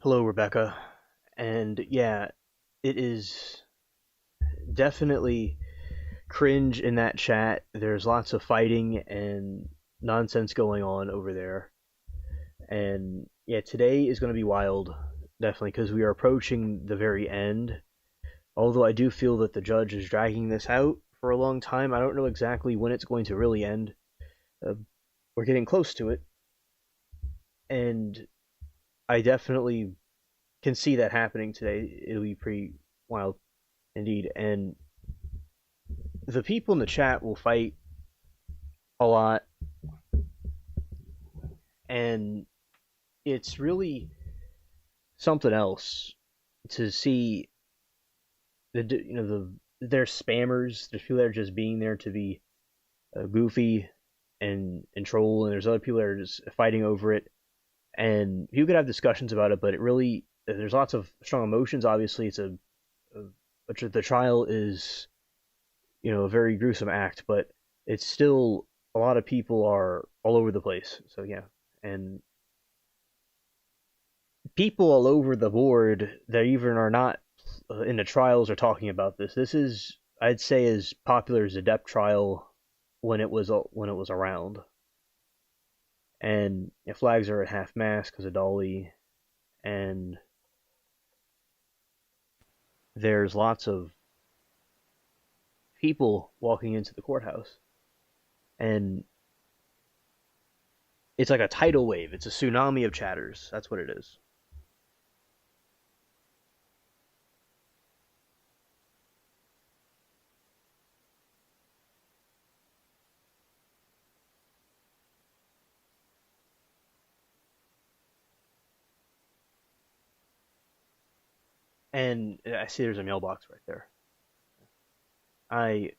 Hello, Rebecca. And yeah, it is definitely cringe in that chat. There's lots of fighting and nonsense going on over there. And yeah, today is going to be wild, definitely, because we are approaching the very end. Although I do feel that the judge is dragging this out for a long time. I don't know exactly when it's going to really end. Uh, we're getting close to it. And I definitely can see that happening today. It'll be pretty wild indeed. And the people in the chat will fight a lot, and it's really something else to see there's spammers. There's people that are just being there to be goofy and troll, and there's other people that are just fighting over it. And you could have discussions about it, but it really there's lots of strong emotions. Obviously, the trial is a very gruesome act, but it's still a lot of people are all over the place. So yeah, and people all over the board that even are not in the trials are talking about this. This is, I'd say, as popular as the Depp trial when it was around. And flags are at half mast because of Dolly, and there's lots of people walking into the courthouse, and it's like a tidal wave. It's a tsunami of chatters. That's what it is. And I see there's a mailbox right there. I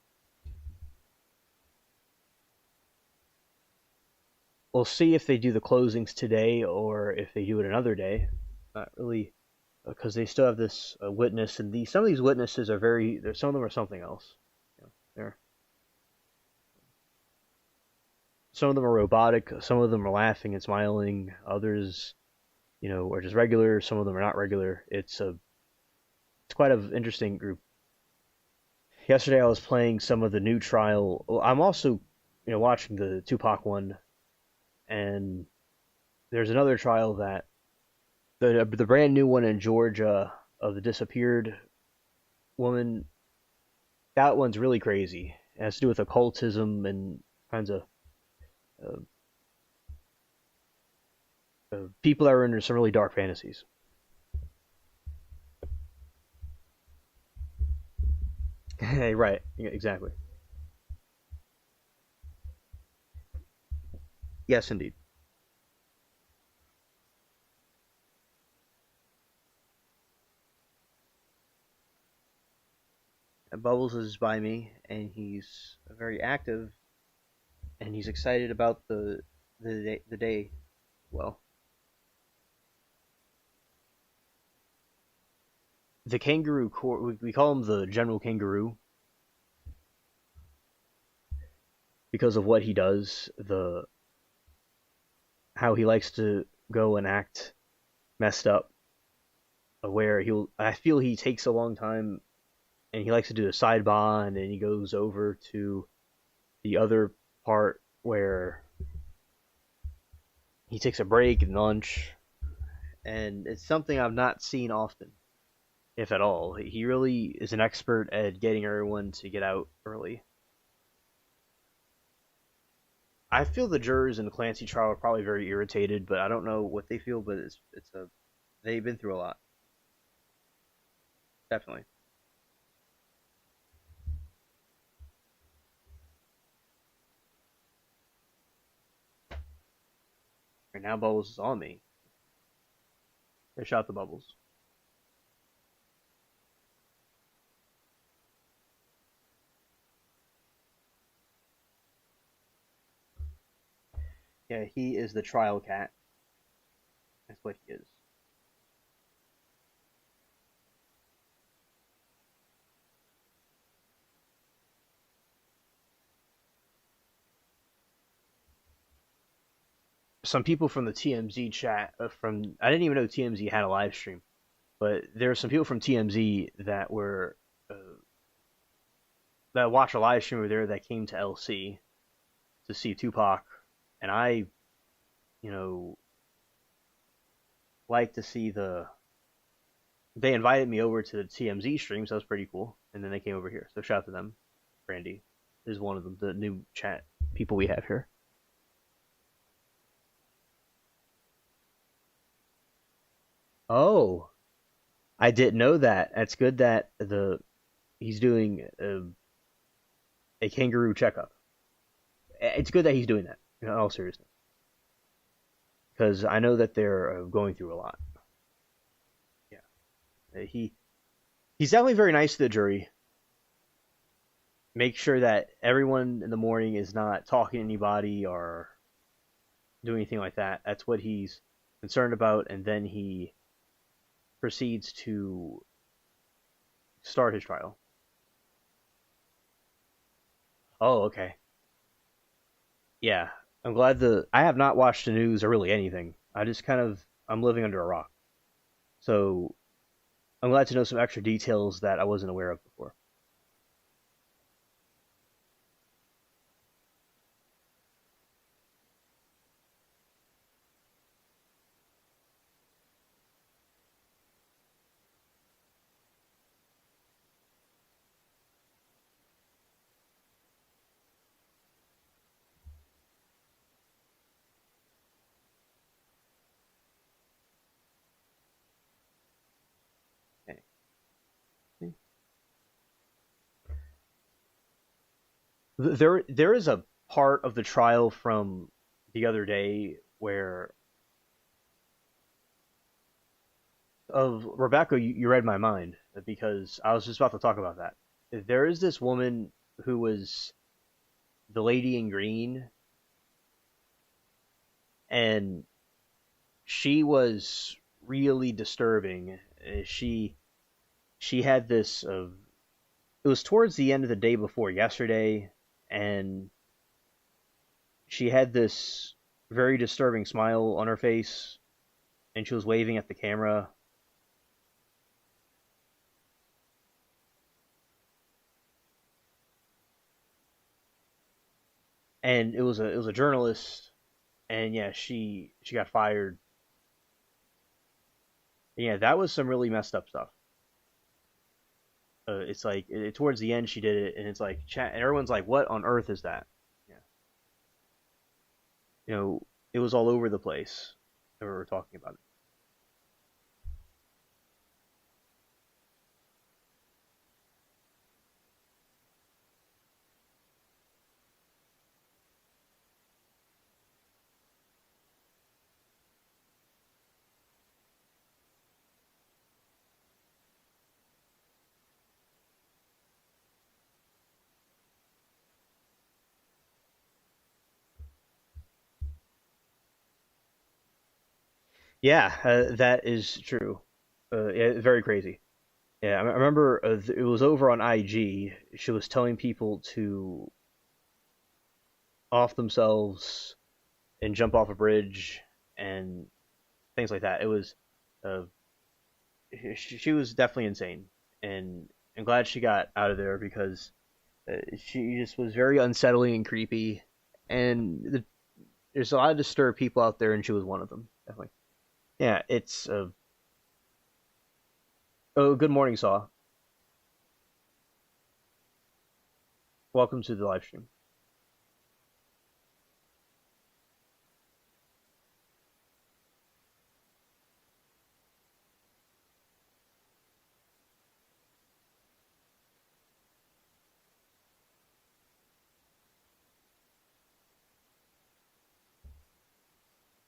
will see if they do the closings today or if they do it another day. Not really, because they still have this witness, and some of these witnesses are some of them are something else. They're Some of them are robotic, some of them are laughing and smiling, others, are just regular. Some of them are not regular. It's quite an interesting group. Yesterday I was playing some of the new trial. Well, I'm also, watching the Tupac one, and there's another trial that the brand new one in Georgia of the disappeared woman. That one's really crazy. It has to do with occultism and kinds of uh, people that are into some really dark fantasies. Right, yeah, exactly. Yes, indeed. Bubbles is by me, and he's very active, and he's excited about the day. Well, the kangaroo court. We call him the General Kangaroo because of what he does. The How he likes to go and act messed up. Where I feel he takes a long time, and he likes to do a sidebar, and then he goes over to the other part where he takes a break and lunch, and it's something I've not seen often, if at all. He really is an expert at getting everyone to get out early. I feel the jurors in the Clancy trial are probably very irritated, but I don't know what they feel. But they've been through a lot, definitely. Right now, Bubbles is on me. They shot the Bubbles. Yeah, he is the trial cat. That's what he is. some people from the TMZ chat from I didn't even know TMZ had a live stream, but there are some people from TMZ uh, that watch a live stream over there that came to LC to see Tupac, and I, you know, like to see the. They invited me over to the TMZ stream, so that was pretty cool. And then they came over here, so shout out to them. Brandy is one of them, the new chat people we have here. Oh, I didn't know that. That's good that the he's doing a kangaroo checkup. It's good that he's doing that. In all seriousness, because I know that they're going through a lot. Yeah, he's definitely very nice to the jury. Make sure that everyone in the morning is not talking to anybody or doing anything like that. That's what he's concerned about, and then he proceeds to start his trial. Oh, okay. Yeah, I'm glad the I have not watched the news or really anything. I just kind of I'm living under a rock, so I'm glad to know some extra details that I wasn't aware of before. Okay. There is a part of the trial from the other day where of Rebecca, you read my mind because I was just about to talk about that. There is this woman who was the lady in green, and she was really disturbing. She had this. It was towards the end of the day before yesterday, and she had this very disturbing smile on her face, and she was waving at the camera. And it was a journalist, and yeah, she got fired. Yeah, that was some really messed up stuff. It's like towards the end she did it, and it's like chat, and everyone's like, "What on earth is that?" Yeah, you know, it was all over the place. We were talking about it. Yeah, that is true. Yeah, very crazy. Yeah, I remember it was over on IG. She was telling people to off themselves and jump off a bridge and things like that. It was, uh, she was definitely insane, and I'm glad she got out of there because she just was very unsettling and creepy, and there's a lot of disturbed people out there, and she was one of them, definitely. Yeah, it's oh, good morning, Saw. Welcome to the live stream.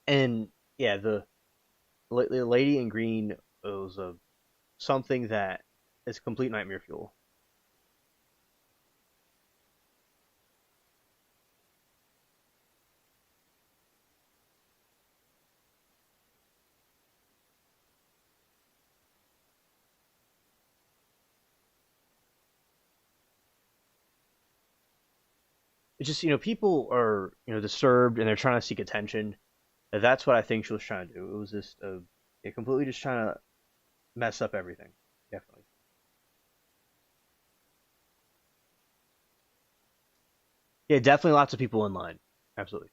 And yeah, the lady in green was something that is complete nightmare fuel. It's just people are disturbed and they're trying to seek attention. That's what I think she was trying to do. It was just completely just trying to mess up everything. Definitely. Yeah, definitely lots of people in line. Absolutely.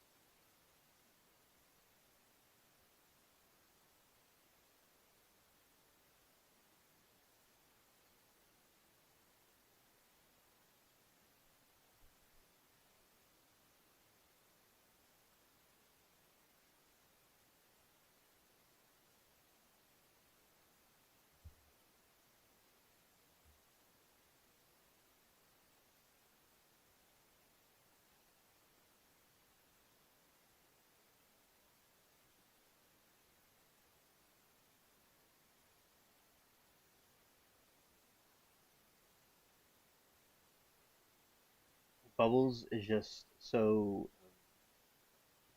Bubbles is just so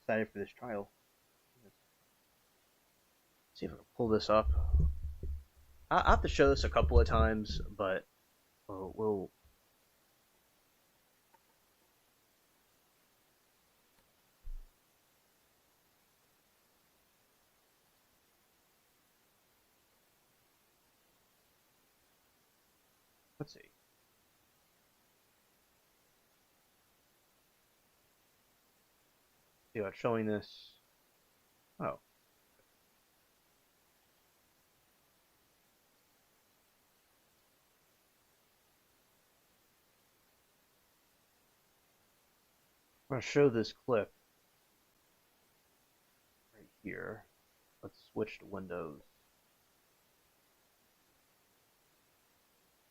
excited for this trial. Let's see if I can pull this up. I have to show this a couple of times, but we'll. Let's see. See about showing this. Oh, I'm gonna show this clip right here. Let's switch to Windows.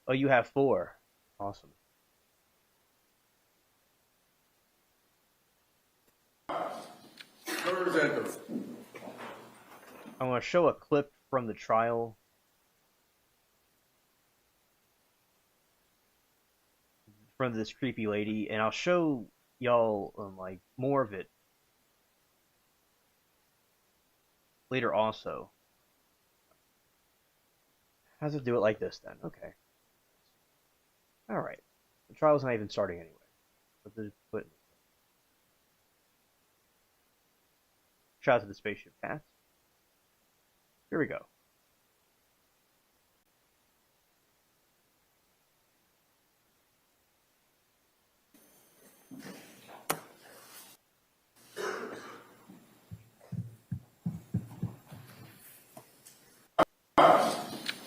Oh, you have four. Awesome. I'm gonna show a clip from the trial. In front of this creepy lady, and I'll show y'all like more of it later also. How does it do it like this then? Okay. Alright. The trial's not even starting anyway. But shout out to the spaceship cats. Here we go.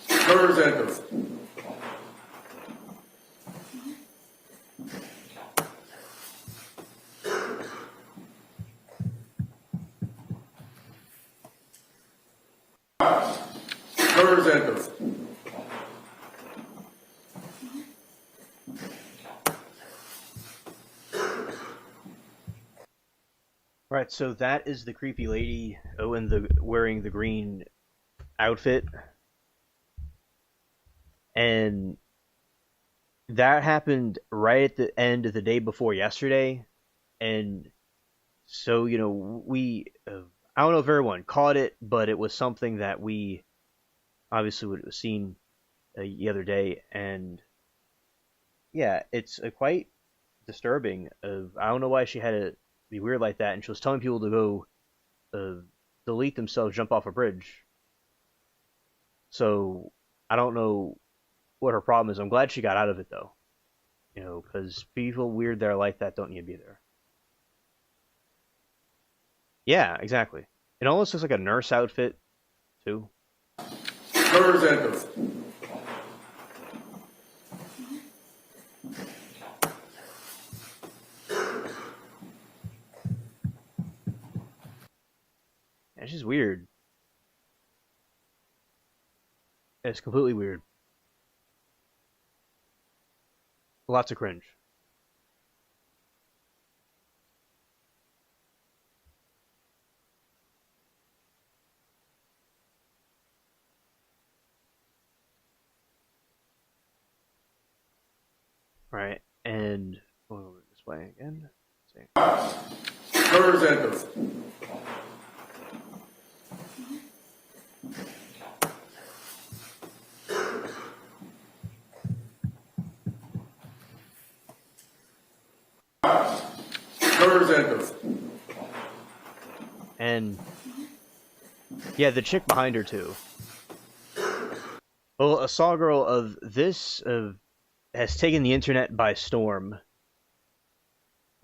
Jurors enter. Jurors enter. Right, so that is the creepy lady wearing the green outfit. And that happened right at the end of the day before yesterday. And so, we I don't know if everyone caught it, but it was something that we obviously would have seen the other day. And yeah, it's quite disturbing. I don't know why she had to be weird like that, and she was telling people to go delete themselves, jump off a bridge. So I don't know what her problem is. I'm glad she got out of it though, because people weird that are like that don't need to be there. Yeah, exactly. It almost looks like a nurse outfit too. Jurors enter. It's just weird. It's completely weird. Lots of cringe. Right, and going over this way again. Let's see. Jurors enter. Jurors enter. And Yeah, the chick behind her too. Well, a Saw girl of this has taken the internet by storm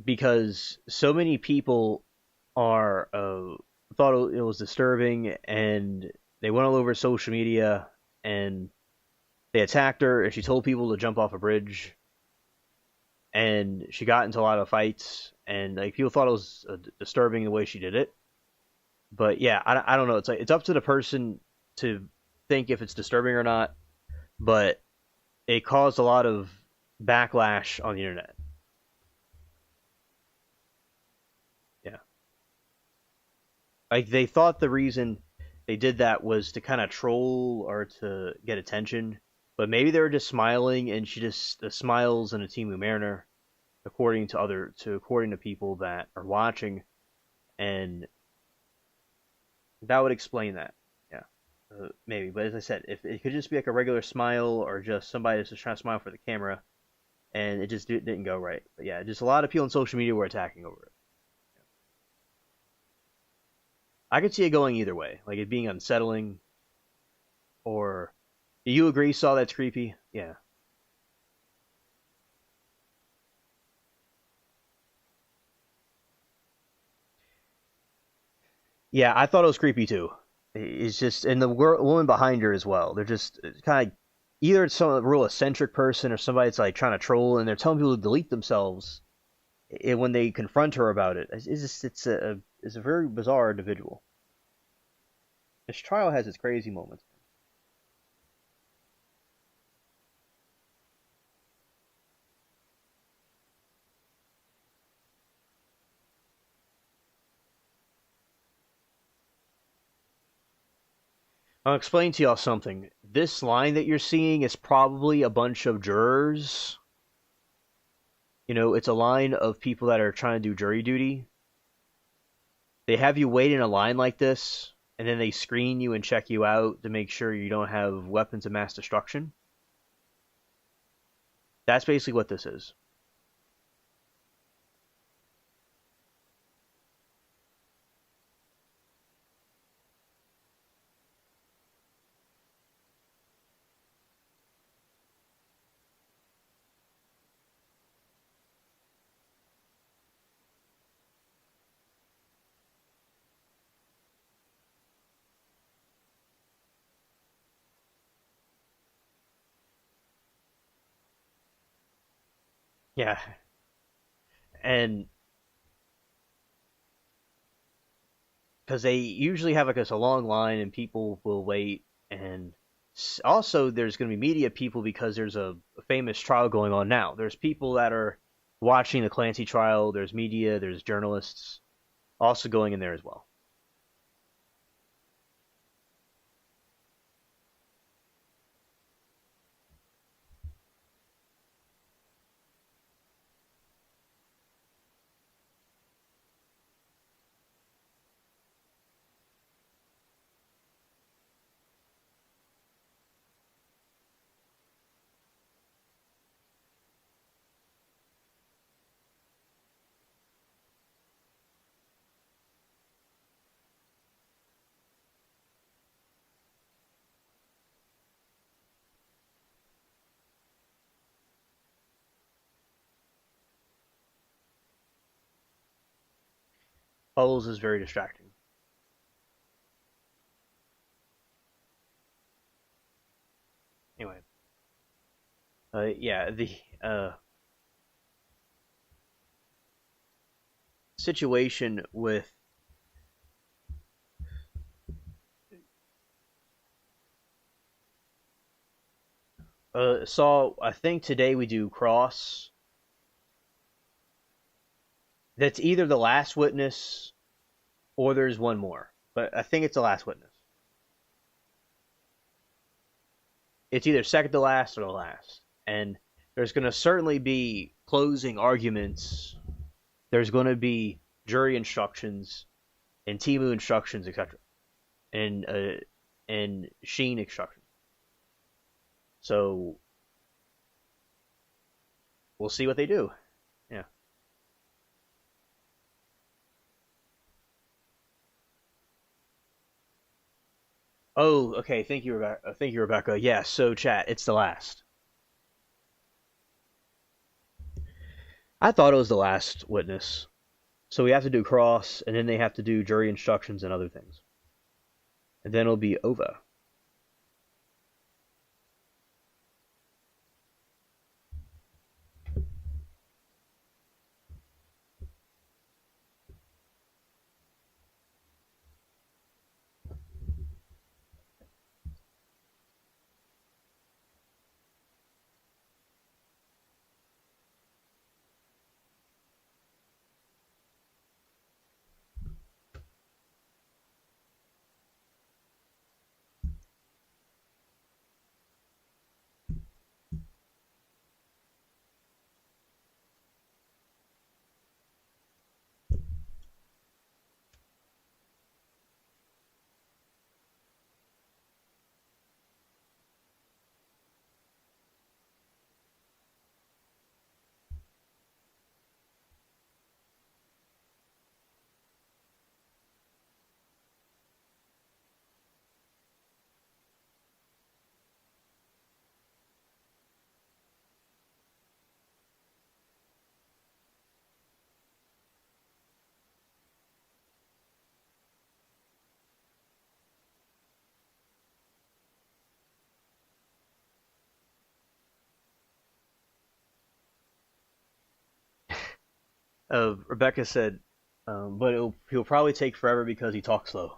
because so many people are thought it was disturbing, and they went all over social media and they attacked her, and she told people to jump off a bridge, and she got into a lot of fights, and like people thought it was disturbing the way she did it. But yeah, I don't know. It's like it's up to the person to think if it's disturbing or not. But it caused a lot of backlash on the internet. Yeah, like they thought the reason they did that was to kind of troll or to get attention, but maybe they were just smiling, and she just smiles in a Timu Mariner, according to people that are watching, and that would explain that. Yeah, maybe. But as I said, if it could just be like a regular smile or just somebody that's just trying to smile for the camera, and it just didn't go right. But yeah, just a lot of people on social media were attacking over it. I could see it going either way, like it being unsettling, or do you agree? Saw that's creepy? Yeah, yeah. I thought it was creepy too. It's just and the woman behind her as well. They're just kind of either it's some real eccentric person or somebody that's like trying to troll, and they're telling people to delete themselves when they confront her about it. It's a very bizarre individual. This trial has its crazy moments. I'll explain to y'all something. This line that you're seeing is probably a bunch of jurors. It's a line of people that are trying to do jury duty. They have you wait in a line like this, and then they screen you and check you out to make sure you don't have weapons of mass destruction. That's basically what this is. Yeah, and because they usually have like this a long line and people will wait, and also there's going to be media people because there's a famous trial going on now. There's people that are watching the Clancy trial. There's media. There's journalists also going in there as well. Boles is very distracting. Anyway, yeah, the situation with Saw. I think today we do cross. That's either the last witness or there's one more, but I think it's the last witness. It's either second to last or the last, and there's going to certainly be closing arguments. There's going to be jury instructions and Timu instructions, etc., and Sheen instructions. So we'll see what they do. Yeah. Oh, okay. Thank you, Rebecca. Thank you, Rebecca. Yeah. So, chat. It's the last. I thought it was the last witness. So we have to do cross, and then they have to do jury instructions and other things, and then it'll be over. Rebecca said, but he'll probably take forever because he talks slow.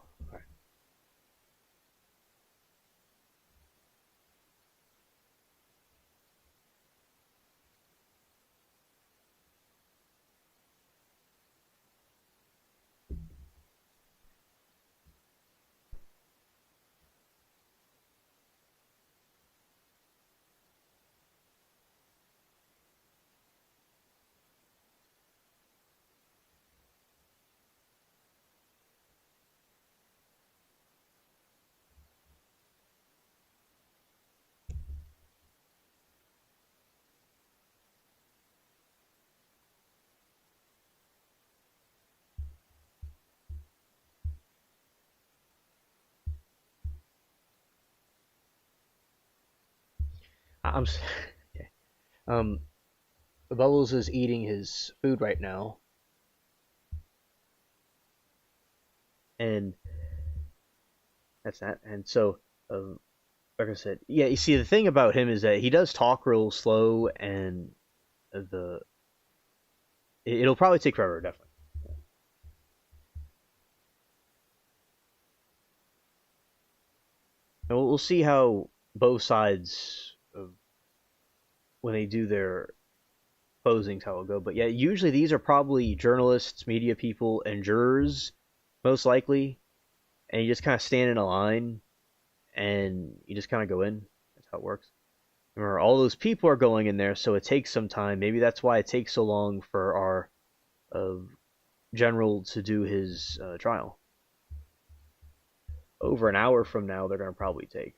I'm okay. Um, Bubbles is eating his food right now, and that's that. And so, like I said, yeah. You see, the thing about him is that he does talk real slow, and the it'll probably take forever, definitely. And we'll see how both sides of when they do their closings how it'll go. But yeah, usually these are probably journalists, media people, and jurors, most likely. And you just kind of stand in a line, and you just kind of go in. That's how it works. Remember, all those people are going in there, so it takes some time. Maybe that's why it takes so long for our uh, general to do his trial. Over an hour from now, they're going to probably take.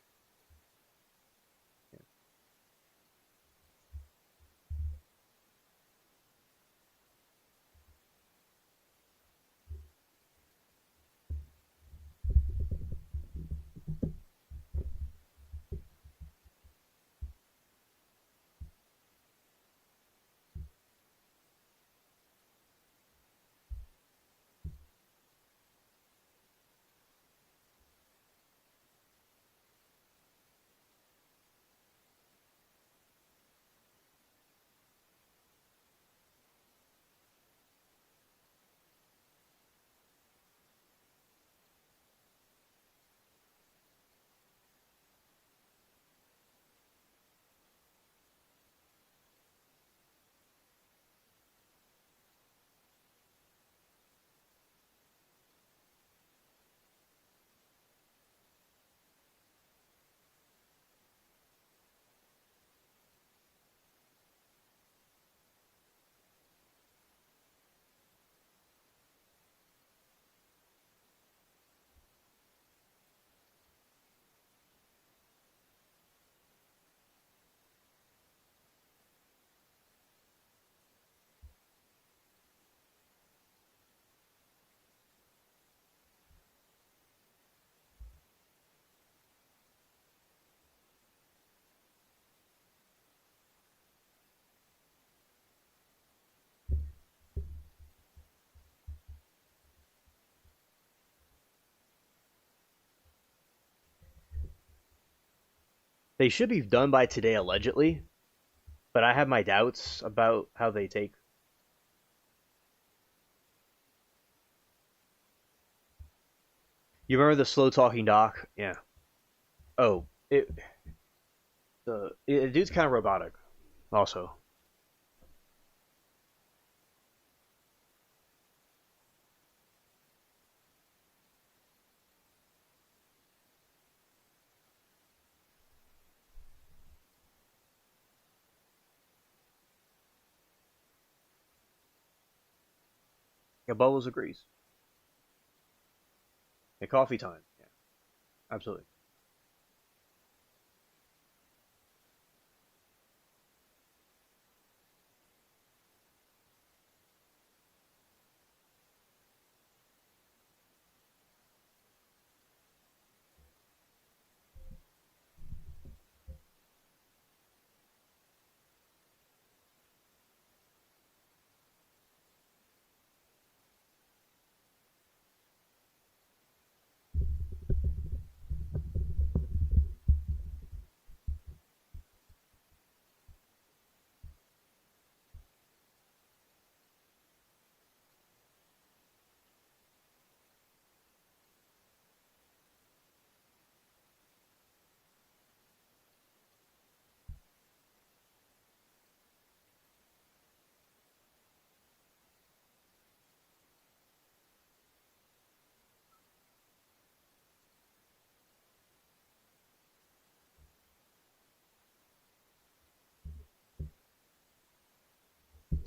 They should be done by today, allegedly, but I have my doubts about how they take. You remember the slow talking doc? Yeah. Oh, the dude's kind of robotic. Also, yeah, Bubbles agrees. Yeah, coffee time. Yeah, absolutely.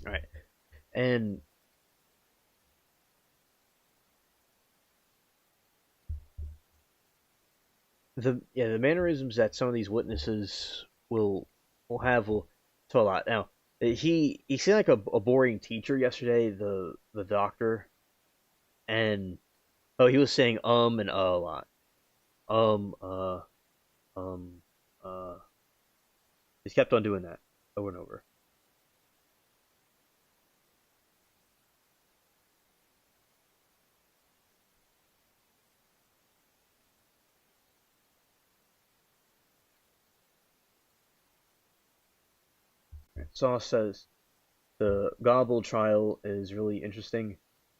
All right, and the mannerisms that some of these witnesses will tell a lot. Now, he seemed like a boring teacher yesterday, the doctor, and oh, he was saying and a lot. Um, uh, um, uh. He kept on doing that over and over. Sauce says the Gobble trial is really interesting.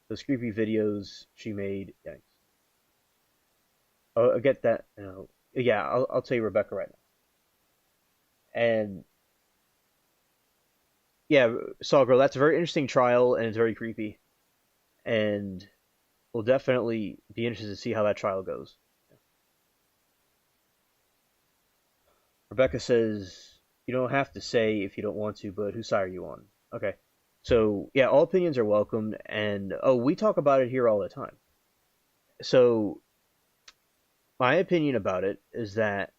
Those creepy videos she made. Yikes. Oh, I get that. Yeah, I'll tell you Rebecca right now. And yeah, Saw Girl, that's a very interesting trial and it's very creepy. And we'll definitely be interested to see how that trial goes. Rebecca says you don't have to say if you don't want to, but whose side are you on? Okay. So yeah, all opinions are welcomed, and oh, we talk about it here all the time. So my opinion about it is that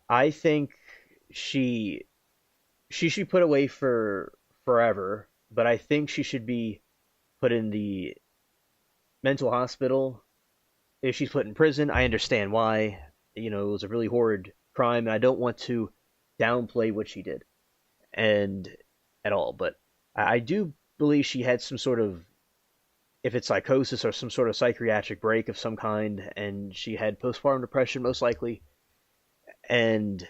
I think she she should put away for forever, but I think she should be put in the mental hospital. If she's put in prison, I understand why. It was a really horrid crime, and I don't want to downplay what she did and at all. But I do believe she had some sort of, if it's psychosis or some sort of psychiatric break of some kind, and she had postpartum depression most likely. And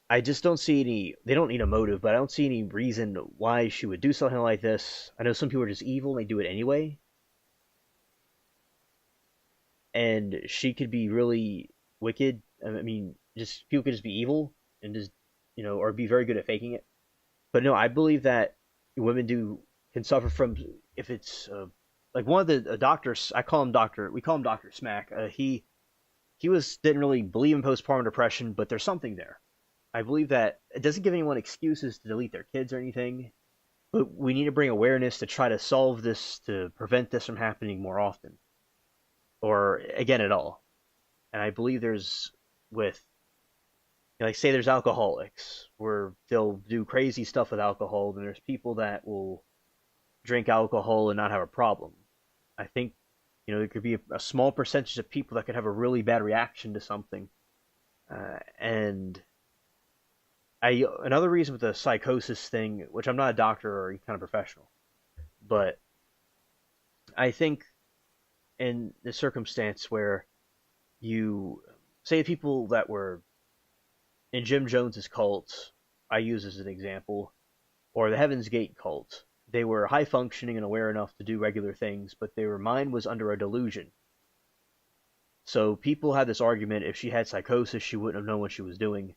I just don't see any. They don't need a motive, but I don't see any reason why she would do something like this. I know some people are just evil and they do it anyway, and she could be really wicked. I mean, just people could just be evil and just or be very good at faking it. But no, I believe that women do can suffer from, if it's like one of the doctors. I call him Doctor. We call him Doctor Smack. He was didn't really believe in postpartum depression, but there's something there. I believe that it doesn't give anyone excuses to delete their kids or anything, but we need to bring awareness to try to solve this, to prevent this from happening more often, or again at all. And I believe there's, with, like, say there's alcoholics where they'll do crazy stuff with alcohol, and there's people that will drink alcohol and not have a problem. I think there could be a small percentage of people that could have a really bad reaction to something, and another reason with the psychosis thing, which I'm not a doctor or any kind of professional, but I think in the circumstance where you say people that were in Jim Jones's cult, I use as an example, or the Heaven's Gate cult, they were high functioning and aware enough to do regular things, but their mind was under a delusion. So people had this argument: if she had psychosis, she wouldn't have known what she was doing.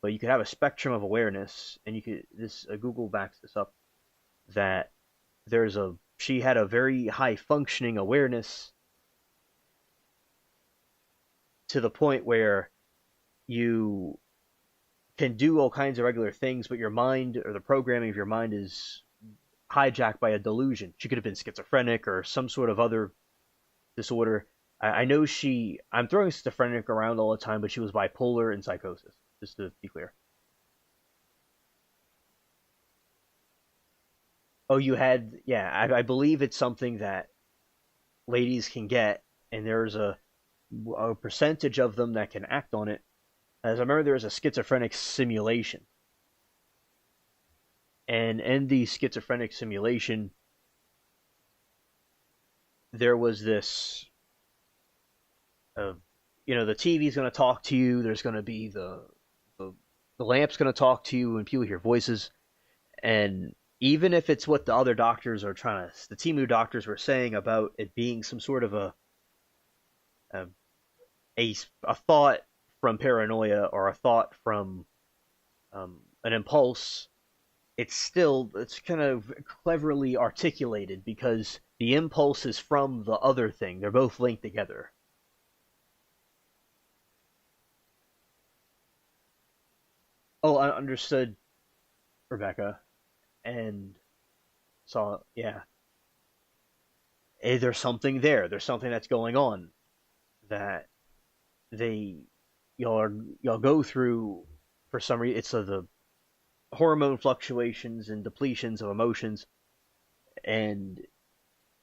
But you could have a spectrum of awareness, and you could this Google backs this up, that she had a very high functioning awareness to the point where you can do all kinds of regular things, but your mind, or the programming of your mind, is hijacked by a delusion. She could have been schizophrenic or some sort of other disorder. I know I'm throwing schizophrenic around all the time, but she was bipolar and psychosis, just to be clear. Oh, you had, yeah, I believe it's something that ladies can get, and there's a percentage of them that can act on it. As I remember, there was a schizophrenic simulation. And in the schizophrenic simulation, there was this, the TV's going to talk to you. There's going to be the lamp's going to talk to you, and people hear voices. And even if it's what the other doctors are the team of doctors were saying about it being some sort of a, a thought from paranoia, or a thought from an impulse, it's kind of cleverly articulated, because the impulse is from the other thing. They're both linked together. Oh, I understood, Rebecca. And saw, yeah, there's something there. There's something that's going on that they y'all go through for some reason. It's the hormone fluctuations and depletions of emotions, and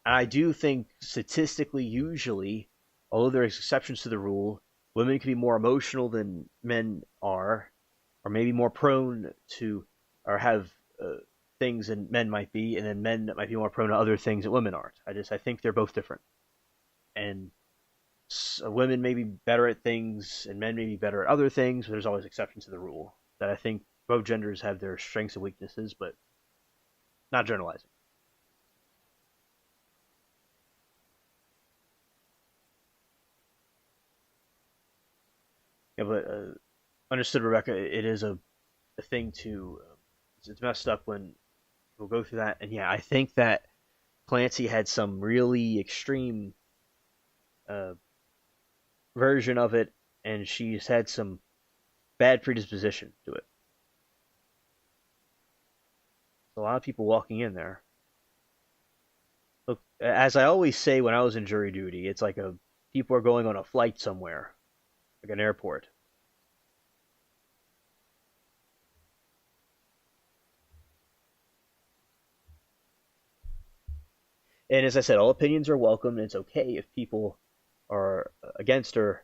I do think statistically, usually, although there's exceptions to the rule, women can be more emotional than men are, or maybe more prone to, or have things than men might be, and then men might be more prone to other things that women aren't. I think they're both different, and women may be better at things, and men may be better at other things. But there's always exceptions to the rule. That I think both genders have their strengths and weaknesses, but not generalizing. Yeah, but understood, Rebecca. It is a thing to. It's messed up when we'll go through that, and yeah, I think that Clancy had some really extreme uh, version of it, and she's had some bad predisposition to it. A lot of people walking in there. Look, as I always say when I was in jury duty, it's like people are going on a flight somewhere, like an airport. And as I said, all opinions are welcome, and it's okay if people are against her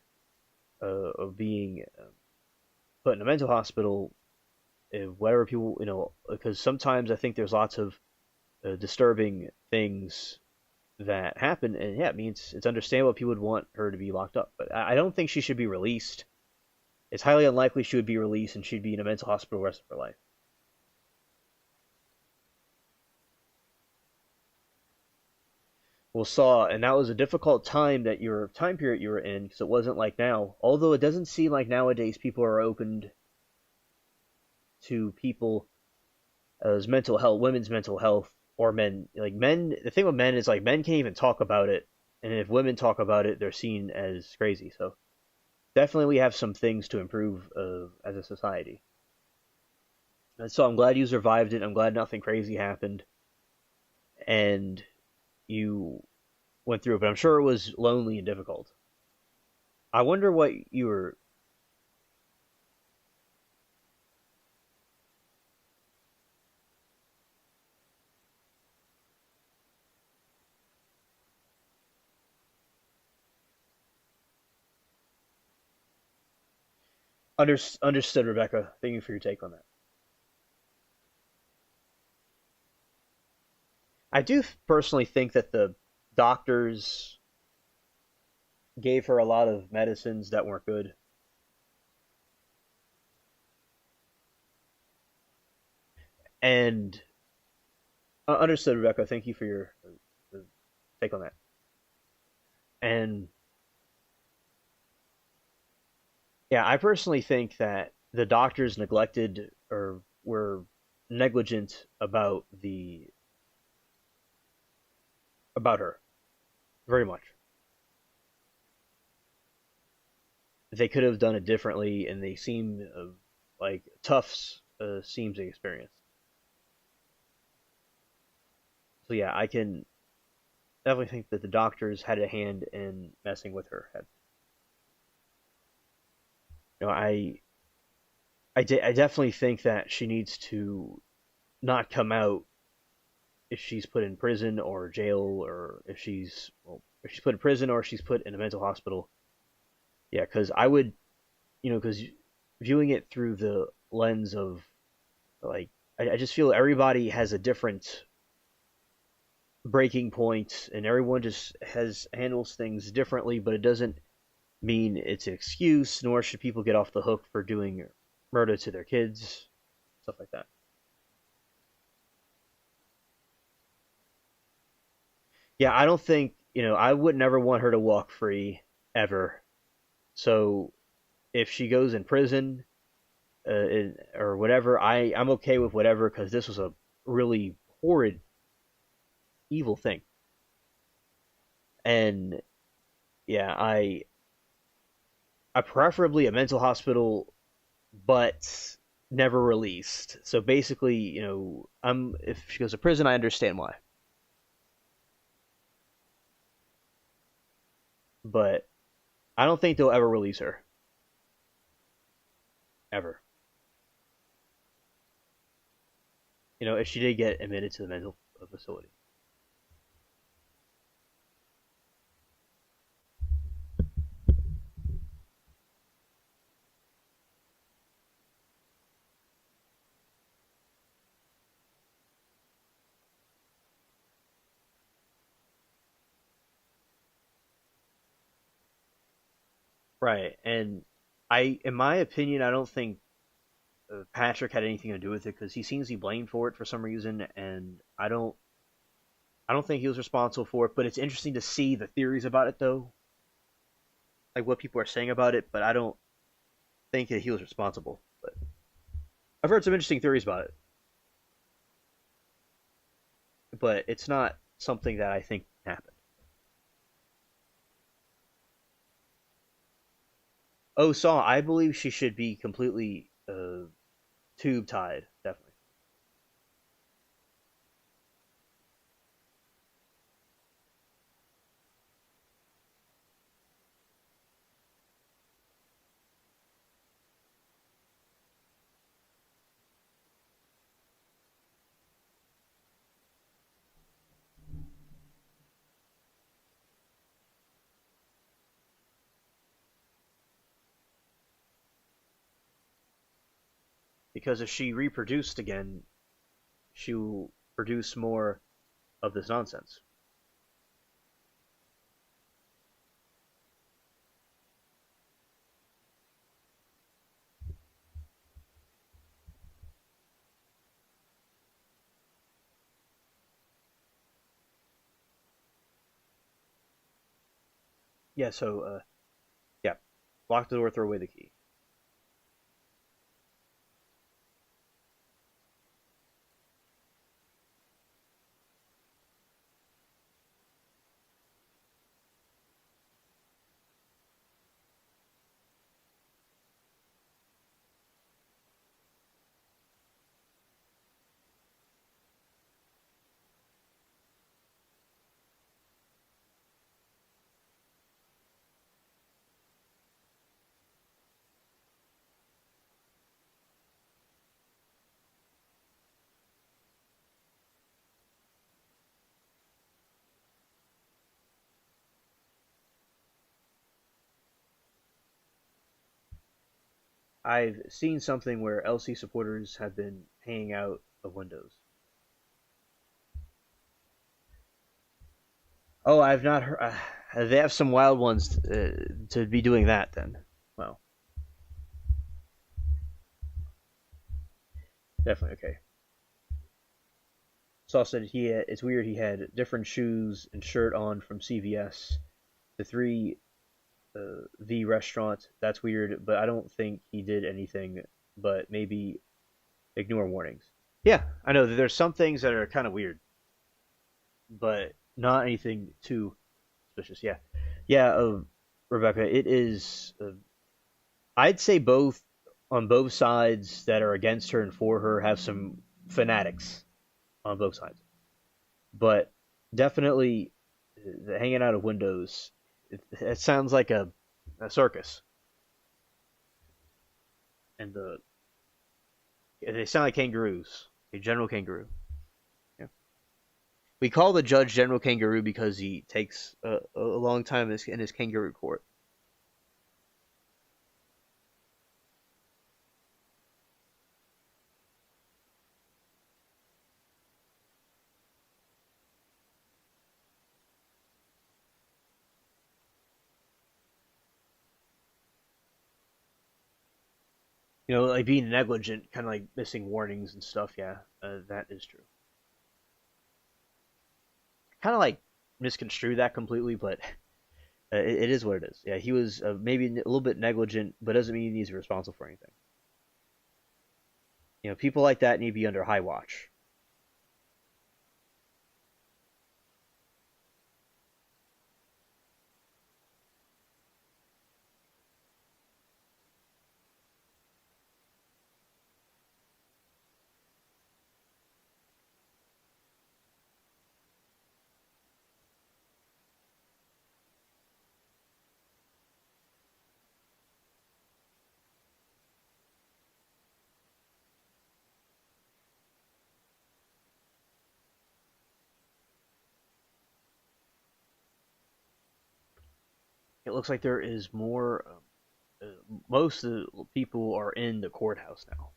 of being put in a mental hospital. Whatever people, because sometimes I think there's lots of disturbing things that happen, and yeah, it means it's understandable people would want her to be locked up, but I don't think she should be released. It's highly unlikely she would be released, and she'd be in a mental hospital the rest of her life. Well, saw, and that was a difficult time period you were in, because it wasn't like now. Although it doesn't seem like nowadays people are opened to people as mental health, women's mental health, or men. Like men, the thing with men is like men can't even talk about it, and if women talk about it, they're seen as crazy. So definitely, we have some things to improve as a society. And so I'm glad you survived it. I'm glad nothing crazy happened, and you went through it. But I'm sure it was lonely and difficult. I wonder what you were. Understood, Rebecca. Thank you for your take on that. I do personally think that the doctors gave her a lot of medicines that weren't good. And understood, Rebecca. Thank you for your take on that. And yeah, I personally think that the doctors neglected or were negligent about her very much. They could have done it differently, and they seem like Tufts seems experienced. So yeah, I can definitely think that the doctors had a hand in messing with her head. You know, I definitely think that she needs to not come out if she's put in prison or jail, or if she's put in prison or she's put in a mental hospital. Yeah, because I would, because viewing it through the lens of like, I just feel everybody has a different breaking point, and everyone just has handles things differently, but it doesn't mean it's an excuse, nor should people get off the hook for doing murder to their kids, stuff like that. Yeah, I don't think, I would never want her to walk free ever. So if she goes in prison or whatever, I'm okay with whatever because this was a really horrid, evil thing. And yeah, I preferably a mental hospital, but never released. So basically, I'm if she goes to prison, I understand why. But I don't think they'll ever release her ever. If she did get admitted to the mental facility. Right. And in my opinion, I don't think Patrick had anything to do with it because he seems to be blamed for it for some reason, and I don't think he was responsible for it. But it's interesting to see the theories about it, though, like what people are saying about it. But I don't think that he was responsible. But I've heard some interesting theories about it, but it's not something that I think happened. Oh, Saw, I believe she should be completely tube tied, definitely. Because if she reproduced again, she will produce more of this nonsense. Yeah, so yeah, lock the door, throw away the key. I've seen something where LC supporters have been hanging out of windows. Oh, I've not heard. They have some wild ones to be doing that then. Well, definitely okay. Saul said it's weird he had different shoes and shirt on from CVS to 3V restaurant. That's weird, but I don't think he did anything but maybe ignore warnings. Yeah, I know there's some things that are kind of weird, but not anything too suspicious. Yeah, yeah, Rebecca, it is. I'd say both on both sides that are against her and for her have some fanatics on both sides, but definitely the hanging out of windows. It sounds like a circus, and they sound like kangaroos. A general kangaroo. Yeah. We call the judge General Kangaroo because he takes a long time in his kangaroo court. Like being negligent, kind of like missing warnings and stuff. Yeah, that is true. Kind of like misconstrue that completely, but it is what it is. Yeah, he was maybe a little bit negligent, but doesn't mean he's responsible for anything. People like that need to be under high watch. It looks like there is more. Most of the people are in the courthouse now.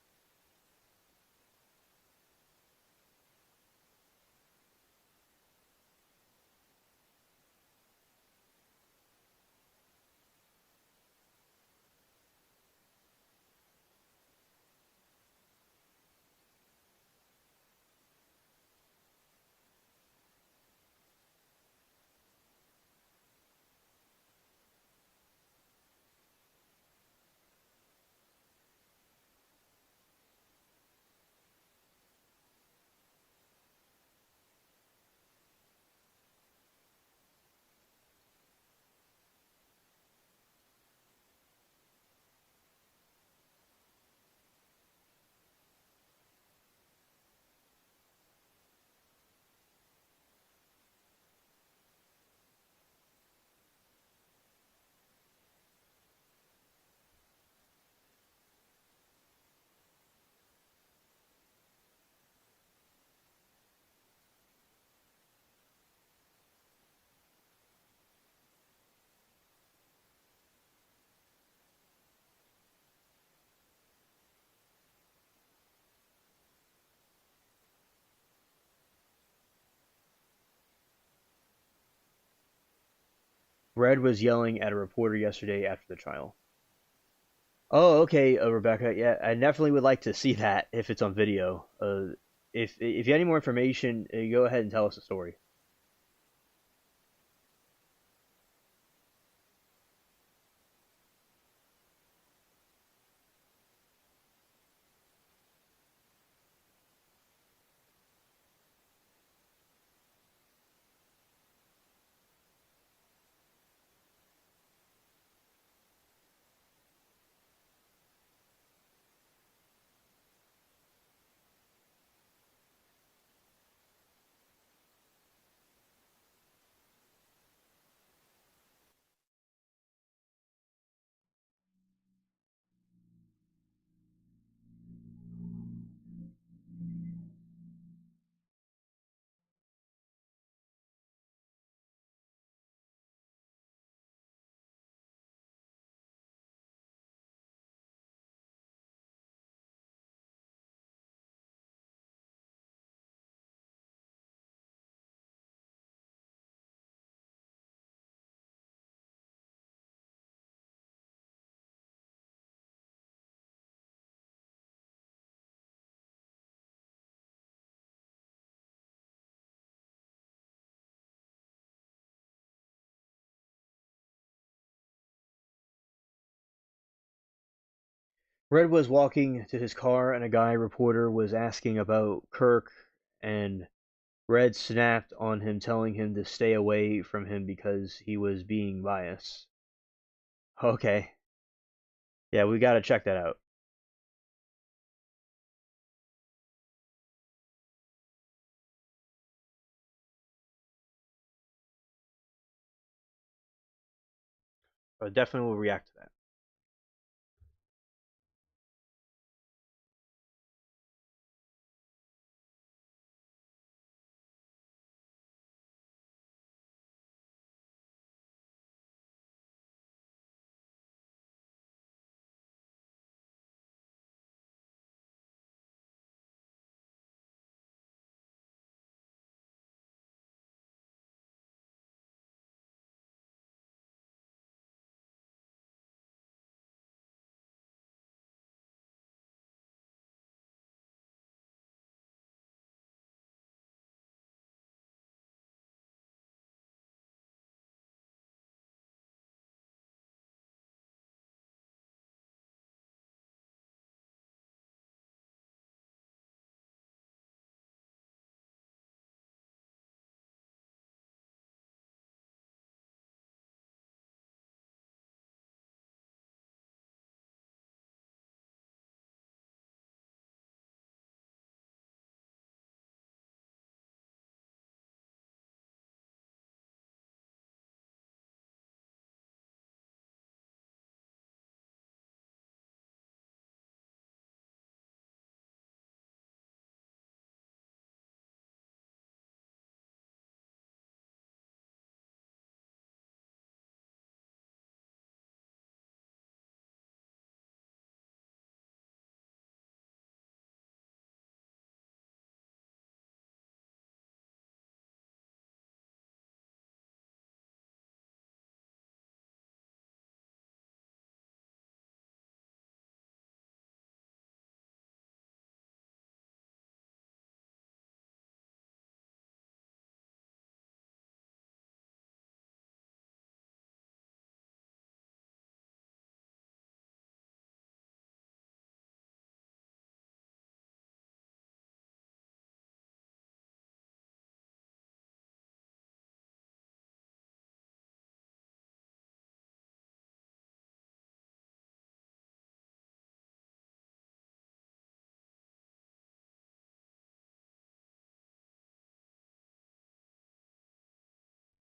Red was yelling at a reporter yesterday after the trial. Oh, okay, Rebecca. Yeah, I definitely would like to see that if it's on video. If you have any more information, go ahead and tell us the story. Red was walking to his car, and a guy reporter was asking about Kirk, and Red snapped on him, telling him to stay away from him because he was being biased. Okay, yeah, we gotta check that out. I definitely will react to that.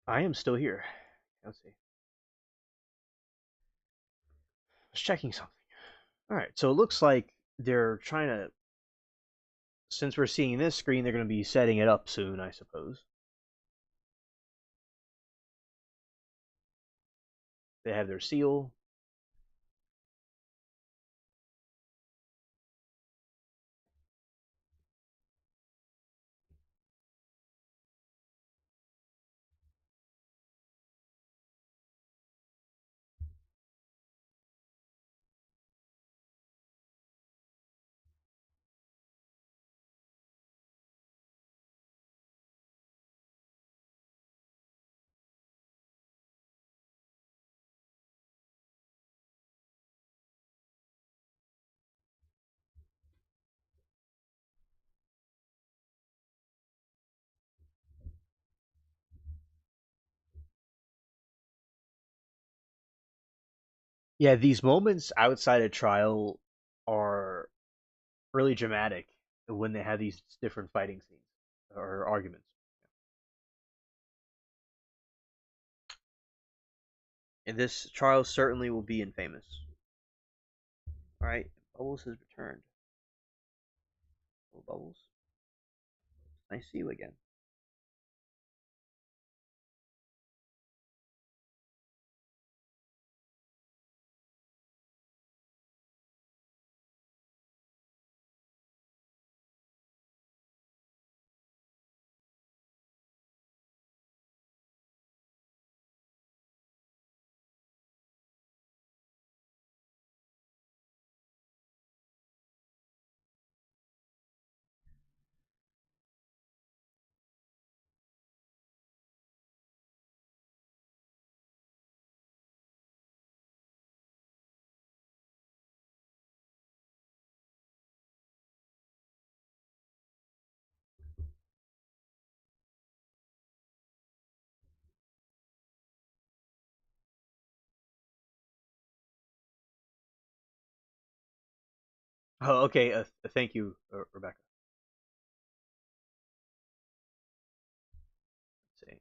I am still here. Let's see. I was checking something. All right, so it looks like they're trying to. Since we're seeing this screen, they're going to be setting it up soon, I suppose. They have their seal. Yeah, these moments outside a trial are really dramatic when they have these different fighting scenes or arguments. And this trial certainly will be infamous. All right, Bubbles has returned. Hello, Bubbles. Nice to see you again. Oh, okay. Thank you, Rebecca. Let's see.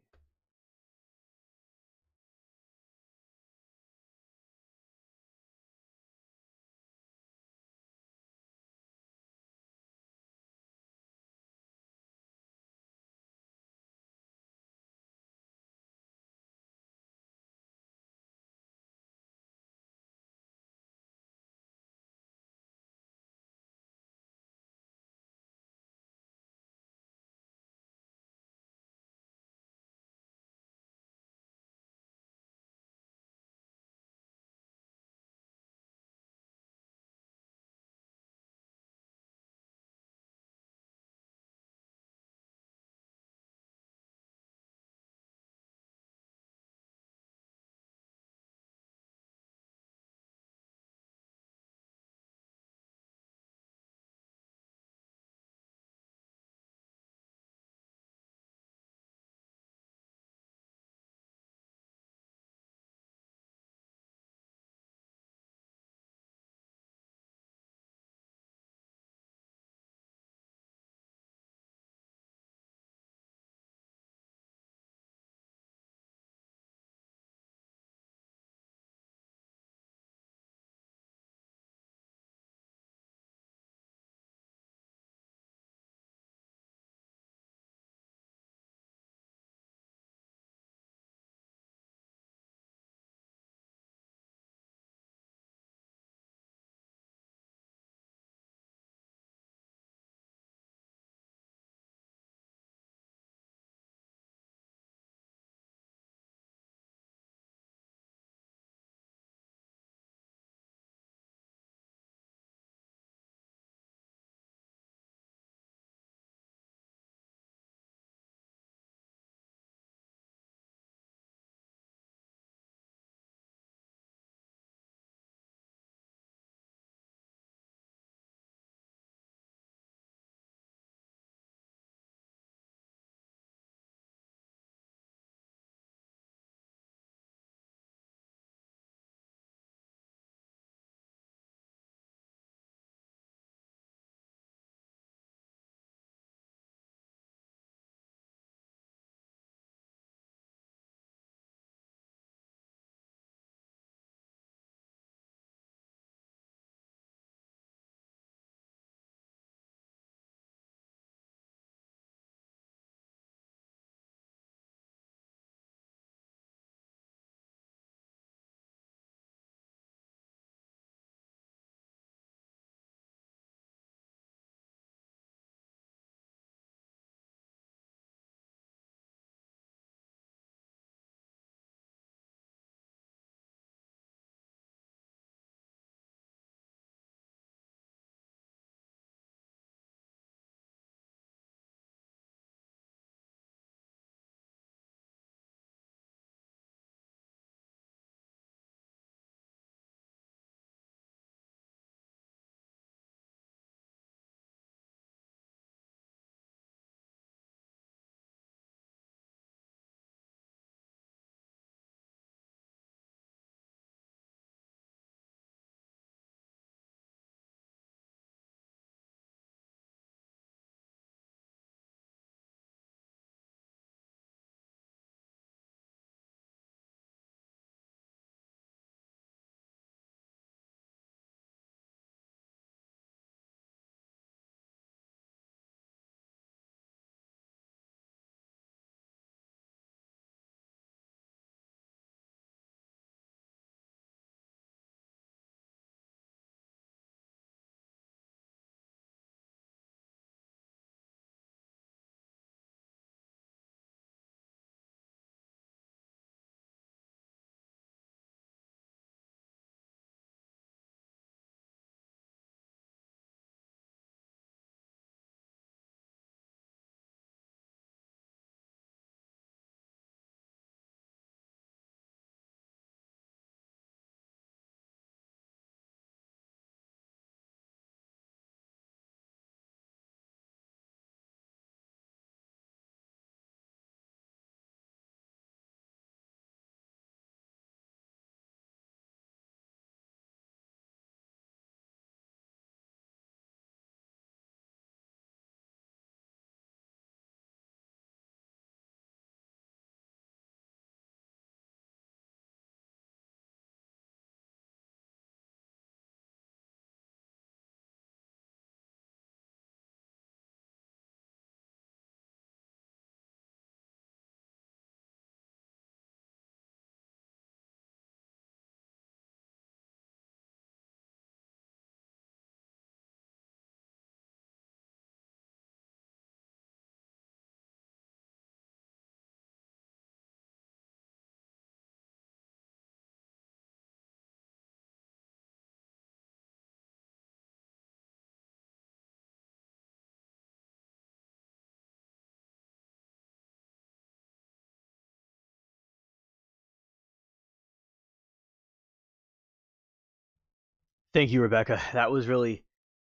Thank you, Rebecca. That was really,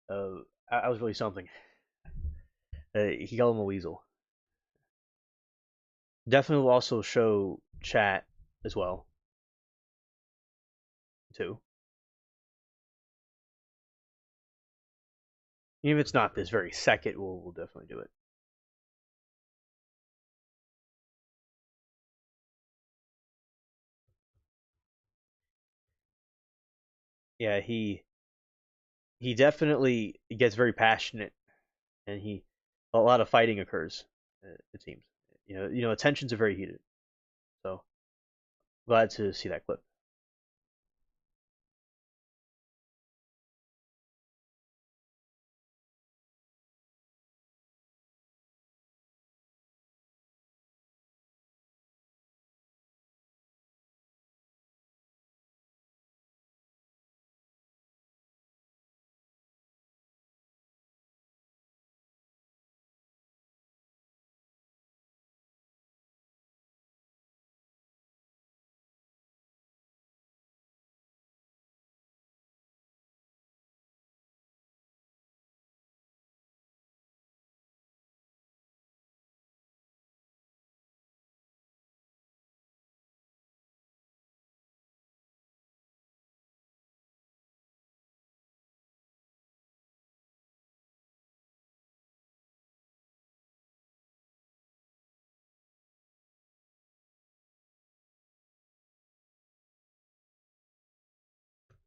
that was really something. He called him a weasel. Definitely will also show chat as well, too. Even if it's not this very second, we'll definitely do it. Yeah, he definitely gets very passionate, and he a lot of fighting occurs. It seems, tensions are very heated. So glad to see that clip.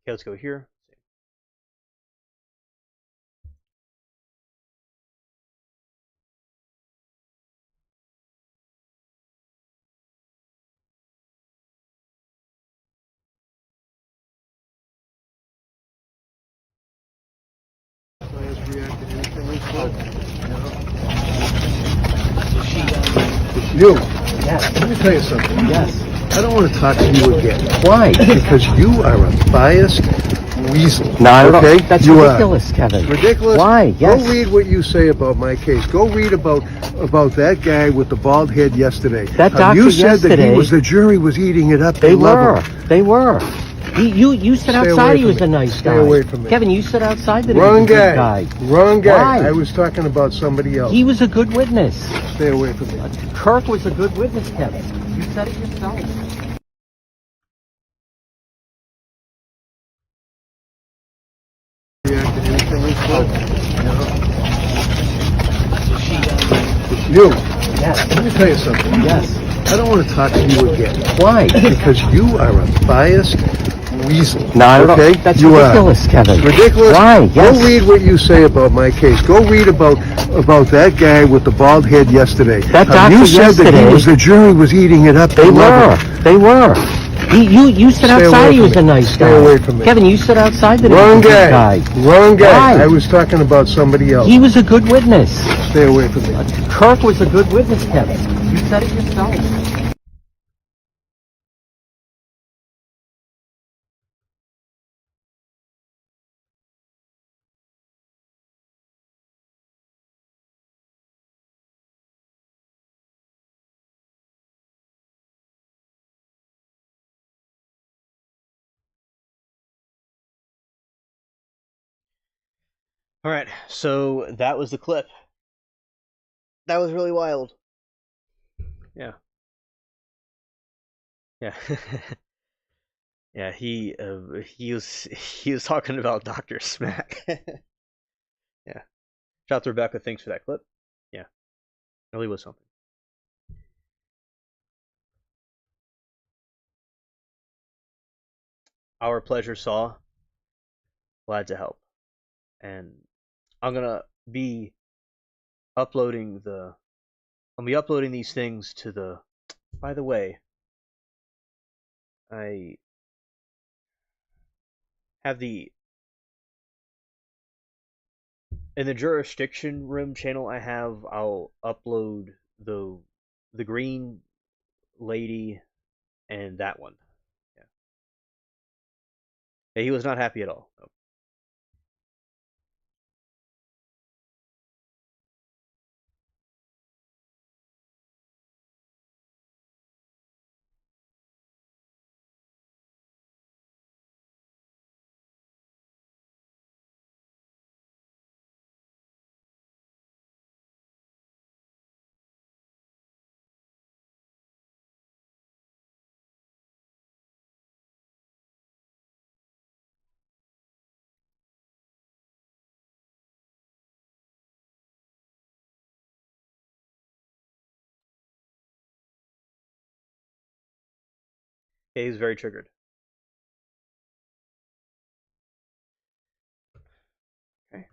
Okay, let's go here. You, Yes. let me tell you something. Yes. I don't want to talk to you again. Why? Because you are a biased weasel. No, I don't okay? know. That's You ridiculous, Kevin. Ridiculous? Why? Yes. Go read what you say about my case. Go read about that guy with the bald head yesterday. That doctor you said that yesterday- the jury was eating it up. They love were. him. They were. You said Stay outside away he from was me. a nice Stay guy. away from me. Kevin, you said outside that Wrong he was a good guy. Wrong guy. Why? I was talking about somebody else. He was a good witness. Stay away from me. Kirk was a good witness, Kevin. You said it yourself. React to anything we put, You, Yes. let me tell you something. Yes. I don't want to talk to you again. Why? Because you are a biased weasel. No, I don't okay? know. That's you ridiculous, Kevin. Ridiculous? Why? Yes. Go read what you say about my case. Go read about that guy with the bald head yesterday. That doctor you said yesterday- that the jury was eating it up. They love were. him. They were. You said Stay outside away he from was me. a nice Stay guy. away from me. Kevin, you said outside that Wrong he was a guy. good guy. Wrong guy. Why? I was talking about somebody else. He was a good witness. Stay away from me. Kirk was a good witness, Kevin. You said it yourself. All right, so that was the clip. That was really wild. Yeah. Yeah. Yeah, he was talking about Dr. Smack. Yeah. Shout out to Rebecca, thanks for that clip. Yeah. It really was something. Our pleasure, Saw. Glad to help. And I'm gonna be uploading the I'll be uploading these things to the by the way, I have the in the jurisdiction room channel I'll upload the green lady and that one. Yeah. Yeah, he was not happy at all. No. Yeah, he's very triggered. Okay.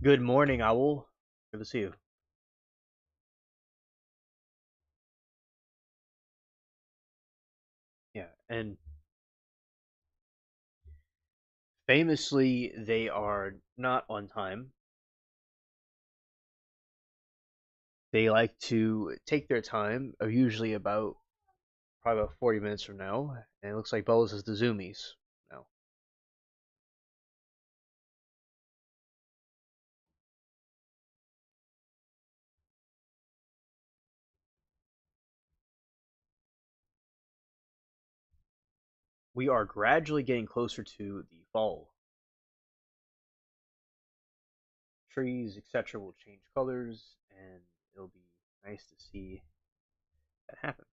Good morning, Owl. Good to see you. Yeah, and famously, they are not on time. They like to take their time, usually about probably about 40 minutes from now. And it looks like Boles is the Zoomies now. we are gradually getting closer to the fall. Trees, etc., will change colors, and it'll be nice to see that happen.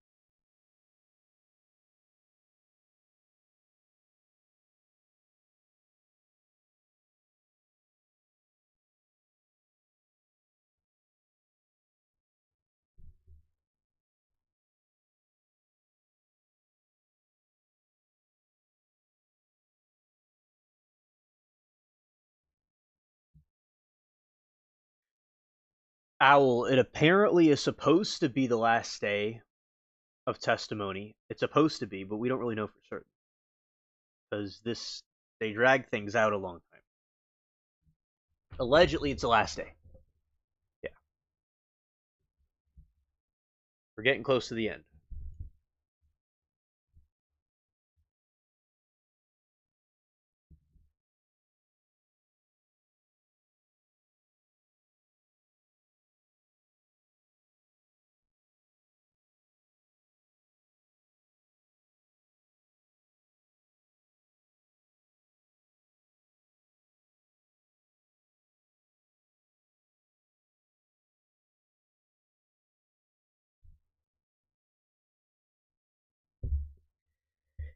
Owl, it apparently is supposed to be the last day of testimony. It's supposed to be, but we don't really know for certain. Because they drag things out a long time. Allegedly, it's the last day. Yeah. We're getting close to the end.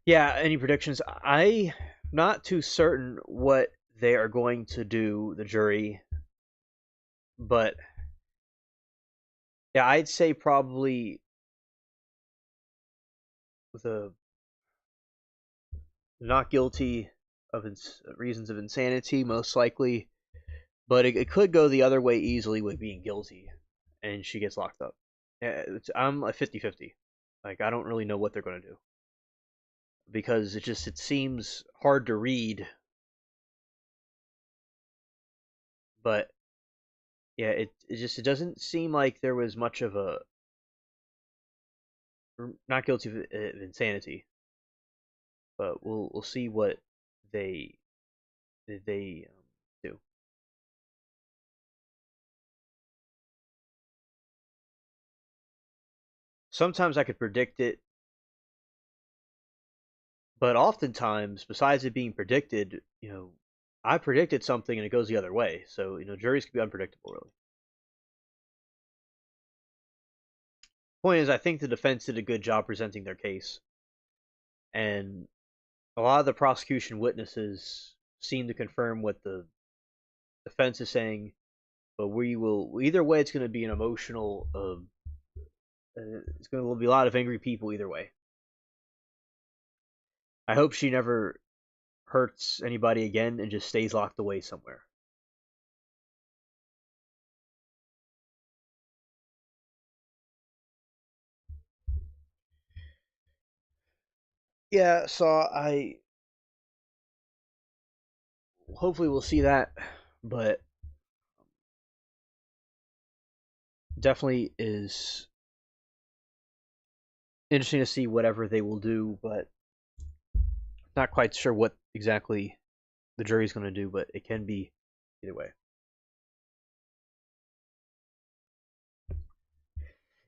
Yeah, any predictions? I'm not too certain what they are going to do, the jury, but yeah, I'd say probably the not guilty of reasons of insanity, most likely, but it could go the other way easily with being guilty, and she gets locked up. I'm a 50-50. Like, I don't really know what they're going to do because it seems hard to read, but yeah, it doesn't seem like there was much of a not guilty of insanity, but we'll see what they do. Sometimes I could predict it, but oftentimes, besides it being predicted, I predicted something and it goes the other way. So juries can be unpredictable, really. Point is, I think the defense did a good job presenting their case, and a lot of the prosecution witnesses seem to confirm what the defense is saying. But we will either way. It's going to be an emotional. It's going to be a lot of angry people either way. I hope she never hurts anybody again and just stays locked away somewhere. Yeah, so I hopefully we'll see that, but definitely is interesting to see whatever they will do, but not quite sure what exactly the jury's going to do, but it can be either way.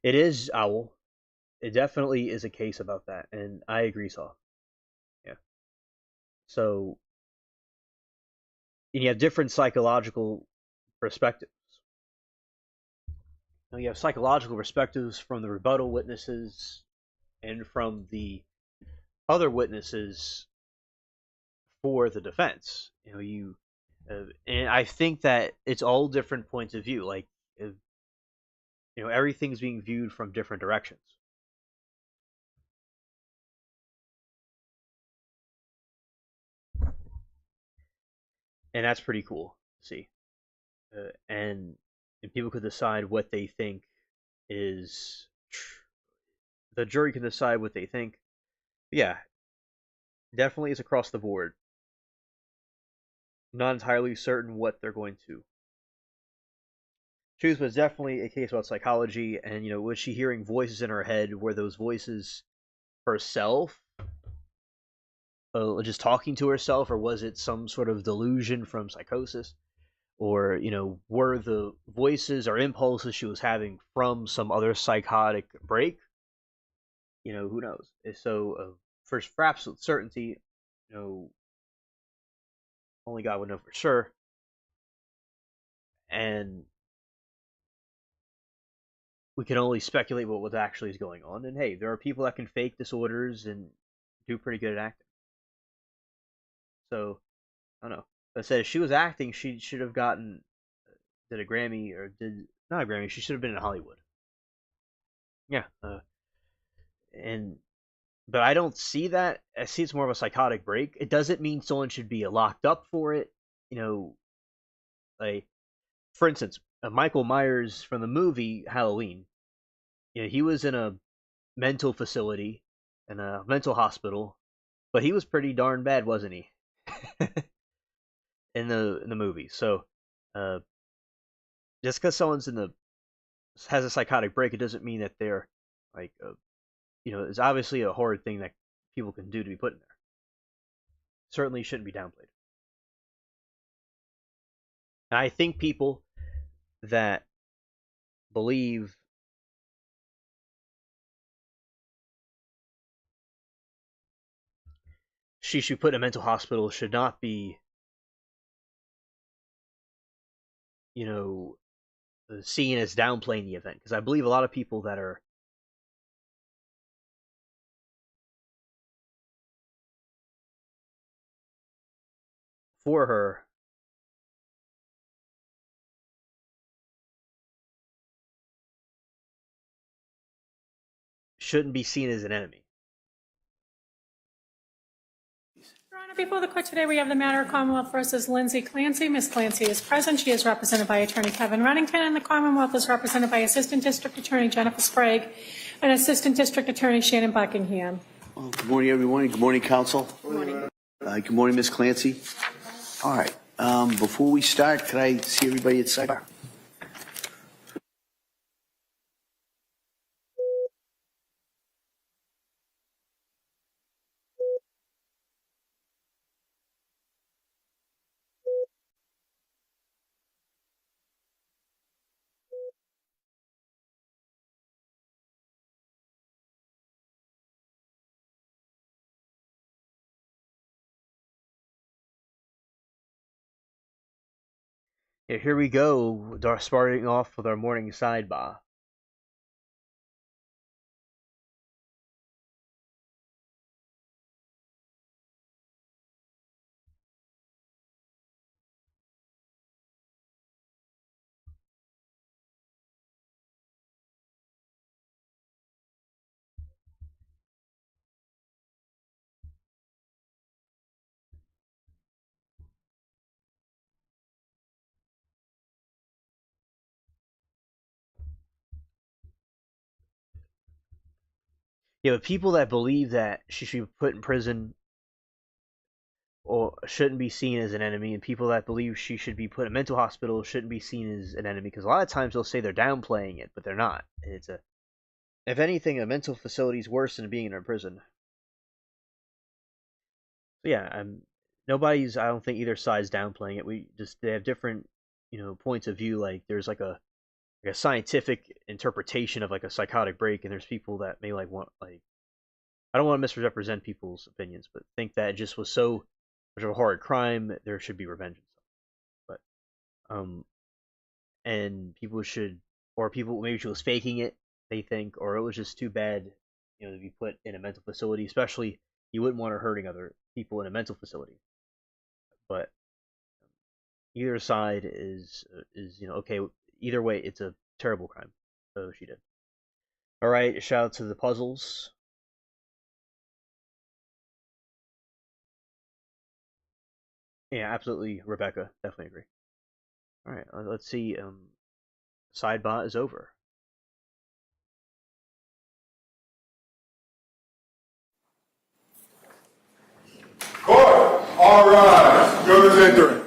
It is Owl. It definitely is a case about that, and I agree, Saw. Yeah. So you have different psychological perspectives. Now you have psychological perspectives from the rebuttal witnesses and from the other witnesses for the defense. And I think that it's all different points of view. Like, everything's being viewed from different directions. And that's pretty cool to see. And people could decide what they think is. The jury can decide what they think. But yeah, definitely is across the board. Not entirely certain what they're going to choose, but it's definitely a case about psychology. And was she hearing voices in her head? Were those voices herself? Just talking to herself, or was it some sort of delusion from psychosis? Or were the voices or impulses she was having from some other psychotic break? Who knows? So for absolute certainty, only God would know for sure. And we can only speculate what actually is going on. And hey, there are people that can fake disorders and do pretty good at acting. So I don't know. I said if she was acting, she should have gotten did a Grammy or did not a Grammy. She should have been in Hollywood. Yeah, and but I don't see that. I see it's more of a psychotic break. It doesn't mean someone should be locked up for it. Like for instance, Michael Myers from the movie Halloween. He was in a mental facility, in a mental hospital, but he was pretty darn bad, wasn't he? in the movie. So, just because someone's has a psychotic break, it doesn't mean that they're like, it's obviously a horrid thing that people can do to be put in there. Certainly shouldn't be downplayed. And I think people that believe she should be put in a mental hospital should not be, seen as downplaying the event. Because I believe a lot of people that are for her shouldn't be seen as an enemy. Your Honor, before the court today, we have the matter of Commonwealth versus Lindsay Clancy. Ms. Clancy is present. She is represented by Attorney Kevin Runnington, and the Commonwealth is represented by Assistant District Attorney Jennifer Sprague and Assistant District Attorney Shannon Buckingham. Well, good morning, everyone. Good morning, counsel. Good morning. Good morning, Ms. Clancy. All right. Before we start, could I see everybody at sidebar? Yeah, here we go, starting off with our morning sidebar. But people that believe that she should be put in prison or shouldn't be seen as an enemy, and people that believe she should be put in a mental hospital shouldn't be seen as an enemy, because a lot of times they'll say they're downplaying it, but they're not. If anything, a mental facility is worse than being in a prison. So yeah, nobody's. I don't think either side's downplaying it. They have different, points of view. Like there's like a scientific interpretation of like a psychotic break, and there's people that may want I don't want to misrepresent people's opinions, but think that it just was so much of a horrid crime that there should be revenge. But and people maybe she was faking it, they think, or it was just too bad, to be put in a mental facility. Especially, you wouldn't want her hurting other people in a mental facility. But either side is okay. Either way, it's a terrible crime. So she did. All right, shout out to the puzzles. Yeah, absolutely, Rebecca. Definitely agree. All right, let's see. Sidebar is over. Court, all rise. Jurors entering.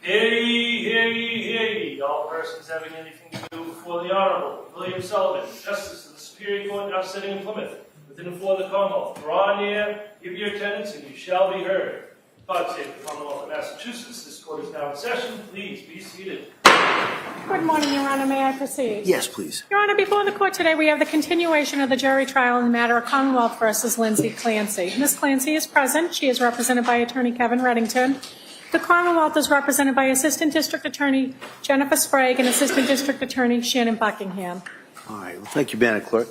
Hear ye, hear ye, hear ye, all persons having anything to do before the Honorable William Sullivan, Justice of the Superior Court now sitting in Plymouth, within and for the Commonwealth. Draw near, give your attendance, and you shall be heard. God save the Commonwealth of Massachusetts. This court is now in session. Please be seated. Good morning, Your Honor. May I proceed? Yes, please. Your Honor, before the court today, we have the continuation of the jury trial in the matter of Commonwealth versus Lindsay Clancy. Ms. Clancy is present. She is represented by Attorney Kevin Reddington. The Commonwealth is represented by Assistant District Attorney Jennifer Sprague and Assistant District Attorney Shannon Buckingham. All right. Well, thank you, Madam Clerk.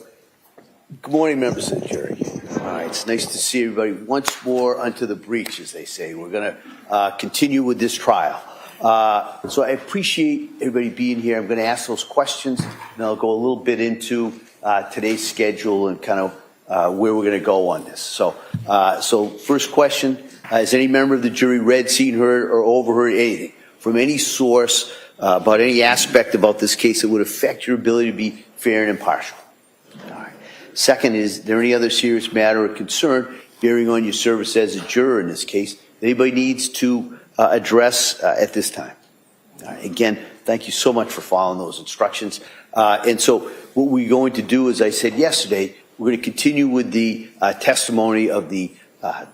Good morning, members of the jury. All right. It's nice to see everybody once more unto the breach, as they say. We're going to continue with this trial. So I appreciate everybody being here. I'm going to ask those questions, and I'll go a little bit into today's schedule and kind of where we're going to go on this. So first question. Has any member of the jury read, seen, heard, or overheard anything from any source about any aspect about this case that would affect your ability to be fair and impartial? All right. Second, is there any other serious matter or concern bearing on your service as a juror in this case that anybody needs to address at this time? All right. Again, thank you so much for following those instructions. And so what we're going to do, as I said yesterday, we're going to continue with the testimony of the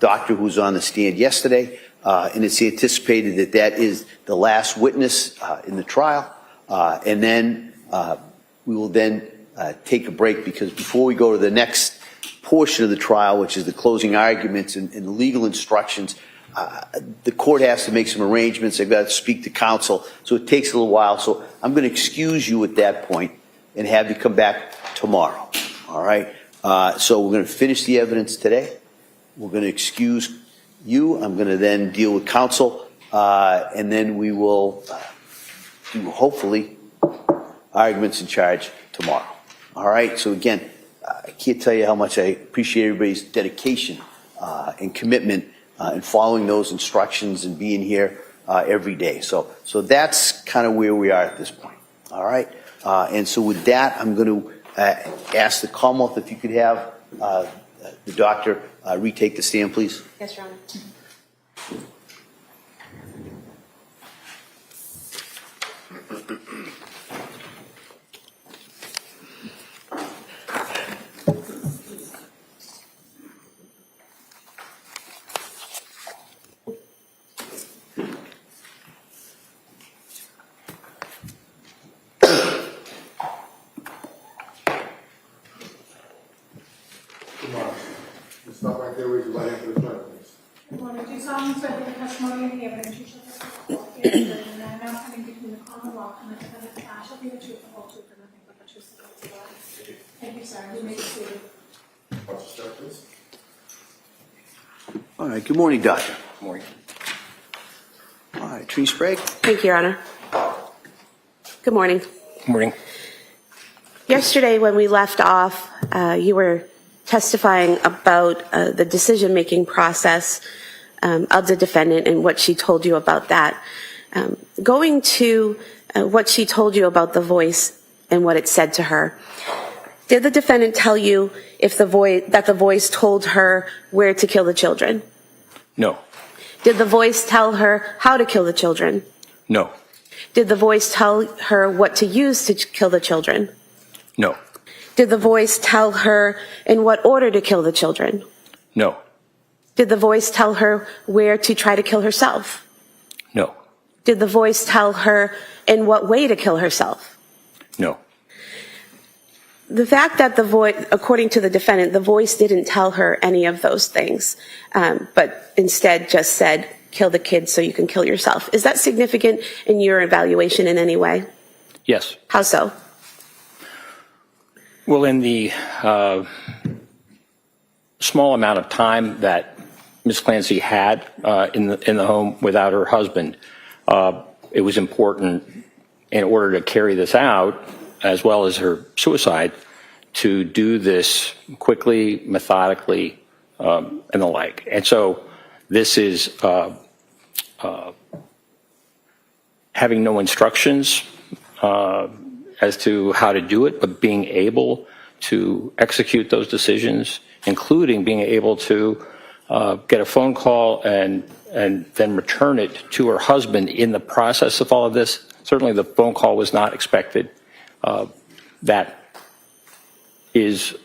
doctor who was on the stand yesterday, and it's anticipated that that is the last witness in the trial, and then we will then take a break, because before we go to the next portion of the trial, which is the closing arguments and the legal instructions, the court has to make some arrangements. They've got to speak to counsel, so it takes a little while. So I'm going to excuse you at that point and have you come back tomorrow. All right? So we're going to finish the evidence today. We're going to excuse you. I'm going to then deal with counsel, and then we will do, hopefully, arguments in charge tomorrow. All right? So again, I can't tell you how much I appreciate everybody's dedication and commitment in following those instructions and being here every day. So that's kind of where we are at this point. All right? And so with that, I'm going to ask the Commonwealth if you could have the doctor retake the stand, please. Yes, Your Honor. Stop right there, raise your right hand to the front, please. Good morning. Do you solemnly swear that the testimony and the evidence you shall testify and that now coming between the Commonwealth and the defendant shall be the truth, the whole truth, and nothing but the truth, so help you God. Thank you, sir. You may be seated. Start, please. All right. Good morning, doctor. Good morning. All right. Attorney Sprague. Thank you, Your Honor. Good morning. Good morning. Yesterday, when we left off, you were testifying about the decision-making process of the defendant and what she told you about that. Going to what she told you about the voice and what it said to her, did the defendant tell you if that the voice told her where to kill the children? No. Did the voice tell her how to kill the children? No. Did the voice tell her what to use to kill the children? No. Did the voice tell her in what order to kill the children? No. Did the voice tell her where to try to kill herself? No. Did the voice tell her in what way to kill herself? No. The fact that the voice, according to the defendant, the voice didn't tell her any of those things, but instead just said, kill the kids so you can kill yourself. Is that significant in your evaluation in any way? Yes. How so? Well, in the small amount of time that Ms. Clancy had in the home without her husband, it was important in order to carry this out, as well as her suicide, to do this quickly, methodically, and the like. And so this is having no instructions as to how to do it, but being able to execute those decisions, including being able to get a phone call and and then return it to her husband in the process of all of this. Certainly the phone call was not expected. That is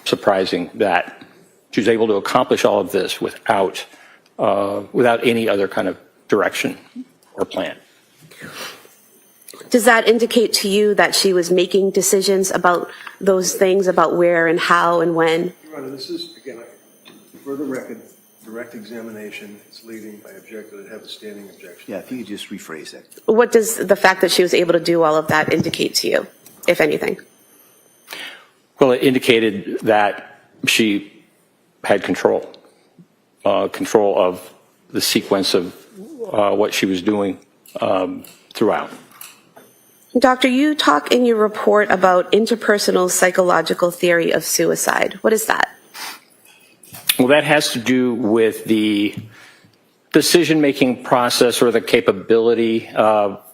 surprising that she was able to accomplish all of this without any other kind of direction or plan. Does that indicate to you that she was making decisions about those things, about where and how and when? Your Honor, this is, again, for the record, direct examination. It's leading. I object to it. Have a standing objection. Yeah, if you could just rephrase that. What does the fact that she was able to do all of that indicate to you, if anything? Well, it indicated that she had control of the sequence of what she was doing throughout. Doctor, you talk in your report about interpersonal psychological theory of suicide. What is that? Well, that has to do with the decision-making process or the capability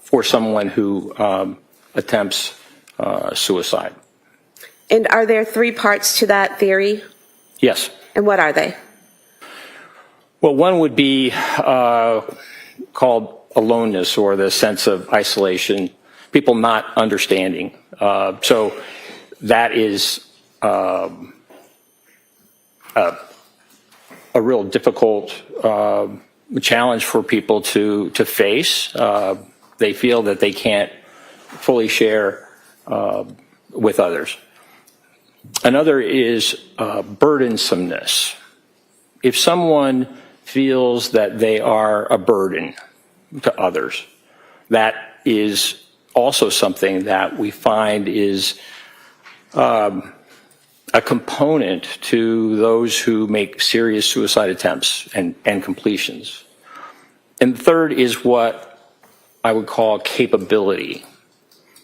for someone who attempts suicide. And are there 3 parts to that theory? Yes. And what are they? Well, one would be called aloneness, or the sense of isolation, people not understanding. So that is a real difficult challenge for people to face. They feel that they can't fully share with others. Another is burdensomeness. If someone feels that they are a burden to others, that is also something that we find is a component to those who make serious suicide attempts and completions. And the third is what I would call capability.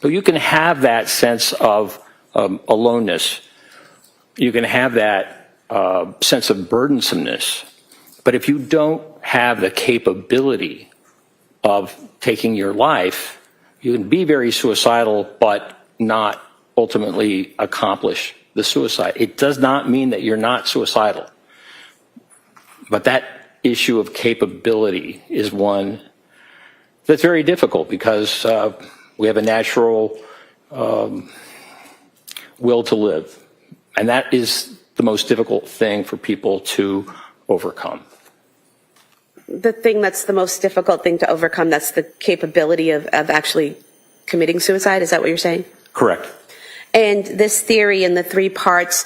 So you can have that sense of aloneness. You can have that sense of burdensomeness. But if you don't have the capability of taking your life, you can be very suicidal but not ultimately accomplish the suicide. It does not mean that you're not suicidal. But that issue of capability is one that's very difficult because we have a natural will to live. And that is the most difficult thing for people to overcome. The thing that's the most difficult thing to overcome, that's the capability of actually committing suicide? Is that what you're saying? Correct. And this theory in the 3 parts,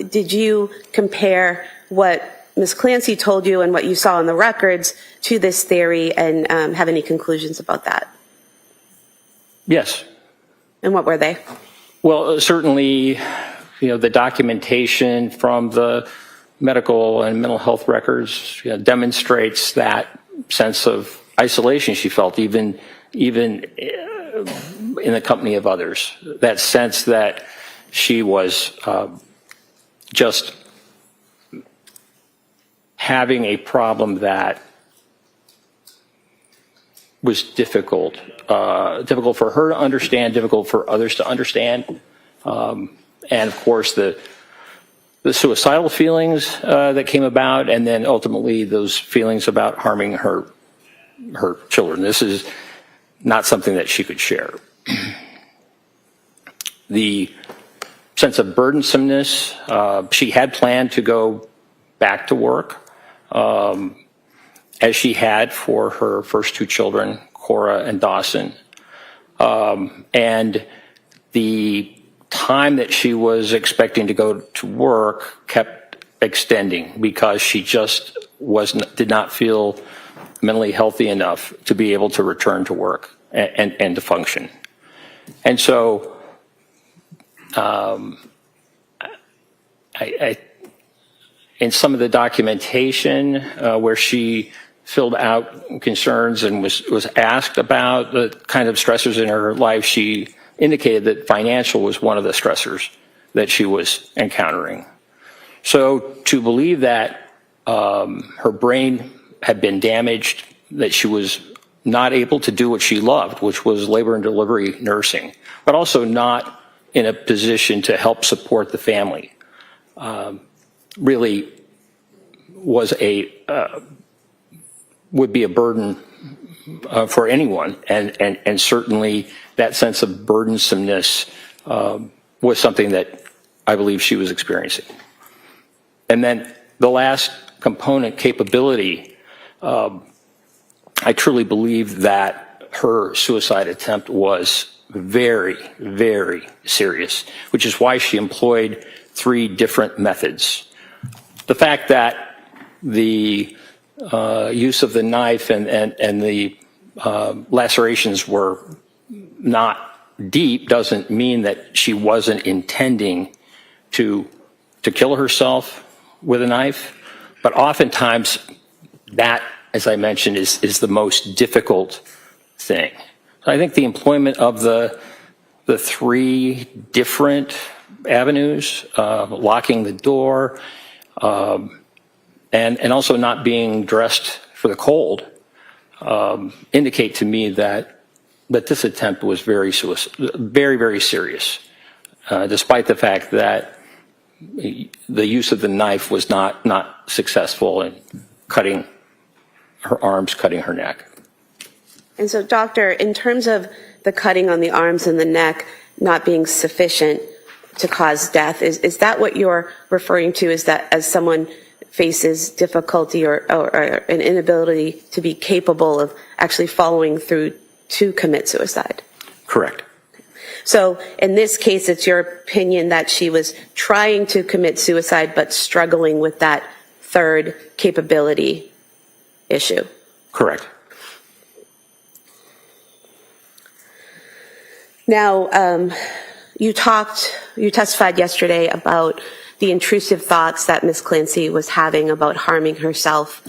did you compare what Ms. Clancy told you and what you saw in the records to this theory and have any conclusions about that? Yes. And what were they? Well, certainly, the documentation from the medical and mental health records demonstrates that sense of isolation she felt, even in the company of others. That sense that she was just having a problem that was difficult for her to understand, difficult for others to understand, and of course the suicidal feelings that came about, and then ultimately those feelings about harming her children. This is not something that she could share. The sense of burdensomeness, she had planned to go back to work, as she had for her first 2 children, Cora and Dawson. And the time that she was expecting to go to work kept extending because she just did not feel mentally healthy enough to be able to return to work and to function. And so in some of the documentation where she filled out concerns and was asked about the kind of stressors in her life, she indicated that financial was one of the stressors that she was encountering. So to believe that her brain had been damaged, that she was not able to do what she loved, which was labor and delivery nursing, but also not in a position to help support the family, really was a would be a burden for anyone, and certainly that sense of burdensomeness was something that I believe she was experiencing. And then the last component, capability, I truly believe that her suicide attempt was very, very serious, which is why she employed 3 different methods. The fact that the use of the knife and the lacerations were not deep doesn't mean that she wasn't intending to kill herself with a knife, but oftentimes that, as I mentioned, is the most difficult thing. So I think the employment of the 3 different avenues, locking the door, and also not being dressed for the cold, indicate to me that this attempt was very, very serious, despite the fact that the use of the knife was not successful in cutting her arms, cutting her neck. And so, doctor, in terms of the cutting on the arms and the neck not being sufficient to cause death, is that what you're referring to? Is that as someone faces difficulty or an inability to be capable of actually following through to commit suicide? Correct. So in this case, it's your opinion that she was trying to commit suicide but struggling with that 3rd capability issue? Correct. Now, you testified yesterday about the intrusive thoughts that Ms. Clancy was having about harming herself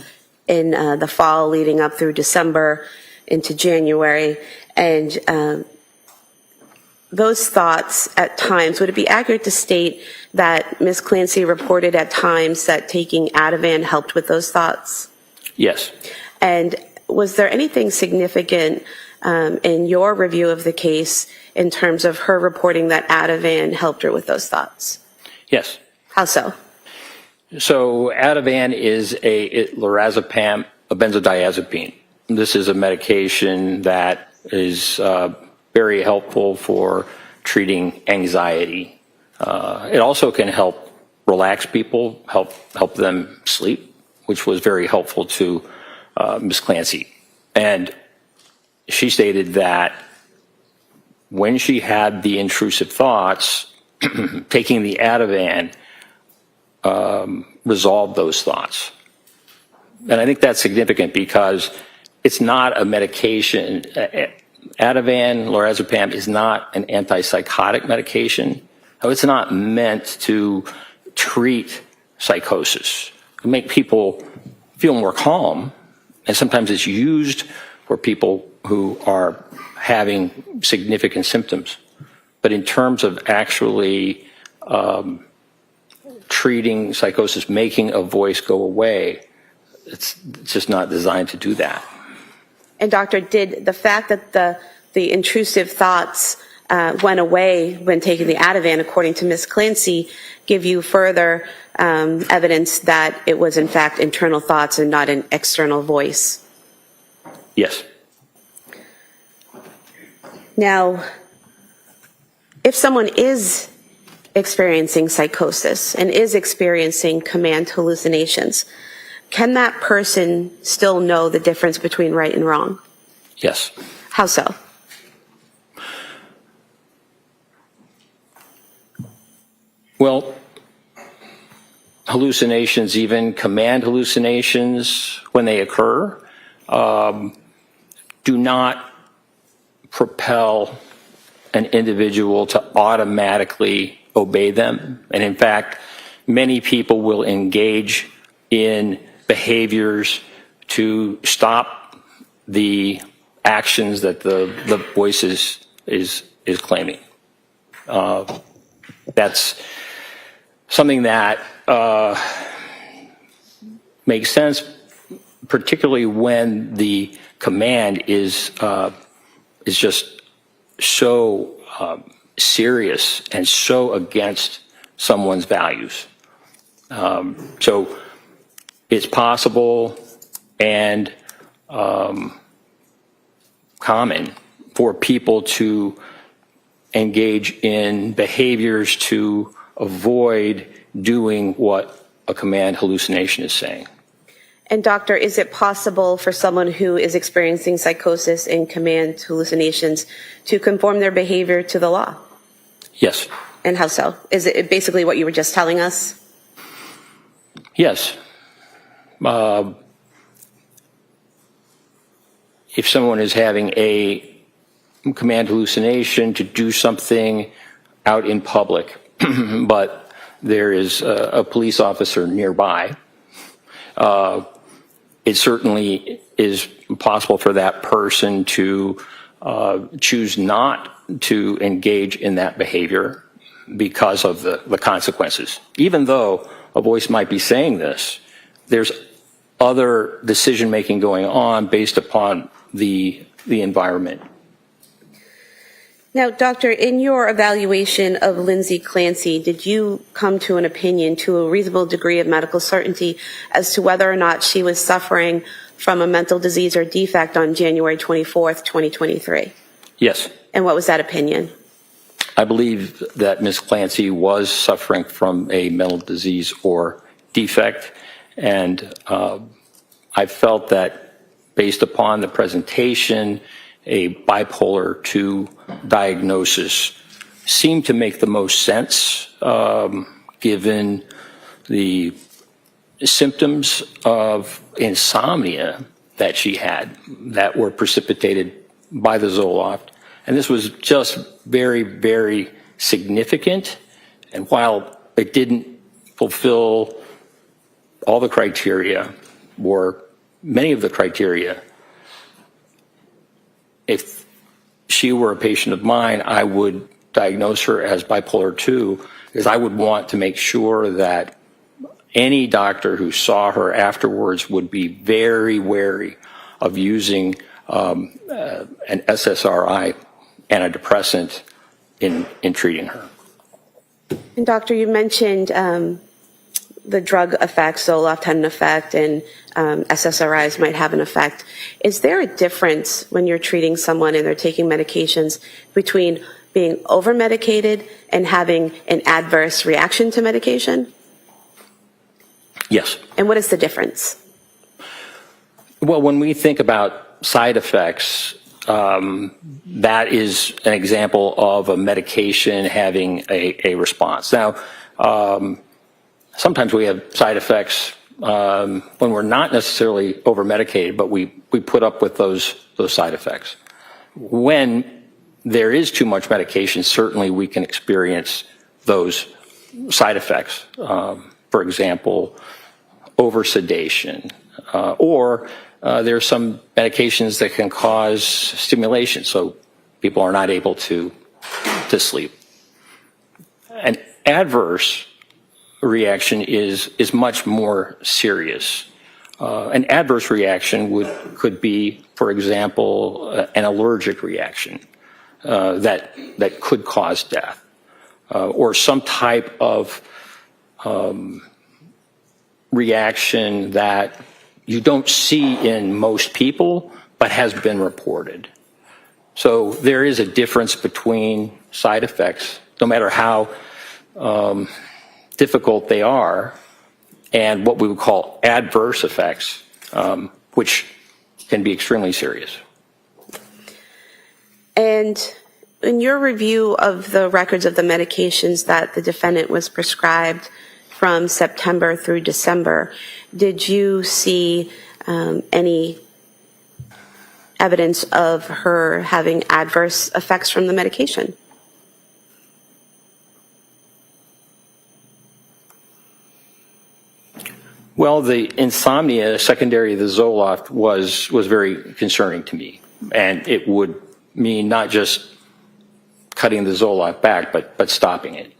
in the fall leading up through December into January. And those thoughts at times, would it be accurate to state that Ms. Clancy reported at times that taking Ativan helped with those thoughts? Yes. And was there anything significant in your review of the case in terms of her reporting that Ativan helped her with those thoughts? Yes. How so? So Ativan is lorazepam, a benzodiazepine. This is a medication that is very helpful for treating anxiety. It also can help relax people, help them sleep, which was very helpful to Ms. Clancy. And she stated that when she had the intrusive thoughts, taking the Ativan resolved those thoughts. And I think that's significant because it's not a medication. Ativan, lorazepam, is not an antipsychotic medication. It's not meant to treat psychosis. It make people feel more calm, and sometimes it's used for people who are having significant symptoms. But in terms of actually treating psychosis, making a voice go away, it's just not designed to do that. And doctor, did the fact that the intrusive thoughts went away when taking the Ativan, according to Ms. Clancy, give you further evidence that it was in fact internal thoughts and not an external voice? Yes. Now, if someone is experiencing psychosis and is experiencing command hallucinations, can that person still know the difference between right and wrong? Yes. How so? Well, hallucinations, even command hallucinations, when they occur, do not propel an individual to automatically obey them. And in fact, many people will engage in behaviors to stop the actions that the voice is claiming. That's something that makes sense, particularly when the command is just so serious and so against someone's values. So it's possible, and common for people to engage in behaviors to avoid doing what a command hallucination is saying. And doctor, is it possible for someone who is experiencing psychosis and command hallucinations to conform their behavior to the law? Yes. And how so? Is it basically what you were just telling us? Yes. If someone is having a command hallucination to do something out in public, but there is a police officer nearby, it certainly is possible for that person to choose not to engage in that behavior because of the consequences. Even though a voice might be saying this, there's other decision-making going on based upon the environment. Now, doctor, in your evaluation of Lindsay Clancy, did you come to an opinion to a reasonable degree of medical certainty as to whether or not she was suffering from a mental disease or defect on January 24th, 2023? Yes. And what was that opinion? I believe that Ms. Clancy was suffering from a mental disease or defect, and I felt that based upon the presentation, a bipolar 2 diagnosis seemed to make the most sense given the symptoms of insomnia that she had that were precipitated by the Zoloft. And this was just very, very significant. And while it didn't fulfill all the criteria, or many of the criteria, if she were a patient of mine, I would diagnose her as bipolar 2, because I would want to make sure that any doctor who saw her afterwards would be very wary of using an SSRI antidepressant in treating her. And doctor, you mentioned the drug effects, Zoloft had an effect, and SSRIs might have an effect. Is there a difference when you're treating someone and they're taking medications between being over-medicated and having an adverse reaction to medication? Yes. And what is the difference? Well, when we think about side effects, that is an example of a medication having a response. Now, sometimes we have side effects when we're not necessarily over-medicated, but we put up with those side effects. When there is too much medication, certainly we can experience those side effects. For example, over-sedation, or there are some medications that can cause stimulation, so people are not able to sleep. An adverse reaction is much more serious. An adverse reaction could be, for example, an allergic reaction that could cause death, or some type of reaction that you don't see in most people but has been reported. So there is a difference between side effects, no matter how difficult they are, and what we would call adverse effects, which can be extremely serious. And in your review of the records of the medications that the defendant was prescribed from September through December, did you see any evidence of her having adverse effects from the medication? Well, the insomnia secondary to the Zoloft was very concerning to me, and it would mean not just cutting the Zoloft back, but stopping it.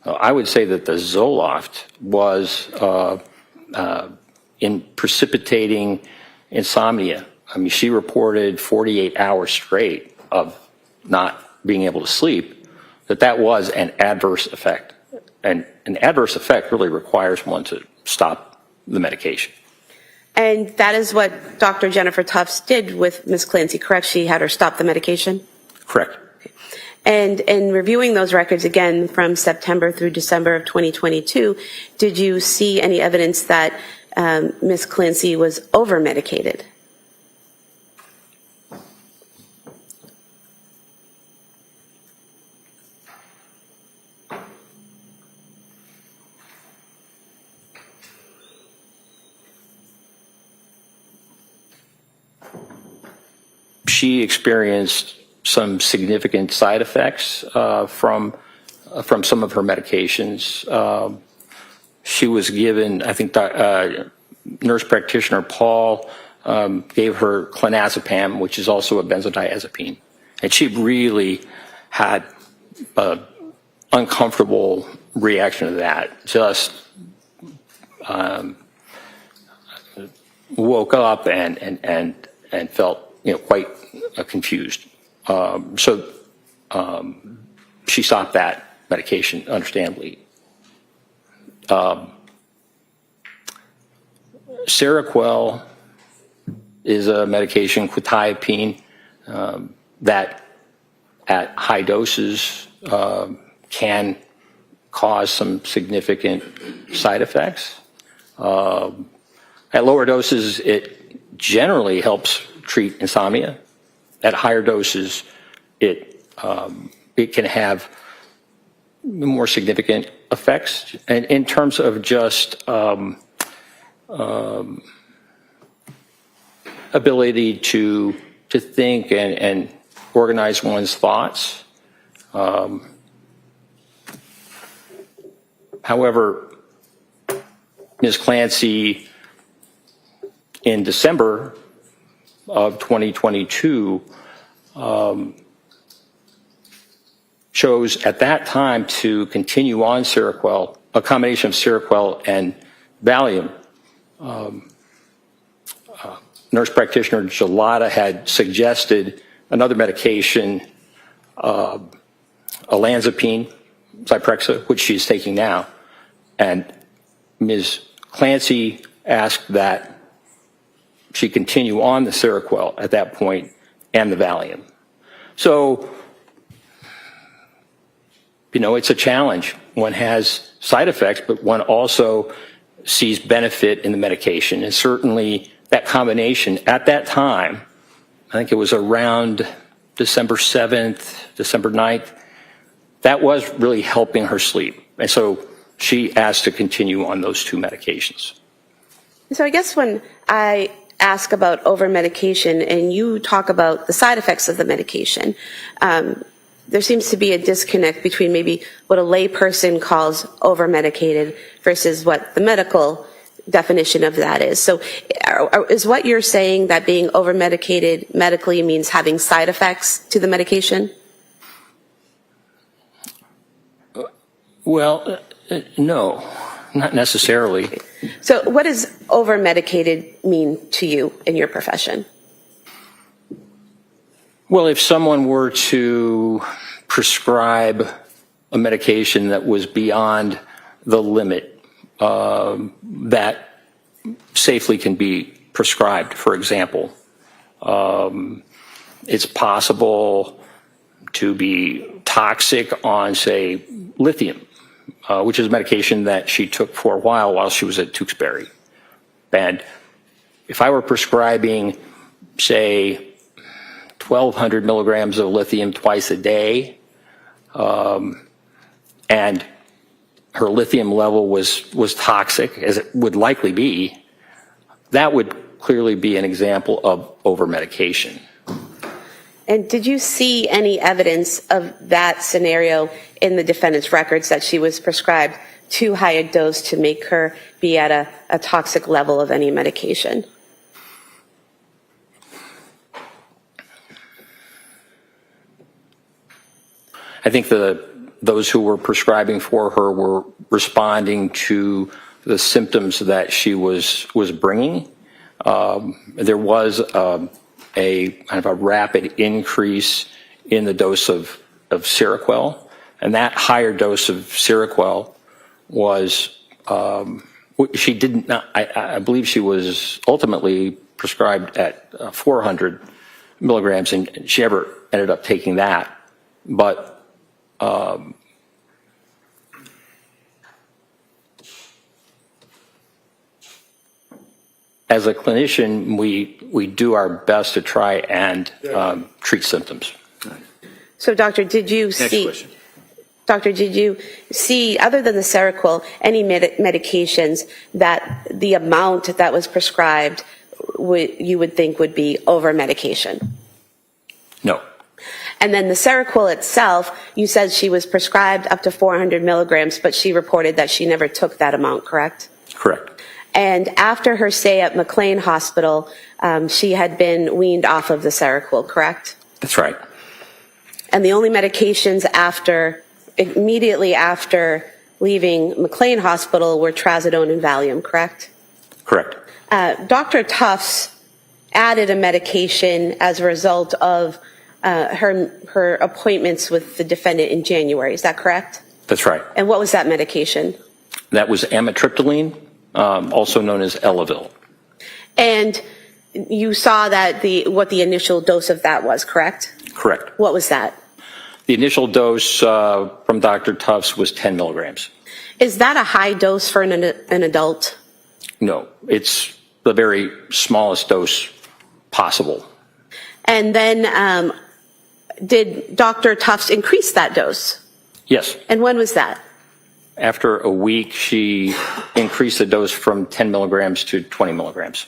I would say that the Zoloft was in precipitating insomnia. I mean, she reported 48 hours straight of not being able to sleep, that was an adverse effect. And an adverse effect really requires one to stop the medication. And that is what Dr. Jennifer Tufts did with Ms. Clancy, correct? She had her stop the medication? Correct. And in reviewing those records again from September through December of 2022, did you see any evidence that Ms. Clancy was over-medicated? She experienced some significant side effects from some of her medications. She was given, I think, nurse practitioner Paul gave her clonazepam, which is also a benzodiazepine, and she really had an uncomfortable reaction to that. Just woke up and felt quite confused. So she stopped that medication, understandably. Seroquel is a medication, quetiapine, that at high doses can cause some significant side effects. At lower doses, it generally helps treat insomnia. At higher doses, it can have more significant effects. And in terms of just ability to think and organize one's thoughts. However, Ms. Clancy, in December of 2022, chose at that time to continue on Seroquel, a combination of Seroquel and Valium. Nurse practitioner Jolee had suggested another medication, olanzapine, Zyprexa, which she's taking now. And Ms. Clancy asked that she continue on the Seroquel at that point and the Valium. So, it's a challenge. One has side effects, but one also sees benefit in the medication. And certainly that combination at that time, I think it was around December 7th, December 9th, that was really helping her sleep. And so she asked to continue on those two medications. So I guess when I ask about over-medication and you talk about the side effects of the medication, there seems to be a disconnect between maybe what a lay person calls over-medicated versus what the medical definition of that is. So is what you're saying that being over-medicated medically means having side effects to the medication? Well, no, not necessarily. So what does over-medicated mean to you in your profession? Well, if someone were to prescribe a medication that was beyond the limit that safely can be prescribed, for example, it's possible to be toxic on, say, lithium, which is a medication that she took for a while she was at Tewksbury. And if I were prescribing, say, 1,200 milligrams of lithium twice a day, and her lithium level was toxic, as it would likely be, that would clearly be an example of over-medication. And did you see any evidence of that scenario in the defendant's records, that she was prescribed too high a dose to make her be at a toxic level of any medication? I think those who were prescribing for her were responding to the symptoms that she was bringing. There was a kind of a rapid increase in the dose of Seroquel, and that higher dose of Seroquel was She did not, I believe she was ultimately prescribed at 400 milligrams, and she ever ended up taking that. But as a clinician, we do our best to try and treat symptoms. So, Doctor, did you see, other than the Seroquel, any medications that the amount that was prescribed you would think would be over medication? No. And then the Seroquel itself, you said she was prescribed up to 400 milligrams, but she reported that she never took that amount, correct? Correct. And after her stay at McLean Hospital, she had been weaned off of the Seroquel, correct? That's right. And the only medications immediately after leaving McLean Hospital were trazodone and Valium, correct? Correct. Dr. Tufts added a medication as a result of her appointments with the defendant in January. Is that correct? That's right. And what was that medication? That was amitriptyline, also known as Elavil. And you saw that what the initial dose of that was, correct? Correct. What was that? The initial dose from Dr. Tufts was 10 milligrams. Is that a high dose for an adult? No, it's the very smallest dose possible. And then did Dr. Tufts increase that dose? Yes. And when was that? After a week, she increased the dose from 10 milligrams to 20 milligrams.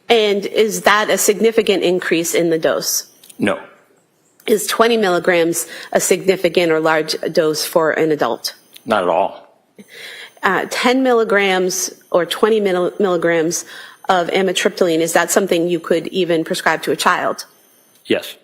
And is that a significant increase in the dose? No. Is 20 milligrams a significant or large dose for an adult? Not at all. 10 milligrams or 20 milligrams of amitriptyline, is that something you could even prescribe to a child? Yes.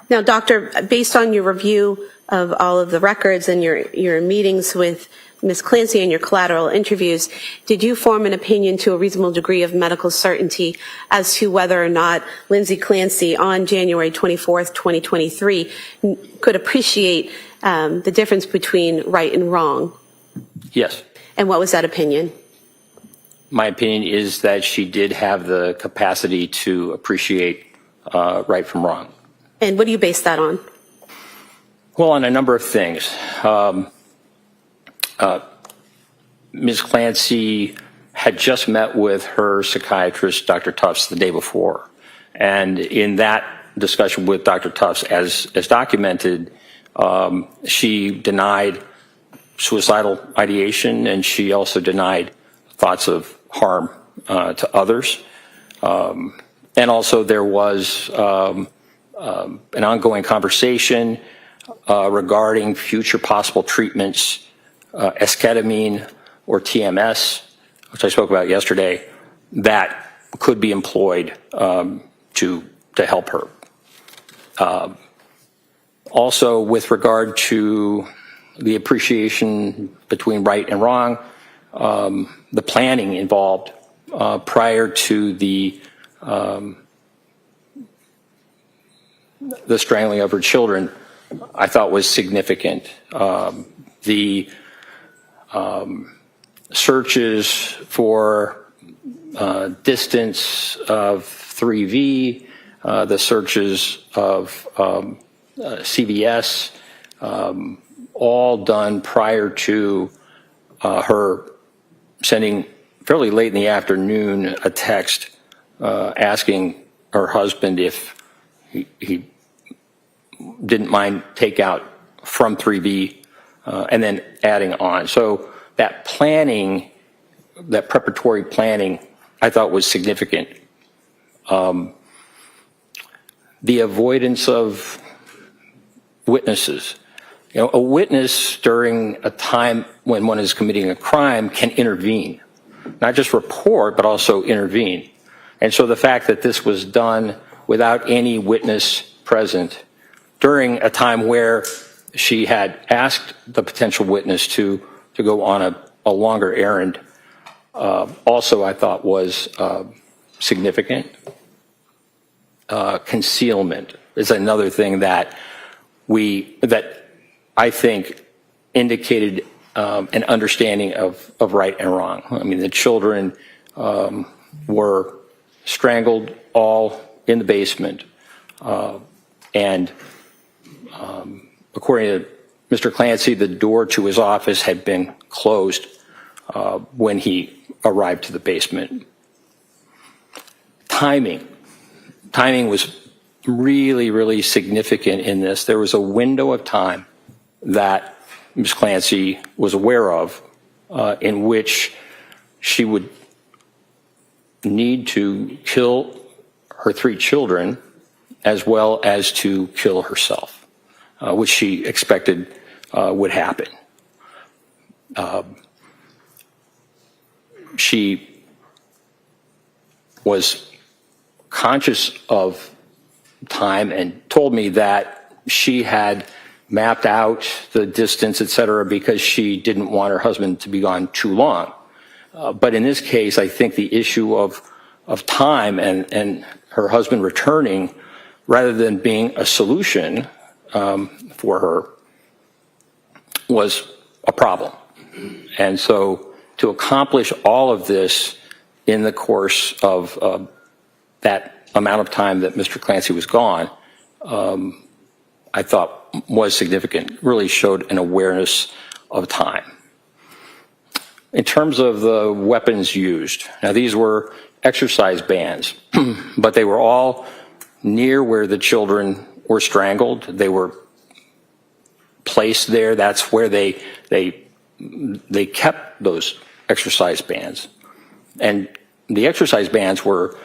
Now, doctor, based on your review of all of the records and your meetings with Ms. Clancy and your collateral interviews, did you form an opinion to a reasonable degree of medical certainty as to whether or not Lindsay Clancy on January 24th, 2023 could appreciate the difference between right and wrong? Yes. And what was that opinion? My opinion is that she did have the capacity to appreciate right from wrong. And what do you base that on? Well, on a number of things. Ms. Clancy had just met with her psychiatrist, Dr. Tufts, the day before. And in that discussion with Dr. Tufts, as documented, she denied suicidal ideation, and she also denied thoughts of harm to others. And also there was an ongoing conversation regarding future possible treatments, esketamine or TMS, which I spoke about yesterday, that could be employed to help her. Also, with regard to the appreciation between right and wrong, the planning involved prior to the strangling of her children, I thought was significant. The searches for distance of 3V, the searches of CVS, all done prior to her sending fairly late in the afternoon a text asking her husband if he didn't mind takeout from 3B and then adding on. So that planning, that preparatory planning, I thought was significant. The avoidance of witnesses. You know, a witness during a time when one is committing a crime can intervene, not just report, but also intervene. And so the fact that this was done without any witness present during a time where she had asked the potential witness to go on a longer errand, also I thought was significant. Concealment is another thing that I think indicated an understanding of right and wrong. I mean, the children were strangled all in the basement, and according to Mr. Clancy, the door to his office had been closed when he arrived to the basement. Timing was really, really significant in this. There was a window of time that Ms. Clancy was aware of in which she would need to kill her 3 children as well as to kill herself, which she expected would happen. She was conscious of time and told me that she had mapped out the distance, et cetera, because she didn't want her husband to be gone too long. But in this case, I think the issue of time and her husband returning, rather than being a solution for her, was a problem. And so to accomplish all of this in the course of that amount of time that Mr. Clancy was gone, I thought was significant, really showed an awareness of time. In terms of the weapons used, now these were exercise bands, but they were all near where the children were strangled. They were placed there. That's where they kept those exercise bands. And the exercise bands were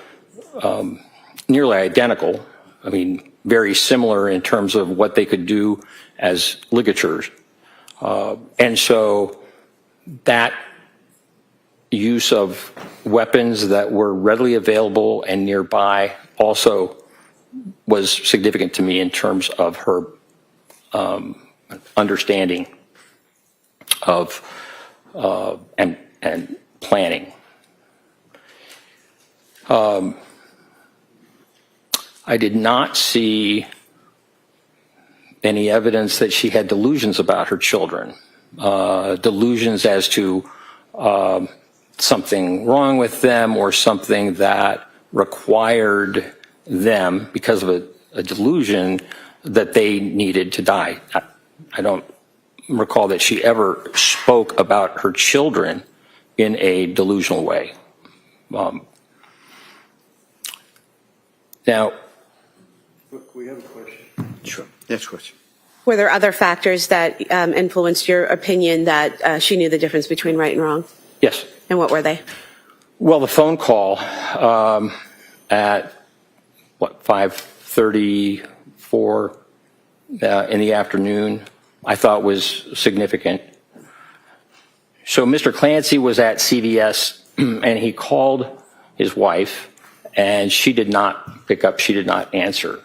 nearly identical. I mean, very similar in terms of what they could do as ligatures. And so that use of weapons that were readily available and nearby also was significant to me in terms of her understanding of and planning. I did not see any evidence that she had delusions about her children, delusions as to something wrong with them or something that required them, because of a delusion, that they needed to die. I don't recall that she ever spoke about her children in a delusional way. Now, Look, we have a question. Sure. Next question. Were there other factors that influenced your opinion that she knew the difference between right and wrong? yes. And what were they? Well, the phone call at, 5:34 in the afternoon, I thought was significant. So Mr. Clancy was at CVS and he called his wife, and she did not pick up, she did not answer.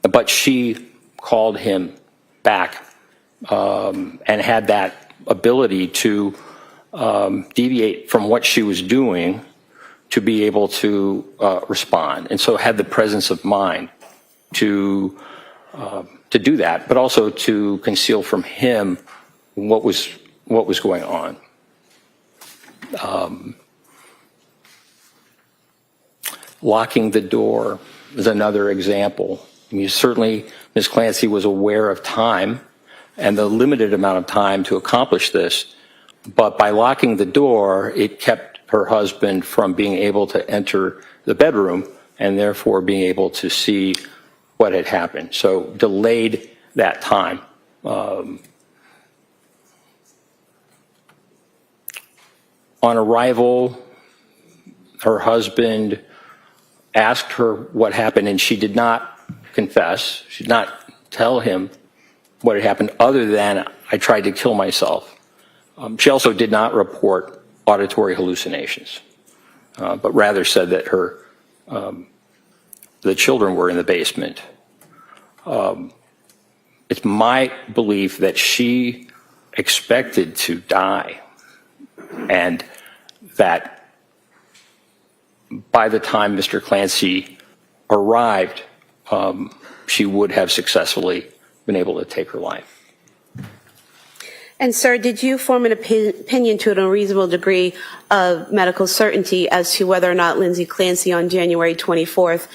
But she called him back and had that ability to deviate from what she was doing to be able to respond, and so had the presence of mind to do that, but also to conceal from him what was going on. Locking the door is another example. I mean, certainly Ms. Clancy was aware of time and the limited amount of time to accomplish this, but by locking the door, it kept her husband from being able to enter the bedroom and therefore being able to see what had happened. So delayed that time. On arrival, her husband asked her what happened, and she did not confess. She did not tell him what had happened other than, I tried to kill myself. She also did not report auditory hallucinations, but rather said that the children were in the basement. It's my belief that she expected to die, and that by the time Mr. Clancy arrived, she would have successfully been able to take her life. And sir, did you form an opinion to a reasonable degree of medical certainty as to whether or not Lindsay Clancy on January 24th,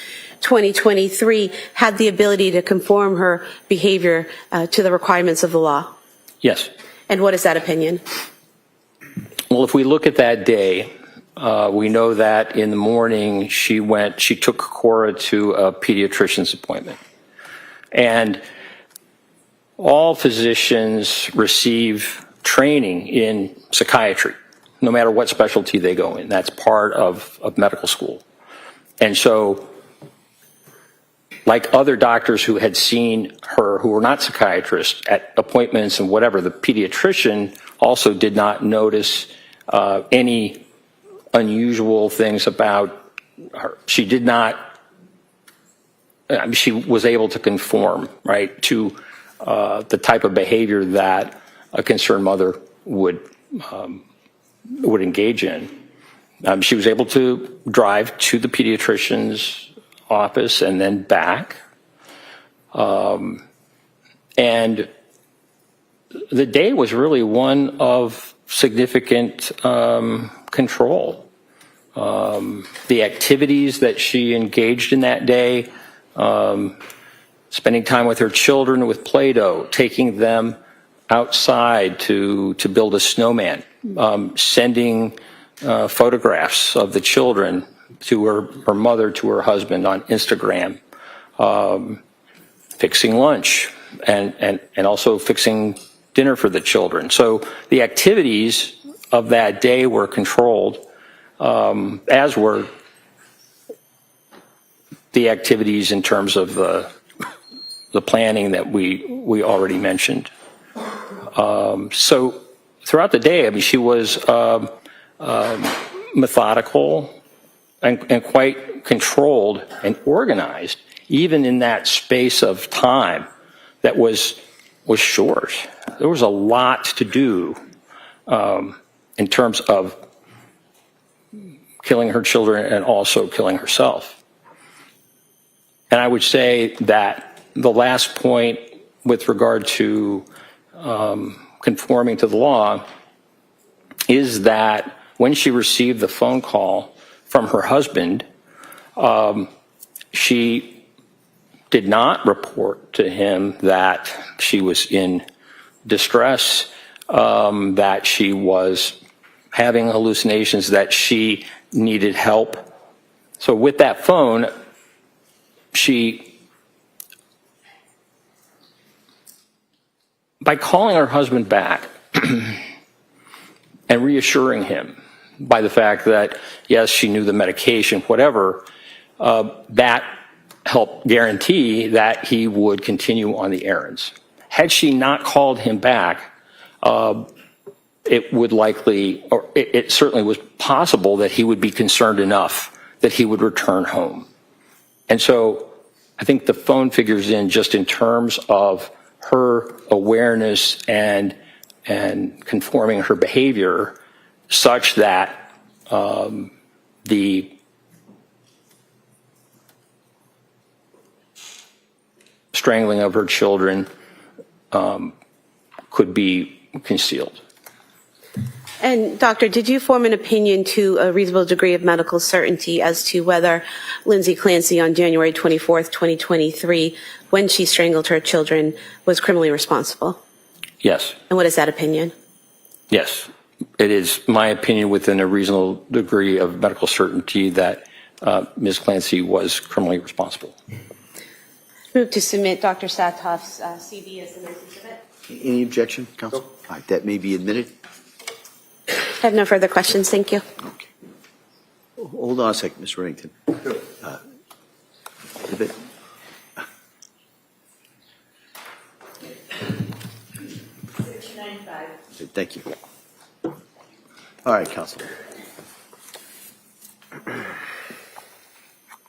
2023 had the ability to conform her behavior to the requirements of the law? Yes. And what is that opinion? Well, if we look at that day, we know that in the morning she took Cora to a pediatrician's appointment. And all physicians receive training in psychiatry, no matter what specialty they go in. That's part of medical school. And so, like other doctors who had seen her who were not psychiatrists at appointments and whatever, the pediatrician also did not notice any unusual things about her. She did not, she was able to conform, right, to the type of behavior that a concerned mother would engage in. She was able to drive to the pediatrician's office and then back. And the day was really one of significant control. The activities that she engaged in that day, spending time with her children with Play-Doh, taking them outside to build a snowman, sending photographs of the children to her mother, to her husband on Instagram, fixing lunch, and also fixing dinner for the children. So the activities of that day were controlled, as were the activities in terms of the planning that we already mentioned. So throughout the day, I mean, she was methodical and quite controlled and organized, even in that space of time that was short. There was a lot to do in terms of killing her children and also killing herself. And I would say that the last point with regard to conforming to the law is that when she received the phone call from her husband, she did not report to him that she was in distress, that she was having hallucinations, that she needed help. So with that phone, by calling her husband back and reassuring him by the fact that, yes, she knew the medication, whatever, that helped guarantee that he would continue on the errands. Had she not called him back, it would likely, or it certainly was possible that he would be concerned enough that he would return home. And so I think the phone figures in just in terms of her awareness and conforming her behavior such that the strangling of her children could be concealed. And doctor, did you form an opinion to a reasonable degree of medical certainty as to whether Lindsay Clancy on January 24th, 2023, when she strangled her children, was criminally responsible? Yes. And what is that opinion? Yes. It is my opinion within a reasonable degree of medical certainty that Ms. Clancy was criminally responsible. Move to submit Dr. Satoff's CV as an exhibit. Any objection, counsel? All right, that may be admitted. I have no further questions. Thank you. Okay. Hold on a second, Mr. Remington. Exhibit. Thank you. All right, counsel.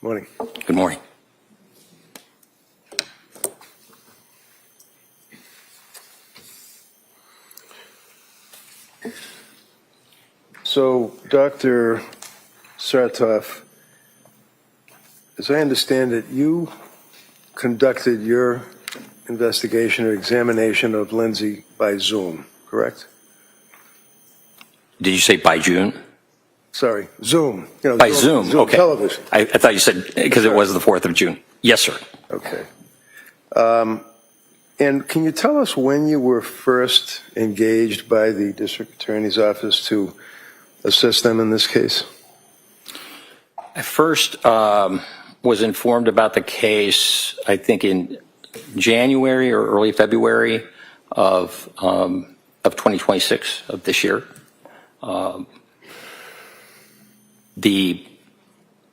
Morning. Good morning. So, Dr. Satoff, as I understand it, you conducted your investigation or examination of Lindsay by Zoom. correct? Did you say by June? Sorry, Zoom. You know, By Zoom, okay. Television. I thought you said because it was the 4th of June. Yes, sir. Okay. And can you tell us when you were first engaged by the district attorney's office to assist them in this case? I first was informed about the case, I think, in January or early February of 2026 of this year. The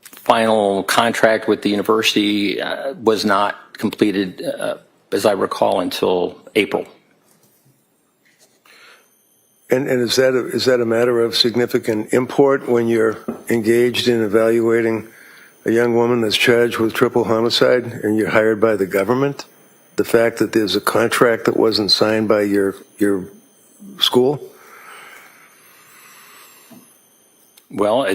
final contract with the university was not completed, as I recall, until April. And is that a matter of significant import when you're engaged in evaluating a young woman that's charged with triple homicide and you're hired by the government? The fact that there's a contract that wasn't signed by your school? Well,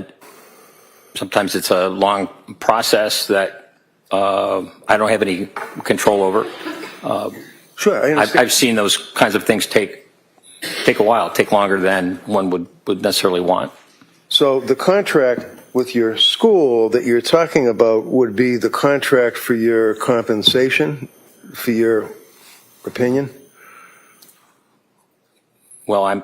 sometimes it's a long process that I don't have any control over. Sure, I understand. I've seen those kinds of things take a while, take longer than one would necessarily want. So the contract with your school that you're talking about would be the contract for your compensation, for your opinion? Well, I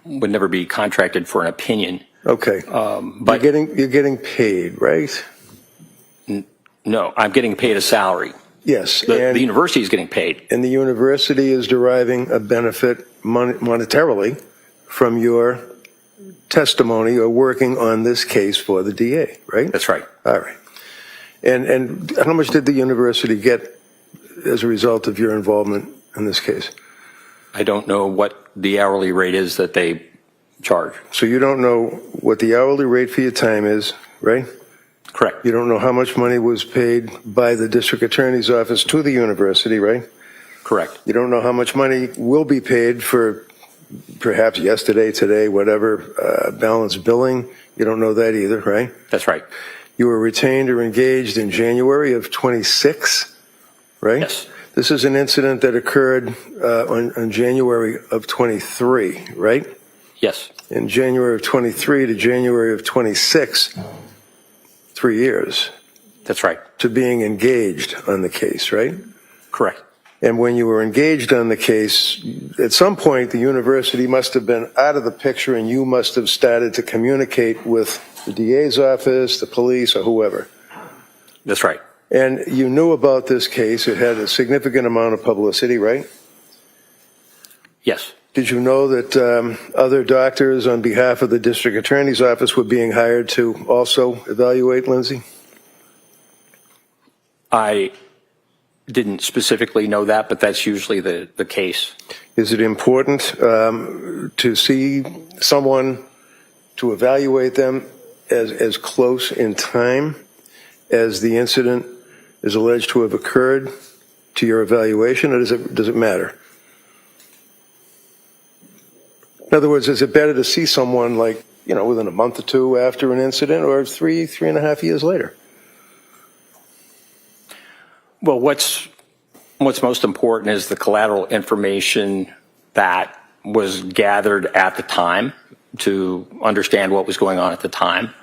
would never be contracted for an opinion. Okay. But you're getting paid, right? No, I'm getting paid a salary. Yes. The university is getting paid. And the university is deriving a benefit monetarily from your testimony or working on this case for the DA, right? That's right. All right. And how much did the university get as a result of your involvement in this case? I don't know what the hourly rate is that they charge. So you don't know what the hourly rate for your time is, right? Correct. You don't know how much money was paid by the district attorney's office to the university, right? Correct. You don't know how much money will be paid for perhaps yesterday, today, whatever, balance billing. You don't know that either, right? That's right. You were retained or engaged in January of 26, right? Yes. This is an incident that occurred on January of 23, right? Yes. In January of 23 to January of 26, 3 years. That's right. To being engaged on the case, right? Correct. And when you were engaged on the case, at some point the university must have been out of the picture and you must have started to communicate with the DA's office, the police, or whoever. That's right. And you knew about this case. It had a significant amount of publicity, right? Yes. Did you know that other doctors on behalf of the district attorney's office were being hired to also evaluate Lindsay? I didn't specifically know that, but that's usually the case. Is it important to see someone, to evaluate them as close in time as the incident is alleged to have occurred to your evaluation, or does it matter? In other words, is it better to see someone like, within a month or two after an incident, or 3.5 years later? Well, what's most important is the collateral information that was gathered at the time to understand what was going on at the time.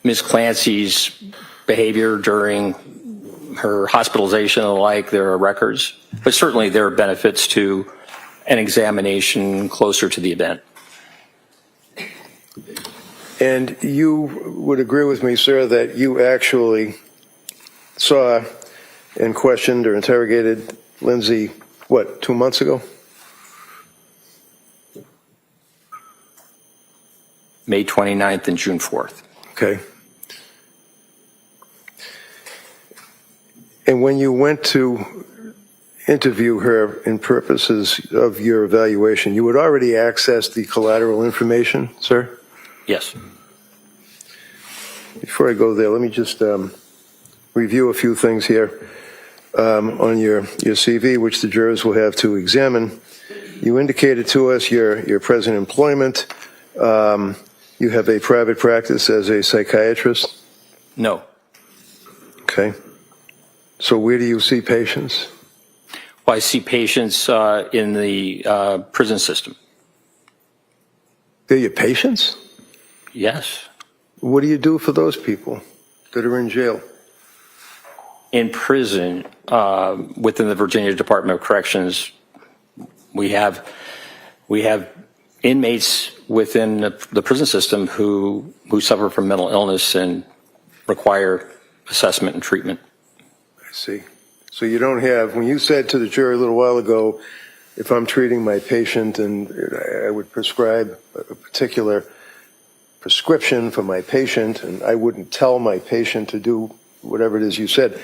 Ms. Clancy's behavior during her hospitalization and the like, there are records, but certainly there are benefits to an examination closer to the event. And you would agree with me, sir, that you actually saw and questioned or interrogated Lindsay, 2 months ago? May 29th and June 4th. Okay. And when you went to interview her in purposes of your evaluation, you had already accessed the collateral information, sir? Yes. Before I go there, let me just review a few things here on your CV, which the jurors will have to examine. You indicated to us your present employment. You have a private practice as a psychiatrist? No. Okay. So where do you see patients? I see patients in the prison system. They're your patients? Yes. What do you do for those people that are in jail? In prison, within the Virginia Department of Corrections, we have inmates within the prison system who suffer from mental illness and require assessment and treatment. I see. So you don't have, when you said to the jury a little while ago, if I'm treating my patient and I would prescribe a particular prescription for my patient and I wouldn't tell my patient to do whatever it is you said,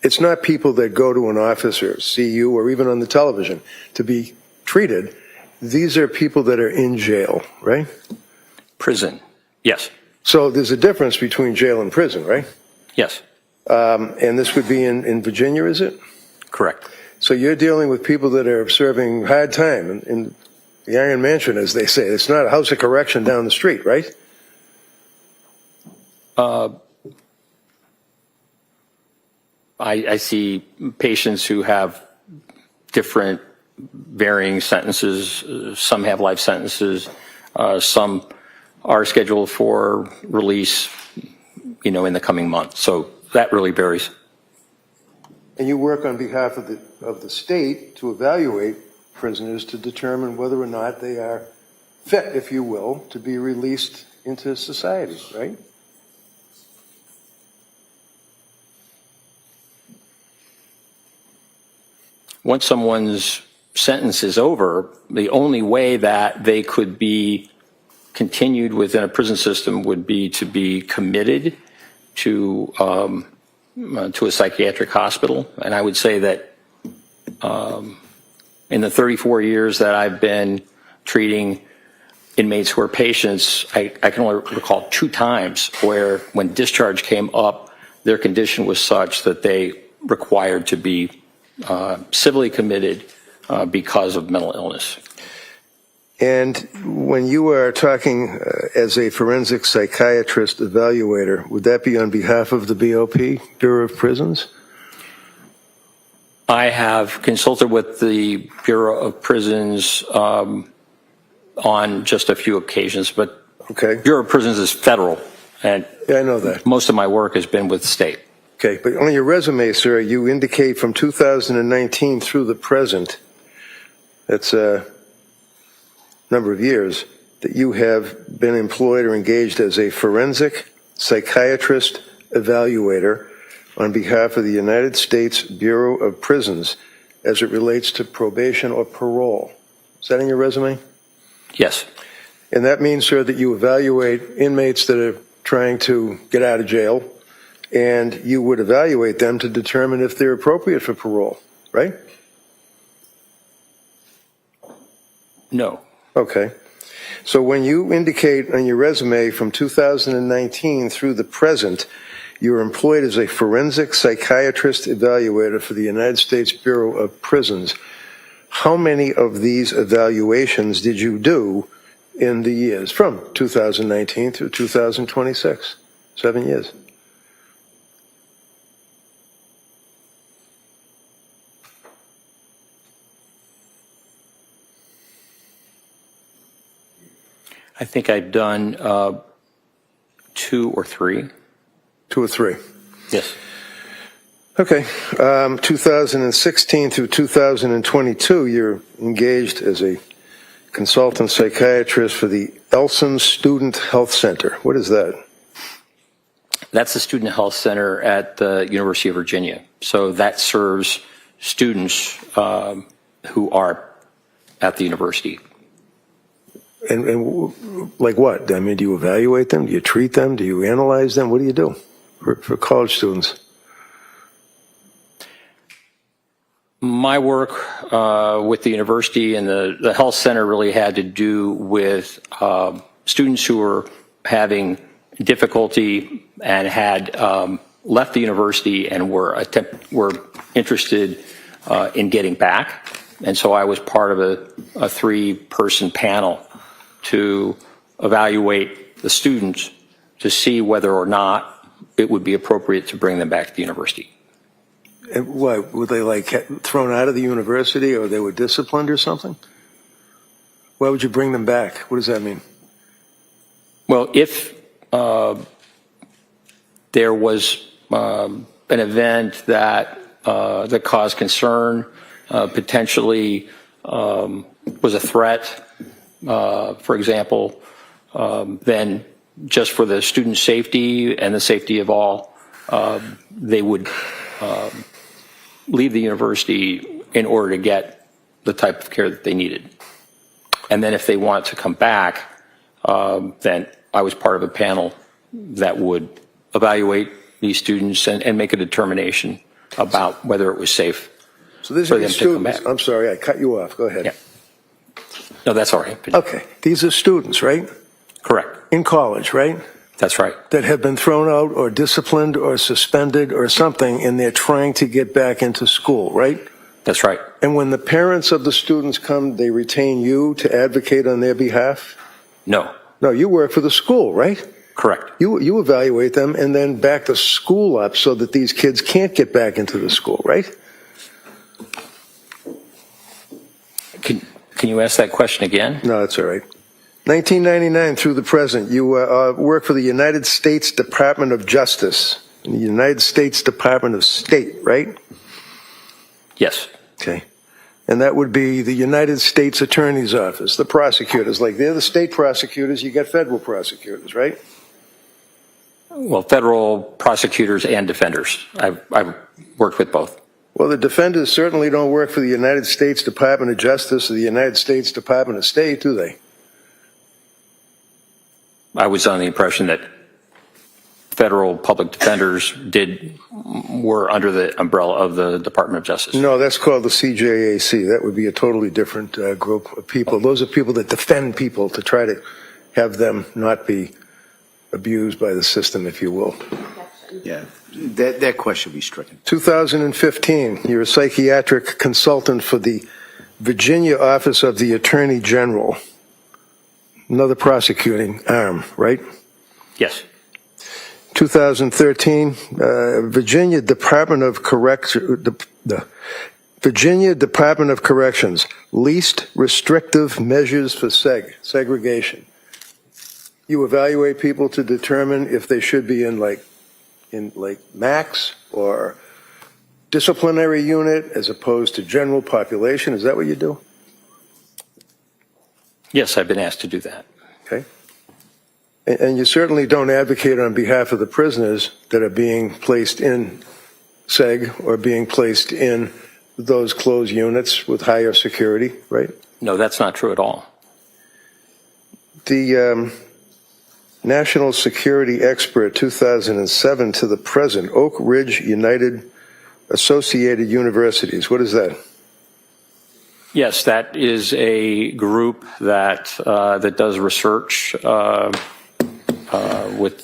it's not people that go to an office or see you or even on the television to be treated. These are people that are in jail, right? Prison, yes. So there's a difference between jail and prison, right? Yes. And this would be in Virginia, is it? Correct. So you're dealing with people that are serving hard time in the Iron Mansion, as they say. It's not a house of correction down the street, right? I see patients who have different varying sentences. Some have life sentences. Some are scheduled for release, in the coming month. So that really varies. And you work on behalf of the state to evaluate prisoners to determine whether or not they are fit, if you will, to be released into society, right? Once someone's sentence is over, the only way that they could be continued within a prison system would be to be committed to a psychiatric hospital. And I would say that in the 34 years that I've been treating inmates who are patients, I can only recall 2 times where when discharge came up, their condition was such that they required to be civilly committed because of mental illness. And when you are talking as a forensic psychiatrist evaluator, would that be on behalf of the BOP, Bureau of Prisons? I have consulted with the Bureau of Prisons on just a few occasions, but Okay. Bureau of Prisons is federal, and Yeah, I know that. most of my work has been with state. Okay, but on your resume, sir, you indicate from 2019 through the present, that's a number of years, that you have been employed or engaged as a forensic psychiatrist evaluator on behalf of the United States Bureau of Prisons as it relates to probation or parole. Is that in your resume? Yes. And that means, sir, that you evaluate inmates that are trying to get out of jail, and you would evaluate them to determine if they're appropriate for parole, right? No. Okay. So when you indicate on your resume from 2019 through the present, you're employed as a forensic psychiatrist evaluator for the United States Bureau of Prisons. How many of these evaluations did you do in the years from 2019 through 2026? 7 years. I think I've done 2 or 3. 2 or 3. Yes. Okay. 2016 through 2022, you're engaged as a consultant psychiatrist for the Elson Student Health Center. What is that? That's the Student Health Center at the University of Virginia. So that serves students who are at the university. And like what? I mean, do you evaluate them? Do you treat them? Do you analyze them? What do you do for college students? My work with the university and the health center really had to do with students who were having difficulty and had left the university and were interested in getting back. And so I was part of a 3-person panel to evaluate the students to see whether or not it would be appropriate to bring them back to the university. And what, were they like thrown out of the university, or they were disciplined or something? Why would you bring them back? What does that mean? Well, if there was an event that caused concern, potentially was a threat, for example, then just for the student safety and the safety of all, they would leave the university in order to get the type of care that they needed. And then if they wanted to come back, then I was part of a panel that would evaluate these students and make a determination about whether it was safe So these for are them your to come students. back. I'm sorry, I cut you off. Go ahead. Yeah. No, that's all right. Okay, these are students, right? Correct. In college, right? That's right. That have been thrown out or disciplined or suspended or something, and they're trying to get back into school, right? That's right. And when the parents of the students come, they retain you to advocate on their behalf? No. No, you work for the school, right? Correct. You evaluate them and then back the school up so that these kids can't get back into the school, right? Can you ask that question again? No, that's all right. 1999 through the present, you work for the United States Department of Justice, and the United States Department of State, right? Yes. Okay. And that would be the United States Attorney's Office, the prosecutors. Like they're the state prosecutors, you got federal prosecutors, right? Well, federal prosecutors and defenders. I've worked with both. Well, the defenders certainly don't work for the United States Department of Justice or the United States Department of State, do they? I was under the impression that federal public defenders were under the umbrella of the Department of Justice. No, that's called the CJAC. That would be a totally different group of people. Those are people that defend people to try to have them not be abused by the system, if you will. Yeah, that question be stricken. 2015, you're a psychiatric consultant for the Virginia Office of the Attorney General. Another prosecuting arm, right? Yes. 2013, Virginia Department of the Virginia Department of Corrections, least restrictive measures for segregation. You evaluate people to determine if they should be in max or disciplinary unit as opposed to general population. Is that what you do? Yes, I've been asked to do that. Okay. And you certainly don't advocate on behalf of the prisoners that are being placed in seg or being placed in those closed units with higher security, right? No, that's not true at all. The National Security Expert 2007 to the present, Oak Ridge United Associated Universities. What is that? Yes, that is a group that does research with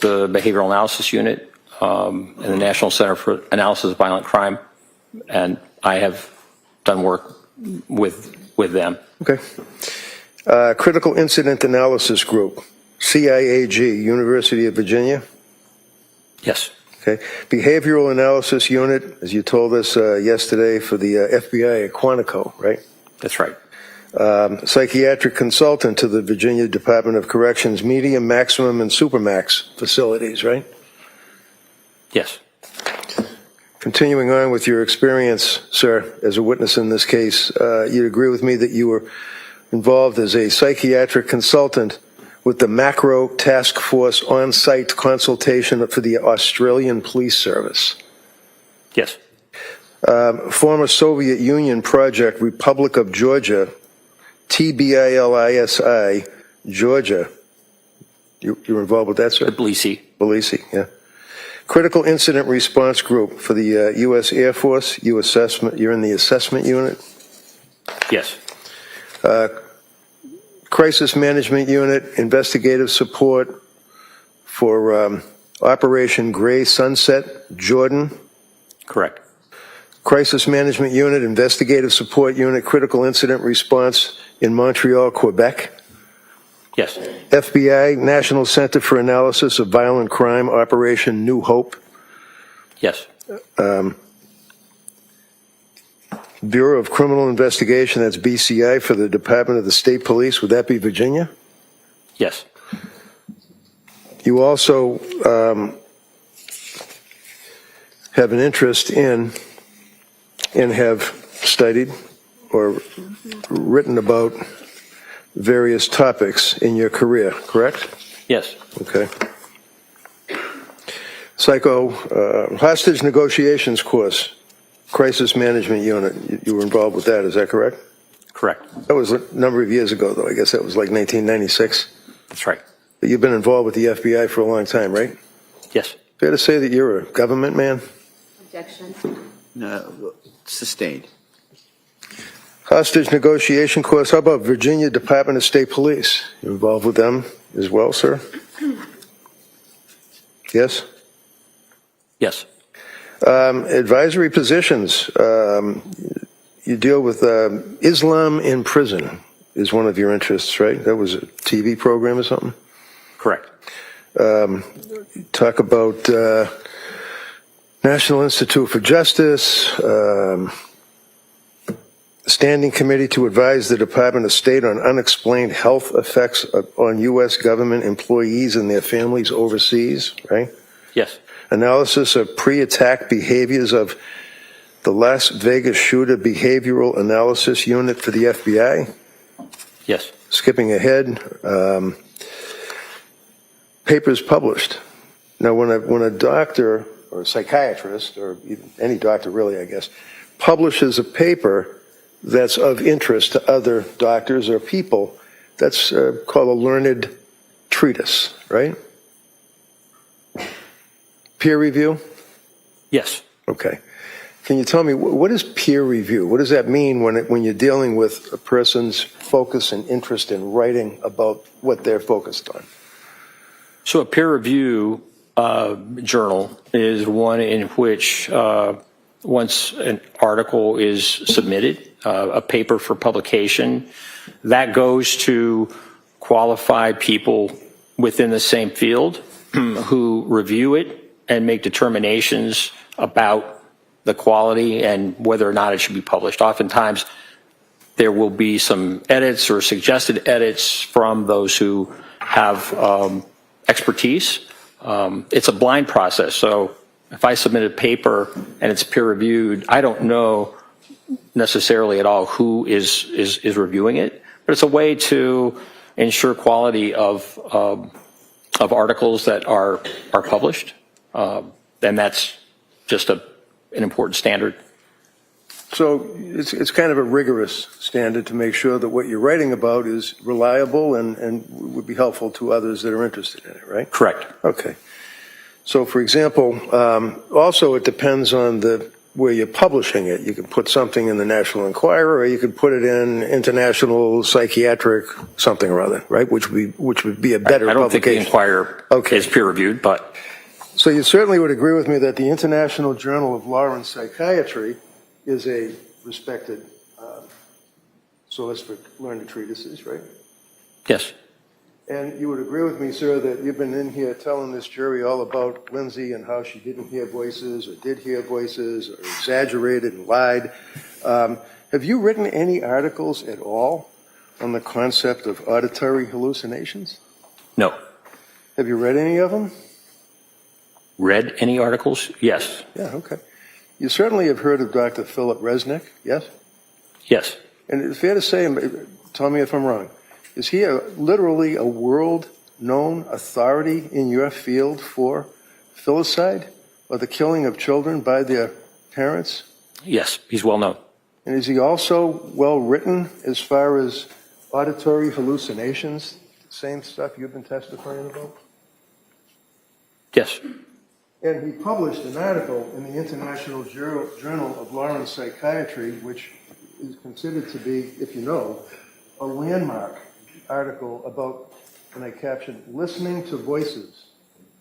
the Behavioral Analysis Unit and the National Center for Analysis of Violent Crime, and I have done work with them. Okay. Critical Incident Analysis Group, CIAG, University of Virginia. Yes. Okay. Behavioral Analysis Unit, as you told us yesterday, for the FBI at Quantico, right? That's right. Psychiatric consultant to the Virginia Department of Corrections, medium, maximum, and supermax facilities, right? Yes. Continuing on with your experience, sir, as a witness in this case, you'd agree with me that you were involved as a psychiatric consultant with the Macro Task Force on-site consultation for the Australian Police Service. Yes. Former Soviet Union project, Republic of Georgia, TBILISI, Georgia. You're involved with that, sir? Lacy. Lacy, yeah. Critical Incident Response Group for the U.S. Air Force. You're in the assessment unit. Yes. Crisis Management Unit, investigative support for Operation Gray Sunset, Jordan. Correct. Crisis Management Unit, Investigative Support Unit, Critical Incident Response in Montreal, Quebec. Yes. FBI, National Center for Analysis of Violent Crime, Operation New Hope. Yes. Bureau of Criminal Investigation, that's BCI, for the Department of the State Police. Would that be Virginia? Yes. You also have an interest in and have studied or written about various topics in your career, correct? Yes. Okay. Hostage negotiations course, crisis management unit. You were involved with that, is that correct? Correct. That was a number of years ago, though. I guess that was like 1996. That's right. But you've been involved with the FBI for a long time, right? Yes. Fair to say that you're a government man? Objection. No, sustained. Hostage negotiation course. How about Virginia Department of State Police? You involved with them as well, sir? Yes? Yes. Advisory positions. You deal with Islam in prison is one of your interests, right? That was a TV program or something? Correct. Talk about National Institute for Justice, Standing Committee to advise the Department of State on unexplained health effects on U.S. government employees and their families overseas, right? Yes. Analysis of pre-attack behaviors of the Las Vegas shooter behavioral analysis unit for the FBI. Yes. Skipping ahead, papers published. Now, when a doctor or a psychiatrist, or even any doctor really, I guess, publishes a paper that's of interest to other doctors or people, that's called a learned treatise, right? Peer review? Yes. Okay. Can you tell me, what is peer review? What does that mean when you're dealing with a person's focus and interest in writing about what they're focused on? So a peer review journal is one in which once an article is submitted, a paper for publication, that goes to qualified people within the same field who review it and make determinations about the quality and whether or not it should be published. Oftentimes, there will be some edits or suggested edits from those who have expertise. It's a blind process. So if I submit a paper and it's peer reviewed, I don't know necessarily at all who is reviewing it, but it's a way to ensure quality of articles that are published. And that's just an important standard. So it's kind of a rigorous standard to make sure that what you're writing about is reliable and would be helpful to others that are interested in it, right? Correct. Okay. So, for example, also it depends on where you're publishing it. You can put something in the National Enquirer, or you could put it in International Psychiatric something or other, right? Which would be a better publication. I don't think the Enquirer is peer reviewed, but. So you certainly would agree with me that the International Journal of Law and Psychiatry is a respected source for learned treatises, right? Yes. And you would agree with me, sir, that you've been in here telling this jury all about Lindsay and how she didn't hear voices or did hear voices or exaggerated and lied. Have you written any articles at all on the concept of auditory hallucinations? No. Have you read any of them? Read any articles? Yes. Yeah, okay. You certainly have heard of Dr. Philip Resnick, yes? Yes. And it's fair to say, tell me if I'm wrong, is he literally a world-known authority in your field for filicide or the killing of children by their parents? Yes, he's well known. And is he also well-written as far as auditory hallucinations, same stuff you've been testifying about? Yes. And he published an article in the International Journal of Law and Psychiatry, which is considered to be, if you know, a landmark article about, and I captioned, listening to voices,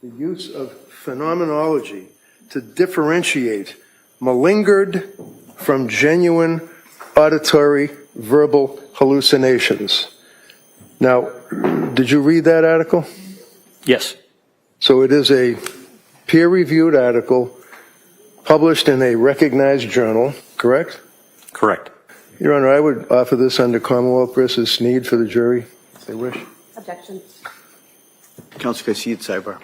the use of phenomenology to differentiate malingered from genuine auditory verbal hallucinations. Now, did you read that article? Yes. So it is a peer-reviewed article published in a recognized journal, correct? Correct. Your Honor, I would offer this under Commonwealth versus Sneed for the jury, if they wish. Objection. Counsel Garcia, sidebar.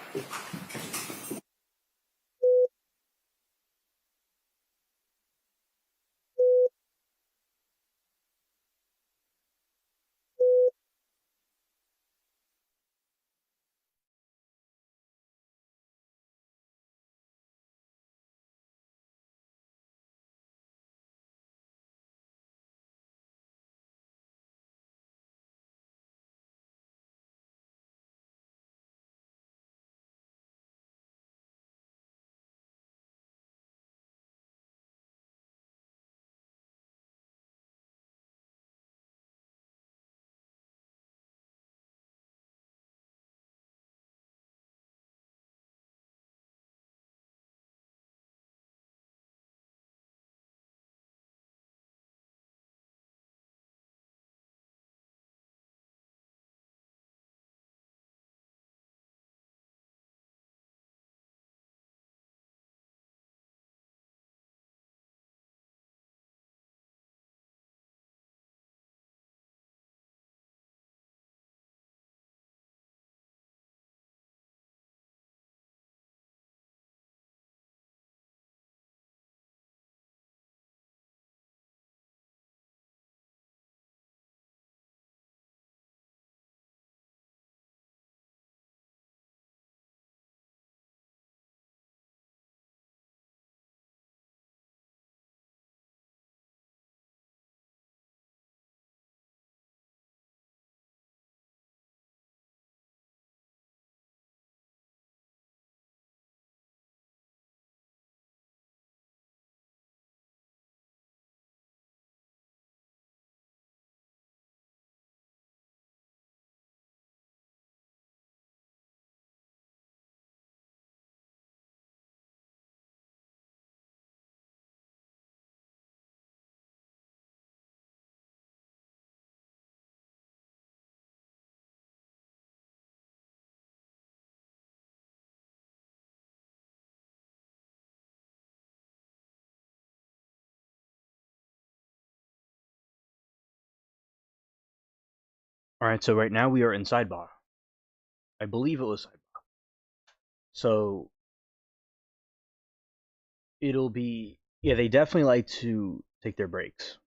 All right, so right now we are in sidebar. I believe it was sidebar. So it'll be, yeah, they definitely like to take their breaks.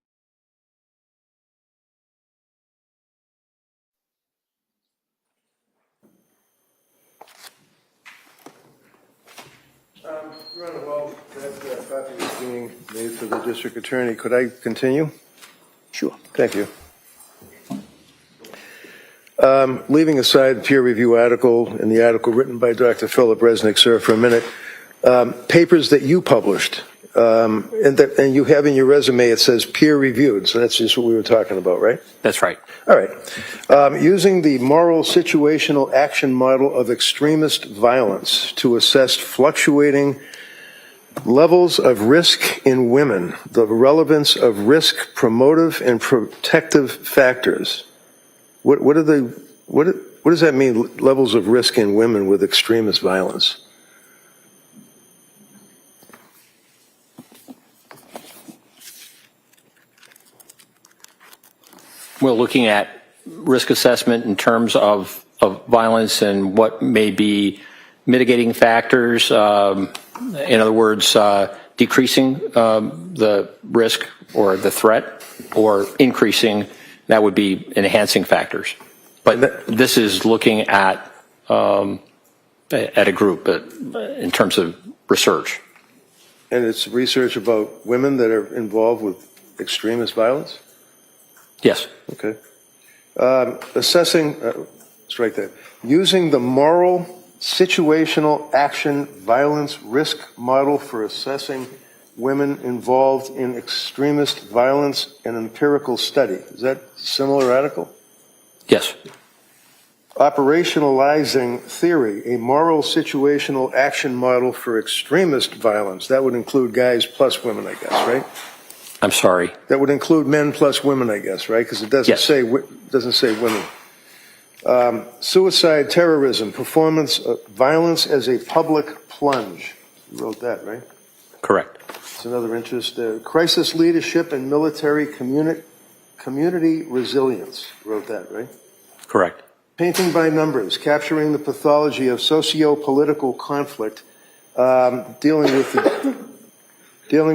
Your Honor, well, that copy is being made for the district attorney. Could I continue? Sure. Thank you. Leaving aside the peer review article and the article written by Dr. Philip Resnick, sir, for a minute, papers that you published, and you have in your resume, it says peer reviewed, so that's just what we were talking about, right? That's right. All right. Using the moral situational action model of extremist violence to assess fluctuating levels of risk in women, the relevance of risk promotive and protective factors. What does that mean, levels of risk in women with extremist violence? We're looking at risk assessment in terms of violence and what may be mitigating factors. In other words, decreasing the risk or the threat, or increasing, that would be enhancing factors. But this is looking at a group in terms of research. And it's research about women that are involved with extremist violence? Yes. Okay. Assessing, strike that. Using the moral situational action violence risk model for assessing women involved in extremist violence and empirical study. Is that a similar article? Yes. Operationalizing theory, a moral situational action model for extremist violence. That would include guys plus women, I guess, right? I'm sorry. That would include men plus women, I guess, right? Because it doesn't say women. Suicide, terrorism, performance, violence as a public plunge. You wrote that, right? Correct. It's another interest. Crisis leadership and military community resilience. You wrote that, right? Correct. Painting by numbers, capturing the pathology of socio-political conflict, dealing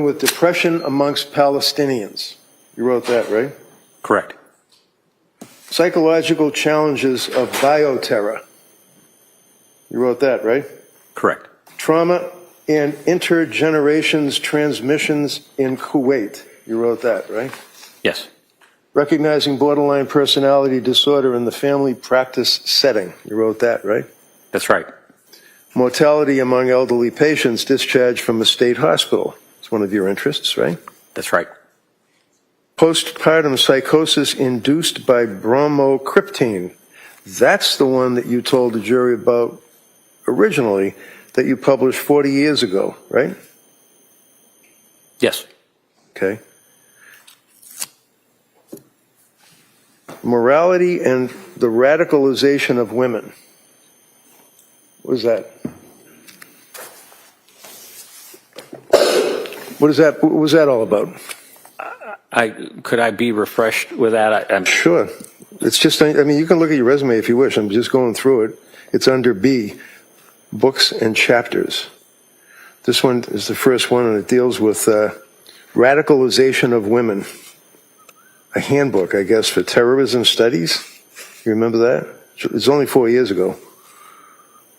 with depression amongst Palestinians. You wrote that, right? Correct. Psychological challenges of bioterror. You wrote that, right? Correct. Trauma and intergenerations transmissions in Kuwait. You wrote that, right? Yes. Recognizing borderline personality disorder in the family practice setting. You wrote that, right? That's right. Mortality among elderly patients discharged from a state hospital. It's one of your interests, right? That's right. Postpartum psychosis induced by bromocriptine. That's the one that you told the jury about originally, that you published 40 years ago, right? Yes. Okay. Morality and the radicalization of women. What is that? What was that all about? Could I be refreshed with that? I'm Sure. It's just, I mean, you can look at your resume if you wish. I'm just going through it. It's under B, books and chapters. This one is the first one, and it deals with radicalization of women. A handbook, I guess, for terrorism studies. You remember that? It's only 4 years ago.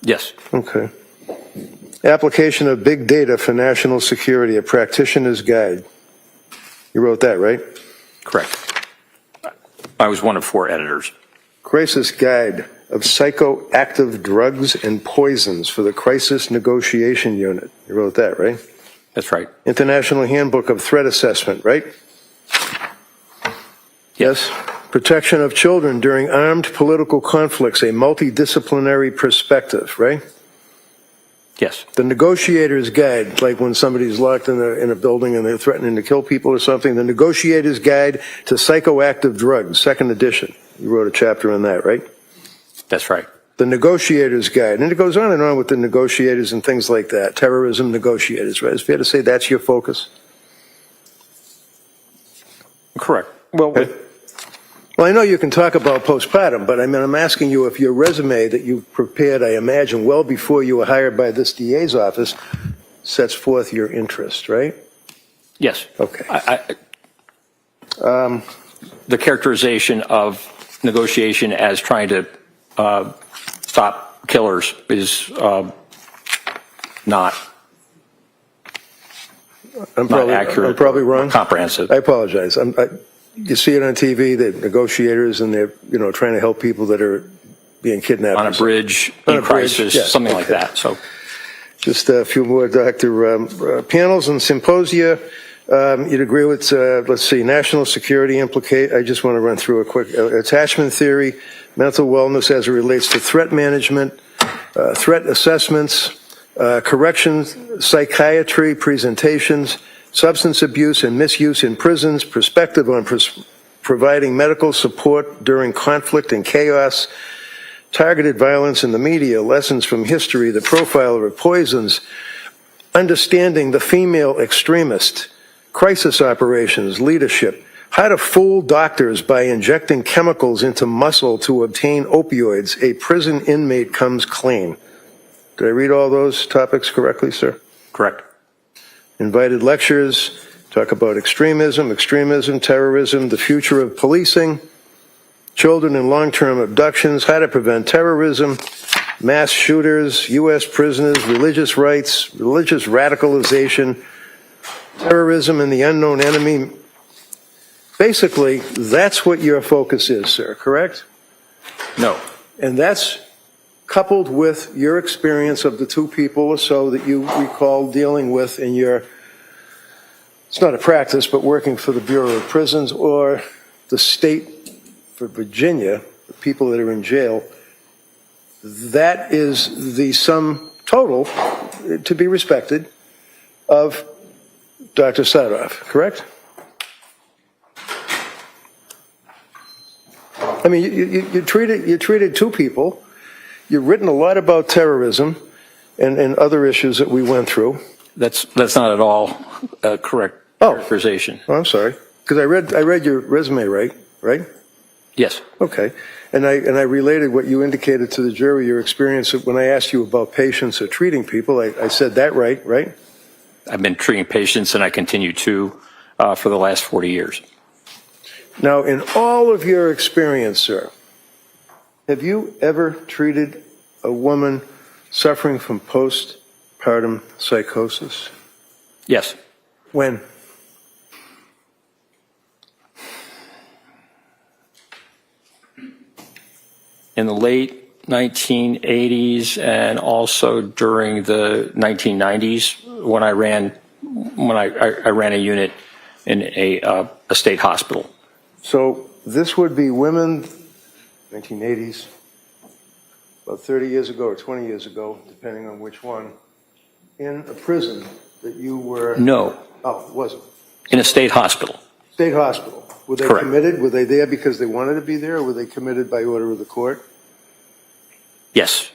Yes. Okay. Application of big data for national security, a practitioner's guide. You wrote that, right? Correct. I was one of 4 editors. Crisis Guide of Psychoactive Drugs and Poisons for the Crisis Negotiation Unit. You wrote that, right? That's right. International Handbook of Threat Assessment, right? Yes. Protection of Children During Armed Political Conflicts, a Multidisciplinary Perspective, right? Yes. The Negotiator's Guide, like when somebody's locked in a building and they're threatening to kill people or something. The Negotiator's Guide to Psychoactive Drugs, 2nd edition. You wrote a chapter on that, right? That's right. The Negotiator's Guide. And it goes on and on with the negotiators and things like that. Terrorism negotiators, right? It's fair to say that's your focus? Correct. Well, Okay. Well, I know you can talk about postpartum, but I mean, I'm asking you if your resume that you prepared, I imagine, well before you were hired by this DA's office, sets forth your interest, right? yes. Okay. The characterization of negotiation as trying to stop killers is not accurate. I'm probably wrong. Comprehensive. I apologize. You see it on TV, the negotiators, and they're trying to help people that are being kidnapped On a bridge, in crisis, yeah, something like okay. that. So, just a few more, Doctor. Panels and symposia. You'd agree with, let's see, national security implicate. I just want to run through a quick attachment theory, mental wellness as it relates to threat management, threat assessments, corrections, psychiatry presentations, substance abuse and misuse in prisons, perspective on providing medical support during conflict and chaos, targeted violence in the media, lessons from history, the profile of poisons, understanding the female extremist, crisis operations, leadership, how to fool doctors by injecting chemicals into muscle to obtain opioids, a prison inmate comes clean. Did I read all those topics correctly, sir? correct. Invited lectures, talk about extremism, terrorism, the future of policing, children in long-term abductions, how to prevent terrorism, mass shooters, U.S. prisoners, religious rights, religious radicalization, terrorism and the unknown enemy. Basically, that's what your focus is, sir, correct? No. And that's coupled with your experience of the 2 people or so that you recall dealing with in your, it's not a practice, but working for the Bureau of Prisons or the state for Virginia, the people that are in jail. That is the sum total, to be respected, of Dr. Sadoff, correct? I mean, you treated 2 people. You've written a lot about terrorism and other issues that we went through. That's not at all correct Oh. characterization. Oh, I'm sorry. Because I read your resume right? Yes. Okay. And I related what you indicated to the jury, your experience when I asked you about patients or treating people. I said that right? I've been treating patients, and I continue to for the last 40 years. Now, in all of your experience, sir, have you ever treated a woman suffering from postpartum psychosis? Yes. When? In the late 1980s and also during the 1990s when I ran a unit in a state hospital. So this would be women, 1980s, about 30 years ago or 20 years ago, depending on which one, in a prison that you were... No. Oh, it wasn't. In a state hospital. State hospital. Were they Correct. committed? Were they there because they wanted to be there, or were they committed by order of the court? Yes.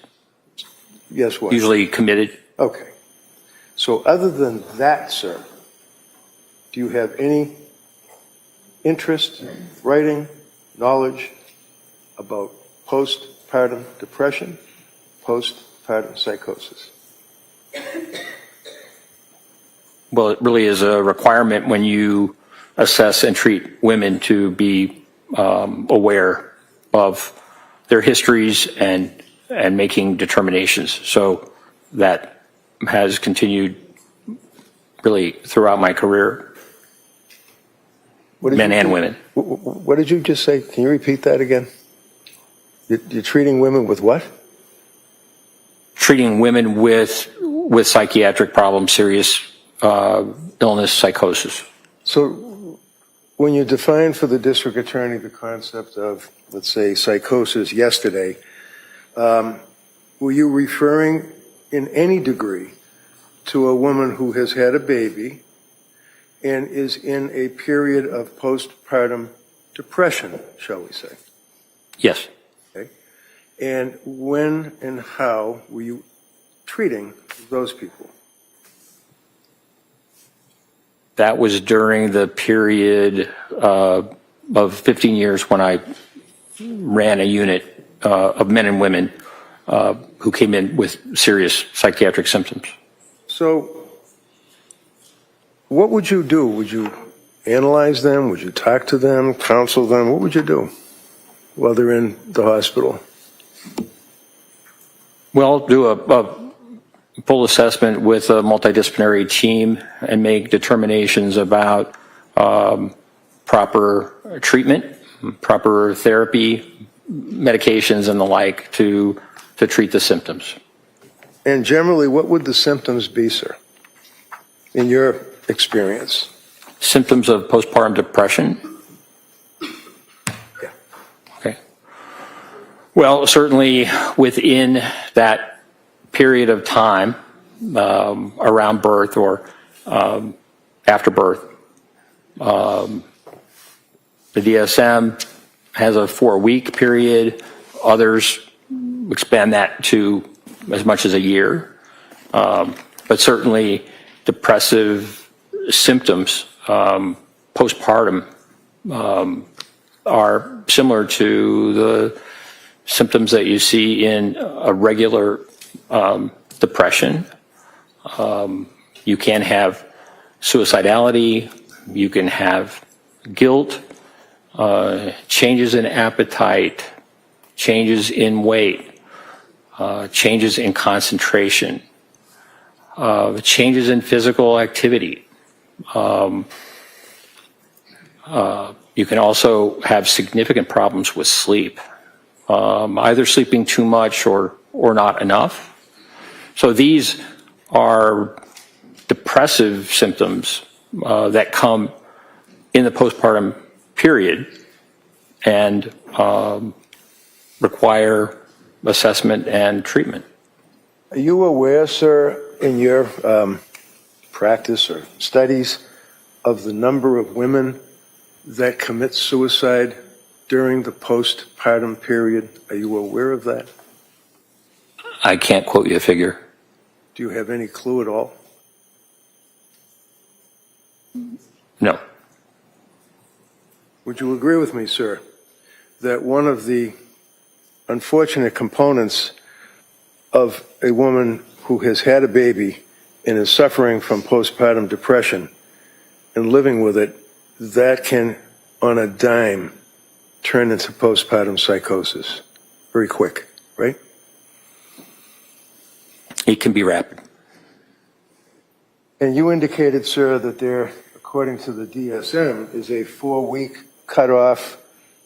Yes, what? Usually committed. Okay. So other than that, sir, do you have any interest, writing, knowledge about postpartum depression, postpartum psychosis? Well, it really is a requirement when you assess and treat women to be aware of their histories and making determinations. So that has continued really throughout my career, men and women. What did you just say? Can you repeat that again? You're treating women with what? Treating women with psychiatric problems, serious illness, psychosis. So when you defined for the district attorney the concept of, let's say, psychosis yesterday, were you referring in any degree to a woman who has had a baby and is in a period of postpartum depression, shall we say? Yes. Okay. And when and how were you treating those people? That was during the period of 15 years when I ran a unit of men and women who came in with serious psychiatric symptoms. So what would you do? Would you analyze them? Would you talk to them, counsel them? What would you do while they're in the hospital? Well, do a full assessment with a multidisciplinary team and make determinations about proper treatment, proper therapy, medications, and the like to treat the symptoms. And generally, what would the symptoms be, sir, in your experience? Symptoms of postpartum depression? Yeah. Okay. Well, certainly within that period of time around birth or after birth, the DSM has a 4-week period. Others expand that to as much as a year. But certainly depressive symptoms postpartum are similar to the symptoms that you see in a regular depression. You can have suicidality, you can have guilt, changes in appetite, changes in weight, changes in concentration, changes in physical activity. You can also have significant problems with sleep, either sleeping too much or not enough. So these are depressive symptoms that come in the postpartum period and require assessment and treatment. Are you aware, sir, in your practice or studies of the number of women that commit suicide during the postpartum period? Are you aware of that? I can't quote you a figure. Do you have any clue at all? No. Would you agree with me, sir, that one of the unfortunate components of a woman who has had a baby and is suffering from postpartum depression and living with it, that can, on a dime, turn into postpartum psychosis very quick, right? It can be rapid. And you indicated, sir, that there, according to the DSM, is a 4-week cutoff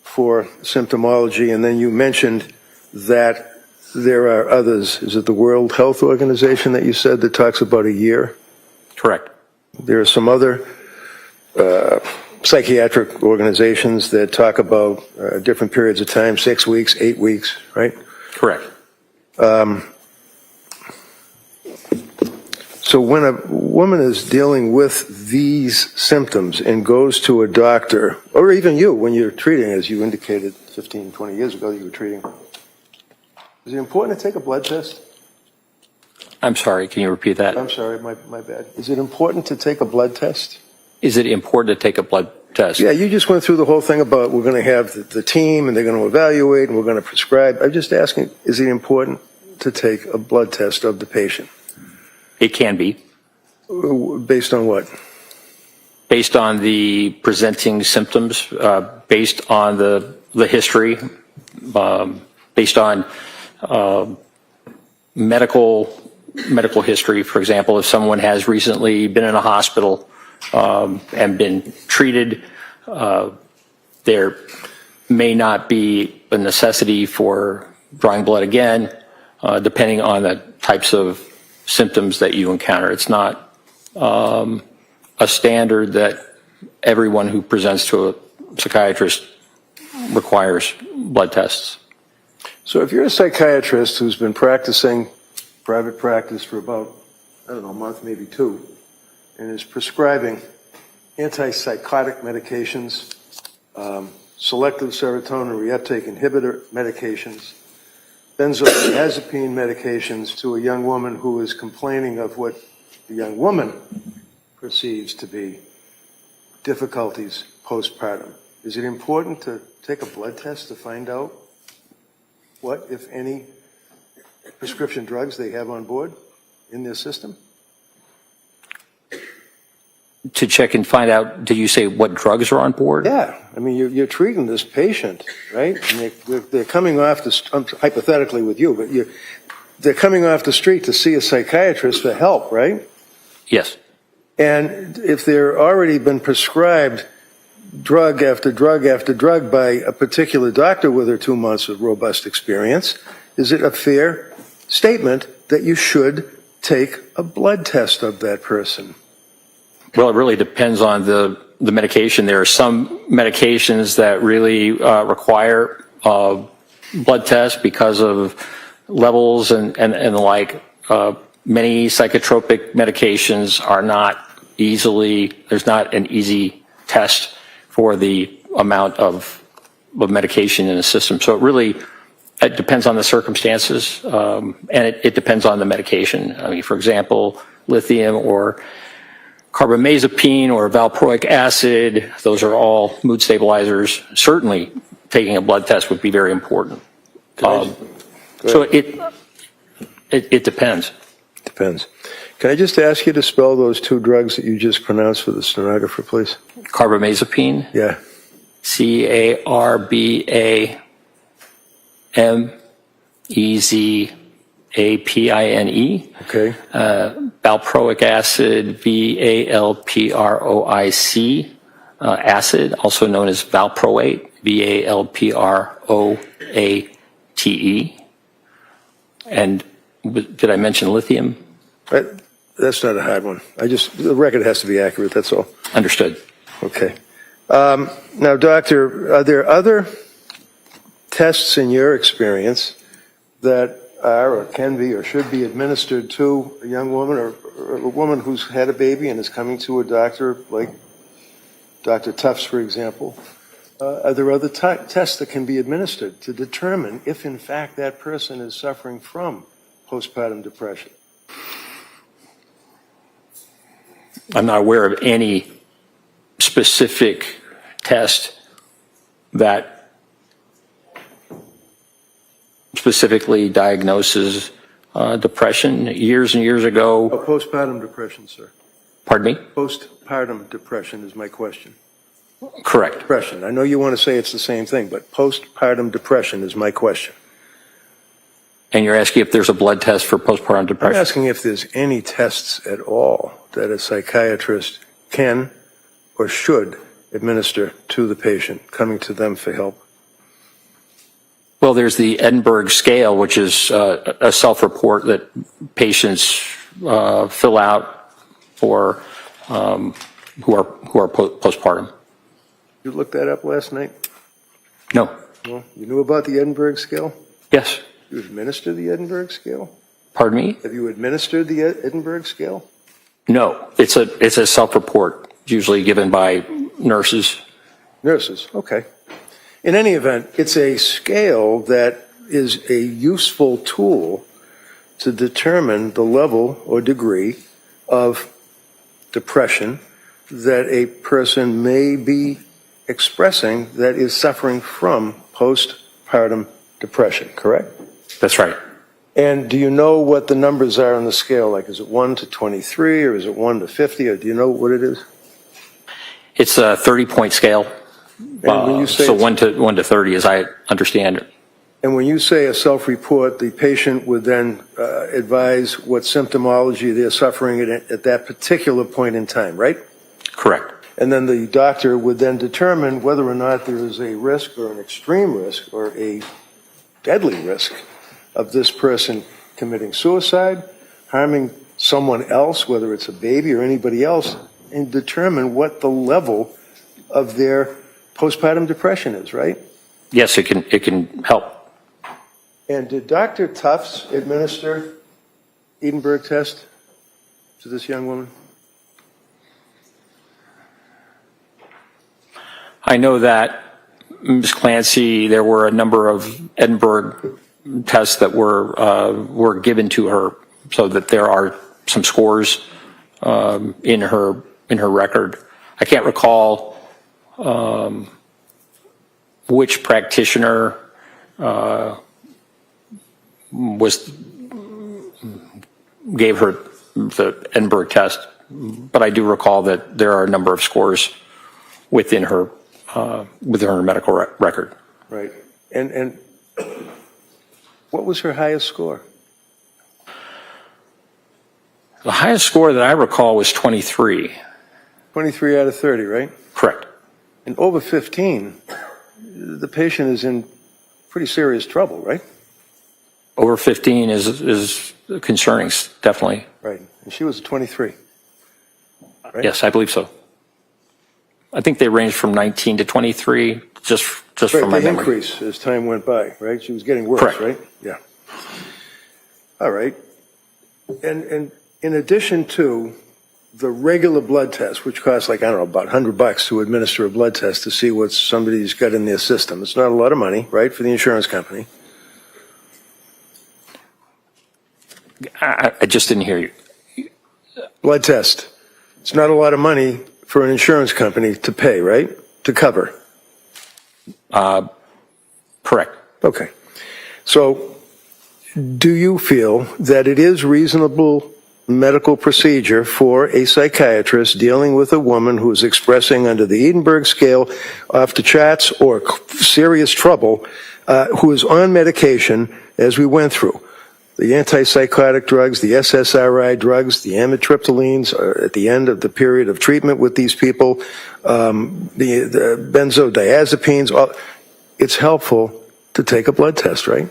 for symptomology, and then you mentioned that there are others. Is it the World Health Organization that you said that talks about a year? Correct. There are some other psychiatric organizations that talk about different periods of time, 6 weeks, 8 weeks, right? Correct. So when a woman is dealing with these symptoms and goes to a doctor, or even you, when you're treating, as you indicated 15, 20 years ago, you were treating, is it important to take a blood test? I'm sorry, can you repeat that? I'm sorry, my bad. Is it important to take a blood test? Is it important to take a blood test? Yeah, you just went through the whole thing about we're going to have the team and they're going to evaluate and we're going to prescribe. I'm just asking, is it important to take a blood test of the patient? It can be. Based on what? Based on the presenting symptoms, based on the history, based on medical history. For example, if someone has recently been in a hospital and been treated, there may not be a necessity for drawing blood again, depending on the types of symptoms that you encounter. It's not a standard that everyone who presents to a psychiatrist requires blood tests. So if you're a psychiatrist who's been practicing private practice for about, I don't know, a month, maybe 2, and is prescribing antipsychotic medications, selective serotonin reuptake inhibitor medications, benzodiazepine medications to a young woman who is complaining of what the young woman perceives to be difficulties postpartum. Is it important to take a blood test to find out what, if any, prescription drugs they have on board in their system? To check and find out, did you say what drugs are on board? Yeah, I mean, you're treating this patient, right? And they're coming off hypothetically with you, but they're coming off the street to see a psychiatrist for help, right? Yes. And if they're already been prescribed drug after drug after drug by a particular doctor with her 2 months of robust experience, is it a fair statement that you should take a blood test of that person? Well, it really depends on the medication. There are some medications that really require blood tests because of levels and the like. Many psychotropic medications are not there's not an easy test for the amount of medication in the system. So it depends on the circumstances, and it depends on the medication. I mean, for example, lithium or carbamazepine or valproic acid, those are all mood stabilizers. Certainly, taking a blood test would be very important. So it depends. Depends. Can I just ask you to spell those 2 drugs that you just pronounced for the stenographer, please? Carbamazepine. Yeah. Carbamazepine. Okay. Valproic acid, Valproic acid, also known as valproate, Valproate. And did I mention lithium? That's not a hard one. The record has to be accurate, that's all. Understood. Okay. Now, doctor, are there other tests in your experience that are or can be or should be administered to a young woman or a woman who's had a baby and is coming to a doctor, like Dr. Tufts, for example? Are there other tests that can be administered to determine if, in fact, that person is suffering from postpartum depression? I'm not aware of any specific test that specifically diagnoses depression years and years ago. Oh, postpartum depression, sir. Pardon me? Postpartum depression is my question. Correct. Depression. I know you want to say it's the same thing, but postpartum depression is my question. And you're asking if there's a blood test for postpartum I'm depression? asking if there's any tests at all that a psychiatrist can or should administer to the patient coming to them for help. Well, there's the Edinburgh scale, which is a self-report that patients fill out for who are postpartum. You looked that up last night? No. Well, you knew about the Edinburgh scale? Yes. You administer the Edinburgh scale? Pardon me? Have you administered the Edinburgh scale? No. It's a self-report, usually given by nurses. Nurses, okay. In any event, it's a scale that is a useful tool to determine the level or degree of depression that a person may be expressing that is suffering from postpartum depression, correct? That's right. And do you know what the numbers are on the scale? Like, is it 1 to 23, or is it 1 to 50, or do you know what it is? It's a 30-point scale. And when you say So 1 to 30, as I understand it. And when you say a self-report, the patient would then advise what symptomology they're suffering at that particular point in time, right? Correct. And then the doctor would then determine whether or not there is a risk or an extreme risk or a deadly risk of this person committing suicide, harming someone else, whether it's a baby or anybody else, and determine what the level of their postpartum depression is, right? Yes, it can help. And did Dr. Tufts administer Edinburgh test to this young woman? I know that Ms. Clancy, there were a number of Edinburgh tests that were given to her, so that there are some scores in her record. I can't recall which practitioner gave her the Edinburgh test, but I do recall that there are a number of scores within her medical record. Right. And what was her highest score? The highest score that I recall was 23. 23 out of 30, right? Correct. And over 15, the patient is in pretty serious trouble, right? Over 15 is concerning, definitely. Right. And she was 23. Right? Yes, I believe so. I think they ranged from 19 to 23, just Right, from my they memory. increase as time went by, right? She was getting worse, Correct. right? Yeah. All right. And in addition to the regular blood test, which costs like, I don't know, about $100 to administer a blood test to see what somebody's got in their system. It's not a lot of money, right, for the insurance company. I just didn't hear you. Blood test. It's not a lot of money for an insurance company to pay, right? To cover. Correct. Okay. So do you feel that it is reasonable medical procedure for a psychiatrist dealing with a woman who is expressing under the Edinburgh scale off the charts or serious trouble, who is on medication, as we went through? The antipsychotic drugs, the SSRI drugs, the amitriptylines at the end of the period of treatment with these people, the benzodiazepines. It's helpful to take a blood test, right?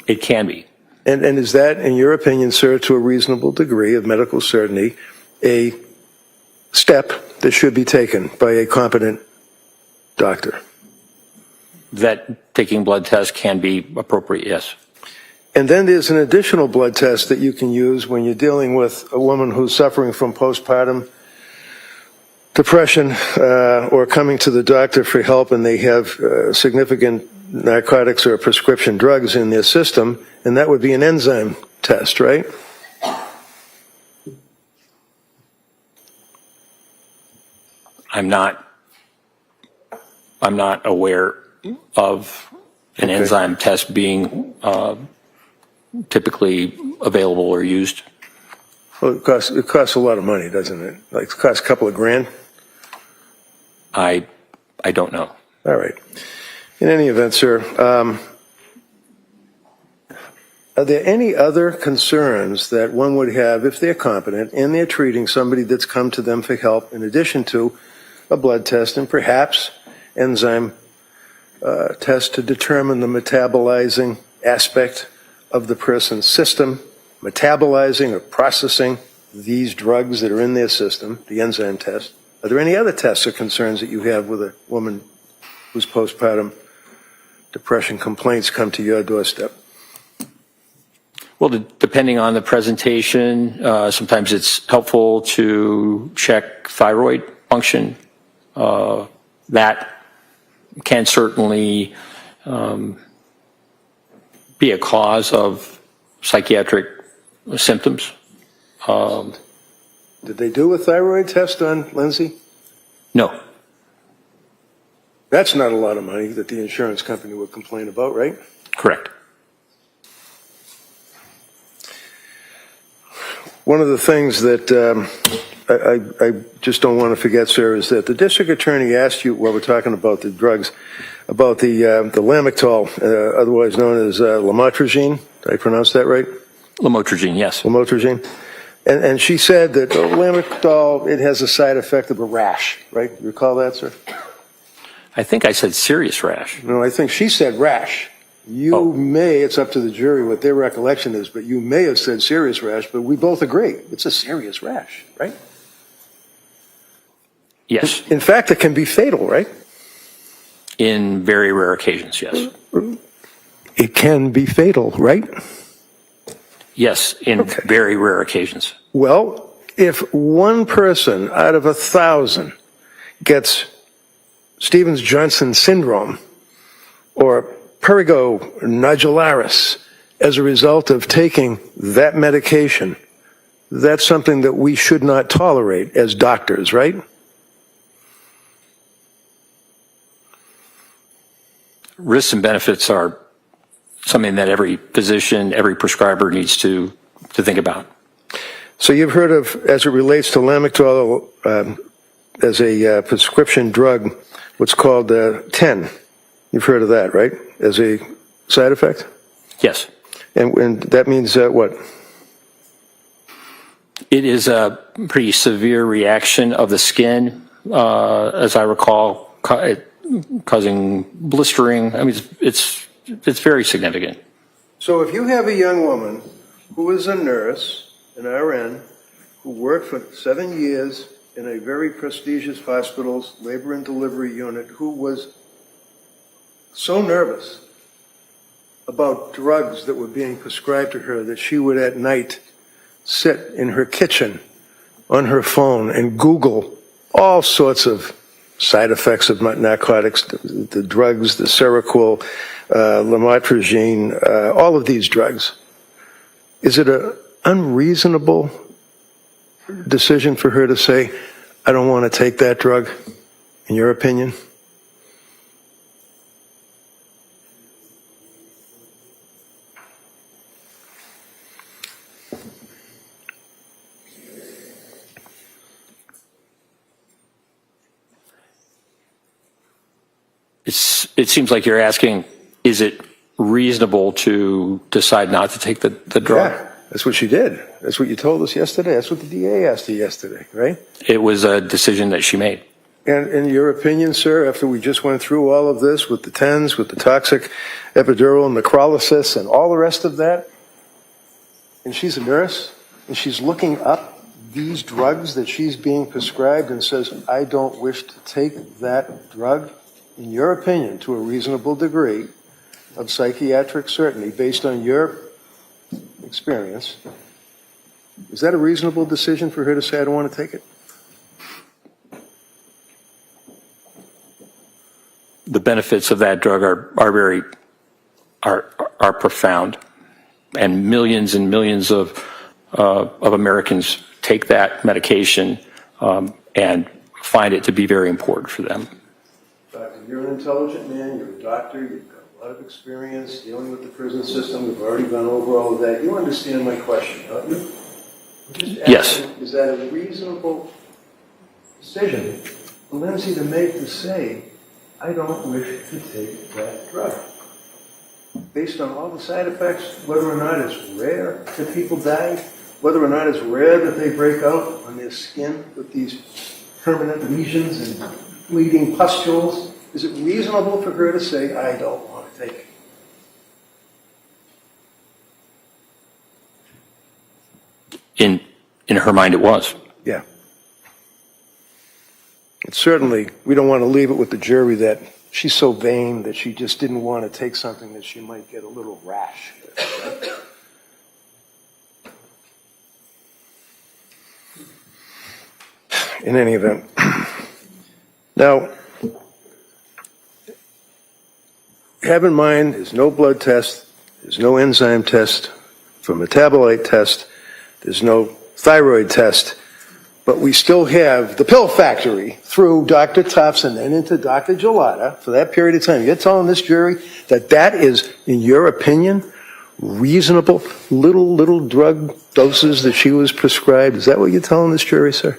It can be. And is that, in your opinion, sir, to a reasonable degree of medical certainty, a step that should be taken by a competent doctor? That taking blood tests can be appropriate, yes. And then there's an additional blood test that you can use when you're dealing with a woman who's suffering from postpartum depression or coming to the doctor for help and they have significant narcotics or prescription drugs in their system, and that would be an enzyme test, right? I'm not aware of an enzyme test being typically available or used. Well, it costs a lot of money, doesn't it? Like it costs a couple of grand? I don't know. All right. In any event, sir, are there any other concerns that one would have if they're competent and they're treating somebody that's come to them for help in addition to a blood test and perhaps enzyme test to determine the metabolizing aspect of the person's system, metabolizing or processing these drugs that are in their system, the enzyme test? Are there any other tests or concerns that you have with a woman whose postpartum depression complaints come to your doorstep? Well, depending on the presentation, sometimes it's helpful to check thyroid function. That can certainly be a cause of psychiatric symptoms. Did they do a thyroid test on Lindsay? No. That's not a lot of money that the insurance company would complain about, right? Correct. One of the things that I just don't want to forget, sir, is that the district attorney asked you, while we're talking about the drugs, about the Lamictal, otherwise known as lamotrigine. Did I pronounce that right? Lamotrigine, yes. Lamotrigine. And she said that Lamictal, it has a side effect of a rash, right? You recall that, sir? I think I said serious rash. No, I think she said rash. You may, it's up to the jury what their recollection is, but you may have said serious rash, but we both agree. It's a serious rash, right? Yes. In fact, it can be fatal, right? In very rare occasions, yes. It can be fatal, right? Yes, in very rare occasions. Well, if one person out of 1,000 gets Stevens-Johnson syndrome or prurigo nodularis as a result of taking that medication, that's something that we should not tolerate as doctors, right? Risks and benefits are something that every physician, every prescriber needs to think about. So you've heard of, as it relates to Lamictal as a prescription drug, what's called 10. You've heard of that, right? As a side effect? Yes. And that means what? It is a pretty severe reaction of the skin, as I recall, causing blistering. I mean, it's very significant. So if you have a young woman who is a nurse, an RN, who worked for 7 years in a very prestigious hospital's labor and delivery unit, who was so nervous about drugs that were being prescribed to her that she would at night sit in her kitchen on her phone and Google all sorts of side effects of narcotics, the drugs, the Seroquel, lamotrigine, all of these drugs. Is it an unreasonable decision for her to say, I don't want to take that drug, in your opinion? It seems like you're asking, is it reasonable to decide not to take the drug? Yeah, that's what she did. That's what you told us yesterday. That's what the DA asked you yesterday, right? It was a decision that she made. And in your opinion, sir, after we just went through all of this with the TENS, with the toxic epidural necrolysis and all the rest of that, and she's a nurse, and she's looking up these drugs that she's being prescribed and says, I don't wish to take that drug, in your opinion, to a reasonable degree of psychiatric certainty based on your experience, is that a reasonable decision for her to say, I don't want to take it? The benefits of that drug are profound, and millions of Americans take that medication and find it to be very important for them. Doctor, you're an intelligent man, you're a doctor, you've got a lot of experience dealing with the prison system, we've already gone over all of that. You understand my question, don't you? Yes. Is that a reasonable decision for Lindsay to make to say, I don't wish to take that drug? Based on all the side effects, whether or not it's rare that people die, whether or not it's rare that they break out on their skin with these permanent lesions and bleeding pustules, is it reasonable for her to say, I don't want to take it? In her mind, it was. Yeah. And certainly, we don't want to leave it with the jury that she's so vain that she just didn't want to take something that she might get a little rash with, right? In any event. Now, have in mind, there's no blood test, there's no enzyme test, for metabolite test, there's no thyroid test, but we still have the pill factory through Dr. Tufts and then into Dr. Gelada for that period of time. You're telling this jury that that is, in your opinion, reasonable little drug doses that she was prescribed? Is that what you're telling this jury, sir?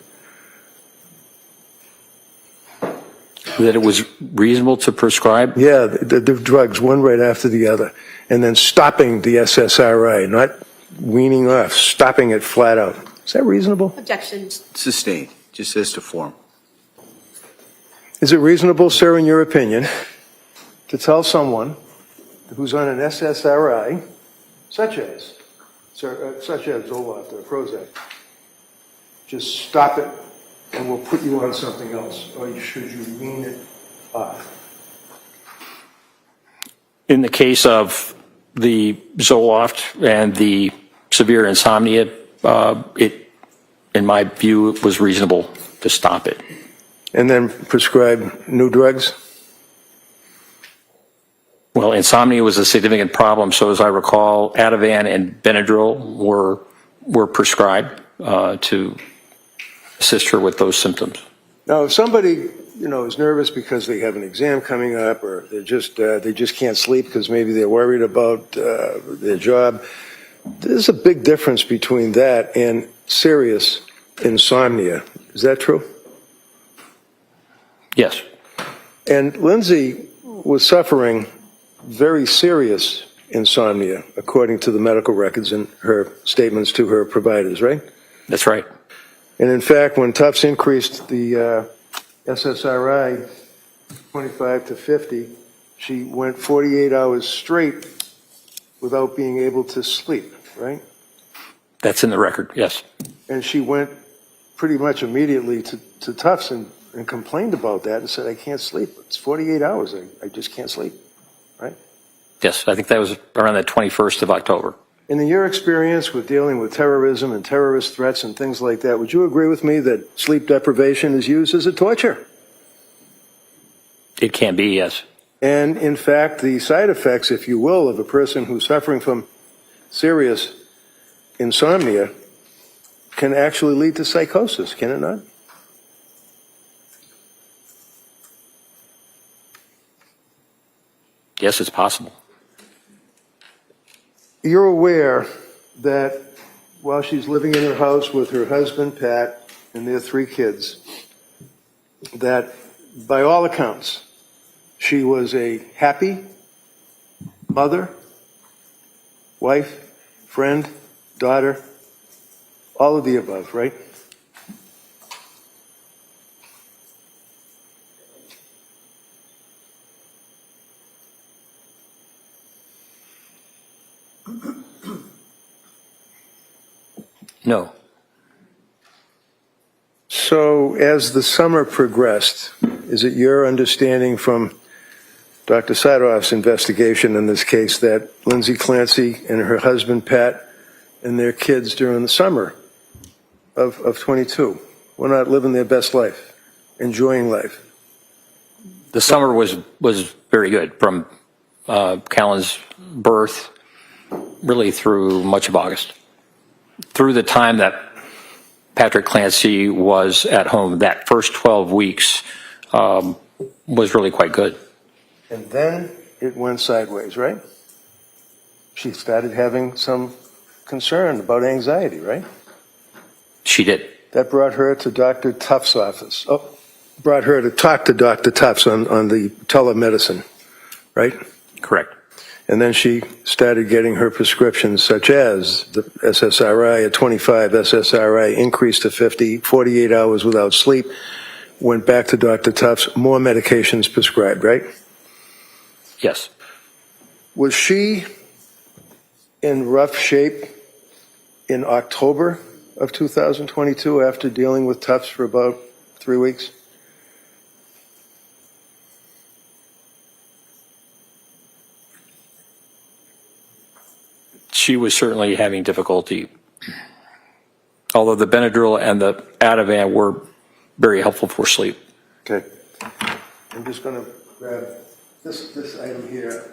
That it was reasonable to prescribe? Yeah, the drugs, one right after the other, and then stopping the SSRI, not weaning off, stopping it flat out. Is that reasonable? Objection. Sustained, just as to form. Is it reasonable, sir, in your opinion, to tell someone who's on an SSRI, such as Zoloft or Prozac, just stop it and we'll put you on something else, or should you wean it off? In the case of the Zoloft and the severe insomnia, it, in my view, it was reasonable to stop it. And then prescribe new drugs? Well, insomnia was a significant problem, so as I recall, Ativan and Benadryl were prescribed to assist her with those symptoms. Now, if somebody, is nervous because they have an exam coming up, or they just can't sleep because maybe they're worried about their job, there's a big difference between that and serious insomnia. Is that true? Yes. And Lindsay was suffering very serious insomnia, according to the medical records and her statements to her providers, right? That's right. And in fact, when Tufts increased the SSRI 25 to 50, she went 48 hours straight without being able to sleep, right? That's in the record, yes. And she went pretty much immediately to Tufts and complained about that and said, I can't sleep. It's 48 hours. I just can't sleep, right? Yes, I think that was around the 21st of October. And in your experience with dealing with terrorism and terrorist threats and things like that, would you agree with me that sleep deprivation is used as a torture? It can be, yes. And in fact, the side effects, if you will, of a person who's suffering from serious insomnia can actually lead to psychosis, can it not? Yes, it's possible. You're aware that while she's living in her house with her husband, Pat, and their 3 kids, that by all accounts, she was a happy mother, wife, friend, daughter, all of the above, right? No. So as the summer progressed, is it your understanding from Dr. Sadoff's investigation in this case that Lindsay Clancy and her husband, Pat, and their kids during the summer of 22 were not living their best life, enjoying life? The summer was very good, from Callan's birth really through much of August, through the time that Patrick Clancy was at home. That first 12 weeks was really quite good. And then it went sideways, right? She started having some concern about anxiety, right? She did. That brought her to Dr. Tufts' office. Brought her to talk to Dr. Tufts on the telemedicine, right? Correct. And then she started getting her prescriptions, such as the SSRI at 25, SSRI increased to 50, 48 hours without sleep, went back to Dr. Tufts, more medications prescribed, right? Yes. Was she in rough shape in October of 2022 after dealing with Tufts for about 3 weeks? She was certainly having difficulty, although the Benadryl and the Ativan were very helpful for sleep. Okay. I'm just going to grab this item here.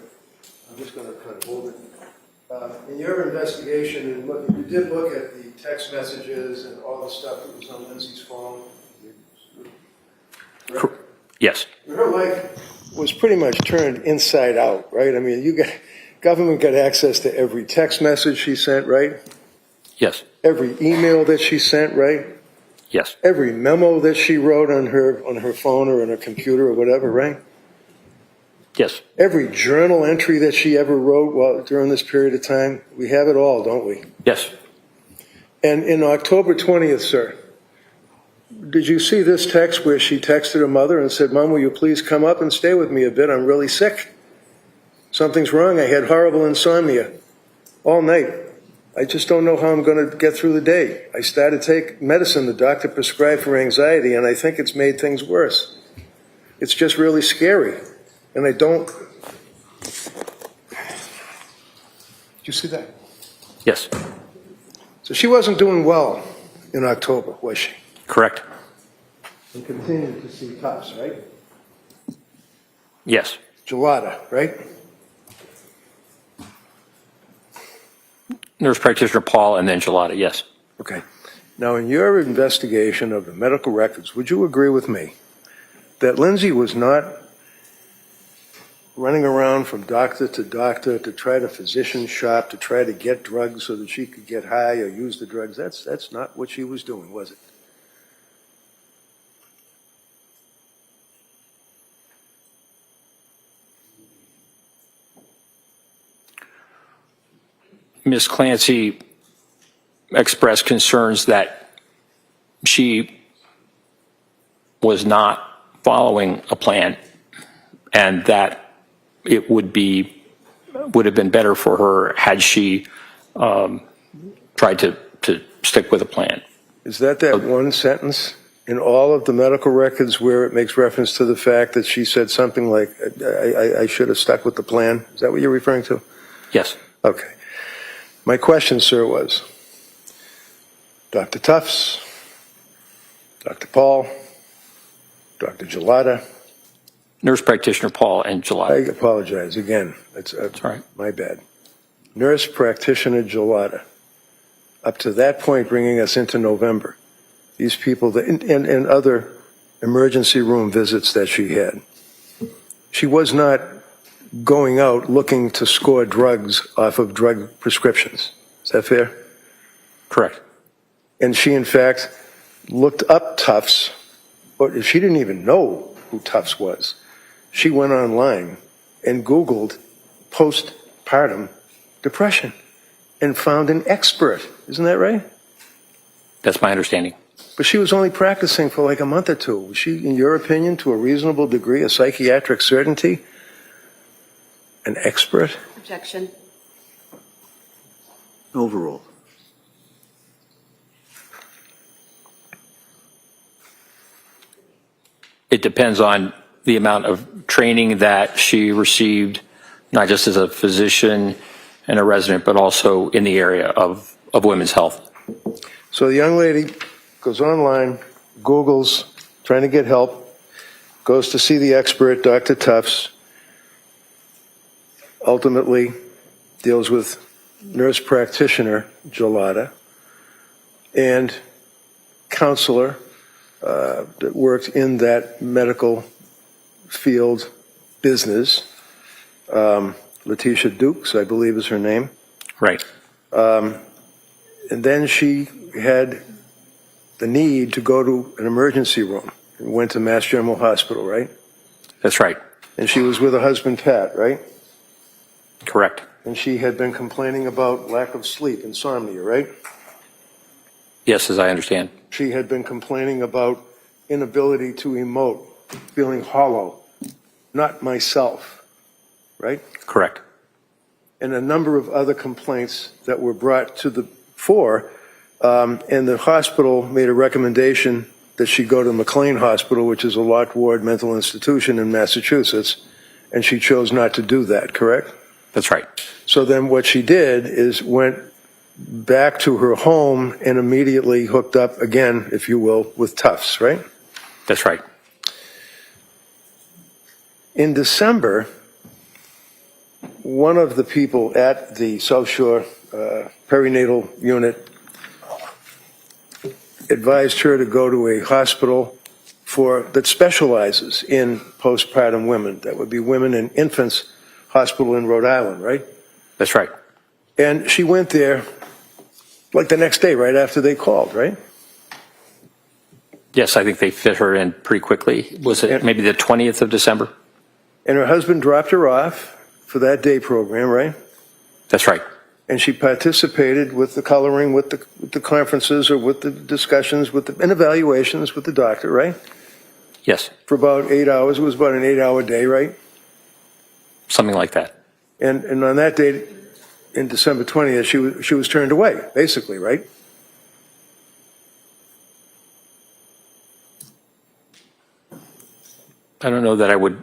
I'm just going to kind of hold it. In your investigation, and look, you did look at the text messages and all the stuff that was on Lindsay's phone. Right? Yes. Her life was pretty much turned inside out, right? I mean, government got access to every text message she sent, right? Yes. Every email that she sent, right? Yes. Every memo that she wrote on her phone or on her computer or whatever, right? Yes. Every journal entry that she ever wrote during this period of time, we have it all, don't we? Yes. And in October 20th, sir, did you see this text where she texted her mother and said, "Mom, will you please come up and stay with me a bit? I'm really sick. Something's wrong. I had horrible insomnia all night. I just don't know how I'm going to get through the day. I started to take medicine the doctor prescribed for anxiety, and I think it's made things worse. It's just really scary. And I don't..." Did you see that? Yes. So she wasn't doing well in October, was she? Correct. And continued to see Tufts, right? Yes. Gelada, right? Nurse practitioner Paul and then Gelada, yes. Okay. Now, in your investigation of the medical records, would you agree with me that Lindsay was not running around from doctor to doctor to try to physician shop, to try to get drugs so that she could get high or use the drugs? That's not what she was doing, was it? Ms. Clancy expressed concerns that she was not following a plan and that it would have been better for her had she tried to stick with a plan. Is that one sentence in all of the medical records where it makes reference to the fact that she said something like, I should have stuck with the plan? Is that what you're referring to? Yes. Okay. My question, sir, was Dr. Tufts, Dr. Paul, Dr. Gelada. Nurse practitioner Paul and Gelada. I apologize again. That's right. My bad. Nurse practitioner Gelada. Up to that point, bringing us into November, these people and other emergency room visits that she had, she was not going out looking to score drugs off of drug prescriptions. Is that fair? Correct. And she, in fact, looked up Tufts, but she didn't even know who Tufts was. She went online and Googled postpartum depression and found an expert. Isn't that right? That's my understanding. But she was only practicing for like a month or two. Was she, in your opinion, to a reasonable degree, a psychiatric certainty, an expert? Objection. Overruled. It depends on the amount of training that she received, not just as a physician and a resident, but also in the area of women's health. So the young lady goes online, Googles, trying to get help, goes to see the expert, Dr. Tufts, ultimately deals with nurse practitioner Gelada, and counselor that worked in that medical field business. Letitia Dukes, I believe is her name. Right. And then she had the need to go to an emergency room and went to Mass General Hospital, right? That's right. And she was with her husband, Pat, right? Correct. And she had been complaining about lack of sleep, insomnia, right? Yes, as I understand. She had been complaining about inability to emote, feeling hollow, not myself, right? Correct. And a number of other complaints that were brought to the fore. And the hospital made a recommendation that she go to McLean Hospital, which is a locked ward mental institution in Massachusetts, and she chose not to do that, correct? That's right. So then what she did is went back to her home and immediately hooked up again, if you will, with Tufts, right? That's right. In December, one of the people at the South Shore perinatal unit advised her to go to a hospital that specializes in postpartum women. That would be Women and Infants Hospital in Rhode Island, right? That's right. And she went there like the next day, right after they called, right? Yes, I think they fit her in pretty quickly. Was it maybe the 20th of December? And her husband dropped her off for that day program, right? That's right. And she participated with the coloring, with the conferences, or with the discussions, and evaluations with the doctor, right? Yes. For about 8 hours. It was about an 8-hour day, right? Something like that. And on that day, in December 20th, she was turned away, basically, right? I don't know that I would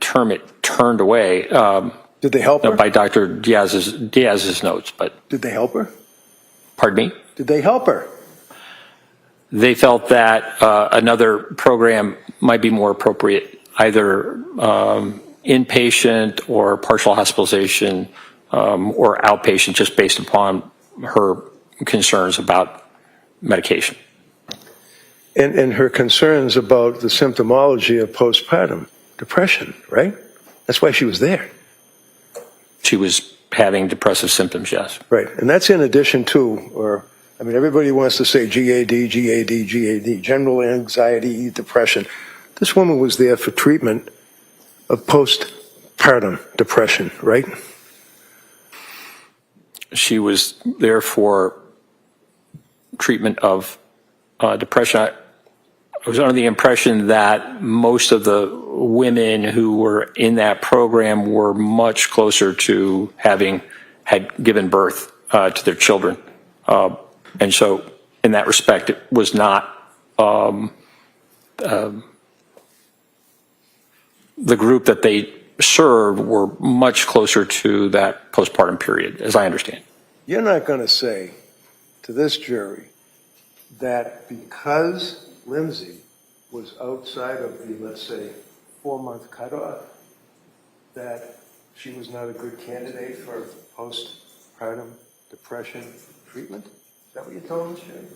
term it turned away. Did they help her? By Dr. Diaz's notes, but. Did they help her? Pardon me? Did they help her? They felt that another program might be more appropriate, either inpatient or partial hospitalization or outpatient, just based upon her concerns about medication. And her concerns about the symptomology of postpartum depression, right? That's why she was there. She was having depressive symptoms, yes. Right, and that's in addition to, everybody wants to say GAD, GAD, GAD, general anxiety, depression. This woman was there for treatment of postpartum depression, right? She was there for treatment of depression. I was under the impression that most of the women who were in that program were much closer to had given birth to their children. And so in that respect, it was not the group that they served were much closer to that postpartum period, as I understand. You're not going to say to this jury that because Lindsay was outside of the, let's say, 4-month cutoff, that she was not a good candidate for postpartum depression treatment? Is that what you told us, Jay?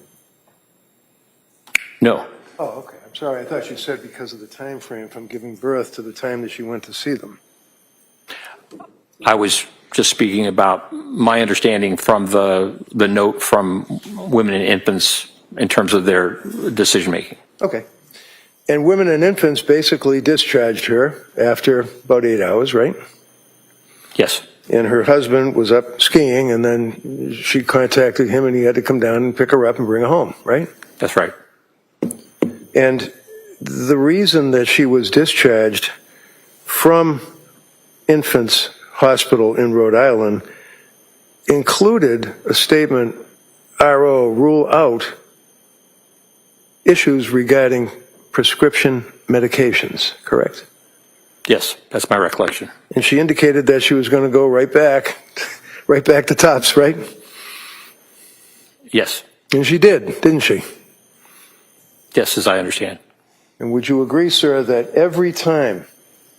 No. Oh, okay. I'm sorry. I thought you said because of the time frame from giving birth to the time that she went to see them. I was just speaking about my understanding from the note from Women and Infants in terms of their decision making. Okay. And Women and Infants basically discharged her after about 8 hours, right? Yes. And her husband was up skiing, and then she contacted him, and he had to come down and pick her up and bring her home, right? That's right. And the reason that she was discharged from Infants Hospital in Rhode Island included a statement, RO, rule out issues regarding prescription medications, correct? Yes, that's my recollection. And she indicated that she was going to go right back to Tufts, right? Yes. And she did, didn't she? Yes, as I understand. And would you agree, sir, that every time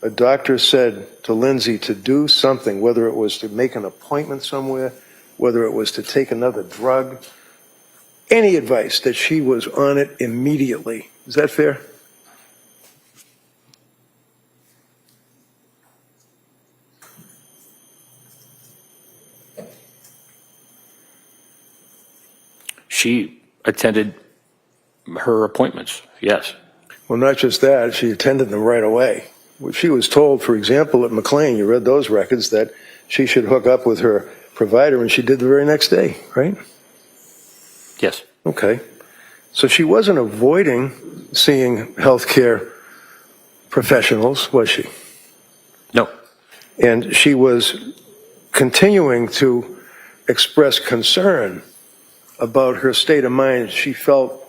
a doctor said to Lindsay to do something, whether it was to make an appointment somewhere, whether it was to take another drug, any advice that she was on it immediately. Is that fair? She attended her appointments, yes. Well, not just that, she attended them right away. She was told, for example, at McLean, you read those records, that she should hook up with her provider, and she did the very next day, right? Yes. Okay. So she wasn't avoiding seeing healthcare professionals, was she? No. And she was continuing to express concern about her state of mind. She felt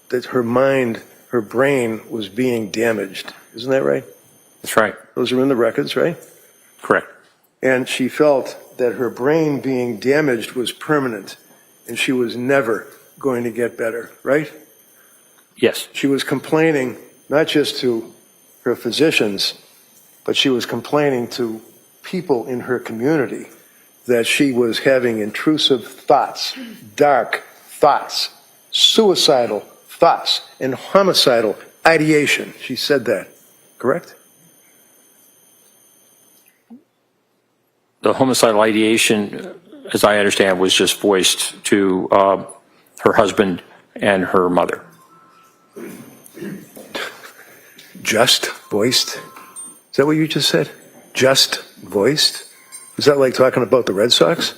that her mind, her brain was being damaged. Isn't that right? That's right. Those are in the records, right? Correct. And she felt that her brain being damaged was permanent and she was never going to get better, right? Yes. She was complaining not just to her physicians, but she was complaining to people in her community that she was having intrusive thoughts, dark thoughts, suicidal thoughts, and homicidal ideation. She said that, correct? The homicidal ideation, as I understand, was just voiced to her husband and her mother. Just voiced? Is that what you just said? Just voiced? Is that like talking about the Red Sox?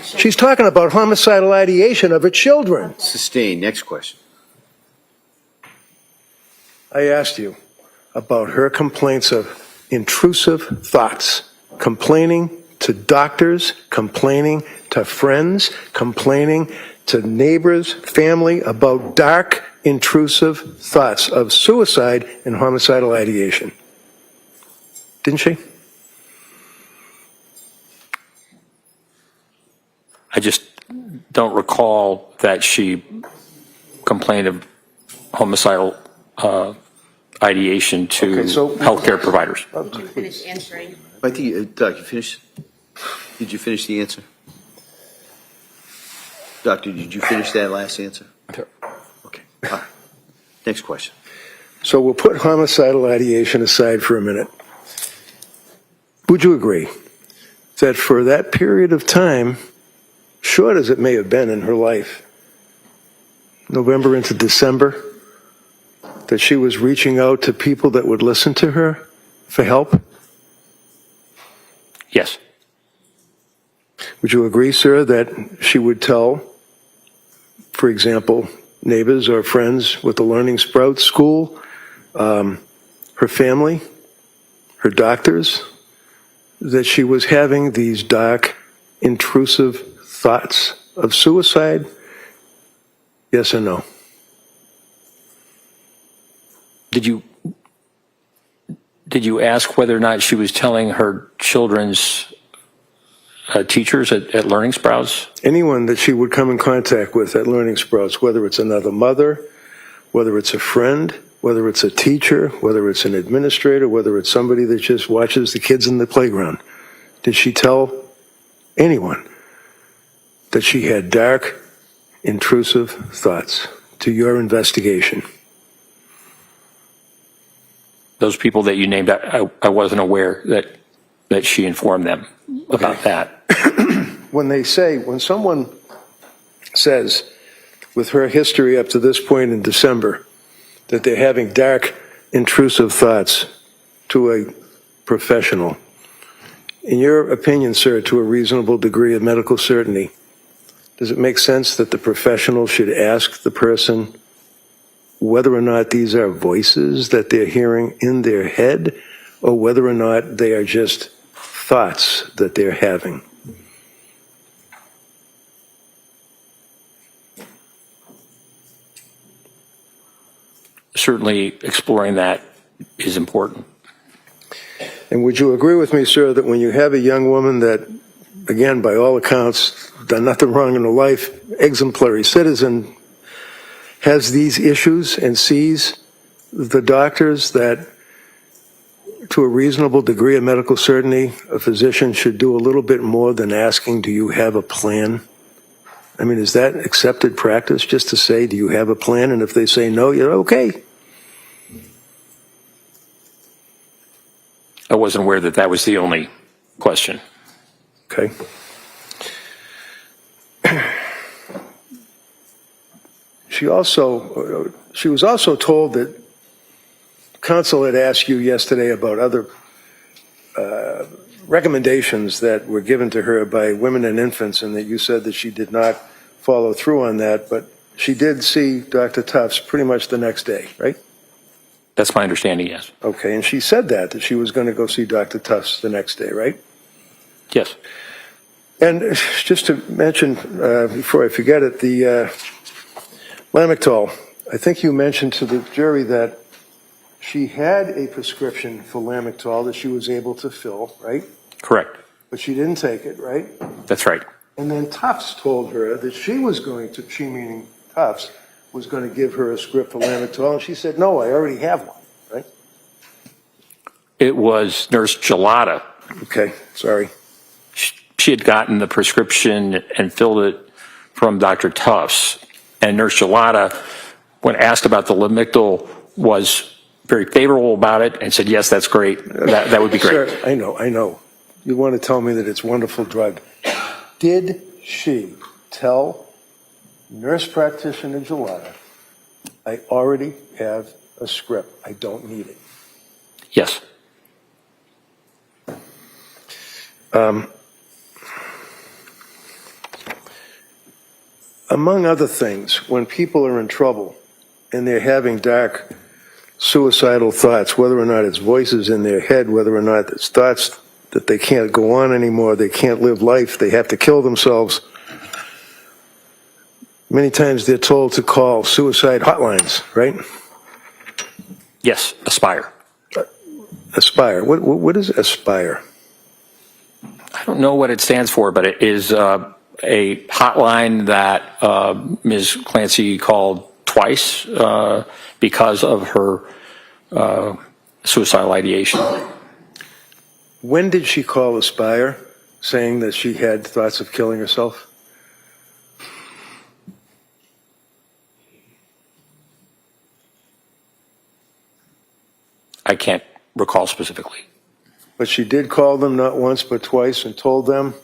She's talking about homicidal ideation of her children. Sustained. Next question. I asked you about her complaints of intrusive thoughts, complaining to doctors, complaining to friends, complaining to neighbors, family about dark, intrusive thoughts of suicide and homicidal ideation. Didn't she? I just don't recall that she complained of homicidal ideation to healthcare providers. Finish answering. I think, Doc, you finished? Did you finish the answer? Doctor, did you finish that last answer? Sure. Okay. All right. Next question. So we'll put homicidal ideation aside for a minute. Would you agree that for that period of time, short as it may have been in her life, November into December, that she was reaching out to people that would listen to her for help? Yes. Would you agree, sir, that she would tell, for example, neighbors or friends with the Learning Sprout School, her family, her doctors, that she was having these dark, intrusive thoughts of suicide? Yes or no? Did you ask whether or not she was telling her children's teachers at Learning Sprouts? Anyone that she would come in contact with at Learning Sprouts, whether it's another mother, whether it's a friend, whether it's a teacher, whether it's an administrator, whether it's somebody that just watches the kids in the playground, did she tell anyone that she had dark, intrusive thoughts to your investigation? Those people that you named, I wasn't aware that she informed them about that. When someone says, with her history up to this point in December, that they're having dark, intrusive thoughts to a professional, in your opinion, sir, to a reasonable degree of medical certainty, does it make sense that the professional should ask the person whether or not these are voices that they're hearing in their head, or whether or not they are just thoughts that they're having? Certainly exploring that is important. And would you agree with me, sir, that when you have a young woman that, again, by all accounts, done nothing wrong in her life, exemplary citizen, has these issues and sees the doctors that, to a reasonable degree of medical certainty, a physician should do a little bit more than asking, do you have a plan? I mean, is that accepted practice just to say, do you have a plan? And if they say no, you're okay. I wasn't aware that that was the only question. Okay. She was also told that counsel had asked you yesterday about other recommendations that were given to her by women and infants, and that you said that she did not follow through on that, but she did see Dr. Tufts pretty much the next day, right? That's my understanding, yes. Okay, and she said that she was going to go see Dr. Tufts the next day, right? Yes. And just to mention, before I forget it, the Lamictal, I think you mentioned to the jury that she had a prescription for Lamictal that she was able to fill, right? Correct. But she didn't take it, right? That's right. And then Tufts told her that she was going to, she meaning Tufts, was going to give her a script for Lamictal, and she said, no, I already have one, right? It was Nurse Gelada. Okay, sorry. She had gotten the prescription and filled it from Dr. Tufts. And Nurse Gelada, when asked about the Lamictal, was very favorable about it and said, yes, that's great. That would be great. Sir, I know. You want to tell me that it's a wonderful drug. Did she tell nurse practitioner Gelada, I already have a script, I don't need it? Yes. Among other things, when people are in trouble and they're having dark suicidal thoughts, whether or not it's voices in their head, whether or not it's thoughts that they can't go on anymore, they can't live life, they have to kill themselves, many times they're told to call suicide hotlines, right? Yes, Aspire. Aspire. What is Aspire? I don't know what it stands for, but it is a hotline that Ms. Clancy called twice because of her suicidal ideation. When did she call Aspire, saying that she had thoughts of killing herself? I can't recall specifically. But she did call them not once but twice and told them.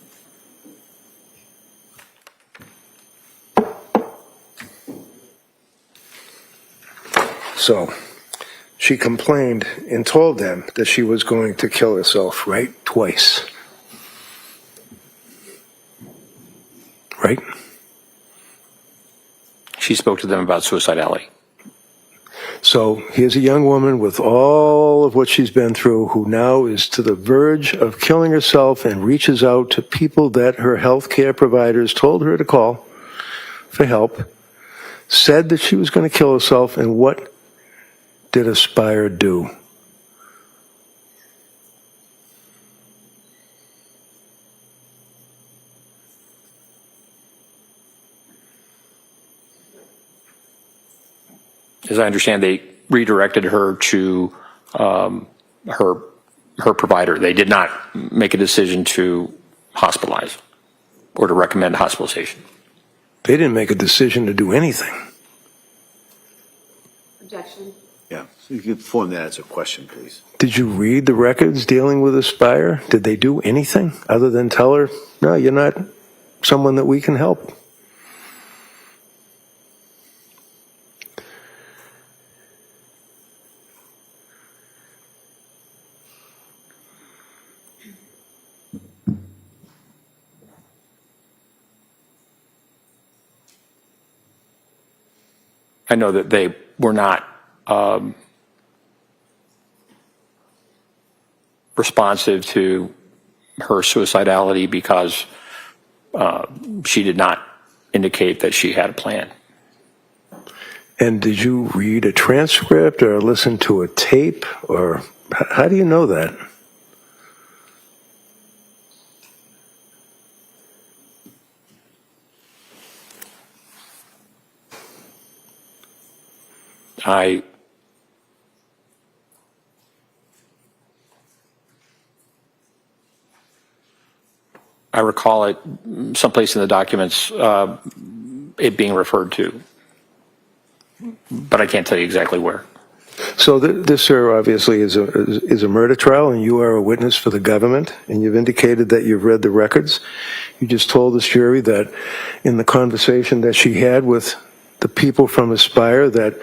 So she complained and told them that she was going to kill herself, right? Twice. Right? She spoke to them about suicidality. So here's a young woman with all of what she's been through who now is to the verge of killing herself and reaches out to people that her health care providers told her to call for help, said that she was going to kill herself, and what did Aspire do? As I understand, they redirected her to her provider. They did not make a decision to hospitalize or to recommend hospitalization. They didn't make a decision to do anything. Objection. Yeah, so you could form that as a question, please. Did you read the records dealing with Aspire? Did they do anything other than tell her, no, you're not someone that we can help? I know that they were not responsive to her suicidality because she did not indicate that she had a plan. And did you read a transcript or listen to a tape, or how do you know that? I recall it someplace in the documents, it being referred to, but I can't tell you exactly where. So this, sir, obviously is a murder trial, and you are a witness for the government, and you've indicated that you've read the records. You just told this jury that in the conversation that she had with the people from Aspire that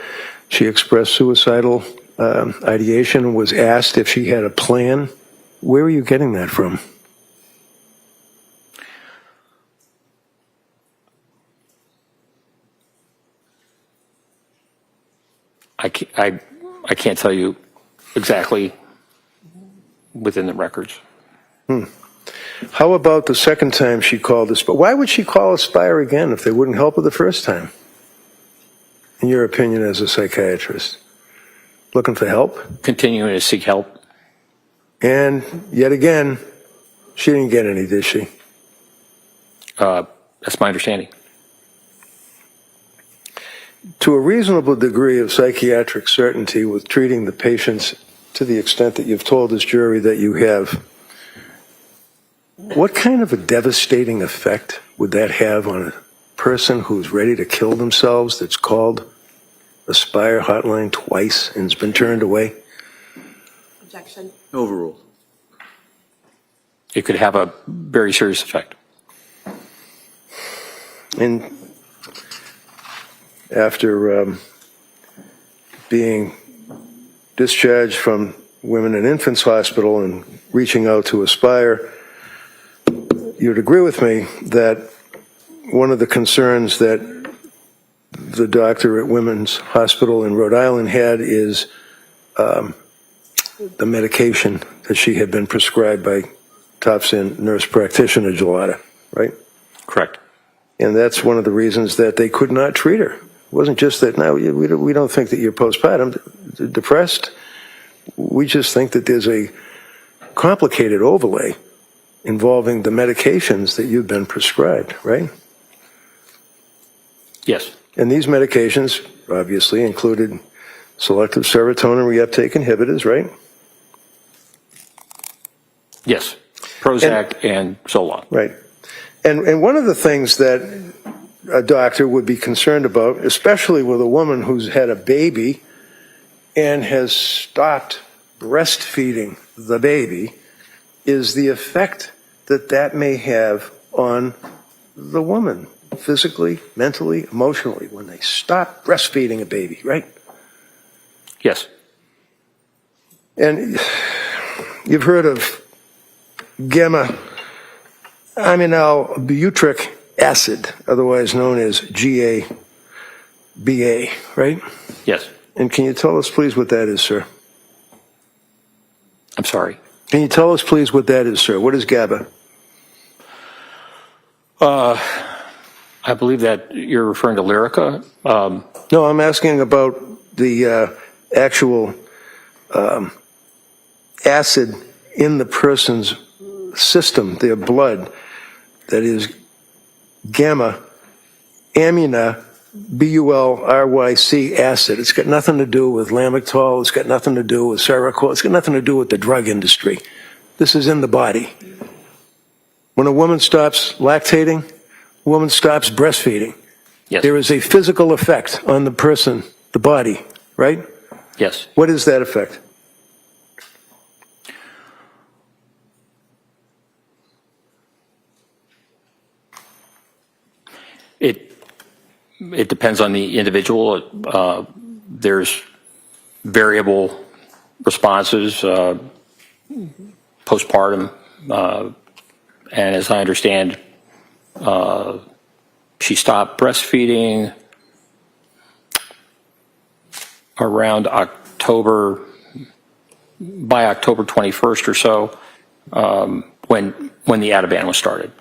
she expressed suicidal ideation and was asked if she had a plan. Where are you getting that from? I can't tell you exactly within the records. How about the second time she called Aspire? Why would she call Aspire again if they wouldn't help her the first time? In your opinion as a psychiatrist? Looking for help? Continuing to seek help. And yet again, she didn't get any, did she? That's my understanding. To a reasonable degree of psychiatric certainty with treating the patients to the extent that you've told this jury that you have, what kind of a devastating effect would that have on a person who's ready to kill themselves that's called Aspire hotline twice and has been turned away? Objection. Overruled. It could have a very serious effect. And after being discharged from Women and Infants Hospital and reaching out to Aspire, you'd agree with me that one of the concerns that the doctor at Women's Hospital in Rhode Island had is the medication that she had been prescribed by top-end nurse practitioner Gelada, right? Correct. And that's one of the reasons that they could not treat her. It wasn't just that, no, we don't think that you're postpartum depressed. We just think that there's a complicated overlay involving the medications that you've been prescribed, right? Yes. And these medications obviously included selective serotonin reuptake inhibitors, right? Yes. Prozac and Zoloft. Right. And one of the things that a doctor would be concerned about, especially with a woman who's had a baby and has stopped breastfeeding the baby, is the effect that that may have on the woman, physically, mentally, emotionally, when they stop breastfeeding a baby, right? Yes. And you've heard of gamma-aminobutyric acid, otherwise known as GABA, right? Yes. And can you tell us, please, what that is, sir? I'm sorry. Can you tell us, please, what that is, sir? What is GABA? I believe that you're referring to Lyrica. No, I'm asking about the actual acid in the person's system, their blood, that is gamma-aminobutyric acid. It's got nothing to do with lamictal. It's got nothing to do with Seroquel. It's got nothing to do with the drug industry. This is in the body. When a woman stops lactating, a woman stops breastfeeding. Yes. There is a physical effect on the person, the body, right? Yes. What is that effect? It depends on the individual. There's variable responses, postpartum, and as I understand, she stopped breastfeeding around October, by October 21st or so, when the Ativan was started.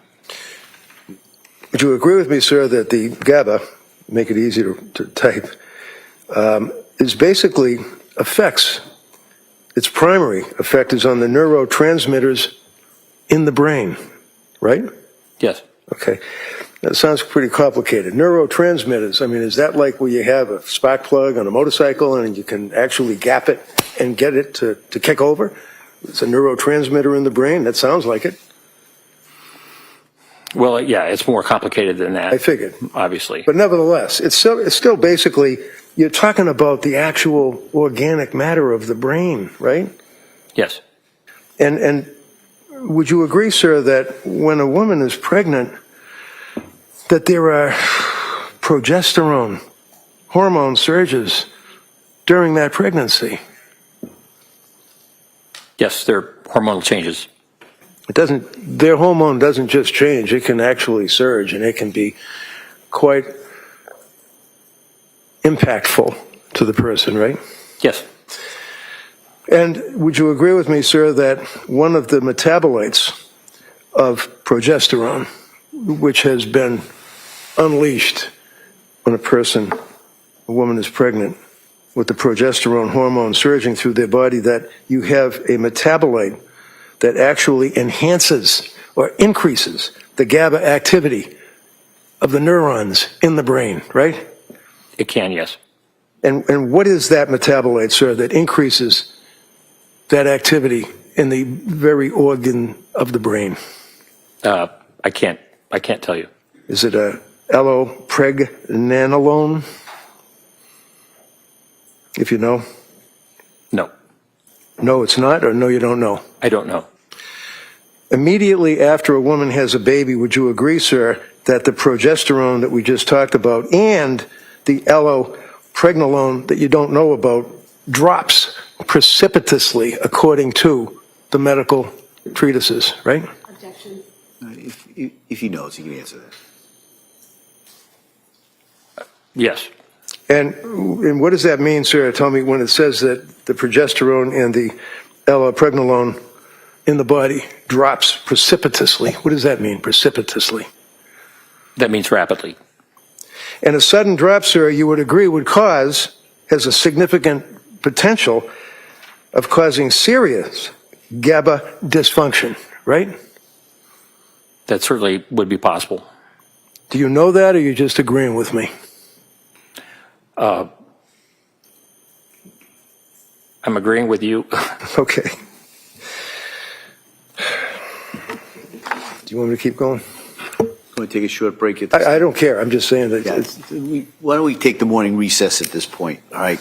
Would you agree with me, sir, that the GABA, make it easy to type, is basically affects, its primary effect is on the neurotransmitters in the brain, right? Yes. Okay. That sounds pretty complicated. Neurotransmitters, I mean, is that like where you have a spark plug on a motorcycle and you can actually gap it and get it to kick over? It's a neurotransmitter in the brain? That sounds like it. Well, yeah, it's more complicated than that. I figured. Obviously. But nevertheless, it's still basically, you're talking about the actual organic matter of the brain, right? Yes. And would you agree, sir, that when a woman is pregnant, that there are progesterone hormone surges during that pregnancy? Yes, there are hormonal changes. Their hormone doesn't just change, it can actually surge, and it can be quite impactful to the person, right? Yes. And would you agree with me, sir, that one of the metabolites of progesterone, which has been unleashed when a woman is pregnant, with the progesterone hormone surging through their body, that you have a metabolite that actually enhances or increases the GABA activity of the neurons in the brain, right? It can, yes. And what is that metabolite, sir, that increases that activity in the very organ of the brain? I can't tell you. Is it a allopregnanolone? If you know? No. No, it's not, or no, you don't know? I don't know. Immediately after a woman has a baby, would you agree, sir, that the progesterone that we just talked about and the allopregnanolone that you don't know about drops precipitously according to the medical treatises, right? Objection. If he knows, he can answer that. Yes. And what does that mean, sir? Tell me, when it says that the progesterone and the allopregnanolone in the body drops precipitously. What does that mean, precipitously? That means rapidly. And a sudden drop, sir, you would agree has a significant potential of causing serious GABA dysfunction, right? That certainly would be possible. Do you know that, or are you just agreeing with me? I'm agreeing with you. Okay. Do you want me to keep going? Want to take a short break? I don't care. I'm just saying that. Yeah, why don't we take the morning recess at this point? All right.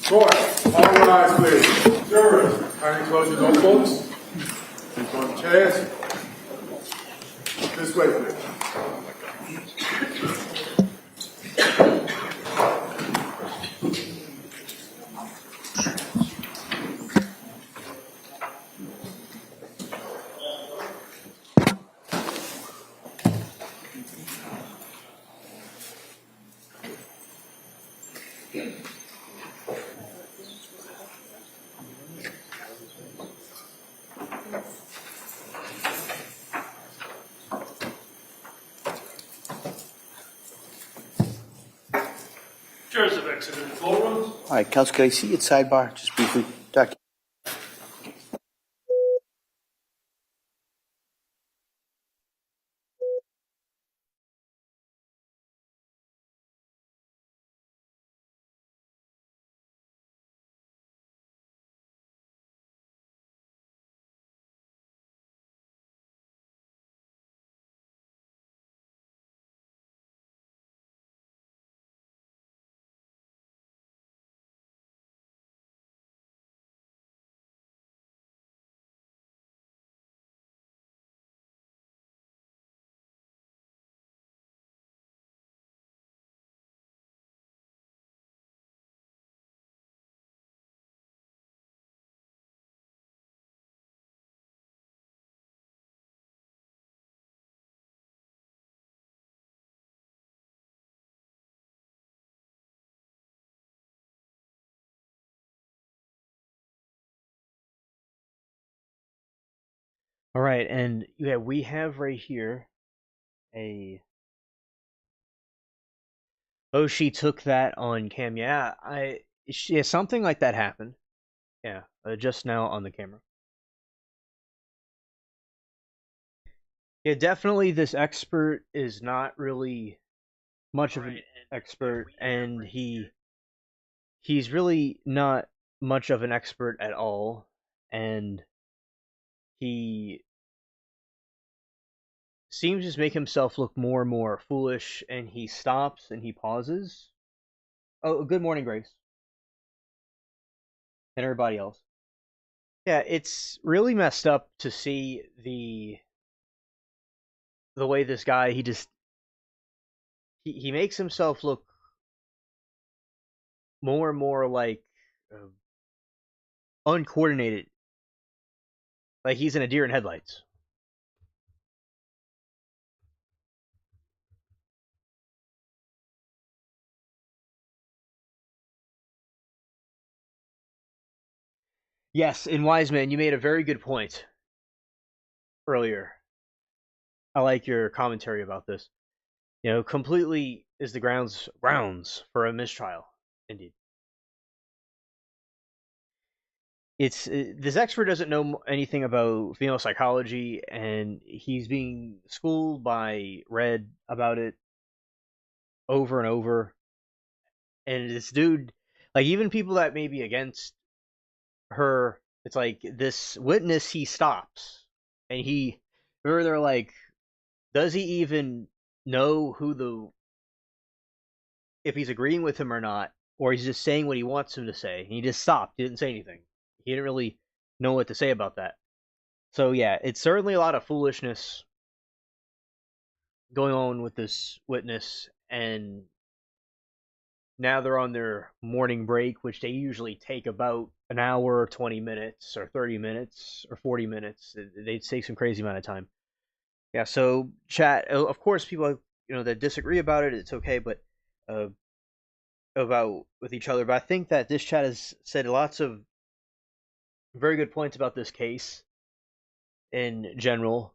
Court, all rise, please. Jurors, kindly close your notebooks. Please go to chairs. This way, please. Jurors have exited the courtrooms. All right, Counsel, can I see you at sidebar just briefly? Doctor. All right, and yeah, we have right here a. Oh, she took that on cam. Yeah, yeah, something like that happened. Yeah, just now on the camera. Yeah, definitely this expert is not really much of an expert, and he's really not much of an expert at all, and he seems to just make himself look more and more foolish, and he stops and he pauses. Oh, good morning, Grace, and everybody else. Yeah, it's really messed up to see the way this guy he makes himself look more and more like uh, uncoordinated, like he's in a deer in headlights. Yes, in Wiseman, you made a very good point earlier. I like your commentary about this. You know, completely is the grounds for a mistrial. Indeed, it's this expert doesn't know anything about female psychology, and he's being schooled by Red about it over and over. And this dude, like even people that may be against her, it's like this witness he stops, and or they're like, does he even know who the if he's agreeing with him or not, or he's just saying what he wants him to say. And he just stopped. He didn't say anything. He didn't really know what to say about that. So yeah, it's certainly a lot of foolishness going on with this witness, and now they're on their morning break, which they usually take about an hour, 20 minutes, or 30 minutes, or 40 minutes. They take some crazy amount of time. Yeah, so chat. Of course, people that disagree about it, it's okay, but uh, about with each other. But I think that this chat has said lots of very good points about this case in general.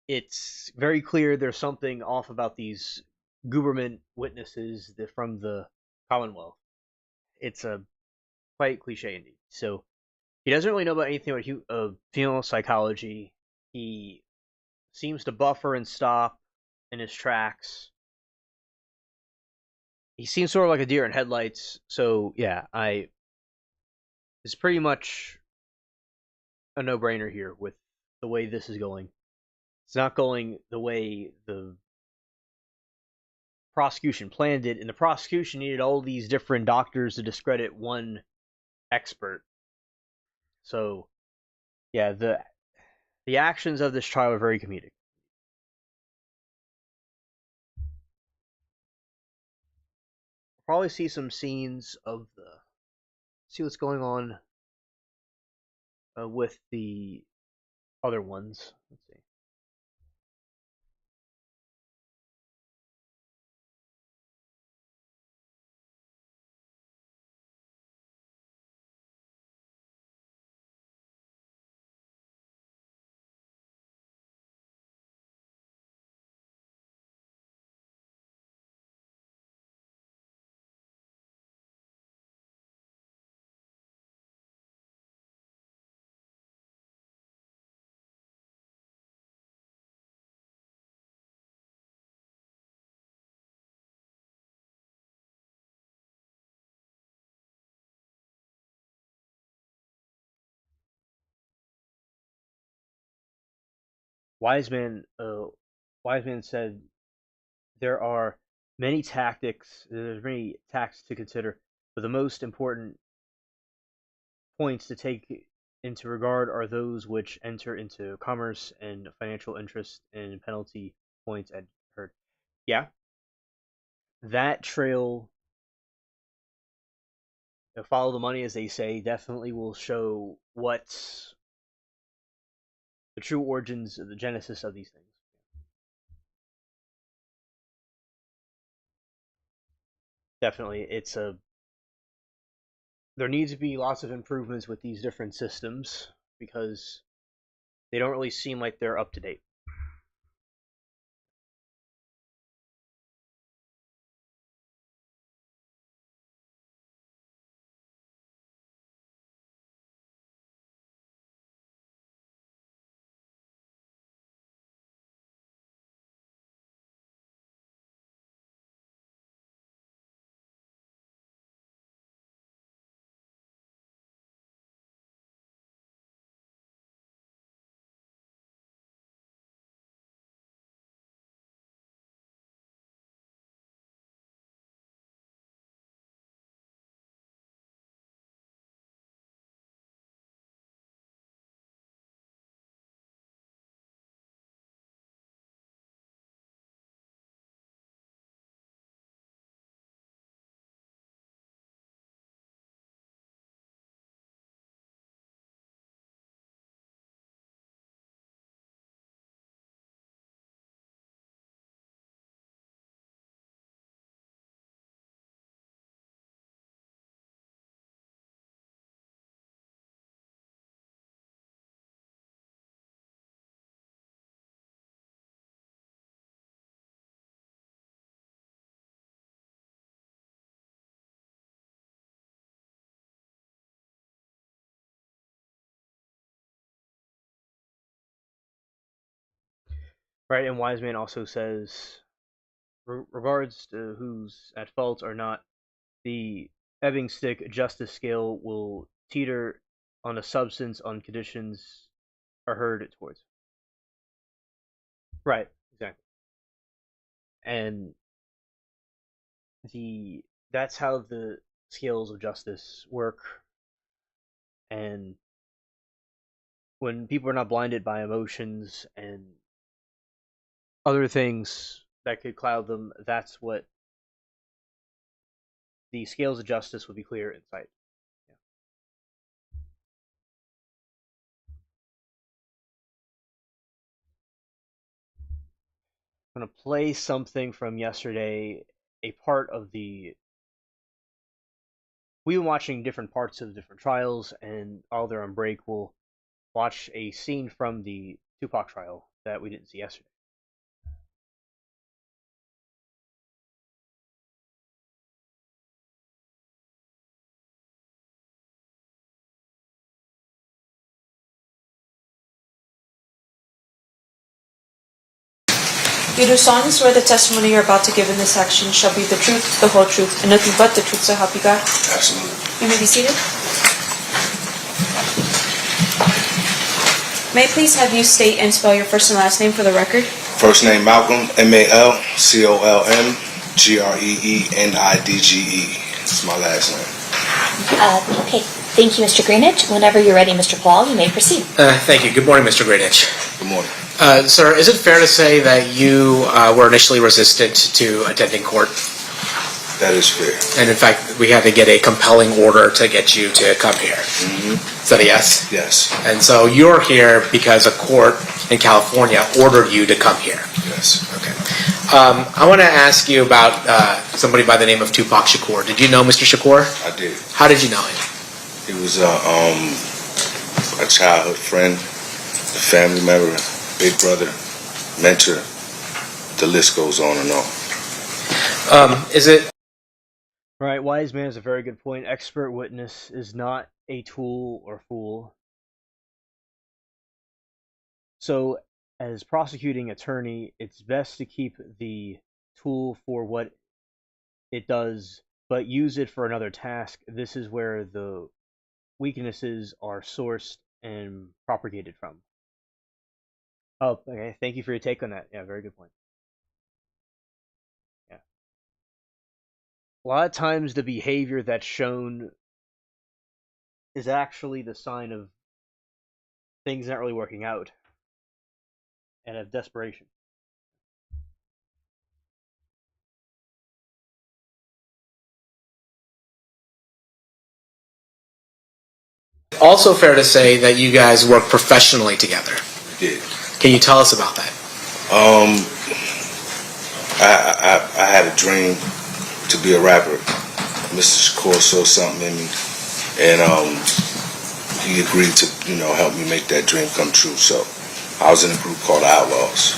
It's very clear there's something off about these government witnesses from the Commonwealth. It's a quite cliche indeed. So he doesn't really know about anything about female psychology. He seems to buffer and stop in his tracks. He seems sort of like a deer in headlights. So yeah, it's pretty much a no-brainer here with the way this is going. It's not going the way the prosecution planned it, and the prosecution needed all these different doctors to discredit one expert. So, yeah, the actions of this trial are very comedic. We'll probably see some scenes of see what's going on with the other ones. Let's see. Wiseman, Wiseman said there are many tactics. There's many tactics to consider, but the most important points to take into regard are those which enter into commerce and financial interest and penalty points at heard. Yeah, that trail, follow the money as they say, definitely will show what's the true origins, the genesis of these things. Definitely, there needs to be lots of improvements with these different systems because they don't really seem like they're up to date. Right, and Wiseman also says, regards to who's at fault or not, the ebbing stick justice scale will teeter on a substance on conditions are heard towards. Right, exactly. And that's how the scales of justice work. And when people are not blinded by emotions and other things that could cloud them, that's what the scales of justice will be clear in sight. Yeah. I'm going to play something from yesterday, a part of the. We've been watching different parts of different trials, and while they're on break, we'll watch a scene from the Tupac trial that we didn't see yesterday. You do solemnly swear the testimony you're about to give in this action shall be the truth, the whole truth, and nothing but the truth, so help you God? Absolutely. You may be seated. May I please have you state and spell your first and last name for the record? First name Malcolm, MALCOLM, GREENIDGE. It's my last name. Okay, thank you, Mr. Greenidge. Whenever you're ready, Mr. Paul, you may proceed. Thank you. Good morning, Mr. Greenidge. Good morning. Sir, is it fair to say that you were initially resistant to attending court? That is fair. And in fact, we had to get a compelling order to get you to come here. Mm-hmm. Is that a yes? Yes. And so you're here because a court in California ordered you to come here. Yes. Okay. I want to ask you about somebody by the name of Tupac Shakur. Did you know Mr. Shakur? I did. How did you know him? He was a childhood friend, a family member, big brother, mentor. The list goes on and on. Is it? Right, Wiseman has a very good point. Expert witness is not a tool or fool. So, as prosecuting attorney, it's best to keep the tool for what it does, but use it for another task. This is where the weaknesses are sourced and propagated from. Oh, okay. Thank you for your take on that. Yeah, very good point. Yeah. A lot of times the behavior that's shown is actually the sign of things not really working out and of desperation. Also fair to say that you guys work professionally together. We did. Can you tell us about that? I had a dream to be a rapper. Mr. Shakur saw something in me, and he agreed to, help me make that dream come true. So I was in a group called Outlaws.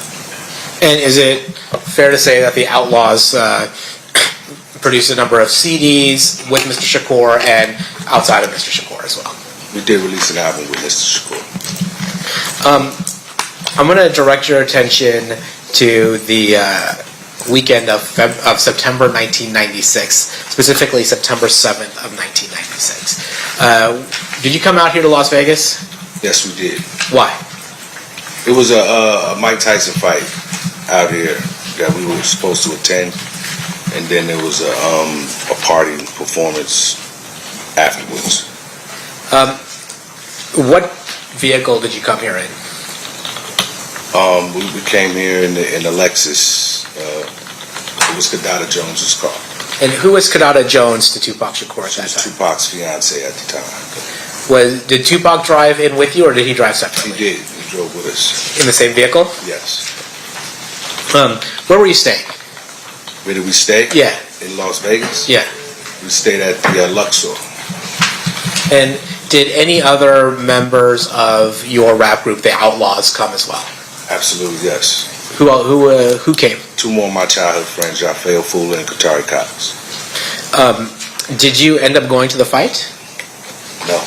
And is it fair to say that the Outlaws produced a number of CDs with Mr. Shakur and outside of Mr. Shakur as well? We did release an album with Mr. Shakur. I'm going to direct your attention to the weekend of September 1996, specifically September 7th of 1996. Did you come out here to Las Vegas? Yes, we did. Why? It was a Mike Tyson fight out here that we were supposed to attend, and then there was a party performance afterwards. What vehicle did you come here in? We came here in the Lexus. It was Kadada Jones's car. And who was Kadada Jones to Tupac Shakur at that time? Tupac's fiance at the time. Did Tupac drive in with you, or did he drive separately? He did. He drove with us. In the same vehicle? Yes. Where were you staying? Where did we stay? Yeah. In Las Vegas? Yeah. We stayed at the Luxor. And did any other members of your rap group, the Outlaws, come as well? Absolutely, yes. Who came? Two more of my childhood friends, Raphael Fuller and Katari Cox. Did you end up going to the fight? No.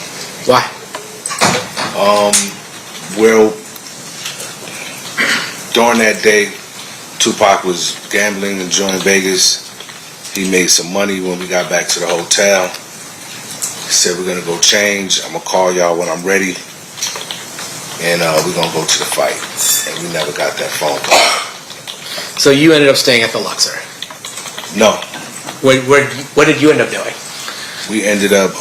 Why? Well, during that day, Tupac was gambling, enjoying Vegas. He made some money when we got back to the hotel. He said, we're going to go change. I'm going to call y'all when I'm ready. And we're going to go to the fight. And we never got that phone call. So you ended up staying at the Luxor? No. What did you end up doing? We ended up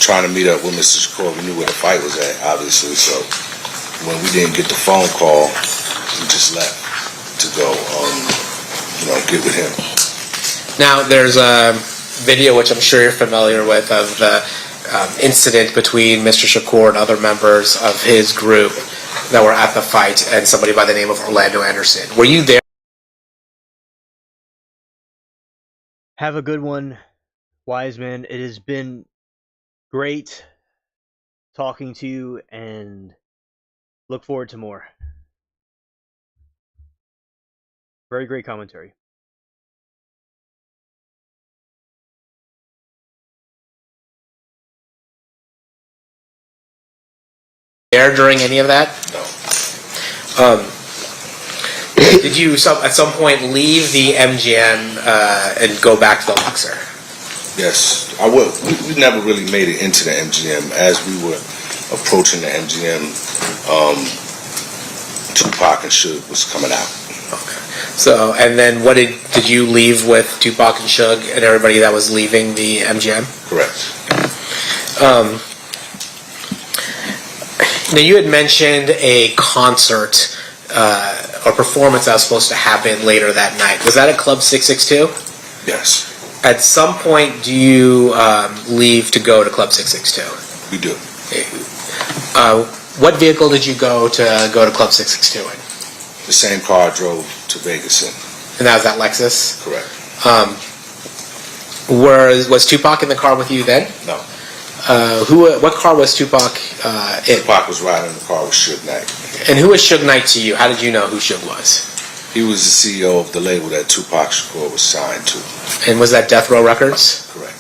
trying to meet up with Mr. Cora. We knew where the fight was at, obviously. So when we didn't get the phone call, we just left to go, get with him. Now, there's a video, which I'm sure you're familiar with, of the incident between Mr. Shakur and other members of his group that were at the fight and somebody by the name of Orlando Anderson. Were you there? Have a good one, Wiseman. It has been great talking to you, and look forward to more. Very great commentary. There during any of that? No. Did you at some point leave the MGM and go back to the Luxor? Yes, I would. We never really made it into the MGM. As we were approaching the MGM, Tupac and Suge was coming out. Okay. So, and then what did you leave with Tupac and Suge and everybody that was leaving the MGM? Correct. Now, you had mentioned a concert or performance that was supposed to happen later that night. Was that at Club 662? Yes. At some point, do you leave to go to Club 662? We do. What vehicle did you go to Club 662 in? The same car I drove to Vegas in. And that was that Lexus? Correct. Was Tupac in the car with you then? No. What car was Tupac in? Tupac was riding in the car with Suge Knight. And who was Suge Knight to you? How did you know who Suge was? He was the CEO of the label that Tupac Shakur was signed to. And was that Death Row Records? Correct.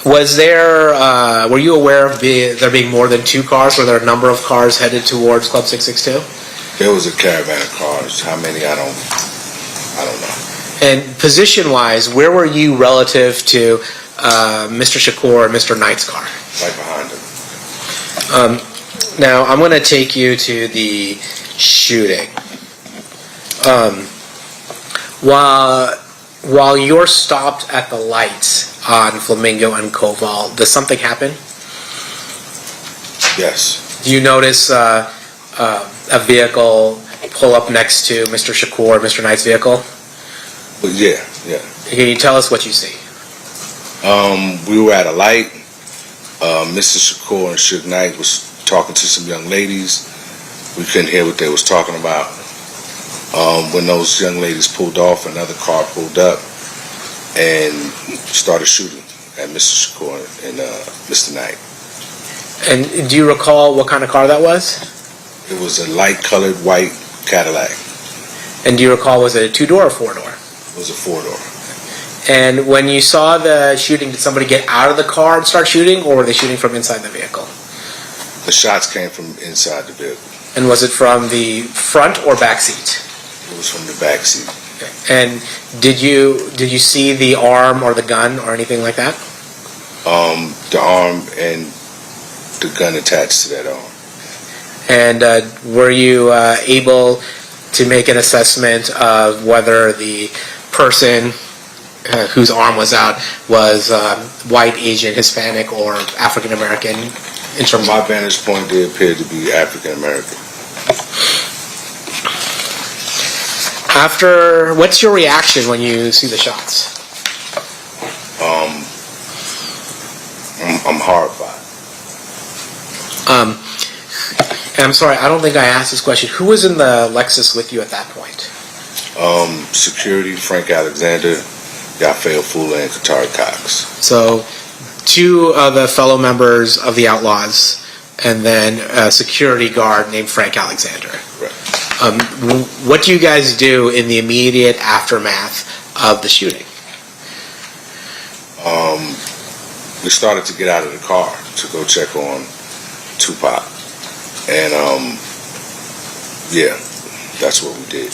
Was there? Were you aware of there being more than two cars? Were there a number of cars headed towards Club 662? There was a caravan of cars. How many? I don't know. And position-wise, where were you relative to Mr. Shakur and Mr. Knight's car? Right behind him. Now, I'm going to take you to the shooting. While you're stopped at the lights on Flamingo and Koval, does something happen? Yes. Do you notice a vehicle pull up next to Mr. Shakur or Mr. Knight's vehicle? But yeah. Can you tell us what you see? We were at a light. Mr. Shakur and Suge Knight was talking to some young ladies. We couldn't hear what they was talking about. When those young ladies pulled off, another car pulled up and started shooting at Mr. Shakur and Mr. Knight. And do you recall what kind of car that was? It was a light-colored white Cadillac. And do you recall, was it a two-door or four-door? It was a four-door. And when you saw the shooting, did somebody get out of the car and start shooting, or were they shooting from inside the vehicle? The shots came from inside the vehicle. And was it from the front or back seat? It was from the back seat. Okay. And did you see the arm or the gun or anything like that? The arm and the gun attached to that arm. And were you able to make an assessment of whether the person whose arm was out was white, Asian, Hispanic, or African American? In terms From my vantage point, they appeared to be African American. What's your reaction when you see the shots? I'm horrified. And I'm sorry, I don't think I asked this question. Who was in the Lexus with you at that point? Security, Frank Alexander, Yafael Fula, and Katari Cox. So, two of the fellow members of the Outlaws, and then a security guard named Frank Alexander. Right. What do you guys do in the immediate aftermath of the shooting? We started to get out of the car to go check on Tupac. And Yeah, that's what we did.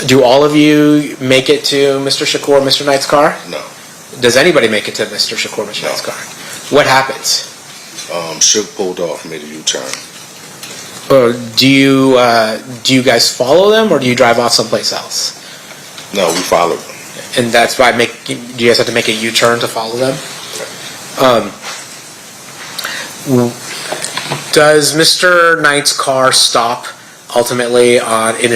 Do all of you make it to Mr. Shakur, Mr. Knight's car? No. Does anybody make it to Mr. Shakur, Mr. Knight's car? What happens? Shook pulled off, made a U-turn. Do you guys follow them, or do you drive off someplace else? No, we followed them. And that's why do you guys have to make a U-turn to follow them? Does Mr. Knight's car stop ultimately at an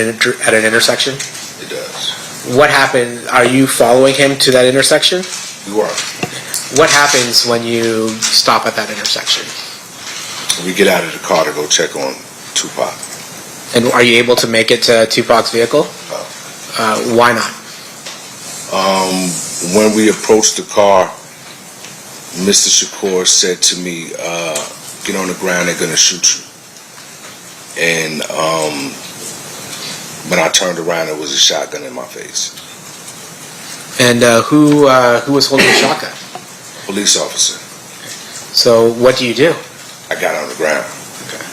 intersection? It does. What happened? Are you following him to that intersection? We were. What happens when you stop at that intersection? We get out of the car to go check on Tupac. And are you able to make it to Tupac's vehicle? Why not? When we approached the car, Mr. Shakur said to me, get on the ground, they're going to shoot you. And when I turned around, there was a shotgun in my face. And who was holding the shotgun? Police officer. So what do you do? I got on the ground. Okay.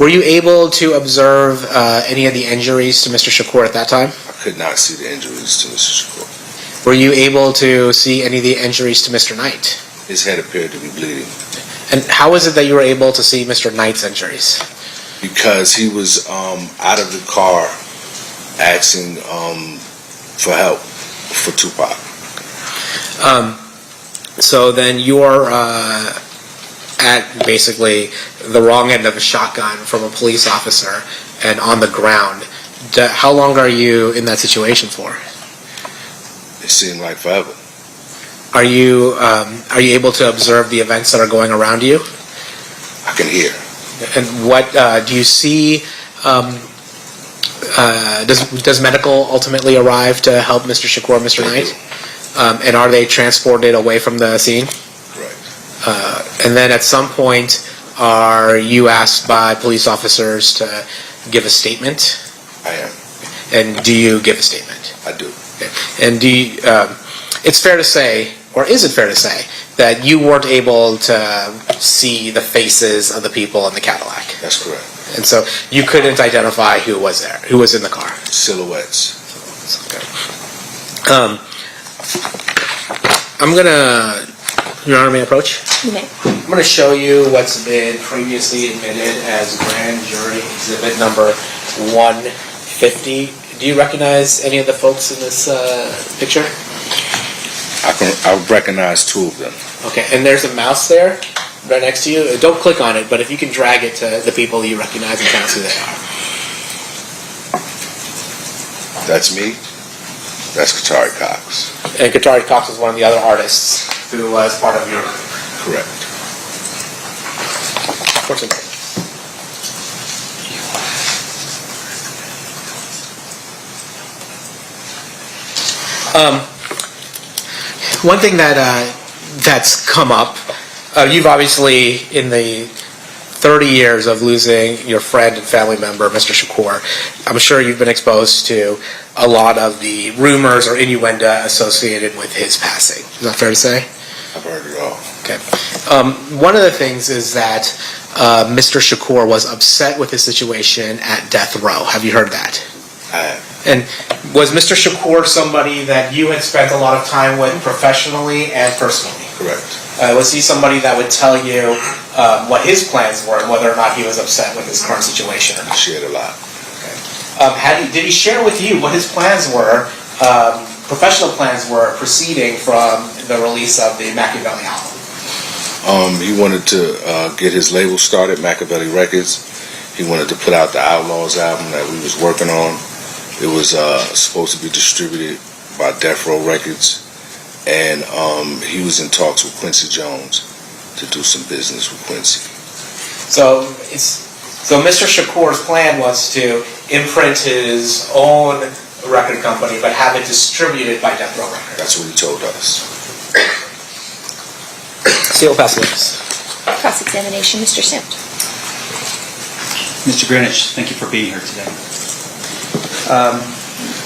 Were you able to observe any of the injuries to Mr. Shakur at that time? I could not see the injuries to Mr. Shakur. Were you able to see any of the injuries to Mr. Knight? His head appeared to be bleeding. And how is it that you were able to see Mr. Knight's injuries? Because he was out of the car asking for help for Tupac. So then you're at basically the wrong end of a shotgun from a police officer and on the ground. How long are you in that situation for? It seemed like forever. Are you able to observe the events that are going around you? I can hear. And what do you see? Does medical ultimately arrive to help Mr. Shakur, Mr. Knight? And are they transported away from the scene? Right. And then at some point, are you asked by police officers to give a statement? I am. And do you give a statement? I do. Okay. And do you, it's fair to say, or is it fair to say, that you weren't able to see the faces of the people in the Cadillac? That's correct. And so you couldn't identify who was there, who was in the car? Silhouettes. Okay. I'm gonna, Your Honor, may I approach? You may. I'm gonna show you what's been previously admitted as grand jury exhibit number 150. Do you recognize any of the folks in this picture? I recognize two of them. Okay, and there's a mouse there right next to you. Don't click on it, but if you can drag it to the people you recognize and tell us who they are. That's me. That's Katari Cox. And Katari Cox was one of the other artists who was part of your... Correct. One thing that's come up, you've obviously, in the 30 years of losing your friend and family member, Mr. Shakur, I'm sure you've been exposed to a lot of the rumors or innuendo associated with his passing. Is that fair to say? I've heard it all. Okay. One of the things is that Mr. Shakur was upset with the situation at death row. Have you heard that? I have. And was Mr. Shakur somebody that you had spent a lot of time with professionally and personally? Correct. Was he somebody that would tell you what his plans were and whether or not he was upset with his current situation? He shared a lot. Okay. Did he share with you what his plans were, professional plans were, proceeding from the release of the Machiavelli album? He wanted to get his label started, Machiavelli Records. He wanted to put out the Outlaws album that we was working on. It was supposed to be distributed by Death Row Records. And he was in talks with Quincy Jones to do some business with Quincy. So Mr. Shakur's plan was to imprint his own record company, but have it distributed by Death Row Records. That's what he told us. Seal pass witness. Cross-examination, Mr. Simt. Mr. Greenwich, thank you for being here today.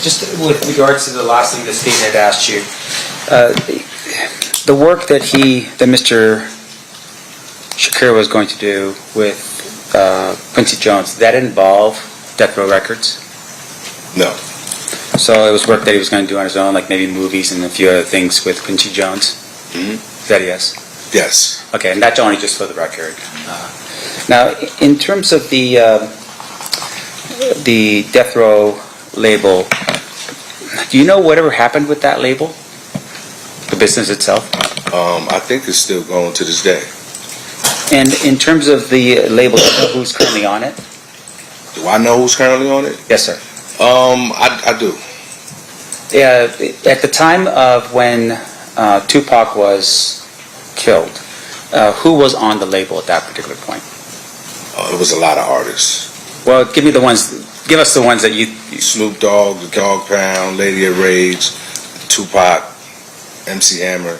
Just with regards to the last thing the state had asked you, the work that Mr. Shakur was going to do with Quincy Jones, did that involve Death Row Records? No. So it was work that he was going to do on his own, like maybe movies and a few other things with Quincy Jones? Mm-hmm. Is that a yes? Yes. Okay, and that's only just for the record. Now, in terms of the Death Row label, do you know whatever happened with that label? The business itself? I think it's still going to this day. And in terms of the label, do you know who's currently on it? Do I know who's currently on it? Yes, sir. I do. Yeah, at the time of when Tupac was killed, who was on the label at that particular point? It was a lot of artists. Well, give us the ones that you... Snoop Dogg, the Dog Pound, Lady of Rage, Tupac, MC Hammer.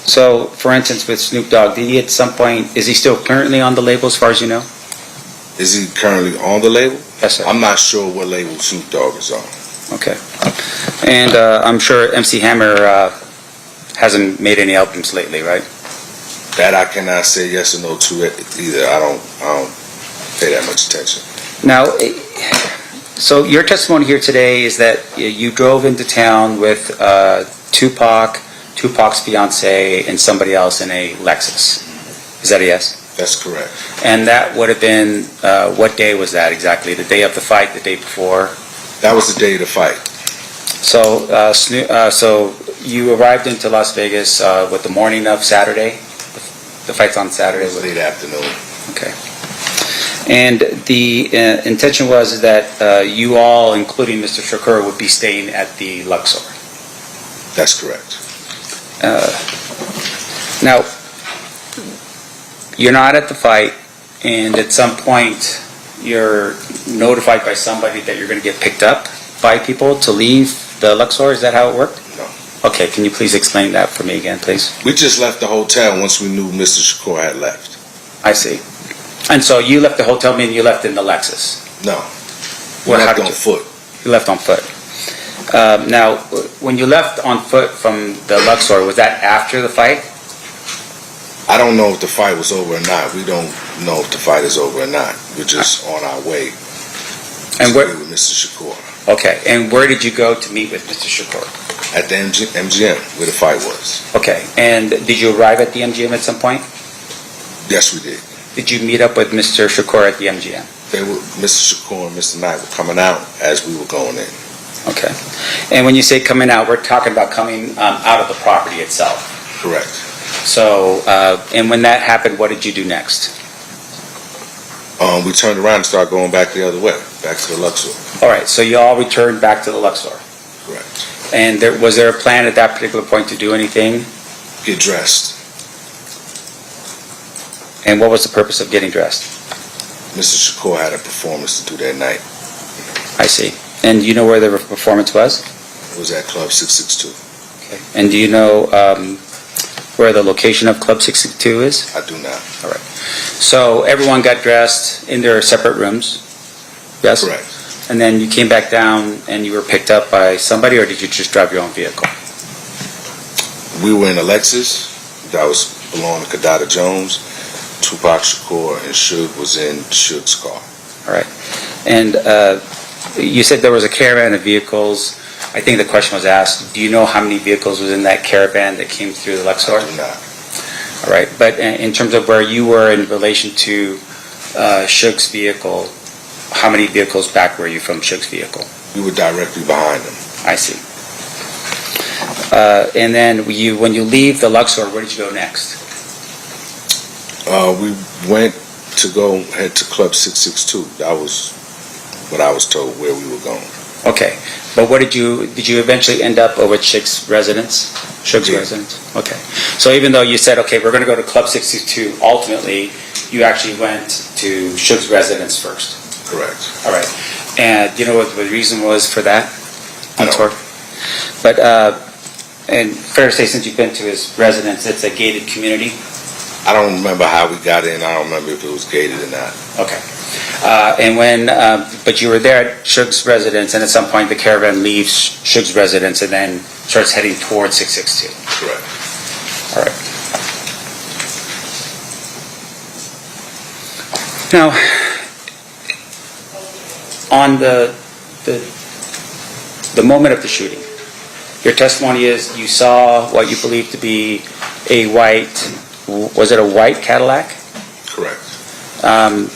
So, for instance, with Snoop Dogg, did he at some point, is he still currently on the label as far as you know? Is he currently on the label? Yes, sir. I'm not sure what label Snoop Dogg is on. Okay. And I'm sure MC Hammer hasn't made any albums lately, right? That I cannot say yes or no to either. I don't pay that much attention. Now, so your testimony here today is that you drove into town with Tupac, Tupac's fiance, and somebody else in a Lexus. Is that a yes? That's correct. And that would have been, what day was that exactly? The day of the fight, the day before? That was the day of the fight. So, so you arrived into Las Vegas with the morning of Saturday? The fight's on Saturday? It was late afternoon. Okay. And the intention was that you all, including Mr. Shakur, would be staying at the Luxor? That's correct. Now, you're not at the fight, and at some point you're notified by somebody that you're going to get picked up by people to leave the Luxor. Is that how it worked? No. Okay, can you please explain that for me again, please? We just left the hotel once we knew Mr. Shakur had left. I see. And so you left the hotel, meaning you left in the Lexus? No. What, left on foot. You left on foot. Now, when you left on foot from the Luxor, was that after the fight? I don't know if the fight was over or not. We don't know if the fight is over or not. We're just on our way and to meet with Mr. Shakur. Okay, and where did you go to meet with Mr. Shakur? At the MGM, where the fight was. Okay, and did you arrive at the MGM at some point? Yes, we did. Did you meet up with Mr. Shakur at the MGM? Mr. Shakur and Mr. Knight were coming out as we were going in. Okay. And when you say coming out, we're talking about coming out of the property itself? Correct. So, and when that happened, what did you do next? We turned around and started going back the other way, back to the Luxor. All right, so you all returned back to the Luxor? Correct. And was there a plan at that particular point to do anything? Get dressed. And what was the purpose of getting dressed? Mr. Shakur had a performance to do that night. I see. And do you know where the performance was? It was at Club 662. Okay. And do you know where the location of Club 662 is? I do not. All right. So everyone got dressed in their separate rooms? Yes? Correct. And then you came back down and you were picked up by somebody, or did you just drive your own vehicle? We were in a Lexus that was belonging to Kadada Jones. Tupac Shakur and Suge was in Suge's car. All right. And you said there was a caravan of vehicles. I think the question was asked, do you know how many vehicles was in that caravan that came through the Luxor? I do not. All right. But in terms of where you were in relation to Suge's vehicle, how many vehicles back were you from Suge's vehicle? We were directly behind him. I see. And then when you leave the Luxor, where did you go next? We went to go head to Club 662. That was what I was told where we were going. Okay. But did you eventually end up over at Suge's residence? Suge's residence? Okay. So even though you said, okay, we're going to go to Club 662, ultimately, you actually went to Suge's residence first? Correct. All right. And do you know what the reason was for that? No. But, and fair to say, since you've been to his residence, it's a gated community? I don't remember how we got in. I don't remember if it was gated or not. Okay. But you were there at Suge's residence, and at some point the caravan leaves Suge's residence and then starts heading towards 662. Correct. All right. Now, on the moment of the shooting, your testimony is you saw what you believe to be a white, was it a white Cadillac? Correct.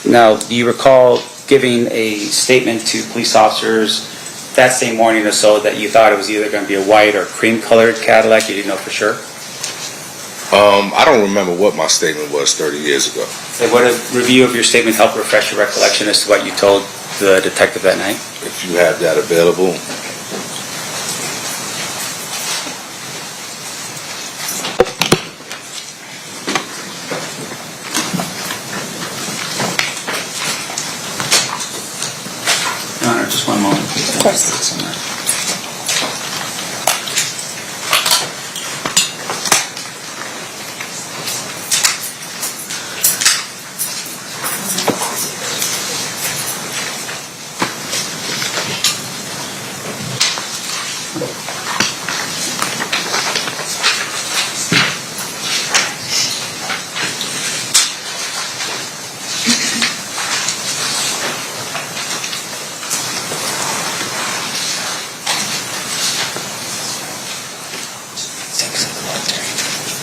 Now, do you recall giving a statement to police officers that same morning or so that you thought it was either going to be a white or cream-colored Cadillac? You didn't know for sure? I don't remember what my statement was 30 years ago. So would a review of your statement help refresh your recollection as to what you told the detective that night? If you have that available. No, just one moment, please. Of course.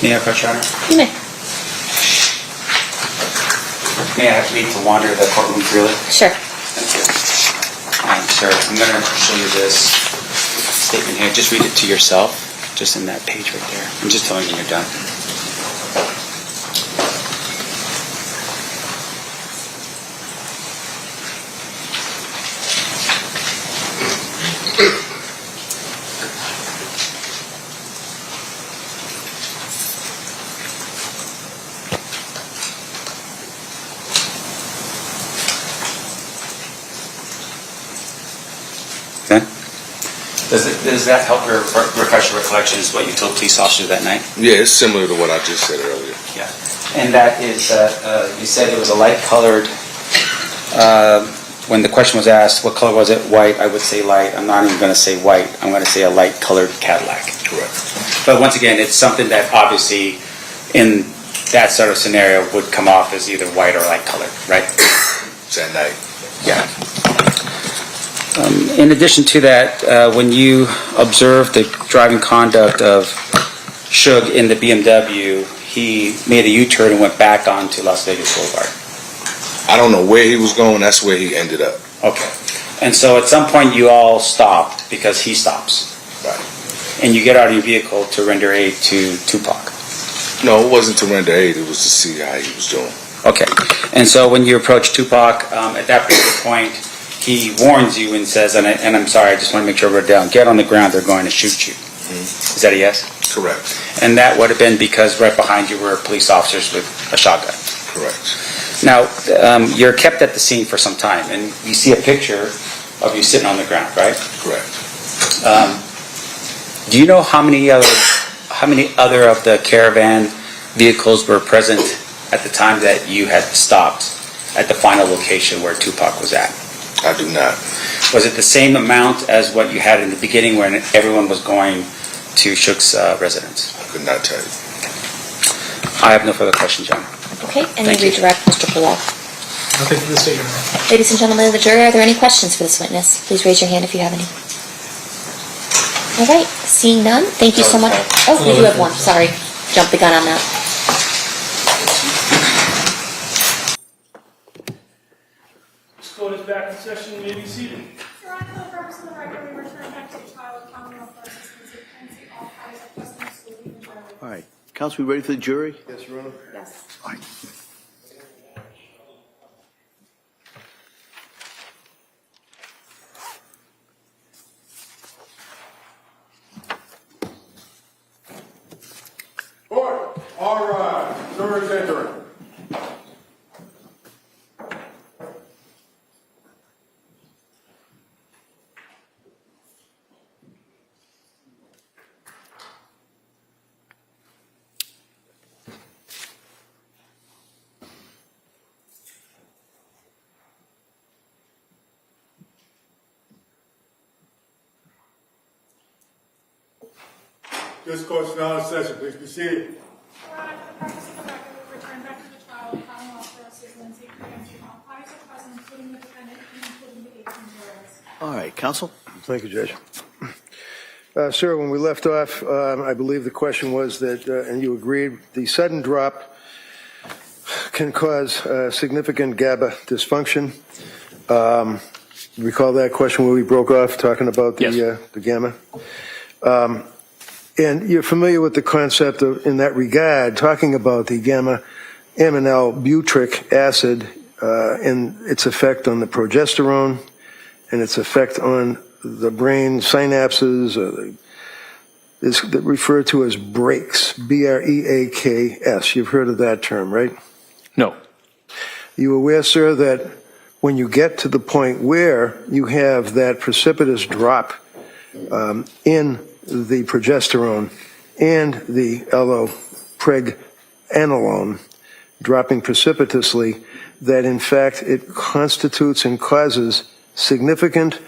May I approach, Your Honor? You may. May I have leave to wander the courtroom freely? Sure. Thank you. Sir, I'm going to show you this statement here. Just read it to yourself, just in that page right there. I'm just telling you you're done. Does that help refresh your recollection as what you told police officers that night? Yeah, it's similar to what I just said earlier. Yeah. And that is, you said it was a light colored, when the question was asked, what color was it? White, I would say light. I'm not even going to say white. I'm going to say a light colored Cadillac. Correct. But once again, it's something that obviously in that sort of scenario would come off as either white or light colored, right? It's at night. Yeah. In addition to that, when you observed the driving conduct of Suge in the BMW, he made a U-turn and went back onto Las Vegas Boulevard. I don't know where he was going. That's where he ended up. Okay. And so at some point you all stopped because he stops. Right. And you get out of your vehicle to render aid to Tupac. No, it wasn't to render aid. It was to see how he was doing. Okay. And so when you approach Tupac, at that particular point, he warns you and says, and I'm sorry, I just want to make sure we're down, get on the ground, they're going to shoot you. Mm-hmm. Is that a yes? Correct. And that would have been because right behind you were police officers with a shotgun. Correct. Now, you're kept at the scene for some time, and we see a picture of you sitting on the ground, right? Correct. Do you know how many other of the caravan vehicles were present at the time that you had stopped at the final location where Tupac was at? I do not. Was it the same amount as what you had in the beginning when everyone was going to Suge's residence? I could not tell you. I have no further questions, John. Okay, and Thank you you. redirect Mr. Palal. Nothing for the state, Your Honor. Ladies and gentlemen of the jury, are there any questions for this witness? Please raise your hand if you have any. All right, seeing none, thank you so much. Oh, we do have one, sorry. Jumped the gun on that. This court is back in session. You may be seated. Your Honor, for the purpose of the record, we return back to the trial of Commonwealth versus Lindsay Clancy. All parties are present, so we can adjourn. All right. Counsel, we ready for the jury? Yes, Your Honor. Yes. All right. Court, all rise. Jurors entering. This court's now in session. Please be seated. Your Honor, for the purpose of the record, we return back to the trial of Commonwealth versus versus Lindsay Clancy. All parties are present, including the defendant and including the 18 jurors. All right, counsel. Thank you, Judge. Sir, when we left off, I believe the question was that, and you agreed, the sudden drop can cause significant GABA dysfunction. Recall that question where we broke off talking about the gamma? And you're familiar with the concept of, in that regard, talking about the gamma-aminal butyric acid and its effect on the progesterone and its effect on the brain synapses, is referred to as breaks, B-R-E-A-K-S. You've heard of that term, right? No. You aware, sir, that when you get to the point where you have that precipitous drop in the progesterone and the allopregnanolone dropping precipitously, that in fact it constitutes and causes significant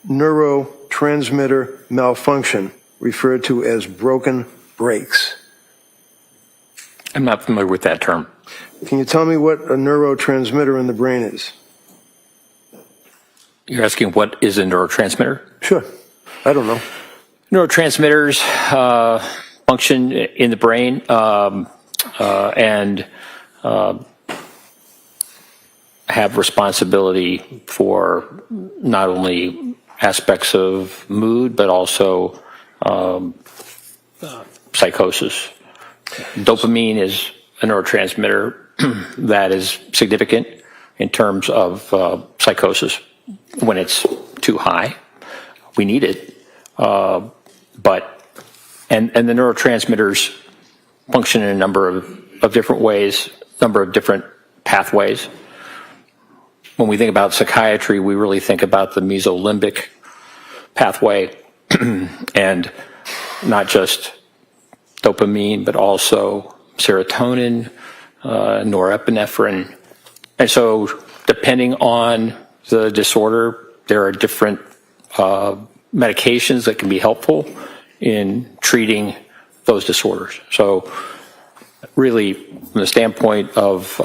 neurotransmitter malfunction, referred to as broken brakes? I'm not familiar with that term. Can you tell me what a neurotransmitter in the brain is? You're asking what is a neurotransmitter? Sure. I don't know. Neurotransmitters function in the brain and have responsibility for not only aspects of mood, but also psychosis. Dopamine is a neurotransmitter that is significant in terms of psychosis when it's too high. We need it. And the neurotransmitters function in a number of different ways, number of different pathways. When we think about psychiatry, we really think about the mesolimbic pathway and not just dopamine, but also serotonin, norepinephrine. And so depending on the disorder, there are different medications that can be helpful in treating those disorders. So really, from the standpoint of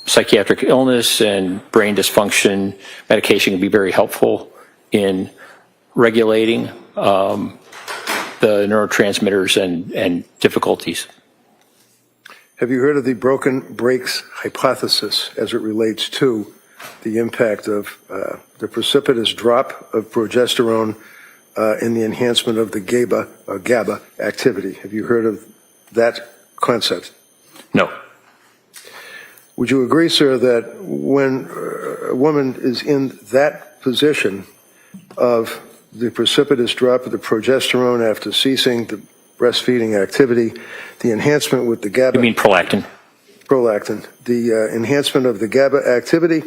psychiatric illness and brain dysfunction, medication can be very helpful in regulating the neurotransmitters and difficulties. Have you heard of the broken brakes hypothesis as it relates to the impact of the precipitous drop of progesterone in the enhancement of the GABA activity? Have you heard of that concept? No. Would you agree, sir, that when a woman is in that position of the precipitous drop of the progesterone after ceasing the breastfeeding activity, the enhancement with the GABA... You mean prolactin? Prolactin. The enhancement of the GABA activity,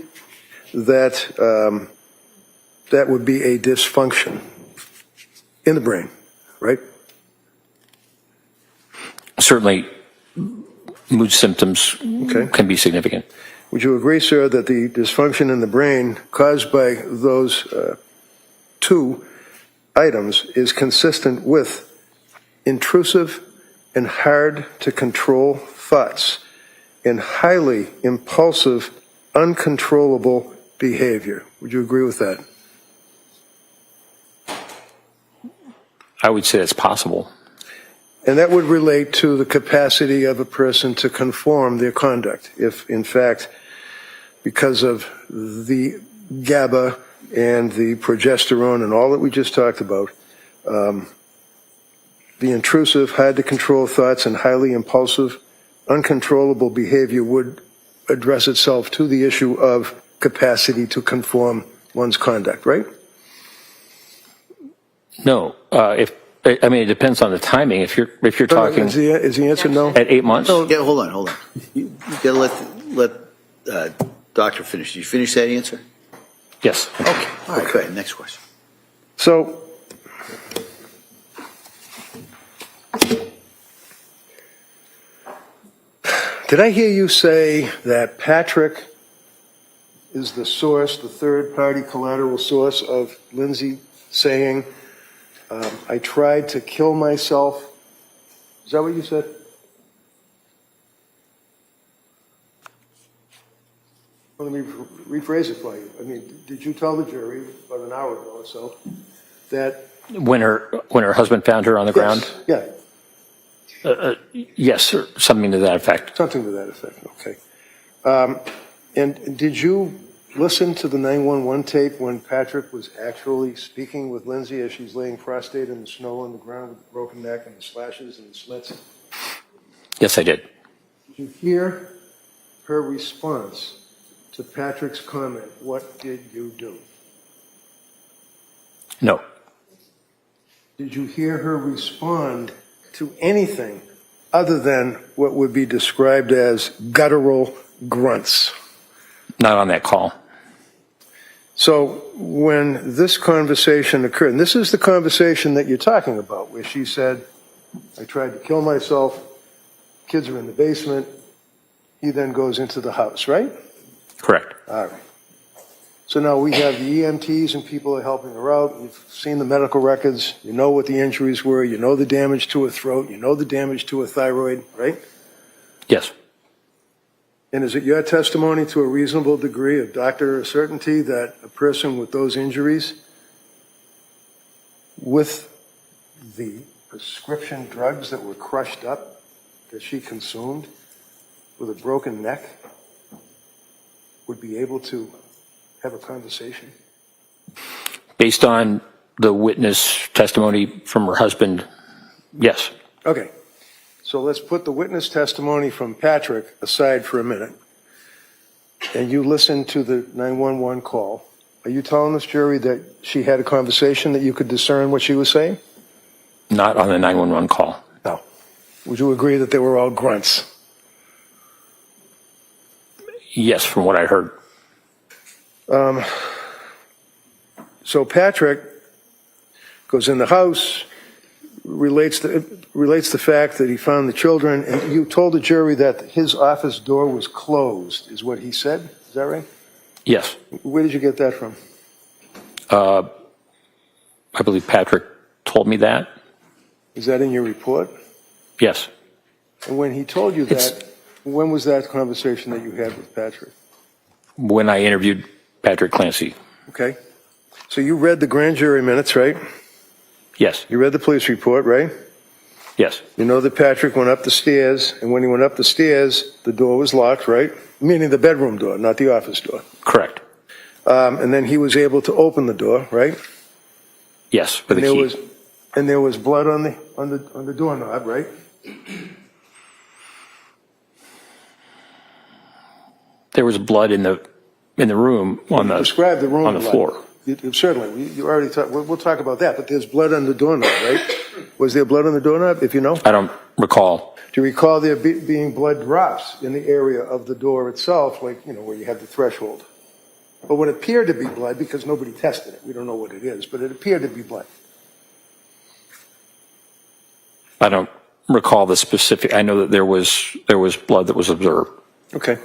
that would be a dysfunction in the brain, right? Certainly, mood symptoms can be significant. Would you agree, sir, that the dysfunction in the brain caused by those two items is consistent with intrusive and hard to control thoughts and highly impulsive, uncontrollable behavior? Would you agree with that? I would say it's possible. And that would relate to the capacity of a person to conform their conduct. If, in fact, because of the GABA and the progesterone and all that we just talked about, the intrusive, hard-to-control thoughts and highly impulsive, uncontrollable behavior would address itself to the issue of capacity to conform one's conduct, right? No. It depends on the timing. If you're talking... Is the answer no? At 8 months? Yeah, hold on. You got to let doctor finish. Did you finish that answer? Yes. Okay. All right, go ahead. Next question. So, did I hear you say that Patrick is the source, the third-party collateral source of Lindsay saying, I tried to kill myself? Is that what you said? Let me rephrase it for you. I mean, did you tell the jury about an hour ago or so that When her husband found her on the ground? Yeah. Yes, or something to that effect. Something to that effect, okay. And did you listen to the 911 tape when Patrick was actually speaking with Lindsay as she's laying prostrate in the snow on the ground with the broken neck and the slashes and the slits? Yes, I did. Did you hear her response to Patrick's comment, "What did you do?" No. Did you hear her respond to anything other than what would be described as guttural grunts? Not on that call. So when this conversation occurred, and this is the conversation that you're talking about, where she said, "I tried to kill myself, kids are in the basement," he then goes into the house, right? Correct. All right. So now we have the EMTs and people are helping her out. You've seen the medical records. You know what the injuries were. You know the damage to her throat. You know the damage to her thyroid, right? Yes. And is it your testimony to a reasonable degree of doctor certainty that a person with those injuries, with the prescription drugs that were crushed up, that she consumed, with a broken neck, would be able to have a conversation? Based on the witness testimony from her husband, yes. Okay. So let's put the witness testimony from Patrick aside for a minute. And you listen to the 911 call. Are you telling this jury that she had a conversation that you could discern what she was saying? Not on the 911 call. No. Would you agree that they were all grunts? Yes, from what I heard. So Patrick goes in the house, relates the fact that he found the children, and you told the jury that his office door was closed, is what he said. Is that right? Yes. Where did you get that from? I believe Patrick told me that. Is that in your report? Yes. And when he told you that, when was that conversation that you had with Patrick? When I interviewed Patrick Clancy. Okay. So you read the grand jury minutes, right? Yes. You read the police report, right? Yes. You know that Patrick went up the stairs, and when he went up the stairs, the door was locked, right? Meaning the bedroom door, not the office door. Correct. And then he was able to open the door, right? Yes, with a key. And there was blood on the doorknob, right? There was blood in the room on the Describe the room on the floor. Certainly, you already talked. We'll talk about that. But there's blood on the doorknob, right? Was there blood on the doorknob? If you know, I don't recall. Do you recall there being blood drops in the area of the door itself, like where you have the threshold? But what appeared to be blood, because nobody tested it, we don't know what it is, but it appeared to be blood. I don't recall the specific. I know that there was blood that was observed. Okay.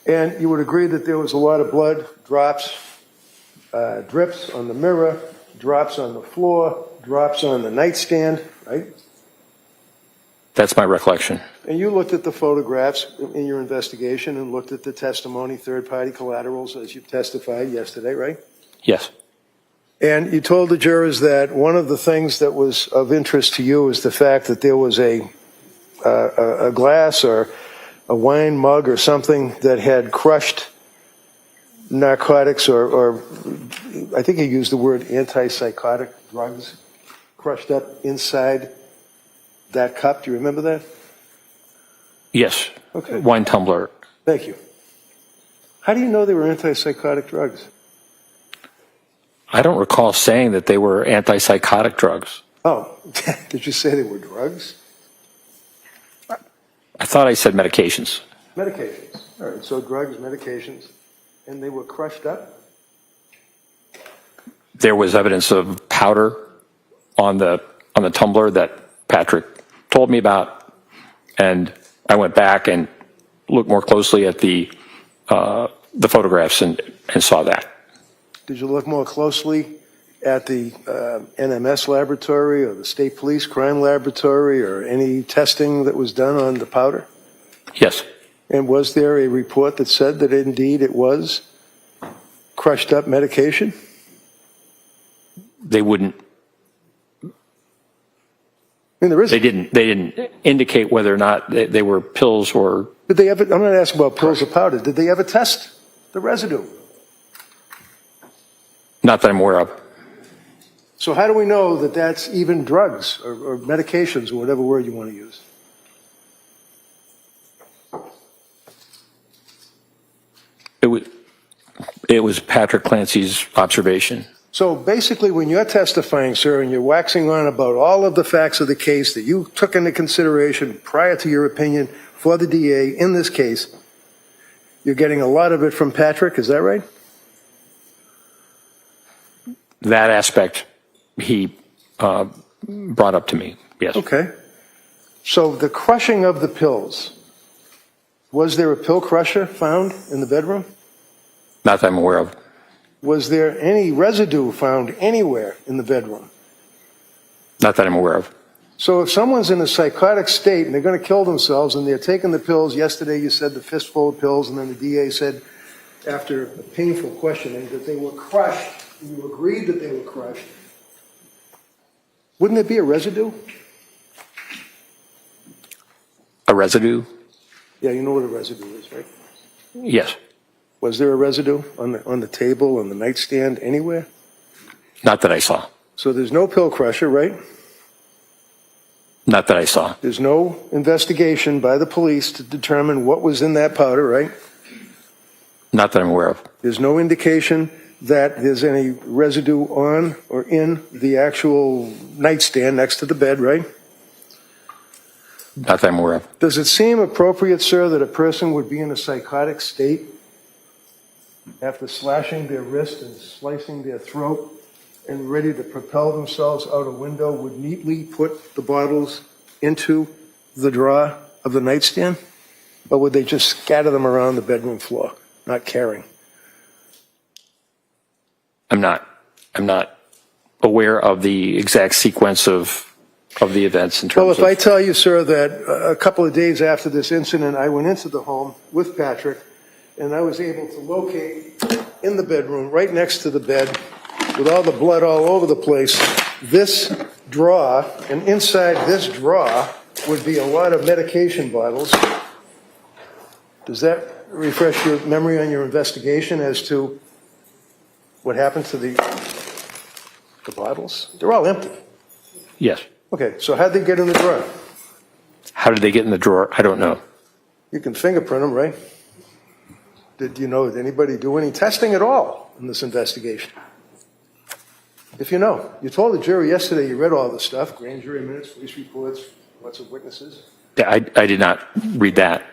And you would agree that there was a lot of blood drops, drips on the mirror, drops on the floor, drops on the nightstand, right? That's my recollection. And you looked at the photographs in your investigation and looked at the testimony, third-party collaterals, as you testified yesterday, right? Yes. And you told the jurors that one of the things that was of interest to you is the fact that there was a glass or a wine mug or something that had crushed narcotics or I think you used the word antipsychotic drugs crushed up inside that cup. Do you remember that? Yes. Okay. Wine tumbler. Thank you. How do you know they were antipsychotic drugs? I don't recall saying that they were antipsychotic drugs. Oh, did you say they were drugs? I thought I said medications. Medications. All right, so drugs, medications, and they were crushed up? There was evidence of powder on the tumbler that Patrick told me about, and I went back and looked more closely at the photographs and saw that. Did you look more closely at the NMS laboratory or the state police crime laboratory or any testing that was done on the powder? Yes. And was there a report that said that indeed it was crushed up medication? They wouldn't. I mean, there is. They didn't indicate whether or not they were pills or. Did they ever? I'm not asking about pills or powder. Did they ever test the residue? Not that I'm aware of. So how do we know that that's even drugs or medications or whatever word you want to use? It was Patrick Clancy's observation. So basically, when you're testifying, sir, and you're waxing on about all of the facts of the case that you took into consideration prior to your opinion for the DA in this case, you're getting a lot of it from Patrick, is that right? That aspect he brought up to me, yes. Okay. So the crushing of the pills, was there a pill crusher found in the bedroom? Not that I'm aware of. Was there any residue found anywhere in the bedroom? Not that I'm aware of. So if someone's in a psychotic state and they're going to kill themselves and they're taking the pills, yesterday you said the fistful of pills, and then the DA said, after a painful questioning, that they were crushed, and you agreed that they were crushed, wouldn't there be a residue? A residue? Yeah, you know what a residue is, right? Yes. Was there a residue on the table, on the nightstand, anywhere? Not that I saw. So there's no pill crusher, right? Not that I saw. There's no investigation by the police to determine what was in that powder, right? Not that I'm aware of. There's no indication that there's any residue on or in the actual nightstand next to the bed, right? Not that I'm aware of. Does it seem appropriate, sir, that a person would be in a psychotic state after slashing their wrist and slicing their throat and ready to propel themselves out a window would neatly put the bottles into the drawer of the nightstand? Or would they just scatter them around the bedroom floor, not caring? I'm not aware of the exact sequence of the events in terms Well, if I of. tell you, sir, that a couple of days after this incident, I went into the home with Patrick, and I was able to locate in the bedroom, right next to the bed, with all the blood all over the place, this drawer, and inside this drawer would be a lot of medication bottles. Does that refresh your memory on your investigation as to what happened to the bottles? They're all empty. Yes. Okay, so how'd they get in the drawer? How did they get in the drawer? I don't know. You can fingerprint them, right? Did anybody do any testing at all in this investigation? If you know. You told the jury yesterday you read all the stuff, grand jury minutes, police reports, lots of witnesses. I did not read that.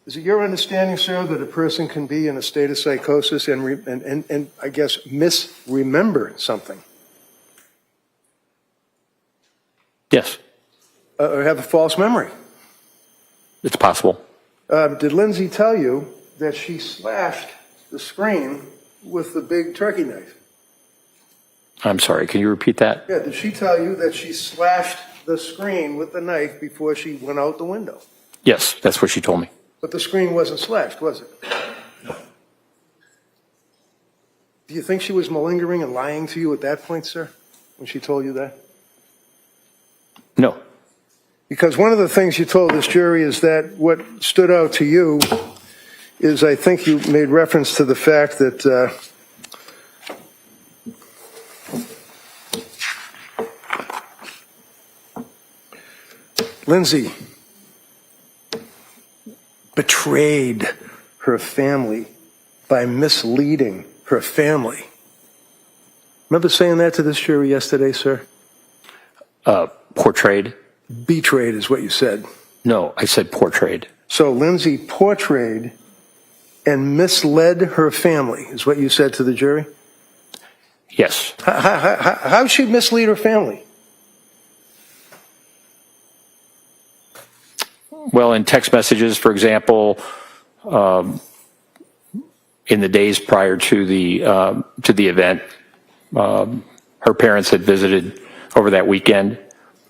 Is it your understanding, sir, that a person can be in a state of psychosis and I guess misremember something? Yes. Or have a false memory? It's possible. Did Lindsay tell you that she slashed the screen with the big turkey knife? I'm sorry, can you repeat that? Yeah, did she tell you that she slashed the screen with the knife before she went out the window? Yes, that's what she told me. But the screen wasn't slashed, was it? Do you think she was malingering and lying to you at that point, sir, when she told you that? No. Because one of the things you told this jury is that what stood out to you is, I think you made reference to the fact that Lindsay betrayed her family by misleading her family. Remember saying that to this jury yesterday, sir? Portrayed? Betrayed is what you said. No, I said portrayed. So Lindsay portrayed and misled her family, is what you said to the jury? Yes. How'd she mislead her family? Well, in text messages, for example, in the days prior to the event, her parents had visited over that weekend,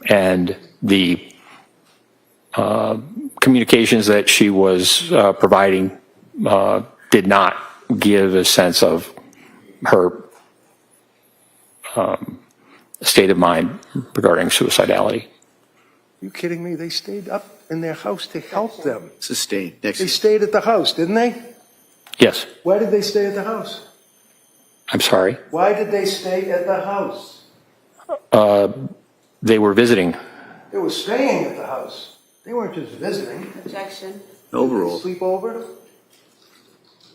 and the communications that she was providing did not give a sense of her state of mind regarding suicidality. Are you kidding me? They stayed up in their house to help them. Sustained. They stayed at the house, didn't they? Yes. Why did they stay at the house? I'm sorry. Why did they stay at the house? They were visiting. They were staying at the house. They weren't just visiting. Objection. Overall. Sleep over?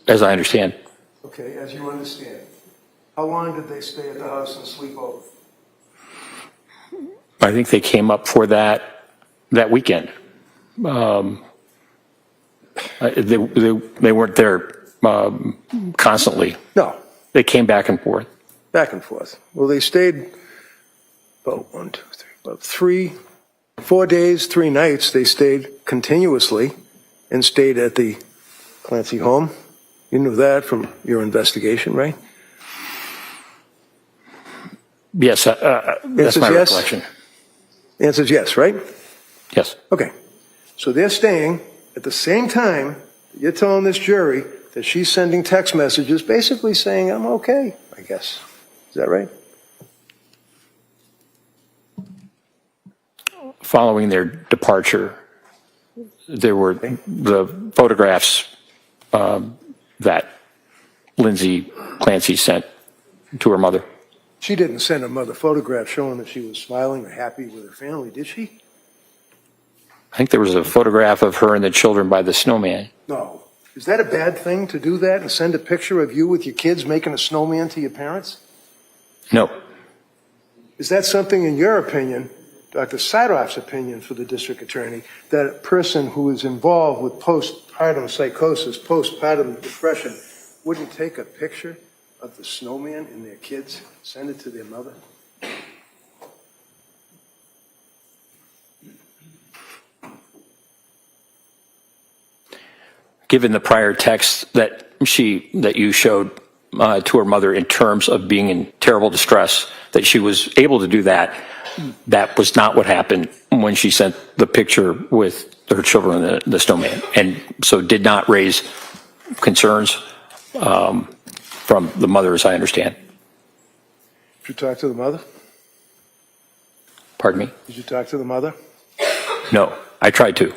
As I understand. Okay, as you understand. How long did they stay at the house and sleep over? I think they came up for that weekend. They weren't there constantly. No. They came back and forth. Back and forth. Well, they stayed about 4 days, 3 nights. They stayed continuously and stayed at the Clancy home. You knew that from your investigation, right? Yes, that's my recollection. Answer's yes, right? Yes. Okay. So they're staying at the same time you're telling this jury that she's sending text messages basically saying, I'm okay, I guess. Is that right? Following their departure, there were the photographs that Lindsay Clancy sent to her mother. She didn't send her mother photographs showing that she was smiling or happy with her family, did she? I think there was a photograph of her and the children by the snowman. No. Is that a bad thing to do that and send a picture of you with your kids making a snowman to your parents? No. Is that something, in your opinion, Dr. Sadoff's opinion for the district attorney, that a person who is involved with postpartum psychosis, postpartum depression, wouldn't take a picture of the snowman and their kids, send it to their mother? Given the prior text that you showed to her mother in terms of being in terrible distress, that she was able to do that, that was not what happened when she sent the picture with her children and the snowman, and so did not raise concerns from the mother, as I understand. Did you talk to the mother? Pardon me? Did you talk to the mother? No, I tried to.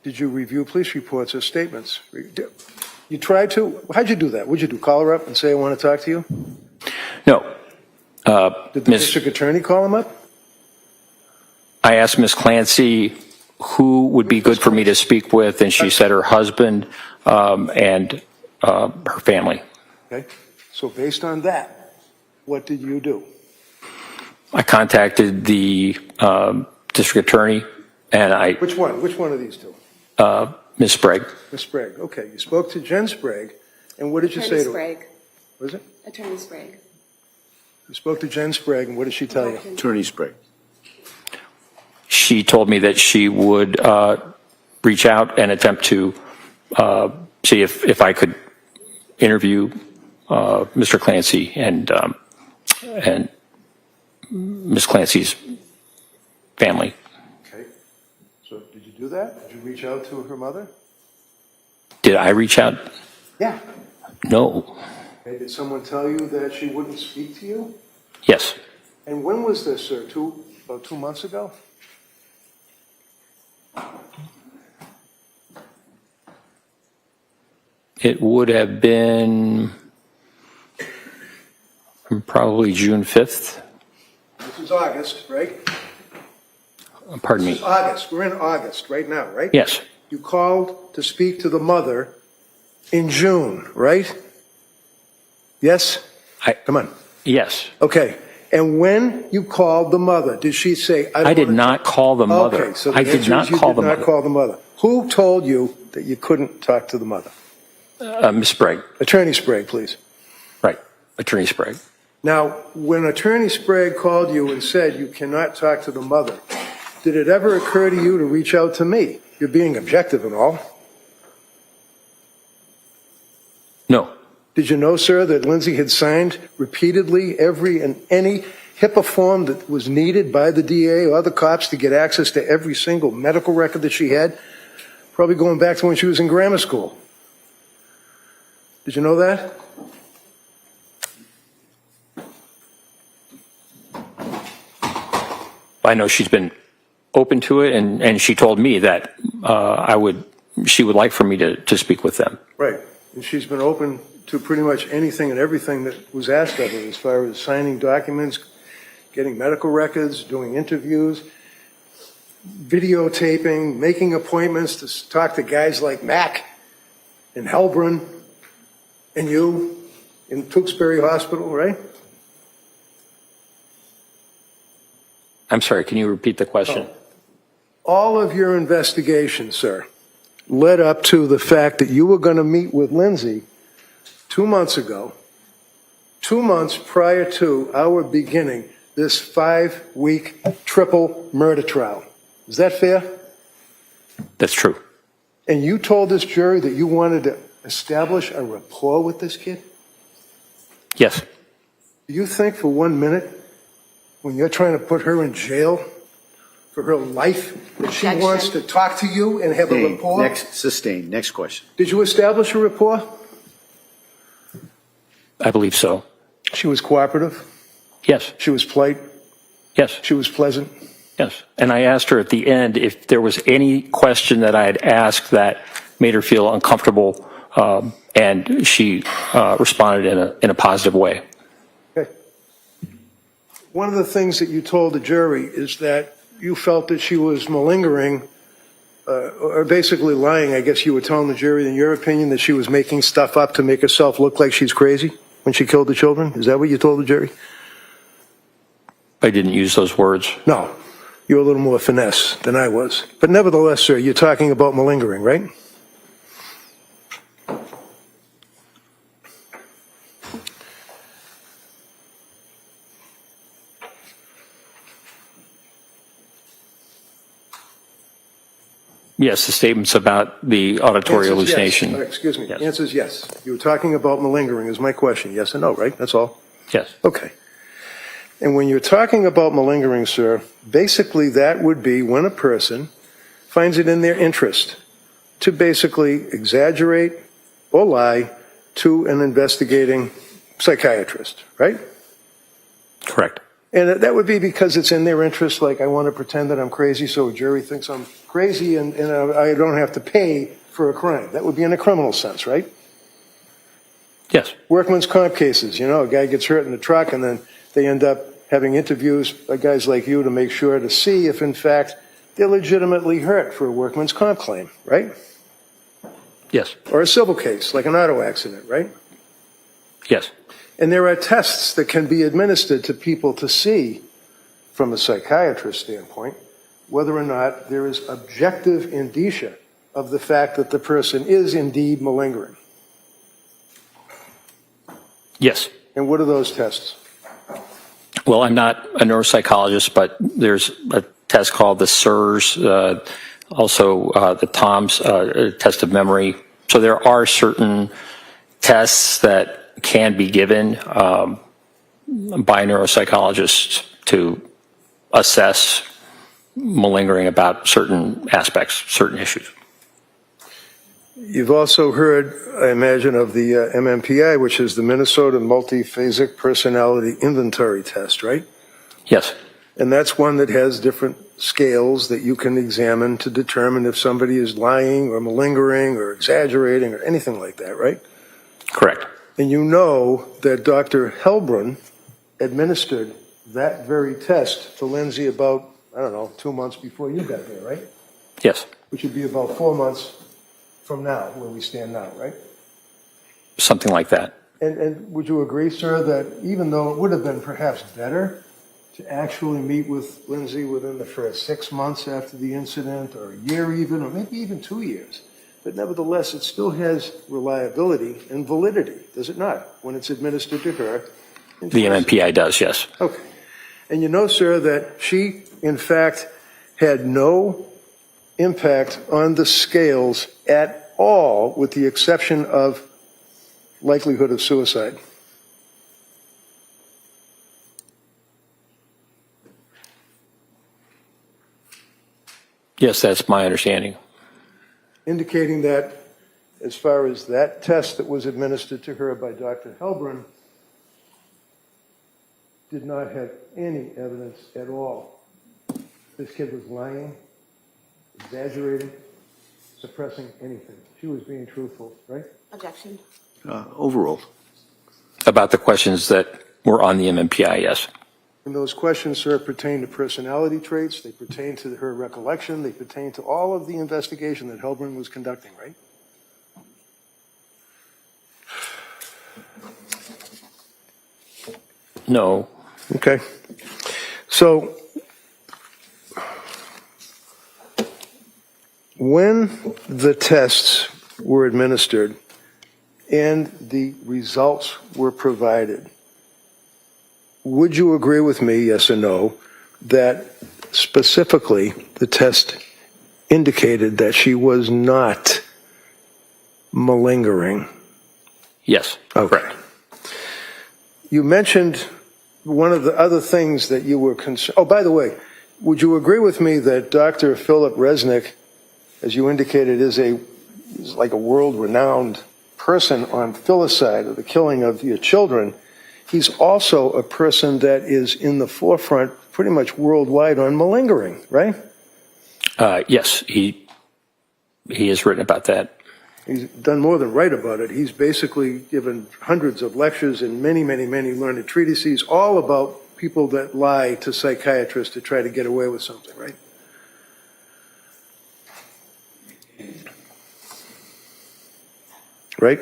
Did you review police reports or statements? You tried to? How'd you do that? Would you do? Call her up and say, I want to talk to you? No. Did the district attorney call him up? I asked Ms. Clancy who would be good for me to speak with, and she said her husband and her family. Okay. So based on that, what did you do? I contacted the district attorney, and I... Which one? Which one of these two? Ms. Sprague. Ms. Sprague. Okay. You spoke to Jen Sprague, and what did you say to her? Sprague. What is it? Attorney Sprague. You spoke to Jen Sprague, and what did she tell you? Attorney Sprague. She told me that she would reach out and attempt to see if I could interview Mr. Clancy and Ms. Clancy's family. Okay. So did you do that? Did you reach out to her mother? Did I reach out? Yeah. No. Okay. Did someone tell you that she wouldn't speak to you? Yes. And when was this, sir? About 2 months ago? It would have been probably June 5th. This is August, right? Pardon me. This is August. We're in August right now, right? Yes. You called to speak to the mother in June, right? Yes? Come on. Yes. Okay. And when you called the mother, did she say, I did not call the mother. Okay, so I did not call the mother. call the mother. Who told you that you couldn't talk to the mother? Ms. Sprague. Attorney Sprague, please. Right. Attorney Sprague. Now, when Attorney Sprague called you and said you cannot talk to the mother, did it ever occur to you to reach out to me? You're being objective and all. No. Did you know, sir, that Lindsay had signed repeatedly every and any HIPAA form that was needed by the DA or the cops to get access to every single medical record that she had, probably going back to when she was in grammar school. Did you know that? I know she's been open to it, and she told me that she would like for me to speak with them. Right. And she's been open to pretty much anything and everything that was asked of her, as far as signing documents, getting medical records, doing interviews, videotaping, making appointments to talk to guys like Mac and Helbrun and you in Tewksbury Hospital, right? I'm sorry, can you repeat the question? All of your investigation, sir, led up to the fact that you were going to meet with Lindsay 2 months ago, 2 months prior to our beginning this 5-week triple murder trial. Is that fair? That's true. And you told this jury that you wanted to establish a rapport with this kid? Yes. Do you think for 1 minute, when you're trying to put her in jail for her life, that she wants to talk to you and have a rapport? Sustained. Next question. Did you establish a rapport? I believe so. She was cooperative? Yes. She was polite? Yes. She was pleasant? Yes. And I asked her at the end if there was any question that I had asked that made her feel uncomfortable, and she responded in a positive way. Okay. One of the things that you told the jury is that you felt that she was malingering, or basically lying. I guess you were telling the jury, in your opinion, that she was making stuff up to make herself look like she's crazy when she killed the children. Is that what you told the jury? I didn't use those words. No. You're a little more finesse than I was. But nevertheless, sir, you're talking about malingering, right? Yes, the statements about the auditory hallucination. Yes. Excuse me. Yes. The answer is yes. You were talking about malingering is my question. Yes or no, right? That's all? Yes. Okay. And when you're talking about malingering, sir, basically that would be when a person finds it in their interest to basically exaggerate or lie to an investigating psychiatrist, right? Correct. And that would be because it's in their interest, like I want to pretend that I'm crazy so a jury thinks I'm crazy and I don't have to pay for a crime. That would be in a criminal sense, right? Yes. Workman's comp cases, you know, a guy gets hurt in the truck and then they end up having interviews by guys like you to make sure to see if, in fact, they're legitimately hurt for a workman's comp claim, right? Yes. Or a civil case, like an auto accident, right? Yes. And there are tests that can be administered to people to see, from a psychiatrist standpoint, whether or not there is objective indicia of the fact that the person is indeed malingering. Yes. And what are those tests? Well, I'm not a neuropsychologist, but there's a test called the SIRS, also the TOMS test of memory. So there are certain tests that can be given by neuropsychologists to assess malingering about certain aspects, certain issues. You've also heard, I imagine, of the MMPI, which is the Minnesota Multiphasic Personality Inventory Test, right? Yes. And that's one that has different scales that you can examine to determine if somebody is lying or malingering or exaggerating or anything like that, right? Correct. And you know that Dr. Helbrun administered that very test to Lindsay about, I don't know, 2 months before you got there, right? Yes. Which would be about 4 months from now, where we stand now, right? Something like that. And would you agree, sir, that even though it would have been perhaps better to actually meet with Lindsay within the first 6 months after the incident, or a year even, or maybe even 2 years, but nevertheless, it still has reliability and validity, does it not, when it's administered to her? The MMPI does, yes. Okay. And you know, sir, that she, in fact, had no impact on the scales at all, with the exception of likelihood of suicide. Yes, that's my understanding. Indicating that as far as that test that was administered to her by Dr. Helbron did not have any evidence at all. This kid was lying, exaggerating, suppressing anything. She was being truthful, right? Objection. Overruled. About the questions that were on the MMPI, yes. And those questions, sir, pertain to personality traits, they pertain to her recollection, they pertain to all of the investigation that Helbron was conducting, right? No. Okay. So, when the tests were administered and the results were provided, would you agree with me, yes or no, that specifically the test indicated that she was not malingering? Yes. Okay. You mentioned one of the other things that you were concerned. Oh, by the way, would you agree with me that Dr. Philip Resnick, as you indicated, is like a world-renowned person on filicide, or the killing of your children? He's also a person that is in the forefront pretty much worldwide on malingering, right? Yes, he has written about that. He's done more than write about it. He's basically given hundreds of lectures and many, many, many learned treatises all about people that lie to psychiatrists to try to get away with something, right? Right?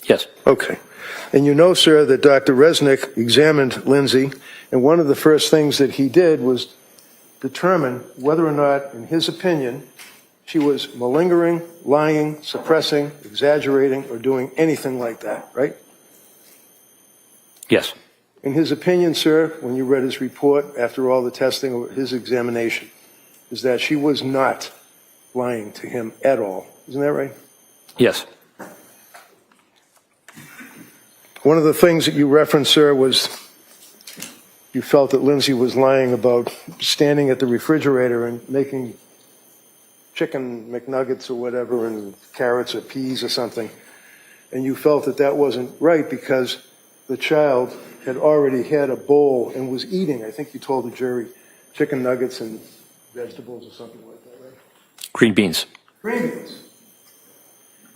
Yes. Okay. And you know, sir, that Dr. Resnick examined Lindsay, and one of the first things that he did was determine whether or not, in his opinion, she was malingering, lying, suppressing, exaggerating, or doing anything like that, right? Yes. In his opinion, sir, when you read his report after all the testing of his examination, is that she was not lying to him at all. Isn't that right? Yes. One of the things that you referenced, sir, was you felt that Lindsay was lying about standing at the refrigerator and making chicken McNuggets or whatever and carrots or peas or something. And you felt that that wasn't right because the child had already had a bowl and was eating, I think you told the jury, chicken nuggets and vegetables or something like that, right? Green beans. Green beans.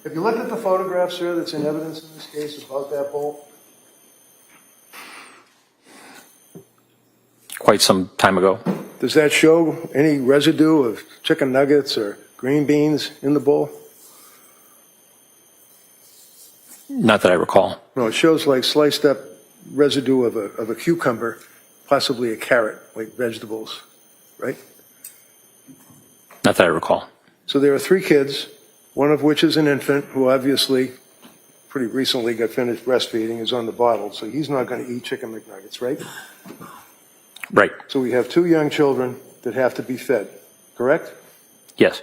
Have you looked at the photograph, sir, that's in evidence in this case about that bowl? Quite some time ago. Does that show any residue of chicken nuggets or green beans in the bowl? Not that I recall. No, it shows like sliced up residue of a cucumber, possibly a carrot, like vegetables, right? Not that I recall. So there are 3 kids, one of which is an infant who obviously pretty recently got finished breastfeeding, is on the bottle, so he's not going to eat chicken McNuggets, right? Right. So we have 2 young children that have to be fed, correct? Yes.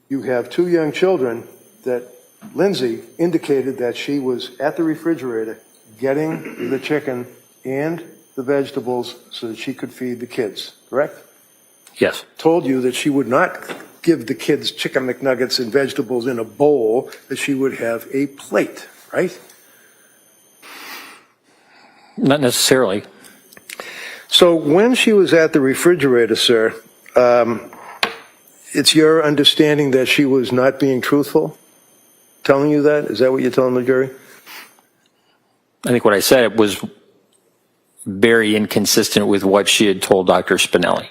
You have 2 young children that Lindsay indicated that she was at the refrigerator getting the chicken and the vegetables so that she could feed the kids, correct? Yes. Told you that she would not give the kids chicken McNuggets and vegetables in a bowl, that she would have a plate, right? Not necessarily. So when she was at the refrigerator, sir, it's your understanding that she was not being truthful? Telling you that? Is that what you're telling the jury? I think what I said was very inconsistent with what she had told Dr. Spinelli.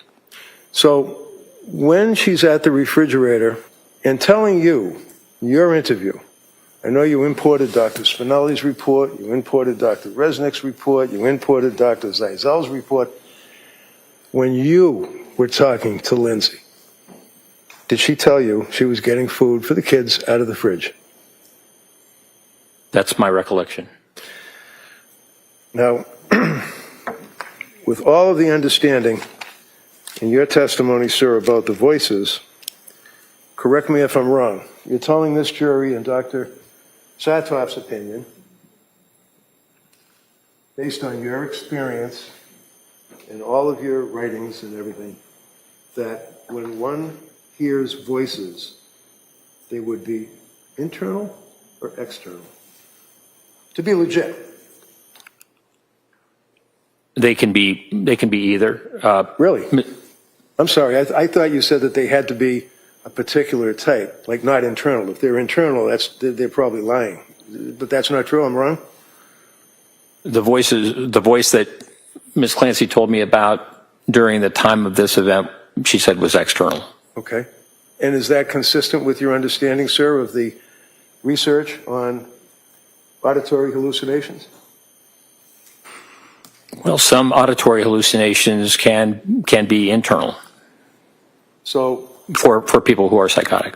So when she's at the refrigerator and telling you, your interview, I know you imported Dr. Spinelli's report, you imported Dr. Resnick's report, you imported Dr. Zeisel's report. When you were talking to Lindsay, did she tell you she was getting food for the kids out of the fridge? That's my recollection. Now, with all of the understanding in your testimony, sir, about the voices, correct me if I'm wrong, you're telling this jury and Dr. Satop's opinion, based on your experience and all of your writings and everything, that when one hears voices, they would be internal or external? To be legit. They can be either. Really? I'm sorry, I thought you said that they had to be a particular type, like not internal. If they're internal, they're probably lying. But that's not true, I'm wrong? The voice that Ms. Clancy told me about during the time of this event, she said was external. Okay. And is that consistent with your understanding, sir, of the research on auditory hallucinations? Well, some auditory hallucinations can be internal. So, for people who are psychotic.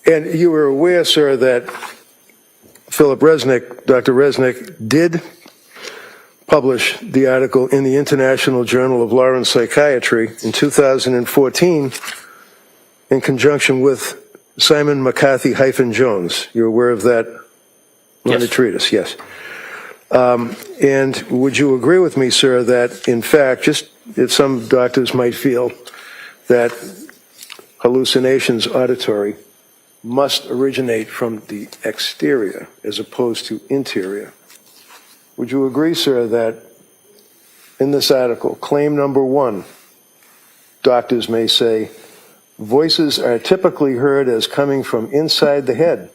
and you were aware, sir, that Philip Resnick, Dr. Resnick, did publish the article in the International Journal of Law and Psychiatry in 2014 in conjunction with Simon McCarthy-Jones. You're aware of that? Yes. Treatise, yes. And would you agree with me, sir, that in fact, just that some doctors might feel that hallucinations auditory must originate from the exterior as opposed to interior? Would you agree, sir, that in this article, claim number 1, doctors may say, voices are typically heard as coming from inside the head,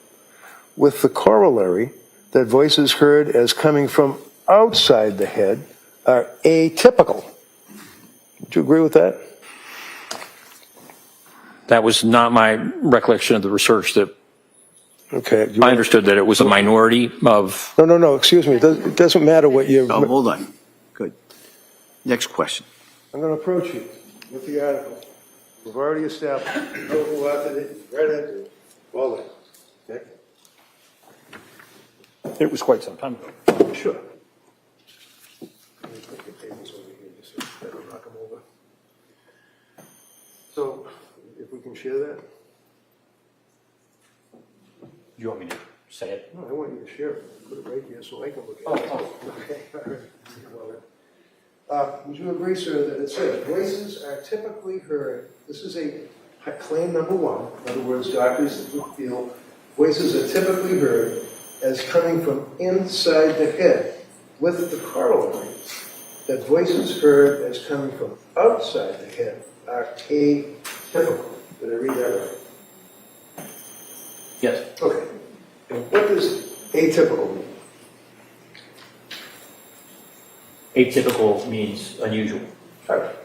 with the corollary that voices heard as coming from outside the head are atypical? Would you agree with that? That was not my recollection of the research. That okay. I understood that it was a minority of. No. Excuse me. It doesn't matter what you. Oh, hold on. Good. Next question. I'm going to approach you with the article. We've already established. Know who authored it. Read it. All that. Okay. It was quite some time ago. Sure. Let me put your papers over here just so I don't knock them over. So, if we can share that. You want me to say it? No, I want you to share it. Put it right here so I can look at it. Okay. All right. Would you agree, sir, that it says voices are typically heard? This is a claim number 1. In other words, doctors feel voices are typically heard as coming from inside the head, with the corollary that voices heard as coming from outside the head are atypical. Did I read that right? Yes. Okay. And what does atypical mean? Atypical means unusual. All right.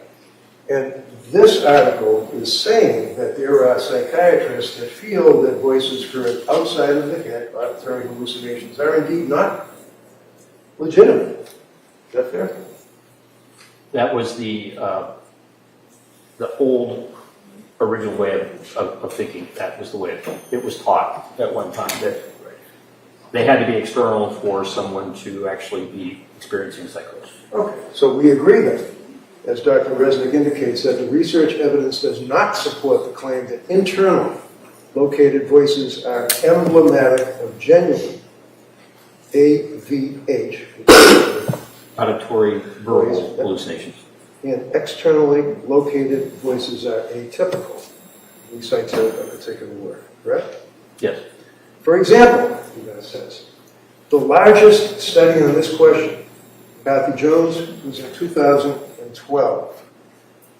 And this article is saying that there are psychiatrists that feel that voices heard outside of the head, auditory hallucinations, are indeed not legitimate. Is that fair? That was the old original way of thinking. That was the way it was taught at one time. That they had to be external for someone to actually be experiencing psychosis. Okay. So we agree then, as Dr. Resnick indicates, that the research evidence does not support the claim that internally located voices are emblematic of genuine AVH, Auditory verbal hallucinations. and externally located voices are atypical. We cite a particular word, correct? Yes. For example, that says, the largest study on this question, Matthew Jones, was in 2012.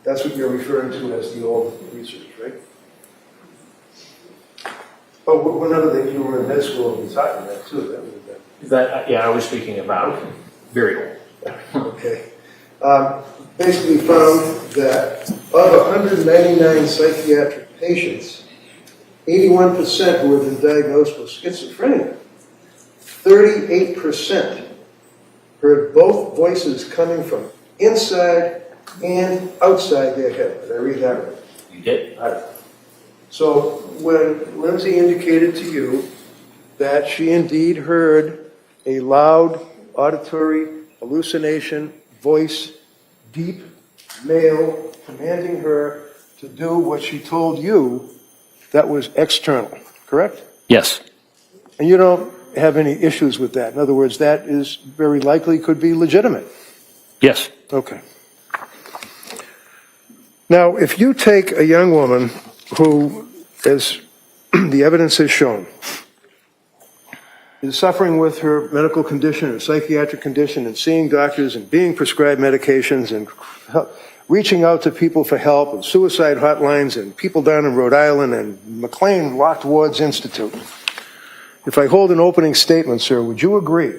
That's what you're referring to as the old research, right? Oh, whenever you were in med school, we talked about that too. That would have been. Yeah, I was speaking about very old. Okay. Basically found that of 199 psychiatric patients, 81% who had been diagnosed with schizophrenia, 38% heard both voices coming from inside and outside their head. Did I read that right? You did? So when Lindsay indicated to you that she indeed heard a loud auditory hallucination, voice, deep, male, commanding her to do what she told you, that was external, correct? Yes. And you don't have any issues with that. In other words, that is very likely could be legitimate. Yes. Okay. Now, if you take a young woman who, as the evidence has shown, is suffering with her medical condition or psychiatric condition and seeing doctors and being prescribed medications and reaching out to people for help and suicide hotlines and people down in Rhode Island and McLean Locked Wards Institute. If I hold an opening statement, sir, would you agree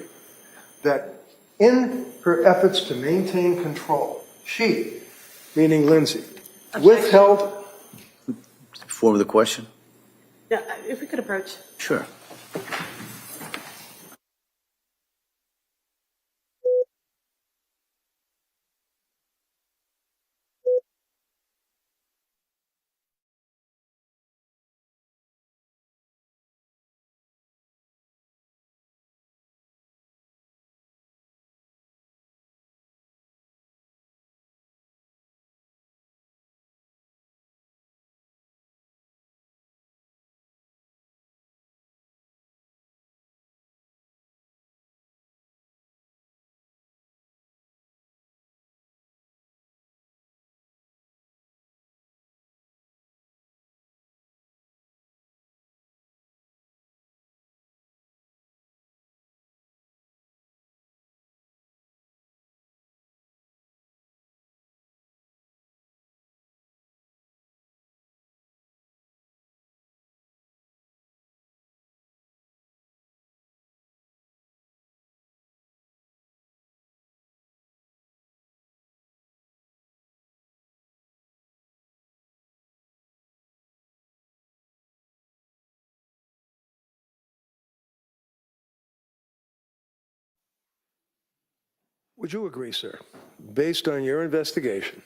that in her efforts to maintain control, she, meaning Lindsay, withheld... Form of the question? Yeah, if we could approach. Sure. Would you agree, sir, based on your investigation,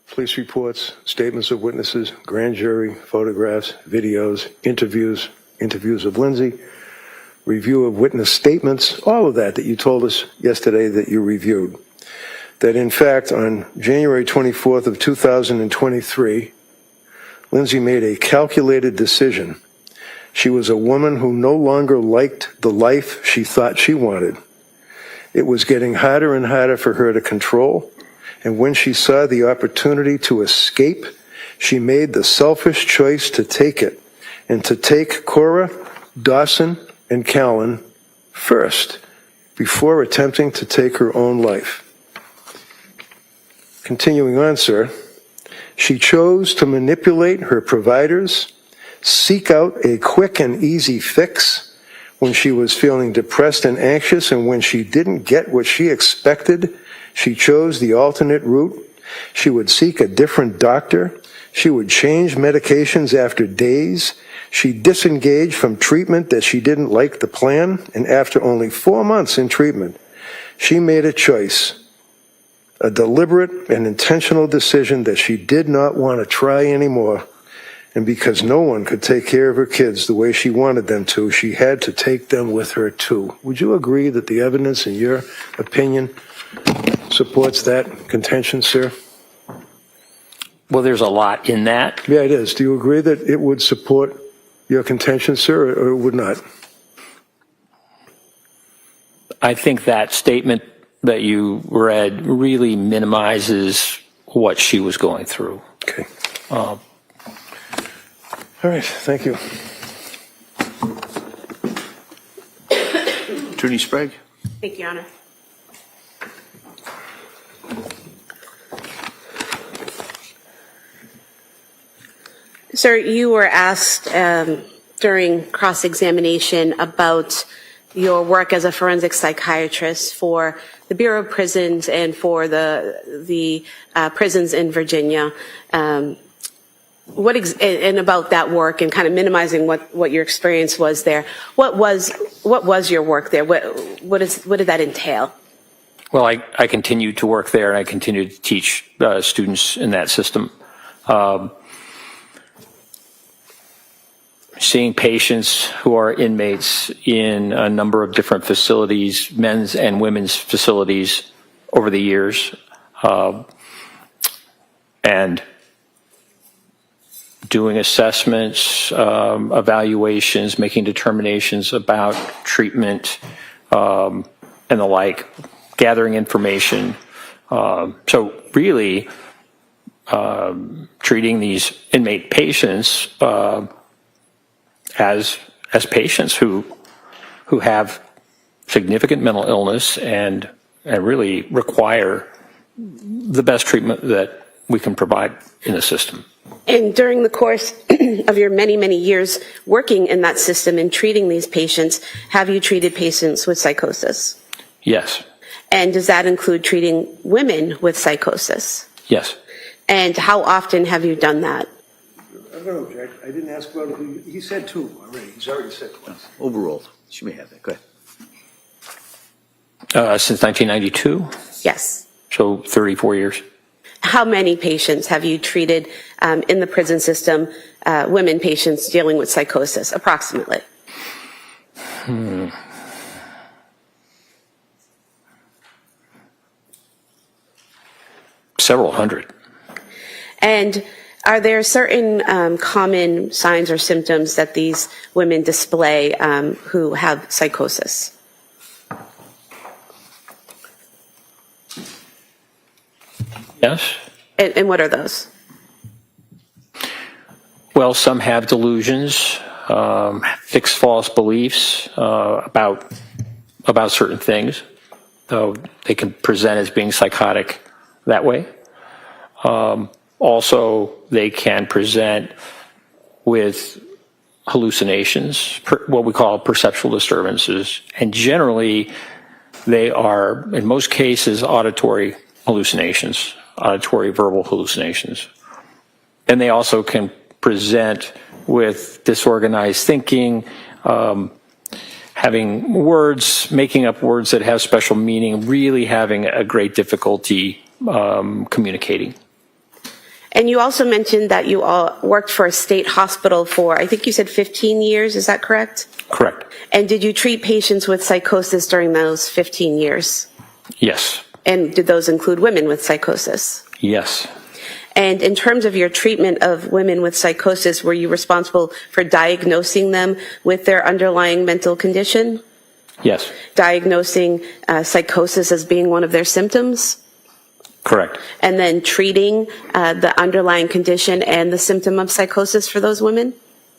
police reports, statements of witnesses, grand jury, photographs, videos, interviews of Lindsay, review of witness statements, all of that you told us yesterday that you reviewed, that in fact on January 24th of 2023, Lindsay made a calculated decision. She was a woman who no longer liked the life she thought she wanted. It was getting harder and harder for her to control, and when she saw the opportunity to escape, she made the selfish choice to take it, and to take Cora, Dawson, and Callan first, before attempting to take her own life. Continuing on, sir, she chose to manipulate her providers, seek out a quick and easy fix when she was feeling depressed and anxious, and when she didn't get what she expected, she chose the alternate route. She would seek a different doctor. She would change medications after days. She disengaged from treatment that she didn't like the plan, and after only 4 months in treatment, she made a choice, a deliberate and intentional decision that she did not want to try anymore. And because no one could take care of her kids the way she wanted them to, she had to take them with her too. Would you agree that the evidence, in your opinion, supports that contention, sir? Well, there's a lot in that. Yeah, it is. Do you agree that it would support your contention, sir, or it would not? I think that statement that you read really minimizes what she was going through. Okay. All right, thank you. Attorney Sprague. Thank you, Your Honor. Sir, you were asked during cross-examination about your work as a forensic psychiatrist for the Bureau of Prisons and for the prisons in Virginia. And about that work and kind of minimizing what your experience was there. What was your work there? What did that entail? Well, I continued to work there, and I continued to teach students in that system. Seeing patients who are inmates in a number of different facilities, men's and women's facilities over the years, and doing assessments, evaluations, making determinations about treatment, and the like, gathering information. So really, treating these inmate patients as patients who have significant mental illness and really require the best treatment that we can provide in the system. And during the course of your many, many years working in that system and treating these patients, have you treated patients with psychosis? Yes. And does that include treating women with psychosis? Yes. And how often have you done that? I don't know, Jack. I didn't ask about it. He said two already. He's already said twice. Overall, she may have that. Go ahead. Since 1992, Yes. so 34 years. How many patients have you treated in the prison system, women patients dealing with psychosis, approximately? Several hundred. And are there certain common signs or symptoms that these women display who have psychosis? Yes. And what are those? Well, some have delusions, fixed false beliefs about certain things, though they can present as being psychotic that way. Also, they can present with hallucinations, what we call perceptual disturbances, and generally they are, in most cases, auditory hallucinations, auditory verbal hallucinations. And they also can present with disorganized thinking, having words, making up words that have special meaning, really having a great difficulty communicating. And you also mentioned that you all worked for a state hospital for, I think you said 15 years, is that correct? Correct. And did you treat patients with psychosis during those 15 years? Yes. And did those include women with psychosis? Yes. And in terms of your treatment of women with psychosis, were you responsible for diagnosing them with their underlying mental condition? Yes. Diagnosing psychosis as being one of their symptoms? Correct. And then treating the underlying condition and the symptom of psychosis for those women?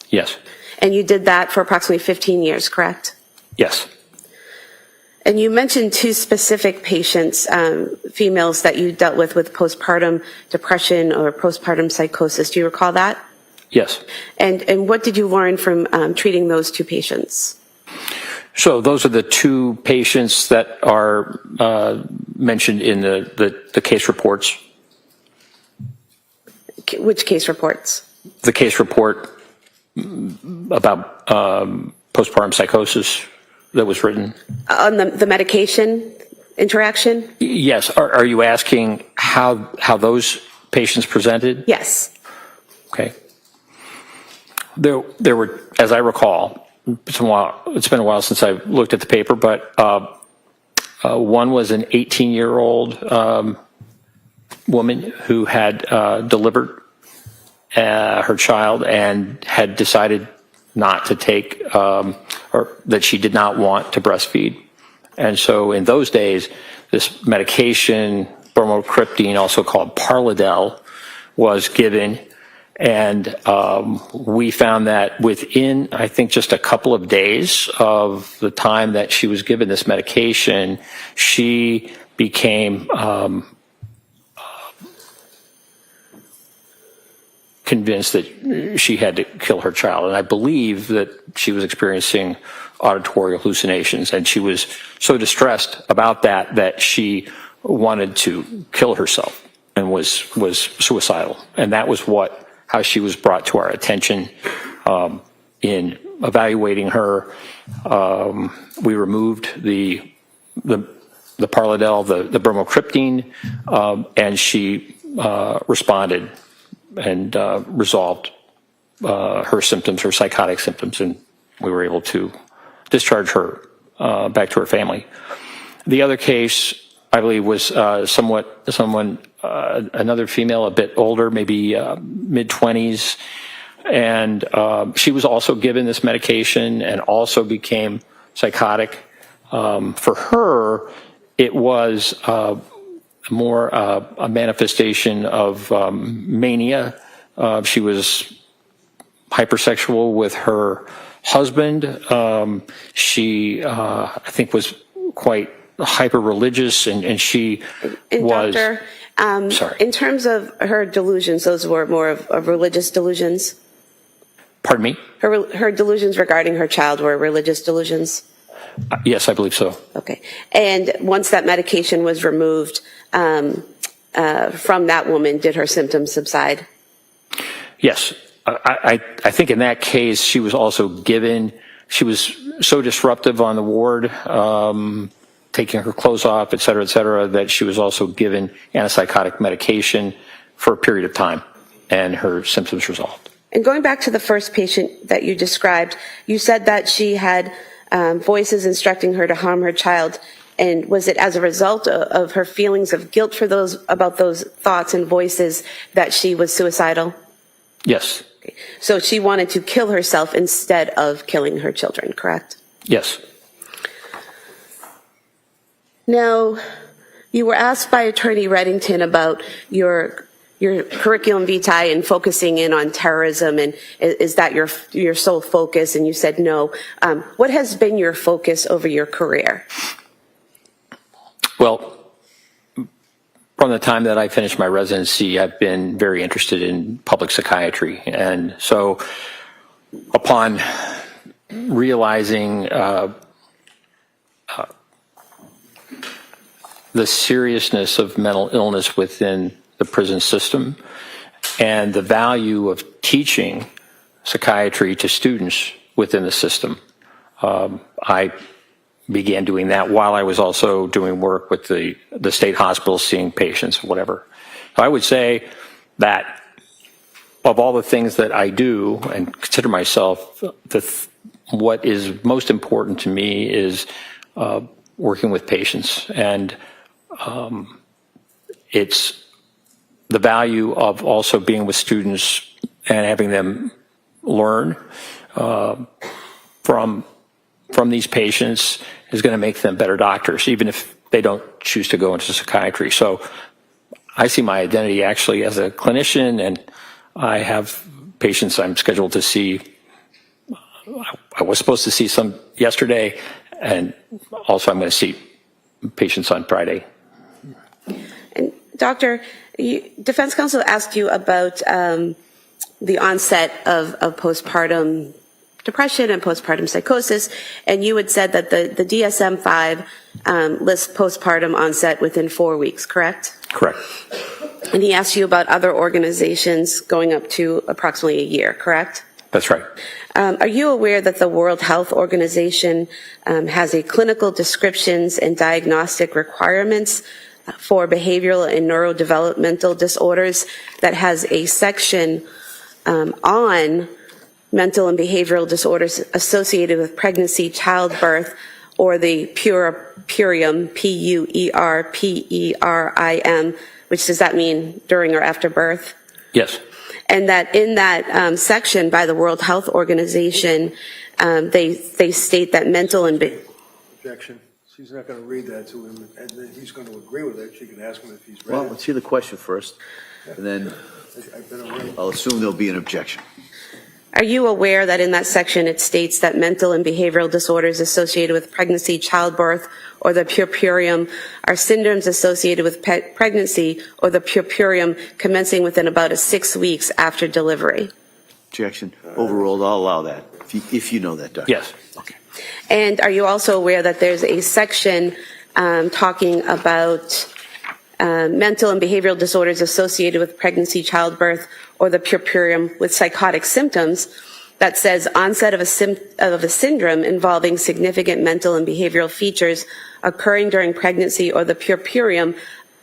Yes. And you did that for approximately 15 years, correct? Yes. And you mentioned two specific patients, females that you dealt with postpartum depression or postpartum psychosis. Do you recall that? Yes. And what did you learn from treating those two patients? So those are the two patients that are mentioned in the case reports. Which case reports? The case report about postpartum psychosis that was written. On the medication interaction? Yes. Are you asking how those patients presented? Yes. Okay. There were, as I recall, it's been a while since I looked at the paper, but one was an 18-year-old woman who had delivered her child and had decided not to take, or that she did not want to breastfeed. And so in those days, this medication, bromocriptine, also called Parladel, was given. And we found that within, I think, just a couple of days of the time that she was given this medication, she became convinced that she had to kill her child. And I believe that she was experiencing auditory hallucinations. And she was so distressed about that she wanted to kill herself and was suicidal. And that was how she was brought to our attention. In evaluating her, we removed the Parladel, the bromocriptine, and she responded and resolved her symptoms, her psychotic symptoms, and we were able to discharge her back to her family. The other case, I believe, was another female, a bit older, maybe mid-20s, and she was also given this medication and also became psychotic. For her, it was more a manifestation of mania. She was hypersexual with her husband. She, I think, was quite hyper-religious, and she was... Doctor, sorry. in terms of her delusions, those were more of religious delusions? Pardon me? Her delusions regarding her child were religious delusions? Yes, I believe so. Okay. And once that medication was removed from that woman, did her symptoms subside? Yes. I think in that case, she was also given, she was so disruptive on the ward, taking her clothes off, et cetera, that she was also given antipsychotic medication for a period of time, and her symptoms resolved. And going back to the first patient that you described, you said that she had voices instructing her to harm her child. And was it as a result of her feelings of guilt for about those thoughts and voices that she was suicidal? Yes. Okay. So she wanted to kill herself instead of killing her children, correct? Yes. Now, you were asked by Attorney Reddington about your curriculum vitae and focusing in on terrorism, and is that your sole focus? And you said no. What has been your focus over your career? Well, from the time that I finished my residency, I've been very interested in public psychiatry. And so upon realizing the seriousness of mental illness within the prison system and the value of teaching psychiatry to students within the system, I began doing that while I was also doing work with the state hospitals, seeing patients, whatever. So I would say that of all the things that I do and consider myself, what is most important to me is working with patients. And it's the value of also being with students and having them learn from these patients is going to make them better doctors, even if they don't choose to go into psychiatry. So I see my identity actually as a clinician, and I have patients I'm scheduled to see. I was supposed to see some yesterday, and also I'm going to see patients on Friday. And Doctor, defense counsel asked you about the onset of postpartum depression and postpartum psychosis, and you had said that the DSM-5 lists postpartum onset within 4 weeks, correct? Correct. And he asked you about other organizations going up to approximately a year, correct? That's right. Are you aware that the World Health Organization has a clinical descriptions and diagnostic requirements for behavioral and neurodevelopmental disorders that has a section on mental and behavioral disorders associated with pregnancy, childbirth, or the puerium, P-U-E-R-P-E-R-I-M, which does that mean during or after birth? Yes. And that in that section by the World Health Organization, they state that mental and... Objection. She's not going to read that to him, and then he's going to agree with it. She can ask him if he's read Well, it. let's hear the question first, and then I'll assume there'll be an objection. Are you aware that in that section it states that mental and behavioral disorders associated with pregnancy, childbirth, or the puerperium are syndromes associated with pregnancy or the puerperium commencing within about 6 weeks after delivery? Objection. Overruled. I'll allow that. If you know that, Doctor. Yes. Okay. And are you also aware that there's a section talking about mental and behavioral disorders associated with pregnancy, childbirth, or the puerperium with psychotic symptoms that says onset of a syndrome involving significant mental and behavioral features occurring during pregnancy or the puerperium,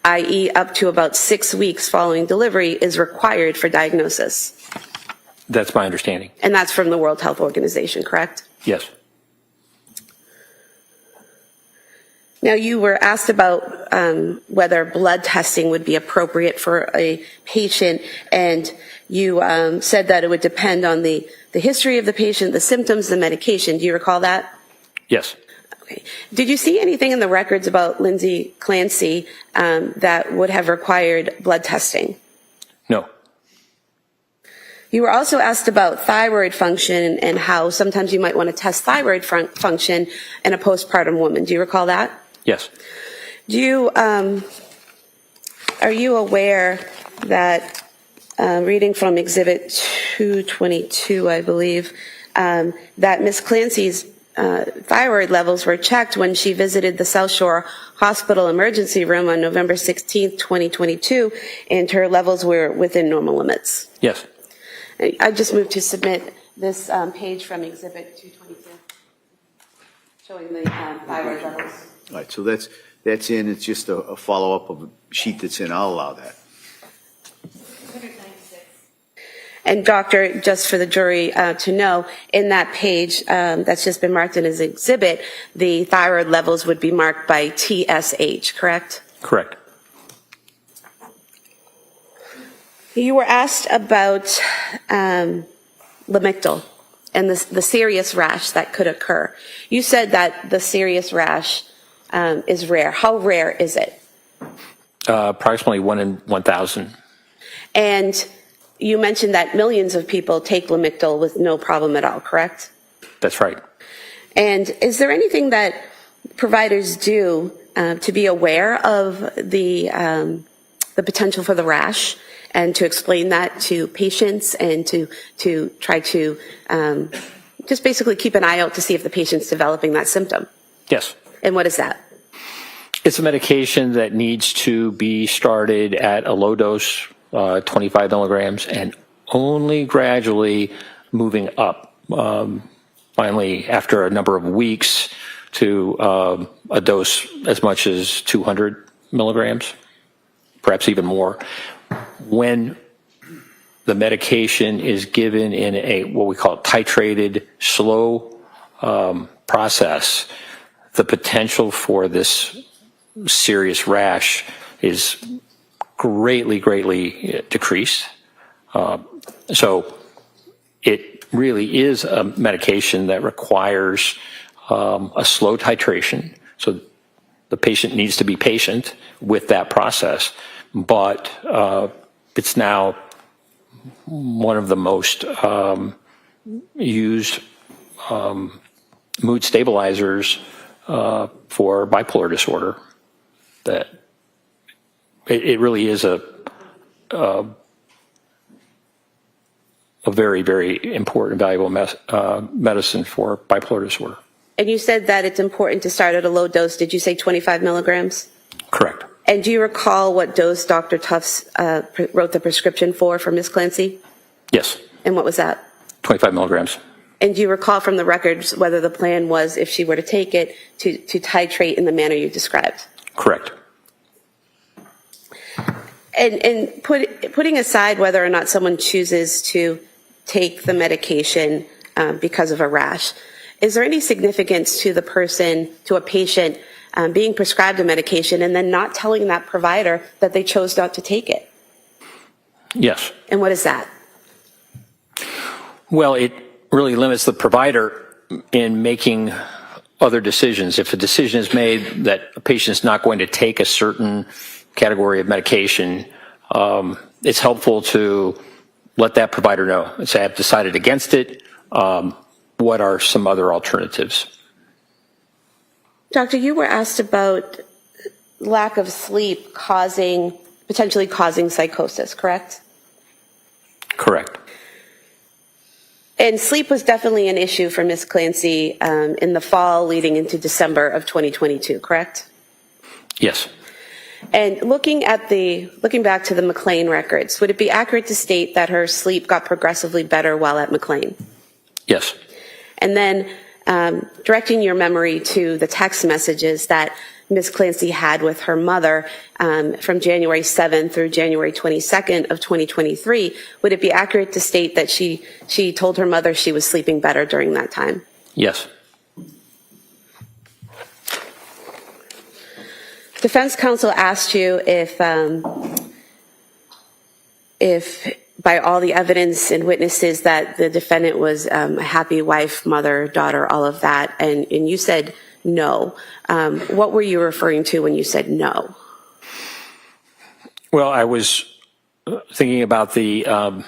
i.e. up to about 6 weeks following delivery, is required for diagnosis? That's my understanding. And that's from the World Health Organization, correct? Yes. Now, you were asked about whether blood testing would be appropriate for a patient, and you said that it would depend on the history of the patient, the symptoms, the medication. Do you recall that? Yes. Okay. Did you see anything in the records about Lindsay Clancy that would have required blood testing? No. You were also asked about thyroid function and how sometimes you might want to test thyroid function in a postpartum woman. Do you recall that? Yes. Do you, are you aware that, reading from Exhibit 222, I believe, that Ms. Clancy's thyroid levels were checked when she visited the South Shore Hospital emergency room on November 16th, 2022, and her levels were within normal limits? Yes. I just moved to submit this page from Exhibit 222, showing the thyroid levels. All right, so that's in. It's just a follow-up of a sheet that's in. I'll allow that. And doctor, just for the jury to know, in that page that's just been marked in as exhibit, the thyroid levels would be marked by TSH, correct? Correct. You were asked about Lamictal and the serious rash that could occur. You said that the serious rash is rare. How rare is it? Approximately 1 in 1,000. And you mentioned that millions of people take Lamictal with no problem at all, correct? That's right. And is there anything that providers do to be aware of the potential for the rash and to explain that to patients and to try to just basically keep an eye out to see if the patient's developing that symptom? Yes. And what is that? It's a medication that needs to be started at a low dose, 25 milligrams, and only gradually moving up. Finally, after a number of weeks, to a dose as much as 200 milligrams, perhaps even more. When the medication is given in a what we call titrated, slow process, the potential for this serious rash is greatly decreased. So it really is a medication that requires a slow titration. So the patient needs to be patient with that process. But it's now one of the most used mood stabilizers for bipolar disorder. That it really is a very important, valuable medicine for bipolar disorder. And you said that it's important to start at a low dose. Did you say 25 milligrams? Correct. And do you recall what dose Dr. Tufts wrote the prescription for Ms. Clancy? Yes. And what was that? 25 milligrams. And do you recall from the records whether the plan was, if she were to take it, to titrate in the manner you described? Correct. And putting aside whether or not someone chooses to take the medication because of a rash, is there any significance to the person, to a patient, being prescribed a medication and then not telling that provider that they chose not to take it? Yes. And what is that? Well, it really limits the provider in making other decisions. If a decision is made that a patient is not going to take a certain category of medication, it's helpful to let that provider know and say, I've decided against it. What are some other alternatives? Doctor, you were asked about lack of sleep potentially causing psychosis, correct? Correct. And sleep was definitely an issue for Ms. Clancy in the fall leading into December of 2022, correct? Yes. And looking back to the McLean records, would it be accurate to state that her sleep got progressively better while at McLean? Yes. And then directing your memory to the text messages that Ms. Clancy had with her mother from January 7th through January 22nd of 2023, would it be accurate to state that she told her mother she was sleeping better during that time? Yes. Defense counsel asked you if by all the evidence and witnesses that the defendant was a happy wife, mother, daughter, all of that, and you said no. What were you referring to when you said no? Well, I was thinking about the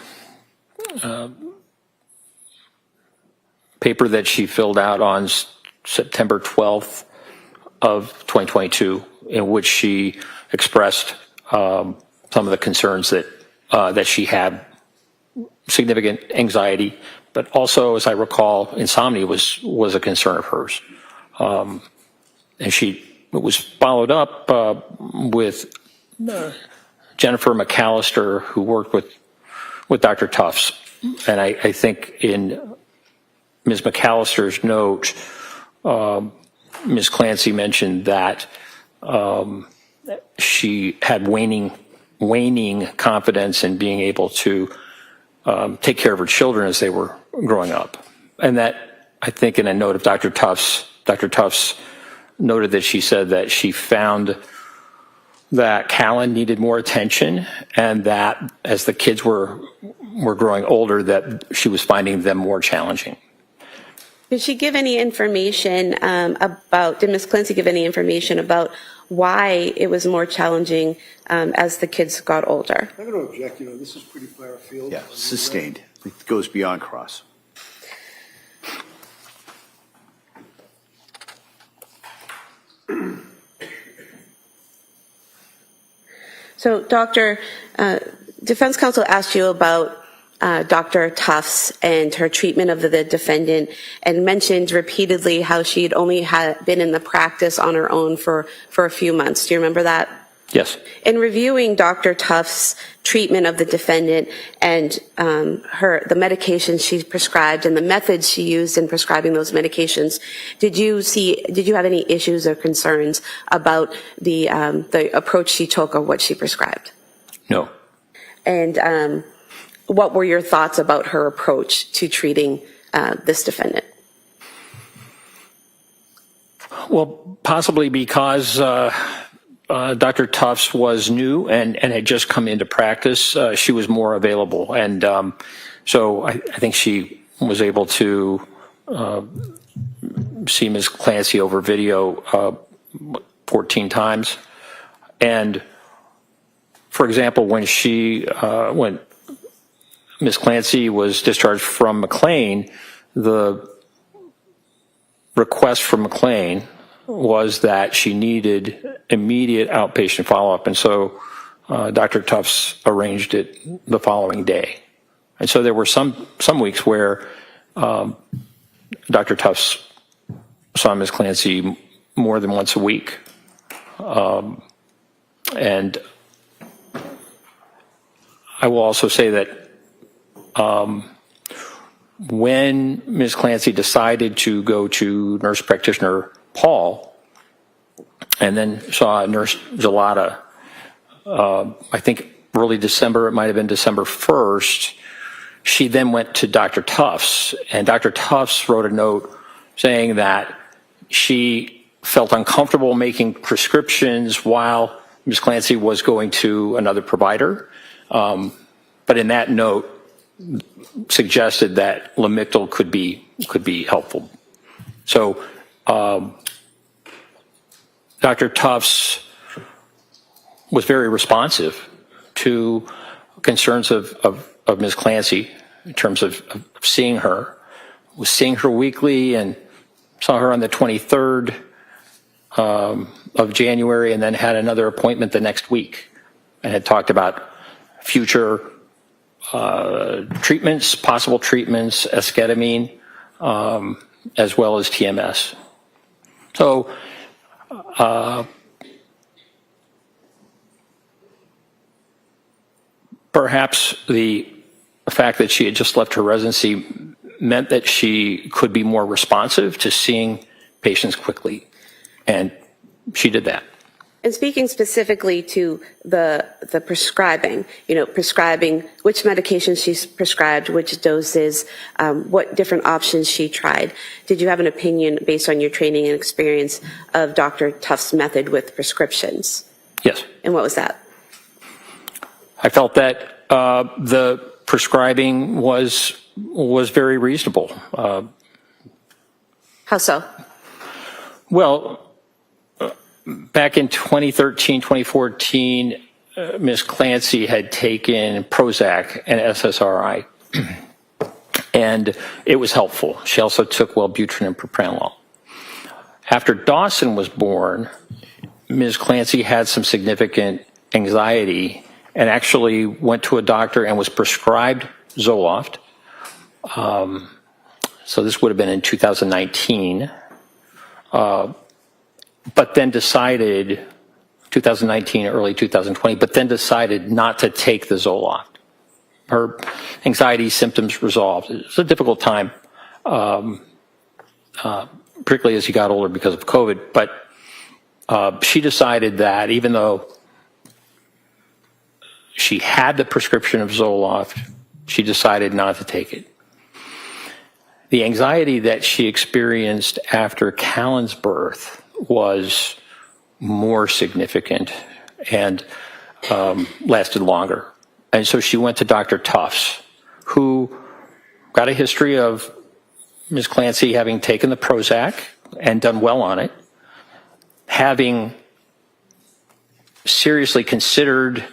paper that she filled out on September 12th of 2022, in which she expressed some of the concerns that she had, significant anxiety, but also, as I recall, insomnia was a concern of hers. And it was followed up with Jennifer McAllister, who worked with Dr. Tufts. And I think in Ms. McAllister's note, Ms. Clancy mentioned that she had waning confidence in being able to take care of her children as they were growing up. And that, I think in a note of Dr. Tufts noted that she said that she found that Callan needed more attention, and that as the kids were growing older, that she was finding them more challenging. Did she give any information did Ms. Clancy give any information about why it was more challenging as the kids got older? I'm going to object. This is pretty far afield. Yeah, sustained. It goes beyond cross. So, Doctor, defense counsel asked you about Dr. Tufts and her treatment of the defendant, and mentioned repeatedly how she had only been in the practice on her own for a few months. Do you remember that? Yes. In reviewing Dr. Tufts' treatment of the defendant and the medications she prescribed and the methods she used in prescribing those medications, did you have any issues or concerns about the approach she took or what she prescribed? No. And what were your thoughts about her approach to treating this defendant? Well, possibly because Dr. Tufts was new and had just come into practice, she was more available. And so I think she was able to see Ms. Clancy over video 14 times. And, for example, when Ms. Clancy was discharged from McLean, the request from McLean was that she needed immediate outpatient follow-up, and so Dr. Tufts arranged it the following day. And so there were some weeks where Dr. Tufts saw Ms. Clancy more than once a week. And I will also say that when Ms. Clancy decided to go to nurse practitioner Paul and then saw Nurse Gelada, I think early December, it might have been December 1st, she then went to Dr. Tufts, and Dr. Tufts wrote a note saying that she felt uncomfortable making prescriptions while Ms. Clancy was going to another provider. But in that note, suggested that Lamictal could be helpful. So Dr. Tufts was very responsive to concerns of Ms. Clancy in terms of seeing her. Was seeing her weekly and saw her on the 23rd of January, and then had another appointment the next week and had talked about future treatments, possible treatments, esketamine, as well as TMS. So perhaps the fact that she had just left her residency meant that she could be more responsive to seeing patients quickly, and she did that. And speaking specifically to the prescribing, prescribing which medications she's prescribed, which doses, what different options she tried, did you have an opinion based on your training and experience of Dr. Tufts' method with prescriptions? Yes. And what was that? I felt that the prescribing was very reasonable. How so? Well, back in 2013, 2014, Ms. Clancy had taken Prozac and SSRI, and it was helpful. She also took Wellbutrin and propranolol. After Dawson was born, Ms. Clancy had some significant anxiety and actually went to a doctor and was prescribed Zoloft. So this would have been in 2019. But then decided, 2019, early 2020, but then decided not to take the Zoloft. Her anxiety symptoms resolved. It was a difficult time, particularly as she got older because of COVID, but she decided that even though she had the prescription of Zoloft, she decided not to take it. The anxiety that she experienced after Callan's birth was more significant and lasted longer. And so she went to Dr. Tufts, who got a history of Ms. Clancy having taken the Prozac and done well on it, having seriously considered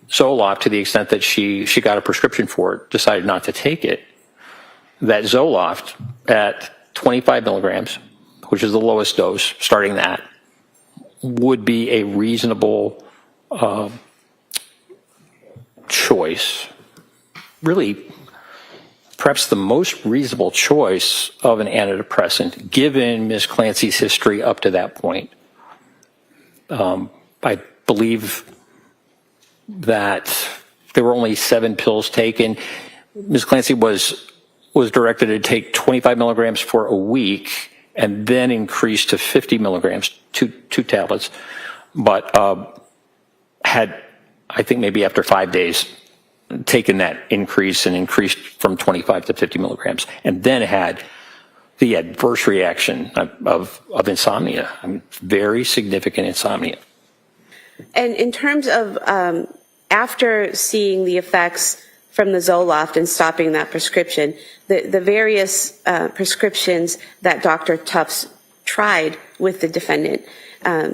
Zoloft to the extent that she got a prescription for it, decided not to take it. That Zoloft at 25 milligrams, which is the lowest dose, starting that, would be a reasonable choice. Really, perhaps the most reasonable choice of an antidepressant, given Ms. Clancy's history up to that point. I believe that there were only 7 pills taken. Ms. Clancy was directed to take 25 milligrams for a week and then increased to 50 milligrams, two tablets, but had, I think maybe after 5 days, taken that increase and increased from 25 to 50 milligrams, and then had the adverse reaction of insomnia, very significant insomnia. And in terms of after seeing the effects from the Zoloft and stopping that prescription, the various prescriptions that Dr. Tufts tried with the defendant,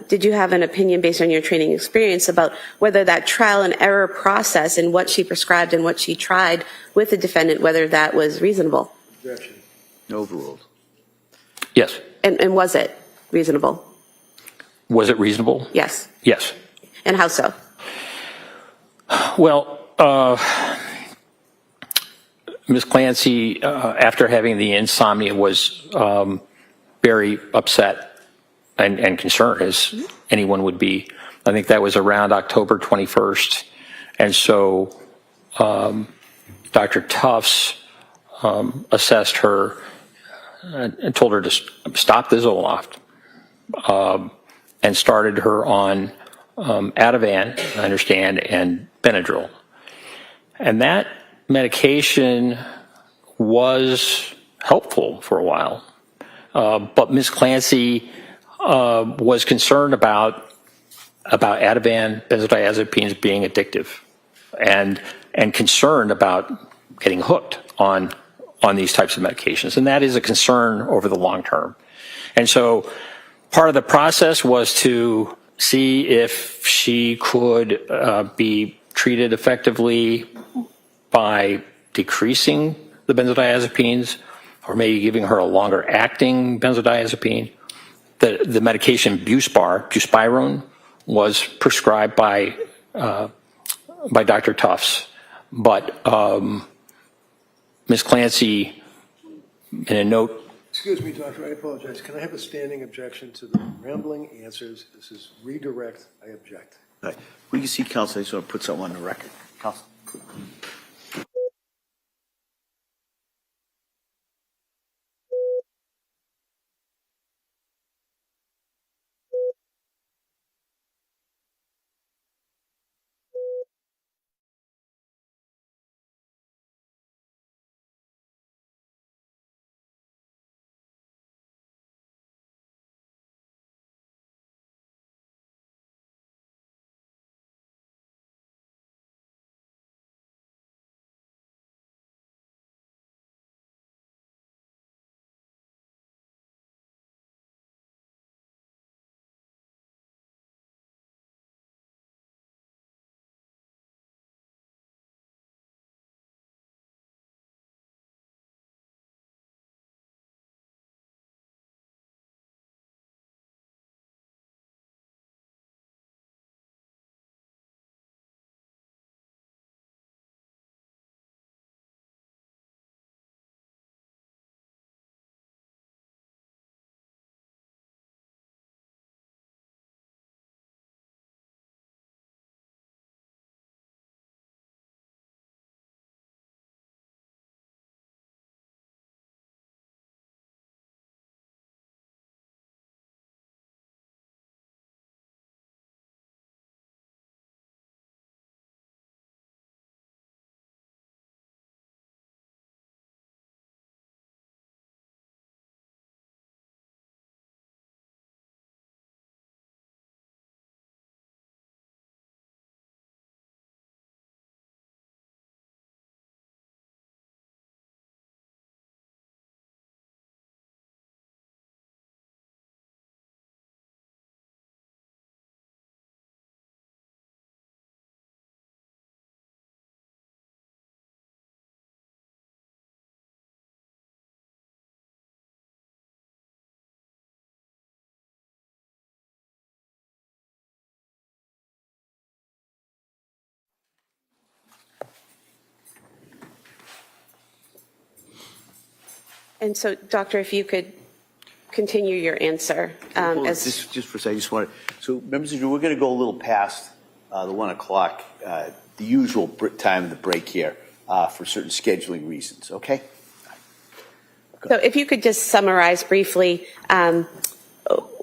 did you have an opinion based on your training experience about whether that trial and error process and what she prescribed and what she tried with the defendant, whether that was reasonable? Objection. Overruled. Yes. And was it reasonable? Was it reasonable? Yes. Yes. And how so? Well, Ms. Clancy, after having the insomnia, was very upset and concerned, as anyone would be. I think that was around October 21st. And so Dr. Tufts assessed her and told her to stop the Zoloft and started her on Ativan, I understand, and Benadryl. And that medication was helpful for a while. But Ms. Clancy was concerned about Ativan, benzodiazepines being addictive, and concerned about getting hooked on these types of medications. And that is a concern over the long term. And so part of the process was to see if she could be treated effectively by decreasing the benzodiazepines or maybe giving her a longer acting benzodiazepine. The medication buspirone, was prescribed by Dr. Tufts, but Ms. Clancy, in a note. Excuse me, doctor, I apologize. Can I have a standing objection to the rambling answers? This is redirect. I object. All right. We can see counsel. I just want to put something on the record. Counsel. And so, Doctor, if you could continue your answer. Just for a second, so members of the jury, we're going to go a little past the 1 o'clock, the usual time of the break here for certain scheduling reasons, okay? So if you could just summarize briefly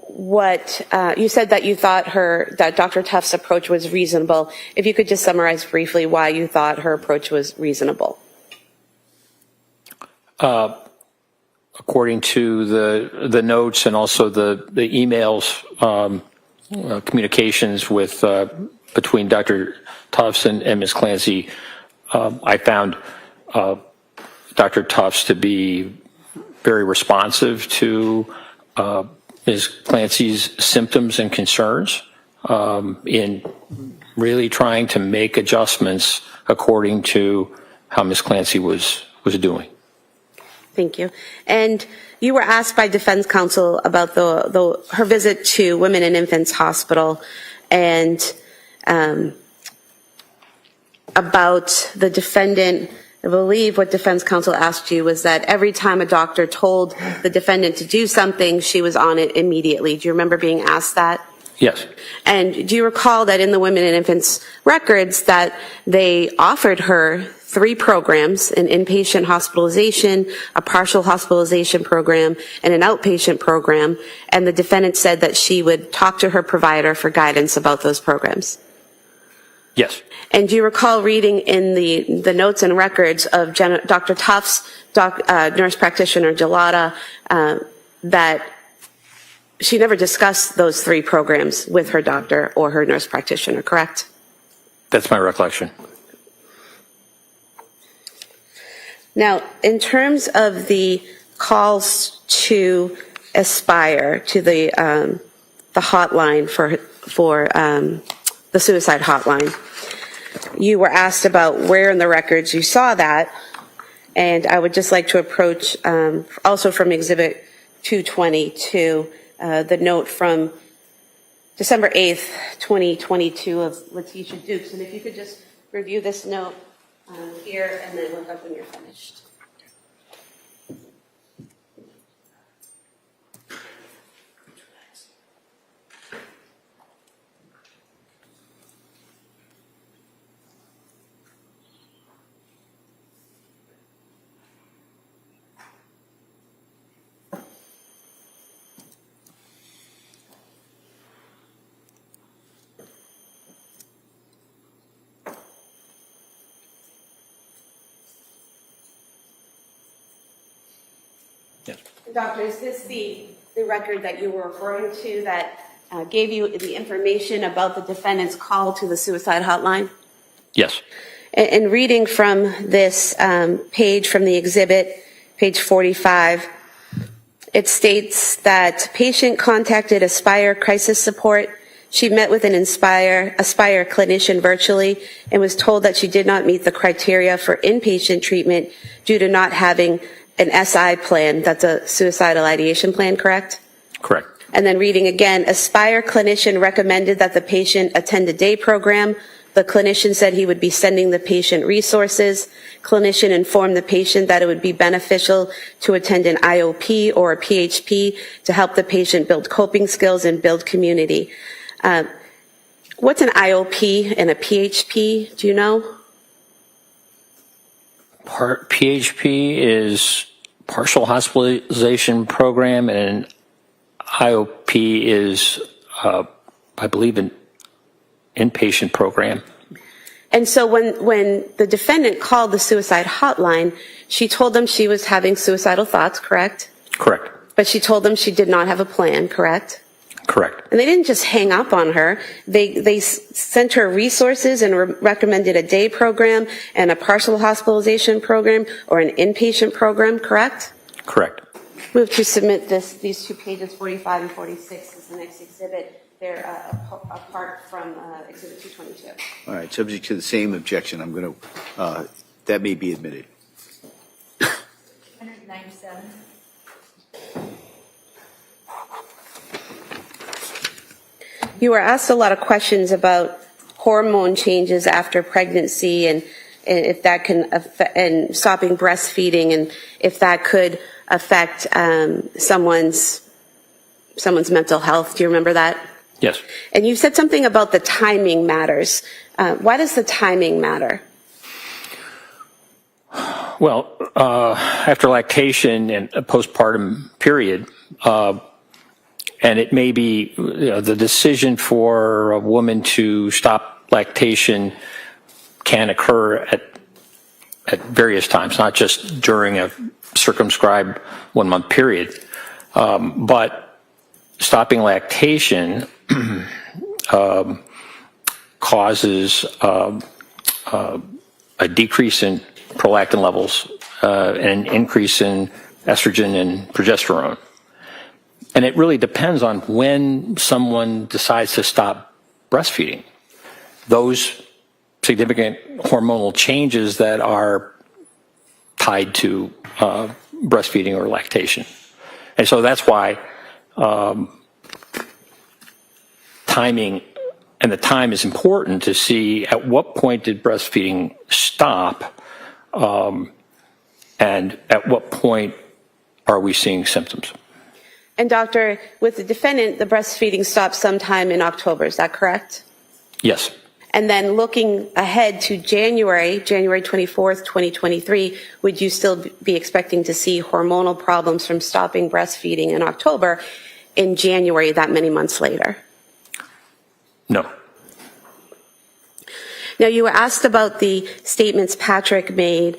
what you said that you thought that Dr. Tuft's approach was reasonable. If you could just summarize briefly why you thought her approach was reasonable. According to the notes and also the emails, communications with between Dr. Tufts and Ms. Clancy, I found Dr. Tufts to be very responsive to Ms. Clancy's symptoms and concerns in really trying to make adjustments according to how Ms. Clancy was doing. Thank you. And you were asked by defense counsel about her visit to Women and Infants Hospital and about the defendant. I believe what defense counsel asked you was that every time a doctor told the defendant to do something, she was on it immediately. Do you remember being asked that? Yes. And do you recall that in the Women and Infants records that they offered her 3 programs, an inpatient hospitalization, a partial hospitalization program, and an outpatient program, and the defendant said that she would talk to her provider for guidance about those programs? Yes. And do you recall reading in the notes and records of Dr. Tufts, nurse practitioner Jolee, that she never discussed those 3 programs with her doctor or her nurse practitioner, correct? That's my recollection. Now, in terms of the calls to Aspire, to the hotline for the suicide hotline, you were asked about where in the records you saw that, and I would just like to approach also from Exhibit 222, the note from December 8th, 2022 of Letitia Dukes. And if you could just review this note here and then look up when you're finished. Yes. Doctor, is this the record that you were referring to that gave you the information about the defendant's call to the suicide hotline? Yes. And reading from this page from the exhibit, page 45, it states that patient contacted Aspire Crisis Support. She met with an Aspire clinician virtually and was told that she did not meet the criteria for inpatient treatment due to not having an SI plan. That's a suicidal ideation plan, correct? Correct. And then reading again, Aspire clinician recommended that the patient attend a day program. The clinician said he would be sending the patient resources. Clinician informed the patient that it would be beneficial to attend an IOP or a PHP to help the patient build coping skills and build community. What's an IOP and a PHP? Do you know? PHP is partial hospitalization program, and IOP is, I believe, an inpatient program. And so when the defendant called the suicide hotline, she told them she was having suicidal thoughts, correct? Correct. But she told them she did not have a plan, correct? Correct. And they didn't just hang up on her. They sent her resources and recommended a day program and a partial hospitalization program or an inpatient program, correct? Correct. Move to submit these 2 pages, 45 and 46, as the next exhibit. They're apart from Exhibit 222. All right, subject to the same objection, I'm going to, that may be admitted. 197. You were asked a lot of questions about hormone changes after pregnancy and if that can affect, and stopping breastfeeding, and if that could affect someone's mental health. Do you remember that? Yes. And you said something about the timing matters. Why does the timing matter? Well, after lactation and a postpartum period, and it may be the decision for a woman to stop lactation can occur at various times, not just during a circumscribed 1 month period. But stopping lactation causes a decrease in prolactin levels and an increase in estrogen and progesterone. And it really depends on when someone decides to stop breastfeeding. Those significant hormonal changes that are tied to breastfeeding or lactation. And so that's why timing and the time is important to see at what point did breastfeeding stop and at what point are we seeing symptoms. And doctor, with the defendant, the breastfeeding stopped sometime in October, is that correct? Yes. And then looking ahead to January 24th, 2023, would you still be expecting to see hormonal problems from stopping breastfeeding in October in January, that many months later? No. Now, you were asked about the statements Patrick made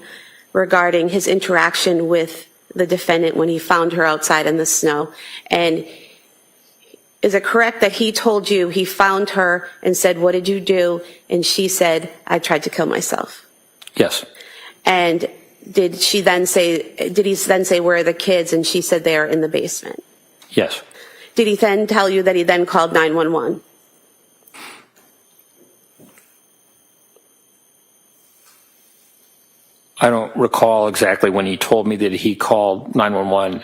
regarding his interaction with the defendant when he found her outside in the snow. And is it correct that he told you he found her and said, "What did you do?" And she said, "I tried to kill myself"? Yes. And did he then say, "Where are the kids?" And she said, "They are in the basement"? Yes. Did he then tell you that he then called 911? I don't recall exactly when he told me that he called 911.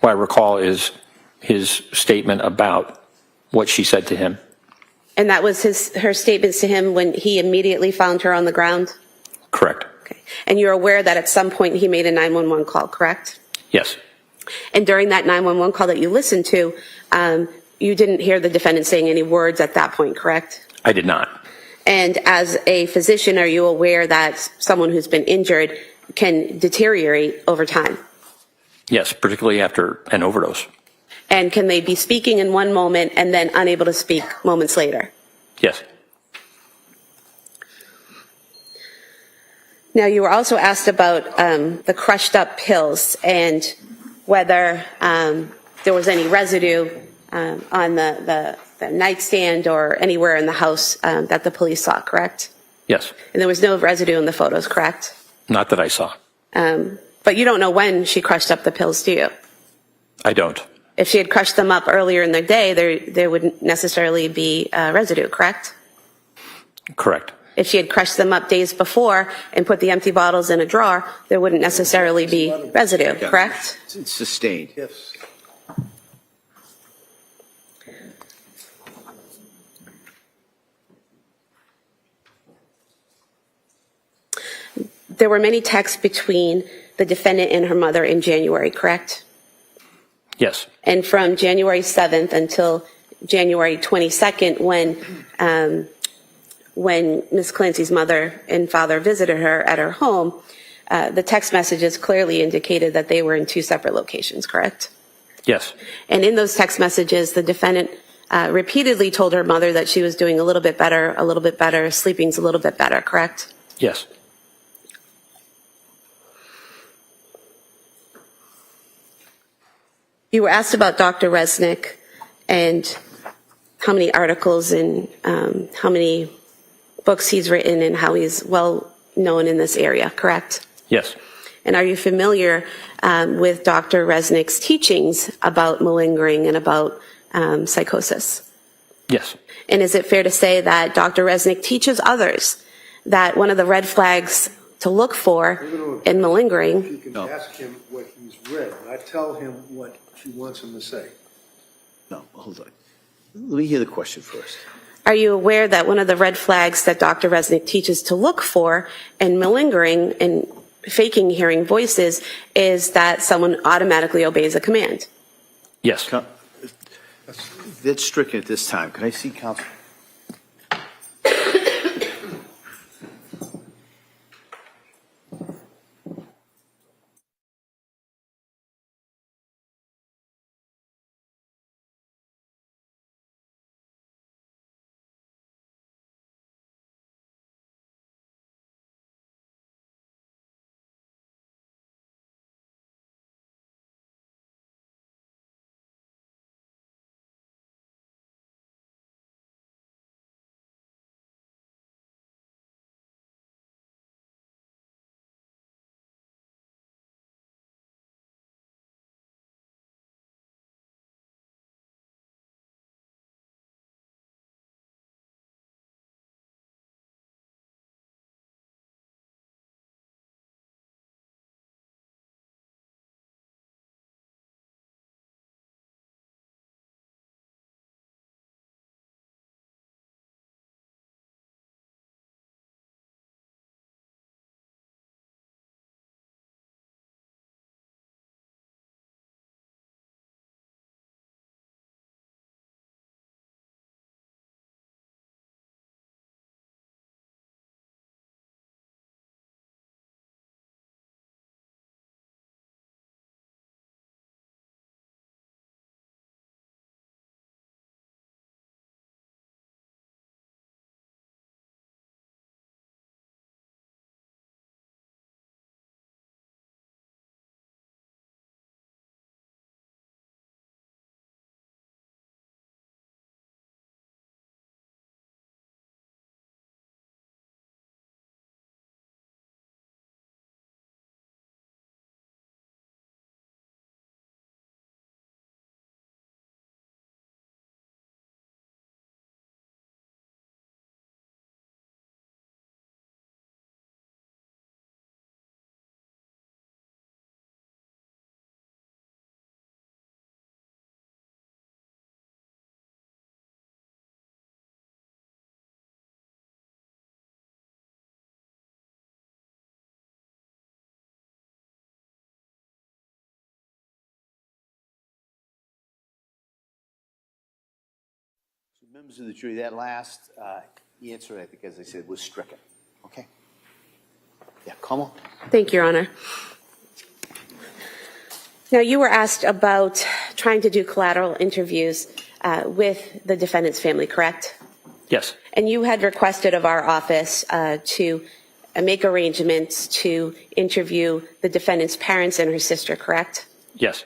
What I recall is his statement about what she said to him. And that was her statements to him when he immediately found her on the ground? Correct. Okay. And you're aware that at some point he made a 911 call, correct? Yes. And during that 911 call that you listened to, you didn't hear the defendant saying any words at that point, correct? I did not. And as a physician, are you aware that someone who's been injured can deteriorate over time? Yes, particularly after an overdose. And can they be speaking in one moment and then unable to speak moments later? Yes. Now, you were also asked about the crushed up pills and whether there was any residue on the nightstand or anywhere in the house that the police saw, correct? Yes. And there was no residue in the photos, correct? Not that I saw. But you don't know when she crushed up the pills, do you? I don't. If she had crushed them up earlier in the day, there wouldn't necessarily be residue, correct? Correct. If she had crushed them up days before and put the empty bottles in a drawer, there wouldn't necessarily be residue, correct? It's sustained. Yes. There were many texts between the defendant and her mother in January, correct? Yes. And from January 7th until January 22nd, when Ms. Clancy's mother and father visited her at her home, the text messages clearly indicated that they were in two separate locations, correct? Yes. And in those text messages, the defendant repeatedly told her mother that she was doing a little bit better, sleeping's a little bit better, correct? Yes. You were asked about Dr. Resnick and how many articles and how many books he's written and how he's well known in this area, correct? Yes. And are you familiar with Dr. Resnick's teachings about malingering and about psychosis? Yes. And is it fair to say that Dr. Resnick teaches others that one of the red flags to look for in malingering? You can ask him what he's read, not tell him what she wants him to say. No, hold on. Let me hear the question first. Are you aware that one of the red flags that Dr. Resnick teaches to look for in malingering and faking hearing voices is that someone automatically obeys a command. Yes. That's stricken at this time. Can I see counsel? Members of the jury, that last answer, I think, as I said, was stricken. Okay? Yeah, come on. Thank you, Your Honor. Now, you were asked about trying to do collateral interviews with the defendant's family, correct? Yes. And you had requested of our office to make arrangements to interview the defendant's parents and her sister, correct? Yes.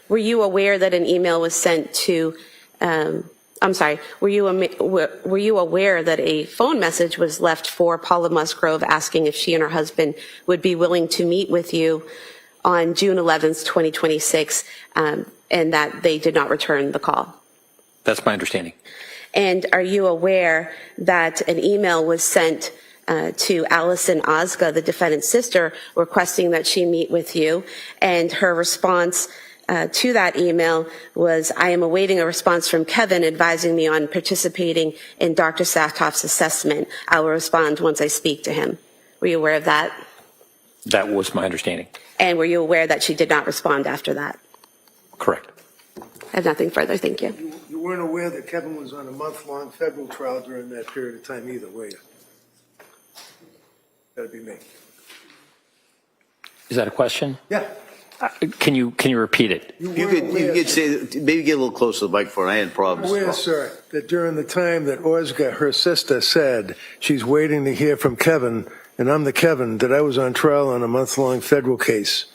Were you aware that an email was sent to, were you aware that a phone message was left for Paula Musgrove asking if she and her husband would be willing to meet with you on June 11th, 2026, and that they did not return the call? That's my understanding. And are you aware that an email was sent to Allison Ozga, the defendant's sister, requesting that she meet with you, and her response to that email was, I am awaiting a response from Kevin advising me on participating in Dr. Saftoff's assessment. I will respond once I speak to him. Were you aware of that? That was my understanding. And were you aware that she did not respond after that? Correct. I have nothing further. Thank you. You weren't aware that Kevin was on a month-long federal trial during that period of time either, were you? That'd be me. Is that a question? Yeah. Can you repeat it? You could say, maybe get a little closer to the microphone. I had problems. Aware, sir, that during the time that Ozga, her sister, said she's waiting to hear from Kevin, and I'm the Kevin, that I was on trial on a month-long federal case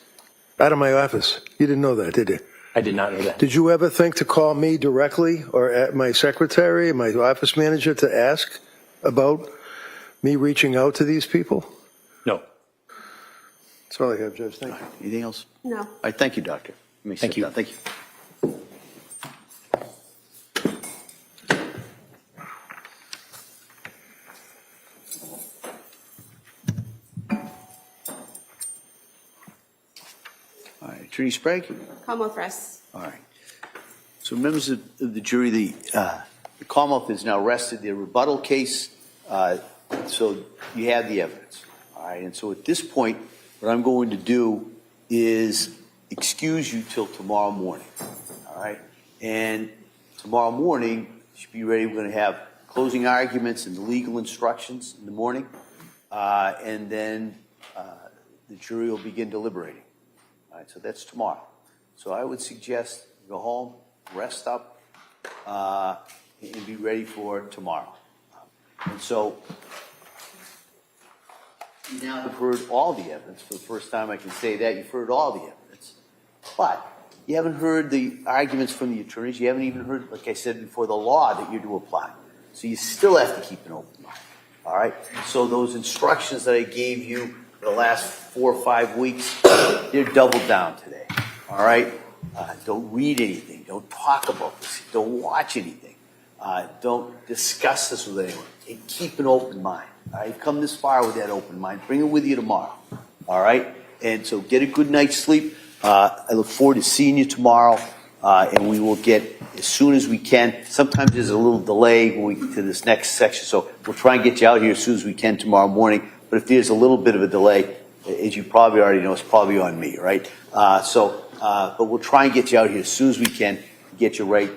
out of my office. You didn't know that, did you? I did not know that. Did you ever think to call me directly or at my secretary, my office manager, to ask about me reaching out to these people? No. That's all I have, Judge. Thank you. Anything else? No. All right, thank you, Doctor. Thank you. Thank you. All right, Attorney Sprague? Commonwealth rests. All right. So members of the jury, the Commonwealth has now rested their rebuttal case, so you have the evidence. All right, and so at this point, what I'm going to do is excuse you till tomorrow morning, all right? And tomorrow morning, you should be ready. We're going to have closing arguments and the legal instructions in the morning, and then the jury will begin deliberating. All right, so that's tomorrow. So I would suggest you go home, rest up, and be ready for tomorrow. And so you now have heard all the evidence. For the first time I can say that. You've heard all the evidence. But you haven't heard the arguments from the attorneys. You haven't even heard, like I said before, the law that you're to apply. So you still have to keep an open mind. All right? So those instructions that I gave you for the last 4 or 5 weeks, they're doubled down today. All right? Don't read anything. Don't talk about this. Don't watch anything. Don't discuss this with anyone. And keep an open mind. All right? Come this far with that open mind. Bring it with you tomorrow. All right? And so get a good night's sleep. I look forward to seeing you tomorrow, and we will get as soon as we can. Sometimes there's a little delay when we get to this next section, so we'll try and get you out here as soon as we can tomorrow morning. But if there's a little bit of a delay, as you probably already know, it's probably on me, right? But we'll try and get you out here as soon as we can, get you right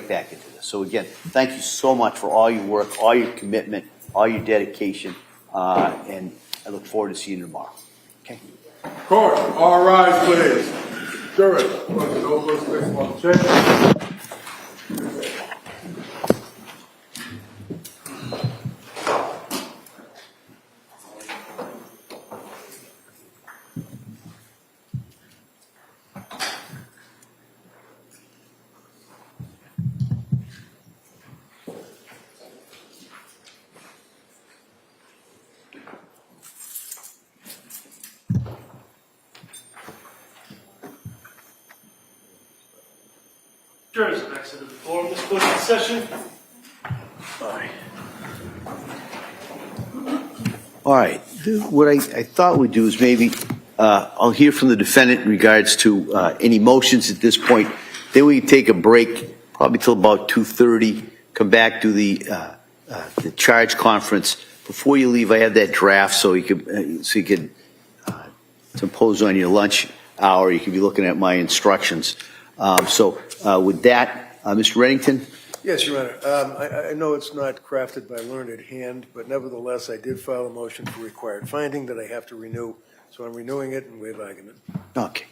back into this. So again, thank you so much for all your work, all your commitment, all your dedication, and I look forward to seeing you tomorrow. Okay. Court, all rise, please. Jurors, no person on the chair. Jurors, back to the floor of this closing session. All right. What I thought we'd do is maybe I'll hear from the defendant in regards to any motions at this point. Then we can take a break, probably till about 2:30. Come back to the charge conference. Before you leave, I have that draft so you could impose on your lunch hour. You could be looking at my instructions. With that, Mr. Reddington. Yes, Your Honor. I know it's not crafted by learned hand, but nevertheless, I did file a motion for required finding that I have to renew. So I'm renewing it and waive argument. Okay.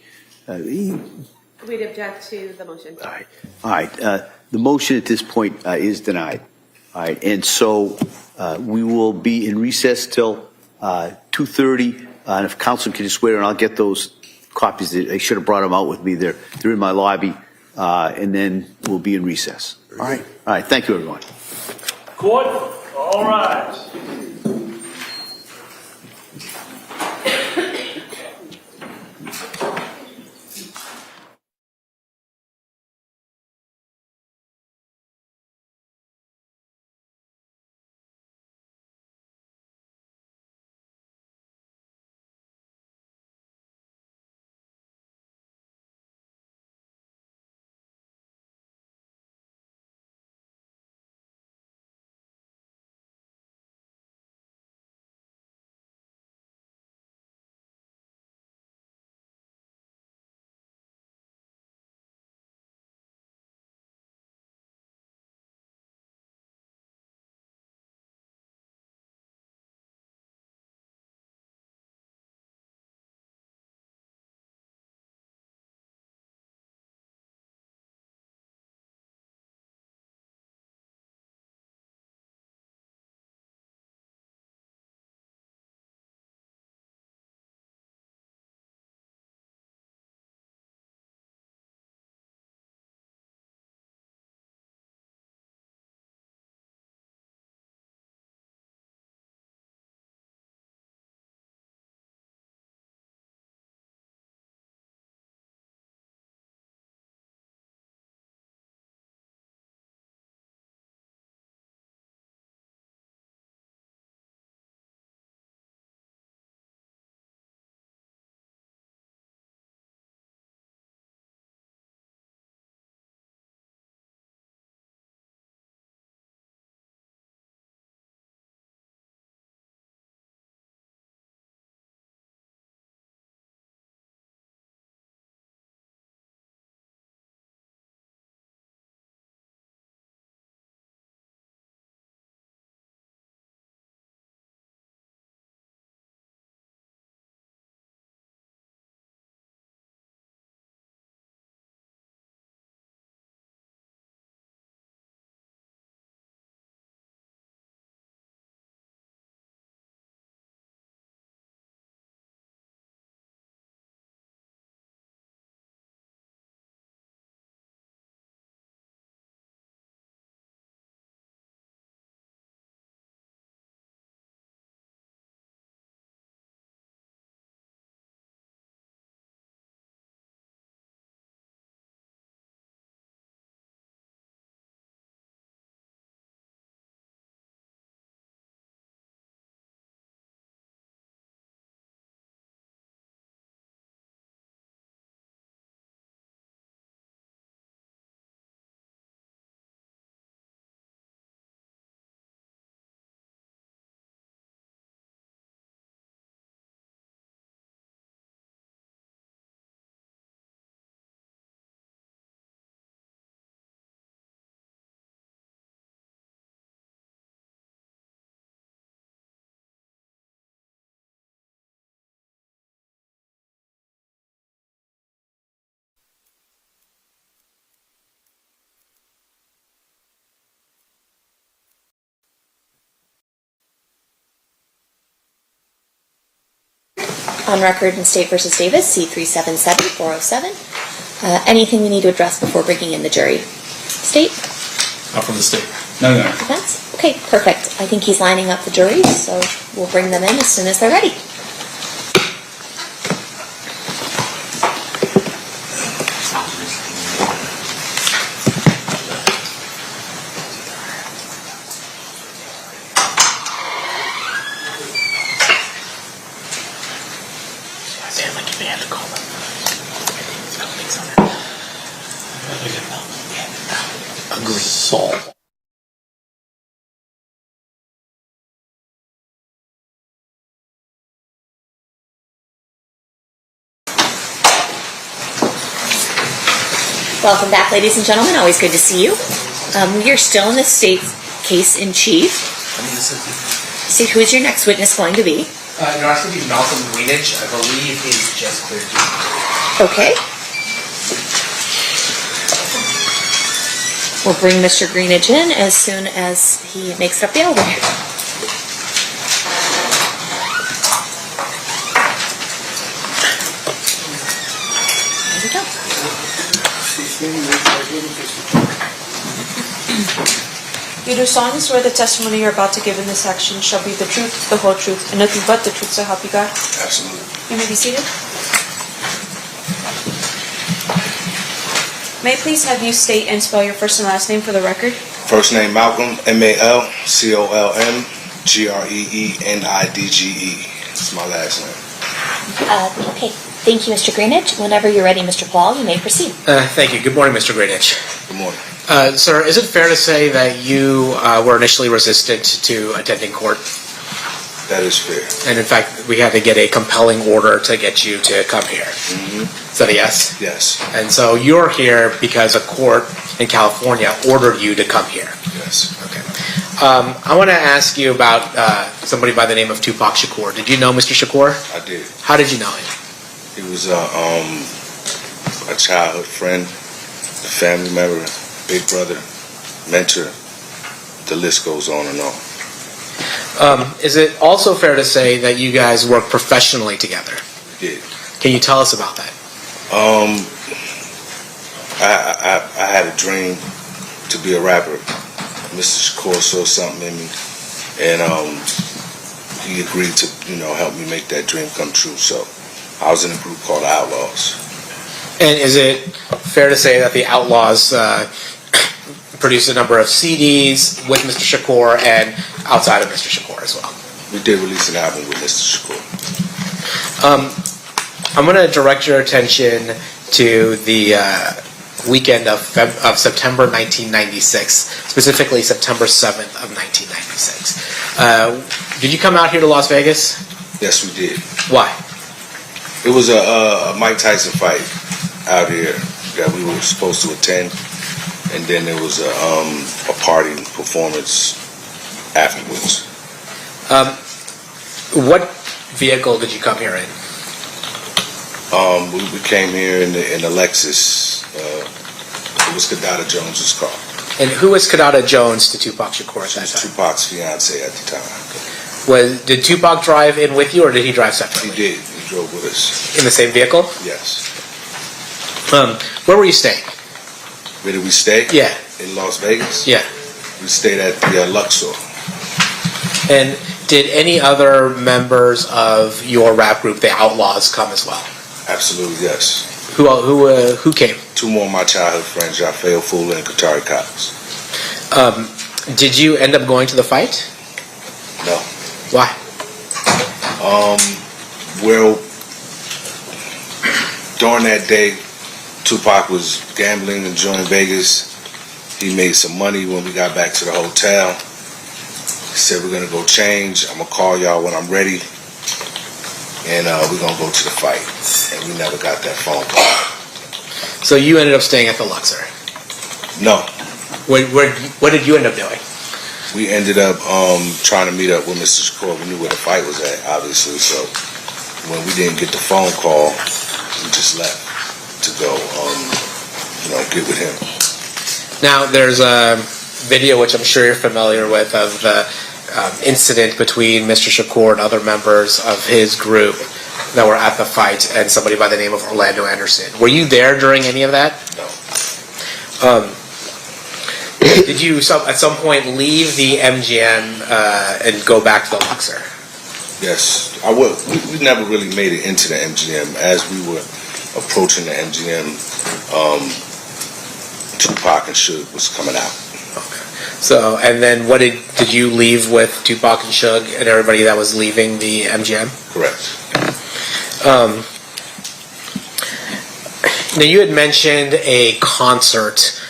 We'd object to the motion. All right. The motion at this point is denied. All right. And so we will be in recess till 2:30. And if counsel can just wait, and I'll get those copies. I should have brought them out with me. They're in my lobby. And then we'll be in recess. All right. All right. Thank you, everyone. Court, all rise. on record in State versus Davis, C-377-407. Anything we need to address before bringing in the jury? State? Not from the state. No, Your Honor. Defense? Okay, perfect. I think he's lining up the jury, so we'll bring them in as soon as they're ready. Saul. Welcome back, ladies and gentlemen. Always good to see you. We are still in the state's case in chief. State, who is your next witness going to be? Your Honor, it's going to be Malcolm Greenidge. I believe he's just cleared due. Okay. We'll bring Mr. Greenidge in as soon as he makes it up the elevator. There we go. You do solemnly swear the testimony you're about to give in this action shall be the truth, the whole truth, and nothing but the truth, so help you God? Absolutely. You may be seated. May I please have you state and spell your first and last name for the record? First name Malcolm, M-A-L-C-O-L-M-G-R-E-E-N-I-D-G-E. It's my last name. Okay. Thank you, Mr. Greenidge. Whenever you're ready, Mr. Paul, you may proceed. Thank you. Good morning, Mr. Greenidge. Good morning. Sir, is it fair to say that you were initially resistant to attending court? That is fair. And in fact, we had to get a compelling order to get you to come here. Mm-hmm. Is that a yes? Yes. And so you're here because a court in California ordered you to come here. Yes. Okay. I want to ask you about somebody by the name of Tupac Shakur. Did you know Mr. Shakur? I did. How did you know him? He was a childhood friend, a family member, big brother, mentor. The list goes on and on. Is it also fair to say that you guys work professionally together? We did. Can you tell us about that? I had a dream to be a rapper. Mr. Shakur saw something in me, and he agreed to, help me make that dream come true. So I was in a group called Outlaws. And is it fair to say that the Outlaws produced a number of CDs with Mr. Shakur and outside of Mr. Shakur as well? We did release an album with Mr. Shakur. I'm going to direct your attention to the weekend of September 1996, specifically September 7th of 1996. Did you come out here to Las Vegas? Yes, we did. Why? It was a Mike Tyson fight out here that we were supposed to attend, and then there was a party performance afterwards. What vehicle did you come here in? We came here in the Lexus. It was Kadada Jones's car. And who was Kadada Jones to Tupac Shakur at that time? Tupac's fiance at the time. Did Tupac drive in with you, or did he drive separately? He did. He drove with us. In the same vehicle? Yes. Where were you staying? Where did we stay? Yeah. In Las Vegas? Yeah. We stayed at the Luxor. And did any other members of your rap group, the Outlaws, come as well? Absolutely, yes. Who came? Two more of my childhood friends, Raphael Fuller and Katari Cox. Did you end up going to the fight? No. Why? Well, during that day, Tupac was gambling, enjoying Vegas. He made some money when we got back to the hotel. He said, we're going to go change. I'm going to call y'all when I'm ready. And we're going to go to the fight. And we never got that phone call. So you ended up staying at the Luxor? No. What did you end up doing? We ended up trying to meet up with Mr. Shakur. We knew where the fight was at, obviously. So when we didn't get the phone call, we just left to go, get with him. Now, there's a video, which I'm sure you're familiar with, of the incident between Mr. Shakur and other members of his group. that were at the fight and somebody by the name of Orlando Anderson. Were you there during any of that? No. Did you at some point leave the MGM and go back to the Luxor? Yes, I would. We never really made it into the MGM. As we were approaching the MGM, Tupac and Suge was coming out. Okay. So, and then what did you leave with Tupac and Suge and everybody that was leaving the MGM? Correct. Now you had mentioned a concert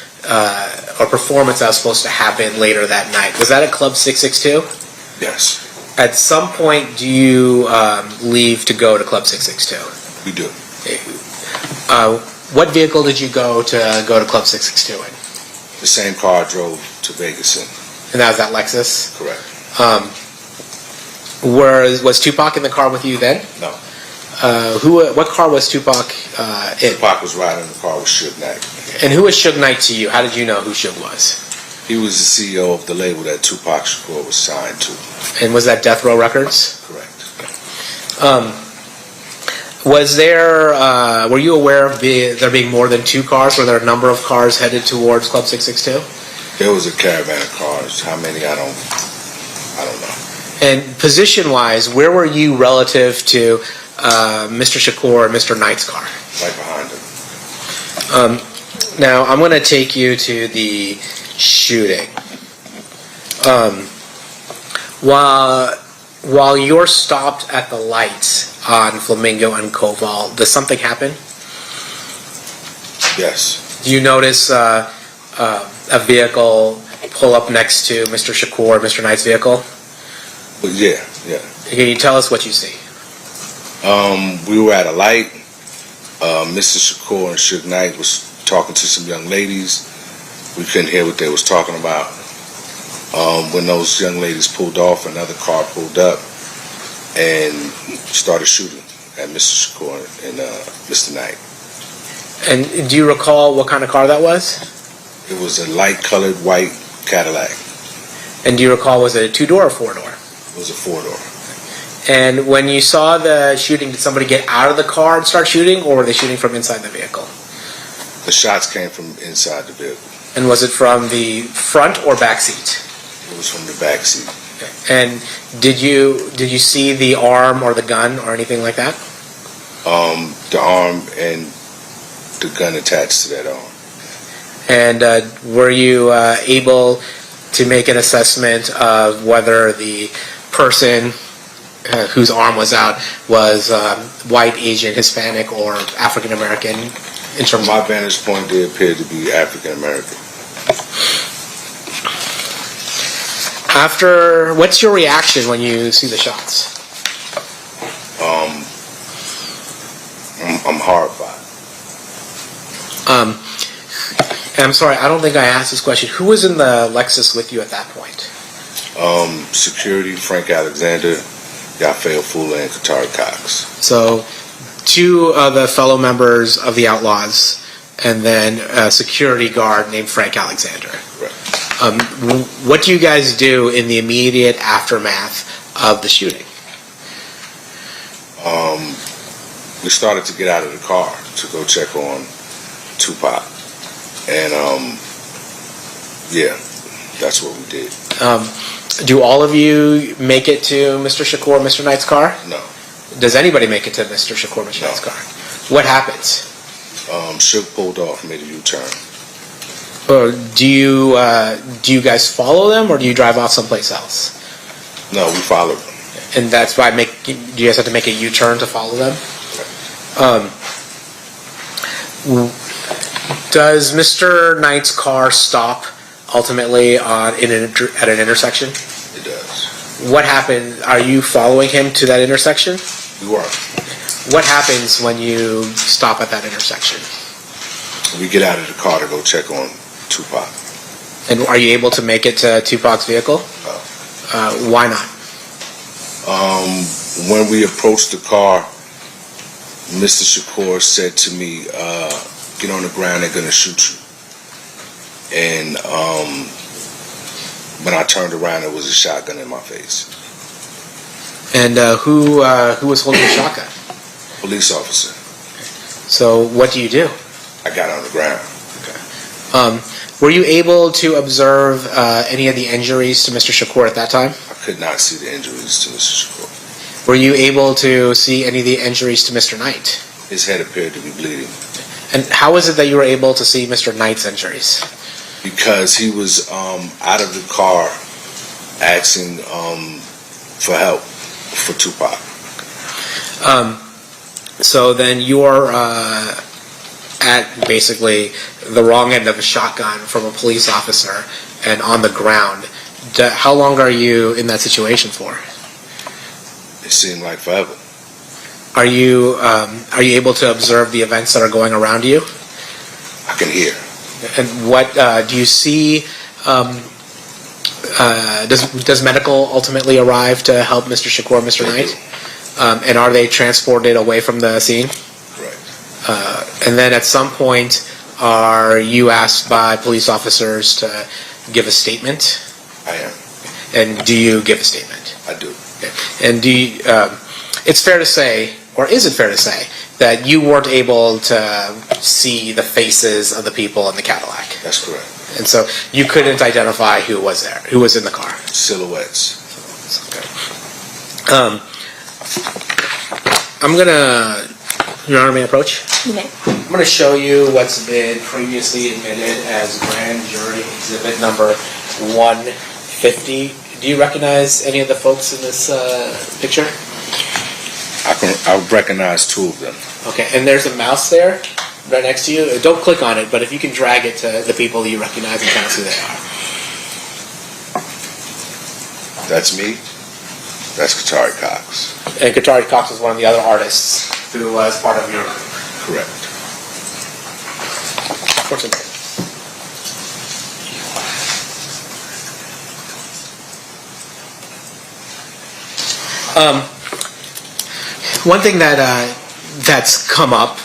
or performance that was supposed to happen later that night. Was that at Club 662? Yes. At some point, do you leave to go to Club 662? We do. What vehicle did you go to Club 662 in? The same car I drove to Vegas in. And that was that Lexus? Correct. Was Tupac in the car with you then? No. What car was Tupac in? Tupac was riding in the car with Suge Knight. And who was Suge Knight to you? How did you know who Suge was? He was the CEO of the label that Tupac Shakur was signed to. And was that Death Row Records? Correct. Was there? Were you aware of there being more than two cars? Were there a number of cars headed towards Club 662? There was a caravan of cars. How many? I don't know. And position-wise, where were you relative to Mr. Shakur and Mr. Knight's car? Right behind him. Now I'm going to take you to the shooting. While you're stopped at the lights on Flamingo and Koval, does something happen? Yes. Do you notice a vehicle pull up next to Mr. Shakur, Mr. Knight's vehicle? But yeah. Can you tell us what you see? We were at a light. Mr. Shakur and Suge Knight was talking to some young ladies. We couldn't hear what they was talking about. When those young ladies pulled off, another car pulled up and started shooting at Mr. Shakur and Mr. Knight. And do you recall what kind of car that was? It was a light-colored white Cadillac. And do you recall, was it a two-door or four-door? It was a four-door. And when you saw the shooting, did somebody get out of the car and start shooting, or were they shooting from inside the vehicle? The shots came from inside the vehicle. And was it from the front or back seat? It was from the back seat. Okay. And did you see the arm or the gun or anything like that? The arm and the gun attached to that arm. And were you able to make an assessment of whether the person whose arm was out was white, Asian, Hispanic, or African American? From my vantage point, they appeared to be African American. What's your reaction when you see the shots? I'm horrified. I'm sorry, I don't think I asked this question. Who was in the Lexus with you at that point? Security, Frank Alexander, Yafael Fula, and Katari Cox. So, two of the fellow members of the Outlaws, and then a security guard named Frank Alexander. Right. What do you guys do in the immediate aftermath of the shooting? We started to get out of the car to go check on Tupac. And, that's what we did. Do all of you make it to Mr. Shakur, Mr. Knight's car? No. Does anybody make it to Mr. Shakur, Mr. Knight's car? What happens? Suge pulled off, made a U-turn. Do you guys follow them, or do you drive off someplace else? No, we followed them. And that's why do you guys have to make a U-turn to follow them? Does Mr. Knight's car stop ultimately at an intersection? It does. What happened? Are you following him to that intersection? We were. What happens when you stop at that intersection? We get out of the car to go check on Tupac. And are you able to make it to Tupac's vehicle? No. Why not? When we approached the car, Mr. Shakur said to me, get on the ground, they're going to shoot you. And when I turned around, there was a shotgun in my face. And who was holding the shotgun? Police officer. So what do you do? I got on the ground. Were you able to observe any of the injuries to Mr. Shakur at that time? I could not see the injuries to Mr. Shakur. Were you able to see any of the injuries to Mr. Knight? His head appeared to be bleeding. And how is it that you were able to see Mr. Knight's injuries? Because he was out of the car asking for help for Tupac. So then you're at basically the wrong end of a shotgun from a police officer and on the ground. How long are you in that situation for? It seemed like forever. Are you able to observe the events that are going around you? I can hear. And what do you see? Does medical ultimately arrive to help Mr. Shakur, Mr. Knight? And are they transported away from the scene? Correct. And then at some point, are you asked by police officers to give a statement? I am. And do you give a statement? I do. Okay. And do you, it's fair to say, or is it fair to say, that you weren't able to see the faces of the people in the Cadillac? That's correct. And so you couldn't identify who was there, who was in the car? Silhouettes. Okay. I'm gonna, Your Honor, may I approach? You may. I'm gonna show you what's been previously admitted as grand jury exhibit number 150. Do you recognize any of the folks in this picture? I recognize two of them. Okay, and there's a mouse there right next to you. Don't click on it, but if you can drag it to the people you recognize and tell us who they are. That's me. That's Katari Cox. And Katari Cox is one of the other artists who was part of your... Correct. What's her name? One thing that's come up,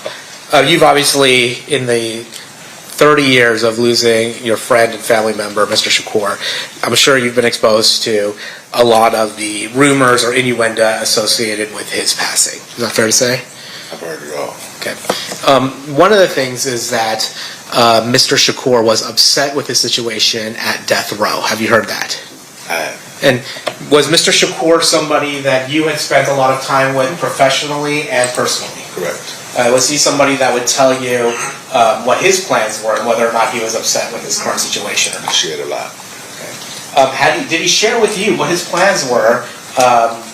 you've obviously, in the 30 years of losing your friend and family member, Mr. Shakur, I'm sure you've been exposed to a lot of the rumors or innuendo associated with his passing. Is that fair to say? I've heard it all. Okay. One of the things is that Mr. Shakur was upset with his situation at death row. Have you heard that? I have. And was Mr. Shakur somebody that you had spent a lot of time with professionally and personally? Correct. Was he somebody that would tell you what his plans were and whether or not he was upset with his current situation or not? He shared a lot. Okay. Did he share with you what his plans were,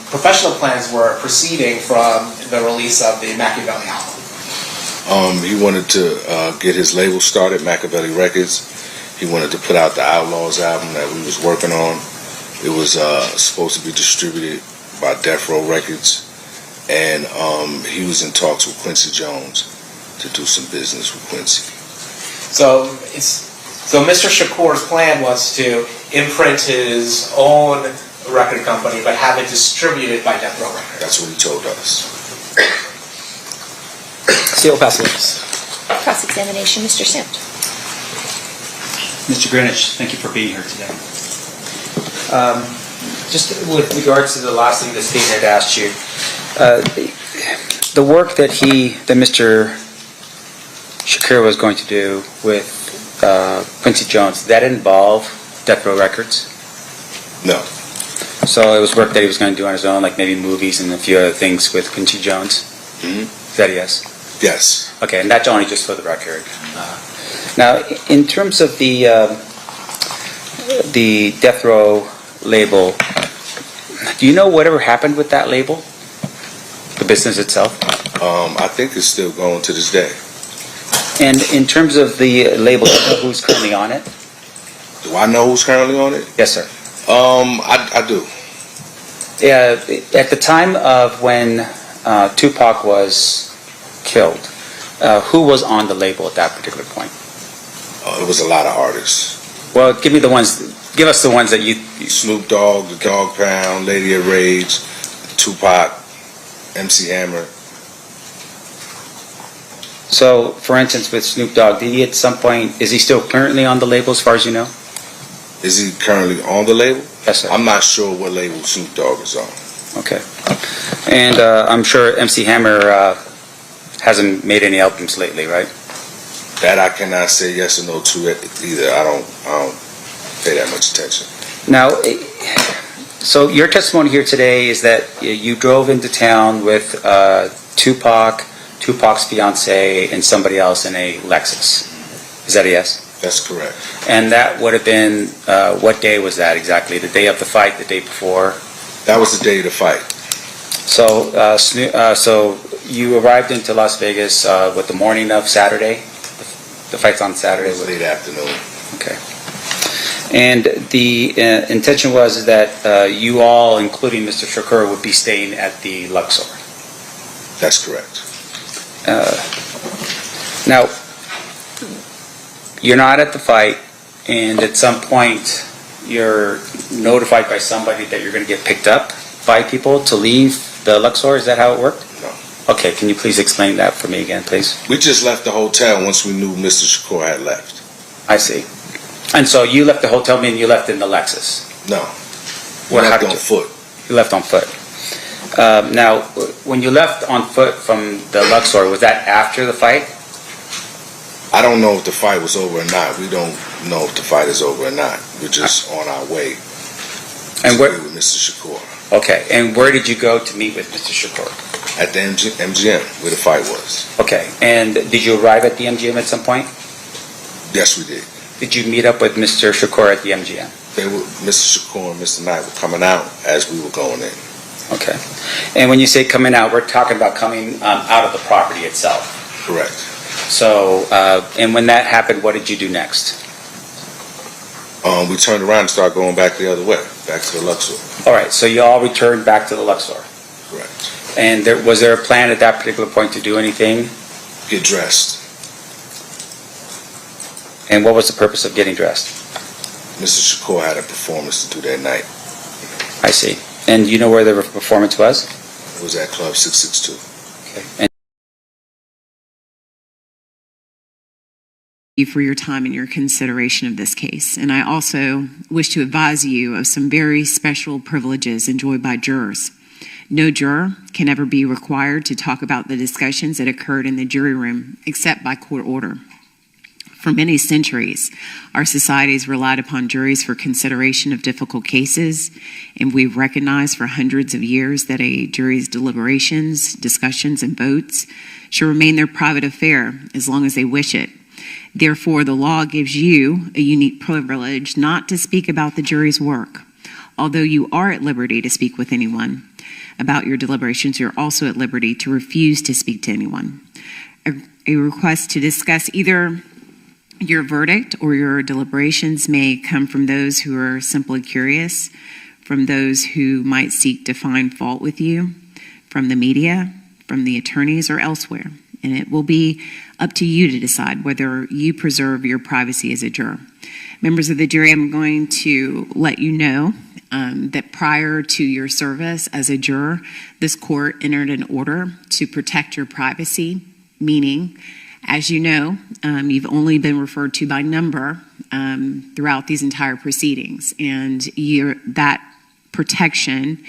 professional plans were, proceeding from the release of the Machiavelli album? He wanted to get his label started, Machiavelli Records. He wanted to put out the Outlaws album that we was working on. It was supposed to be distributed by Death Row Records. And he was in talks with Quincy Jones to do some business with Quincy. So Mr. Shakur's plan was to imprint his own record company, but have it distributed by Death Row Records. That's what he told us. Seal pass witness. Cross-examination, Mr. Simt. Mr. Greenwich, thank you for being here today. Just with regards to the last thing the state had asked you, the work that Mr. Shakur was going to do with Quincy Jones, that involve Death Row Records? No. So it was work that he was going to do on his own, like maybe movies and a few other things with Quincy Jones? Mm-hmm. Is that a yes? Yes. Okay, and that's only just for the record. Now, in terms of the Death Row label, do you know whatever happened with that label? The business itself? I think it's still going to this day. And in terms of the label, do you know who's currently on it? Do I know who's currently on it? Yes, sir. I do. Yeah, at the time of when Tupac was killed, who was on the label at that particular point? It was a lot of artists. Well, give us the ones that you... Snoop Dogg, The Dog Pound, Lady of Rage, Tupac, MC Hammer. So, for instance, with Snoop Dogg, did he at some point, is he still currently on the label as far as you know? Is he currently on the label? Yes, sir. I'm not sure what label Snoop Dogg is on. Okay. And I'm sure MC Hammer hasn't made any albums lately, right? That I cannot say yes or no to it either. I don't pay that much attention. Now, so your testimony here today is that you drove into town with Tupac, Tupac's fiance, and somebody else in a Lexus. Is that a yes? That's correct. And that would have been, what day was that exactly? The day of the fight, the day before? That was the day of the fight. So, so you arrived into Las Vegas with the morning of Saturday? The fight's on Saturday? It was late afternoon. Okay. And the intention was that you all, including Mr. Shakur, would be staying at the Luxor? That's correct. Now, you're not at the fight, and at some point you're notified by somebody that you're going to get picked up by people to leave the Luxor. Is that how it worked? No. Okay, can you please explain that for me again, please? We just left the hotel once we knew Mr. Shakur had left. I see. And so you left the hotel, meaning you left in the Lexus? No. We left on foot. You left on foot. Now, when you left on foot from the Luxor, was that after the fight? I don't know if the fight was over or not. We don't know if the fight is over or not. We're just on our way and to meet with Mr. Shakur. Okay, and where did you go to meet with Mr. Shakur? At the MGM, where the fight was. Okay, and did you arrive at the MGM at some point? Yes, we did. Did you meet up with Mr. Shakur at the MGM? Mr. Shakur and Mr. Knight were coming out as we were going in. Okay. And when you say coming out, we're talking about coming out of the property itself? Correct. So, and when that happened, what did you do next? We turned around and started going back the other way, back to the Luxor. All right, so you all returned back to the Luxor? Correct. And was there a plan at that particular point to do anything? Get dressed. And what was the purpose of getting dressed? Mr. Shakur had a performance to do that night. I see. And you know where the performance was? It was at Club 662. Okay. And you for your time and your consideration of this case. And I also wish to advise you of some very special privileges enjoyed by jurors. No juror can ever be required to talk about the discussions that occurred in the jury room except by court order. For many centuries, our society has relied upon juries for consideration of difficult cases, and we've recognized for hundreds of years that a jury's deliberations, discussions, and votes should remain their private affair as long as they wish it. Therefore, the law gives you a unique privilege not to speak about the jury's work. Although you are at liberty to speak with anyone about your deliberations, you're also at liberty to refuse to speak to anyone. A request to discuss either your verdict or your deliberations may come from those who are simply curious, from those who might seek to find fault with you, from the media, from the attorneys, or elsewhere. And it will be up to you to decide whether you preserve your privacy as a juror. Members of the jury, I'm going to let you know that prior to your service as a juror, this court entered an order to protect your privacy, meaning, as you know, you've only been referred to by number throughout these entire proceedings, and that protection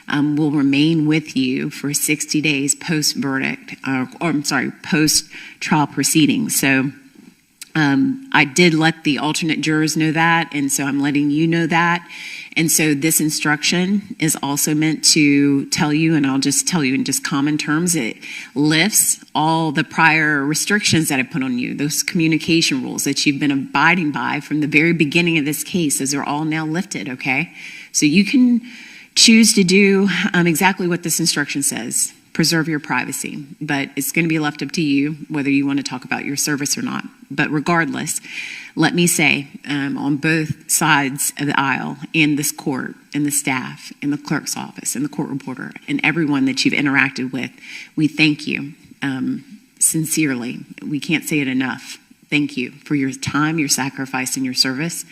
will remain with you for 60 days post-verdict, post-trial proceedings. So I did let the alternate jurors know that, and so I'm letting you know that. And so this instruction is also meant to tell you, and I'll just tell you in just common terms, it lifts all the prior restrictions that I put on you, those communication rules that you've been abiding by from the very beginning of this case. Those are all now lifted, okay? So you can choose to do exactly what this instruction says. Preserve your privacy, but it's going to be left up to you whether you want to talk about your service or not. But regardless, let me say on both sides of the aisle, in this court, and the staff, in the clerk's office, and the court reporter, and everyone that you've interacted with, we thank you sincerely. We can't say it enough. Thank you for your time, your sacrifice, and your service.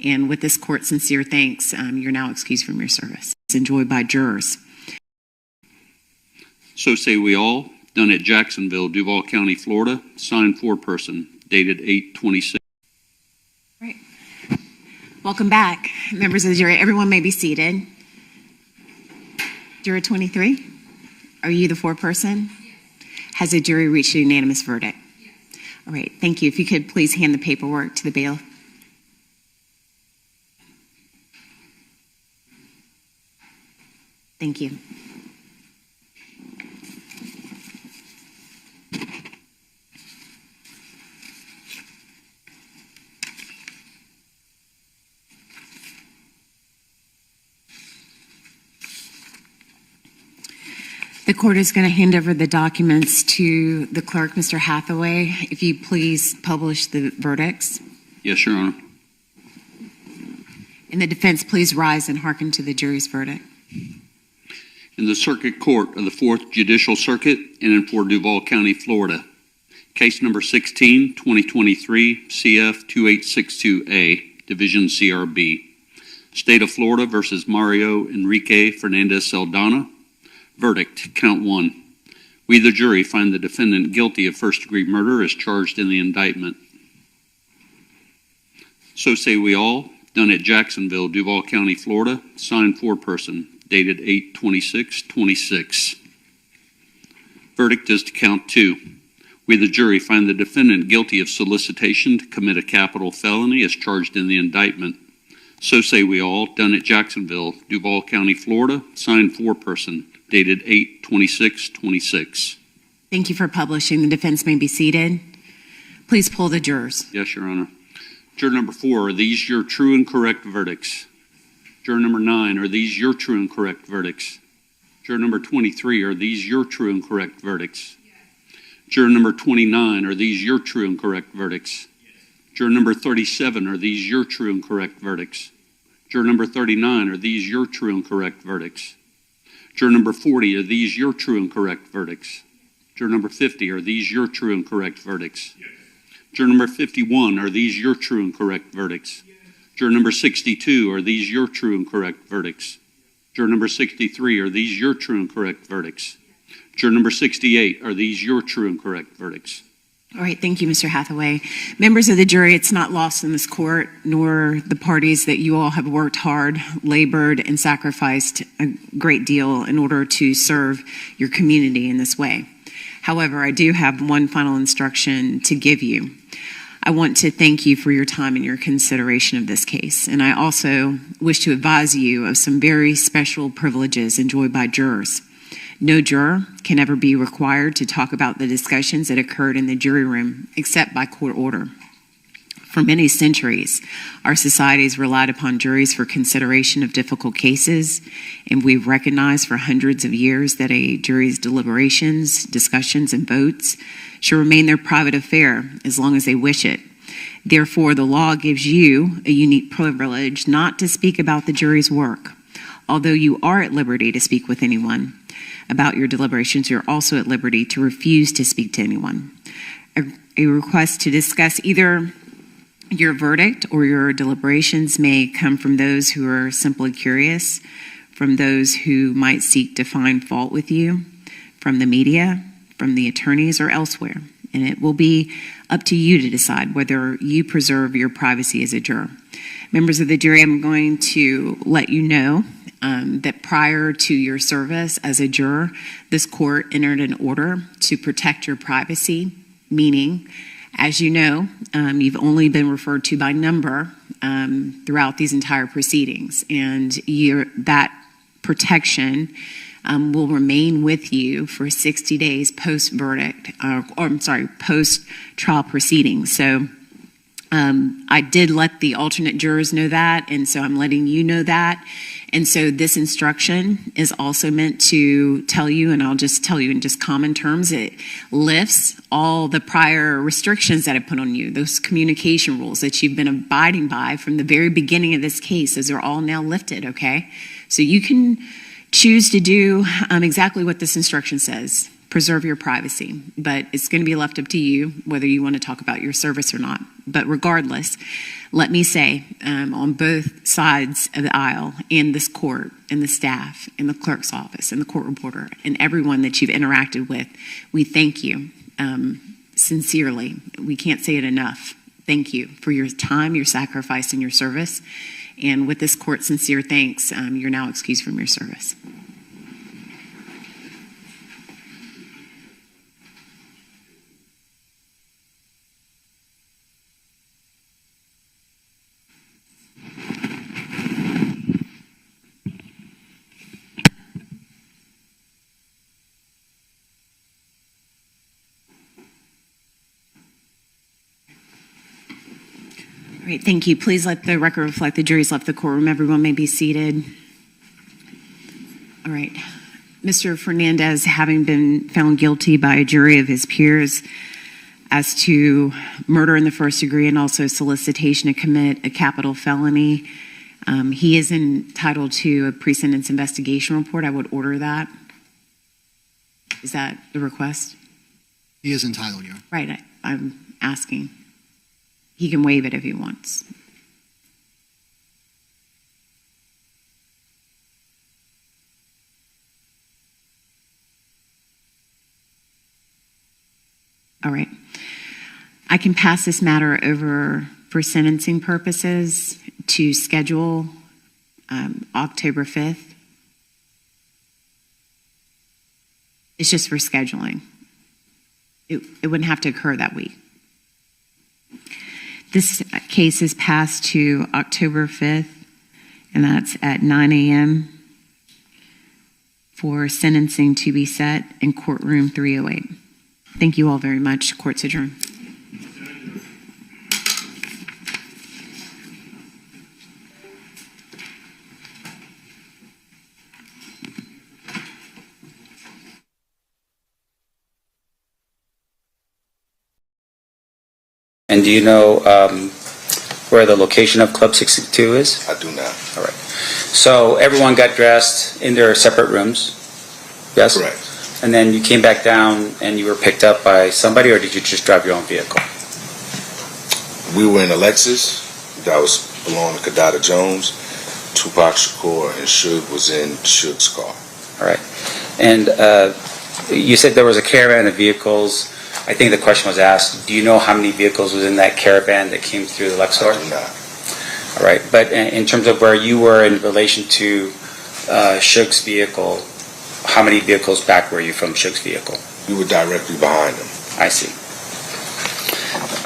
And with this court's sincere thanks, you're now excused from your service. It's enjoyed by jurors. So say we all, done at Jacksonville, Duval County, Florida, signed foreperson, dated 8/26. Right. Welcome back, members of the jury. Everyone may be seated. Juror 23, are you the foreperson? Has the jury reached a unanimous verdict? Yes. All right, thank you. If you could please hand the paperwork to the bailiff. Thank you. The court is going to hand over the documents to the clerk, Mr. Hathaway. If you please publish the verdicts. Yes, Your Honor. And the defense, please rise and hearken to the jury's verdict. In the Circuit Court of the 4th Judicial Circuit and for Duval County, Florida, case number 16, 2023, CF 2862A, Division CRB, State of Florida versus Mario Enrique Fernandez Saldana. Verdict, count 1. We, the jury, find the defendant guilty of first-degree murder as charged in the indictment. So say we all, done at Jacksonville, Duval County, Florida, signed foreperson, dated 8/26/26. Verdict is to count 2. We, the jury, find the defendant guilty of solicitation to commit a capital felony as charged in the indictment. So say we all, done at Jacksonville, Duval County, Florida, signed foreperson, dated 8/26/26. Thank you for publishing. The defense may be seated. Please pull the jurors. Yes, Your Honor. Juror number 4, are these your true and correct verdicts? Juror number 9, are these your true and correct verdicts? Juror number 23, are these your true and correct verdicts? Yes. Juror number 29, are these your true and correct verdicts? Yes. Juror number 37, are these your true and correct verdicts? Juror number 39, are these your true and correct verdicts? Juror number 40, are these your true and correct verdicts? Juror number 50, are these your true and correct verdicts? Yes. Juror number 51, are these your true and correct verdicts? Yes. Juror number 62, are these your true and correct verdicts? Juror number 63, are these your true and correct verdicts? Juror number 68, are these your true and correct verdicts? All right, thank you, Mr. Hathaway. Members of the jury, it's not lost in this court, nor the parties, that you all have worked hard, labored, and sacrificed a great deal in order to serve your community in this way. However, I do have one final instruction to give you. I want to thank you for your time and your consideration of this case. And I also wish to advise you of some very special privileges enjoyed by jurors. No juror can ever be required to talk about the discussions that occurred in the jury room except by court order. For many centuries, our societies relied upon juries for consideration of difficult cases, and we've recognized for hundreds of years that a jury's deliberations, discussions, and votes should remain their private affair as long as they wish it. Therefore, the law gives you a unique privilege not to speak about the jury's work. Although you are at liberty to speak with anyone about your deliberations, you're also at liberty to refuse to speak to anyone. A request to discuss either your verdict or your deliberations may come from those who are simply curious, from those who might seek to find fault with you, from the media, from the attorneys, or elsewhere. And it will be up to you to decide whether you preserve your privacy as a juror. Members of the jury, I'm going to let you know that prior to your service as a juror, this court entered an order to protect your privacy, meaning, as you know, you've only been referred to by number throughout these entire proceedings, and that protection will remain with you for 60 days post-verdict, post-trial proceedings. So I did let the alternate jurors know that, and so I'm letting you know that. And so this instruction is also meant to tell you, and I'll just tell you in just common terms, it lifts all the prior restrictions that I put on you, those communication rules that you've been abiding by from the very beginning of this case. Those are all now lifted, okay? So you can choose to do exactly what this instruction says. Preserve your privacy, but it's going to be left up to you whether you want to talk about your service or not. But regardless, let me say on both sides of the aisle, in this court, and the staff, in the clerk's office, and the court reporter, and everyone that you've interacted with, we thank you sincerely. We can't say it enough. Thank you for your time, your sacrifice, and your service. And with this court's sincere thanks, you're now excused from your service. right, thank you. Please let the record reflect the jury's left the courtroom. Everyone may be seated. All right. Mr. Fernandez, having been found guilty by a jury of his peers as to murder in the first degree and also solicitation to commit a capital felony, he is entitled to a pre-sentence investigation report. I would order that. Is that the request? He is entitled, Your Honor. Right, I'm asking. He can waive it if he wants. All right. I can pass this matter over for sentencing purposes to schedule October 5th. It's just for scheduling. It wouldn't have to occur that week. This case is passed to October 5th, and that's at 9 a.m. for sentencing to be set in courtroom 308. Thank you all very much. Court's adjourned. And do you know where the location of Club 62 is? I do not. All right. So everyone got dressed in their separate rooms, yes? Correct. And then you came back down and you were picked up by somebody, or did you just drive your own vehicle? We were in a Lexus that was belonging to Kadada Jones. Tupac Shakur and Suge was in Suge's car. All right. And you said there was a caravan of vehicles. I think the question was asked, do you know how many vehicles was in that caravan that came through the Lexus? I do not. All right. But in terms of where you were in relation to Suge's vehicle, how many vehicles back were you from Suge's vehicle? We were directly behind him. I see.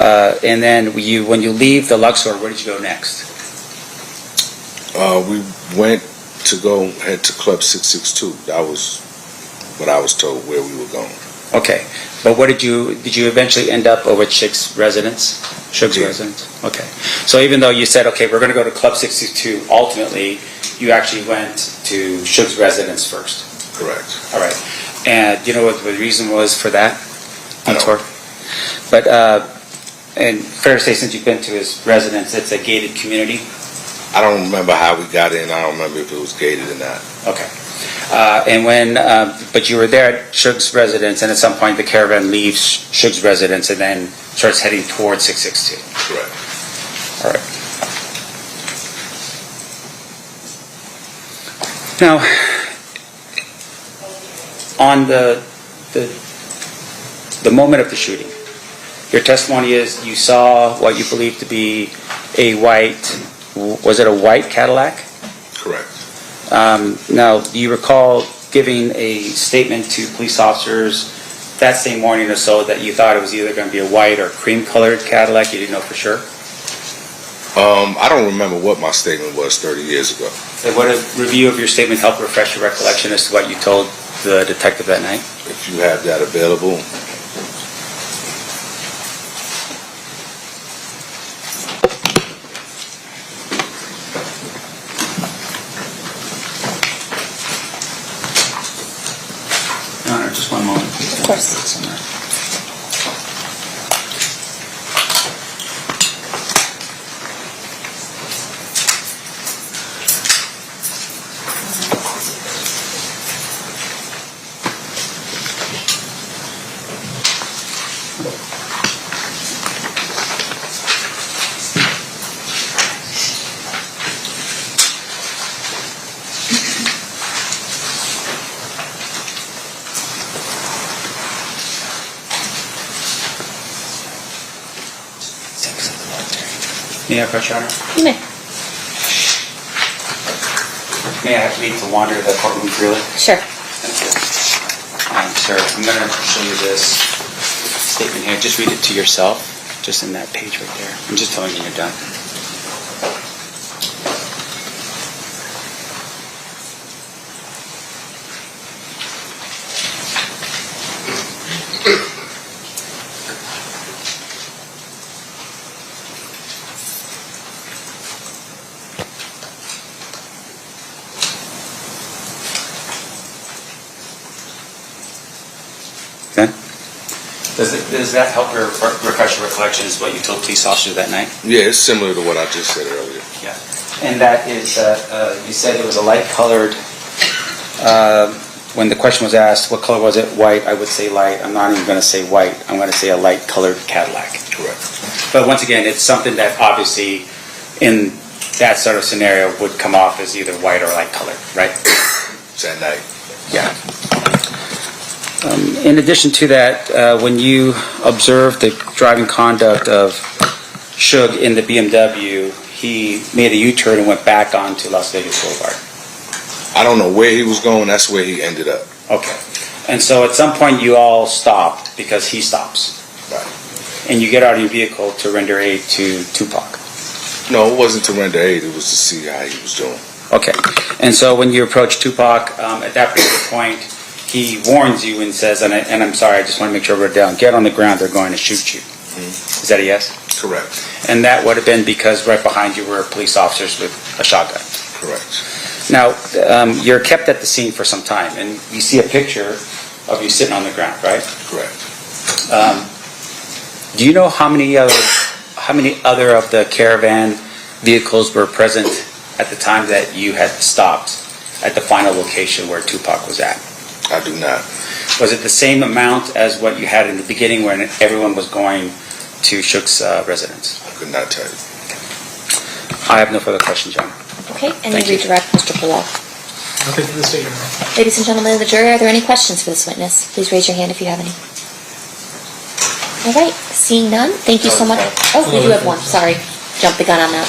And then when you leave the Luxor, where did you go next? We went to go head to Club 662. That was what I was told where we were going. Okay. But did you eventually end up over at Suge's residence? Suge's residence? Okay. So even though you said, okay, we're going to go to Club 62, ultimately, you actually went to Suge's residence first? Correct. All right. And do you know what the reason was for that detour? But, and fair to say, since you've been to his residence, it's a gated community? I don't remember how we got in. I don't remember if it was gated or not. Okay. But you were there at Suge's residence, and at some point the caravan leaves Suge's residence and then starts heading towards 662? Correct. All right. Now, on the moment of the shooting, your testimony is you saw what you believe to be a white, was it a white Cadillac? Correct. Now, do you recall giving a statement to police officers that same morning or so that you thought it was either going to be a white or cream-colored Cadillac? You didn't know for sure? I don't remember what my statement was 30 years ago. So would a review of your statement help refresh your recollection as to what you told the detective that night? If you have that available. No, just one moment, please. Of course. May I approach, Your Honor? You may. May I have leave to wander the courtroom freely? Sure. Thank you. Sir, I'm going to show you this statement here. Just read it to yourself, just in that page right there. I'm just telling you you're done. Does that help refresh your recollections what you told police officers that night? Yeah, it's similar to what I just said earlier. Yeah. And that is, you said it was a light-colored, when the question was asked, what color was it? White, I would say light. I'm not even going to say white. I'm going to say a light-colored Cadillac. Correct. But once again, it's something that obviously in that sort of scenario would come off as either white or light-colored, right? It's at night. Yeah. In addition to that, when you observed the driving conduct of Suge in the BMW, he made a U-turn and went back onto Las Vegas Boulevard. I don't know where he was going. That's where he ended up. Okay. And so at some point you all stopped because he stops. Right. And you get out of your vehicle to render aid to Tupac. No, it wasn't to render aid. It was to see how he was doing. Okay. And so when you approach Tupac, at that particular point, he warns you and says, and I'm sorry, I just want to make sure we're down, get on the ground, they're going to shoot you. Mm-hmm. Is that a yes? Correct. And that would have been because right behind you were police officers with a shotgun. Correct. Now, you're kept at the scene for some time, and you see a picture of you sitting on the ground, right? Correct. Do you know how many other of the caravan vehicles were present at the time that you had stopped at the final location where Tupac was at? I do not. Was it the same amount as what you had in the beginning when everyone was going to Shook's residence? I could not tell you. I have no further questions, John. Okay, and you redirect Mr. Bilal. Nothing for the state, Your Honor. Ladies and gentlemen of the jury, are there any questions for this witness? Please raise your hand if you have any. All right, seeing none, thank you so much. Oh, we do have one, sorry. Jumped the gun on that.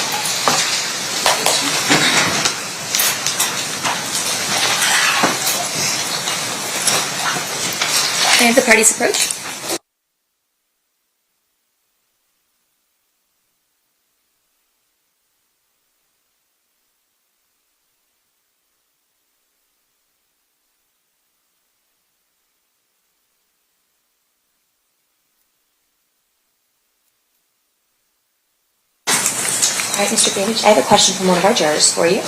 May I have the parties approach? All right, Mr. Greenwich, I have a question from one of our jurors for you.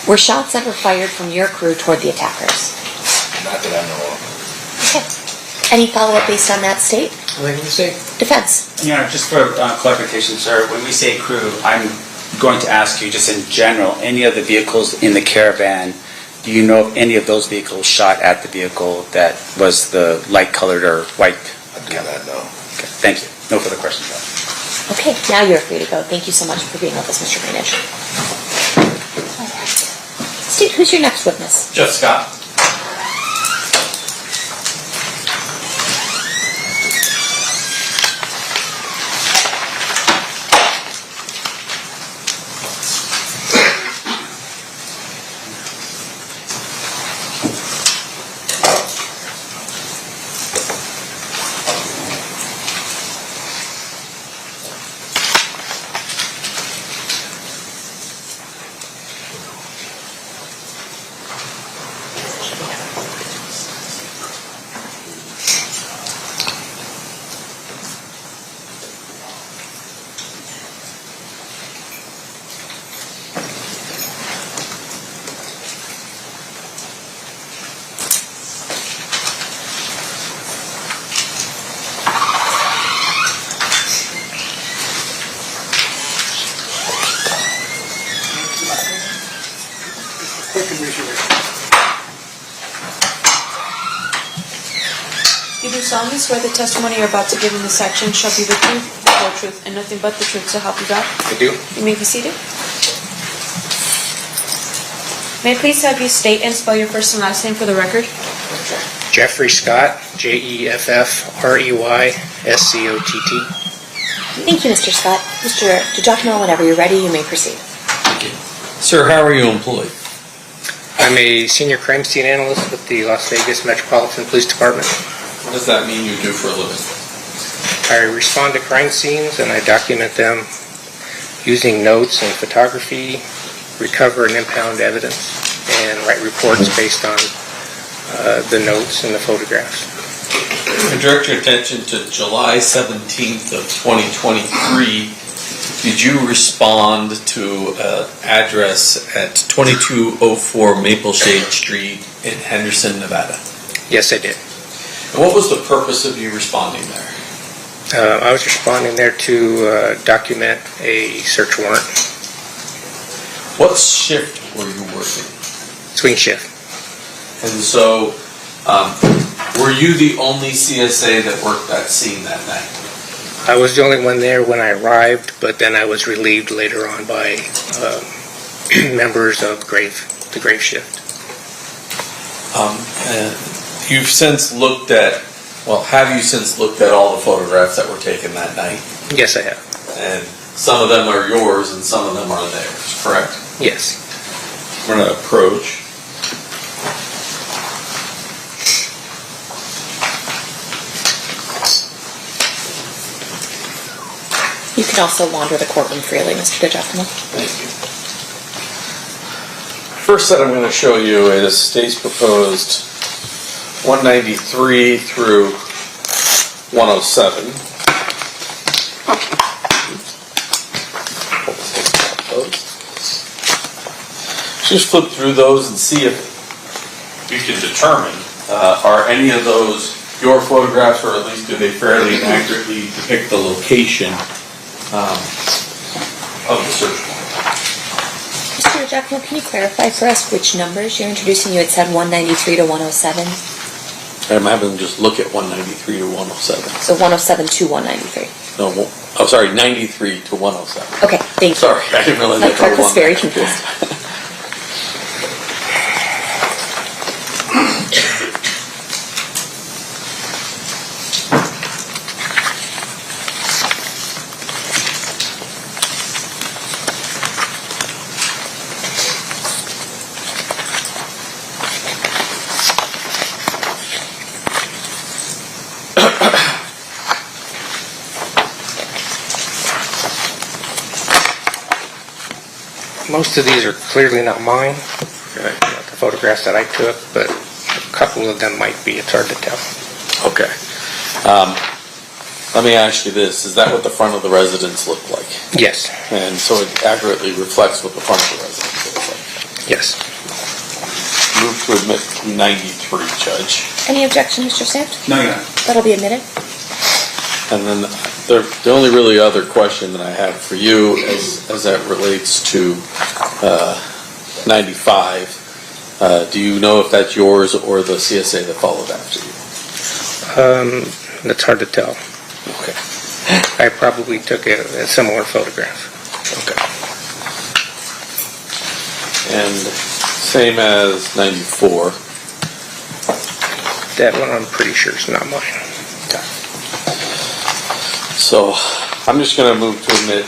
Were shots ever fired from your crew toward the attackers? Not that I know of. Okay. Any follow-up based on that state? Nothing for the state. Defense. Your Honor, just for clarification, sir, when we say crew, I'm going to ask you just in general, any of the vehicles in the caravan, do you know if any of those vehicles shot at the vehicle that was the light-colored or white? I do not know. Okay, thank you. No further questions, Your Honor. Okay, now you're free to go. Thank you so much for being with us, Mr. Greenwich. All right. Steve, who's your next witness? Jeff Scott. You do solemnly swear the testimony you're about to give in this section shall be the truth, the whole truth, and nothing but the truth, so help you God? I do. You may be seated. May I please have you state and spell your first and last name for the record? Jeffrey Scott, Jeffrey Scott. Thank you, Mr. Scott. Mr. DiGiacomo, whenever you're ready, you may proceed. Sir, how are you employed? I'm a senior crime scene analyst with the Las Vegas Metropolitan Police Department. What does that mean you do for a living? I respond to crime scenes and I document them using notes and photography, recover and impound evidence, and write reports based on the notes and the photographs. I direct your attention to July 17th of 2023. Did you respond to an address at 2204 Mapleshade Street in Henderson, Nevada? Yes, I did. What was the purpose of you responding there? I was responding there to document a search warrant. What shift were you working? Swing shift. And so, were you the only CSA that worked that scene that night? I was the only one there when I arrived, but then I was relieved later on by members of the grave shift. You've since looked at, have you since looked at all the photographs that were taken that night? Yes, I have. And some of them are yours and some of them are theirs, correct? Yes. I'm going to approach. You can also wander the courtroom freely, Mr. DiGiacomo. Thank you. First set I'm going to show you is state's proposed 193 through 107. Just flip through those and see if you can determine are any of those your photographs, or at least do they fairly and accurately depict the location of the search warrant. Mr. DiGiacomo, can you clarify for us which numbers you're introducing? You had said 193 to 107. I'm having them just look at 193 to 107. So 107 to 193. No, oh, sorry, 93 to 107. Okay, thank you. Sorry, I didn't realize My that. clerk was very confused. Most of these are clearly not mine, not the photographs that I took, but a couple of them might be. It's hard to tell. Okay. Let me ask you this. Is that what the front of the residence looked like? Yes. And so it accurately reflects what the front of the residence looks like? Yes. Move to admit 93, Judge. Any objection, Mr. Sant? No, Your Honor. That'll be admitted. And then the only really other question that I have for you as that relates to 95, do you know if that's yours or the CSA that followed after you? That's hard to tell. Okay. I probably took a similar photograph. Okay. And same as 94. That one I'm pretty sure is not mine. Okay. So I'm just going to move to admit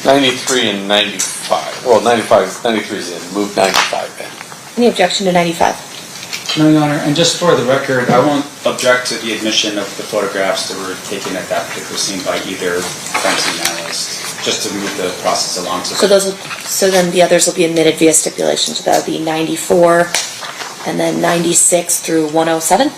93 and 95. Well, 93 is in. Move 95 in. Any objection to 95? No, Your Honor, and just for the record, I won't object to the admission of the photographs that were taken at that particular scene by either crime scene analyst, just to move the process along. So then the others will be admitted via stipulation. So that would be 94 and then 96 through 107?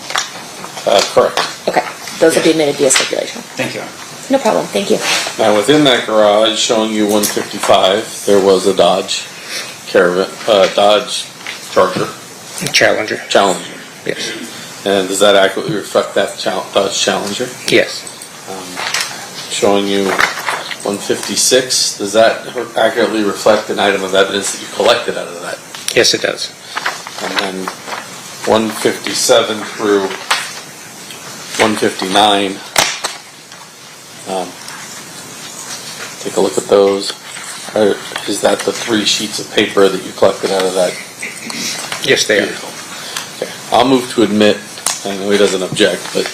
Correct. Okay, those will be admitted via stipulation. Thank you. No problem, thank you. Now within that garage, showing you 155, there was a Dodge Caravan, Dodge Charger. Challenger. Challenger. Yes. And does that accurately reflect that Dodge Challenger? Yes. Showing you 156, does that accurately reflect an item of evidence that you collected out of that? Yes, it does. And then 157 through 159, take a look at those. Is that the 3 sheets of paper that you collected out of that? Yes, they are. Okay. I'll move to admit, I know he doesn't object, but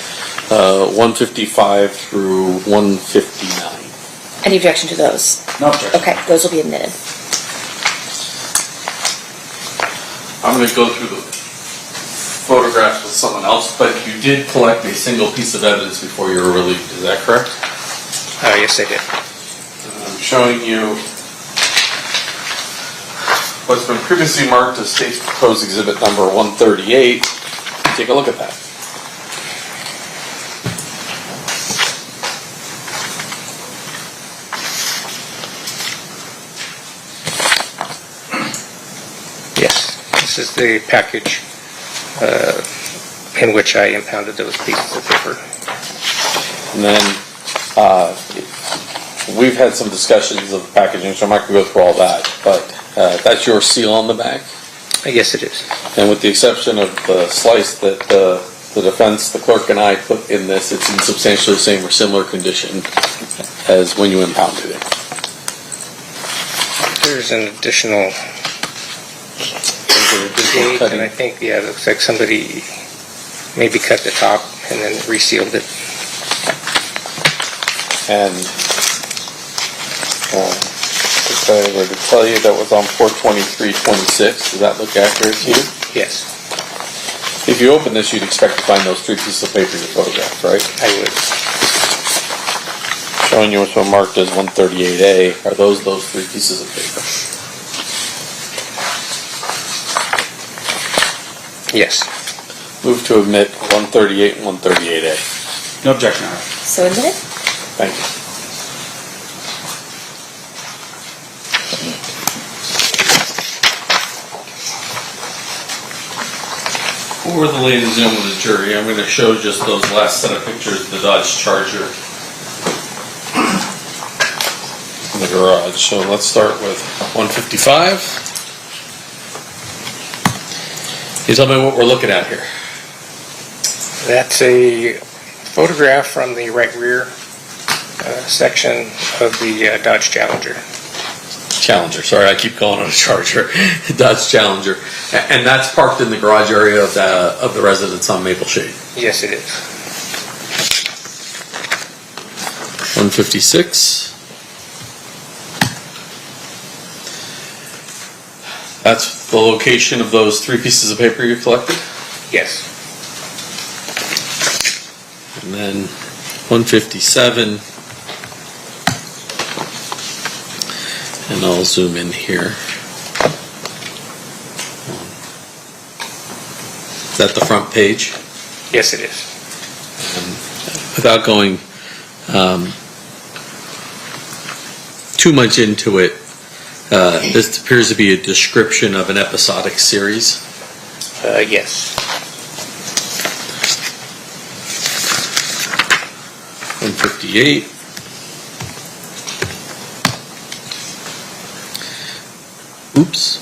155 through 159. Any objection to those? No objection. Okay, those will be admitted. I'm going to go through the photographs with someone else, but you did collect a single piece of evidence before you were relieved, is that correct? Yes, I did. I'm showing you what's been previously marked as State's Proposed Exhibit number 138. Take a look at that. Yes, this is the package in which I impounded those pieces of paper. And then we've had some discussions of packaging, so I'm not going to go through all that, but that's your seal on the back? Yes, it is. And with the exception of the slice that the defense, the clerk, and I put in this, it's in substantially the same or similar condition as when you impounded it. There's an additional date, and I think, yeah, it looks like somebody maybe cut the top and then resealed it. And if I were to tell you that was on 4/23/26, does that look accurate to you? Yes. If you open this, you'd expect to find those 3 pieces of paper you photographed, right? I would. Showing you what's marked as 138A. Are those 3 pieces of paper? Yes. Move to admit 138 and 138A. No objection, Your Honor. So admitted. Thank you. For the ladies and gentlemen of the jury, I'm going to show just those last set of pictures of the Dodge Charger in the garage. So let's start with 155. Can you tell me what we're looking at here? That's a photograph from the right rear section of the Dodge Challenger. Challenger, sorry, I keep calling it a Charger. Dodge Challenger. And that's parked in the garage area of the residence on Maple Shade. Yes, it is. 156. That's the location of those 3 pieces of paper you collected? Yes. And then 157. And I'll zoom in here. Is that the front page? Yes, it is. Without going too much into it, this appears to be a description of an episodic series. Yes. 158. Oops.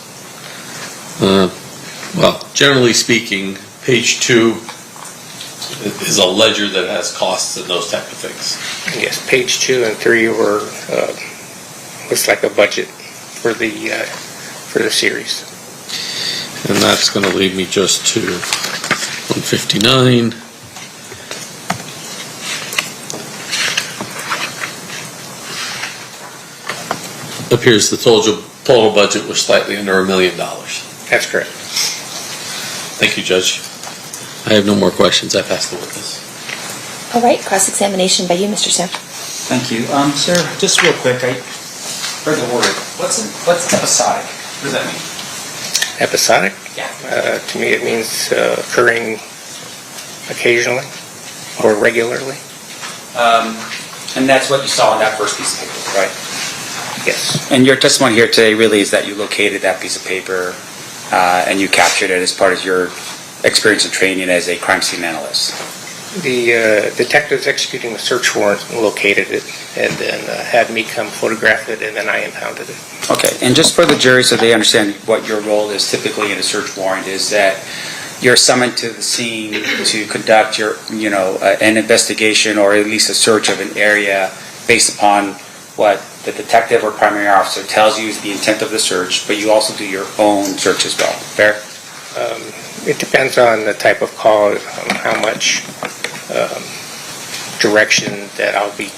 Well, generally speaking, page 2 is a ledger that has costs and those type of things. Yes, page 2 and 3 were looks like a budget for the series. And that's going to lead me just to 159. Appears the total budget was slightly under $1 million. That's correct. Thank you, Judge. I have no more questions. I pass the witness. All right, cross-examination by you, Mr. Sir. Thank you. Sir, just real quick, I heard the word. What's episodic? What does that mean? Episodic? Yeah. To me, it means occurring occasionally or regularly. And that's what you saw in that first piece of paper, right? Yes. And your testimony here today really is that you located that piece of paper and you captured it as part of your experience and training as a crime scene analyst. The detectives executing the search warrant located it and then had me come photograph it, and then I impounded it. Okay, and just for the jury so they understand what your role is typically in a search warrant is that you're summoned to the scene to conduct your, an investigation or at least a search of an area based upon what the detective or primary officer tells you is the intent of the search, but you also do your own search as well. Fair? It depends on the type of call, how much direction that I'll be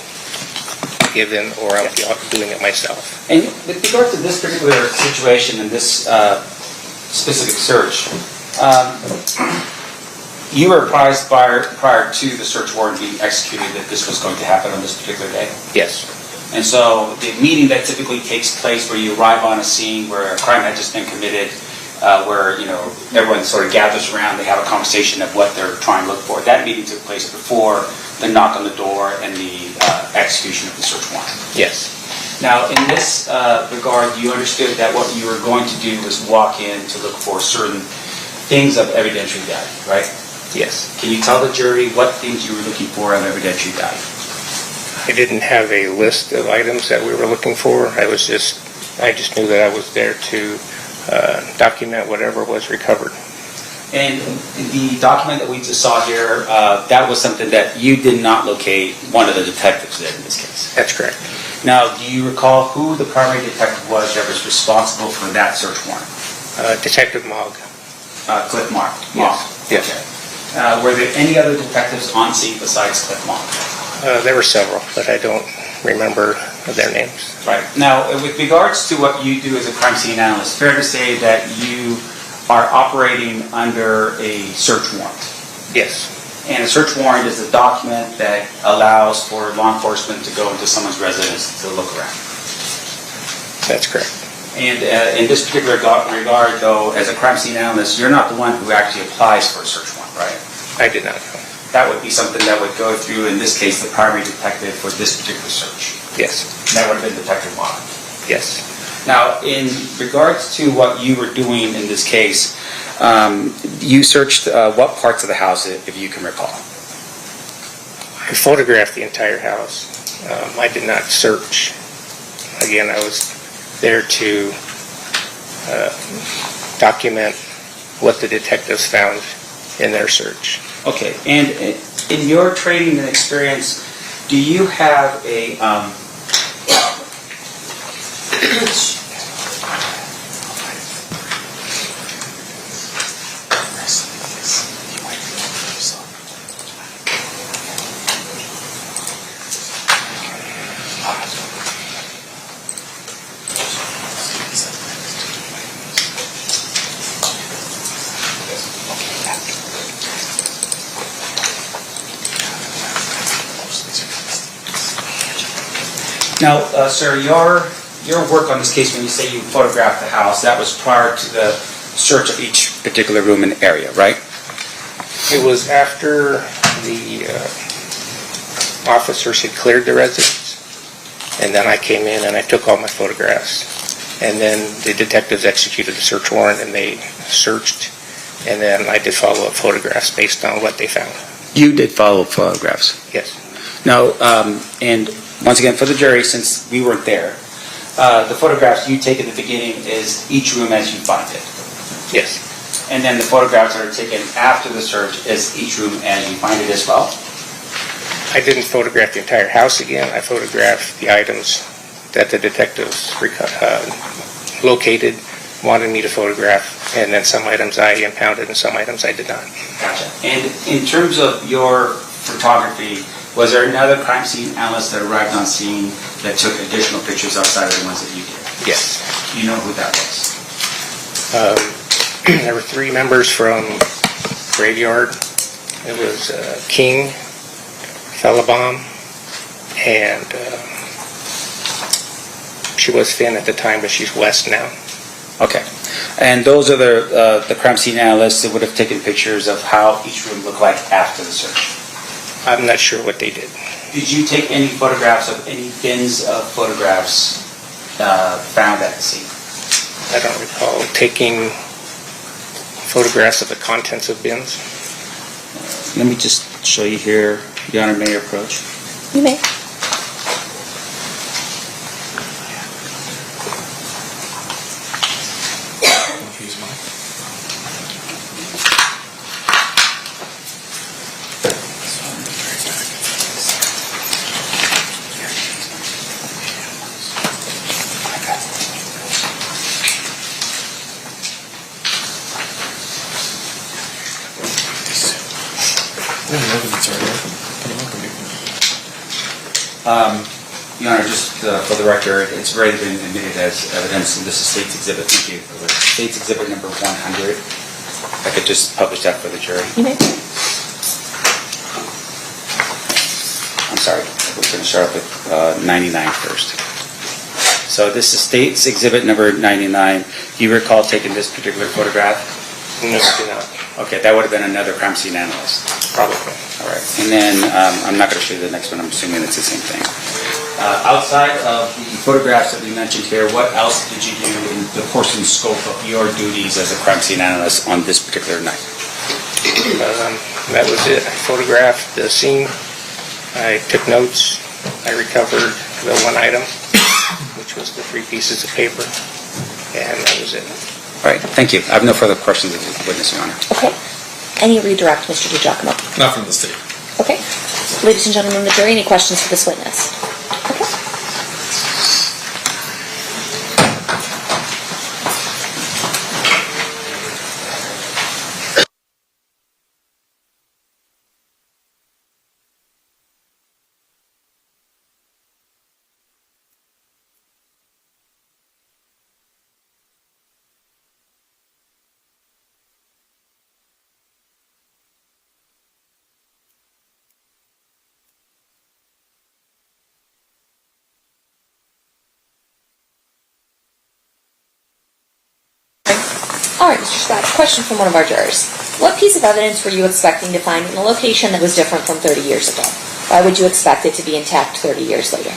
given, or I'll be doing it myself. And with regard to this particular situation and this specific search, you were apprised prior to the search warrant being executed that this was going to happen on this particular day? Yes. And so the meeting that typically takes place where you arrive on a scene where a crime had just been committed, where everyone sort of gathers around, they have a conversation of what they're trying to look for. That meeting took place before the knock on the door and the execution of the search warrant. Yes. Now, in this regard, you understood that what you were going to do was walk in to look for certain things of evidentiary value, right? Yes. Can you tell the jury what things you were looking for on evidentiary value? I didn't have a list of items that we were looking for. I just knew that I was there to document whatever was recovered. And the document that we just saw here, that was something that you did not locate one of the detectives did in this case? That's correct. Now, do you recall who the primary detective was that was responsible for that search warrant? Detective Mogg. Cliff Mark? Yes. Yes. Okay. Were there any other detectives on scene besides Cliff Mark? There were several, but I don't remember their names. Right. Now, with regards to what you do as a crime scene analyst, fair to say that you are operating under a search warrant? Yes. And a search warrant is a document that allows for law enforcement to go into someone's residence to look around. That's correct. And in this particular regard, though, as a crime scene analyst, you're not the one who actually applies for a search warrant, right? I did not. That would be something that would go through, in this case, the primary detective for this particular search. Yes. That would have been Detective Mogg. Yes. Now, in regards to what you were doing in this case, you searched what parts of the house, if you can recall? I photographed the entire house. I did not search. Again, I was there to document what the detectives found in their search. Okay, and in your training and experience, do you have a Now, sir, your work on this case, when you say you photographed the house, that was prior to the search of each particular room and area, right? It was after the officers had cleared the residence, and then I came in and I took all my photographs. And then the detectives executed the search warrant and they searched, and then I did follow-up photographs based on what they found. You did follow-up photographs? Yes. Now, and once again, for the jury, since we weren't there, the photographs you take at the beginning is each room as you find it. Yes. And then the photographs that are taken after the search is each room as you find it as well? I didn't photograph the entire house again. I photographed the items that the detectives located, wanted me to photograph, and then some items I impounded and some items I did not. Gotcha. And in terms of your photography, was there another crime scene analyst that arrived on scene that took additional pictures outside of the ones that you did? Yes. Do you know who that was? There were 3 members from Graveyard. It was King, Fellabom, and she was Finn at the time, but she's West now. Okay. And those are the crime scene analysts that would have taken pictures of how each room looked like after the search? I'm not sure what they did. Did you take any photographs of any bins of photographs found at the scene? I don't recall taking photographs of the contents of bins. Let me just show you here. Your Honor, may I approach? You may. Your Honor, just for the record, it's already been admitted as evidence, and this is State's Exhibit. Thank you. State's Exhibit number 100. If I could just publish that for the jury. You may. I'm sorry. We're going to start with 99 first. So this is State's Exhibit number 99. Do you recall taking this particular photograph? No, I do not. Okay, that would have been another crime scene analyst. Probably. All right. And then I'm not going to show you the next one. I'm assuming it's the same thing. Outside of the photographs that we mentioned here, what else did you do in the course and scope of your duties as a crime scene analyst on this particular night? That was it. I photographed the scene. I took notes. I recovered the one item, which was the 3 pieces of paper, and that was it. All right, thank you. I have no further questions of the witness, Your Honor. Okay. Any redirect, Mr. DiGiacomo? Not from the state. Okay. Ladies and gentlemen of the jury, any questions for this witness? Okay. All right, Mr. Scott, question from one of our jurors. What piece of evidence were you expecting to find in a location that was different from 30 years ago? Why would you expect it to be intact 30 years later?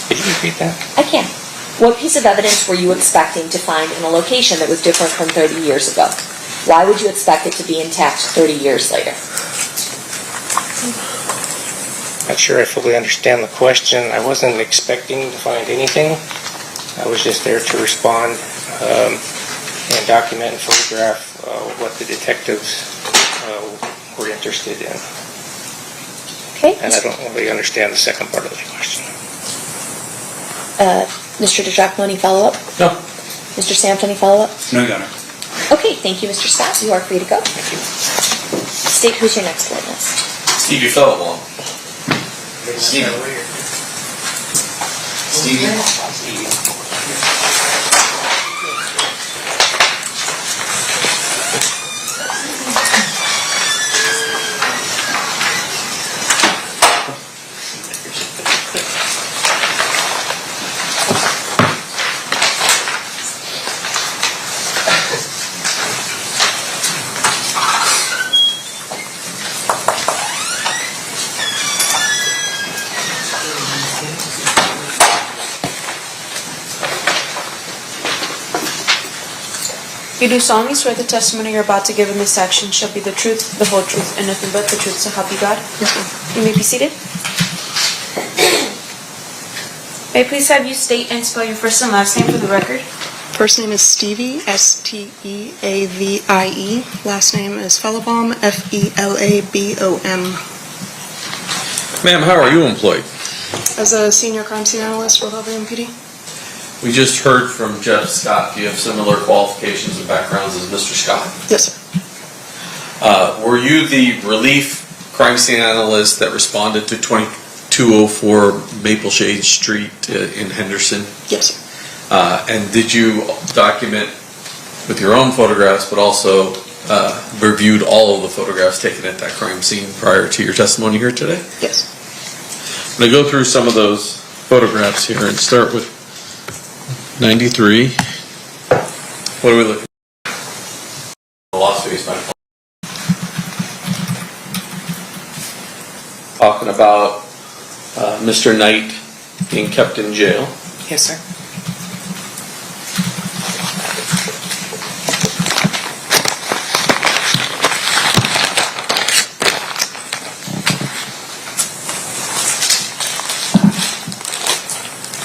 Could you repeat that? I can. What piece of evidence were you expecting to find in a location that was different from 30 years ago? Why would you expect it to be intact 30 years later? Not sure I fully understand the question. I wasn't expecting to find anything. I was just there to respond and document and photograph what the detectives were interested in. Okay. And I don't really understand the second part of the question. Mr. DiGiacomo, any follow-up? No. Mr. Sampt, any follow-up? No, Your Honor. Okay, thank you, Mr. Scott. You are free to go. Thank you. State who's your next witness. Stevie Phillip. Stevie. You do solemnly swear the testimony you're about to give in this action shall be the truth, the whole truth, and nothing but the truth, so help you God? Yes, ma'am. You may be seated. May I please have you state and spell your first and last name for the record? First name is Stevie, S-T-E-A-V-I-E. Last name is Felabom, F-E-L-A-B-O-M. Ma'am, how are you employed? As a senior crime scene analyst with LVMPD. We just heard from Jeff Scott. Do you have similar qualifications and backgrounds as Mr. Scott? Yes, sir. Were you the relief crime scene analyst that responded to 2204 Maple Shade Street in Henderson? Yes, sir. And did you document with your own photographs, but also reviewed all of the photographs taken at that crime scene prior to your testimony here today? Yes. I'm going to go through some of those photographs here and start with 93. What are we looking at? The Las Vegas Medical. Talking about Mr. Knight being kept in jail. Yes, sir.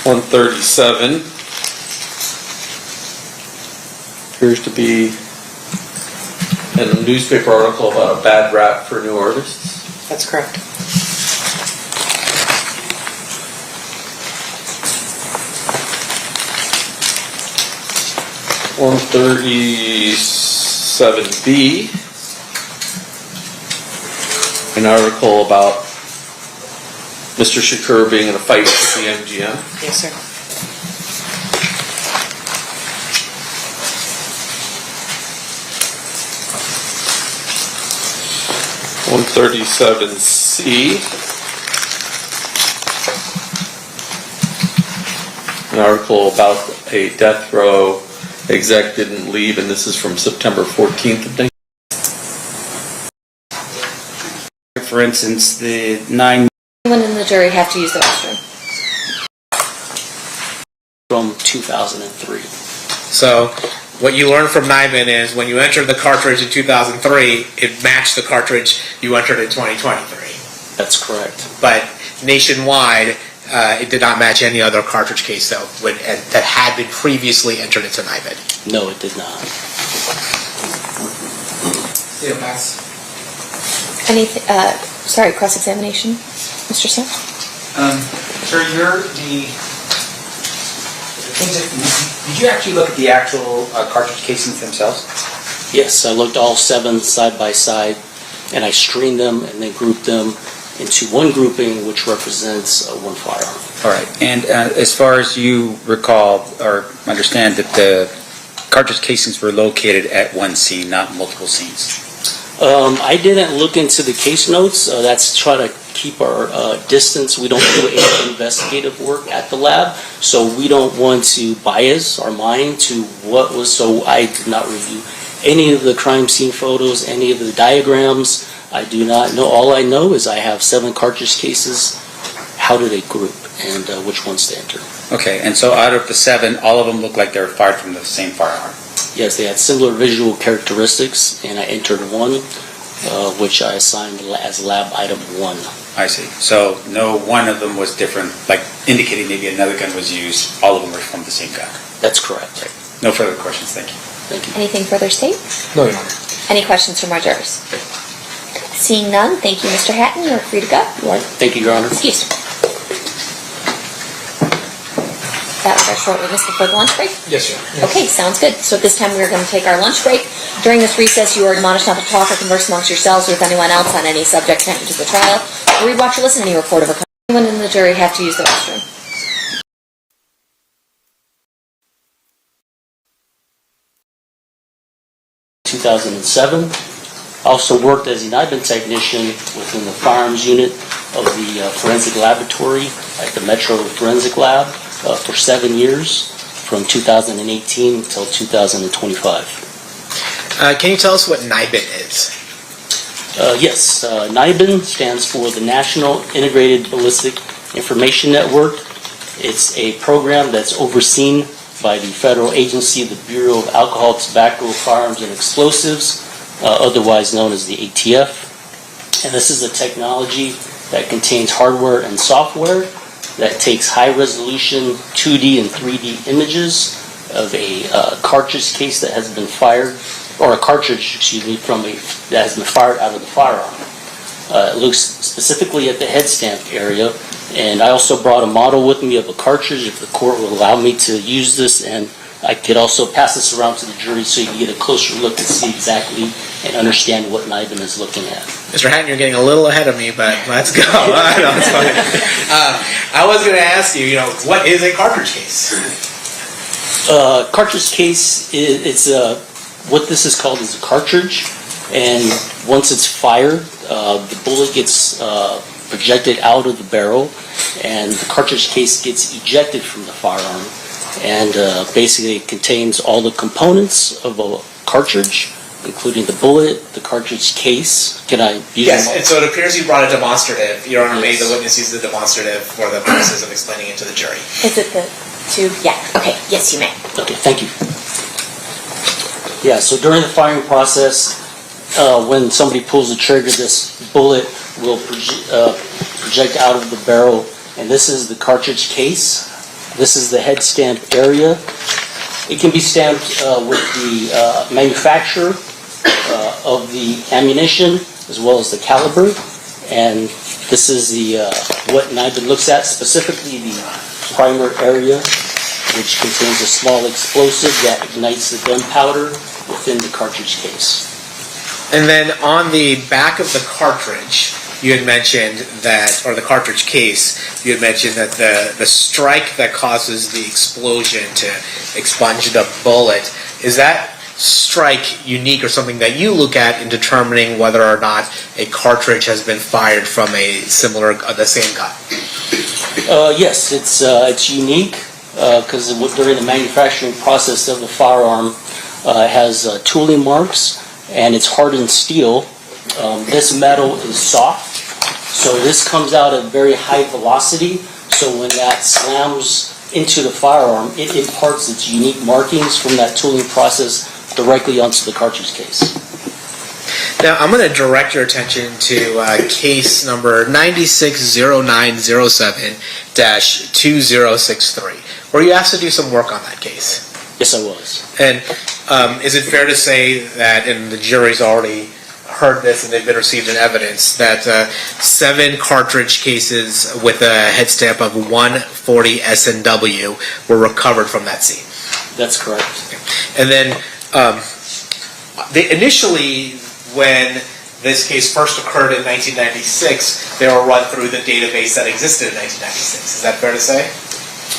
$137 appears to be in a newspaper article about a bad rap for new artists. That's correct. $137B, an article about Mr. Shakur being in a fight with the MGM. Yes, sir. $137C, an article about a death row exec didn't leave, and this is from September 14th of 19. For instance, the 9 Anyone in the jury have to use the restroom? from 2003. So what you learned from Nyman is when you entered the cartridge in 2003, it matched the cartridge you entered in 2023. That's correct. But nationwide, it did not match any other cartridge case that had been previously entered into NIBID. No, it did not. Yeah, pass. Anything? Sorry, cross-examination, Mr. Smith. Sir, you're the things that, did you actually look at the actual cartridge casings themselves? Yes, I looked all 7 side by side, and I screened them and then grouped them into one grouping, which represents one firearm. All right. And as far as you recall or understand that the cartridge casings were located at one scene, not multiple scenes. I didn't look into the case notes. That's to try to keep our distance. We don't do any investigative work at the lab, so we don't want to bias our mind to what was. So I did not review any of the crime scene photos, any of the diagrams. I do not know. All I know is I have 7 cartridge cases. How do they group, and which ones to enter? Okay, and so out of the 7, all of them look like they were fired from the same firearm. Yes, they had similar visual characteristics, and I entered one, which I assigned as lab item 1. I see. So no one of them was different, like indicating maybe another gun was used. All of them were from the same gun. That's correct. Right. No further questions. Thank you. Thank you. Anything further, State? No, Your Honor. Any questions from our jurors? Seeing none, thank you, Mr. Hatton. You are free to go. Thank you, Your Honor. Excuse me. That was our short witness before the lunch break? Yes, Your Honor. Okay, sounds good. So at this time, we are going to take our lunch break. During this recess, you are admonished not to talk or converse amongst yourselves or with anyone else on any subject connected to the trial. Read, watch, or listen to any report of a crime. Anyone in the jury have to use the restroom. In 2007. Also worked as an IBIN technician within the firearms unit of the forensic laboratory at the Metro Forensic Lab for 7 years, from 2018 until 2025. Can you tell us what NIBIN is? Yes, NIBIN stands for the National Integrated Ballistic Information Network. It's a program that's overseen by the federal agency, the Bureau of Alcohol, Tobacco, Firearms, and Explosives, otherwise known as the ATF. And this is a technology that contains hardware and software that takes high-resolution 2D and 3D images of a cartridge case that has been fired, or a cartridge, excuse me, that has been fired out of the firearm. It looks specifically at the head stamp area, and I also brought a model with me of a cartridge if the court will allow me to use this, and I could also pass this around to the jury so you can get a closer look and see exactly and understand what NIBIN is looking at. Mr. Hatton, you're getting a little ahead of me, but let's go. No, it's fine. I was going to ask you, what is a cartridge case? Cartridge case, it's what this is called is a cartridge, and once it's fired, the bullet gets projected out of the barrel, and the cartridge case gets ejected from the firearm, and basically it contains all the components of a cartridge, including the bullet, the cartridge case. Can I use Yes, and so it appears you brought a demonstrative. Your Honor, made the witness use the demonstrative for the purposes of explaining it to the jury. Is it the tube? Yeah. Okay. Yes, you may. Okay, thank you. Yeah, so during the firing process, when somebody pulls the trigger, this bullet will project out of the barrel, and this is the cartridge case. This is the head stamp area. It can be stamped with the manufacturer of the ammunition as well as the caliber, and this is the what NIBIN looks at, specifically the primer area, which contains a small explosive that ignites the gunpowder within the cartridge case. And then on the back of the cartridge, you had mentioned that, or the cartridge case, you had mentioned that the strike that causes the explosion to expunge the bullet, is that strike unique or something that you look at in determining whether or not a cartridge has been fired from the same gun? Yes, it's unique because during the manufacturing process of the firearm, it has tooling marks and it's hardened steel. This metal is soft, so this comes out at very high velocity. So when that slams into the firearm, it imparts its unique markings from that tooling process directly onto the cartridge case. Now, I'm going to direct your attention to case number 960907-2063, where you asked to do some work on that case. Yes, I was. And is it fair to say that, and the jury's already heard this and they've been received in evidence, that 7 cartridge cases with a head stamp of 140 SNW were recovered from that scene? That's correct. And then initially, when this case first occurred in 1996, they were run through the database that existed in 1996. Is that fair to say?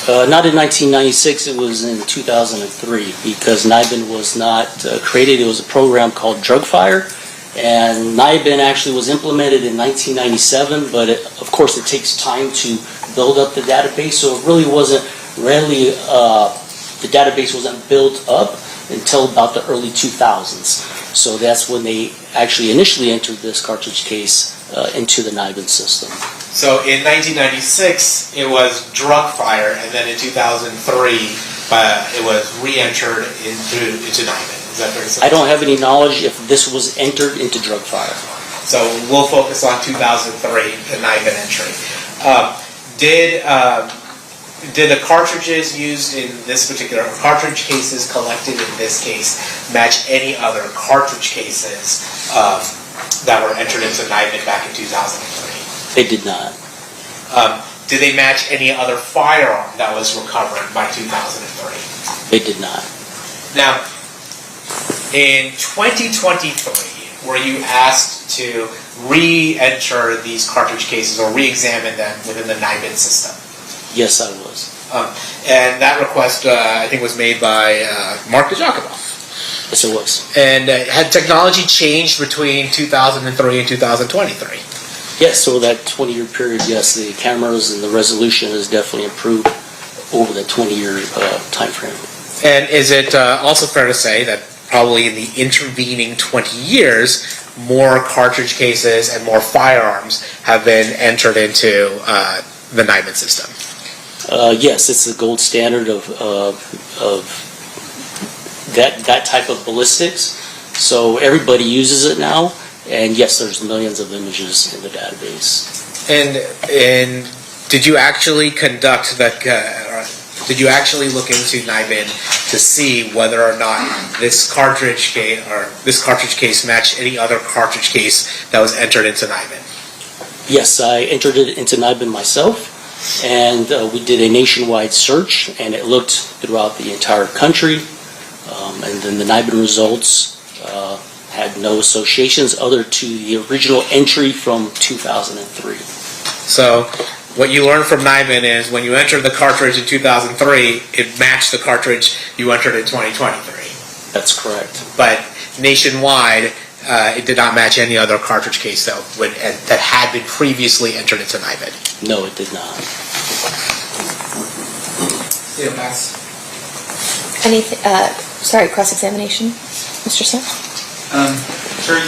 Not in 1996, it was in 2003, because NIBIN was not created. It was a program called DrugFire, and NIBIN actually was implemented in 1997, but of course it takes time to build up the database, so it really wasn't the database wasn't built up until about the early 2000s. So that's when they actually initially entered this cartridge case into the NIBIN system. So in 1996, it was DrugFire, and then in 2003, it was re-entered into NIBIN. Is that fair to say? I don't have any knowledge if this was entered into DrugFire. So we'll focus on 2003, the NIBIN entry. Did the cartridges used in this particular cartridge cases collected in this case match any other cartridge cases that were entered into NIBIN back in 2003? They did not. Did they match any other firearm that was recovered by 2003? They did not. Now, in 2023, were you asked to re-enter these cartridge cases or re-examine them within the NIBIN system? Yes, I was. And that request, I think, was made by Mark DeJacopo. Yes, it was. And had technology changed between 2003 and 2023? Yes, so that 20-year period, yes, the cameras and the resolution has definitely improved over the 20-year time frame. And is it also fair to say that probably in the intervening 20 years, more cartridge cases and more firearms have been entered into the NIBIN system? Yes, it's the gold standard of that type of ballistics. So everybody uses it now, and yes, there's millions of images in the database. And did you actually conduct that? Did you actually look into NIBIN to see whether or not this cartridge case matched any other cartridge case that was entered into NIBIN? Yes, I entered it into NIBIN myself. And we did a nationwide search, and it looked throughout the entire country. And then the NIBIN results had no associations other to the original entry from 2003. So what you learned from NIBIN is when you entered the cartridge in 2003, it matched the cartridge you entered in 2023. That's correct. But nationwide, it did not match any other cartridge case that had been previously entered into NIBIN. No, it did not. Anything? Sorry, cross-examination, Mr. Smith. Sir,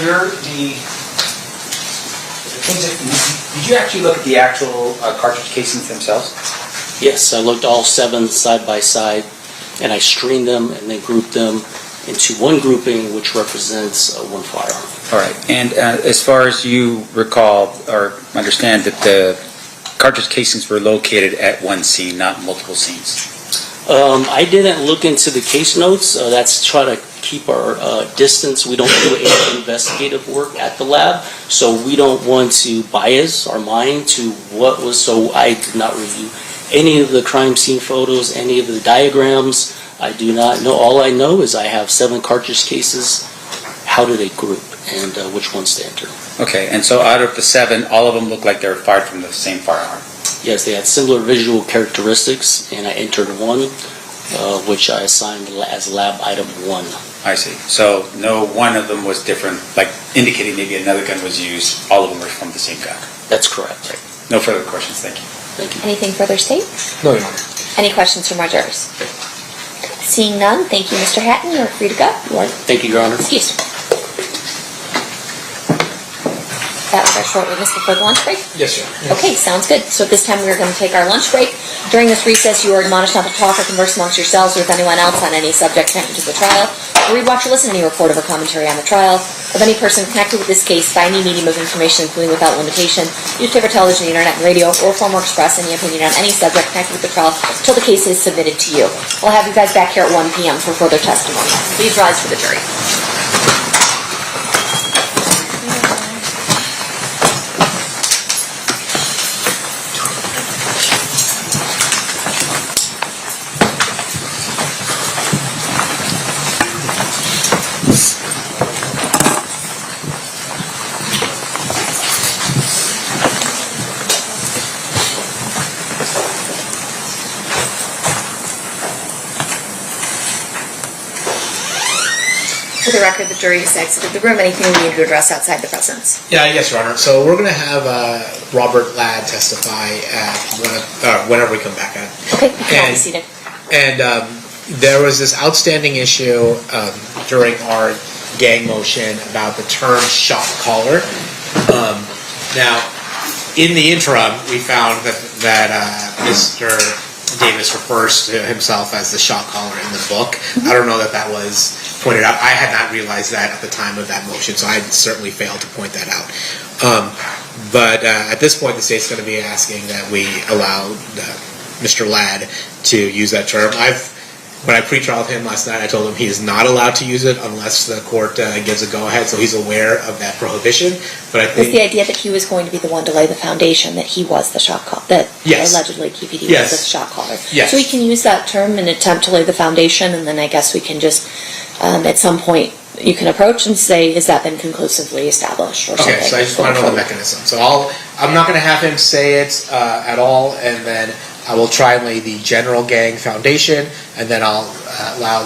did you actually look at the actual cartridge casings themselves? Yes, I looked all 7 side by side, and I screened them and then grouped them into one grouping, which represents one firearm. All right. And as far as you recall or understand, that the cartridge casings were located at one scene, not multiple scenes. I didn't look into the case notes. That's to try to keep our distance. We don't do any investigative work at the lab, so we don't want to bias our mind to what was. So I did not review any of the crime scene photos, any of the diagrams. I do not know. All I know is I have 7 cartridge cases. How do they group, and which ones to enter? Okay, and so out of the 7, all of them look like they were fired from the same firearm? Yes, they had similar visual characteristics, and I entered one, which I assigned as lab item 1. I see. So no one of them was different, like indicating maybe another gun was used. All of them were from the same gun. That's correct. Right. No further questions. Thank you. Thank you. Anything further, State? No, Your Honor. Any questions from our jurors? Seeing none, thank you, Mr. Hatton. You're free to go. Thank you, Your Honor. Excuse me. That was our a short witness before the lunch break? Yes, Your Honor. Okay, sounds good. So at this time, we're going to take our lunch break. During this recess, you are admonished not to talk or converse amongst yourselves or with anyone else on any subject connected to the trial, or read, watch, or listen to any report or commentary on the trial of any person connected with this case by any medium of information, including without limitation, newspaper, television, internet, and radio, or form or express any opinion on any subject connected with the trial until the case is submitted to you. I'll have you guys back here at 1 p.m. for further testimony. Please rise for the jury. For the record, the jury has exited the room. Anything we need to address outside the presence? Yes, Your Honor. So we're going to have Robert Ladd testify at whenever we come back. Okay, you can all be seated. And there was this outstanding issue during our gang motion about the term shot caller. Now, in the interim, we found that Mr. Davis refers to himself as the shot caller in the book. I don't know that was pointed out. I had not realized that at the time of that motion, so I certainly failed to point that out. But at this point, the state's going to be asking that we allow Mr. Ladd to use that term. When I pre-trialed him last night, I told him he is not allowed to use it unless the court gives a go-ahead, so he's aware of that prohibition. But I think was the idea that he was going to be the one to lay the foundation, that he was the shot caller, that allegedly QPD was the shot caller. Yes. So we can use that term and attempt to lay the foundation, and then I guess we can just, at some point, you can approach and say, has that been conclusively established or something? Okay, so I just want to know the mechanism. So I'm not going to have him say it at all, and then I will try and lay the general gang foundation, and then I'll lie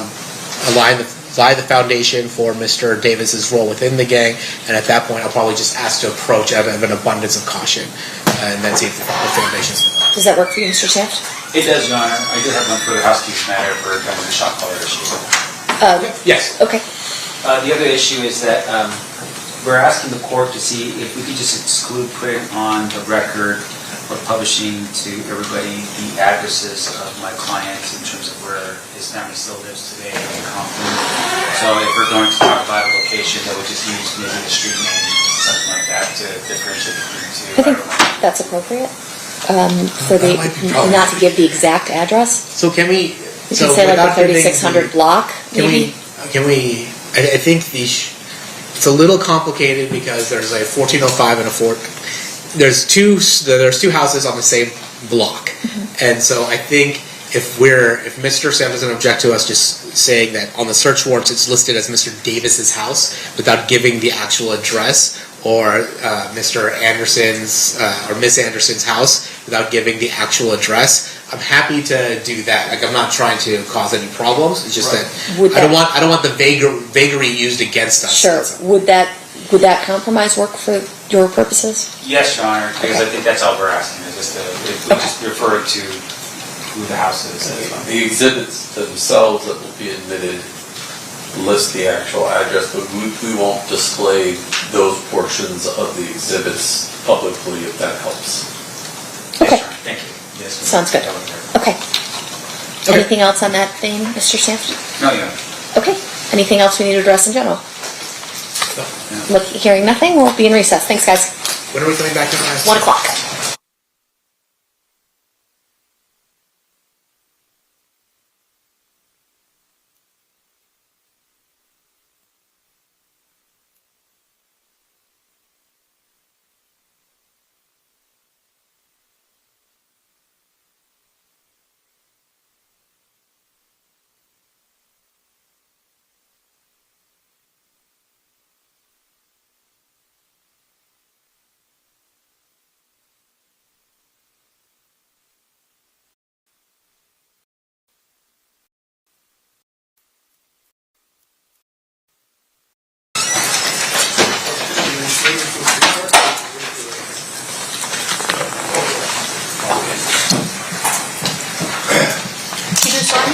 the foundation for Mr. Davis's role within the gang, and at that point I'll probably just ask to approach out of an abundance of caution, and then see if the foundation's been done. Does that work for you, Mr. Samft? It does, Your Honor. I do have one further housekeeping matter for kind of the shot caller issue. Yes. Okay. The other issue is that we're asking the court to see if we could just exclude putting on the record or publishing to everybody the addresses of my clients in terms of where his family still lives today in Compton. So if we're going to talk about a location, that would just use maybe the street name, something like that, to differentiate between the two. I think that's appropriate. For the not to give the exact address. So can we? You can say like the 3600 block, maybe. Can we? I think it's a little complicated because there's a 1405 and a 4. There's two houses on the same block, and so I think if Mr. Sam doesn't object to us just saying that on the search warrants it's listed as Mr. Davis's house without giving the actual address, or Mr. Anderson's or Miss Anderson's house without giving the actual address, I'm happy to do that. Like, I'm not trying to cause any problems. It's just that I don't want the vagary used against us. Sure. Would that compromise work for your purposes? Yes, Your Honor, because I think that's all we're asking, is just we just refer to who the house is. The exhibits themselves that will be admitted list the actual address, but we won't display those portions of the exhibits publicly, if that helps. Okay. Thank you. Yes. Sounds good. Okay. Anything else on that theme, Mr. Samft? No, Your Honor. Okay. Anything else we need to address in general? Hearing nothing, we'll be in recess. Thanks, guys. When are we coming back to 1 o'clock.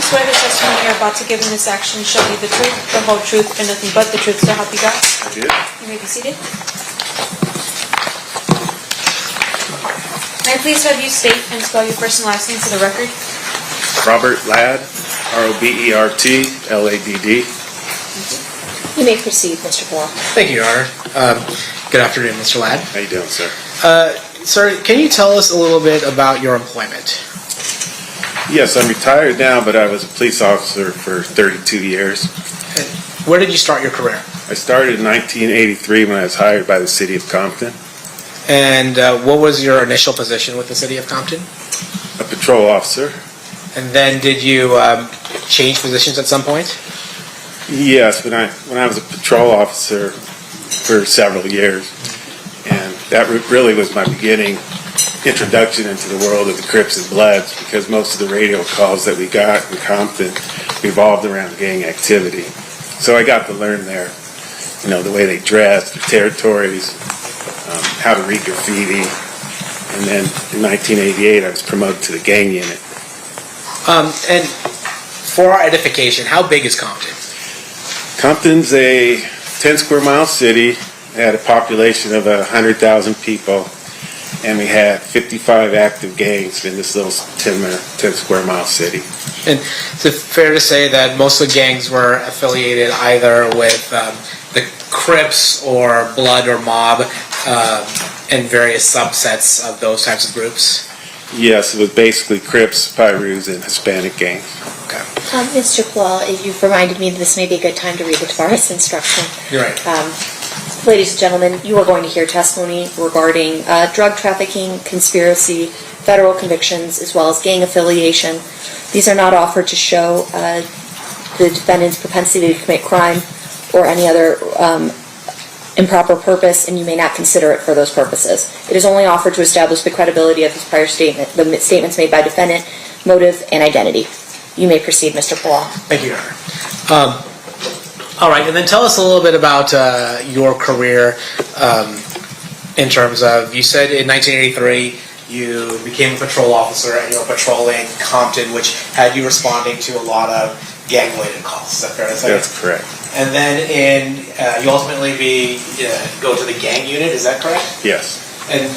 Swear the testimony you're about to give in this action shall be the truth, the whole truth, and nothing but the truth, so help you God. I did. You may be seated. May I please have you state and spell your first and last name for the record? Robert Ladd, ROBERT, LADD. You may proceed, Mr. Paul. Thank you, Your Honor. Good afternoon, Mr. Ladd. How you doing, sir? Sir, can you tell us a little bit about your employment? Yes, I'm retired now, but I was a police officer for 32 years. And where did you start your career? I started in 1983 when I was hired by the city of Compton. And what was your initial position with the city of Compton? A patrol officer. And then did you change positions at some point? Yes, when I was a patrol officer for several years, and that really was my beginning introduction into the world of the Crips and Bloods, because most of the radio calls that we got in Compton revolved around gang activity. So I got to learn there, you know, the way they dressed, the territories, how to read graffiti, and then in 1988 I was promoted to the gang unit. And for our edification, how big is Compton? Compton's a 10 square mile city. It had a population of 100,000 people, and we had 55 active gangs in this little 10 square mile city. And is it fair to say that most of the gangs were affiliated either with the Crips or Blood or Mob and various subsets of those types of groups? Yes, it was basically Crips, Pyrus, and Hispanic gangs. Okay. Mr. Paul, you've reminded me that this may be a good time to read the Tavares instruction. You're right. Ladies and gentlemen, you are going to hear testimony regarding drug trafficking, conspiracy, federal convictions, as well as gang affiliation. These are not offered to show the defendant's propensity to commit crime or any other improper purpose, and you may not consider it for those purposes. It is only offered to establish the credibility of his prior statement, the statements made by defendant, motive, and identity. You may proceed, Mr. Paul. Thank you, Your Honor. All right, and then tell us a little bit about your career in terms of, you said in 1983 you became a patrol officer and you were patrolling Compton, which had you responding to a lot of gang-related calls. Is that fair to say? That's correct. And then you ultimately go to the gang unit, is that correct? Yes. And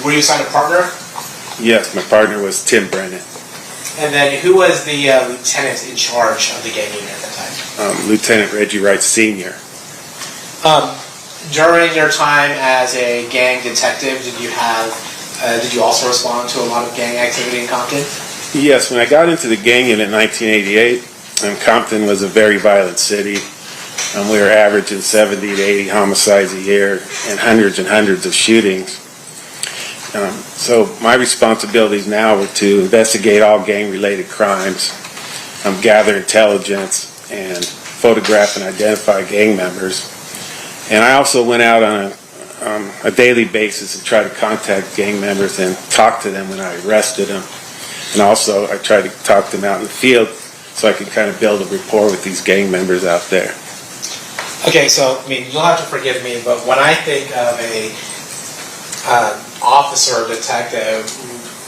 were you assigned a partner? Yes, my partner was Tim Brennan. And then who was the lieutenant in charge of the gang unit at that time? Lieutenant Reggie Wright Sr. During your time as a gang detective, did you also respond to a lot of gang activity in Compton? Yes, when I got into the gang unit in 1988, Compton was a very violent city. We were averaging 70 to 80 homicides a year and hundreds of shootings. So my responsibilities now were to investigate all gang-related crimes, gather intelligence, and photograph and identify gang members. And I also went out on a daily basis and tried to contact gang members and talk to them when I arrested them. And also I tried to talk to them out in the field so I could kind of build a rapport with these gang members out there. Okay, so I mean, you'll have to forgive me, but when I think of a officer or detective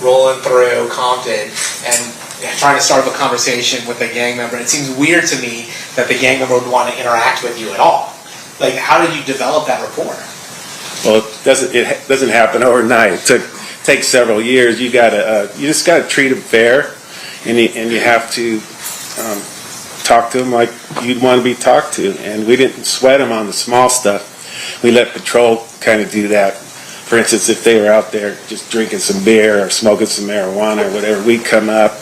rolling through Compton and trying to start up a conversation with a gang member, it seems weird to me that the gang member would want to interact with you at all. Like, how did you develop that rapport? Well, it doesn't happen overnight. It takes several years. You just gotta treat them fair, and you have to talk to them like you'd want to be talked to. And we didn't sweat them on the small stuff. We let patrol kind of do that. For instance, if they were out there just drinking some beer or smoking some marijuana or whatever, we'd come up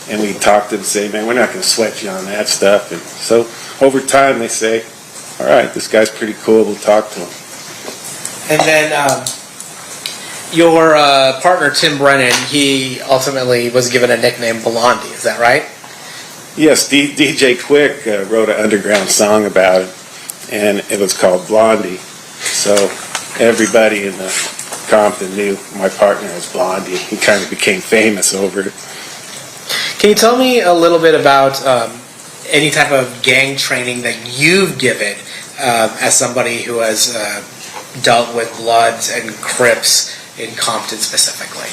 and we'd talk to them and say, man, we're not going to sweat you on that stuff. And so over time they say, all right, this guy's pretty cool, we'll talk to him. And then your partner, Tim Brennan, he ultimately was given a nickname Blondie, is that right? Yes, DJ Quick wrote an underground song about it, and it was called Blondie. So everybody in the Compton knew my partner as Blondie. He kind of became famous over it. Can you tell me a little bit about any type of gang training that you've given as somebody who has dealt with Bloods and Crips in Compton specifically?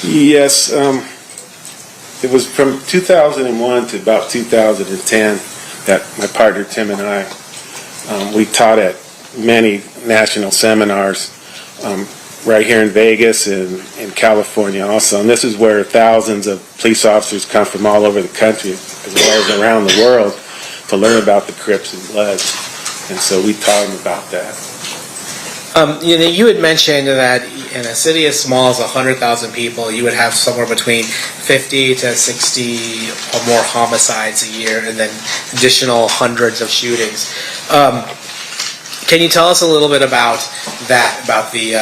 Yes, it was from 2001 to about 2010 that my partner Tim and I, we taught at many national seminars right here in Vegas and in California also. And this is where thousands of police officers come from all over the country, as well as around the world, to learn about the Crips and Bloods. And so we taught them about that. You had mentioned that in a city as small as 100,000 people, you would have somewhere between 50 to 60 or more homicides a year, and then additional hundreds of shootings. Can you tell us a little bit about that, about the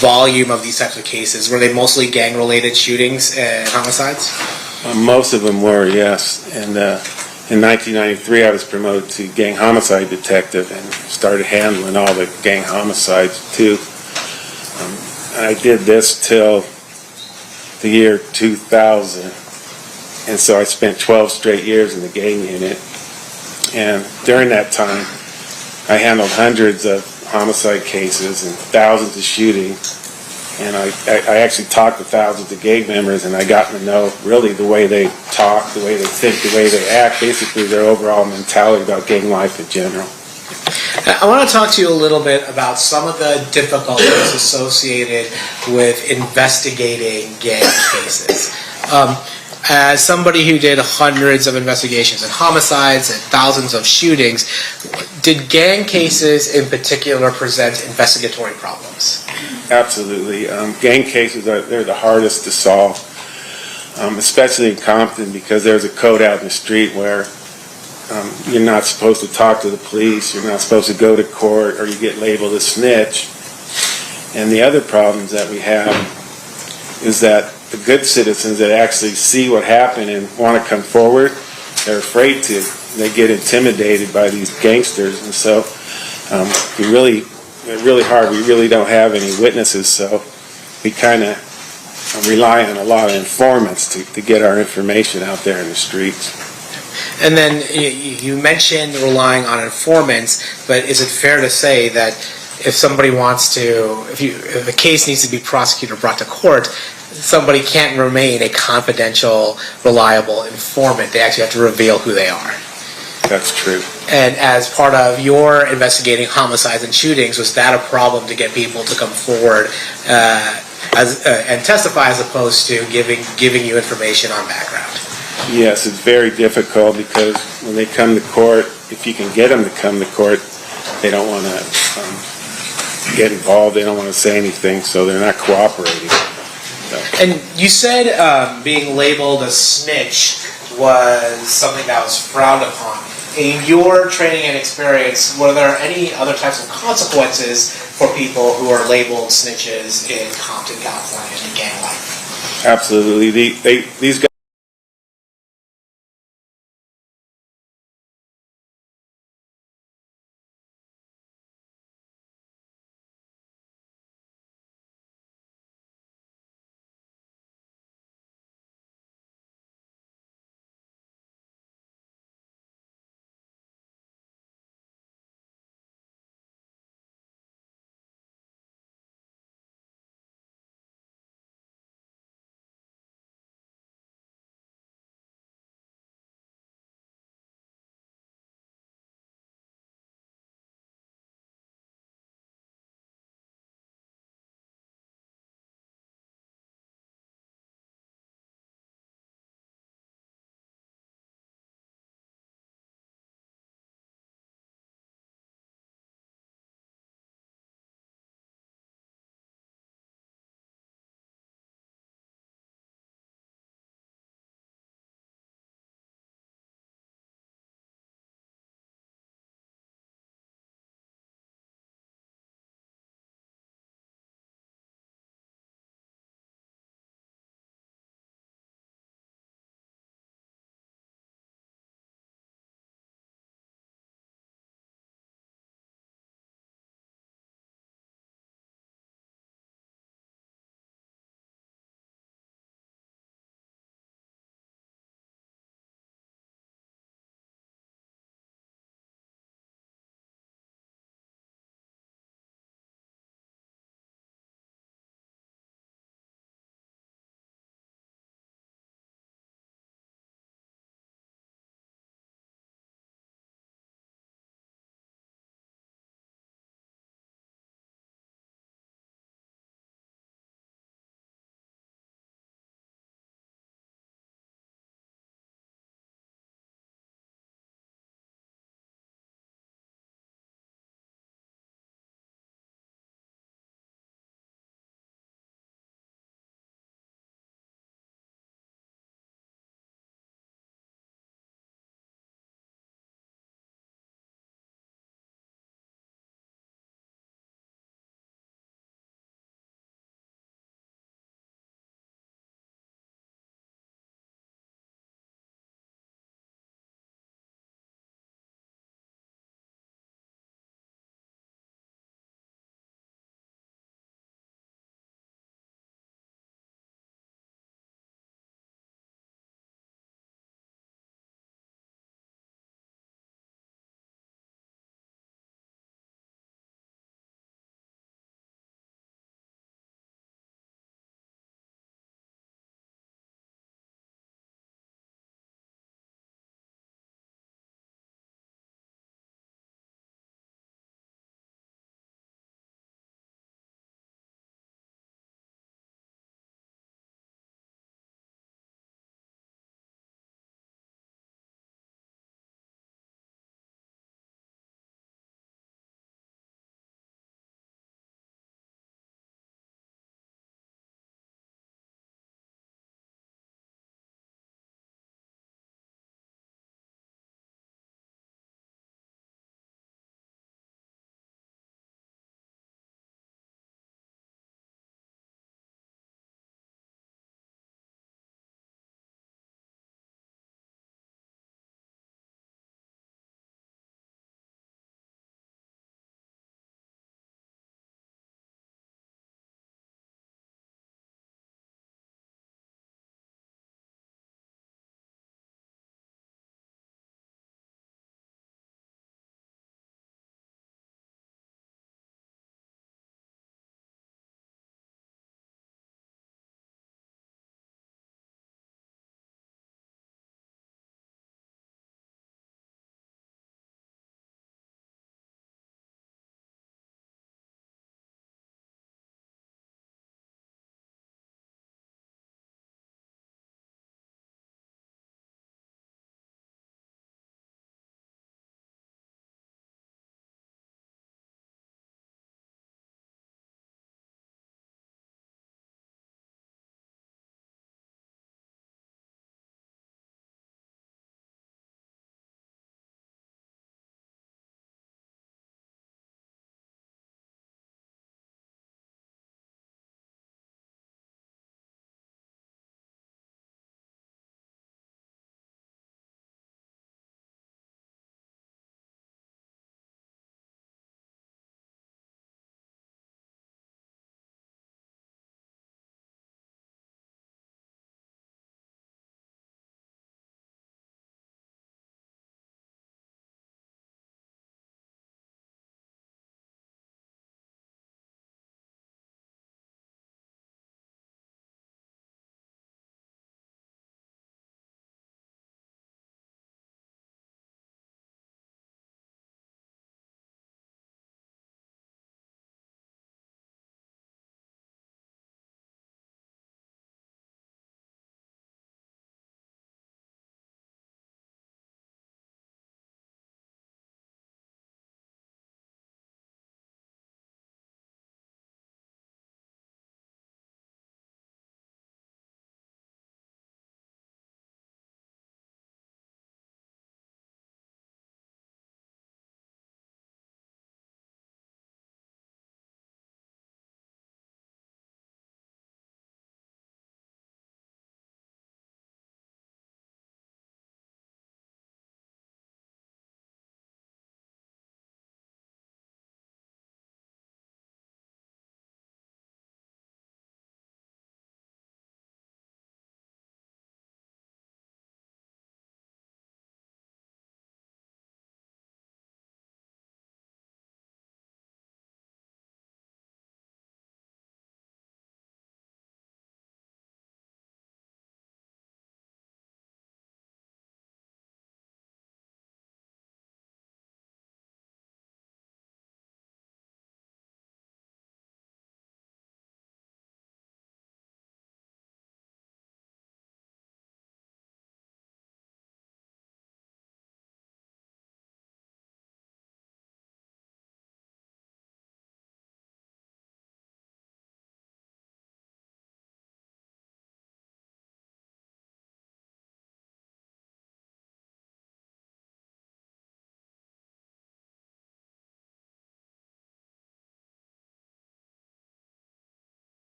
volume of these types of cases? Were they mostly gang-related shootings and homicides? Most of them were, yes. And in 1993, I was promoted to gang homicide detective and started handling all the gang homicides too. And I did this till the year 2000. And so I spent 12 straight years in the gang unit. And during that time, I handled hundreds of homicide cases and thousands of shootings. And I actually talked to thousands of gang members, and I got to know really the way they talk, the way they think, the way they act, basically their overall mentality about gang life in general. I want to talk to you a little bit about some of the difficulties associated with investigating gang cases. As somebody who did hundreds of investigations and homicides and thousands of shootings, did gang cases in particular present investigatory problems? Absolutely. Gang cases, they're the hardest to solve, especially in Compton, because there's a code out in the street where you're not supposed to talk to the police, you're not supposed to go to court, or you get labeled a snitch. And the other problems that we have is that the good citizens that actually see what happened and want to come forward, they're afraid to. They get intimidated by these gangsters, and so it's really hard. We really don't have any witnesses, so we kind of rely on a lot of informants to get our information out there in the streets. And then you mentioned relying on informants, but is it fair to say that if somebody wants to, if a case needs to be prosecuted or brought to court, somebody can't remain a confidential, reliable informant? They actually have to reveal who they are. That's true. And as part of your investigating homicides and shootings, was that a problem to get people to come forward and testify as opposed to giving you information on background? Yes, it's very difficult because when they come to court, if you can get them to come to court, they don't want to get involved. They don't want to say anything, so they're not cooperating. So. And you said being labeled a snitch was something that was frowned upon. In your training and experience, were there any other types of consequences for people who are labeled snitches in Compton, California, in gang life? Absolutely. These guys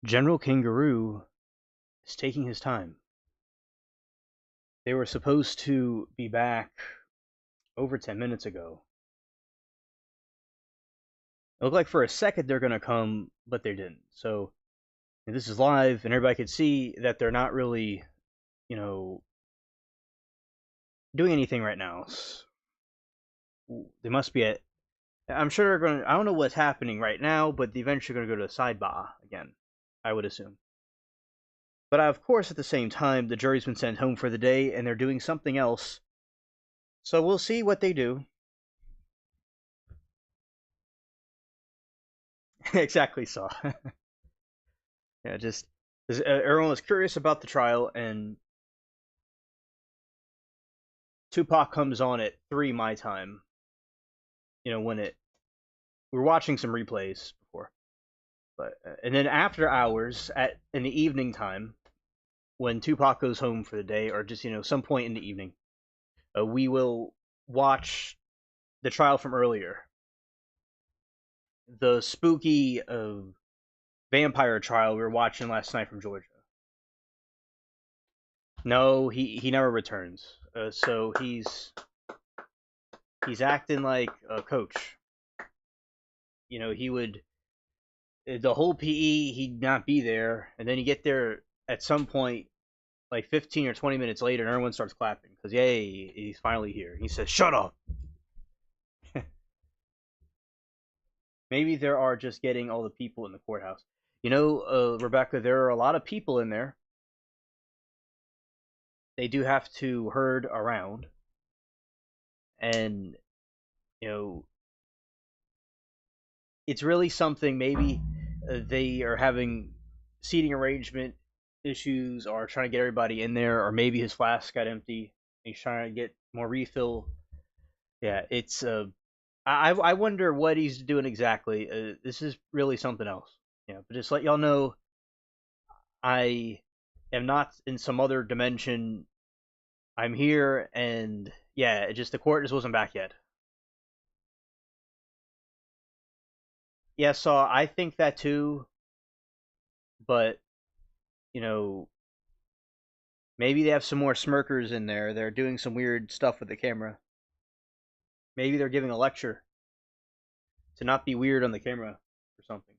General Kangaroo is taking his time. They were supposed to be back over 10 minutes ago. It looked like for a second they're going to come, but they didn't. So this is live, and everybody could see that they're not really, doing anything right now. They must be at. I'm sure they're going to. I don't know what's happening right now, but they're eventually going to go to the sidebar again, I would assume. But of course, at the same time, the jury's been sent home for the day, and they're doing something else. So we'll see what they do. Exactly, so. Yeah, just everyone was curious about the trial, and Tupac comes on at 3 my time. When we were watching some replays before, but and then after hours in the evening time, when Tupac goes home for the day, or just some point in the evening, we will watch the trial from earlier, the spooky vampire trial we were watching last night from Georgia. No, he never returns. So he's acting like a coach. He would the whole PE he'd not be there, and then you get there at some point, like 15 or 20 minutes later, and everyone starts clapping because yay, he's finally here. He says, "Shut up." Maybe there are just getting all the people in the courthouse. Rebecca, there are a lot of people in there. They do have to herd around, and it's really something. Maybe they are having seating arrangement issues, or trying to get everybody in there, or maybe his flask got empty. And he's trying to get more refill. Yeah, it's I wonder what he's doing exactly. This is really something else. But just let y'all know, I am not in some other dimension. I'm here, and yeah, the court just wasn't back yet. Yeah, so I think that too, but maybe they have some more smirkers in there. They're doing some weird stuff with the camera. Maybe they're giving a lecture to not be weird on the camera or something.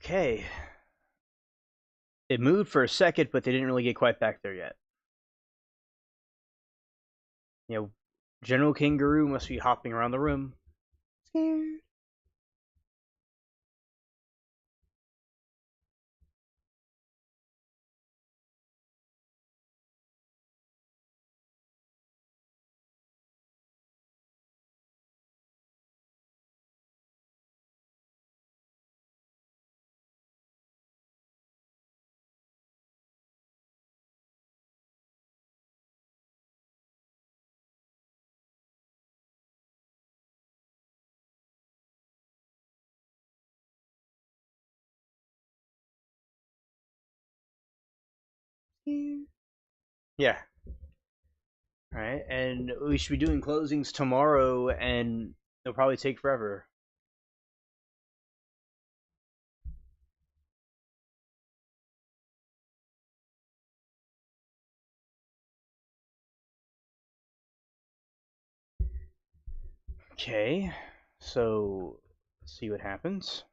Okay. It moved for a second, but they didn't really get quite back there yet. General Kangaroo must be hopping around the room. Scared. Yeah. All right, and we should be doing closings tomorrow, and they'll probably take forever. Okay, so let's see what happens.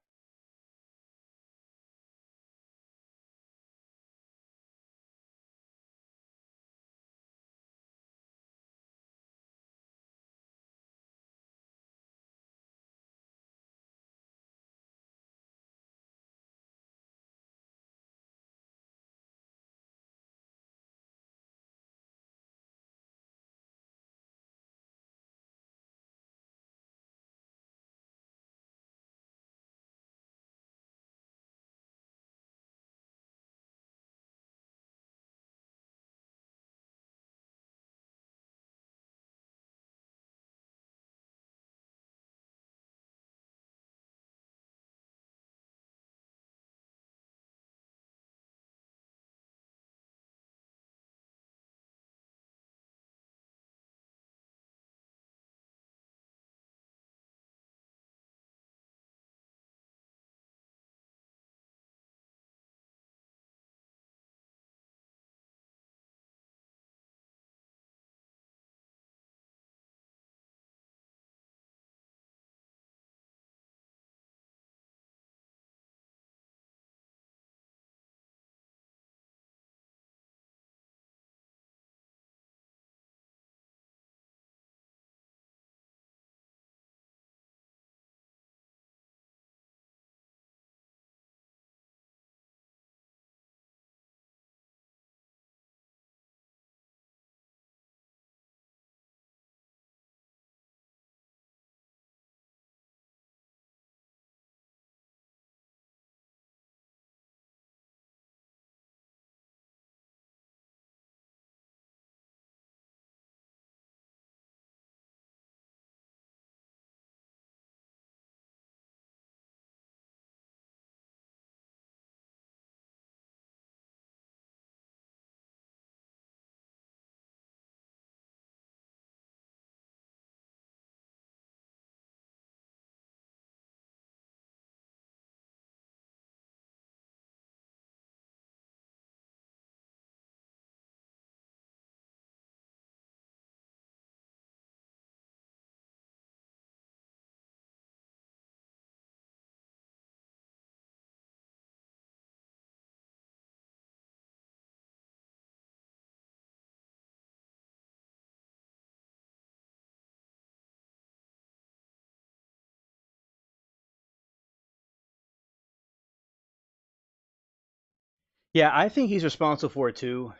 Yeah, I think he's responsible for it too.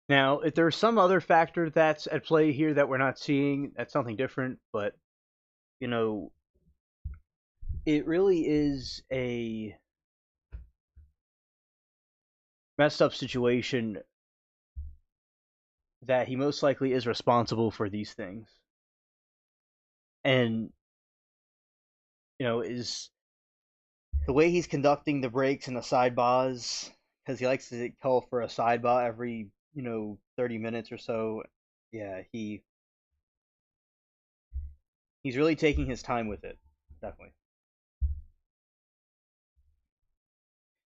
Now, if there's some other factor that's at play here that we're not seeing, that's something different, but you know, it really is a messed up situation that he most likely is responsible for these things. And is the way he's conducting the breaks and the sidebars, because he likes to call for a sidebar every 30 minutes or so. Yeah, he's really taking his time with it. Definitely.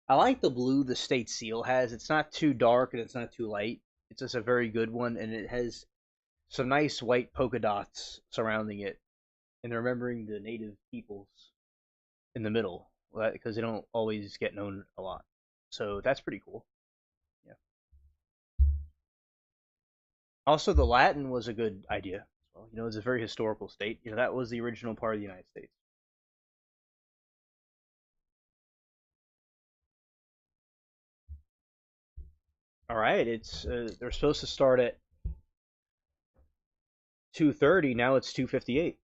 I like the blue the state seal has. It's not too dark and it's not too light. It's just a very good one, and it has some nice white polka dots surrounding it, and remembering the native peoples in the middle, because they don't always get known a lot. So that's pretty cool. Yeah. Also, the Latin was a good idea. Well, it's a very historical state. That was the original part of the United States. All right, it's they're supposed to start at 2:30. Now it's 2:58.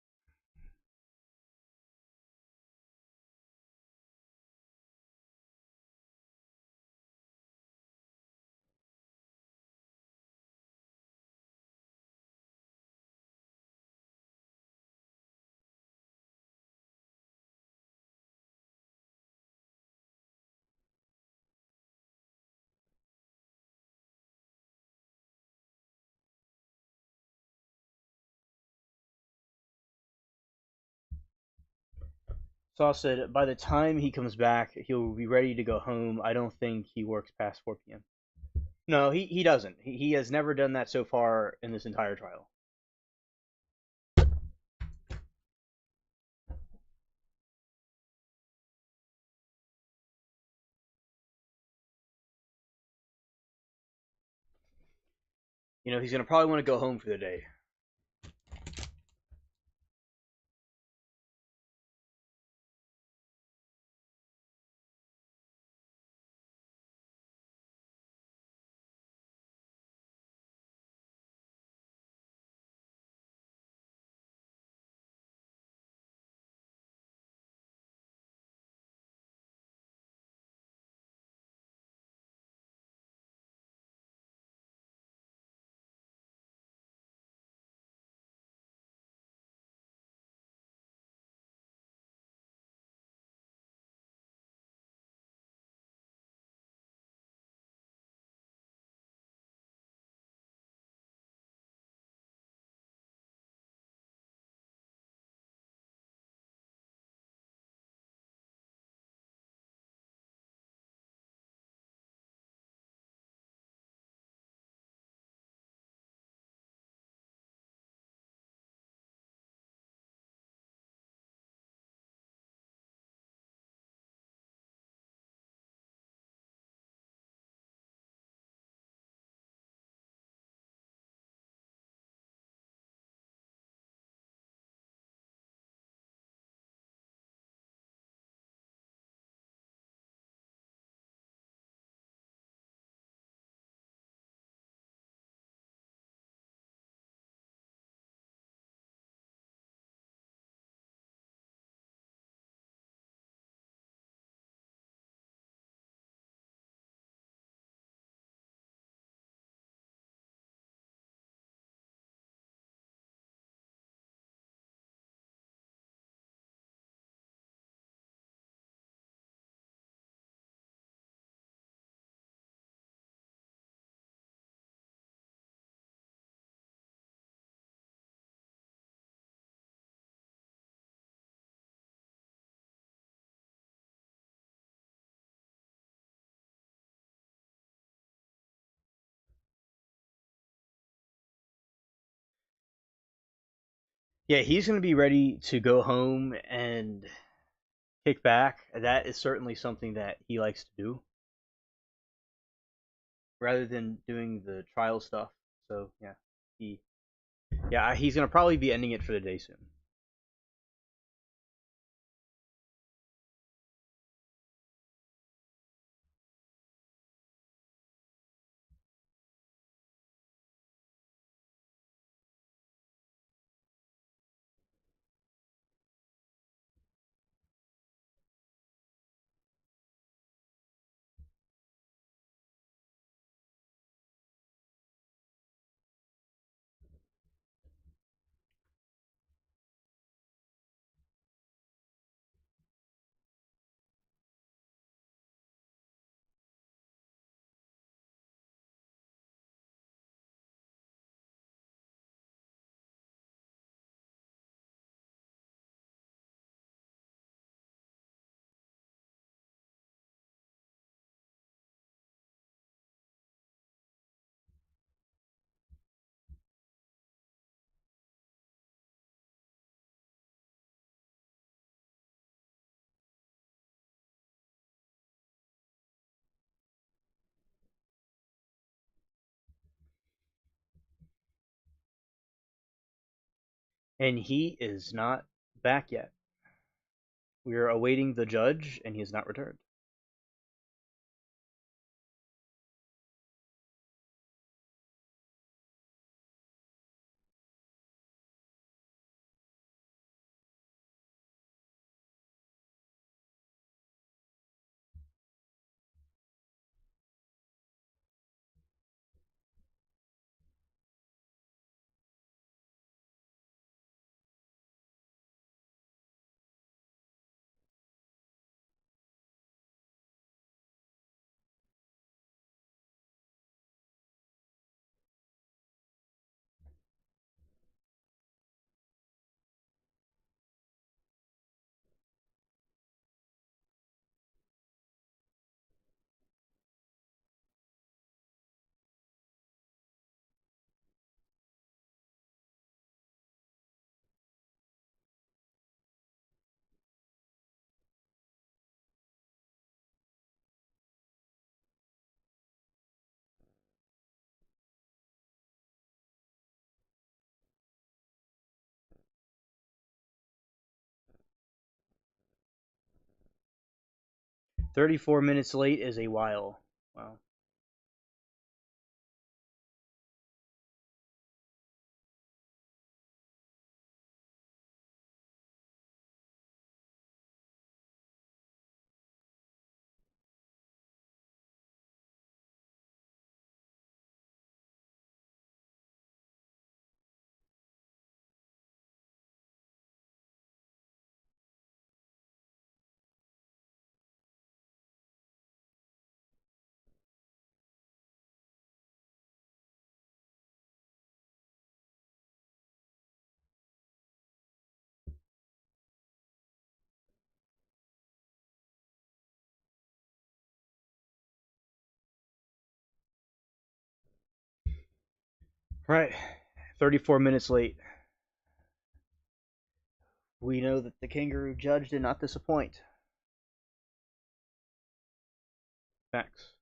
Saw said by the time he comes back, he'll be ready to go home. I don't think he works past 4 p.m. No, he doesn't. He has never done that so far in this entire trial. He's gonna probably want to go home for the day. Yeah, he's gonna be ready to go home and kick back. That is certainly something that he likes to do, rather than doing the trial stuff. So he he's gonna probably be ending it for the day soon. And he is not back yet. We are awaiting the judge, and he has not returned. 34 minutes late is a while. Wow. Right. 34 minutes late. We know that the kangaroo judge did not disappoint. Facts.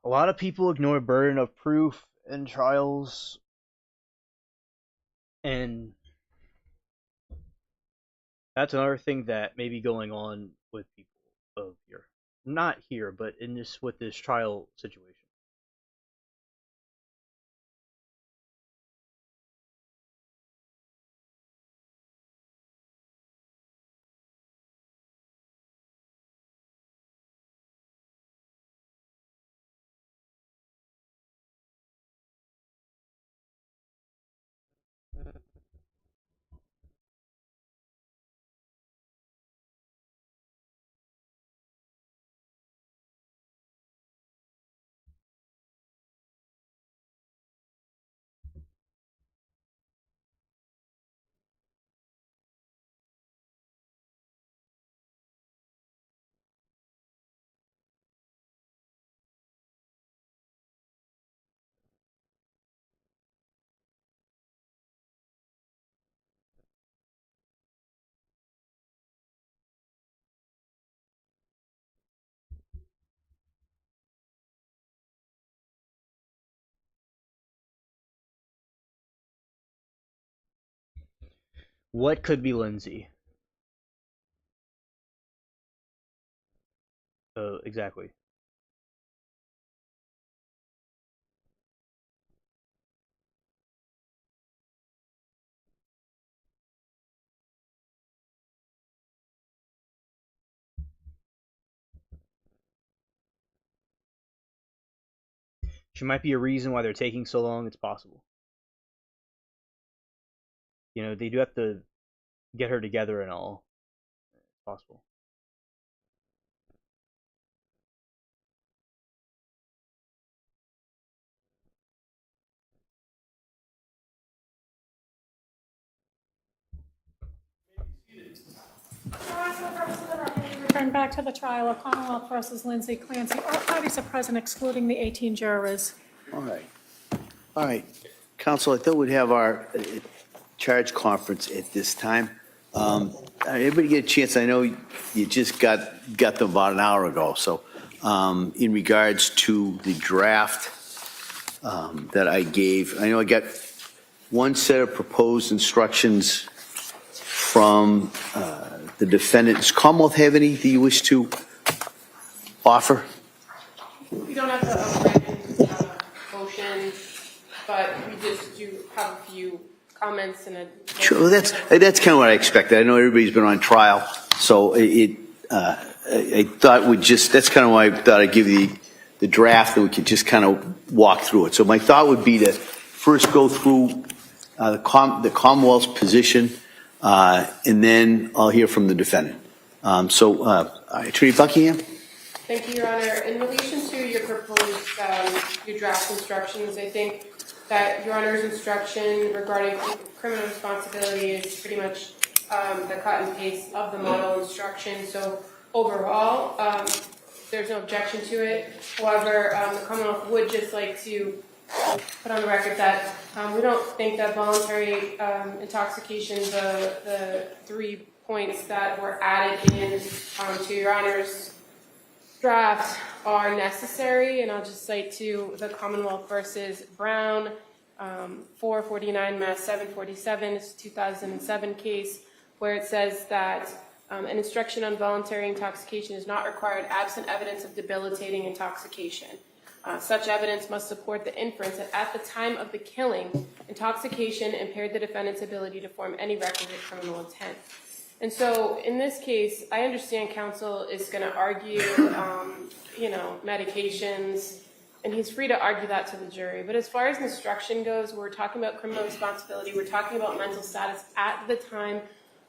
A lot of people ignore burden of proof in trials, and that's another thing that may be going on with people of here. Not here, but in this with this trial situation. What could be Lindsay? Exactly. She might be a reason why they're taking so long. It's possible. You know, they do have to get her together and all. It's possible. Return back to the trial of Commonwealth versus Lindsay Clancy. All parties are present excluding the 18 jurors. All right. All right. Counsel, I thought we'd have our charge conference at this time. Everybody get a chance. I know you just got them about an hour ago. So in regards to the draft that I gave, I know I got one set of proposed instructions from the defendant. Does Commonwealth have anything you wish to offer? We don't have a written motion, but we just do have a few comments and a. Sure, that's kind of what I expected. I know everybody's been on trial, so I thought we'd just, that's kind of why I thought I'd give you the draft and we could just kind of walk through it. So my thought would be to first go through the Commonwealth's position, and then I'll hear from the defendant. Attorney Buckingham. Thank you, Your Honor. In relation to your proposed, your draft instructions, I think that Your Honor's instruction regarding criminal responsibility is pretty much the cut and paste of the model instruction. So overall, there's no objection to it. However, the Commonwealth would just like to put on the record that we don't think that voluntary intoxication, the 3 points that were added in to Your Honor's draft are necessary, and I'll just cite to the Commonwealth versus Brown, 449 Mass 747, it's a 2007 case, where it says that an instruction on voluntary intoxication is not required absent evidence of debilitating intoxication. Such evidence must support the inference that at the time of the killing, intoxication impaired the defendant's ability to form any requisite criminal intent. And so in this case, I understand counsel is going to argue, medications, and he's free to argue that to the jury. But as far as instruction goes, we're talking about criminal responsibility. We're talking about mental status at the time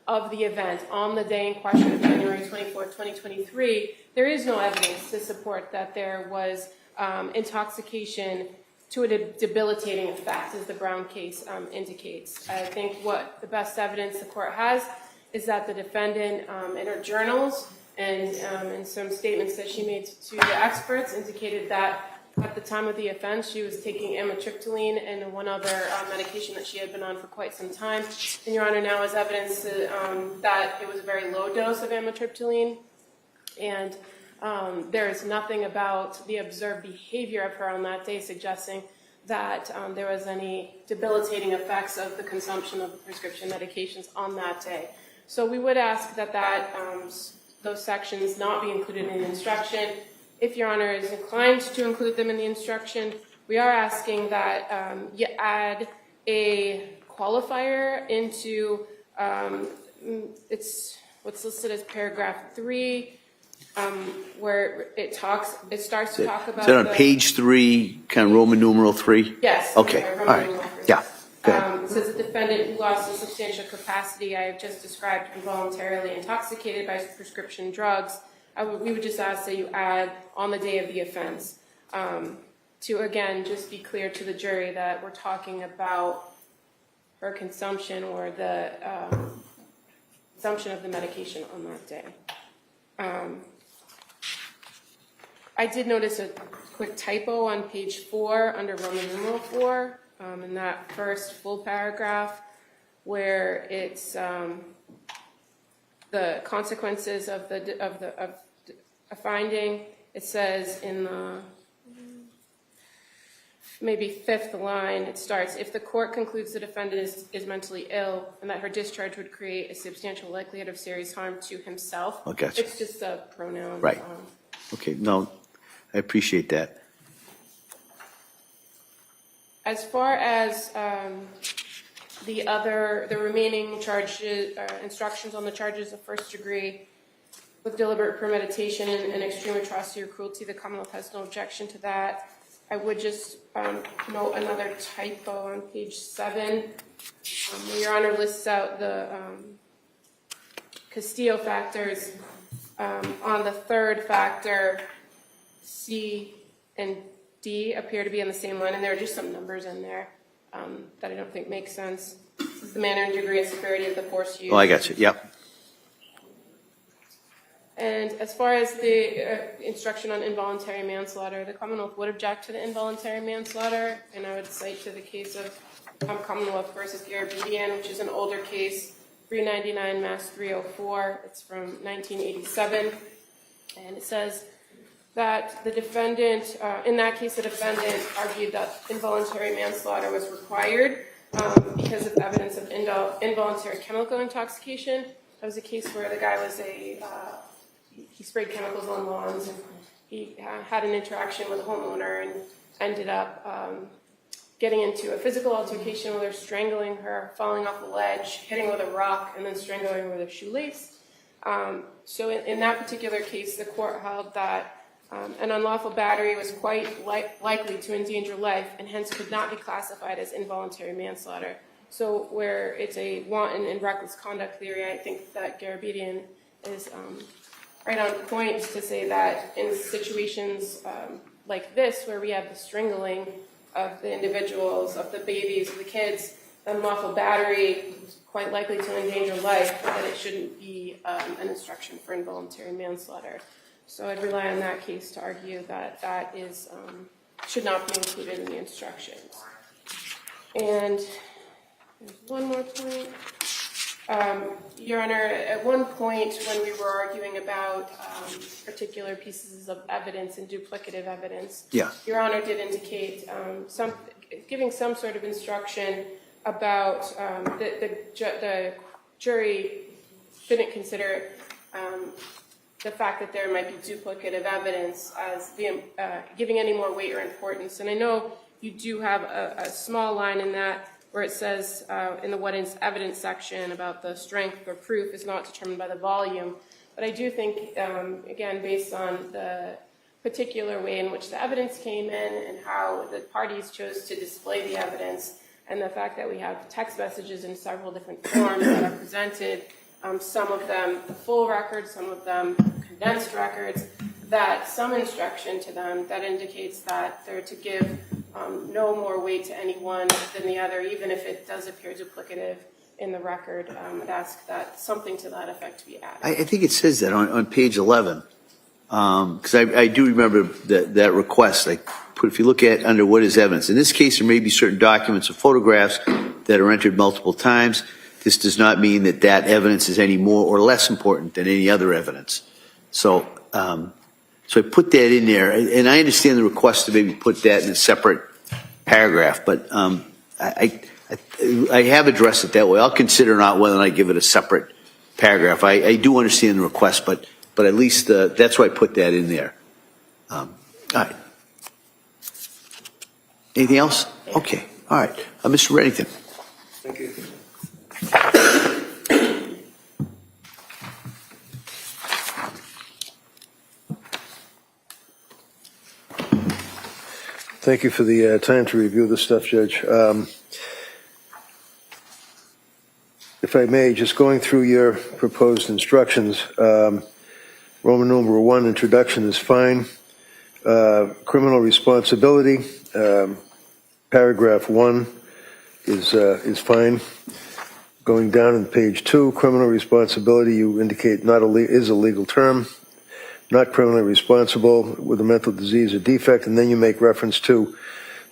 of the event, on the day in question of January 24th, 2023. There is no evidence to support that there was intoxication to a debilitating effect, as the Brown case indicates. I think what the best evidence the court has is that the defendant in her journals and in some statements that she made to the experts indicated that at the time of the offense she was taking amitriptyline and one other medication that she had been on for quite some time. And Your Honor now has evidence that it was a very low dose of amitriptyline, and there is nothing about the observed behavior of her on that day suggesting that there was any debilitating effects of the consumption of the prescription medications on that day. So we would ask that those sections not be included in the instruction. If Your Honor is inclined to include them in the instruction, we are asking that you add a qualifier into it's what's listed as paragraph 3, where it starts to talk about. Is that on page 3, kind of Roman numeral 3? Yes. Okay. All right. Yeah. It says the defendant who lost in substantial capacity I have just described involuntarily intoxicated by prescription drugs. We would just ask that you add on the day of the offense to, again, just be clear to the jury that we're talking about her consumption or the consumption of the medication on that day. I did notice a quick typo on page 4 under Roman numeral 4 in that first full paragraph where it's the consequences of a finding. It says in the maybe 5th line, it starts, if the court concludes the defendant is mentally ill and that her discharge would create a substantial likelihood of serious harm to himself. Oh, gotcha. It's just a pronoun. Right. Okay. No, I appreciate that. As far as the remaining charges, instructions on the charges of first degree with deliberate premeditation and extreme atrocity or cruelty, the Commonwealth has no objection to that. I would just note another typo on page 7. Where Your Honor lists out the Castillo factors. On the third factor, C and D appear to be on the same line, and there are just some numbers in there that I don't think make sense. This is the manner and degree and severity of the force used. Oh, I got you. Yep. And as far as the instruction on involuntary manslaughter, the Commonwealth would object to the involuntary manslaughter, and I would cite to the case of Commonwealth versus Garabedian, which is an older case, 399 Mass 304. It's from 1987, and it says that the defendant, in that case, the defendant argued that involuntary manslaughter was required because of evidence of involuntary chemical intoxication. That was a case where the guy was he sprayed chemicals on lawns, and he had an interaction with a homeowner and ended up getting into a physical altercation with her, strangling her, falling off a ledge, hitting her with a rock, and then strangling her with a shoelace. So in that particular case, the court held that an unlawful battery was quite likely to endanger life and hence could not be classified as involuntary manslaughter. So where it's a wanton and reckless conduct theory, I think that Garabedian is right on point to say that in situations like this, where we have the strangling of the individuals, of the babies, of the kids, unlawful battery is quite likely to endanger life, that it shouldn't be an instruction for involuntary manslaughter. So I'd rely on that case to argue that that is should not be included in the instructions. And there's one more point. Your Honor, at one point when we were arguing about particular pieces of evidence and duplicative evidence, Yeah. Your Honor did indicate giving some sort of instruction about the jury didn't consider the fact that there might be duplicative evidence as giving any more weight or importance. And I know you do have a small line in that where it says in the what is evidence section about the strength or proof is not determined by the volume. But I do think, again, based on the particular way in which the evidence came in and how the parties chose to display the evidence, and the fact that we have text messages in several different forms that are presented, some of them the full record, some of them condensed records, that some instruction to them that indicates that they're to give no more weight to any one than the other, even if it does appear duplicative in the record. I'd ask that something to that effect be added. I think it says that on page 11, because I do remember that request. If you look at under what is evidence, in this case there may be certain documents or photographs that are entered multiple times. This does not mean that that evidence is any more or less important than any other evidence. So I put that in there, and I understand the request to maybe put that in a separate paragraph, but I have addressed it that way. I'll consider not whether I give it a separate paragraph. I do understand the request, but at least that's why I put that in there. All right. Anything else? Okay. All right. Mr. Reddington. Thank you. Thank you for the time to review this stuff, Judge. If I may, just going through your proposed instructions, Roman numeral 1, introduction is fine. Criminal responsibility, paragraph 1 is fine. Going down on page 2, criminal responsibility, you indicate is a legal term. Not criminally responsible with a mental disease or defect, and then you make reference to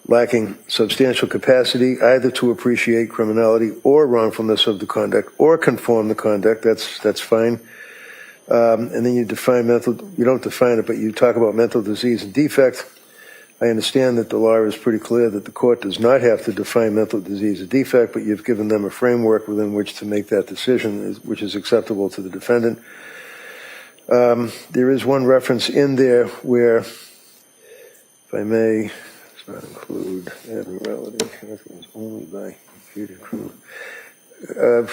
lacking substantial capacity either to appreciate criminality or wrongfulness of the conduct or conform the conduct. That's fine. And then you define you don't define it, but you talk about mental disease and defect. I understand that the law is pretty clear that the court does not have to define mental disease or defect, but you've given them a framework within which to make that decision, which is acceptable to the defendant. There is one reference in there where, if I may, does not include abnormality, only by computer crew.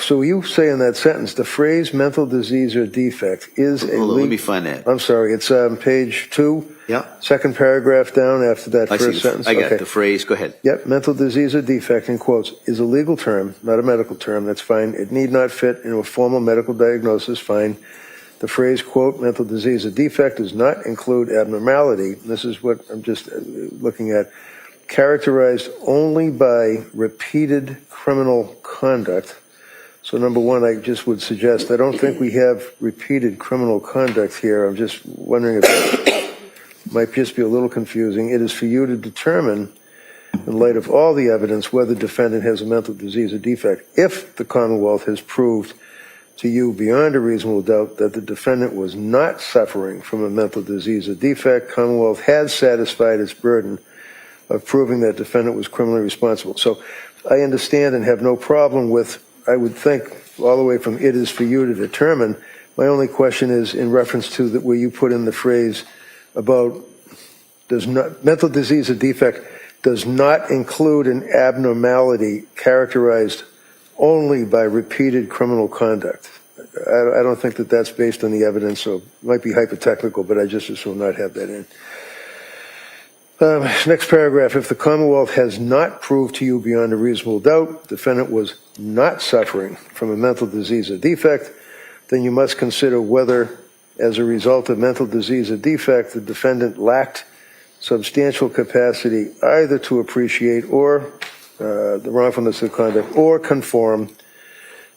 So you say in that sentence, the phrase mental disease or defect is a Hold on, let me find that. I'm sorry, it's page 2. Yeah. Second paragraph down after that I first see. sentence. I got Okay. the phrase. Go ahead. Yep, mental disease or defect, in quotes, is a legal term, not a medical term. That's fine. It need not fit into a formal medical diagnosis. Fine. The phrase, quote, mental disease or defect does not include abnormality. This is what I'm just looking at. Characterized only by repeated criminal conduct. So number one, I just would suggest, I don't think we have repeated criminal conduct here. I'm just wondering if that might just be a little confusing. It is for you to determine, in light of all the evidence, whether the defendant has a mental disease or defect. If the Commonwealth has proved to you beyond a reasonable doubt that the defendant was not suffering from a mental disease or defect, Commonwealth has satisfied its burden of proving that defendant was criminally responsible. So I understand and have no problem with, I would think, all the way from it is for you to determine. My only question is in reference to where you put in the phrase about mental disease or defect does not include an abnormality characterized only by repeated criminal conduct. I don't think that that's based on the evidence, so it might be hypothetical, but I just assume not have that in. Next paragraph, if the Commonwealth has not proved to you beyond a reasonable doubt defendant was not suffering from a mental disease or defect, then you must consider whether, as a result of mental disease or defect, the defendant lacked substantial capacity either to appreciate or the wrongfulness of conduct or conform.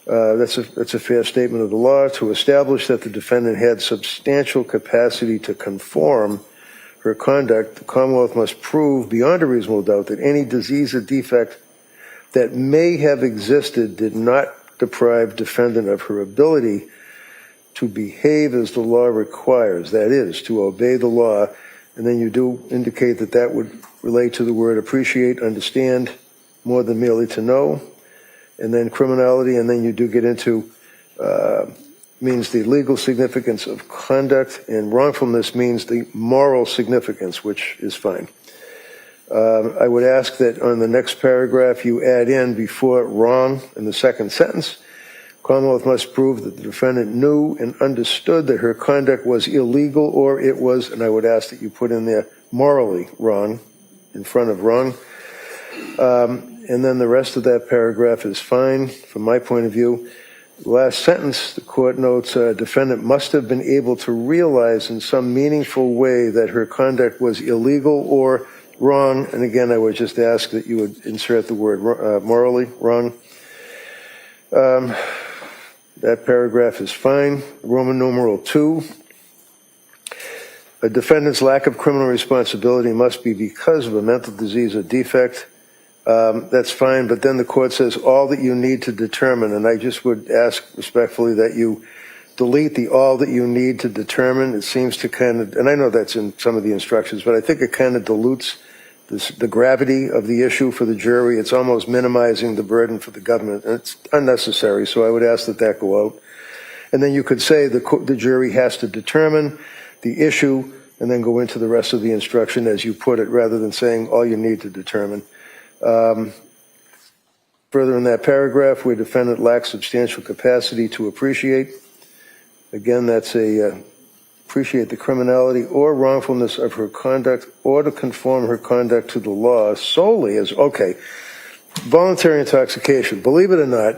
That's a fair statement of the law. To establish that the defendant had substantial capacity to conform her conduct, the Commonwealth must prove beyond a reasonable doubt that any disease or defect that may have existed did not deprive defendant of her ability to behave as the law requires, that is, to obey the law. And then you do indicate that that would relate to the word appreciate, understand, more than merely to know, and then criminality, and then you do get into means the legal significance of conduct, and wrongfulness means the moral significance, which is fine. I would ask that on the next paragraph you add in before wrong in the second sentence, Commonwealth must prove that the defendant knew and understood that her conduct was illegal or it was, and I would ask that you put in there, morally wrong in front of wrong. And then the rest of that paragraph is fine from my point of view. Last sentence, the court notes, defendant must have been able to realize in some meaningful way that her conduct was illegal or wrong. And again, I would just ask that you would insert the word morally wrong. That paragraph is fine. Roman numeral 2. A defendant's lack of criminal responsibility must be because of a mental disease or defect. That's fine, but then the court says all that you need to determine, and I just would ask respectfully that you delete the all that you need to determine. It seems to kind of, and I know that's in some of the instructions, but I think it kind of dilutes the gravity of the issue for the jury. It's almost minimizing the burden for the government, and it's unnecessary, so I would ask that that go out. And then you could say the jury has to determine the issue and then go into the rest of the instruction as you put it, rather than saying all you need to determine. Further in that paragraph, where defendant lacks substantial capacity to appreciate, again, that's appreciate the criminality or wrongfulness of her conduct or to conform her conduct to the law solely as, okay, voluntary intoxication. Believe it or not,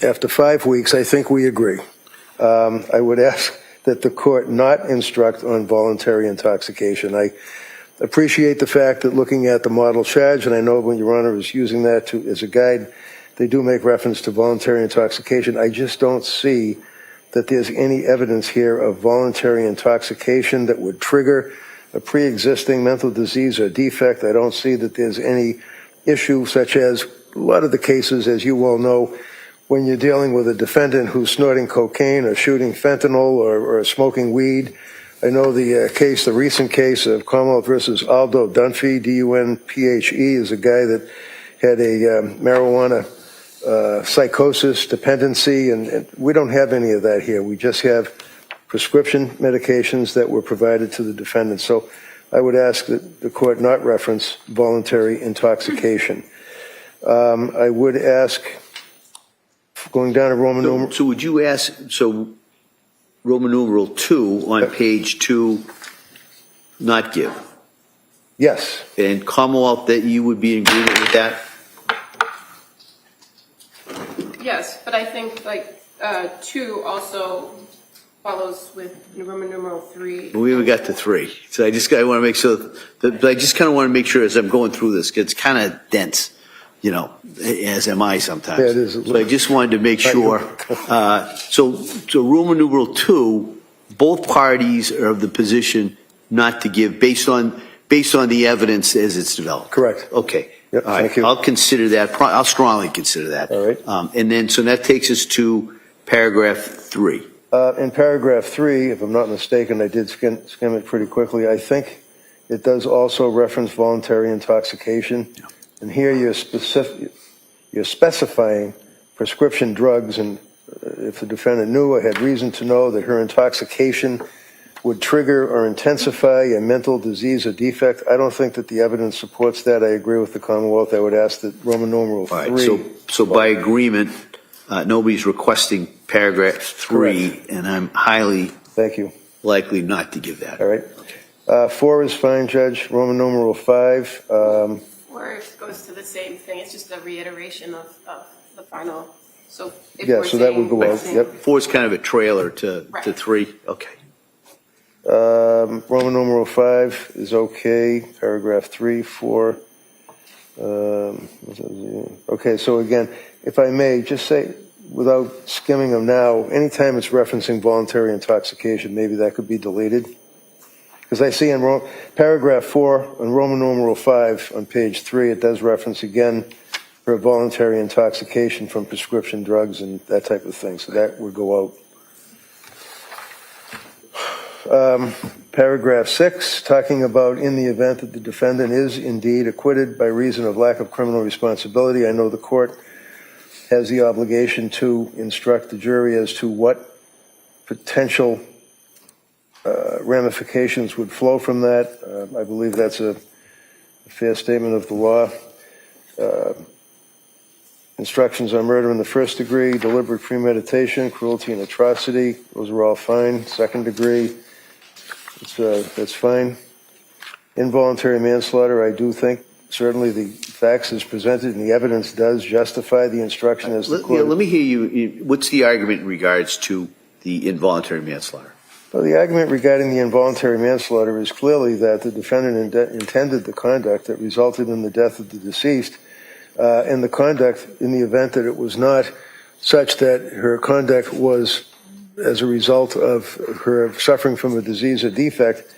after 5 weeks, I think we agree. I would ask that the court not instruct on voluntary intoxication. I appreciate the fact that looking at the model charge, and I know when Your Honor is using that as a guide, they do make reference to voluntary intoxication. I just don't see that there's any evidence here of voluntary intoxication that would trigger a pre-existing mental disease or defect. I don't see that there's any issue such as a lot of the cases, as you well know, when you're dealing with a defendant who's snorting cocaine or shooting fentanyl or smoking weed. I know the recent case of Commonwealth versus Aldo Dunphy, D-U-N-P-H-E, is a guy that had a marijuana psychosis, dependency, and we don't have any of that here. We just have prescription medications that were provided to the defendant. So I would ask that the court not reference voluntary intoxication. I would ask going down to Roman numeral. So would you ask, Roman numeral 2 on page 2, not give? Yes. And Commonwealth, that you would be in agreement with that? Yes, but I think like 2 also follows with Roman numeral 3. We haven't got to 3. So I want to make sure that, I just kind of want to make sure as I'm going through this, it's kind of dense, you know, as am I sometimes. Yeah, it is. So I just wanted to make sure. So Roman numeral 2, both parties are of the position not to give based on the evidence as it's developed. Correct. Okay. Yep, All right. thank you. I'll consider that. I'll strongly consider that. All right. And then, so that takes us to paragraph 3. In paragraph 3, if I'm not mistaken, I did skim it pretty quickly. I think it does also reference voluntary intoxication. Yeah. And here you're specifying prescription drugs, and if the defendant knew or had reason to know that her intoxication would trigger or intensify a mental disease or defect. I don't think that the evidence supports that. I agree with the Commonwealth. I would ask that Roman numeral 3. All right, so by agreement, nobody's requesting paragraph 3, Correct. and I'm highly Thank you. likely not to give that. All right. 4 is fine, Judge. Roman numeral 5. 4 goes to the same thing. It's just a reiteration of the final. So if Yeah, we're so that would saying- go out. Yep. 4 is kind of a trailer to Right. 3. Okay. Roman numeral 5 is okay. Paragraph 3, 4. Okay, so again, if I may just say, without skimming them now, anytime it's referencing voluntary intoxication, maybe that could be deleted. Because I see in paragraph 4 on Roman numeral 5 on page 3, it does reference again for voluntary intoxication from prescription drugs and that type of thing. So that would go out. Paragraph 6, talking about in the event that the defendant is indeed acquitted by reason of lack of criminal responsibility. I know the court has the obligation to instruct the jury as to what potential ramifications would flow from that. I believe that's a fair statement of the law. Instructions on murder in the first degree, deliberate premeditation, cruelty and atrocity, those are all fine. Second degree, that's fine. Involuntary manslaughter, I do think certainly the facts as presented and the evidence does justify the instruction as the court. Let me hear you. What's the argument in regards to the involuntary manslaughter? Well, the argument regarding the involuntary manslaughter is clearly that the defendant intended the conduct that resulted in the death of the deceased, and the conduct in the event that it was not such that her conduct was as a result of her suffering from a disease or defect,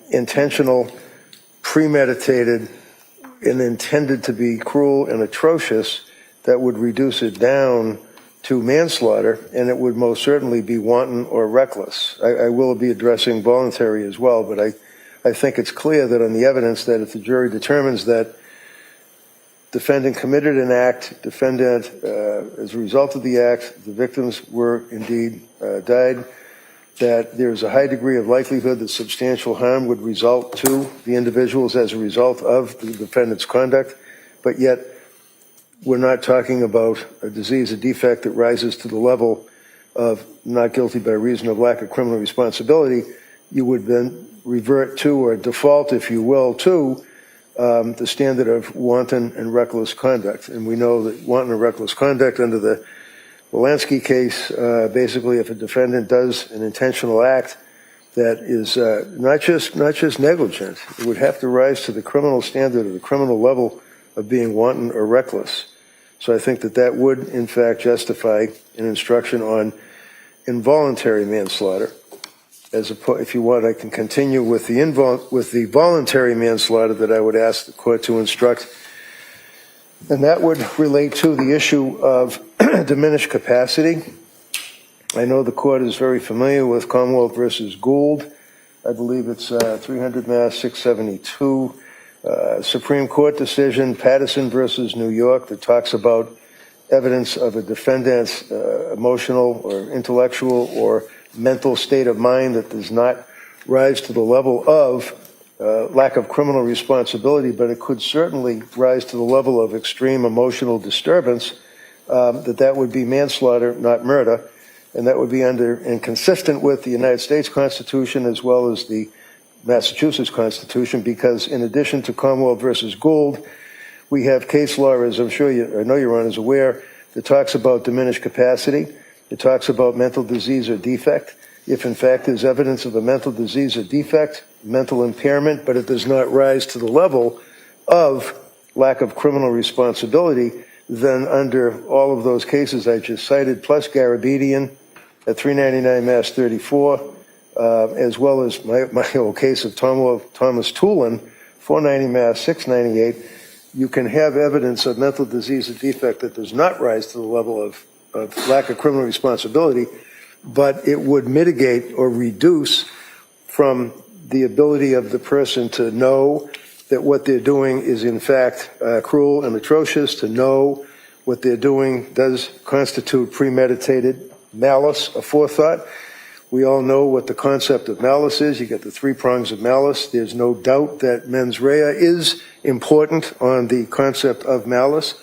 intentional, premeditated, and intended to be cruel and atrocious, that would reduce it down to manslaughter, and it would most certainly be wanton or reckless. I will be addressing voluntary as well, but I think it's clear that on the evidence that if the jury determines that defendant committed an act, defendant, as a result of the act, the victims were indeed died, that there's a high degree of likelihood that substantial harm would result to the individuals as a result of the defendant's conduct, but yet we're not talking about a disease, a defect that rises to the level of not guilty by reason of lack of criminal responsibility. You would then revert to, or default, if you will, to the standard of wanton and reckless conduct. And we know that wanton and reckless conduct under the Lacy case, basically if a defendant does an intentional act that is not just negligent, it would have to rise to the criminal standard or the criminal level of being wanton or reckless. So I think that would, in fact, justify an instruction on involuntary manslaughter. If you want, I can continue with the voluntary manslaughter that I would ask the court to instruct. And that would relate to the issue of diminished capacity. I know the court is very familiar with Commonwealth versus Gould. I believe it's 300 Mass 672. Supreme Court decision, Patterson versus New York, that talks about evidence of a defendant's emotional or intellectual or mental state of mind that does not rise to the level of lack of criminal responsibility, but it could certainly rise to the level of extreme emotional disturbance that would be manslaughter, not murder, and that would be under and consistent with the United States Constitution as well as the Massachusetts Constitution, because in addition to Commonwealth versus Gould, we have case law, as I'm sure I know your Honor is aware, that talks about diminished capacity. It talks about mental disease or defect. If in fact there's evidence of a mental disease or defect, mental impairment, but it does not rise to the level of lack of criminal responsibility, then under all of those cases I just cited, plus Garabedian at 399 Mass 34, as well as my old case of Thomas Toolin, 490 Mass 698, you can have evidence of mental disease or defect that does not rise to the level of lack of criminal responsibility, but it would mitigate or reduce from the ability of the person to know that what they're doing is in fact cruel and atrocious, to know what they're doing does constitute premeditated malice, a forethought. We all know what the concept of malice is. You get the three prongs of malice. There's no doubt that mens rea is important on the concept of malice.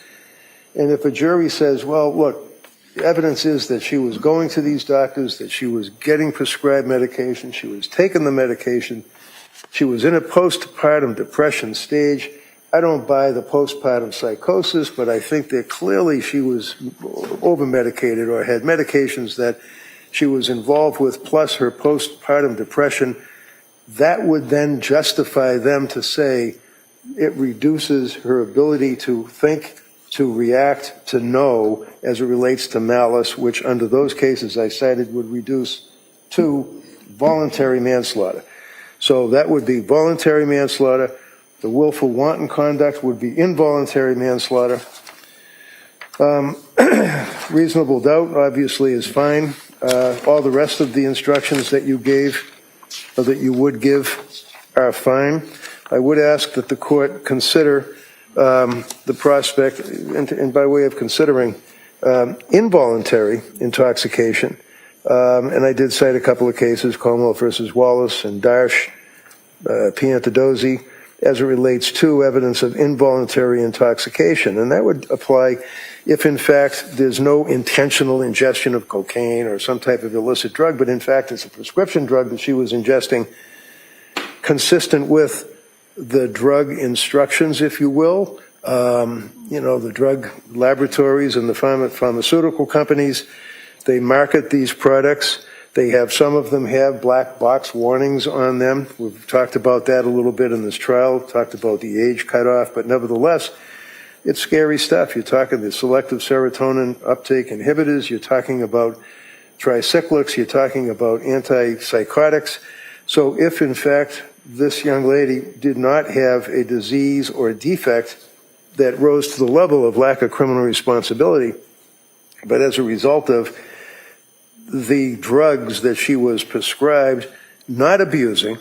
And if a jury says, well, look, the evidence is that she was going to these doctors, that she was getting prescribed medication, she was taking the medication, she was in a postpartum depression stage. I don't buy the postpartum psychosis, but I think that clearly she was over-medicated or had medications that she was involved with, plus her postpartum depression. That would then justify them to say it reduces her ability to think, to react, to know as it relates to malice, which under those cases I cited would reduce to voluntary manslaughter. So that would be voluntary manslaughter. The willful wanton conduct would be involuntary manslaughter. Reasonable doubt obviously is fine. All the rest of the instructions that you gave, or that you would give, are fine. I would ask that the court consider the prospect, and by way of considering involuntary intoxication, and I did cite a couple of cases, Commonwealth versus Wallace and Darsh, Piantadozzi, as it relates to evidence of involuntary intoxication. And that would apply if, in fact, there's no intentional ingestion of cocaine or some type of illicit drug, but in fact it's a prescription drug that she was ingesting consistent with the drug instructions, if you will. The drug laboratories and the pharmaceutical companies, they market these products. They have, some of them have black box warnings on them. We've talked about that a little bit in this trial, talked about the age cutoff, but nevertheless, it's scary stuff. You're talking the selective serotonin uptake inhibitors, you're talking about tricyclics, you're talking about antipsychotics. So if in fact this young lady did not have a disease or a defect that rose to the level of lack of criminal responsibility, but as a result of the drugs that she was prescribed, not abusing,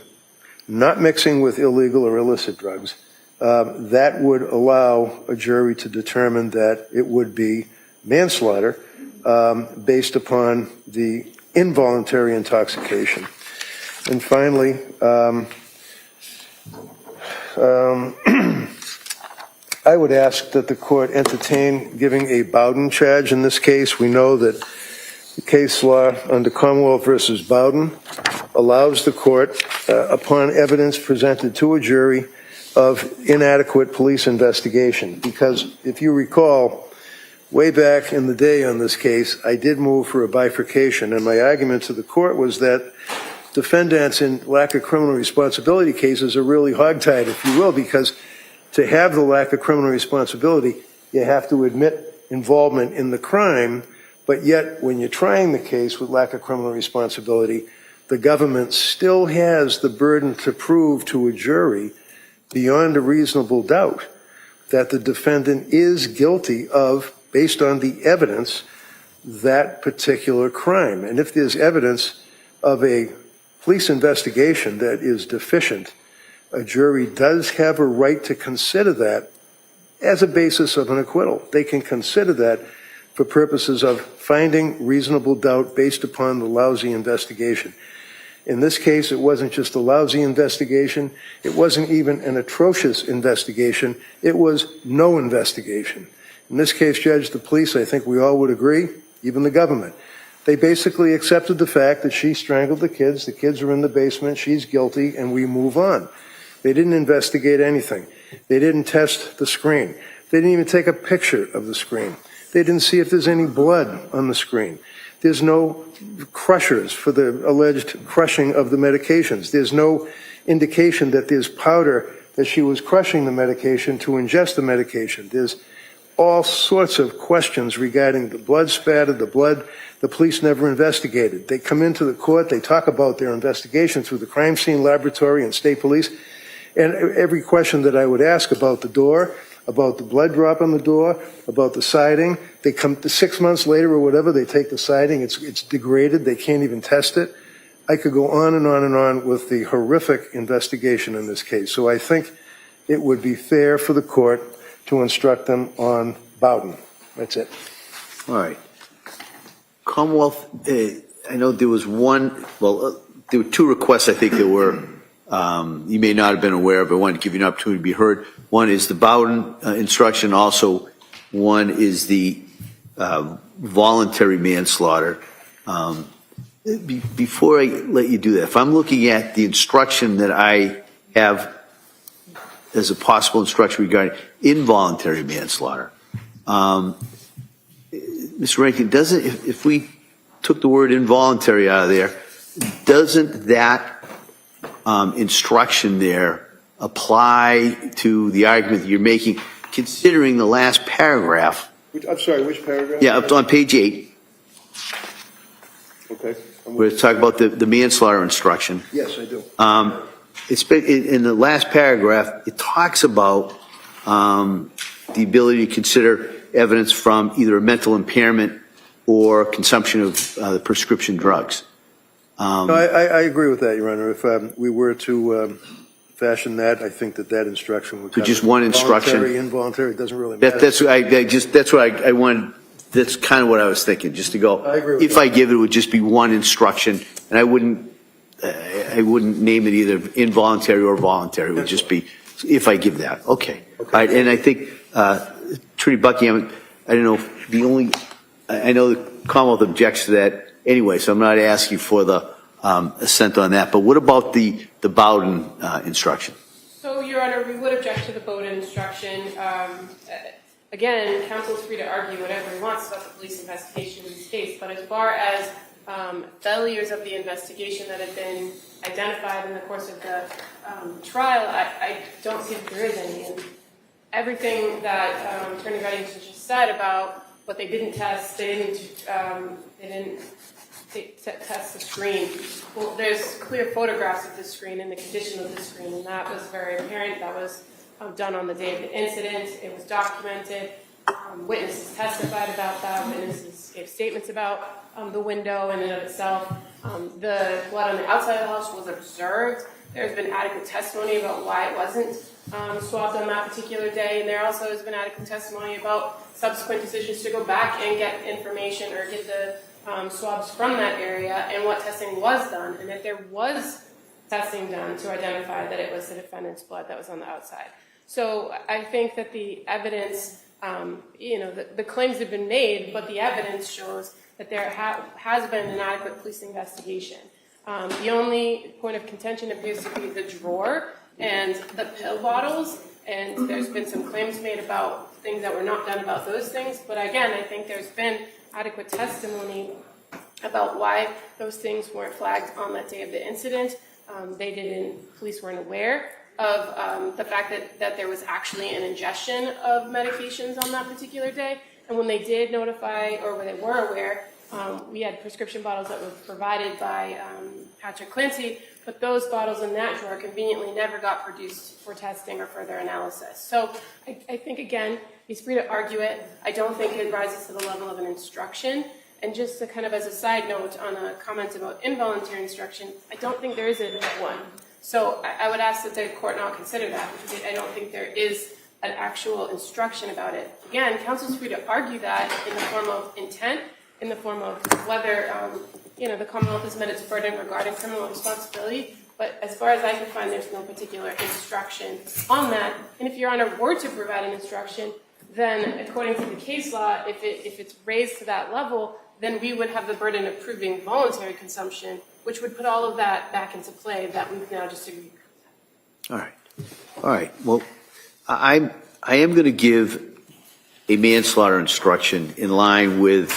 not mixing with illegal or illicit drugs, that would allow a jury to determine that it would be manslaughter based upon the involuntary intoxication. And finally, I would ask that the court entertain giving a Bowden charge in this case. We know that the case law under Commonwealth versus Bowden allows the court, upon evidence presented to a jury, of inadequate police investigation. Because if you recall, way back in the day on this case, I did move for a bifurcation, and my argument to the court was that defendants in lack of criminal responsibility cases are really hogtied, if you will, because to have the lack of criminal responsibility, you have to admit involvement in the crime, but yet when you're trying the case with lack of criminal responsibility, the government still has the burden to prove to a jury beyond a reasonable doubt that the defendant is guilty of, based on the evidence, that particular crime. And if there's evidence of a police investigation that is deficient, a jury does have a right to consider that as a basis of an acquittal. They can consider that for purposes of finding reasonable doubt based upon the lousy investigation. In this case, it wasn't just a lousy investigation. It wasn't even an atrocious investigation. It was no investigation. In this case, Judge, the police, I think we all would agree, even the government, they basically accepted the fact that she strangled the kids are in the basement, she's guilty, and we move on. They didn't investigate anything. They didn't test the screen. They didn't even take a picture of the screen. They didn't see if there's any blood on the screen. There's no crushers for the alleged crushing of the medications. There's no indication that there's powder that she was crushing the medication to ingest the medication. There's all sorts of questions regarding the blood spatter, the blood. The police never investigated. They come into the court, they talk about their investigation through the crime scene laboratory and state police, and every question that I would ask about the door, about the blood drop on the door, about the siding, they come 6 months later or whatever, they take the siding, it's degraded, they can't even test it. I could go on and on and on with the horrific investigation in this case. So I think it would be fair for the court to instruct them on Bowden. That's it. All right. Commonwealth, I know there was one, there were two requests I think that were, you may not have been aware of, but I wanted to give you an opportunity to be heard. One is the Bowden instruction. Also, one is the voluntary manslaughter. Before I let you do that, if I'm looking at the instruction that I have as a possible instruction regarding involuntary manslaughter, Mr. Rankin, doesn't, if we took the word involuntary out of there, doesn't that instruction there apply to the argument that you're making, considering the last paragraph? I'm sorry, which paragraph? Yeah, up on page 8. Okay. We're talking about the manslaughter instruction. Yes, I do. It's in the last paragraph, it talks about the ability to consider evidence from either a mental impairment or consumption of the prescription drugs. No, I agree with that, Your Honor. If we were to fashion that, I think that instruction would So just one instruction. Voluntary, involuntary, it doesn't really matter. That's what I wanted. That's kind of what I was thinking, just to go. I agree with if I give it, it would just be one instruction, and I wouldn't name it either involuntary or voluntary. It would just be if I give that. Okay. All right. And I think Trudy Buckingham, I don't know. I know the Commonwealth objects to that anyway, so I'm not asking for the assent on that. But what about the Bowden instruction? So, Your Honor, we would object to the Bowden instruction. Again, counsel is free to argue whatever he wants about the police investigation in this case, but as far as failures of the investigation that have been identified in the course of the trial, I don't see that there is any. And everything that Attorney Reddington just said about what they didn't test, they didn't test the screen. Well, there's clear photographs of the screen and the condition of the screen, and that was very apparent. That was done on the day of the incident. It was documented. Witnesses testified about that. Witnesses gave statements about the window in and of itself. The blood on the outside of the house was observed. There's been adequate testimony about why it wasn't swabbed on that particular day, and there also has been adequate testimony about subsequent decisions to go back and get information or get the swabs from that area and what testing was done, and that there was testing done to identify that it was the defendant's blood that was on the outside. So I think that the evidence, the claims have been made, but the evidence shows that there has been an adequate police investigation. The only point of contention appears to be the drawer and the pill bottles, and there's been some claims made about things that were not done about those things. But again, I think there's been adequate testimony about why those things weren't flagged on that day of the incident. Police weren't aware of the fact that there was actually an ingestion of medications on that particular day. And when they did notify, or when they were aware, we had prescription bottles that were provided by Patrick Clancy, but those bottles in that drawer conveniently never got produced for testing or further analysis. So I think, again, he's free to argue it. I don't think it rises to the level of an instruction. And just to kind of as a side note on a comment about involuntary instruction, I don't think there is a one. So I would ask that the court not consider that, because I don't think there is an actual instruction about it. Again, counsel's free to argue that in the form of intent, in the form of whether the Commonwealth has met its burden regarding criminal responsibility. But as far as I can find, there's no particular instruction on that. And if Your Honor were to provide an instruction, then according to the case law, if it's raised to that level, then we would have the burden of proving voluntary consumption, which would put all of that back into play that we've now just agreed. All right. Well, I am going to give a manslaughter instruction in line with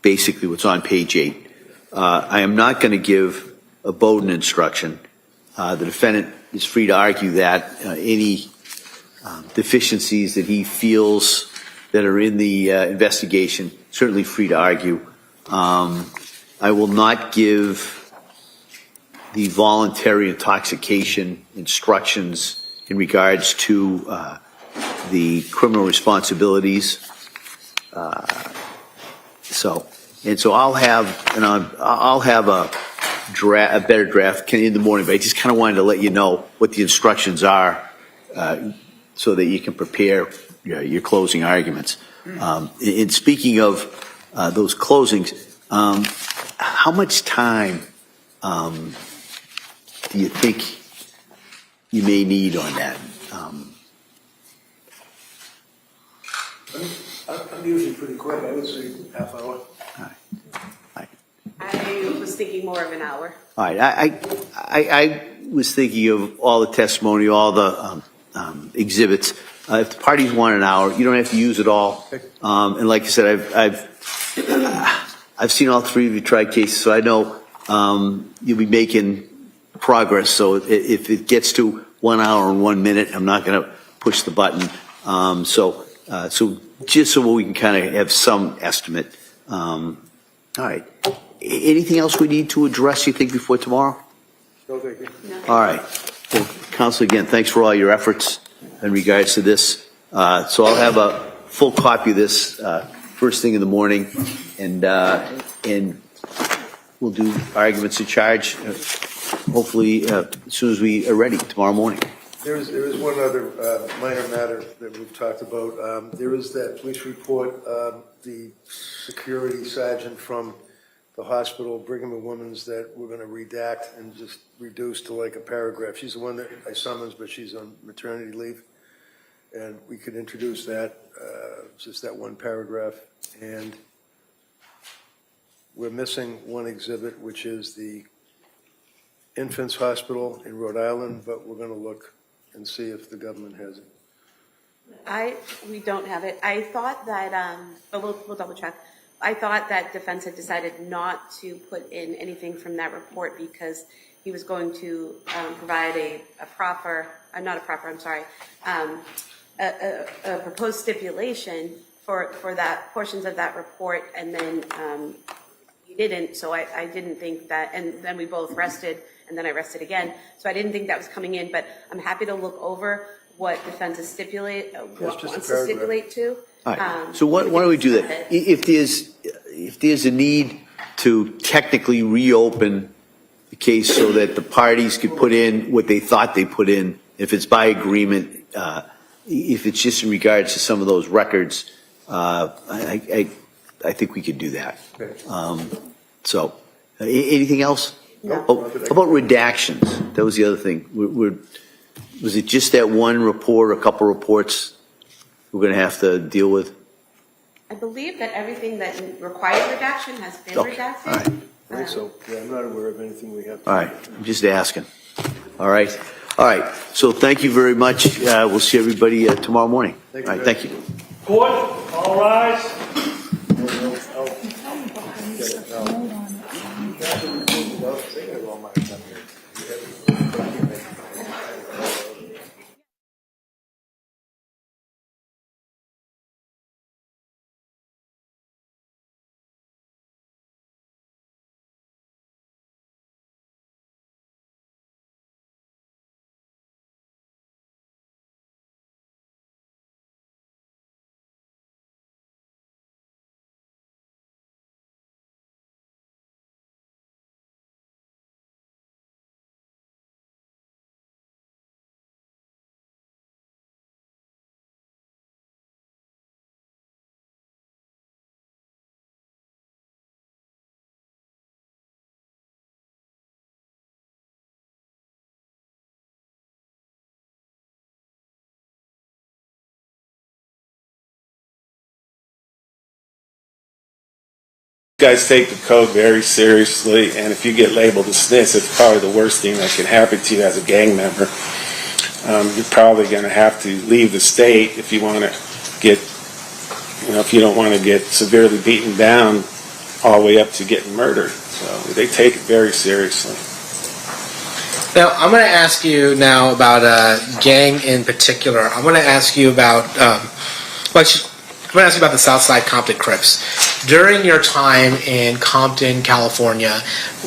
basically what's on page 8. I am not going to give a Bowden instruction. The defendant is free to argue that any deficiencies that he feels that are in the investigation, certainly free to argue. I will not give the voluntary intoxication instructions in regards to the criminal responsibilities. So I'll have a better draft in the morning, but I just kind of wanted to let you know what the instructions are so that you can prepare your closing arguments. In speaking of those closings, how much time do you think you may need on that? I'm usually pretty quick. I would say half hour. I was thinking more of an hour. All right. I was thinking of all the testimony, all the exhibits. If the parties want an hour, you don't have to use it all. And like I said, I've seen all three of you try cases, so I know you'll be making progress. So if it gets to 1 hour and 1 minute, I'm not going to push the button. So just so we can kind of have some estimate. All right. Anything else we need to address, you think, before tomorrow? No, thank you. All right. Well, Counsel, again, thanks for all your efforts in regards to this. So I'll have a full copy of this first thing in the morning, and we'll do arguments to charge, hopefully as soon as we are ready tomorrow morning. There is one other minor matter that we've talked about. There is that police report, the security sergeant from the hospital, Brigham and Women's, that we're going to redact and just reduce to like a paragraph. She's the one that I summons, but she's on maternity leave. And we could introduce that, just that one paragraph. And we're missing one exhibit, which is the Infants Hospital in Rhode Island, but we're going to look and see if the government has it. We don't have it. I thought that, but we'll double check. I thought that defense had decided not to put in anything from that report because he was going to provide a proposed stipulation for that portions of that report, and then he didn't. So I didn't think that, and then we both rested, and then I rested again. So I didn't think that was coming in, but I'm happy to look over what defense is wants to stipulate to. All right. So why don't we do that? If there's a need to technically reopen the case so that the parties could put in what they thought they put in, if it's by agreement, if it's just in regards to some of those records, I think we could do that. So anything else? No. Oh, about redactions, that was the other thing. Was it just that one report, a couple reports we're going to have to deal with? I believe that everything that required redaction has been redacted. All right. I think so. Yeah, I'm not aware of anything we have to. All right. I'm just asking. All right. So thank you very much. We'll see everybody tomorrow morning. All right. Thank you. Court, all rise. guys take the code very seriously, and if you get labeled a snitch, it's probably the worst thing that can happen to you as a gang member. You're probably going to have to leave the state if you want to get, if you don't want to get severely beaten down all the way up to getting murdered. So they take it very seriously. Now, I'm going to ask you now about a gang in particular. I'm going to ask you about, I'm going to ask you about the Southside Compton Crips. During your time in Compton, California,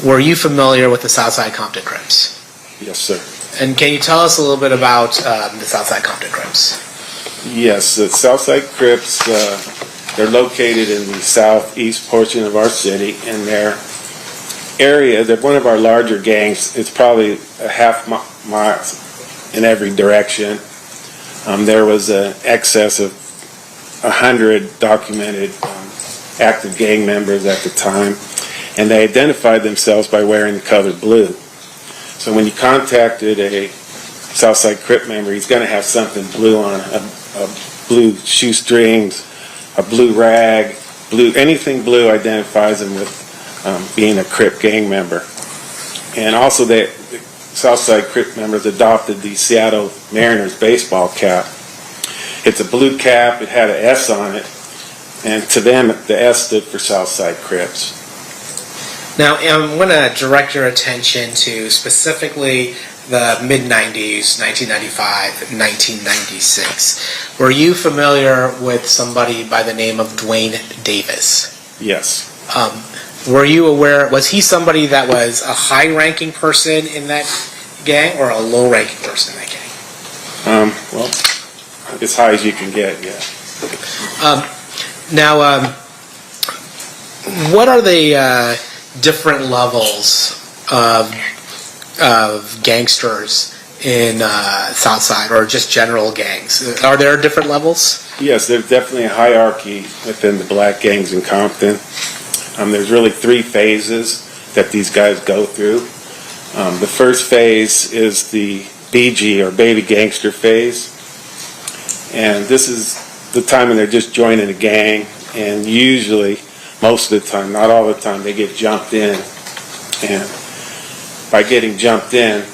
were you familiar with the Southside Compton Crips? Yes, sir. And can you tell us a little bit about the Southside Compton Crips? Yes, the Southside Crips, they're located in the southeast portion of our city, and their area, they're one of our larger gangs. It's probably a half mile in every direction. There was an excess of 100 documented active gang members at the time, and they identified themselves by wearing the color blue. So when you contacted a Southside Crip member, he's going to have something blue on, a blue shoestrings, a blue rag, anything blue identifies him with being a Crip gang member. And also the Southside Crip members adopted the Seattle Mariners baseball cap. It's a blue cap, it had an S on it, and to them the S stood for Southside Crips. Now, I'm going to direct your attention to specifically the mid-90s, 1995, 1996. Were you familiar with somebody by the name of Dwayne Davis? Yes. Were you aware, was he somebody that was a high-ranking person in that gang or a low-ranking person in that gang? Well, as high as you can get, yeah. Now, what are the different levels of gangsters in Southside, or just general gangs? Are there different levels? Yes, there's definitely a hierarchy within the black gangs in Compton. There's really 3 phases that these guys go through. The first phase is the BG, or baby gangster phase. And this is the time when they're just joining a gang, and usually, most of the time, not all the time, they get jumped in. And by getting jumped in,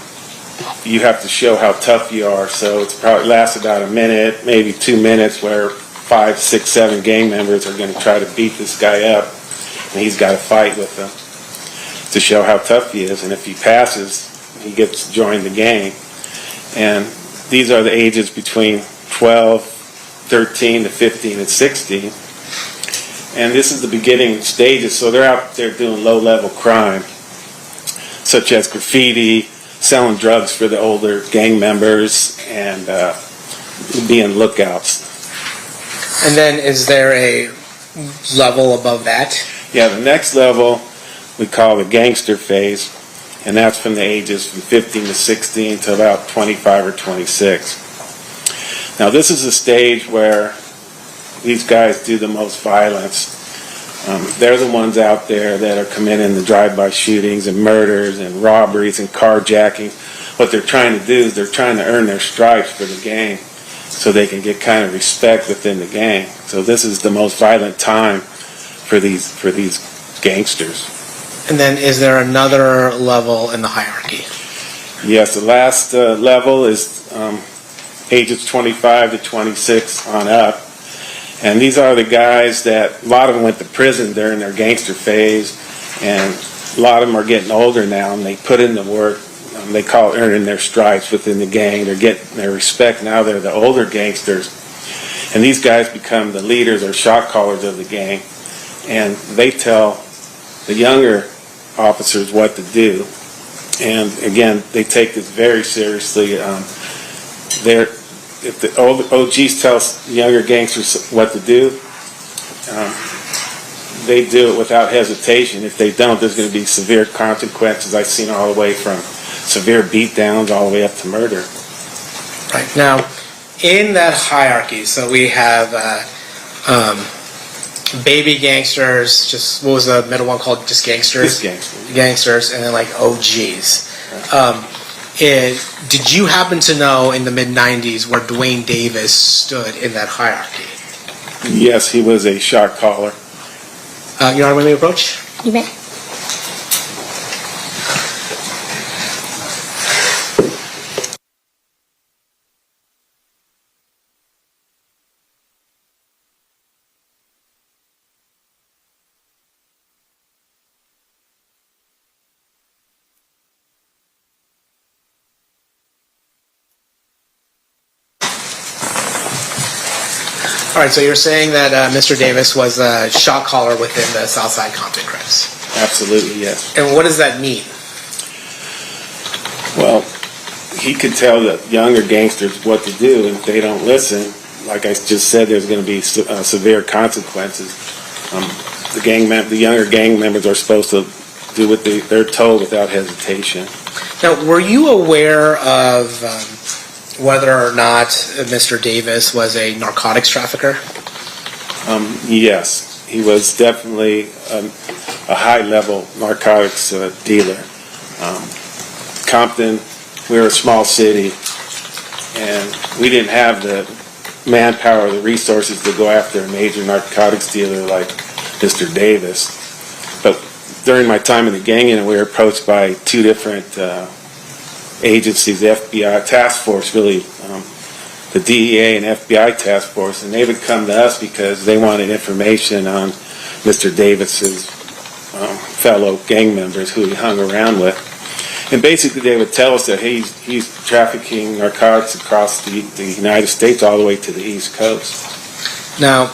you have to show how tough you are. So it probably lasts about a minute, maybe 2 minutes, where 5, 6, 7 gang members are going to try to beat this guy up, and he's got to fight with them to show how tough he is. And if he passes, he gets to join the gang. And these are the ages between 12, 13 to 15 and 16. And this is the beginning stages, so they're out there doing low-level crime, such as graffiti, selling drugs for the older gang members, and being lookouts. And then is there a level above that? Yeah, the next level we call the gangster phase, and that's from the ages from 15 to 16 to about 25 or 26. Now this is a stage where these guys do the most violence. They're the ones out there that are committing the drive-by shootings and murders and robberies and carjacking. What they're trying to do is they're trying to earn their stripes for the gang so they can get kind of respect within the gang. So this is the most violent time for these gangsters. And then is there another level in the hierarchy? Yes, the last level is ages 25 to 26 on up. And these are the guys that, a lot of them went to prison during their gangster phase, and a lot of them are getting older now, and they put in the work. They call it earning their stripes within the gang. They're getting their respect now. They're the older gangsters. And these guys become the leaders or shot callers of the gang. And they tell the younger officers what to do. And again, they take this very seriously. If the OGs tell younger gangsters what to do, they do it without hesitation. If they don't, there's going to be severe consequences. I've seen all the way from severe beatdowns all the way up to murder. Right. Now, in that hierarchy, so we have baby gangsters, just, what was the middle one called? Just gangsters? Just gangsters. Gangsters, and then like OGs. Did you happen to know in the mid-90s where Dwayne Davis stood in that hierarchy? Yes, he was a shot caller. Your Honor, may we approach? You may. All right, so you're saying that Mr. Davis was a shot caller within the Southside Compton Crips. Absolutely, yes. And what does that mean? Well, he could tell the younger gangsters what to do, and if they don't listen, like I just said, there's going to be severe consequences. The younger gang members are supposed to do what they're told without hesitation. Now, were you aware of whether or not Mr. Davis was a narcotics trafficker? Yes, he was definitely a high-level narcotics dealer. Compton, we're a small city, and we didn't have the manpower or the resources to go after a major narcotics dealer like Mr. Davis. But during my time in the gang unit, we were approached by two different agencies, the FBI task force, really, the DEA and FBI task force, and they would come to us because they wanted information on Mr. Davis's fellow gang members who he hung around with. And basically they would tell us that he's trafficking narcotics across the United States all the way to the East Coast. Now,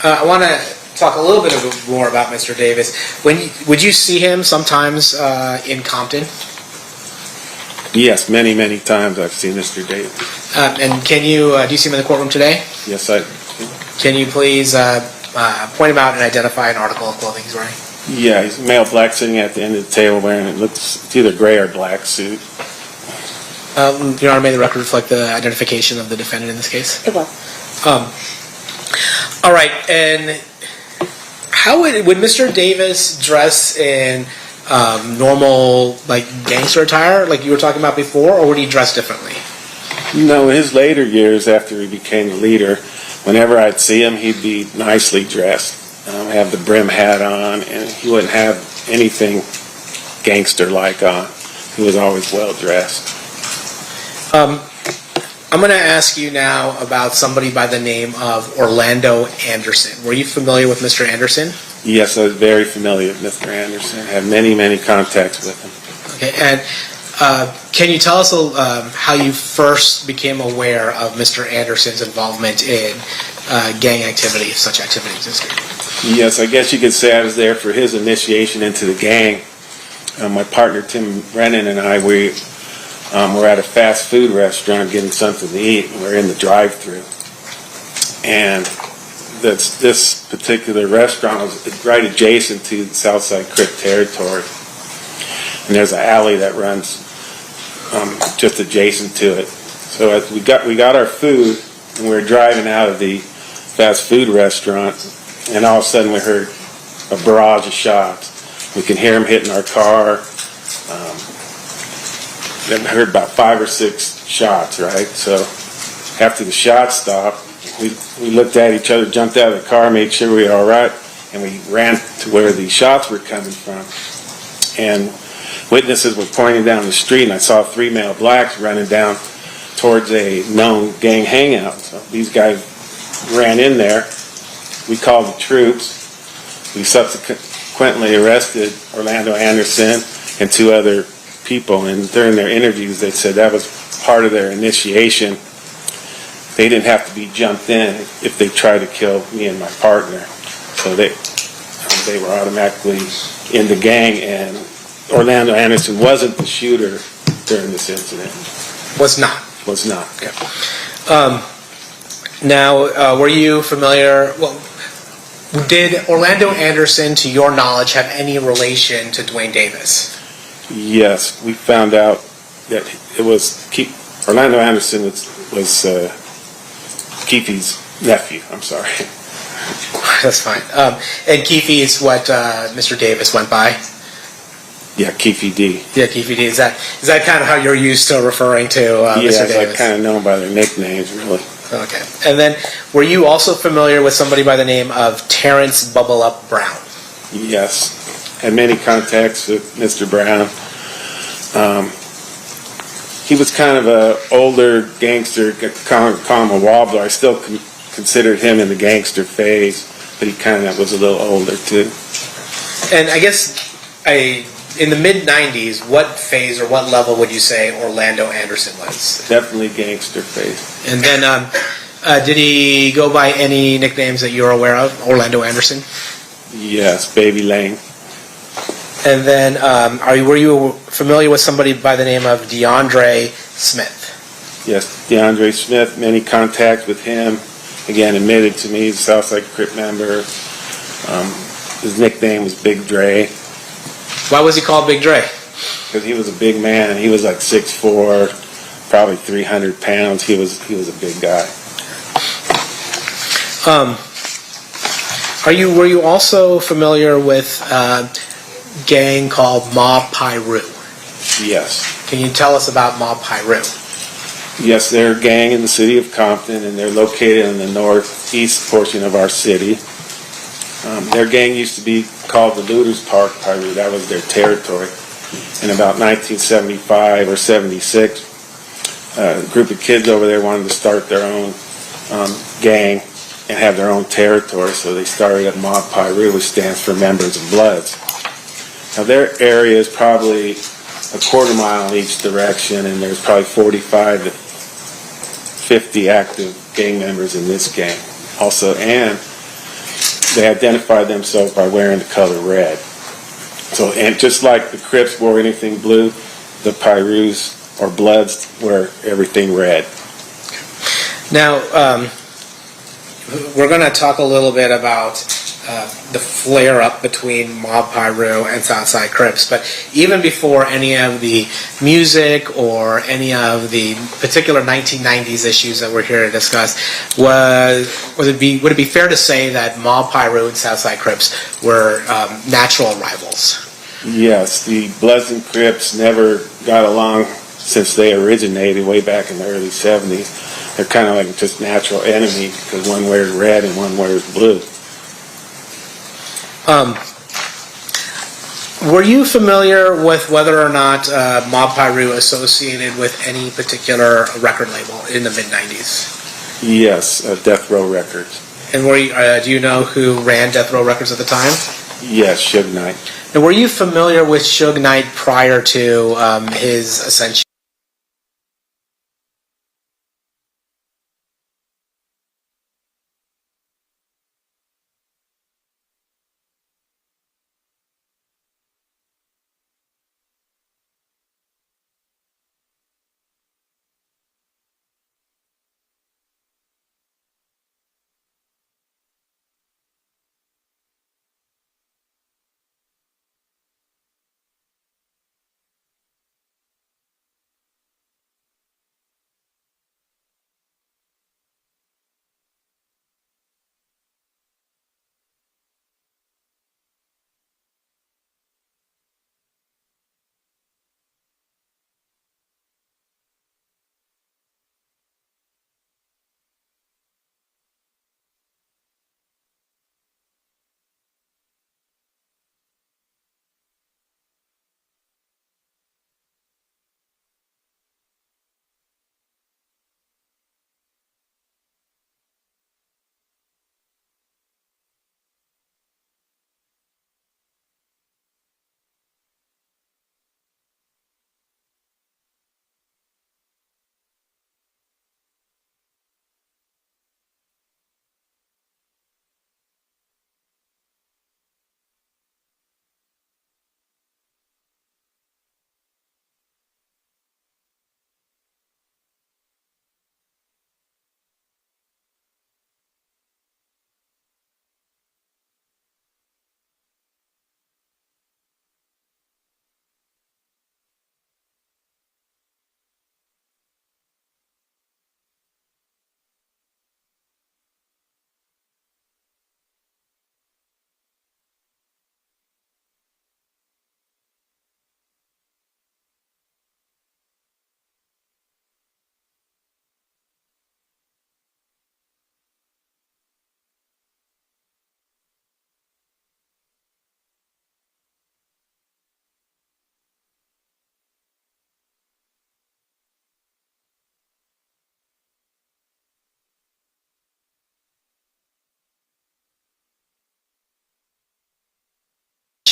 I want to talk a little bit more about Mr. Davis. Would you see him sometimes in Compton? Yes, many, many times I've seen Mr. Davis. And can you, do you see him in the courtroom today? Yes, I do. Can you please point him out and identify an article of clothing he's wearing? Yeah, he's a male black sitting at the end of the table wearing, it's either gray or black suit. Your Honor, may the record reflect the identification of the defendant in this case? It will. All right, and how would Mr. Davis dress in normal, like, gangster attire, like you were talking about before, or would he dress differently? No, in his later years after he became the leader, whenever I'd see him, he'd be nicely dressed, have the brim hat on, and he wouldn't have anything gangster-like on. He was always well dressed. I'm going to ask you now about somebody by the name of Orlando Anderson. Were you familiar with Mr. Anderson? Yes, I was very familiar with Mr. Anderson. I had many, many contacts with him. Okay, and can you tell us how you first became aware of Mr. Anderson's involvement in gang activity, if such activity existed? Yes, I guess you could say I was there for his initiation into the gang. My partner Tim Brennan and I, we were at a fast food restaurant getting something to eat. We're in the drive-thru, and this particular restaurant was right adjacent to the Southside Crip territory, and there's an alley that runs just adjacent to it. So as we got our food, and we were driving out of the fast food restaurant, and all of a sudden we heard a barrage of shots. We can hear them hitting our car. Then we heard about 5 or 6 shots, right? So after the shots stopped, we looked at each other, jumped out of the car, made sure we were all right, and we ran to where the shots were coming from. And witnesses were pointing down the street, and I saw 3 male blacks running down towards a known gang hangout. So these guys ran in there. We called the troops. We subsequently arrested Orlando Anderson and 2 other people, and during their interviews they said that was part of their initiation. They didn't have to be jumped in if they tried to kill me and my partner. So they were automatically in the gang, and Orlando Anderson wasn't the shooter during this incident. Was not. Was not. Okay. Now, were you familiar? Well, did Orlando Anderson, to your knowledge, have any relation to Dwayne Davis? Yes, we found out that it was Orlando Anderson was Keefe's nephew. I'm sorry. That's fine. And Keefe is what Mr. Davis went by? Yeah, Keefe D. Yeah, Keefe D. Is that kind of how you're used to referring to Mr. Davis? Yes, I kind of know them by their nicknames, really. Okay. And then, were you also familiar with somebody by the name of Terrence Bubble Up Brown? Yes, had many contacts with Mr. Brown. He was kind of a older gangster, call him a wobbler. I still considered him in the gangster phase, but he kind of was a little older too. And I guess in the mid-90s, what phase or what level would you say Orlando Anderson was? Definitely gangster phase. And then did he go by any nicknames that you're aware of, Orlando Anderson? Yes, Baby Lane. And then were you familiar with somebody by the name of DeAndre Smith? Yes, DeAndre Smith, many contacts with him. Again, admitted to me, he's a Southside Crip member. His nickname was Big Dre. Why was he called Big Dre? Because he was a big man. He was like 6'4", probably 300 pounds. He was a big guy. Were you also familiar with a gang called Mob Piru? Yes. Can you tell us about Mob Piru? Yes, they're a gang in the city of Compton, and they're located in the northeast portion of our city. Their gang used to be called the Looters Park Piru. That was their territory. In about 1975 or 76, a group of kids over there wanted to start their own gang and have their own territory, so they started at Mob Piru, which stands for Members of Bloods. Now their area is probably a quarter mile in each direction, and there's probably 45 to 50 active gang members in this gang. Also, and they identified themselves by wearing the color red. So, and just like the Crips wore anything blue, the Pirus or Bloods wear everything red. Now, we're going to talk a little bit about the flare-up between Mob Piru and Southside Crips, but even before any of the music or any of the particular 1990s issues that we're here to discuss, would it be fair to say that Mob Piru and Southside Crips were natural rivals? Yes, the Bloods and Crips never got along since they originated way back in the early 70s. They're kind of like just natural enemies because one wears red and one wears blue. Were you familiar with whether or not Mob Piru associated with any particular record label in the mid-90s? Yes, Death Row Records. And do you know who ran Death Row Records at the time? Yes, Suge Knight. And were you familiar with Suge Knight prior to his ascension?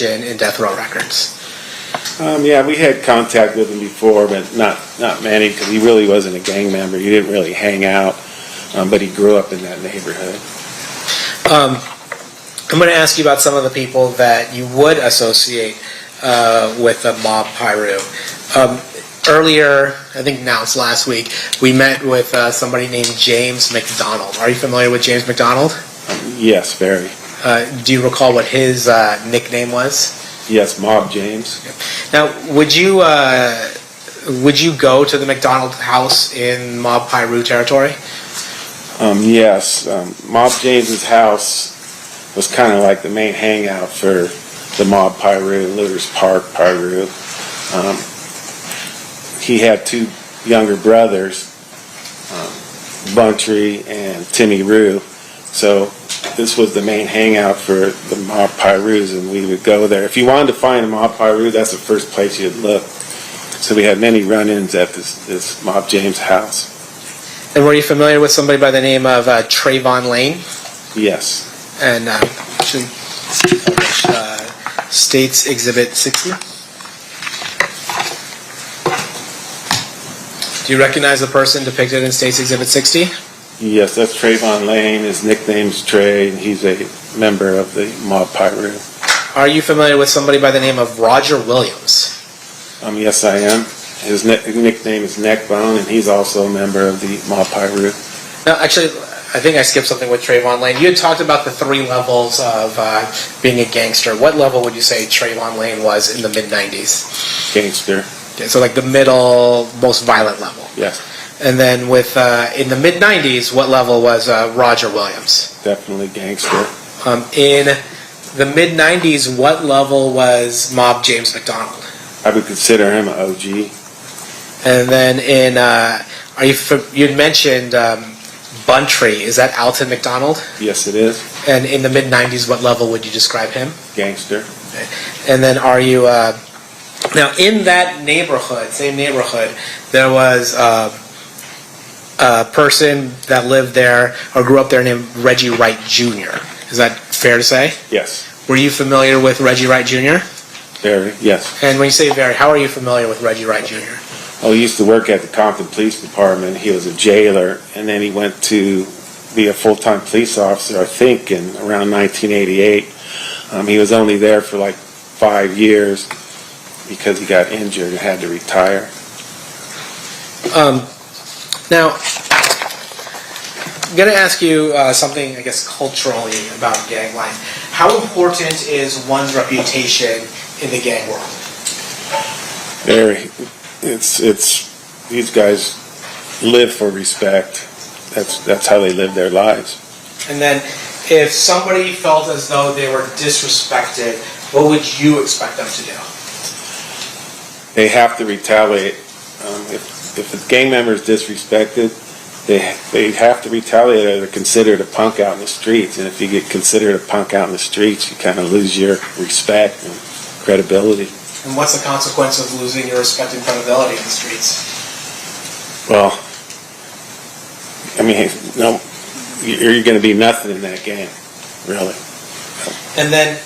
in death row records? Yeah, we had contact with him before, but not many, because he really wasn't a gang member. He didn't really hang out, but he grew up in that neighborhood. I'm going to ask you about some of the people that you would associate with the mob Piru. Earlier, I think now it's last week, we met with somebody named James McDonald. Are you familiar with James McDonald? Yes, very. Do you recall what his nickname was? Yes, Mob James. Now, would you go to the McDonald house in Mob Piru territory? Yes. Mob James's house was kind of like the main hangout for the Mob Piru, Looters Park Piru. He had two younger brothers, Buntry and Timmy Rue. So this was the main hangout for the Mob Pirus, and we would go there. If you wanted to find a Mob Piru, that's the first place you'd look. So we had many run-ins at this Mob James house. And were you familiar with somebody by the name of Trayvon Lane? Yes. And States Exhibit 60? Do you recognize the person depicted in States Exhibit 60? Yes, that's Trayvon Lane. His nickname's Trey, and he's a member of the Mob Piru. Are you familiar with somebody by the name of Roger Williams? Yes, I am. His nickname is Neckbone, and he's also a member of the Mob Piru. Now, actually, I think I skipped something with Trayvon Lane. You had talked about the 3 levels of being a gangster. What level would you say Trayvon Lane was in the mid-90s? Gangster. Okay, so like the middle, most violent level. Yes. And then with in the mid-90s, what level was Roger Williams? Definitely gangster. In the mid-90s, what level was Mob James McDonald? I would consider him an OG. And then in, you'd mentioned Buntry. Is that Alton McDonald? Yes, it is. And in the mid-90s, what level would you describe him? Gangster. Okay. And then are you, now in that neighborhood, same neighborhood, there was a person that lived there or grew up there named Reggie Wright Jr. Is that fair to say? Yes. Were you familiar with Reggie Wright Jr.? Very, yes. And when you say very, how are you familiar with Reggie Wright Jr.? Oh, he used to work at the Compton Police Department. He was a jailer, and then he went to be a full-time police officer, I think, in around 1988. He was only there for like 5 years because he got injured and had to retire. Now, I'm going to ask you something, I guess, culturally about gang life. How important is one's reputation in the gang world? Very. It's these guys live for respect. That's how they live their lives. And then, if somebody felt as though they were disrespected, what would you expect them to do? They have to retaliate. If a gang member is disrespected, they have to retaliate, or they're considered a punk out in the streets. And if you get considered a punk out in the streets, you kind of lose your respect and credibility. And what's the consequence of losing your respect and credibility in the streets? Well, I mean, no, you're going to be nothing in that gang, really. And then,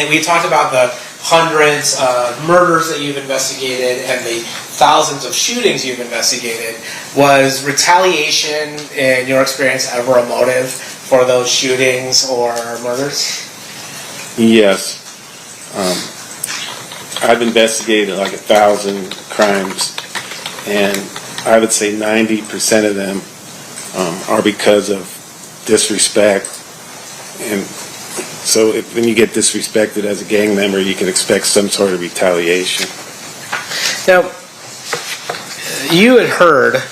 we talked about the hundreds of murders that you've investigated and the thousands of shootings you've investigated. Was retaliation, in your experience, ever a motive for those shootings or murders? Yes. I've investigated like 1,000 crimes, and I would say 90% of them are because of disrespect. And so when you get disrespected as a gang member, you can expect some sort of retaliation. Now, you had heard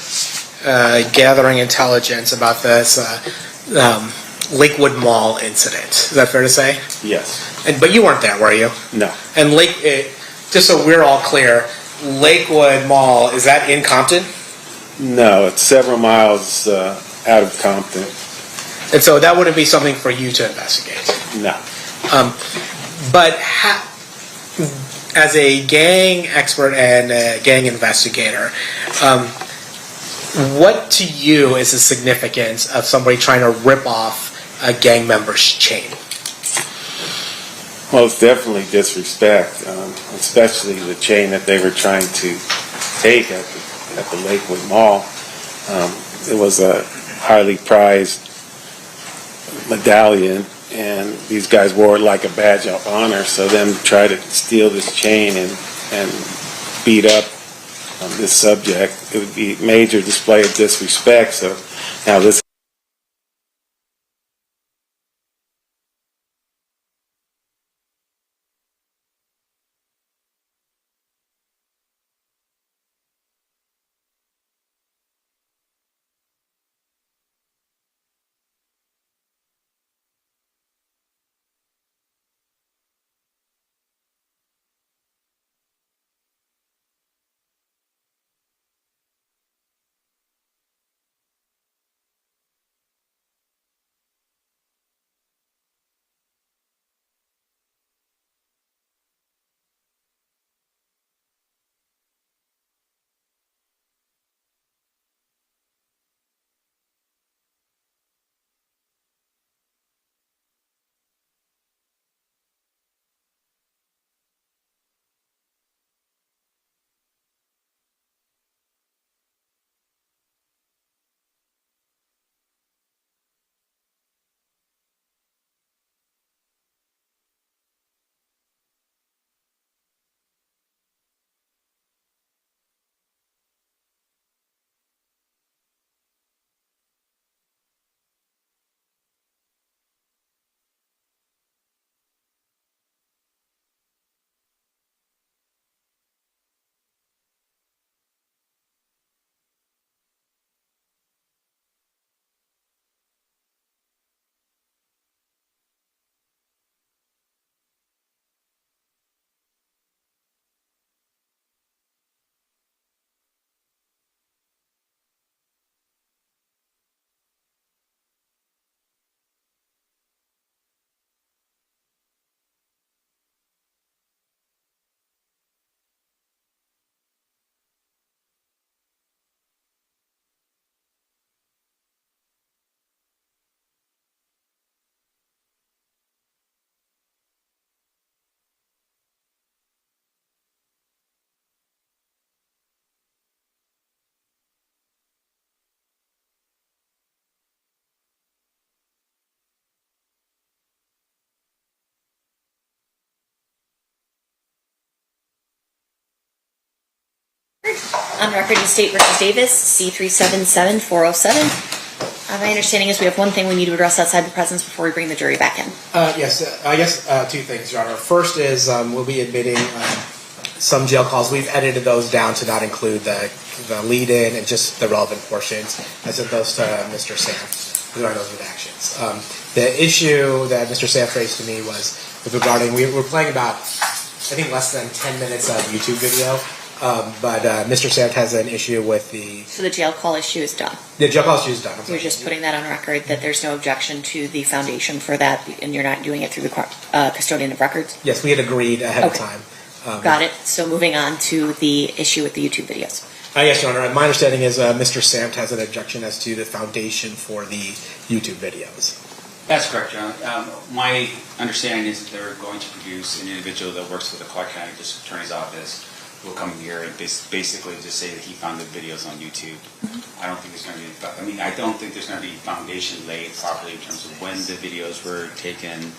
gathering intelligence about this Lakewood Mall incident. Is that fair to say? Yes. But you weren't there, were you? No. And just so we're all clear, Lakewood Mall, is that in Compton? No, it's several miles out of Compton. And so that wouldn't be something for you to investigate? No. But as a gang expert and a gang investigator, what to you is the significance of somebody trying to rip off a gang member's chain? Most definitely disrespect, especially the chain that they were trying to take at the Lakewood Mall. It was a highly prized medallion, and these guys wore it like a badge of honor. So them try to steal this chain and beat up this subject, it would be a major display of disrespect. So now this. On record, State versus Davis, C377407. My understanding is we have one thing we need to address outside the presence before we bring the jury back in. Yes, I guess two things, Your Honor. First is we'll be admitting some jail calls. We've edited those down to not include the lead-in and just the relevant portions, as opposed to Mr. Sam, who are those redactions. The issue that Mr. Sam raised to me was regarding, we're playing about, I think, less than 10 minutes of YouTube video. But Mr. Sant has an issue with the... So the jail call issue is done? The jail call issue is done. You're just putting that on record, that there's no objection to the foundation for that, and you're not doing it through the custodian of records? Yes, we had agreed ahead of time. Got it. So moving on to the issue with the YouTube videos. Yes, Your Honor. My understanding is Mr. Sant has an objection as to the foundation for the YouTube videos. That's correct, Your Honor. My understanding is that they're going to produce an individual that works for the Clark County District Attorney's Office will come here and basically just say that he found the videos on YouTube. I don't think there's going to be, I don't think there's going to be foundation laid properly in terms of when the videos were taken,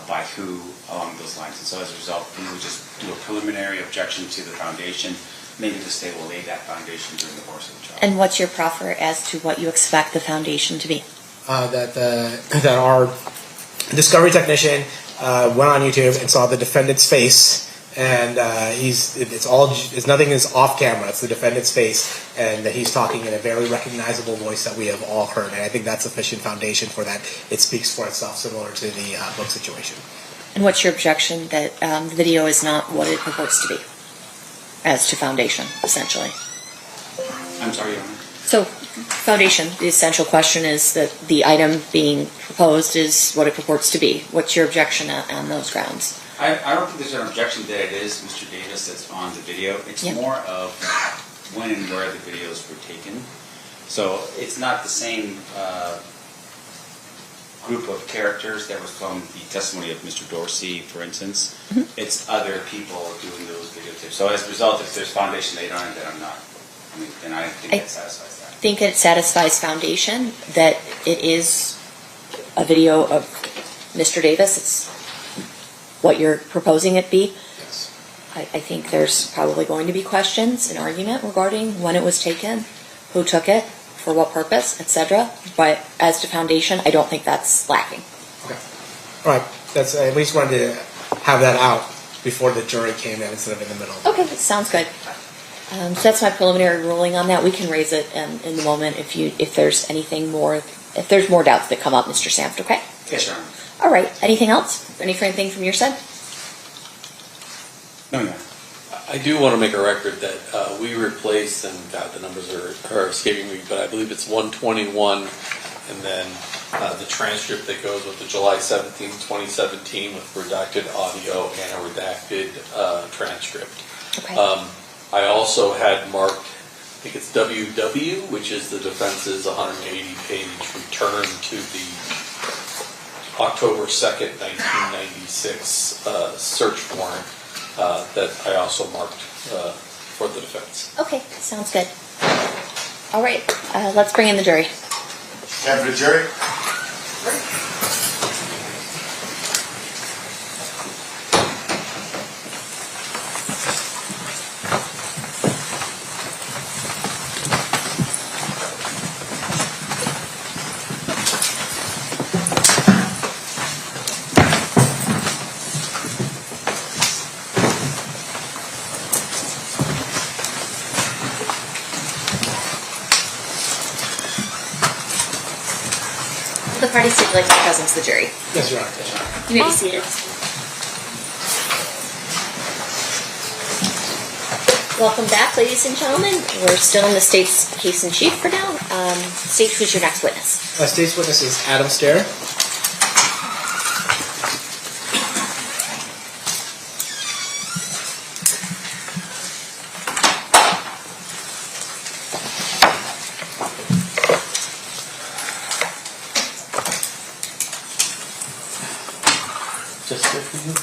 by who, along those lines. And so as a result, we would just do a preliminary objection to the foundation. Maybe the state will lay that foundation during the course of the trial. And what's your proffer as to what you expect the foundation to be? That our discovery technician went on YouTube and saw the defendant's face. And nothing is off camera. It's the defendant's face, and that he's talking in a very recognizable voice that we have all heard. And I think that's sufficient foundation for that. It speaks for itself, similar to the book situation. And what's your objection that the video is not what it purports to be, as to foundation, essentially? I'm sorry, Your Honor. So, foundation, the essential question is that the item being proposed is what it purports to be. What's your objection on those grounds? I don't think there's an objection that it is Mr. Davis that's on the video. It's more of when and where the videos were taken. So it's not the same group of characters that was from the testimony of Mr. Dorsey, for instance. It's other people doing those videotapes. So as a result, if there's foundation laid on it, then I'm not. I mean, then I think that satisfies that. I think it satisfies foundation that it is a video of Mr. Davis. It's what you're proposing it be. Yes. I think there's probably going to be questions and argument regarding when it was taken, who took it, for what purpose, etc. But as to foundation, I don't think that's lacking. Okay. All right. That's, I at least wanted to have that out before the jury came in instead of in the middle. Okay, sounds good. So that's my preliminary ruling on that. We can raise it in the moment if there's anything more, if there's more doubts that come up, Mr. Samft, okay? Yes, Your Honor. All right. Anything else? Anything from your side? No, no. I do want to make a record that we replaced, and God, the numbers are escaping me, but I believe it's 121, and then the transcript that goes with the July 17, 2017 with redacted audio and a redacted transcript. Okay. I also had marked, I think it's WW, which is the defense's 180-page return to the October 2nd, 1996 search warrant that I also marked for the defense. Okay, sounds good. All right, let's bring in the jury. Time for the jury. The party stipulates the presence of the jury. Yes, Your Honor. You may be seated. Welcome back, ladies and gentlemen. We're still in the state's case in chief for now. State, who's your next witness? State's witness is Adam Stair. Just here for you.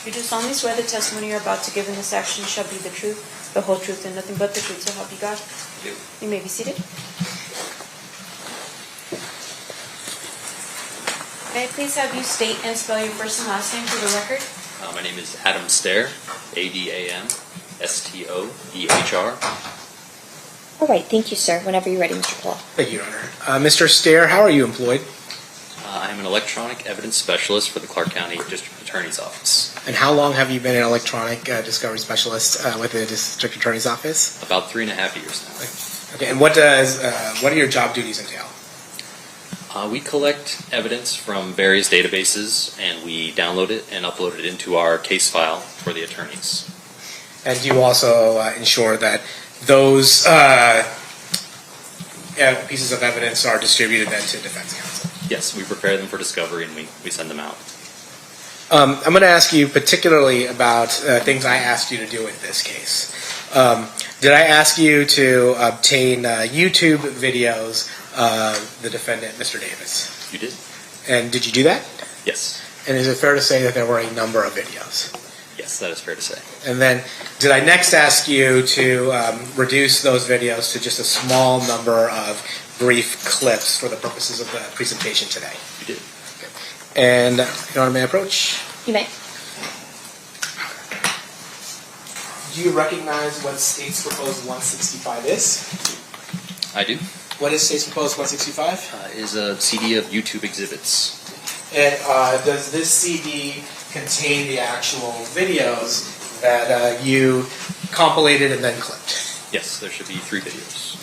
You do solemnly swear the testimony you're about to give in this action shall be the truth, the whole truth, and nothing but the truth, so help you God? I do. You may be seated. May I please have you state and spell your first and last name for the record? My name is Adam Stair, ADAMSTOEHR. All right, thank you, sir. Whenever you're ready, Mr. Paul. Thank you, Your Honor. Mr. Stair, how are you employed? I'm an electronic evidence specialist for the Clark County District Attorney's Office. And how long have you been an electronic discovery specialist with the District Attorney's Office? About 3.5 years now. Okay, and what do your job duties entail? We collect evidence from various databases, and we download it and upload it into our case file for the attorneys. And do you also ensure that those pieces of evidence are distributed then to defense counsel? Yes, we prepare them for discovery and we send them out. I'm going to ask you particularly about things I asked you to do in this case. Did I ask you to obtain YouTube videos of the defendant, Mr. Davis? You did? And did you do that? Yes. And is it fair to say that there were a number of videos? Yes, that is fair to say. And then, did I next ask you to reduce those videos to just a small number of brief clips for the purposes of the presentation today? You did. Okay. And, Your Honor, may I approach? You may. Do you recognize what State's Proposed 165 is? I do. What is State's Proposed 165? Is a CD of YouTube exhibits. And does this CD contain the actual videos that you compilated and then clipped? Yes, there should be 3 videos.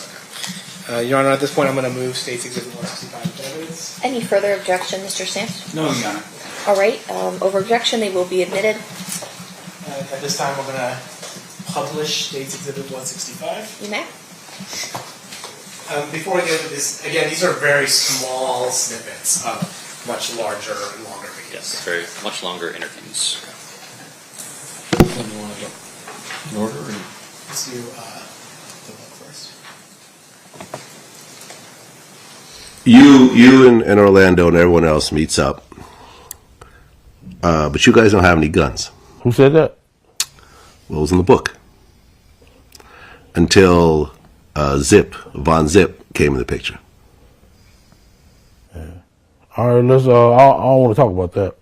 Your Honor, at this point I'm going to move State's Exhibit 165 to evidence. Any further objection, Mr. Sands? No, Your Honor. All right, over objection, they will be admitted. At this time, we're going to publish State's Exhibit 165. You may. Before we get into this, again, these are very small snippets of much larger and longer videos. Yes, very much longer interviews. In order? Let's do the book first. You and Orlando and everyone else meets up, but you guys don't have any guns. Who said that? Well, it was in the book. Until Von Zip came in the picture. All right, let's. I don't want to talk about that.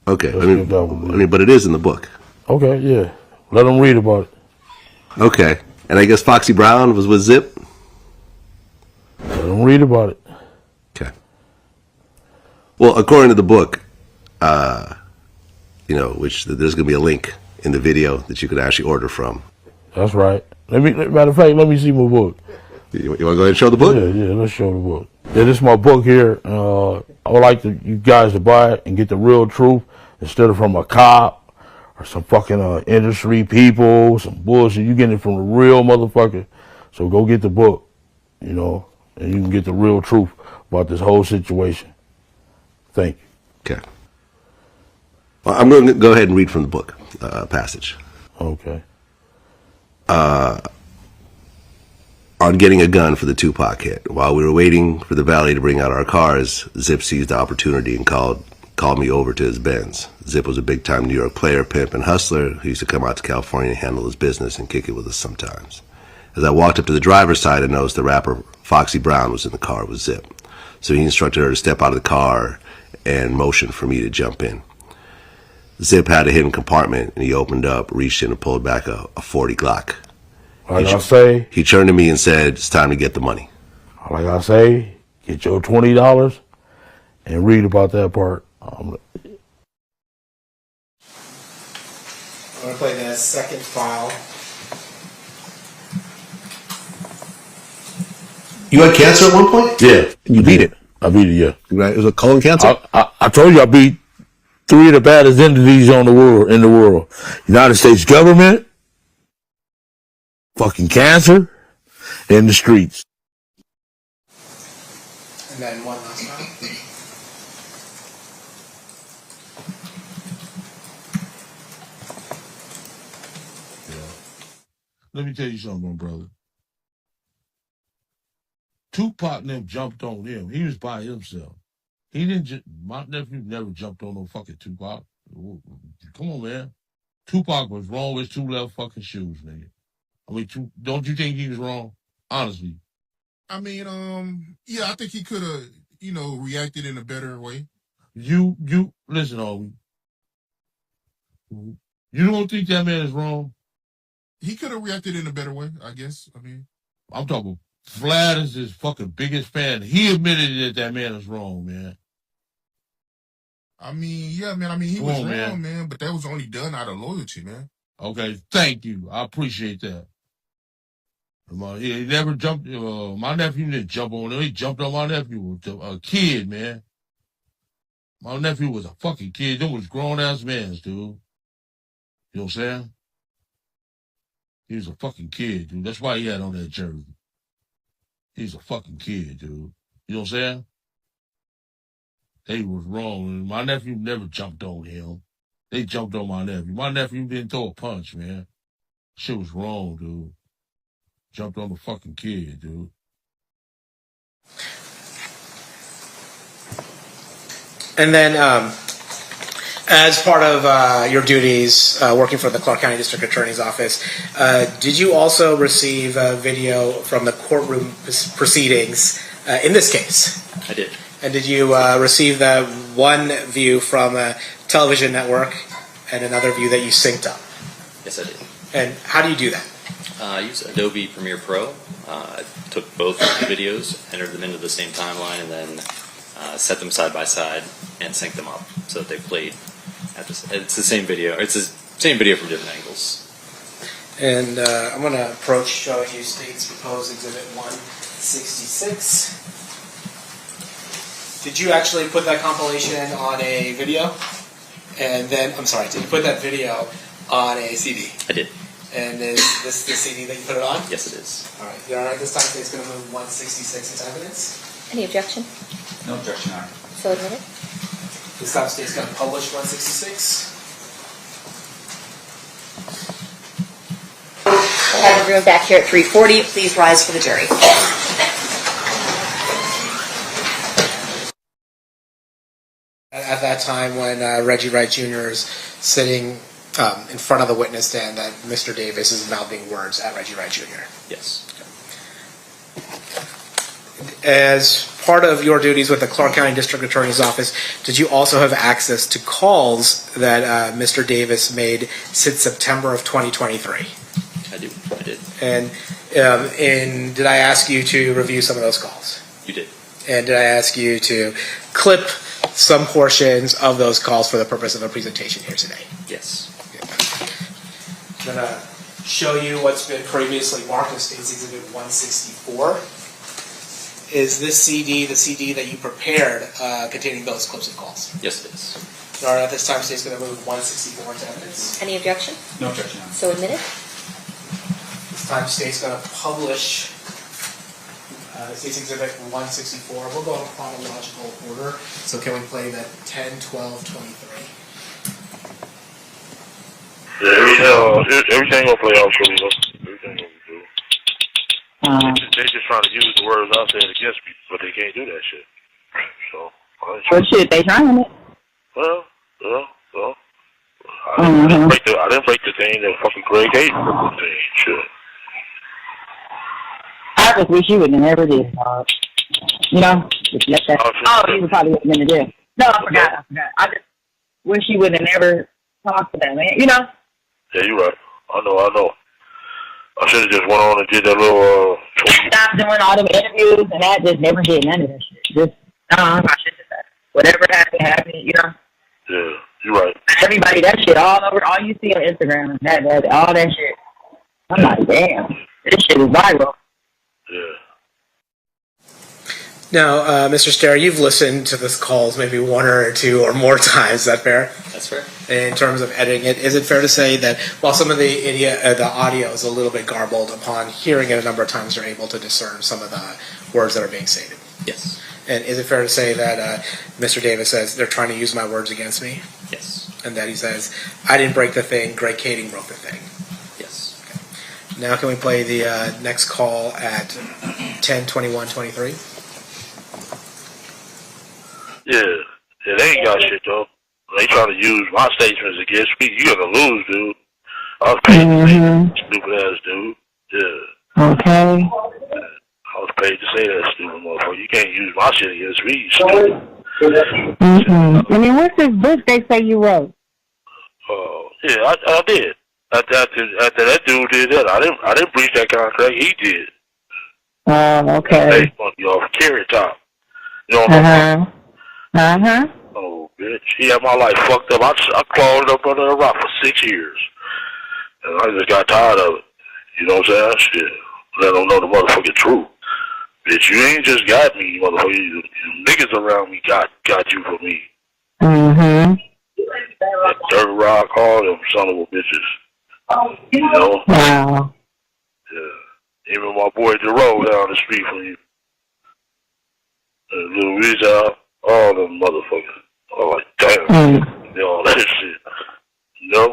Okay, I mean, but it is in the book. Okay, yeah. Let them read about it. Okay, and I guess Foxy Brown was with Zip. Let them read about it. Okay. Well, according to the book, which there's going to be a link in the video that you could actually order from. That's right. Matter of fact, let me see my book. You want to go ahead and show the book? Yeah, let's show the book. Yeah, this is my book here. I would like you guys to buy it and get the real truth instead of from a cop or some fucking industry people, some bullshit. You getting it from a real motherfucker. So go get the book, and you can get the real truth about this whole situation. Thank you. Okay. Well, I'm going to go ahead and read from the book passage. Okay. On getting a gun for the Tupac hit. While we were waiting for the valet to bring out our cars, Zip seized the opportunity and called me over to his Benz. Zip was a big-time New York player, pimp, and hustler who used to come out to California and handle his business and kick it with us sometimes. As I walked up to the driver's side, I noticed the rapper Foxy Brown was in the car with Zip. So he instructed her to step out of the car and motioned for me to jump in. Zip had a hidden compartment, and he opened up, reached in, and pulled back a 40 Glock. Like I say, he turned to me and said, "It's time to get the money." Like I say, get your $20 and read about that part. I'm going to play the second file. You had cancer at one point? Yeah. You beat it? I beat it, yeah. Right. It was a colon cancer? I told you I beat 3 of the baddest entities in the world. United States government, fucking cancer, and the streets. And then one last time. Let me tell you something, my brother. Tupac never jumped on him. He was by himself. He didn't. My nephew never jumped on no fucking Tupac. Come on, man. Tupac was wrong with 2 left fucking shoes, nigga. I mean, don't you think he was wrong? Honestly. I mean, yeah, I think he could have, reacted in a better way. You listen, Obi. You don't think that man is wrong? He could have reacted in a better way, I guess. I mean, I'm talking. Vlad is his fucking biggest fan. He admitted that man is wrong, man. I mean, yeah, man. I mean, he was wrong, man, but that was only done out of loyalty, man. Okay, thank you. I appreciate that. He never jumped. My nephew didn't jump on him. He jumped on my nephew, a kid, man. My nephew was a fucking kid. Them was grown-ass men, dude. You know what I'm saying? He was a fucking kid, dude. That's why he had on that jersey. He's a fucking kid, dude. You know what I'm saying? They was wrong. My nephew never jumped on him. They jumped on my nephew. My nephew didn't throw a punch, man. Shit was wrong, dude. Jumped on the fucking kid, dude. And then, as part of your duties working for the Clark County District Attorney's Office, did you also receive video from the courtroom proceedings in this case? I did. And did you receive the one view from a television network and another view that you synced up? Yes, I did. And how do you do that? I used Adobe Premiere Pro. I took both the videos, entered them into the same timeline, and then set them side by side and synced them up so that they played. It's the same video. It's the same video from different angles. And I'm going to approach you State's proposed Exhibit 166. Did you actually put that compilation on a video? And then, I'm sorry, did you put that video on a CD? I did. And is this the CD that you put it on? Yes, it is. All right. You're all right this time? State's going to move 166 into evidence. Any objection? No objection, Your Honor. So admitted. This time State's going to publish 166. everyone back here at 3:40. Please rise for the jury. At that time when Reggie Wright Jr. is sitting in front of the witness stand, that Mr. Davis is mouthing words at Reggie Wright Jr. Yes. As part of your duties with the Clark County District Attorney's Office, did you also have access to calls that Mr. Davis made since September of 2023? I did. And did I ask you to review some of those calls? You did. And did I ask you to clip some portions of those calls for the purpose of a presentation here today? Yes. I'm going to show you what's been previously marked as State's Exhibit 164. Is this CD the CD that you prepared containing those clips of calls? Yes, it is. All right, at this time, State's going to move 164 into evidence. Any objection? No objection. So admitted. This time, State's going to publish State's Exhibit 164. We'll go in chronological order. So can we play the 10, 12, 23? Yeah, everything gonna play out for me. Everything gonna do. They just trying to use the words I said against me, but they can't do that shit. So. Well, shit, they trying it. Well. I didn't break the thing that fucking Greg hated the thing. Shit. I just wish you would have never did. You know, just let that. You would probably wouldn't have been there. No, I forgot. I just wish you would have never talked to them, man. You know. Yeah, you're right. I know. I should have just went on and did that little. Stop doing all them interviews and that. Just never did none of that shit. Just I should have said whatever happened. You know. Yeah, you're right. Everybody, that shit all over. All you see on Instagram, that all that shit. I'm like, damn, this shit is viral. Yeah. Now, Mr. Stair, you've listened to this calls maybe one or two or more times. Is that fair? That's fair. In terms of editing it, is it fair to say that while some of the audio is a little bit garbled, upon hearing it a number of times, you're able to discern some of the words that are being stated? Yes. And is it fair to say that Mr. Davis says they're trying to use my words against me? Yes. And that he says, I didn't break the thing, Greg Kading broke the thing? Yes. Okay. Now can we play the next call at 10:21:23? Yeah, they ain't got shit though. They trying to use my statements against me. You gonna lose, dude. I was paid to say that, stupid ass dude. Yeah. Okay. I was paid to say that, stupid motherfucker. You can't use my shit against me, you stupid. I mean, what's this book they say you wrote? Yeah, I did. After that dude did that, I didn't breach that contract. He did. Okay. They monkey off carrot top. You know what I'm saying? Oh, bitch. He had my life fucked up. I clawed up under a rock for 6 years. And I just got tired of it. You know what I'm saying? Shit. Let them know the motherfucking truth. Bitch, you ain't just got me, motherfucker. You niggas around me got you for me. That Dirt Rock, all them son of a bitches. You know? Wow. Yeah. Even my boy Jurors down the street from you. Louisa, all them motherfuckers. I'm like, damn. You know, all that shit. You know?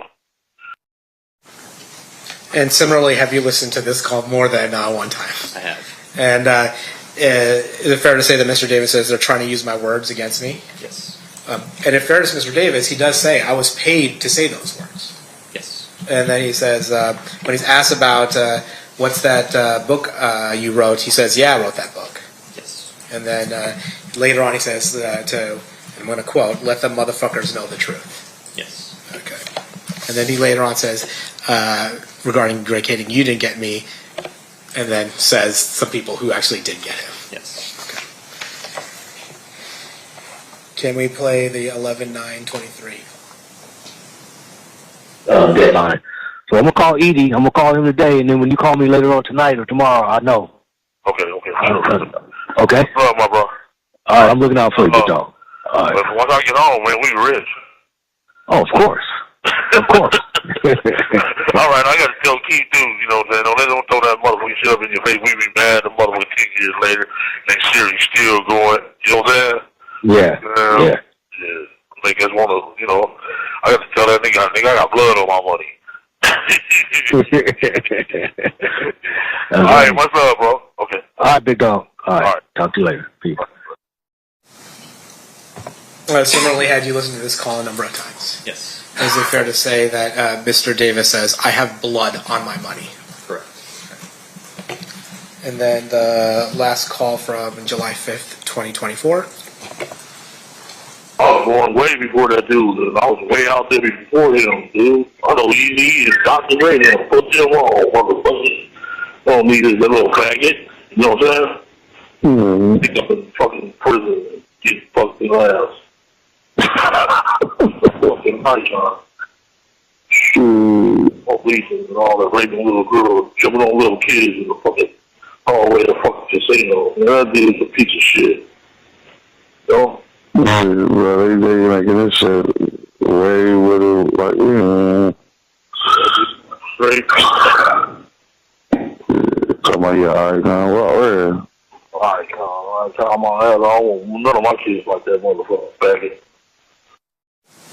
And similarly, have you listened to this call more than one time? I have. And is it fair to say that Mr. Davis says they're trying to use my words against me? Yes. And in fairness to Mr. Davis, he does say, I was paid to say those words. Yes. And then he says, when he's asked about what's that book you wrote, he says, yeah, I wrote that book. Yes. And then later on he says I'm going to quote, let the motherfuckers know the truth. Yes. Okay. And then he later on says, regarding Greg Kading, you didn't get me, and then says some people who actually did get him. Yes. Okay. Can we play the 11:9:23? Deadline. So I'm going to call Edie. I'm going to call him today, and then when you call me later on tonight or tomorrow, I know. Okay. Okay? All right, my bro. All right, I'm looking out for you, dog. All right. But once I get home, man, we rich. Oh, of course. Of course. All right, I got to tell Keith, dude, you know what I'm saying? Don't throw that motherfucking shit up in your face. We be mad the motherfucking 10 years later. Next year, he's still going. You know what I'm saying? Yeah. Yeah. Niggas want to, you know, I got to tell that nigga, I got blood on my money. All right, what's up, bro? Okay. All right, big dog. All right. Talk to you later. Peace. Similarly, had you listened to this call a number of times? Yes. Is it fair to say that Mr. Davis says, I have blood on my money? Correct. And then the last call from July 5th, 2024. I was going way before that dude. I was way out there before him, dude. I know Easy and Dr. Ray and put them on, motherfucker. Don't need this little faggot. You know what I'm saying? Pick up in fucking prison and get fucked in the ass. Fucking night, John. Police and all that raping little girls, jumping on little kids in the fucking hallway of the fucking casino. That dude's a piece of shit. You know? Well, they making this shit way with it, like, you know. Straight. Talking about your icon, well, I'm on that. I don't want none of my kids like that motherfucker. Faggot.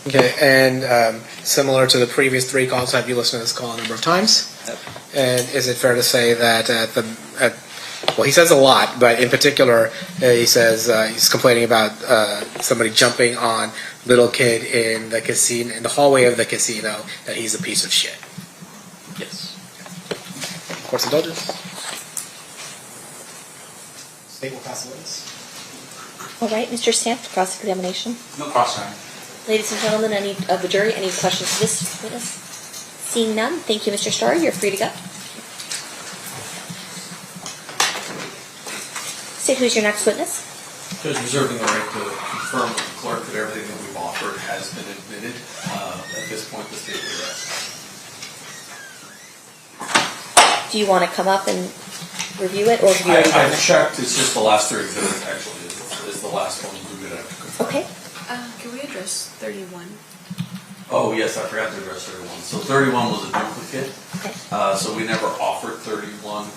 Okay, and similar to the previous 3 calls, have you listened to this call a number of times? Yep. And is it fair to say that well, he says a lot, but in particular, he says he's complaining about somebody jumping on little kid in the casino, in the hallway of the casino, that he's a piece of shit. Yes. Court's indulgence. State will pass the witness. All right, Mr. Stamp, cross-examination. No cross-examination. Ladies and gentlemen, any of the jury, any questions of this witness? Seeing none, thank you, Mr. Starr. You're free to go. State who's your next witness. Judge, reserving the right to confirm with the clerk that everything that we've offered has been admitted. At this point, the state will rest. Do you want to come up and review it, or have you already done I've it? checked. It's just the last 3 exhibits, actually, is the last one we would have to confirm. Okay. Can we address 31? Oh, yes, I forgot to address 31. So 31 was a duplicate. Okay. So we never offered 31.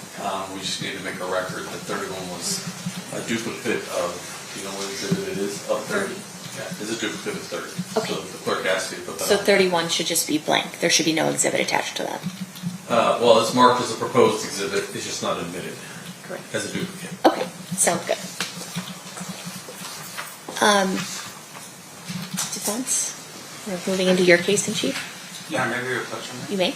We just need to make a record that 31 was a duplicate of, you know what exhibit it is? Of 30. Yeah, it's a duplicate of 30. Okay. So the clerk asked you to put that So on. 31 should just be blank. There should be no exhibit attached to that. Well, it's marked as a proposed exhibit. It's just not admitted. Correct. As a duplicate. Okay, sounds good. Defense, we're moving into your case in chief. Yeah, maybe you're touching that. You may.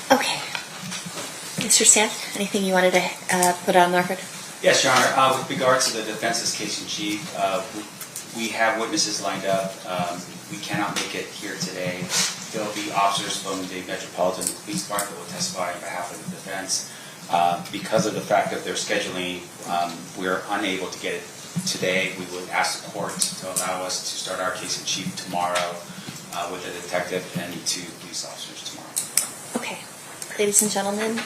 Okay. Mr. Stamp, anything you wanted to put on the record? Yes, Your Honor. With regards to the defense's case in chief, we have witnesses lined up. We cannot make it here today. There will be officers from the Metropolitan Police Department that will testify on behalf of the defense. Because of the fact that they're scheduling, we're unable to get it today. We would ask the court to allow us to start our case in chief tomorrow with a detective and 2 police officers tomorrow. Okay. Ladies and gentlemen,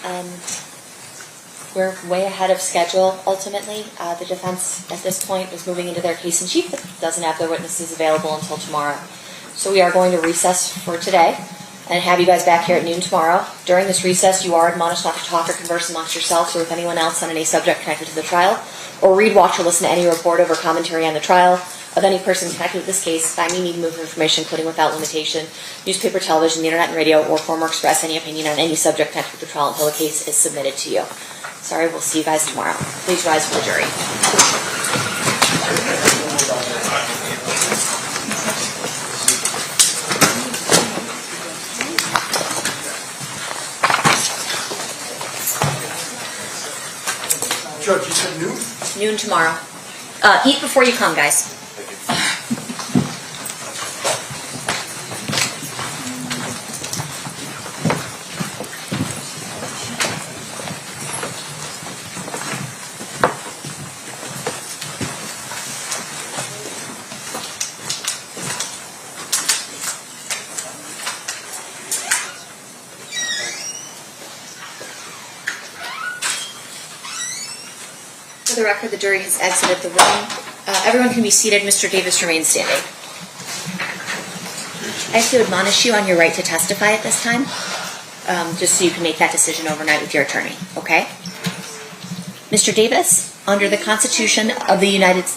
we're way ahead of schedule, ultimately. The defense, at this point, is moving into their case in chief, but doesn't have their witnesses available until tomorrow. So we are going to recess for today and have you guys back here at noon tomorrow. During this recess, you are admonished not to talk or converse amongst yourselves or with anyone else on any subject connected to the trial, or read, watch, or listen to any reportive or commentary on the trial of any person connected with this case by any medium of information, including without limitation, newspaper, television, the internet, and radio, or form or express any opinion on any subject connected with the trial until the case is submitted to you. Sorry, we'll see you guys tomorrow. Please rise for the jury. Judge, you said noon? Noon tomorrow. Eat before you come, guys. For the record, the jury has exited the room. Everyone can be seated. Mr. Davis remains standing. I have to admonish you on your right to testify at this time, just so you can make that decision overnight with your attorney, okay? Mr. Davis, under the Constitution of the United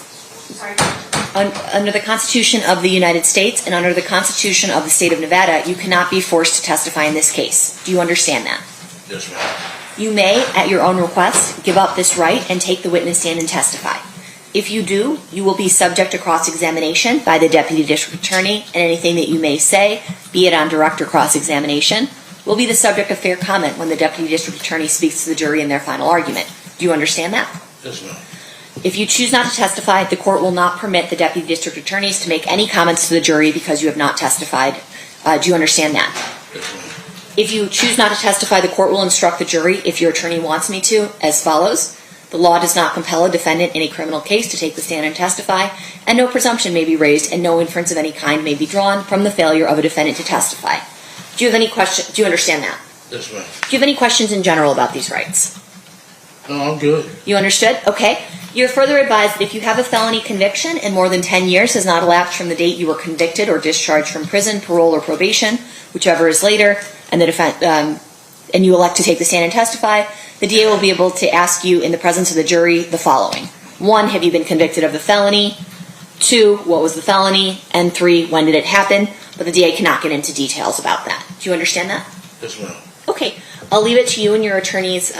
States and under the Constitution of the State of Nevada, you cannot be forced to testify in this case. Do you understand that? Yes, ma'am. You may, at your own request, give up this right and take the witness stand and testify. If you do, you will be subject to cross-examination by the Deputy District Attorney, and anything that you may say, be it on direct or cross-examination, will be the subject of fair comment when the Deputy District Attorney speaks to the jury in their final argument. Do you understand that? Yes, ma'am. If you choose not to testify, the court will not permit the Deputy District Attorneys to make any comments to the jury because you have not testified. Do you understand that? Yes, ma'am. If you choose not to testify, the court will instruct the jury, if your attorney wants me to, as follows. The law does not compel a defendant in a criminal case to take the stand and testify, and no presumption may be raised, and no inference of any kind may be drawn from the failure of a defendant to testify. Do you have any questions? Do you understand that? Yes, ma'am. Do you have any questions in general about these rights? No, I'm good. You understood? Okay. You're further advised that if you have a felony conviction and more than 10 years has not elapsed from the date you were convicted or discharged from prison, parole, or probation, whichever is later, and and you elect to take the stand and testify, the DA will be able to ask you in the presence of the jury the following. 1, have you been convicted of the felony? 2, what was the felony? And 3, when did it happen? But the DA cannot get into details about that. Do you understand that? Yes, ma'am. Okay. I'll leave it to you and your attorney's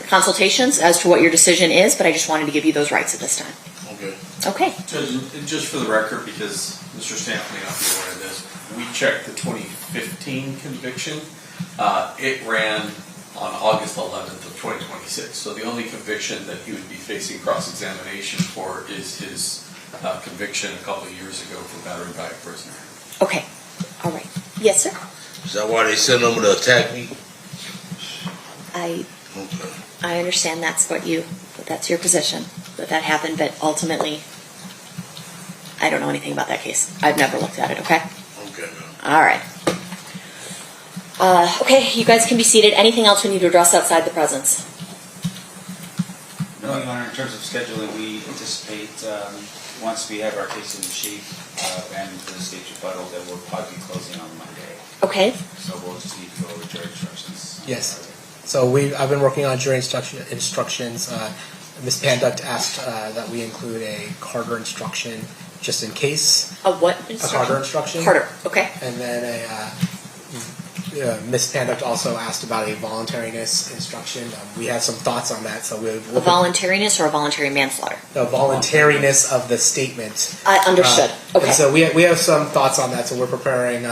consultations as to what your decision is, but I just wanted to give you those rights at this time. Okay. Okay. Judge, just for the record, because Mr. Stamp may not be aware of this, we checked the 2015 conviction. It ran on August 11th of 2026. So the only conviction that he would be facing cross-examination for is his conviction a couple of years ago for battery by a prisoner. Okay. All right. Yes, sir? Is that why they sent them to attack me? I understand that's your position, that happened, but ultimately, I don't know anything about that case. I've never looked at it, okay? Okay, ma'am. All right. Okay, you guys can be seated. Anything else we need to address outside the presence? No, Your Honor, in terms of scheduling, we anticipate once we have our case in chief and the state rebuttal that we'll probably be closing on Monday. Okay. So we'll just need to go over jury instructions. Yes. So I've been working on jury instructions. Ms. Panduct asked that we include a Carter instruction just in case. A what instruction? A Carter instruction. Carter, okay. And then Ms. Panduct also asked about a voluntariness instruction. We had some thoughts on that, so we'll a voluntariness or a voluntary manslaughter? The voluntariness of the statement. I understood. Okay. And so we have some thoughts on that, so we're preparing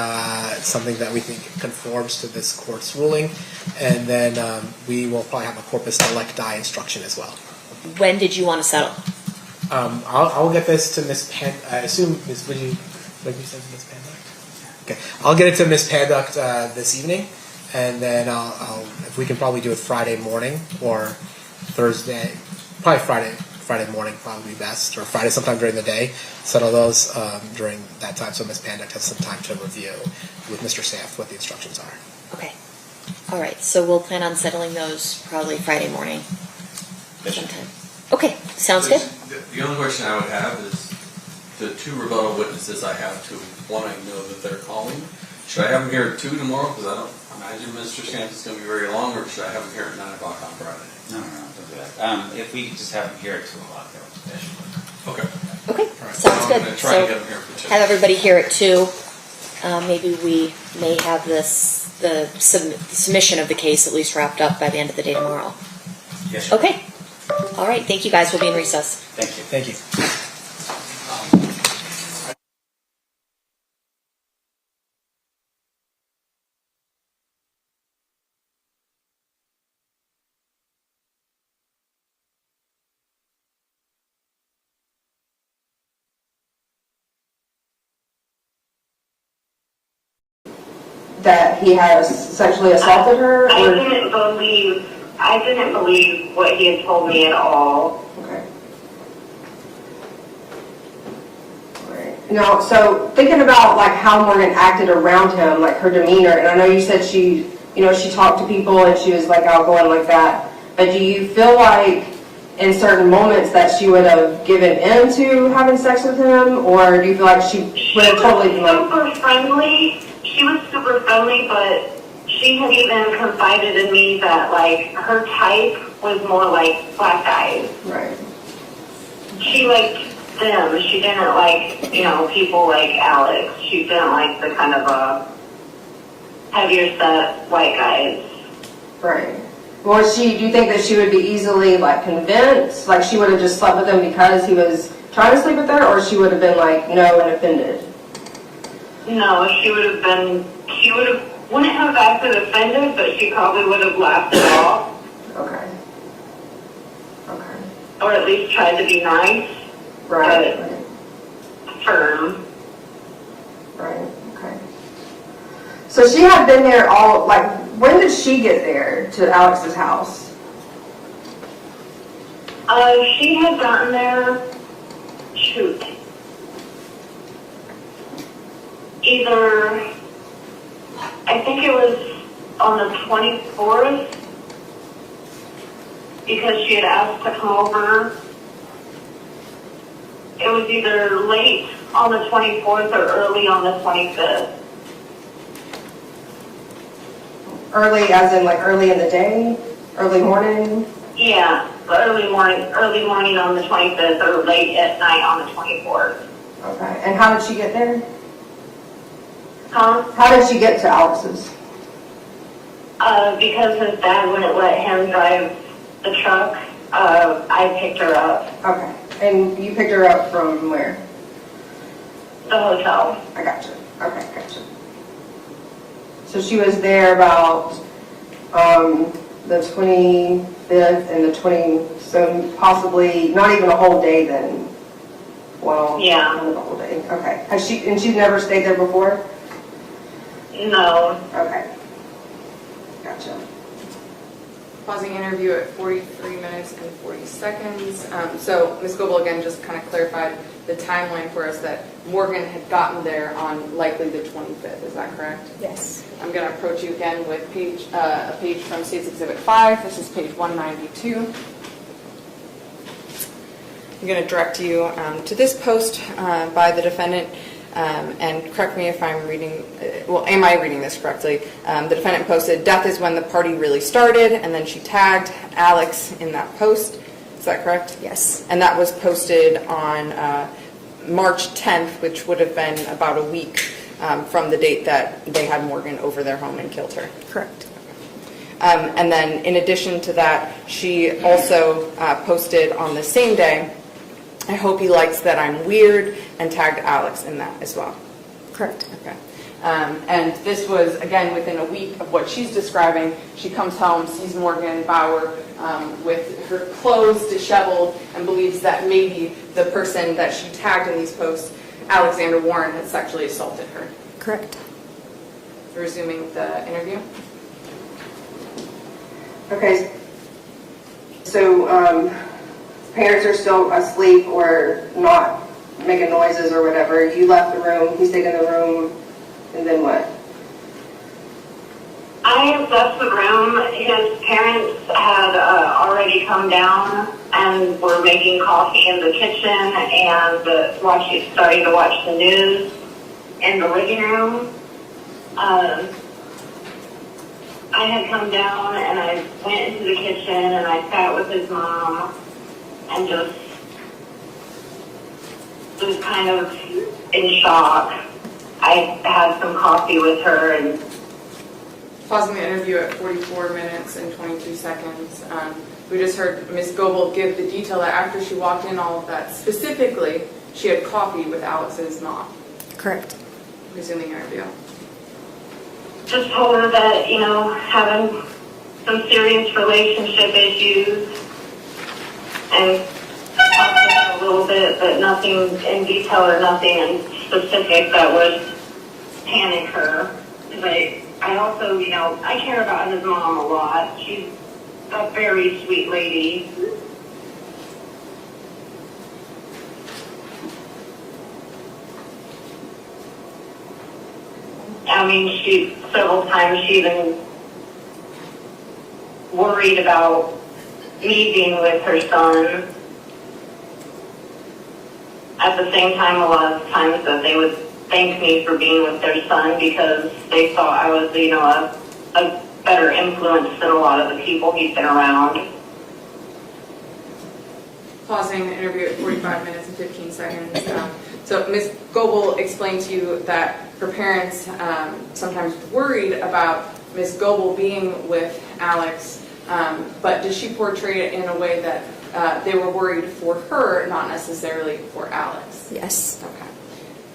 something that we think conforms to this court's ruling, and then we will probably have a corpus delicti instruction as well. when did you want to settle? I'll get this to Miss Pan. I assume Miss. What you said to Miss Panduct? Okay, I'll get it to Miss Panduct this evening, and then I'll if we can probably do it Friday morning or Thursday, probably Friday morning probably be best, or Friday sometime during the day. Settle those during that time, so Miss Panduct has some time to review with Mr. Saft what the instructions are. Okay. All right. So we'll plan on settling those probably Friday morning. Sometime. Okay. Sounds good. The only question I would have is the two rebuttal witnesses I have to one, I know that they're calling. Should I have them here at 2 tomorrow? Because I don't imagine Mr. Stamps is going to be very long, or should I have them here at 9 o'clock on Friday? No, don't do that. If we could just have them here at 2 o'clock, that should work. Okay. Okay. All right. Sounds I'm good. going to try So to get them here for 2. have everybody here at 2. Maybe we may have the submission of the case at least wrapped up by the end of the day tomorrow. Yes, sir. Okay. All right. Thank you, guys. We'll be in recess. Thank you. Thank you. That he has sexually assaulted her? I didn't believe what he had told me at all. Okay. Alright. Now, so thinking about like how Morgan acted around him, like her demeanor, and I know you said she talked to people and she was like outgoing like that, but do you feel like in certain moments that she would have given in to having sex with him, or do you feel like she would have totally been like... She was super friendly, but she had even confided in me that, like, her type was more like black guys. Right. She liked them. She didn't like, people like Alex. She didn't like the kind of heavier set white guys. Right. Well, do you think that she would be easily, like, convinced? Like, she would have just slept with him because he was trying to sleep with her, or she would have been like, no, and offended? No, wouldn't have acted offended, but she probably would have laughed it off. Okay. Okay. Or at least tried to be nice. Right. But firm. Right. Okay. So she had been there when did she get there to Alex's house? She had gotten there, I think it was on the 24th, because she had asked to come over. It was either late on the 24th or early on the 25th. Early as in like early in the day? Early morning? Yeah, early morning on the 25th or late at night on the 24th. Okay. And how did she get there? Huh? How did she get to Alex's? Because his dad wouldn't let him drive the truck, I picked her up. Okay. And you picked her up from where? The hotel. I gotcha. Okay, gotcha. So she was there about the 25th and the 20th, so possibly not even a whole day then. Well, yeah. Not a whole day. Okay. And she's never stayed there before? No. Okay. Gotcha. Pausing interview at 43 minutes and 40 seconds. So Ms. Goebel again just kind of clarified the timeline for us that Morgan had gotten there on likely the 25th. Is that correct? Yes. I'm going to approach you again with a page from State's Exhibit 5. This is page 192. I'm going to direct you to this post by the defendant. And correct me if I'm reading, am I reading this correctly? The defendant posted, "Death is when the party really started," and then she tagged Alex in that post. Is that correct? Yes. And that was posted on March 10th, which would have been about a week from the date that they had Morgan over their home and killed her. Correct. And then in addition to that, she also posted on the same day, "I hope he likes that I'm weird," and tagged Alex in that as well. Correct. Okay. And this was, again, within a week of what she's describing. She comes home, sees Morgan Bauer with her clothes disheveled, and believes that maybe the person that she tagged in these posts, Alexander Warren, had sexually assaulted her. Correct. Resuming the interview. Okay. So parents are still asleep or not making noises or whatever. You left the room. He stayed in the room. And then what? I left the room. His parents had already come down and were making coffee in the kitchen and starting to watch the news in the living room. I had come down and I went into the kitchen and I sat with his mom and just was kind of in shock. I had some coffee with her and Pausing the interview at 44 minutes and 22 seconds. We just heard Ms. Goebel give the detail that after she walked in, all of that, specifically, she had coffee with Alex's mom. Correct. Resuming interview. just told her that, having some serious relationship issues and talked to her a little bit, but nothing in detail or nothing in specific that would panic her. But I also, I care about his mom a lot. She's a very sweet lady. I mean, several times she even worried about me being with her son. At the same time, a lot of times that they would thank me for being with their son because they thought I was, a better influence than a lot of the people he's been around. Pausing the interview at 45 minutes and 15 seconds. So Ms. Goebel explained to you that her parents sometimes worried about Ms. Goebel being with Alex, but did she portray it in a way that they were worried for her, not necessarily for Alex? Yes. Okay.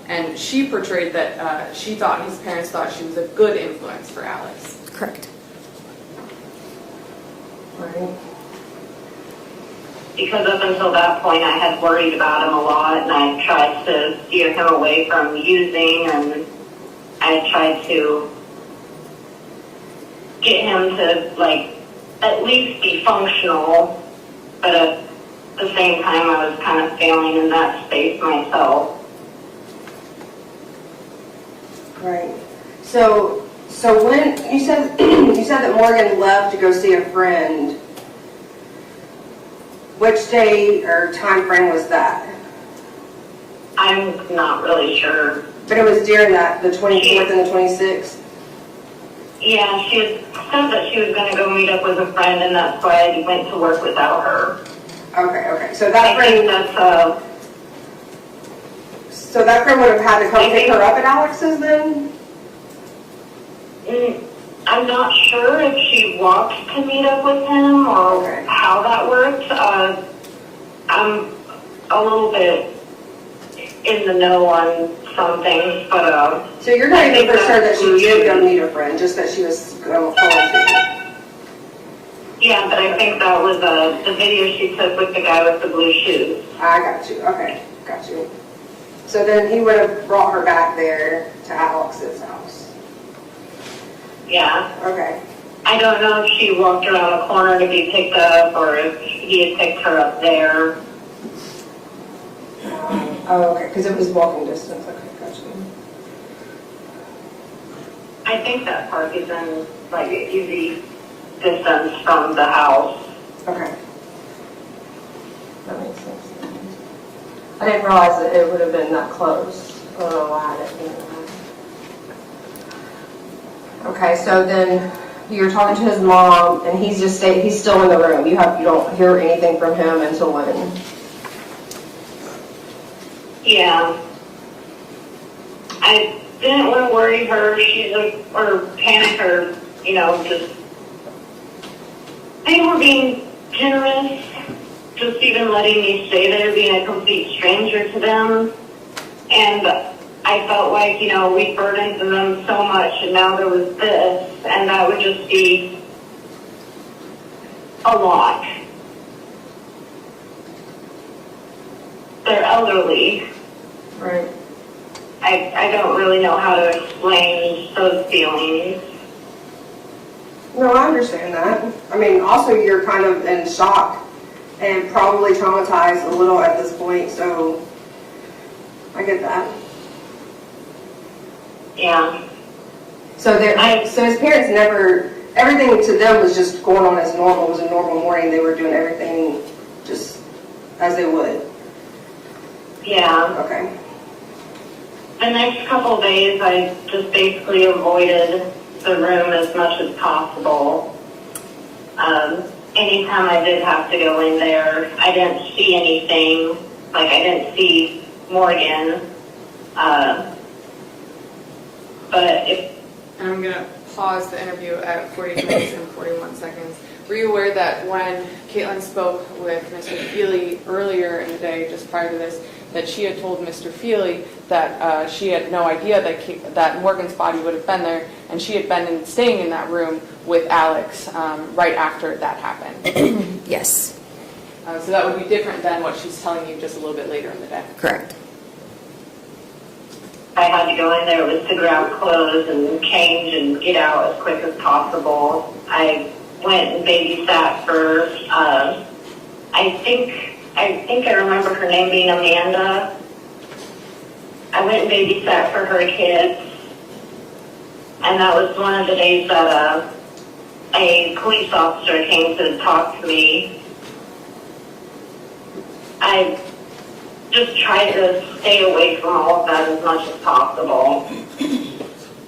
And she portrayed that his parents thought she was a good influence for Alex. Correct. Right. Because up until that point, I had worried about him a lot, and I tried to steer him away from using, and I tried to get him to, at least be functional, but at the same time, I was kind of failing in that space myself. Right. So when you said that Morgan left to go see a friend, which day or time frame was that? I'm not really sure. But it was during that, the 24th and the 26th? Yeah, she had said that she was going to go meet up with a friend, and that's why I went to work without her. Okay. So that friend, would have had to come pick her up at Alex's then? I'm not sure if she walked to meet up with him or how that worked. I'm a little bit in the know on some things, but so you're not even for sure that she did go meet her friend, just that she was going to. Yeah, but I think that was the video she took with the guy with the blue shoes. I got you. Okay, got you. So then he would have brought her back there to Alex's house. Yeah. Okay. I don't know if she walked around the corner to be picked up or if he had picked her up there. Okay, because it was walking distance. Okay, got you. I think that park is in easy distance from the house. Okay. That makes sense. I didn't realize that it would have been that close. I don't know why I didn't know. Okay, so then you're talking to his mom, and he's still in the room. You don't hear anything from him until when? Yeah. I didn't want to worry her, or panic her, just, they were being generous, just even letting me stay there, being a complete stranger to them. And I felt like, you know, we burdened them so much and now there was this, and that would just be a lot. They're elderly. Right. I don't really know how to explain those feelings. No, I understand that. I mean, also you're kind of in shock and probably traumatized a little at this point, so I get that. Yeah. So so his parents never, everything to them was just going on as normal. It was a normal morning. They were doing everything just as they would. Yeah. Okay. The next couple of days, I just basically avoided the room as much as possible. Anytime I did have to go in there, I didn't see anything. Like, I didn't see Morgan. But if... And I'm going to pause the interview at 48 minutes and 41 seconds. Were you aware that when Caitlin spoke with Mr. Feely earlier in the day, just prior to this, that she had told Mr. Feely that she had no idea that Morgan's body would have been there, and she had been staying in that room with Alex right after that happened? Yes. So that would be different than what she's telling you just a little bit later in the day. Correct. I had to go in there was to grab clothes and change and get out as quick as possible. I went and babysat for, I think I remember her name being Amanda. I went and babysat for her kids. And that was one of the days that a police officer came to talk to me. I just tried to stay away from all of that as much as possible.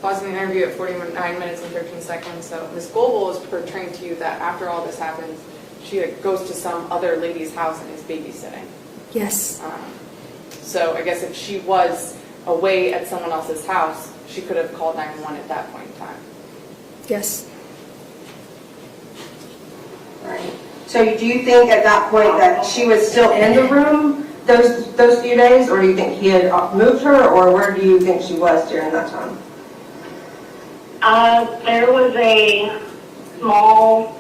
Pausing the interview at 49 minutes and 13 seconds. So Ms. Goebel is portraying to you that after all this happens, she goes to some other lady's house and is babysitting. Yes. So I guess if she was away at someone else's house, she could have called 911 at that point in time. Yes. Right. So do you think at that point that she was still in the room those few days, or do you think he had moved her, or where do you think she was during that time? There was a small...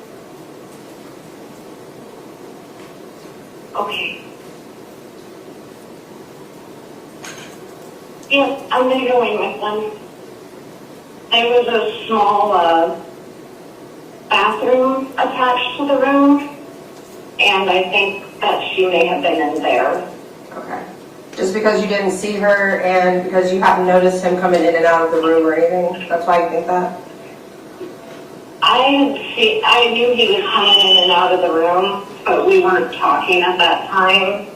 Okay. Yeah, I'm going to go in with them. There was a small bathroom attached to the room, and I think that she may have been in there. Okay. Just because you didn't see her and because you hadn't noticed him coming in and out of the room or anything? That's why you think that? I knew he was coming in and out of the room, but we weren't talking at that time.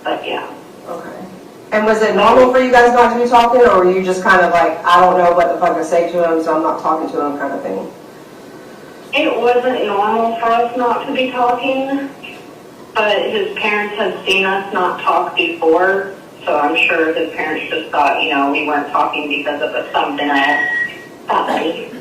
But yeah. Okay. And was it normal for you guys not to be talking, or were you just kind of like, I don't know what the fuck to say to him, so I'm not talking to him kind of thing? It wasn't normal for us not to be talking, but his parents had seen us not talk before, so I'm sure his parents just thought, you know, we weren't talking because of something else. Funny.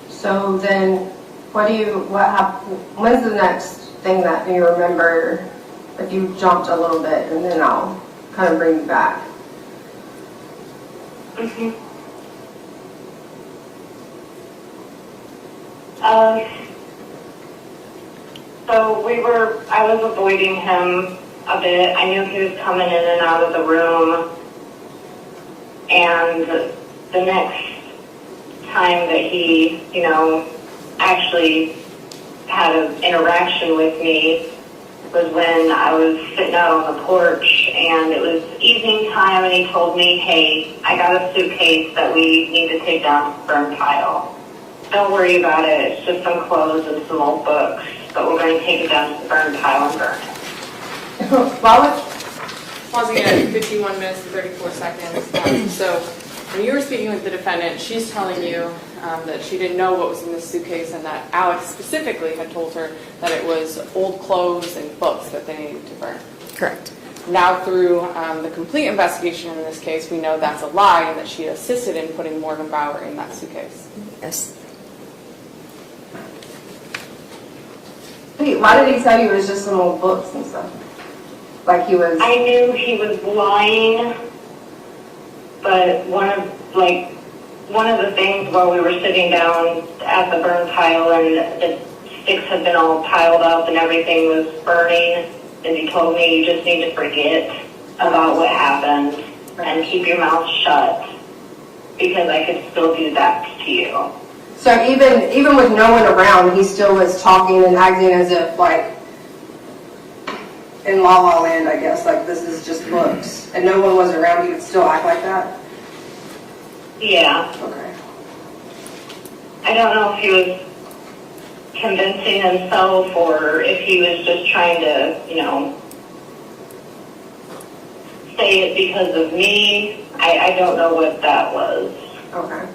So then, when's the next thing that you remember, if you jumped a little bit, and then I'll kind of bring you back? Mm-hmm. So I was avoiding him a bit. I knew he was coming in and out of the room, and the next time that he, you know, actually had an interaction with me was when I was sitting out on the porch, and it was evening time, and he told me, hey, I got a suitcase that we need to take down to burn pile. Don't worry about it, it's just some clothes and some old books, but we're going to take it down to the burn pile and burn it. Pausing at 51 minutes and 34 seconds. So when you were speaking with the defendant, she's telling you that she didn't know what was in this suitcase, and that Alex specifically had told her that it was old clothes and books that they needed to burn. Correct. Now through the complete investigation in this case, we know that's a lie and that she assisted in putting Morgan Bauer in that suitcase. Yes. Wait, why did he tell you it was just some old books and stuff? Like he was... I knew he was lying, but one of the things while we were sitting down at the burn pile and the sticks had been all piled up and everything was burning, and he told me, you just need to forget about what happened and keep your mouth shut because I could still do that to you. So even with no one around, he still was talking and acting as if, like, in La La Land, I guess, like this is just books, and no one was around, he would still act like that? Yeah. Okay. I don't know if he was convincing himself or if he was just trying to, say it because of me. I don't know what that was. Okay.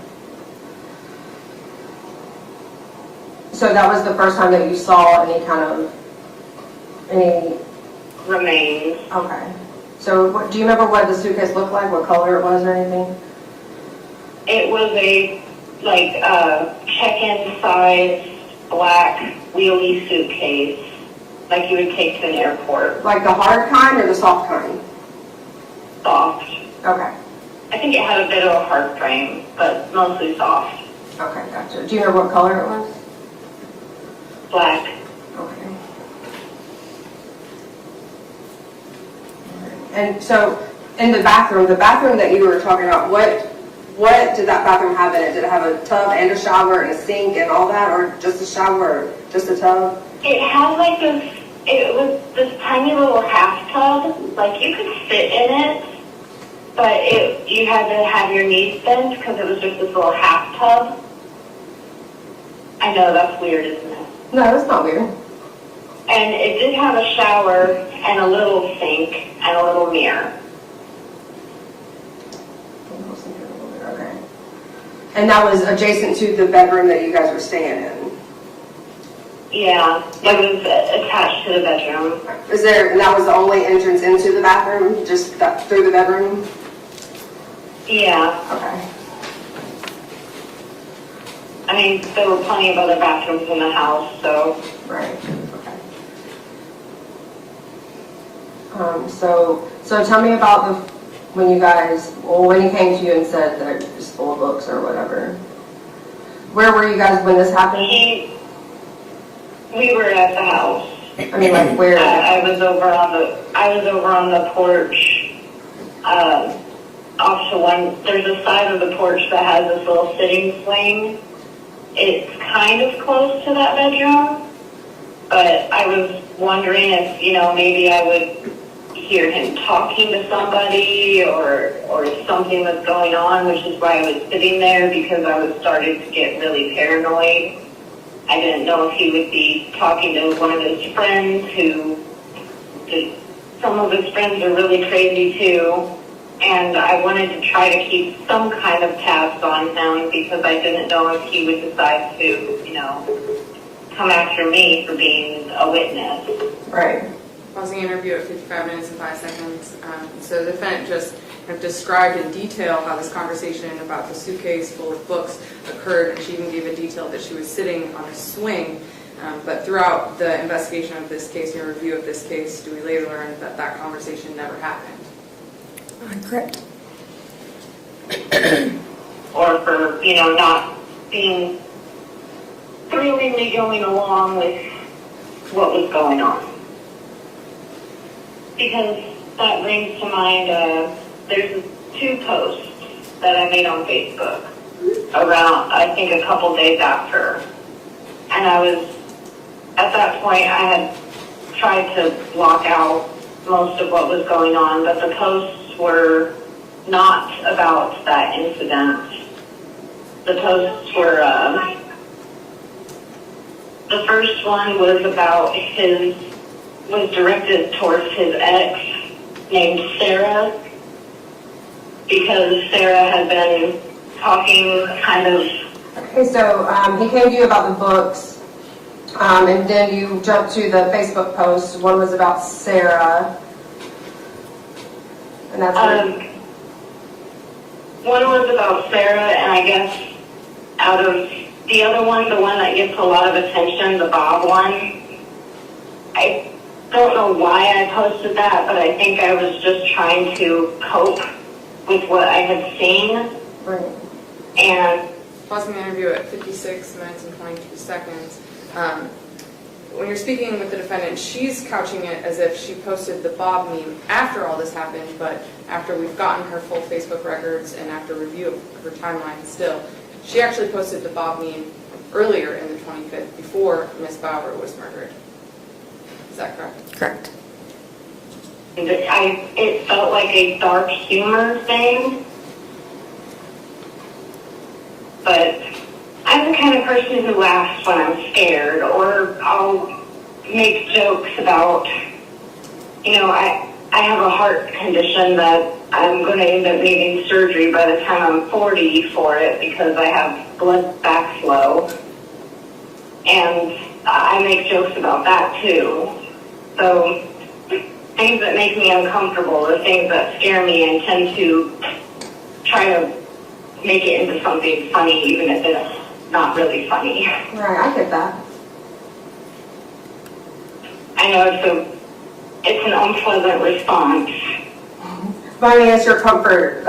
So that was the first time that you saw any remains. Okay. So do you remember what the suitcase looked like, what color it was or anything? It was a check-in size black wheelie suitcase, like you would take to an airport. Like the hard kind or the soft kind? Soft. Okay. I think it had a bit of a hard frame, but mostly soft. Okay, gotcha. Do you know what color it was? Black. Okay. And so, in the bathroom that you were talking about, what did that bathroom have in it? Did it have a tub and a shower and a sink and all that, or just a shower, or just a tub? It had it was this tiny little half tub, like you could sit in it, but you had to have your knees bent because it was just this little half tub. I know, that's weird, isn't it? No, that's not weird. And it did have a shower and a little sink and a little mirror. Okay. And that was adjacent to the bedroom that you guys were staying in? Yeah, it was attached to the bedroom. And that was the only entrance into the bathroom, just through the bedroom? Yeah. Okay. I mean, there were plenty of other bathrooms in the house, so. Right, okay. So tell me about when he came to you and said they're just full of books or whatever. Where were you guys when this happened? We were at the house. I mean, like where? I was over on the porch, off to one. There's a side of the porch that has this little sitting swing. It's kind of close to that bedroom, but I was wondering if, maybe I would hear him talking to somebody or something was going on, which is why I was sitting there, because I was starting to get really paranoid. I didn't know if he would be talking to one of his friends some of his friends are really crazy too. And I wanted to try to keep some kind of tabs on him because I didn't know if he would decide to, come after me for being a witness. Right. Pausing interview at 55 minutes and 5 seconds. So the defendant just described in detail how this conversation about the suitcase full of books occurred, and she even gave a detail that she was sitting on a swing. But throughout the investigation of this case, your review of this case, do we later learn that that conversation never happened? Correct. Or for, not being really going along with what was going on. Because that brings to mind, there's 2 posts that I made on Facebook around, I think, a couple days after. And at that point, I had tried to block out most of what was going on, but the posts were not about that incident. The posts were, the first one was was directed towards his ex named Sarah, because Sarah had been talking kind of... Okay, so he came to you about the books, and then you jumped to the Facebook post. One was about Sarah. And that's one was about Sarah, and I guess out of the other one, the one that gets a lot of attention, the Bob one, I don't know why I posted that, but I think I was just trying to cope with what I had seen. Right. And pausing the interview at 56 minutes and 22 seconds. When you're speaking with the defendant, she's couching it as if she posted the Bob meme after all this happened, but after we've gotten her full Facebook records and after review of her timeline still, she actually posted the Bob meme earlier in the 25th, before Miss Bauer was murdered. Is that correct? Correct. It felt like a dark humor thing, but I'm the kind of person who laughs when I'm scared, or I'll make jokes about, I have a heart condition that I'm going to end up needing surgery by the time I'm 40 for it because I have blood backflow, and I make jokes about that too. So things that make me uncomfortable are things that scare me and tend to try to make it into something funny, even if it's not really funny. Right, I get that. I know it's an unpleasant response. But I mean, it's your comfort.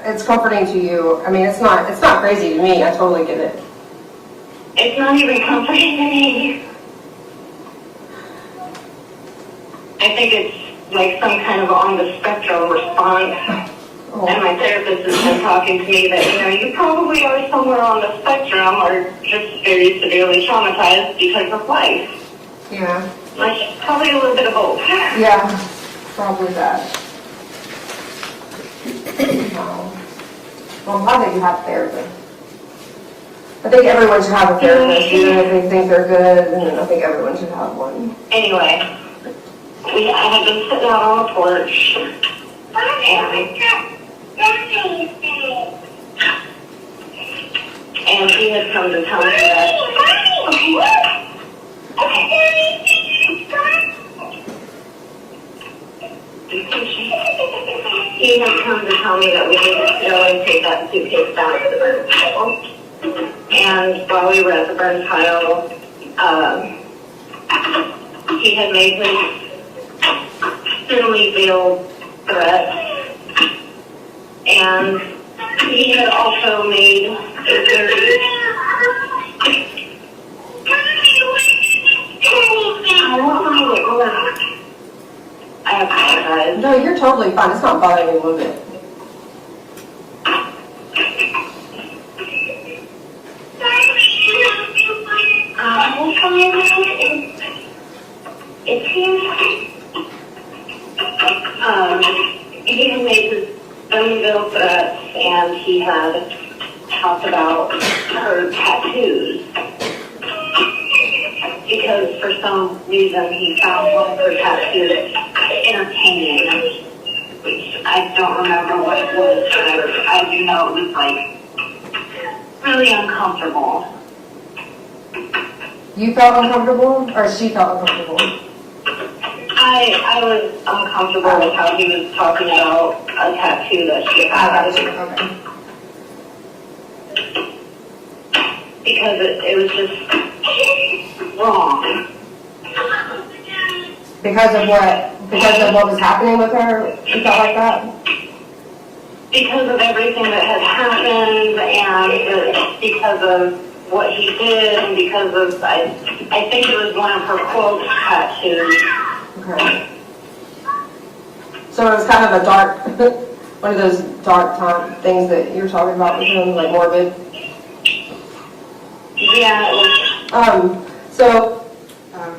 It's comforting to you. I mean, it's not crazy to me. I totally get it. It's not even comforting to me. I think it's like some kind of on the spectrum response. And my therapist has been talking to me that, you probably are somewhere on the spectrum or just very severely traumatized because of life. Yeah. Like, probably a little bit of both. Yeah, probably that. Well, I'm glad that you have a therapist. I think everyone should have a therapist, even if they think they're good, and I think everyone should have one. Anyway, I have been sitting out on the porch, and he had come to tell me that. He had come to tell me that we needed to go and take that suitcase down to the burn pile. And while we were at the burn pile, he had made his thinly veiled threats. And he had also made a very... I apologize. No, you're totally fine. It's not bothering me a little bit. He had made his unveiled threats, and he had talked about her tattoos. Because for some reason he found one of her tattoos entertaining, which I don't remember what it was, but I do know it was like really uncomfortable. You felt uncomfortable, or she felt uncomfortable? I was uncomfortable with how he was talking about a tattoo that she had. Okay. Because it was just wrong. Because of what was happening with her, you felt like that? Because of everything that had happened, and because of what he did, and because of, I think it was one of her quote tattoos. Okay. So it was kind of a dark, one of those dark time things that you're talking about with him, like morbid. Yeah, it was.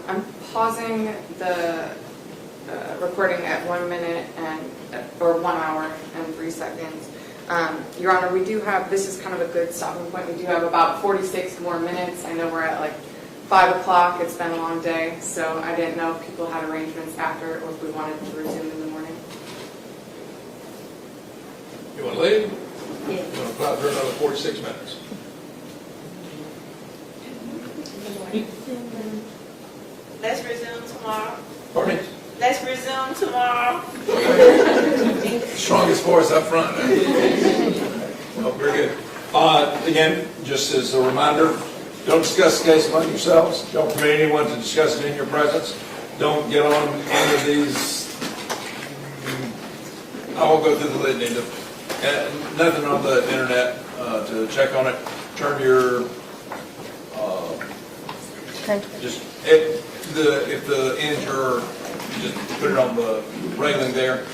I'm pausing the recording at 1 minute or 1 hour and 3 seconds. Your Honor, we do have, this is kind of a good stopping point. We do have about 46 more minutes. I know we're at like 5 o'clock. It's been a long day, so I didn't know if people had arrangements after or if we wanted to resume in the morning. You want to leave? Yeah. You want to apply for another 46 minutes? Let's resume tomorrow. Pardon me? Let's resume tomorrow. Strongest force up front. Well, very good. Again, just as a reminder, don't discuss the case among yourselves. Don't permit anyone to discuss it in your presence. Don't get on any of these. I won't go through the litany. Nothing on the internet to check on it. Turn your just if the injured, just put it on the railing there,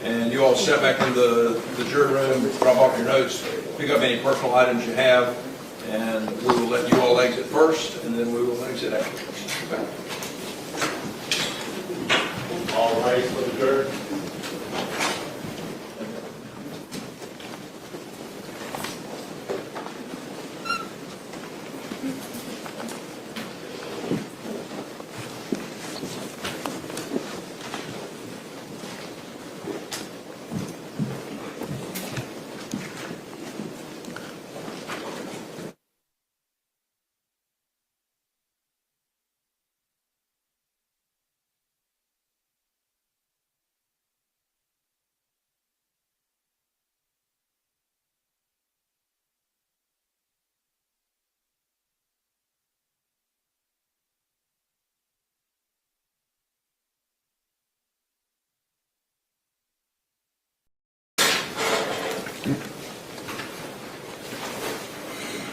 and you all step back into the jury room, drop off your notes, pick up any personal items you have, and we will let you all exit first, and then we will exit afterwards. Okay. All rise for the jury.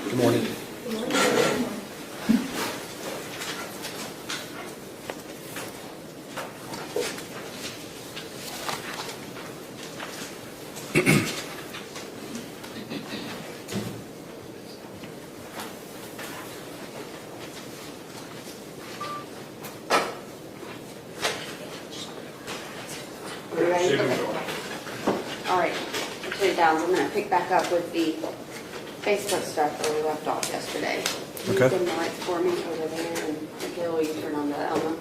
Good morning. All right, put it down. I'm going to pick back up with the Facebook stuff where we left off yesterday. Can you dim the lights for me over there, and Gil, will you turn on the Elmo?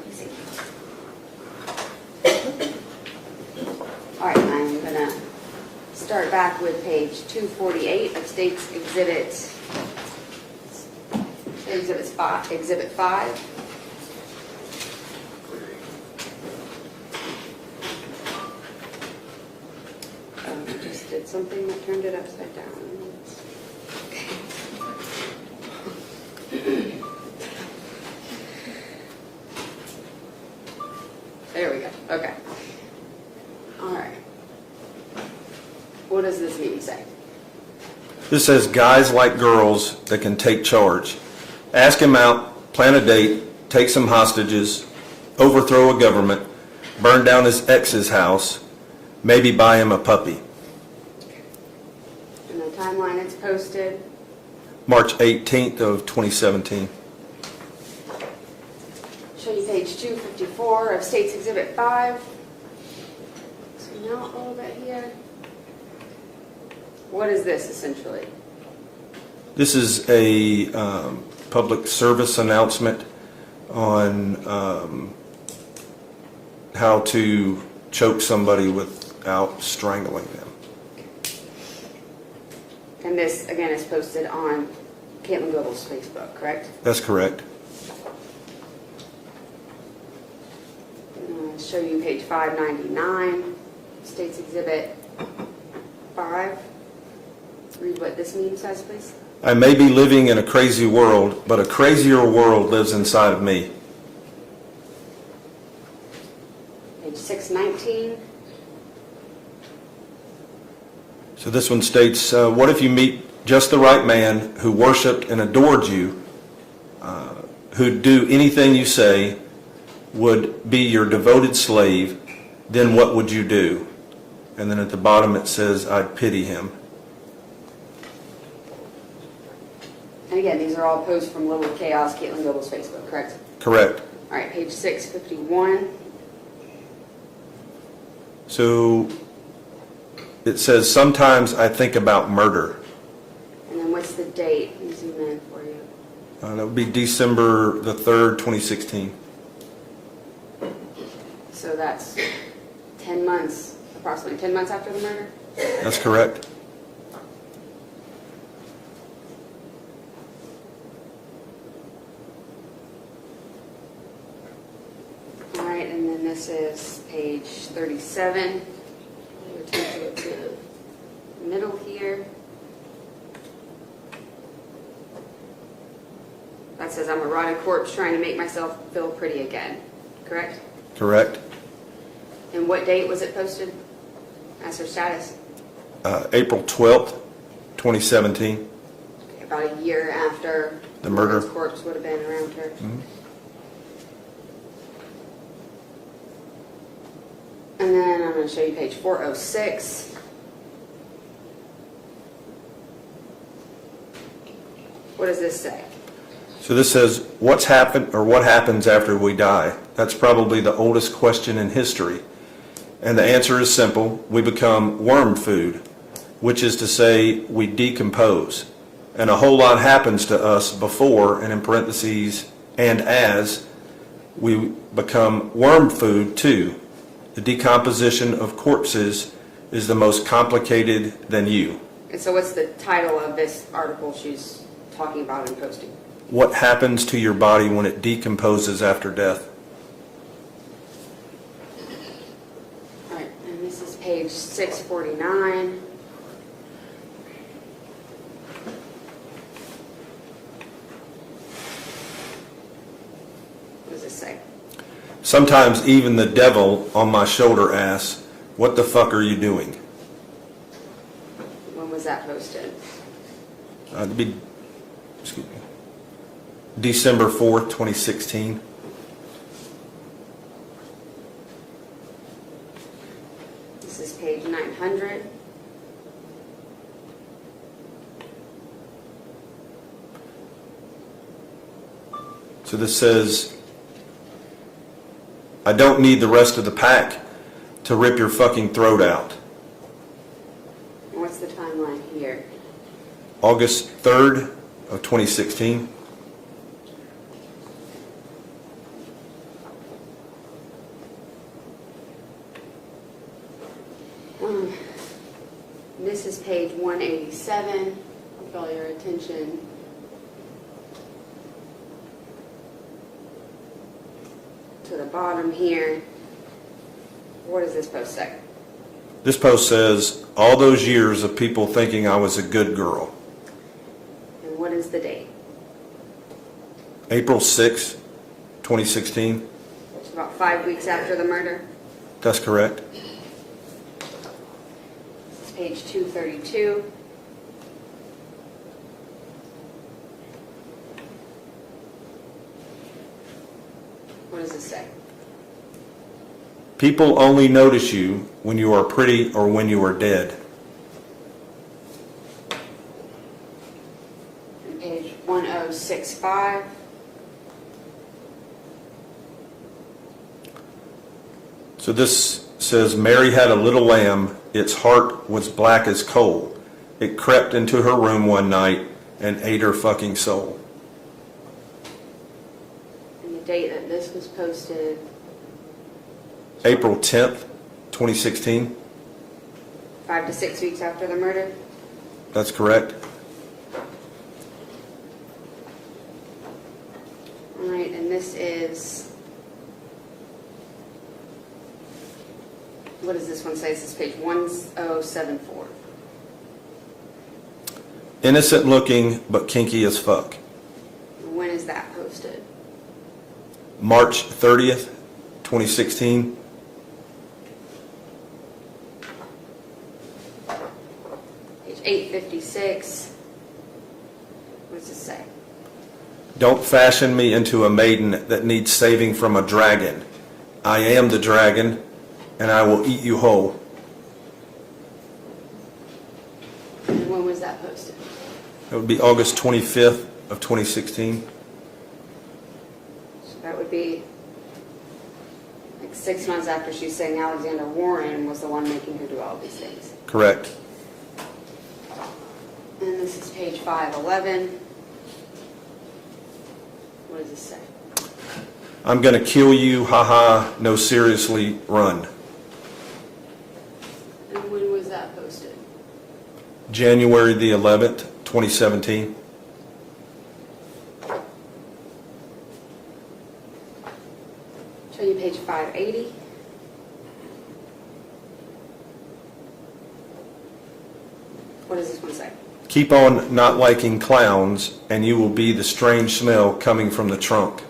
All right, I'm going to start back with page 248 of State's Exhibit 5. I just did something that turned it upside down. There we go. Okay. All right. What does this mean say? This says guys like girls that can take charge. Ask him out, plan a date, take some hostages, overthrow a government, burn down his ex's house, maybe buy him a puppy. And the timeline it's posted? March 18th of 2017. Show you page 254 of State's Exhibit 5. Zoom out a little bit here. What is this essentially? This is a public service announcement on how to choke somebody without strangling them. And this, again, is posted on Caitlin Global's Facebook, correct? That's correct. I'll show you page 599, State's Exhibit 5. Read what this meme says, please. I may be living in a crazy world, but a crazier world lives inside of me. Page 619. So this one states, what if you meet just the right man who worshiped and adored you, who'd do anything you say, would be your devoted slave, then what would you do? And then at the bottom it says, I'd pity him. And again, these are all posts from Little Chaos, Caitlin Global's Facebook, correct? Correct. All right, page 651. So it says, sometimes I think about murder. And then what's the date? Let me zoom in for you. That would be December the 3rd, 2016. So that's 10 months, approximately 10 months after the murder? That's correct. and then this is page 37. We'll take it to the middle here. That says, I'm a rotted corpse trying to make myself feel pretty again. Correct? Correct. And what date was it posted? As her status? April 12th, 2017. Okay, about a year after The murder. His corpse would have been around her. And then I'm going to show you page 406. What does this say? So this says, what's happened or what happens after we die? That's probably the oldest question in history. And the answer is simple. We become worm food, which is to say we decompose. And a whole lot happens to us before, and in parentheses, and as we become worm food too. The decomposition of corpses is the most complicated than you. And so what's the title of this article she's talking about and posting? What happens to your body when it decomposes after death? All right, and this is page 649. What does this say? Sometimes even the devil on my shoulder asks, what the fuck are you doing? When was that posted? It'd be, excuse me, December 4th, 2016. This is page 900. So this says, I don't need the rest of the pack to rip your fucking throat out. And what's the timeline here? August 3rd of 2016. This is page 187. I'll draw your attention to the bottom here. What does this post say? This post says, all those years of people thinking I was a good girl. And what is the date? April 6th, 2016. It's about 5 weeks after the murder. That's correct. This is page 232. What does this say? People only notice you when you are pretty or when you are dead. And page 1065. So this says, Mary had a little lamb. Its heart was black as coal. It crept into her room one night and ate her fucking soul. And the date that this was posted, April 10th, 2016. 5 to 6 weeks after the murder. That's correct. All right, and this is, what does this one say? This is page 1074. Innocent looking, but kinky as fuck. When is that posted? March 30th, 2016. Page 856. What does this say? Don't fashion me into a maiden that needs saving from a dragon. I am the dragon, and I will eat you whole. And when was that posted? That would be August 25th of 2016. So that would be like 6 months after she's saying Alexander Warren was the one making her do all these things. Correct. And this is page 511. What does this say? I'm gonna kill you, haha, no seriously, run. And when was that posted? January the 11th, 2017. Show you page 580. What does this one say? Keep on not liking clowns, and you will be the strange smell coming from the trunk.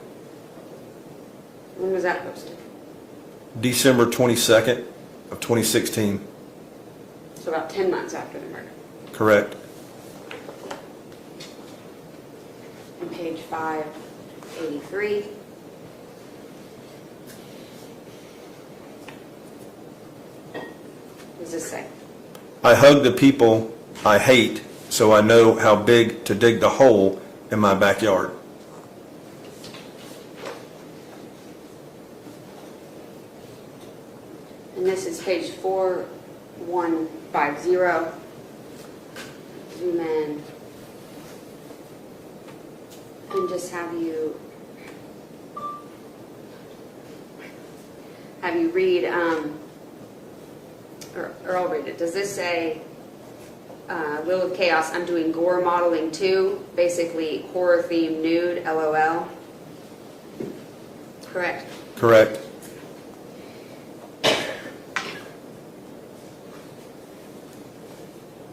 When was that posted? December 22nd of 2016. So about 10 months after the murder. Correct. On page 583. What does this say? I hug the people I hate, so I know how big to dig the hole in my backyard. And this is page 4150. Zoom in. And just have you read, or I'll read it. Does this say, Will of Chaos, I'm doing gore modeling too, basically horror themed nude, LOL? Correct? Correct.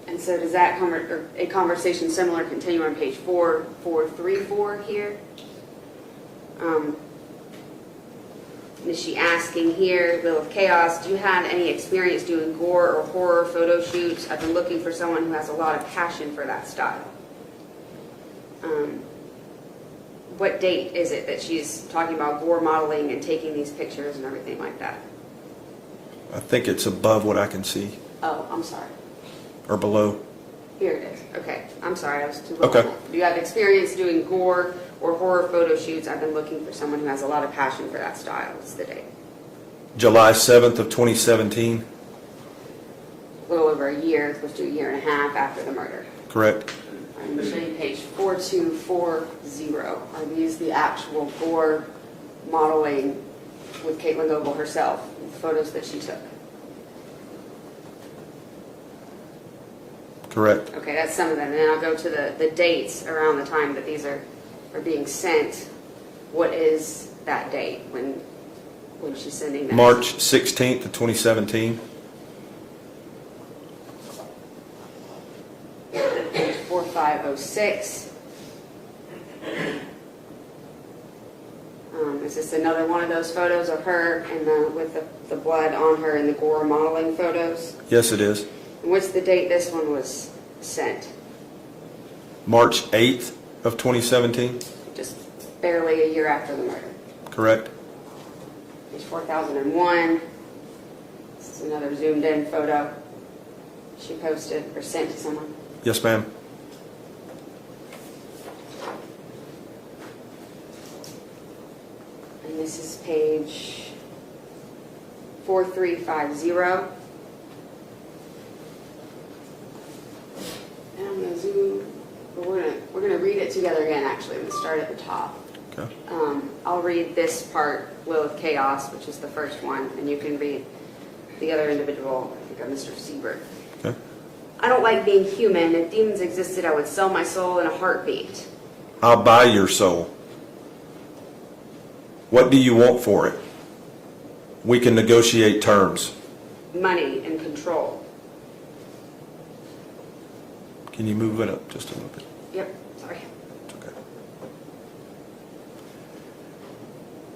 And so does that a conversation similar continue on page 4434 here? Is she asking here, Will of Chaos, do you have any experience doing gore or horror photo shoots? I've been looking for someone who has a lot of passion for that style. What date is it that she's talking about gore modeling and taking these pictures and everything like that? I think it's above what I can see, Oh, I'm sorry. or below. Here it is. Okay. I'm sorry, I was too low. Okay. Do you have experience doing gore or horror photo shoots? I've been looking for someone who has a lot of passion for that style. What's the date? July 7th of 2017. A little over a year, close to a year and a half after the murder. Correct. I'm going to show you page 4240. Are these the actual gore modeling with Caitlin Goebel herself, photos that she took? Correct. Okay, that's some of them. And then I'll go to the dates around the time that these are being sent. What is that date when she's sending them? March 16th of 2017. Page 4506. Is this another one of those photos of her and with the blood on her in the gore modeling photos? Yes, it is. And what's the date this one was sent? March 8th of 2017. Just barely a year after the murder. Correct. Page 4001. This is another zoomed in photo she posted or sent to someone. Yes, ma'am. And this is page 4350. And I'm going to zoom, but we're going to read it together again, actually. I'm going to start at the top. Okay. I'll read this part, Will of Chaos, which is the first one, and you can read the other individual, I think, Mr. Siebert. Okay. I don't like being human. If demons existed, I would sell my soul in a heartbeat. I'll buy your soul. What do you want for it? We can negotiate terms. Money and control. Can you move it up just a little bit? Yep, sorry. Okay.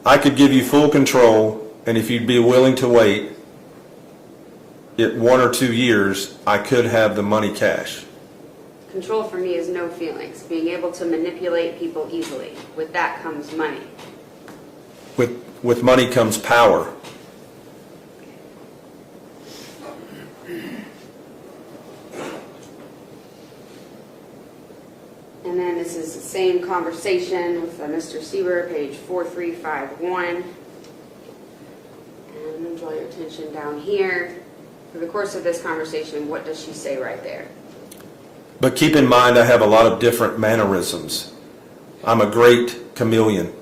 I could give you full control, and if you'd be willing to wait, it 1 or 2 years, I could have the money cash. Control for me is no feelings. Being able to manipulate people easily. With that comes money. With money comes power. And then this is the same conversation with Mr. Sieber, page 4351. And draw your attention down here. For the course of this conversation, what does she say right there? But keep in mind, I have a lot of different mannerisms. I'm a great chameleon.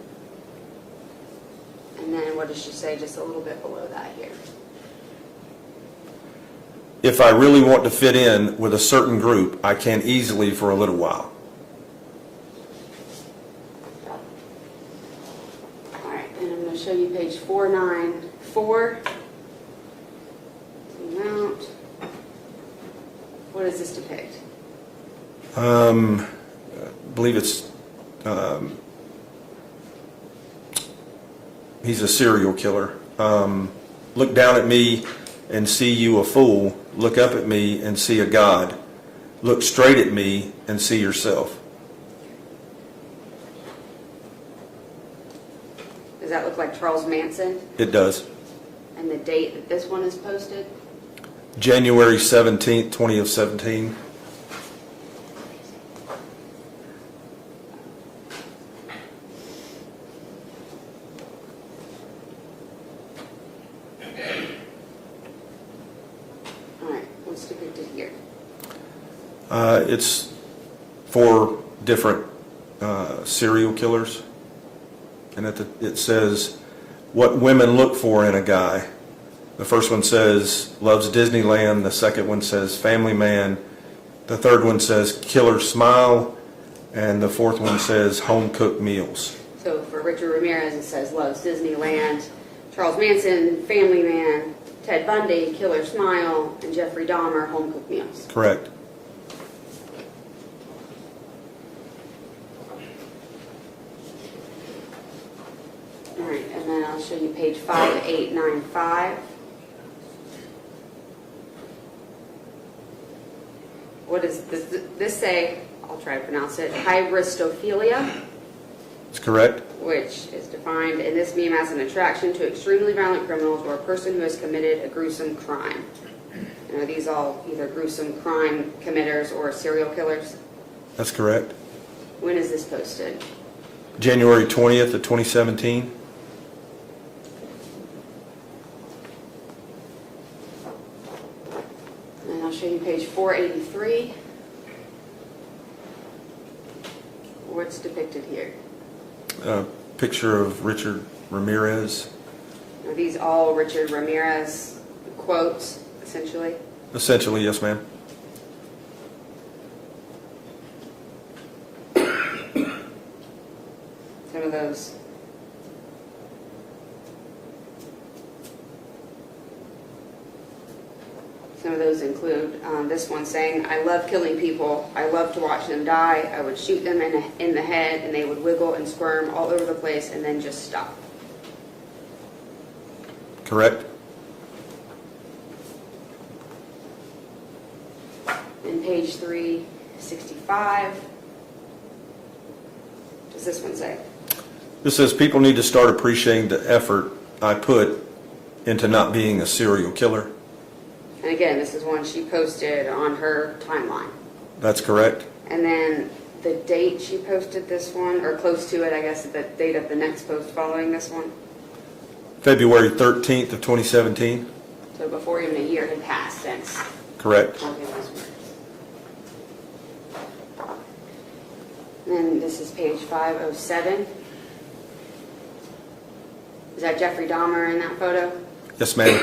And then what does she say just a little bit below that here? If I really want to fit in with a certain group, I can easily for a little while. All right, and I'm going to show you page 494. Zoom out. What does this depict? I believe it's, he's a serial killer. Look down at me and see you a fool. Look up at me and see a God. Look straight at me and see yourself. Does that look like Charles Manson? It does. And the date that this one is posted? January 17th, 2017. Alright, what's depicted here? It's 4 different serial killers. And it says, what women look for in a guy. The first one says, loves Disneyland. The second one says, family man. The third one says, killer smile. And the fourth one says, home-cooked meals. So for Richard Ramirez, it says loves Disneyland. Charles Manson, family man. Ted Bundy, killer smile. And Jeffrey Dahmer, home-cooked meals. Correct. Alright, and then I'll show you page 5895. What does this say? I'll try to pronounce it. Hybristophilia, That's correct. which is defined in this meme as an attraction to extremely violent criminals or a person who has committed a gruesome crime. And are these all either gruesome crime committers or serial killers? That's correct. When is this posted? January 20th of 2017. And I'll show you page 483. What's depicted here? A picture of Richard Ramirez. Are these all Richard Ramirez quotes, essentially? Essentially, yes, ma'am. Some of those. Some of those include this one saying, I love killing people. I love to watch them die. I would shoot them in the head and they would wiggle and squirm all over the place and then just stop. Correct. In page 365, what does this one say? This says people need to start appreciating the effort I put into not being a serial killer. And again, this is one she posted on her timeline. That's correct. And then the date she posted this one, or close to it, I guess, the date of the next post following this one. February 13th of 2017. So before even a year had passed since. Correct. Okay, those words. And then this is page 507. Is that Jeffrey Dahmer in that photo? Yes, ma'am.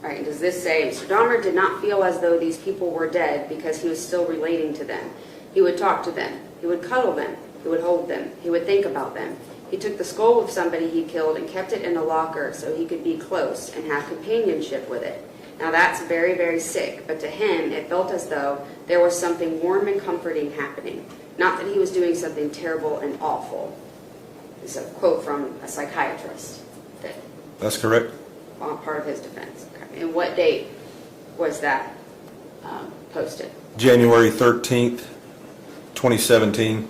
All right, does this say, Mr. Dahmer did not feel as though these people were dead because he was still relating to them. He would talk to them. He would cuddle them. He would hold them. He would think about them. He took the skull of somebody he killed and kept it in a locker so he could be close and have companionship with it. Now that's very, very sick, but to him it felt as though there was something warm and comforting happening. Not that he was doing something terrible and awful. It's a quote from a psychiatrist. That's correct. Part of his defense. Okay. And what date was that posted? January 13th, 2017.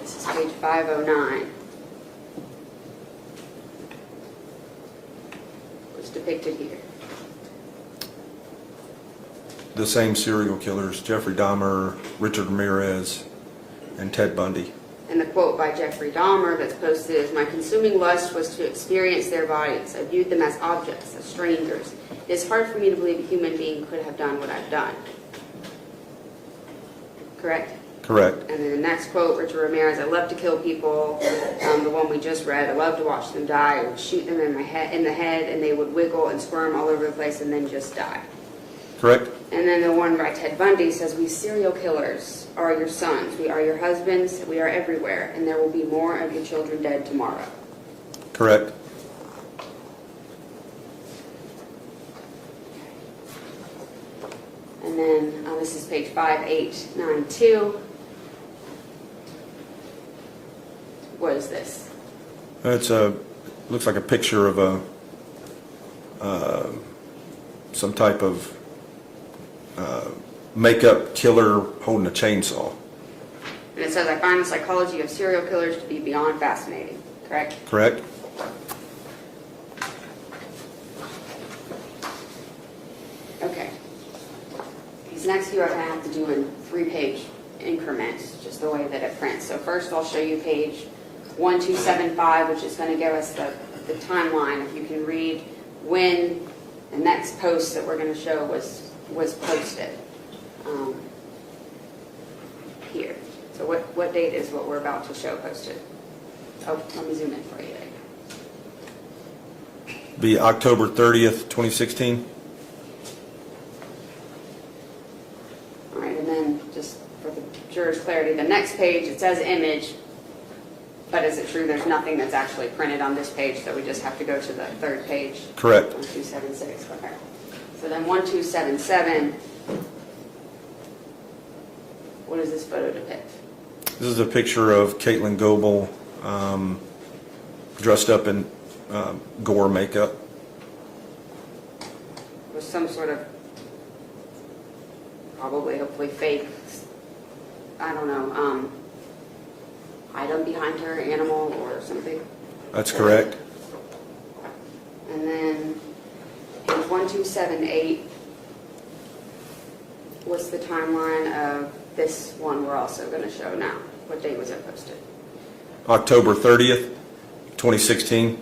This is page 509. What's depicted here? The same serial killers, Jeffrey Dahmer, Richard Ramirez, and Ted Bundy. And the quote by Jeffrey Dahmer that's posted is, my consuming lust was to experience their bodies. I viewed them as objects, as strangers. It is hard for me to believe a human being could have done what I've done. Correct? Correct. And then the next quote, Richard Ramirez, I love to kill people. The one we just read, I love to watch them die. I would shoot them in the head, and they would wiggle and squirm all over the place and then just die. Correct. And then the one by Ted Bundy says, "We serial killers are your sons. We are your husbands. We are everywhere. And there will be more of your children dead tomorrow." Correct. And then this is page 5892. What is this? It's looks like a picture of some type of makeup killer holding a chainsaw. And it says, "I find the psychology of serial killers to be beyond fascinating." Correct? Correct? Okay. These next few I'm going to have to do in 3-page increments, just the way that it prints. So first I'll show you page 1275, which is going to give us the timeline. If you can read when the next post that we're going to show was posted. Here. So what date is what we're about to show posted? Oh, let me zoom in for you. Be October 30th, 2016. All right, and then just for the jurors' clarity, the next page, it says image, but is it true there's nothing that's actually printed on this page, so we just have to go to the third page? Correct. 1276, okay. So then 1277, what does this photo depict? This is a picture of Caitlin Goebel dressed up in gore makeup. With some sort of, probably, hopefully fake, I don't know, item behind her, animal or something. That's correct. And then page 1278, what's the timeline of this one we're also going to show now? What date was it posted? October 30th, 2016.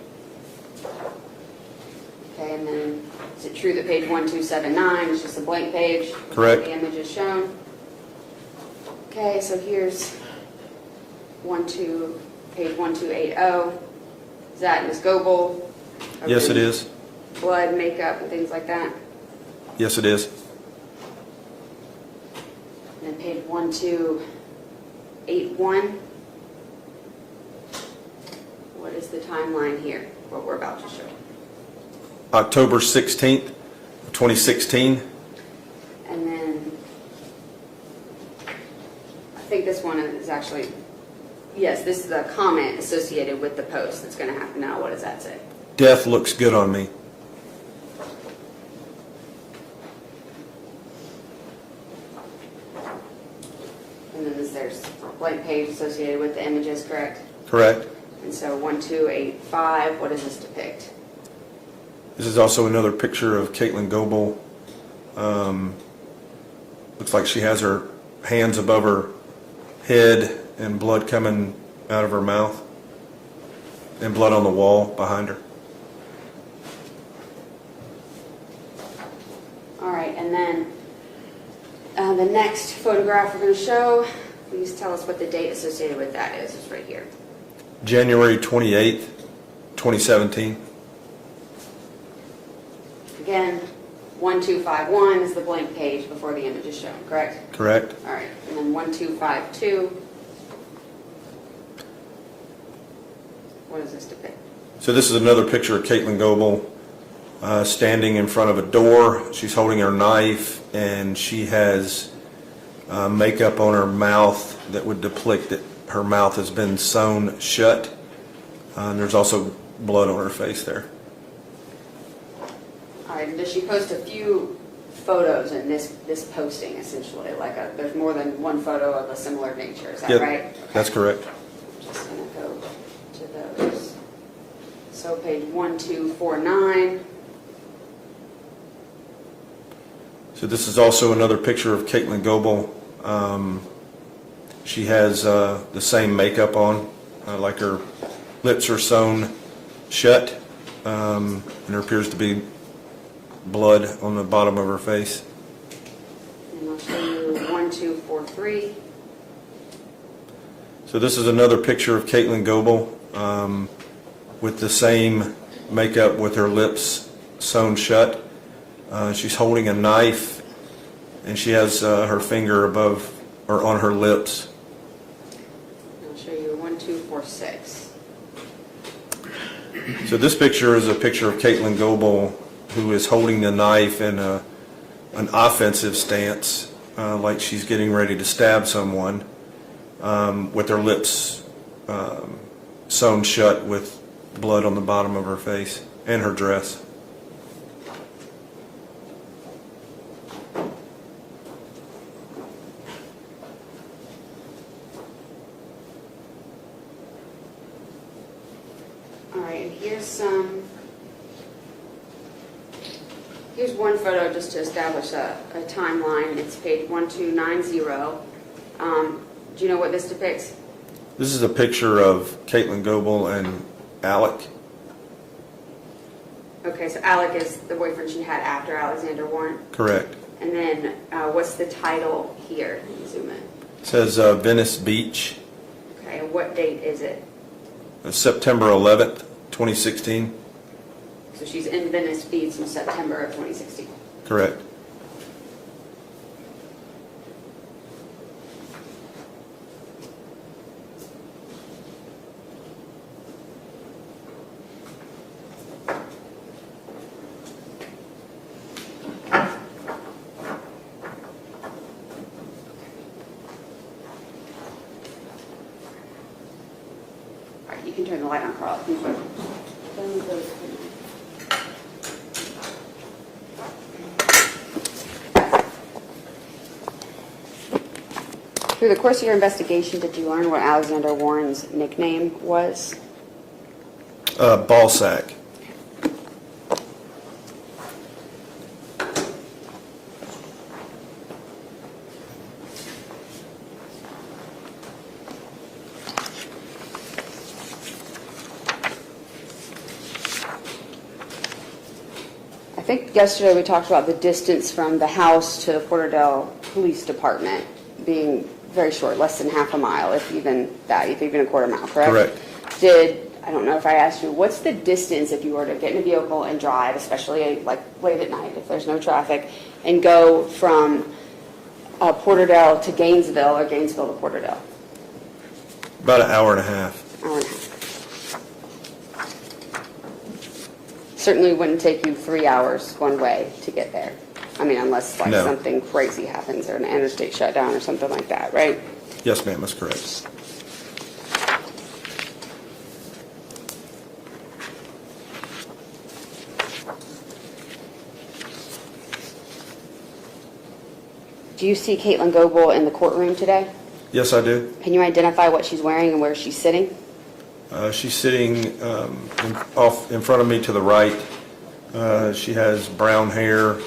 Okay, and then is it true that page 1279 is just a blank page? Correct. The image is shown. Okay, so here's page 1280. Is that Ms. Goebel? Yes, it is. Blood, makeup, and things like that. Yes, it is. And then page 1281. What is the timeline here? What we're about to show. October 16th, 2016. And then I think this one is actually, yes, this is a comment associated with the post that's going to happen now. What does that say? Death looks good on me. And then there's a blank page associated with the images, correct? Correct. And so 1285, what does this depict? This is also another picture of Caitlin Goebel. Looks like she has her hands above her head and blood coming out of her mouth and blood on the wall behind her. All right, and then the next photograph we're going to show, please tell us what the date associated with that is. It's right here. January 28th, 2017. Again, 1251 is the blank page before the image is shown, correct? Correct. All right, and then 1252. What does this depict? So this is another picture of Caitlin Goebel standing in front of a door. She's holding her knife and she has makeup on her mouth that would depict that her mouth has been sewn shut. And there's also blood on her face there. All right, and does she post a few photos in this posting, essentially? Like there's more than one photo of a similar nature, is that Yep, right? Okay. that's correct. I'm just going to go to those. So page 1249. So this is also another picture of Caitlin Goebel. She has the same makeup on, like her lips are sewn shut, and there appears to be blood on the bottom of her face. And I'll show you 1243. So this is another picture of Caitlin Goebel with the same makeup with her lips sewn shut. She's holding a knife and she has her finger above or on her lips. I'll show you 1, 2, 4, 6. So this picture is a picture of Caitlin Goebel, who is holding the knife in an offensive stance, like she's getting ready to stab someone, with her lips sewn shut with blood on the bottom of her face and her dress. All right, and here's one photo just to establish a timeline. It's page 1290. Do you know what this depicts? This is a picture of Caitlin Goebel and Alec. Okay, so Alec is the boyfriend she had after Alexander Warren. Correct. And then what's the title here? Let me zoom in. It says Venice Beach, Okay, and what date is it? September 11th, 2016. So she's in Venice Beach in September of 2016. Correct. All right, you can turn the light on, Carl. Through the course of your investigation, did you learn what Alexander Warren's nickname was? Ball sack. I think yesterday we talked about the distance from the house to the Porterdale Police Department being very short, less than half a mile, if even that, if even a quarter mile, correct? Correct. I don't know if I asked you, what's the distance if you were to get in a vehicle and drive, especially like late at night if there's no traffic, and go from Porterdale to Gainesville or Gainesville to Porterdale? About an hour and a half. Hour and a half. Certainly wouldn't take you 3 hours one way to get there. I mean, unless like No. something crazy happens or an interstate shutdown or something like that, right? Yes, ma'am, that's correct. Do you see Caitlin Goebel in the courtroom today? Yes, I do. Can you identify what she's wearing and where she's sitting? She's sitting in front of me to the right. She has brown hair.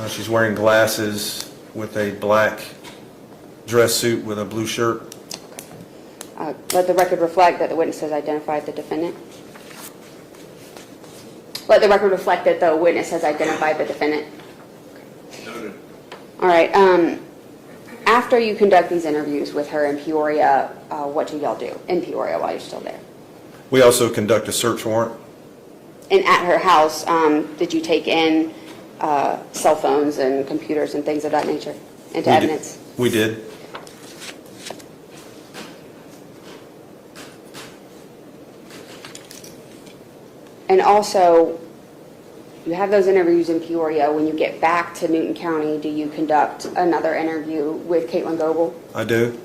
She's wearing glasses with a black dress suit with a blue shirt. Let the record reflect that the witness has identified the defendant. Let the record reflect that the witness has identified the defendant. Noted. All right. After you conduct these interviews with her in Peoria, what do y'all do in Peoria while you're still there? We also conduct a search warrant. And at her house, did you take in cell phones and computers and things of that nature into evidence? We did. And also, you have those interviews in Peoria. When you get back to Newton County, do you conduct another interview with Caitlin Goebel? I do.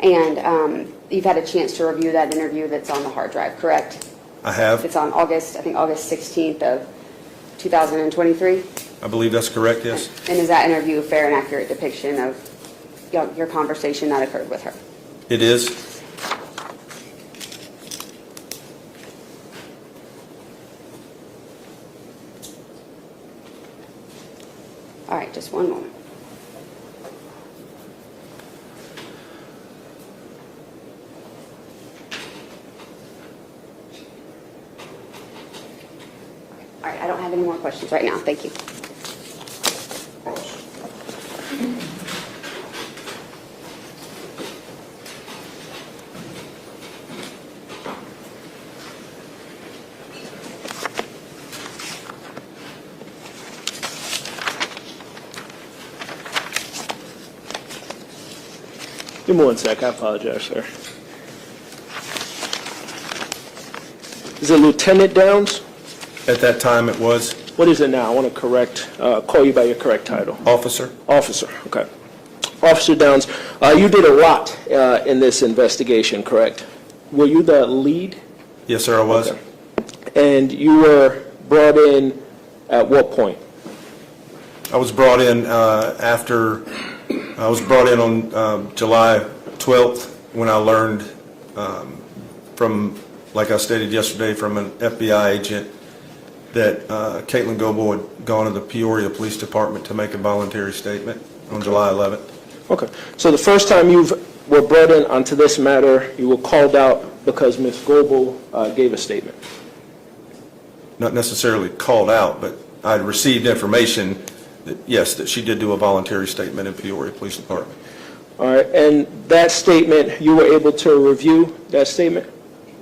And you've had a chance to review that interview that's on the hard drive, correct? I have. It's on August 16th of 2023? I believe that's correct, yes. And is that interview a fair and accurate depiction of your conversation that occurred with her? It is. All right, just one moment. All right, I don't have any more questions right now. Thank you. Give me 1 sec. I apologize, sir. Is it Lieutenant Downs? At that time, it was What is it now? I want to call you by your correct title. officer. Officer, okay. Officer Downs, you did a lot in this investigation, correct? Were you the lead? Yes, sir, I was. Okay. And you were brought in at what point? I was brought in after, I was brought in on July 12th when I learned from, like I stated yesterday, from an FBI agent that Caitlin Goebel had gone to the Peoria Police Department to make a voluntary statement on July 11th. Okay. So the first time you were brought in onto this matter, you were called out because Ms. Goebel gave a statement. Not necessarily called out, but I had received information that, yes, that she did do a voluntary statement in Peoria Police Department. All right. And that statement, you were able to review that statement?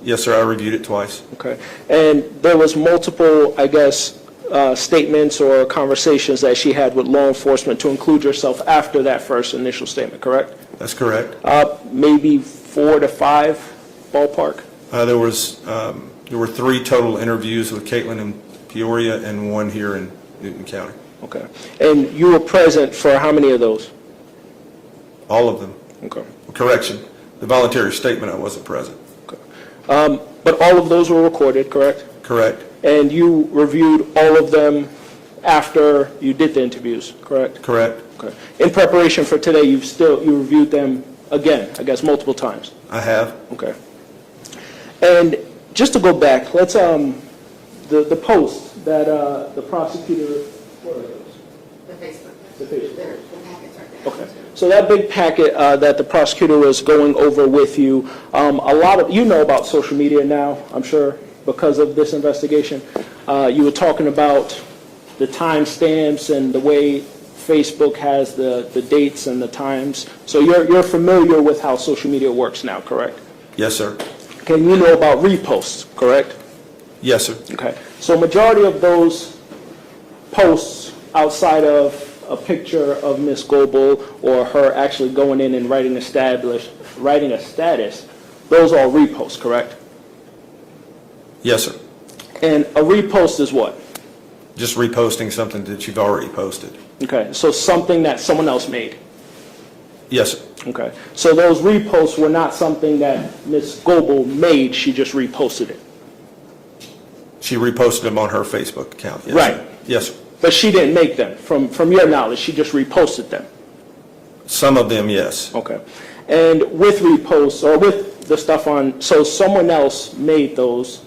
Yes, sir, I reviewed it twice. Okay. And there was multiple, I guess, statements or conversations that she had with law enforcement to include yourself after that first initial statement, correct? That's correct. Maybe 4 to 5 ballpark? There were 3 total interviews with Caitlin in Peoria and 1 here in Newton County. Okay. And you were present for how many of those? All of them. Okay. Correction, the voluntary statement, I wasn't present. But all of those were recorded, correct? Correct. And you reviewed all of them after you did the interviews, correct? Correct. Okay. In preparation for today, you reviewed them again, I guess, multiple times. I have. Okay. And just to go back, let's the post that the prosecutor. What are those? The Facebook. The Facebook. The packets are there. Okay. So that big packet that the prosecutor was going over with you, a lot of, you know about social media now, I'm sure, because of this investigation. You were talking about the timestamps and the way Facebook has the dates and the times. So you're familiar with how social media works now, correct? Yes, sir. Can you know about reposts, correct? Yes, sir. Okay. So majority of those posts outside of a picture of Ms. Goebel or her actually going in and writing a status, those are reposts, correct? Yes, sir. And a repost is what? Just reposting something that you've already posted. Okay, so something that someone else made. Yes, sir. Okay, so those reposts were not something that Ms. Goebel made, she just reposted it. She reposted them on her Facebook account. Yes, Right. sir. Yes, sir. But she didn't make them, from your knowledge, she just reposted them. Some of them, yes. Okay. And with reposts, or with the stuff on, so someone else made those,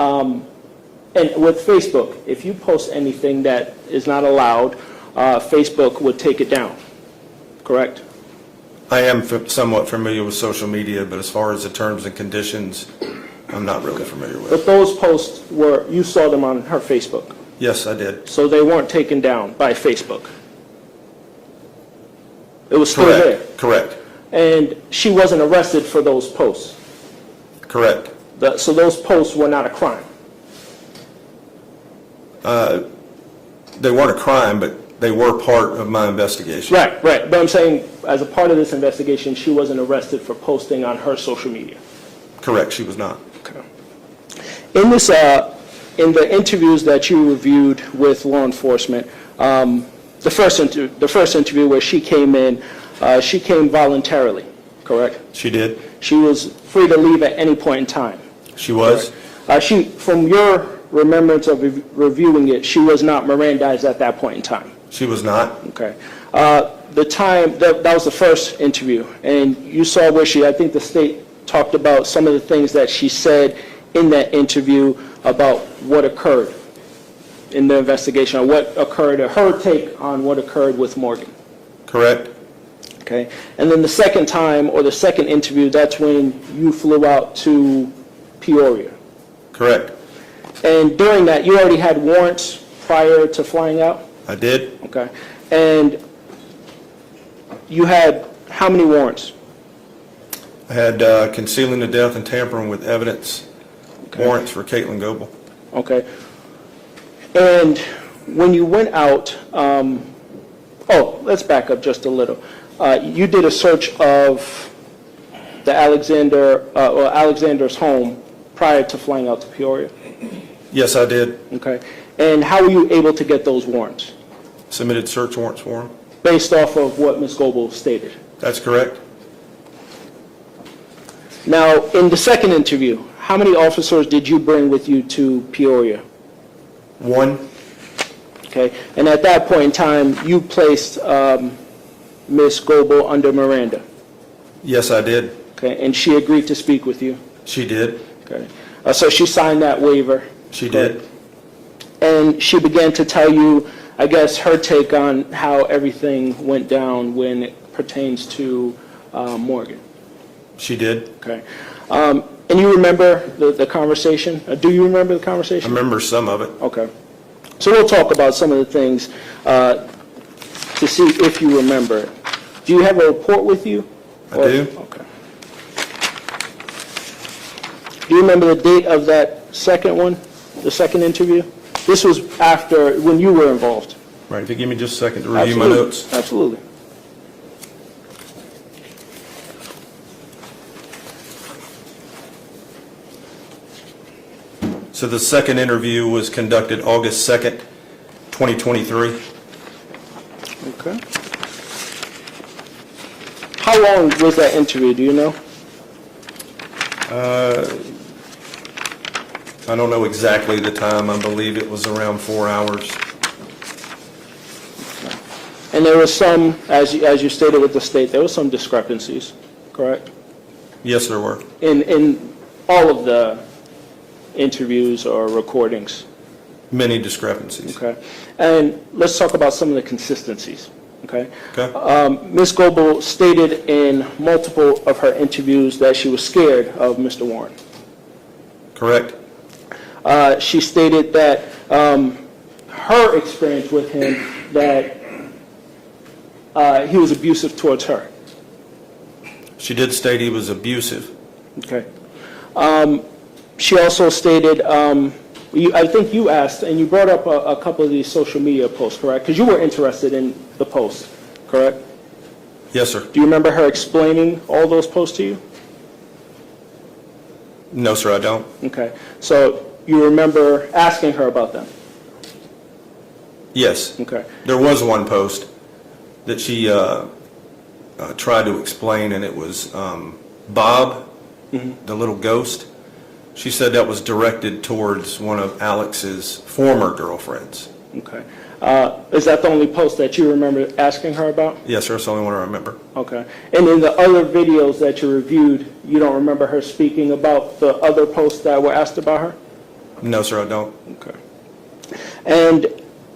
and with Facebook, if you post anything that is not allowed, Facebook would take it down, correct? I am somewhat familiar with social media, but as far as the terms and conditions, I'm not really familiar with. But those posts were, you saw them on her Facebook? Yes, I did. So they weren't taken down by Facebook? It was still Correct. there? Correct. And she wasn't arrested for those posts? Correct. So those posts were not a crime? They weren't a crime, but they were part of my investigation. Right. But I'm saying, as a part of this investigation, she wasn't arrested for posting on her social media? Correct, she was not. Okay. In this, in the interviews that you reviewed with law enforcement, the first interview where she came in, she came voluntarily, correct? She did. She was free to leave at any point in time. She was. She, from your remembrance of reviewing it, she was not Mirandized at that point in time. She was not. Okay. The time, that was the first interview, and you saw where she, I think the state talked about some of the things that she said in that interview about what occurred in the investigation, or what occurred, or her take on what occurred with Morgan. Correct. Okay. And then the second time, or the second interview, that's when you flew out to Peoria. Correct. And during that, you already had warrants prior to flying out? I did. Okay. And you had how many warrants? I had concealing the death and tampering with evidence warrants for Caitlin Goebel. Okay. And when you went out, let's back up just a little. you did a search of the Alexander's home prior to flying out to Peoria? Yes, I did. Okay. And how were you able to get those warrants? Submitted search warrants for him. Based off of what Ms. Goebel stated? That's correct. Now, in the second interview, how many officers did you bring with you to Peoria? One. Okay. And at that point in time, you placed Ms. Goebel under Miranda? Yes, I did. Okay. And she agreed to speak with you? She did. Okay. So she signed that waiver? She did. And she began to tell you, I guess, her take on how everything went down when it pertains to Morgan? She did. Okay. And you remember the conversation? Do you remember the conversation? I remember some of it. Okay. So we'll talk about some of the things to see if you remember it. Do you have a report with you? I do. Okay. Do you remember the date of that second one, the second interview? This was after, when you were involved. Right, if you give me just a second to review my notes. Absolutely. So the second interview was conducted August 2nd, 2023. Okay. How long was that interview, do you know? I don't know exactly the time. I believe it was around 4 hours. And there was some, as you stated with the state, there was some discrepancies, correct? Yes, there were. In all of the interviews or recordings? Many discrepancies. Okay. And let's talk about some of the consistencies, okay? Okay. Ms. Goebel stated in multiple of her interviews that she was scared of Mr. Warren. Correct. She stated that her experience with him, that he was abusive towards her. She did state he was abusive. Okay. She also stated, I think you asked, and you brought up a couple of these social media posts, correct? Because you were interested in the posts, correct? Yes, sir. Do you remember her explaining all those posts to you? No, sir, I don't. Okay. So you remember asking her about them? Yes. Okay. There was one post that she tried to explain, and it was Bob, the little ghost. She said that was directed towards one of Alex's former girlfriends. Okay. Is that the only post that you remember asking her about? Yes, sir, that's the only one I remember. Okay. And in the other videos that you reviewed, you don't remember her speaking about the other posts that were asked about her? No, sir, I don't. Okay. And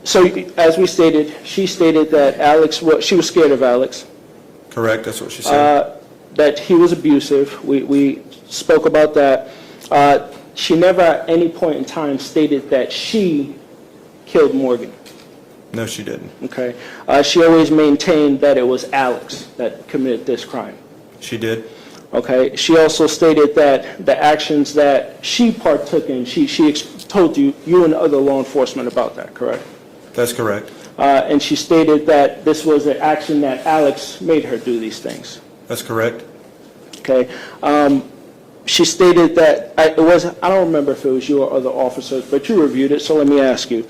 so, as we stated, she stated that she was scared of Alex. Correct, that's what she said. That he was abusive. We spoke about that. She never at any point in time stated that she killed Morgan. No, she didn't. Okay. She always maintained that it was Alex that committed this crime. She did. Okay. She also stated that the actions that she partook in, she told you and other law enforcement about that, correct? That's correct. And she stated that this was an action that Alex made her do these things. That's correct. Okay. She stated that, I don't remember if it was you or other officers, but you reviewed it, so let me ask you.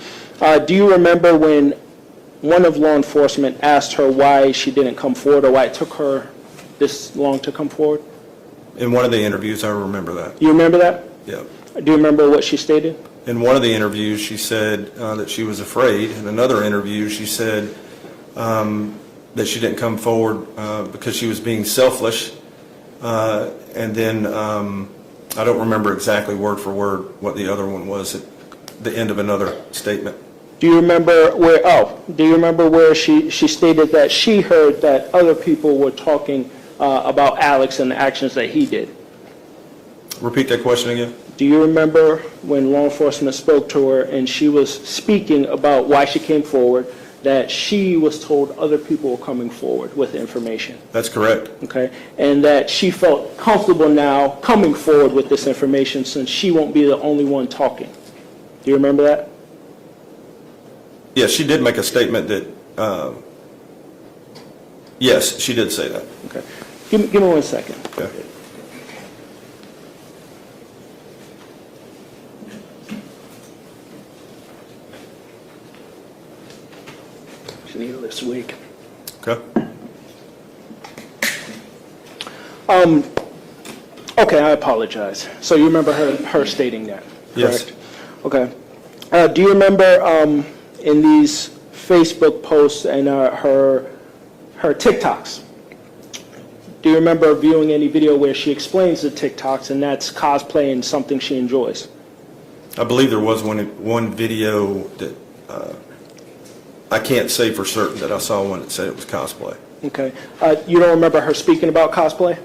Do you remember when one of law enforcement asked her why she didn't come forward, or why it took her this long to come forward? In one of the interviews, I remember that. You remember that? Yeah. Do you remember what she stated? In one of the interviews, she said that she was afraid. In another interview, she said that she didn't come forward because she was being selfish. And then I don't remember exactly word for word what the other one was at the end of another statement. Do you remember where she stated that she heard that other people were talking about Alex and the actions that he did? Repeat that question again. Do you remember when law enforcement spoke to her and she was speaking about why she came forward, that she was told other people were coming forward with information? That's correct. Okay. And that she felt comfortable now coming forward with this information since she won't be the only one talking. Do you remember that? Yes, she did make a statement that, Yes, she did say that. Okay. Give me 1 second. Okay. Needle this week. Okay. Okay, I apologize. So you remember her stating that, Yes. correct? Okay. Do you remember in these Facebook posts and her TikToks, do you remember viewing any video where she explains the TikToks and that's cosplay and something she enjoys? I believe there was one video that I can't say for certain that I saw one that said it was cosplay. Okay. You don't remember her speaking about cosplay?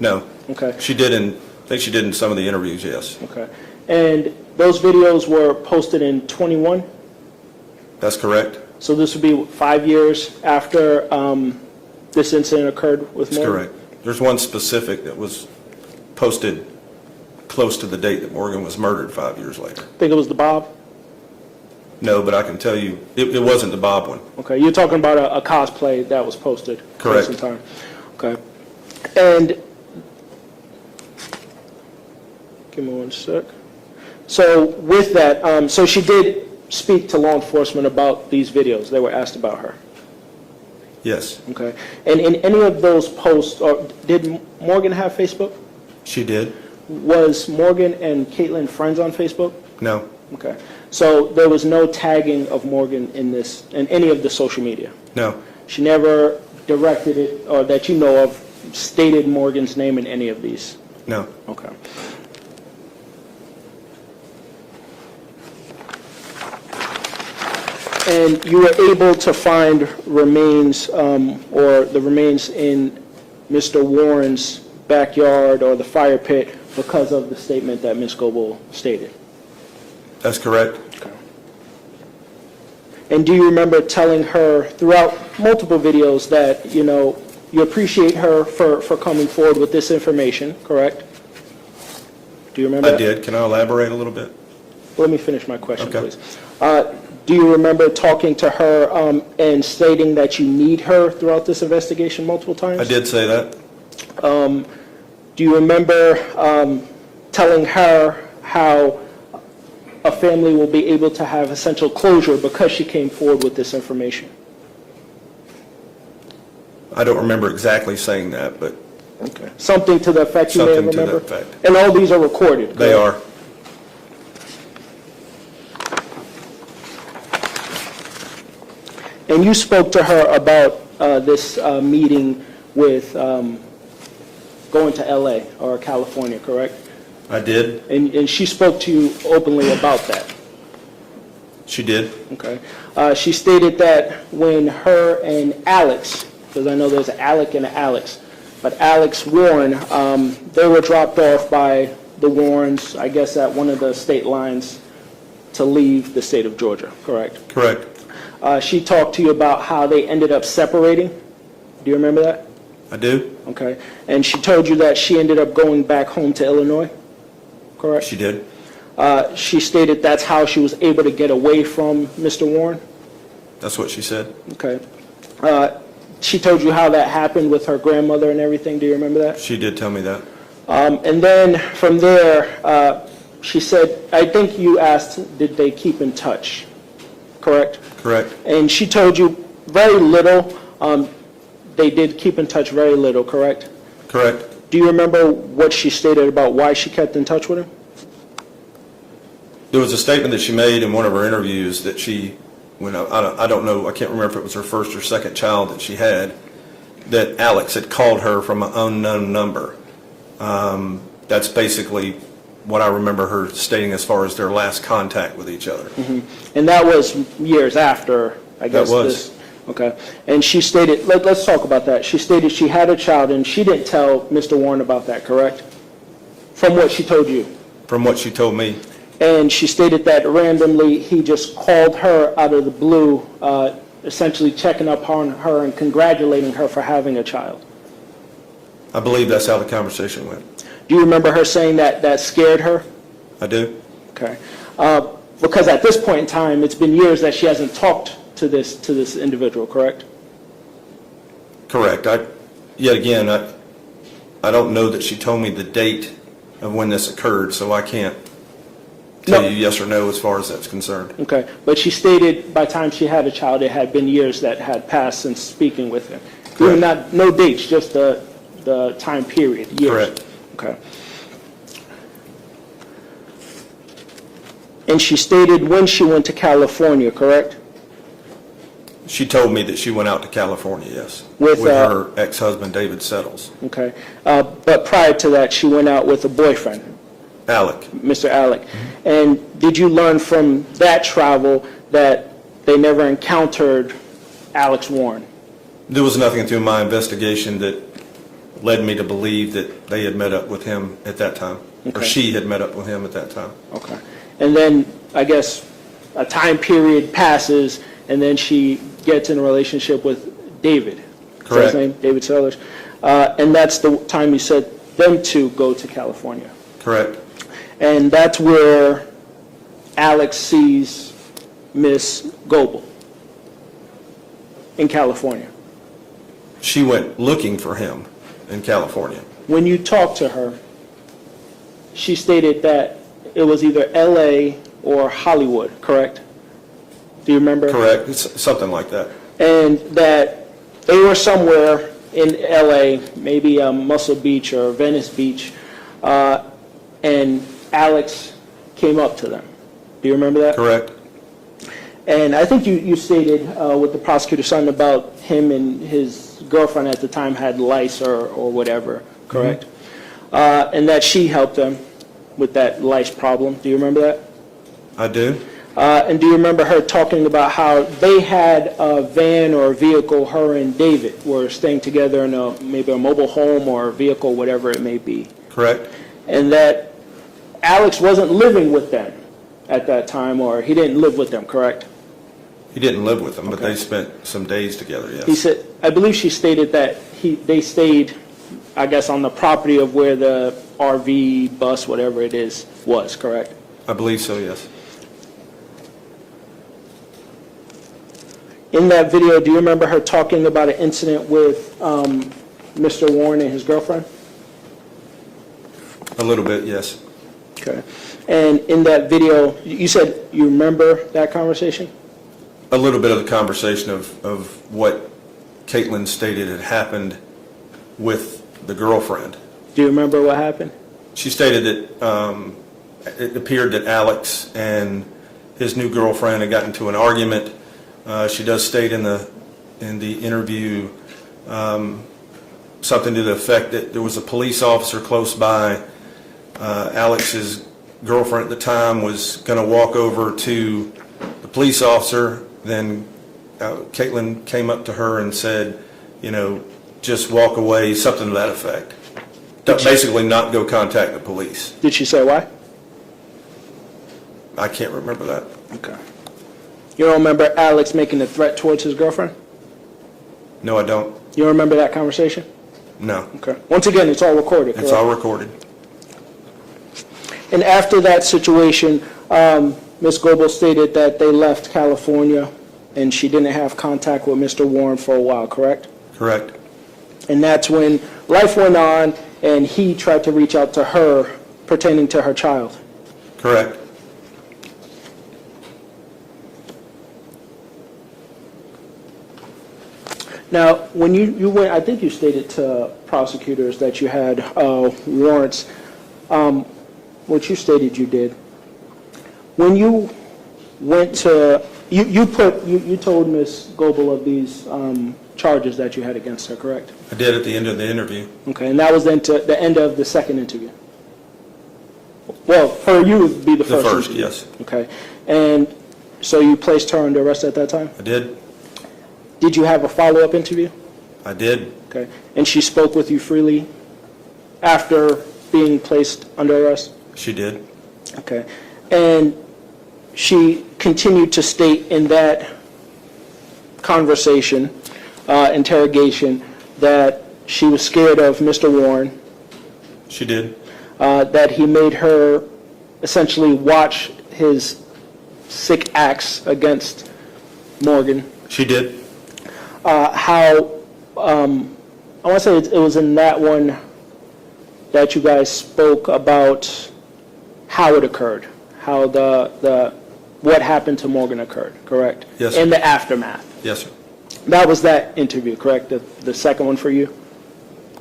No. Okay. She did I think she did in some of the interviews, yes. Okay. And those videos were posted in 21? That's correct. So this would be 5 years after this incident occurred with That's Morgan? correct. There's one specific that was posted close to the date that Morgan was murdered 5 years later. I think it was the Bob? No, but I can tell you, it wasn't the Bob one. Okay, you're talking about a cosplay that was posted. Correct. Some time. Okay. And, give me 1 sec. So with that, so she did speak to law enforcement about these videos. They were asked about her. Yes, Okay. And in any of those posts, or did Morgan have Facebook? she did. Was Morgan and Caitlin friends on Facebook? No, Okay. So there was no tagging of Morgan in any of the social media? no, She never directed it, or that you know of, stated Morgan's name in any of these? no. Okay. And you were able to find remains, or the remains in Mr. Warren's backyard or the fire pit because of the statement that Ms. Goebel stated? That's correct. Okay. And do you remember telling her throughout multiple videos that, you know, you appreciate her for coming forward with this information, correct? Do you remember I that? did. Can I elaborate a little bit? Let me finish my question, Okay. please. Do you remember talking to her and stating that you need her throughout this investigation multiple times? I did say that. Do you remember telling her how a family will be able to have essential closure because she came forward with this information? I don't remember exactly saying that, but Okay. Something to the effect you may something to remember? that effect. And all these are recorded? They correct? are. And you spoke to her about this meeting with going to LA or California, correct? I did. And she spoke to you openly about that? She did. Okay. She stated that when her and Alex, because I know there's an Alec and an Alex, but Alex Warren, they were dropped off by the Warrens, I guess at one of the state lines to leave the state of Georgia, correct? Correct. She talked to you about how they ended up separating. Do you remember that? I do. Okay. And she told you that she ended up going back home to Illinois, correct? She did. She stated that's how she was able to get away from Mr. Warren? That's what she said. Okay. She told you how that happened with her grandmother and everything. Do you remember that? She did tell me that. And then from there, she said, I think you asked, did they keep in touch, correct? Correct. And she told you very little. They did keep in touch very little, correct? Correct. Do you remember what she stated about why she kept in touch with him? There was a statement that she made in one of her interviews that she, when I don't know, I can't remember if it was her first or second child that she had, that Alex had called her from an unknown number. That's basically what I remember her stating as far as their last contact with each other. Mm-hmm. And that was years after, I guess. That was. This. Okay. And she stated, let's talk about that. She stated she had a child and she didn't tell Mr. Warren about that, correct? From what she told you? From what she told me. And she stated that randomly he just called her out of the blue, essentially checking up on her and congratulating her for having a child. I believe that's how the conversation went. Do you remember her saying that scared her? I do. Okay. Because at this point in time, it's been years that she hasn't talked to this individual, correct? Correct. Yet again, I don't know that she told me the date of when this occurred, so I can't tell you yes or no as far as that's concerned. Okay, but she stated by the time she had a child, it had been years that had passed since speaking with him. Correct. No dates, just the time period, years. Correct. Okay. And she stated when she went to California, correct? She told me that she went out to California, yes, With, her ex-husband, David Settles. Okay. But prior to that, she went out with a boyfriend, Alec. Mr. Alec. And did you learn from that travel that they never encountered Alex Warren? There was nothing through my investigation that led me to believe that they had met up with him at that time, or Okay. she had met up with him at that time. Okay. And then, I guess, a time period passes, and then she gets in a relationship with David. Is that Correct. his name? David Sellers. And that's the time you said them two go to California. Correct. And that's where Alex sees Miss Goebel in California. She went looking for him in California. When you talked to her, she stated that it was either L.A. or Hollywood, correct? Do you remember? Correct. It's something like that. And that they were somewhere in L.A., maybe Muscle Beach or Venice Beach, and Alex came up to them. Do you remember that? Correct. And I think you stated with the prosecutor something about him and his girlfriend at the time had lice or whatever, correct? And that she helped them with that lice problem. Do you remember that? I do. And do you remember her talking about how they had a van or a vehicle, her and David were staying together in maybe a mobile home or a vehicle, whatever it may be? Correct. And that Alex wasn't living with them at that time, or he didn't live with them, correct? He didn't live with them, but they spent some days together, yes. He said, I believe she stated that they stayed, I guess, on the property of where the RV, bus, whatever it is, was, correct? I believe so, yes. In that video, do you remember her talking about an incident with Mr. Warren and his girlfriend? A little bit, yes. Okay. And in that video, you said you remember that conversation? A little bit of the conversation of what Caitlin stated had happened with the girlfriend. Do you remember what happened? She stated that it appeared that Alex and his new girlfriend had gotten into an argument. She does state in the interview something to the effect that there was a police officer close by. Alex's girlfriend at the time was going to walk over to the police officer. Then Caitlin came up to her and said, you know, just walk away, something to that effect. Basically not go contact the police. Did she say why? I can't remember that. Okay. You don't remember Alex making a threat towards his girlfriend? No, I don't. You don't remember that conversation? No. Okay. Once again, it's all recorded, correct? It's all recorded. And after that situation, Ms. Goebel stated that they left California and she didn't have contact with Mr. Warren for a while, correct? Correct. And that's when life went on and he tried to reach out to her pertaining to her child. Correct. Now, when you went, I think you stated to prosecutors that you had warrants, which you stated you did. When you went to, you told Ms. Goebel of these charges that you had against her, correct? I did at the end of the interview. Okay, and that was then to the end of the second interview? Well, for you, it would be the first. The first, interview. yes. Okay, and so you placed her under arrest at that time? I did. Did you have a follow-up interview? I did. Okay, and she spoke with you freely after being placed under arrest? She did. Okay, and she continued to state in that conversation, interrogation, that she was scared of Mr. Warren. She did. That he made her essentially watch his sick acts against Morgan. She did. How I want to say it was in that one that you guys spoke about how it occurred, how what happened to Morgan occurred, correct? Yes, In sir. the aftermath. Yes, sir. That was that interview, correct? The second one for you?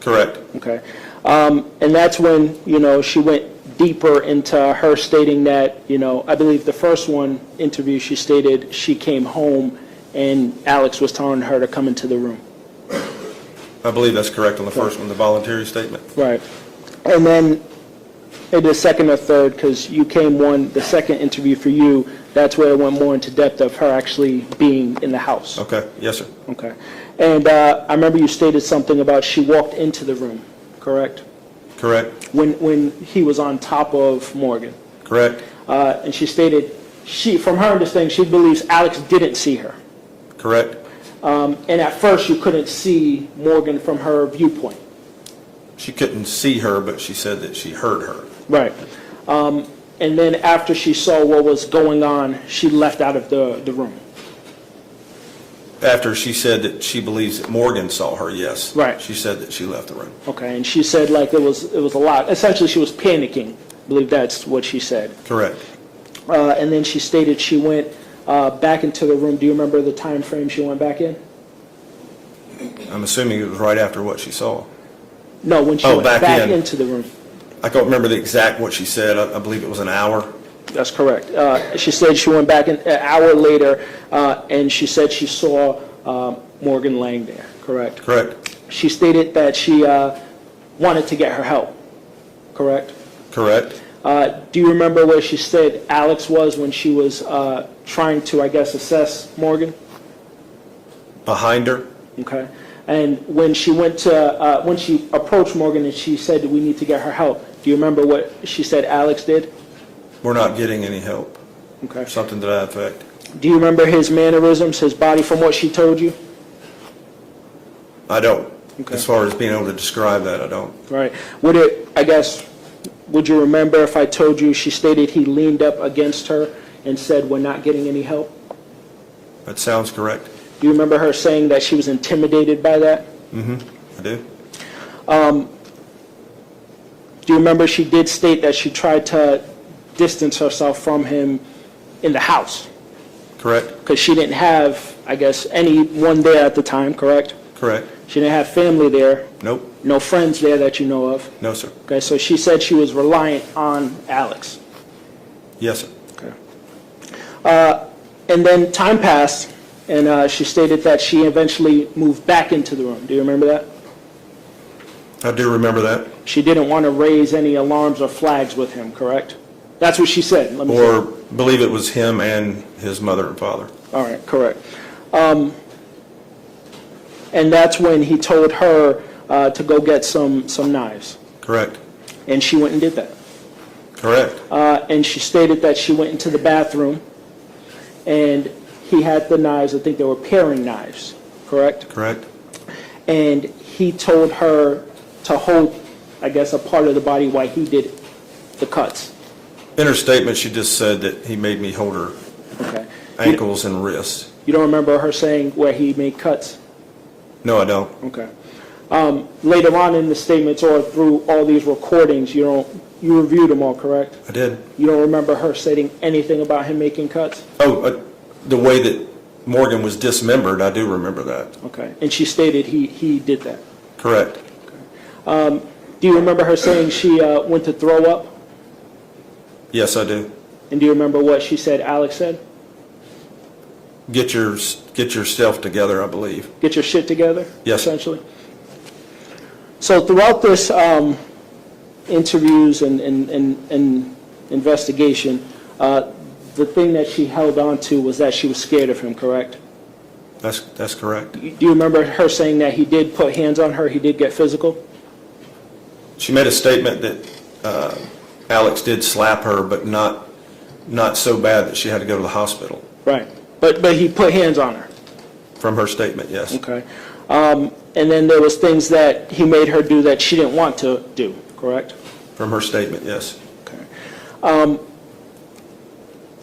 Correct. Okay. And that's when, she went deeper into her stating that, I believe the first one interview, she stated she came home and Alex was telling her to come into the room. I believe that's correct on the first one, the voluntary statement. Right. And then in the second or third, because you came the second interview for you, that's where it went more into depth of her actually being in the house. Okay. Yes, sir. Okay. And I remember you stated something about she walked into the room, correct? Correct. When he was on top of Morgan. Correct. And she stated, from her understanding, she believes Alex didn't see her. Correct. And at first, you couldn't see Morgan from her viewpoint. She couldn't see her, but she said that she heard her. Right. And then after she saw what was going on, she left out of the room. After she said that she believes that Morgan saw her, yes. Right. She said that she left the room. Okay, and she said like it was a lot. Essentially, she was panicking. I believe that's what she said. Correct. And then she stated she went back into the room. Do you remember the time frame she went back in? I'm assuming it was right after what she saw. No, when she went back into the room. I can't remember the exact what she said. I believe it was an hour. That's correct. She said she went back an hour later, and she said she saw Morgan laying there, correct? Correct. She stated that she wanted to get her help, correct? Correct. Do you remember where she said Alex was when she was trying to, I guess, assess Morgan? Behind her. Okay. And when she went to, when she approached Morgan and she said we need to get her help, do you remember what she said Alex did? We're not getting any help. Okay. Something to that effect. Do you remember his mannerisms, his body from what she told you? I don't. Okay. As far as being able to describe that, I don't. Right. Would you remember if I told you she stated he leaned up against her and said we're not getting any help? That sounds correct. Do you remember her saying that she was intimidated by that? Mm-hmm. I do. Do you remember she did state that she tried to distance herself from him in the house? Correct. Because she didn't have, I guess, anyone there at the time, correct? Correct. She didn't have family there. Nope. No friends there that you know of. No, sir. Okay, so she said she was reliant on Alex. Yes, sir. Okay. And then time passed, and she stated that she eventually moved back into the room. Do you remember that? I do remember that. She didn't want to raise any alarms or flags with him, correct? That's what she said. Or believe it was him and his mother and father. All right, correct. And that's when he told her to go get some knives. Correct. And she went and did that. Correct. And she stated that she went into the bathroom and he had the knives. I think they were paring knives, correct? Correct. And he told her to hold, I guess, a part of the body while he did the cuts. In her statement, she just said that he made me hold her ankles and wrists. You don't remember her saying where he made cuts? No, I don't. Okay. Later on in the statements or through all these recordings, you reviewed them all, correct? I did. You don't remember her stating anything about him making cuts? Oh, the way that Morgan was dismembered, I do remember that. Okay. And she stated he did that? Correct. Do you remember her saying she went to throw up? Yes, I do. And do you remember what she said Alex said? Get yourself together, I believe. Get your shit together? Yes. Essentially. So throughout this interviews and investigation, the thing that she held on to was that she was scared of him, correct? That's correct. Do you remember her saying that he did put hands on her, he did get physical? She made a statement that Alex did slap her, but not so bad that she had to go to the hospital. Right. But he put hands on her? From her statement, yes. Okay. And then there was things that he made her do that she didn't want to do, correct? From her statement, yes. Okay.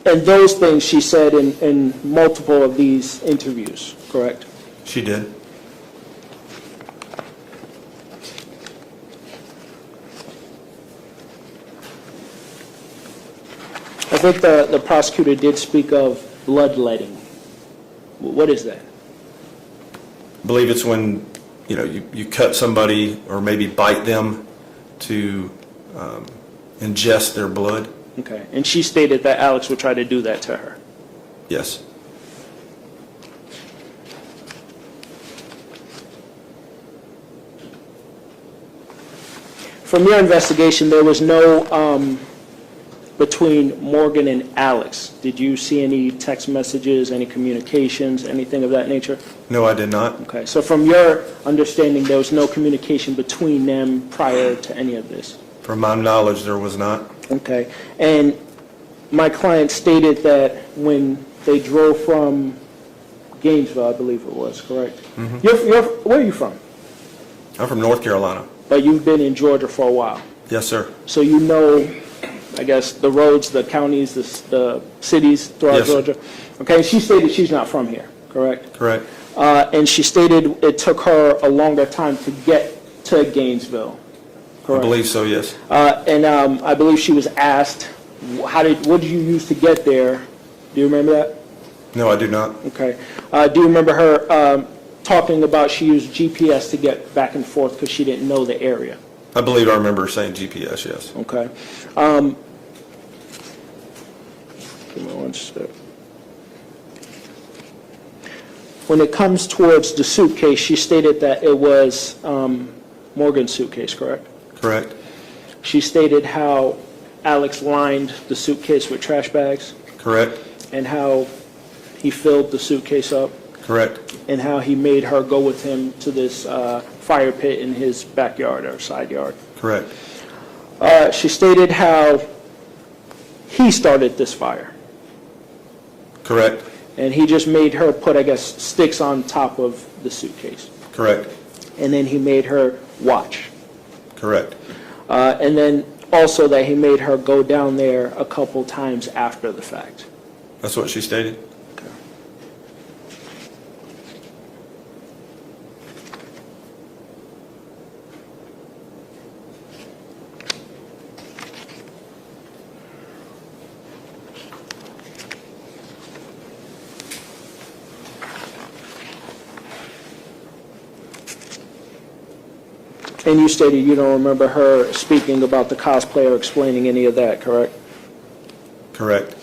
And those things she said in multiple of these interviews, correct? She did. think the prosecutor did speak of bloodletting. What is that? I believe it's when, you cut somebody or maybe bite them to ingest their blood. Okay, and she stated that Alex would try to do that to her. Yes. From your investigation, there was no between Morgan and Alex. Did you see any text messages, any communications, anything of that nature? No, I did not. Okay, so from your understanding, there was no communication between them prior to any of this? From my knowledge, there was not. Okay, and my client stated that when they drove from Gainesville, I believe it was, correct? Mm-hmm. Where are you from? I'm from North Carolina. But you've been in Georgia for a while. Yes, sir. So you know, I guess, the roads, the counties, the cities throughout Yes, sir. Georgia. Okay, she stated she's not from here, correct? Correct. And she stated it took her a longer time to get to Gainesville, I correct? believe so, yes. And I believe she was asked, what did you use to get there? Do you remember that? No, I do not. Okay. Do you remember her talking about she used GPS to get back and forth because she didn't know the area? I believe I remember saying GPS, yes. Okay. Give me one sec. When it comes towards the suitcase, she stated that it was Morgan's suitcase, correct? Correct. She stated how Alex lined the suitcase with trash bags Correct. and how he filled the suitcase up Correct. and how he made her go with him to this fire pit in his backyard or side yard. Correct. She stated how he started this fire. Correct. And he just made her put, I guess, sticks on top of the suitcase. Correct. And then he made her watch. Correct. And then also that he made her go down there a couple times after the fact. That's what she stated? And you stated you don't remember her speaking about the cosplay or explaining any of that, correct? Correct.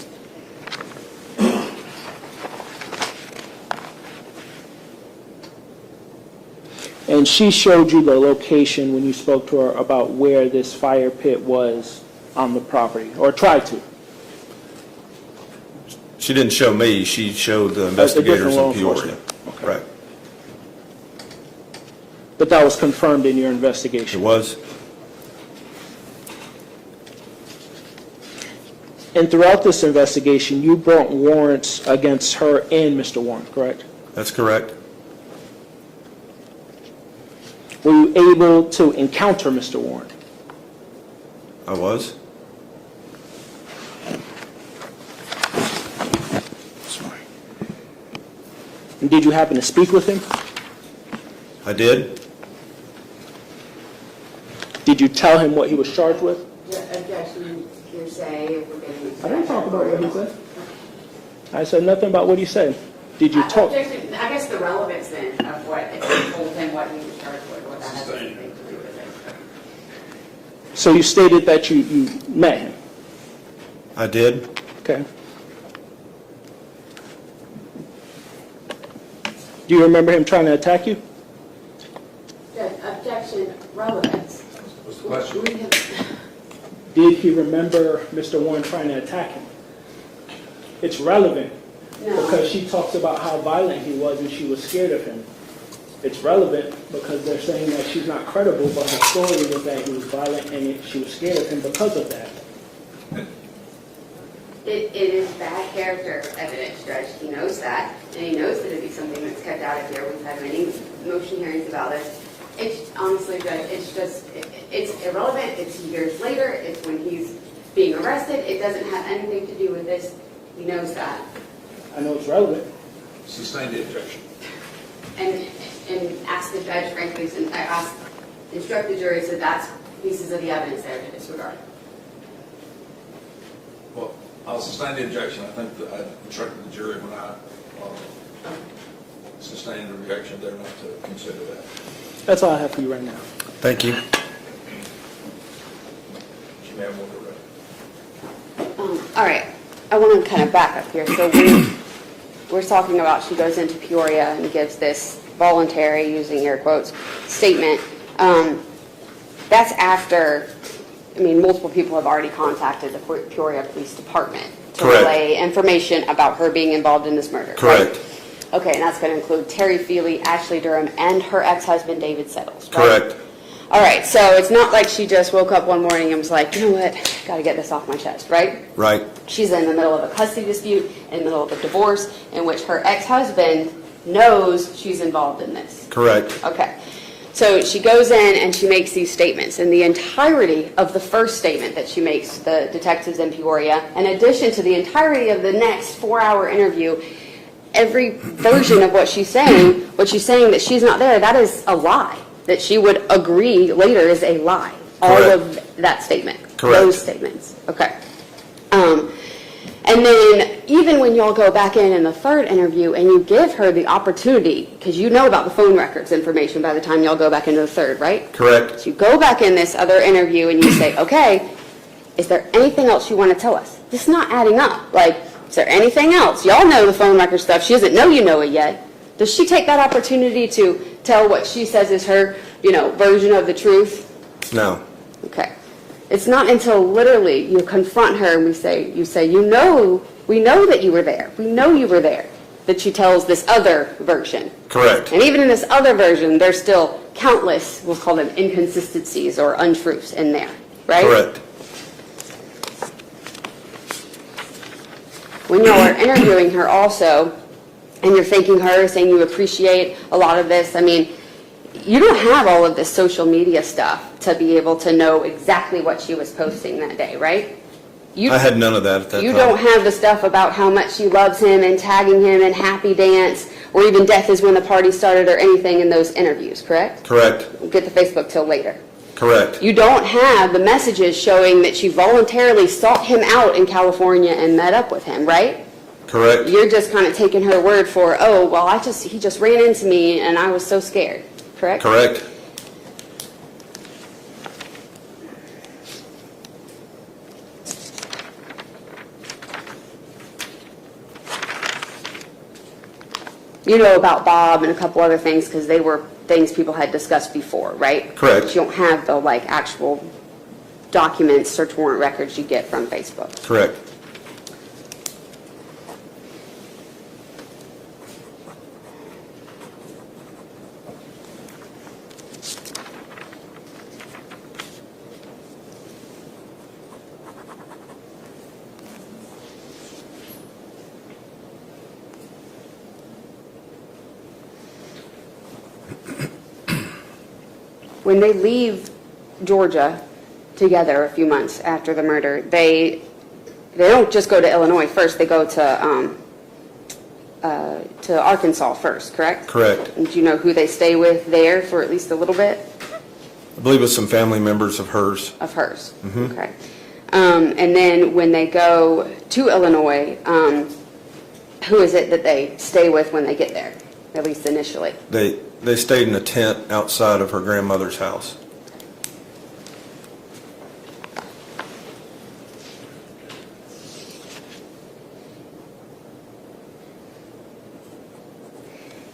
And she showed you the location when you spoke to her about where this fire pit was on the property, or tried to? She didn't show me, she showed the investigators law in Peoria. enforcement. Okay. Right. But that was confirmed in your investigation? It was. And throughout this investigation, you brought warrants against her and Mr. Warren, correct? That's correct. Were you able to encounter Mr. Warren? I was. Sorry. And did you happen to speak with him? I did. Did you tell him what he was charged with? Objection, hearsay, if we're getting... I didn't talk about what he said. I said nothing about what he said. Did you talk? Objection, I guess the relevance then of what, if you told him what he was charged with, what that has anything to do with it. So you stated that you met him? I did. Okay. Do you remember him trying to attack you? Objection, relevance. What's the question? Did he remember Mr. Warren trying to attack him? It's relevant because she talks about how violent he was and she was scared of him. It's relevant because they're saying that she's not credible, but her story was that he was violent and she was scared of him because of that. It is bad character evidence, Judge. He knows that, and he knows that it'd be something that's kept out of here. We've had many motion hearings about it. It's honestly, Judge, it's irrelevant. It's years later. It's when he's being arrested. It doesn't have anything to do with this. He knows that. I know it's relevant. Sustained the objection. And ask the judge, frankly, instruct the jury so that's pieces of the evidence there to disregard. Well, I'll sustain the objection. I think that I instructed the jury when I sustained the objection, they're not to consider that. That's all I have for you right now. Thank you. She may have more to read. All right, I want to kind of back up here. So we're talking about she goes into Peoria and gives this voluntary, using air quotes, statement. That's after, I mean, multiple people have already contacted the Peoria Police Department to Correct. relay information about her being involved in this murder. Correct. Right? Okay, and that's going to include Terry Feely, Ashley Durham, and her ex-husband David Settles. Right? Correct. All right, so it's not like she just woke up one morning and was like, you know what, got to get this off my chest, right? Right. She's in the middle of a custody dispute, in the middle of a divorce, in which her ex-husband knows she's involved in this. Correct. Okay. So she goes in and she makes these statements. And the entirety of the first statement that she makes, the detectives in Peoria, in addition to the entirety of the next 4-hour interview, every version of what she's saying that she's not there, that is a lie. That she would agree later is a lie. All Correct. of that statement. Correct. Those statements. Okay. And then even when y'all go back in the third interview and you give her the opportunity, because you know about the phone records information by the time y'all go back into the third, right? Correct. So you go back in this other interview and you say, okay, is there anything else you want to tell us? This is not adding up. Like, is there anything else? Y'all know the phone record stuff. She doesn't know you know it yet. Does she take that opportunity to tell what she says is her, version of the truth? No. Okay. It's not until literally you confront her and you say, we know that you were there. We know you were there. That she tells this other version. Correct. And even in this other version, there's still countless, we'll call them inconsistencies or untruths in there, right? Correct. When y'all are interviewing her also, and you're thanking her, saying you appreciate a lot of this, I mean, you don't have all of this social media stuff to be able to know exactly what she was posting that day, right? I had none of that at that time. You don't have the stuff about how much she loves him and tagging him in Happy Dance or even Death is When the Party Started or anything in those interviews, correct? Correct. We'll get to Facebook till later. Correct. You don't have the messages showing that she voluntarily sought him out in California and met up with him, right? Correct. You're just kind of taking her word for, oh, well, he just ran into me and I was so scared, correct? Correct. You know about Bob and a couple other things because they were things people had discussed before, right? Correct. But you don't have the actual documents, search warrant records you get from Facebook. Correct. When they leave Georgia together a few months after the murder, they don't just go to Illinois first. They go to Arkansas first, correct? Correct. And do you know who they stay with there for at least a little bit? I believe it was some family members of hers. Of hers. Mm-hmm. Okay. And then when they go to Illinois, who is it that they stay with when they get there, at least initially? They stayed in a tent outside of her grandmother's house.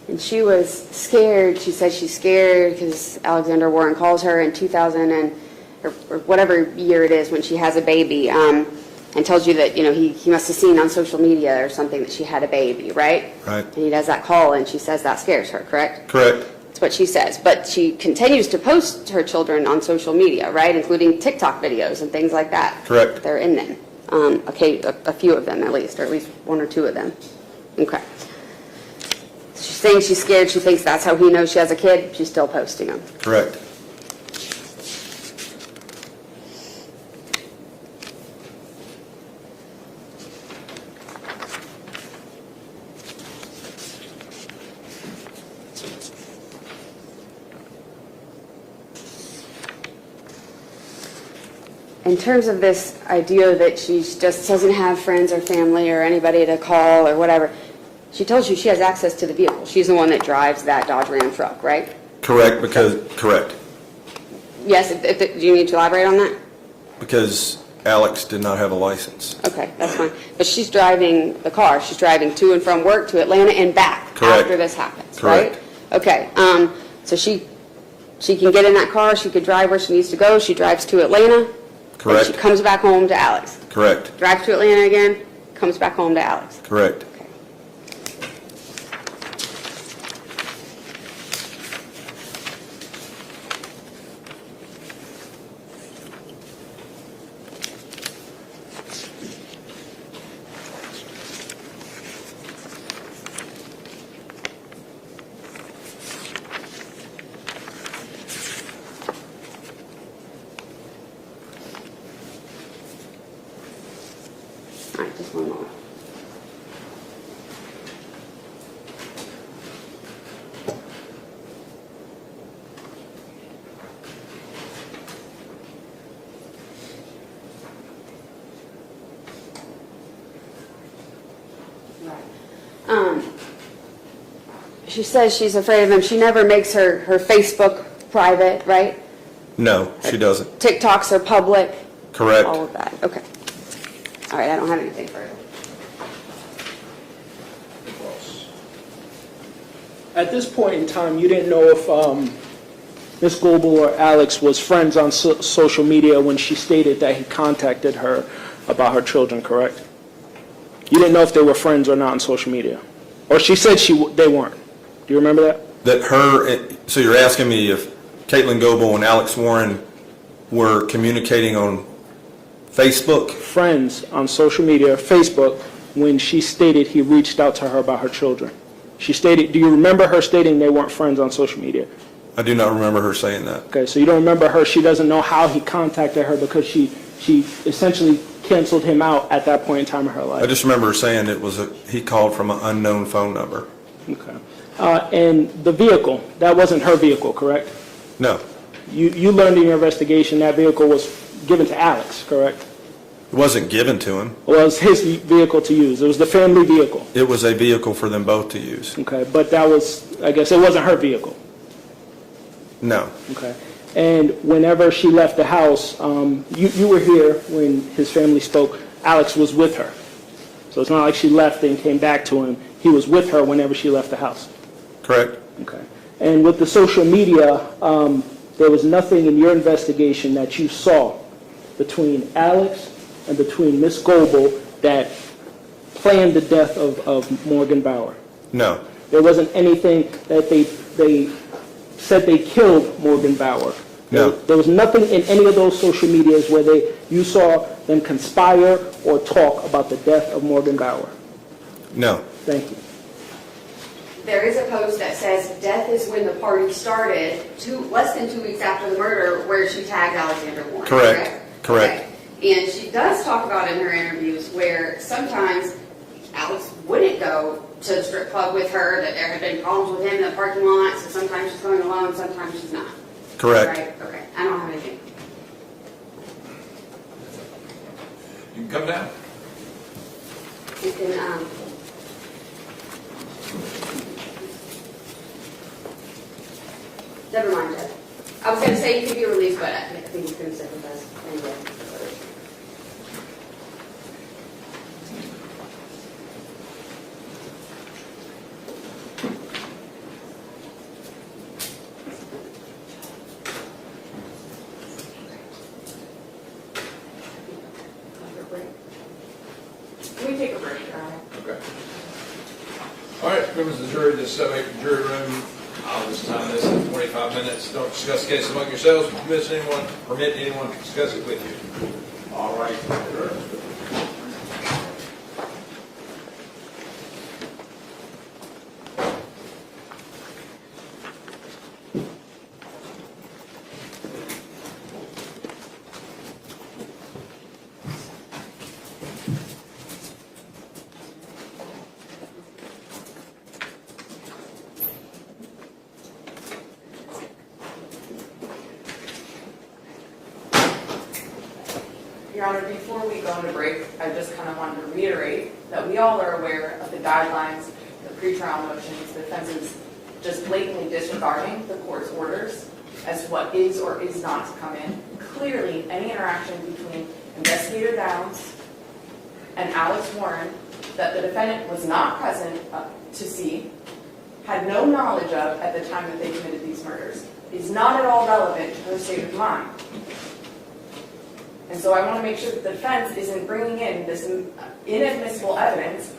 And she was scared. She said she's scared because Alexander Warren calls her in 2000 or whatever year it is when she has a baby, and tells you that he must have seen on social media or something that she had a baby, right? Right. And he does that call, and she says that scares her, correct? Correct. That's what she says. But she continues to post her children on social media, right, including TikTok videos and things like that. Correct. They're in them. Okay, a few of them at least, or at least one or two of them. Okay. She's saying she's scared. She thinks that's how he knows she has a kid. She's still posting them. Correct. in terms of this idea that she just doesn't have friends or family or anybody to call or whatever, she tells you she has access to the vehicle. She's the one that drives that Dodge Ram truck, right? Correct, Yes, do you need to elaborate on that? because Alex did not have a license. Okay, that's fine. But she's driving the car. She's driving to and from work to Atlanta and back Correct. after this happens, Correct. right? Okay, so she can get in that car, she could drive where she needs to go, she drives to Atlanta. Correct. And she comes back home to Alex. Correct, Drives to Atlanta again, comes back home to Alex. correct. All right, just one moment. She says she's afraid of him. She never makes her Facebook private, right? No, she doesn't. TikToks are public. Correct. All of that. Okay. All right, I don't have anything further. At this point in time, you didn't know if Ms. Goebel or Alex was friends on social media when she stated that he contacted her about her children, correct? You didn't know if they were friends or not on social media? Or she said they weren't. Do you remember that? So you're asking me if Caitlin Goebel and Alex Warren were communicating on Facebook? Friends on social media, Facebook, when she stated he reached out to her about her children. She stated, do you remember her stating they weren't friends on social media? I do not remember her saying that. Okay, so you don't remember her, she doesn't know how he contacted her because she essentially canceled him out at that point in time in her life. I just remember her saying he called from an unknown phone number. Okay. And the vehicle, that wasn't her vehicle, correct? No, You learned in your investigation that vehicle was given to Alex, correct? it wasn't given to him. Well, it was his vehicle to use. It was the family vehicle. It was a vehicle for them both to use. Okay, but that was, I guess, it wasn't her vehicle. No. Okay. And whenever she left the house, you were here when his family spoke. Alex was with her. So it's not like she left and came back to him. He was with her whenever she left the house. Correct. Okay. And with the social media, there was nothing in your investigation that you saw between Alex and between Miss Goebel that planned the death of Morgan Bauer. No. There wasn't anything that they said they killed Morgan Bauer. No. There was nothing in any of those social medias where you saw them conspire or talk about the death of Morgan Bauer. No. Thank you. There is a post that says death is when the party started, less than 2 weeks after the murder, where she tagged Alexander Warren. Correct. Correct. Okay. And she does talk about in her interviews where sometimes Alex wouldn't go to the strip club with her, that there had been problems with him in the parking lot, so sometimes she's going alone, sometimes she's not. Correct. Right? Okay. I don't have anything. You can come down. You can, never mind, Jeff. I was going to say you could be released, but I think he's going to sit with us anyway. Can we take a break, Okay. All right, members of the jury, this jury room, I'll just time this at 25 minutes. Don't discuss the case among yourselves. Permit anyone to discuss it with you. All right. Your Honor, before we go into break, I just kind of wanted to reiterate that we all are aware of the guidelines, the pretrial motions, the defense is just blatantly disregarding the court's orders as to what is or is not to come in. Clearly, any interaction between Investigator Downs and Alex Warren that the defendant was not present to see, had no knowledge of at the time that they committed these murders, is not at all relevant to her state of mind. And so I want to make sure that the defense isn't bringing in this inadmissible evidence,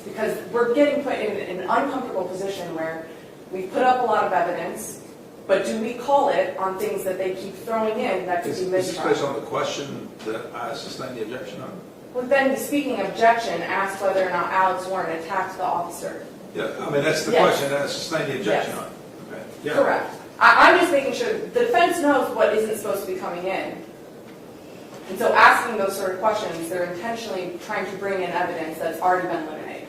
because we're getting put in an uncomfortable position where we've put up a lot of evidence, but do we call it on things that they keep throwing in that could be mistrial? Is this based on the question that I sustained the objection on? Well, then the speaking objection asked whether or not Alex Warren attacked the officer. Yeah, I mean, that's the Yes. question that I sustained the objection Yes. on. Okay. Yeah. Correct. I'm just making sure the defense knows what isn't supposed to be coming in. And so asking those sort of questions, they're intentionally trying to bring in evidence that's already been eliminated.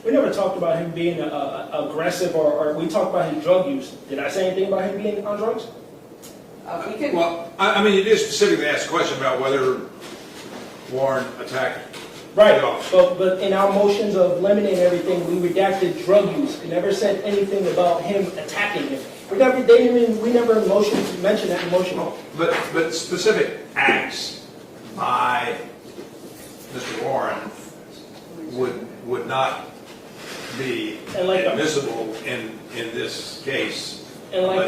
We never talked about him being aggressive, or we talked about his drug use. Did I say anything about him being on drugs? We can. Well, I mean, you did specifically ask a question about whether Warren attacked Right, the officer. but in our motions of limiting everything, we redacted drug use. We never said anything about him attacking him. We never mentioned that in motion. But specific acts by Mr. Warren would not be admissible in this case. And like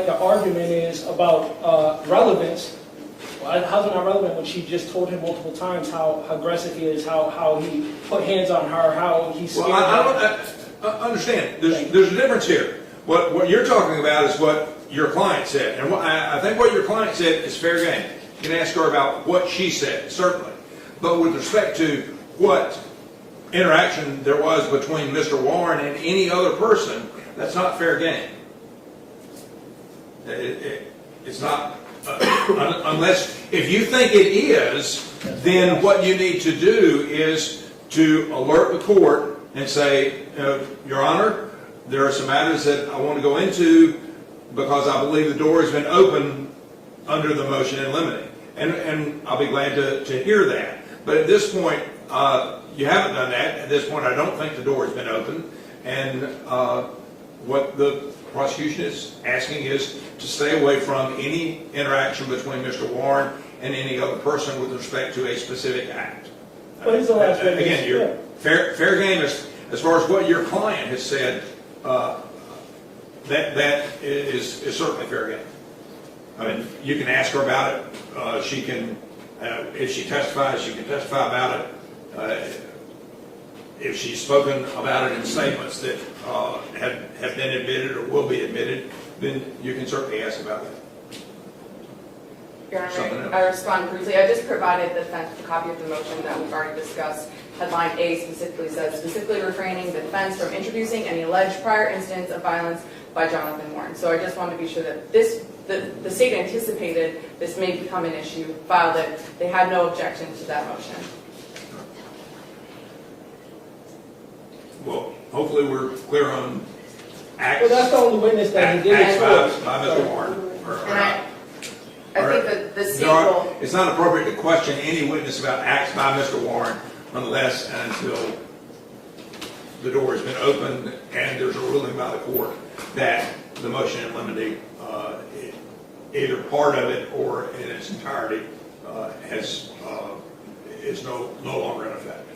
the argument is about relevance. Well, how's it not relevant when she just told him multiple times how aggressive he is, how he put hands on her, how he's scared? Well, I understand. There's a difference here. What you're talking about is what your client said. And I think what your client said is fair game. You can ask her about what she said, certainly. But with respect to what interaction there was between Mr. Warren and any other person, that's not fair game. It's not, unless, if you think it is, then what you need to do is to alert the court and say, Your Honor, there are some matters that I want to go into because I believe the door has been open under the motion in limine. And I'll be glad to hear that. But at this point, you haven't done that. At this point, I don't think the door has been open. And what the prosecution is asking is to stay away from any interaction between Mr. Warren and any other person with respect to a specific act. What is the last witness? Again, you're fair game as far as what your client has said. That is certainly fair game. I mean, you can ask her about it. She can, if she testifies, she can testify about it. If she's spoken about it in statements that have been admitted or will be admitted, then you can certainly ask about that. Your Honor, I respond briefly. I just provided the defense a copy of the motion that we've already discussed. Headline A specifically says, specifically refraining the defense from introducing any alleged prior incidents of violence by Jonathan Warren. So I just wanted to be sure that the state anticipated this may become an issue, filed it. They had no objection to that motion. Well, hopefully we're clear on acts. Well, that's the only witness that he did acts by Mr. Warren. I think that the state will... It's not appropriate to question any witness about acts by Mr. Warren unless and until the door has been opened and there's a ruling by the court that the motion in limine, either part of it or in its entirety, is no longer in effect.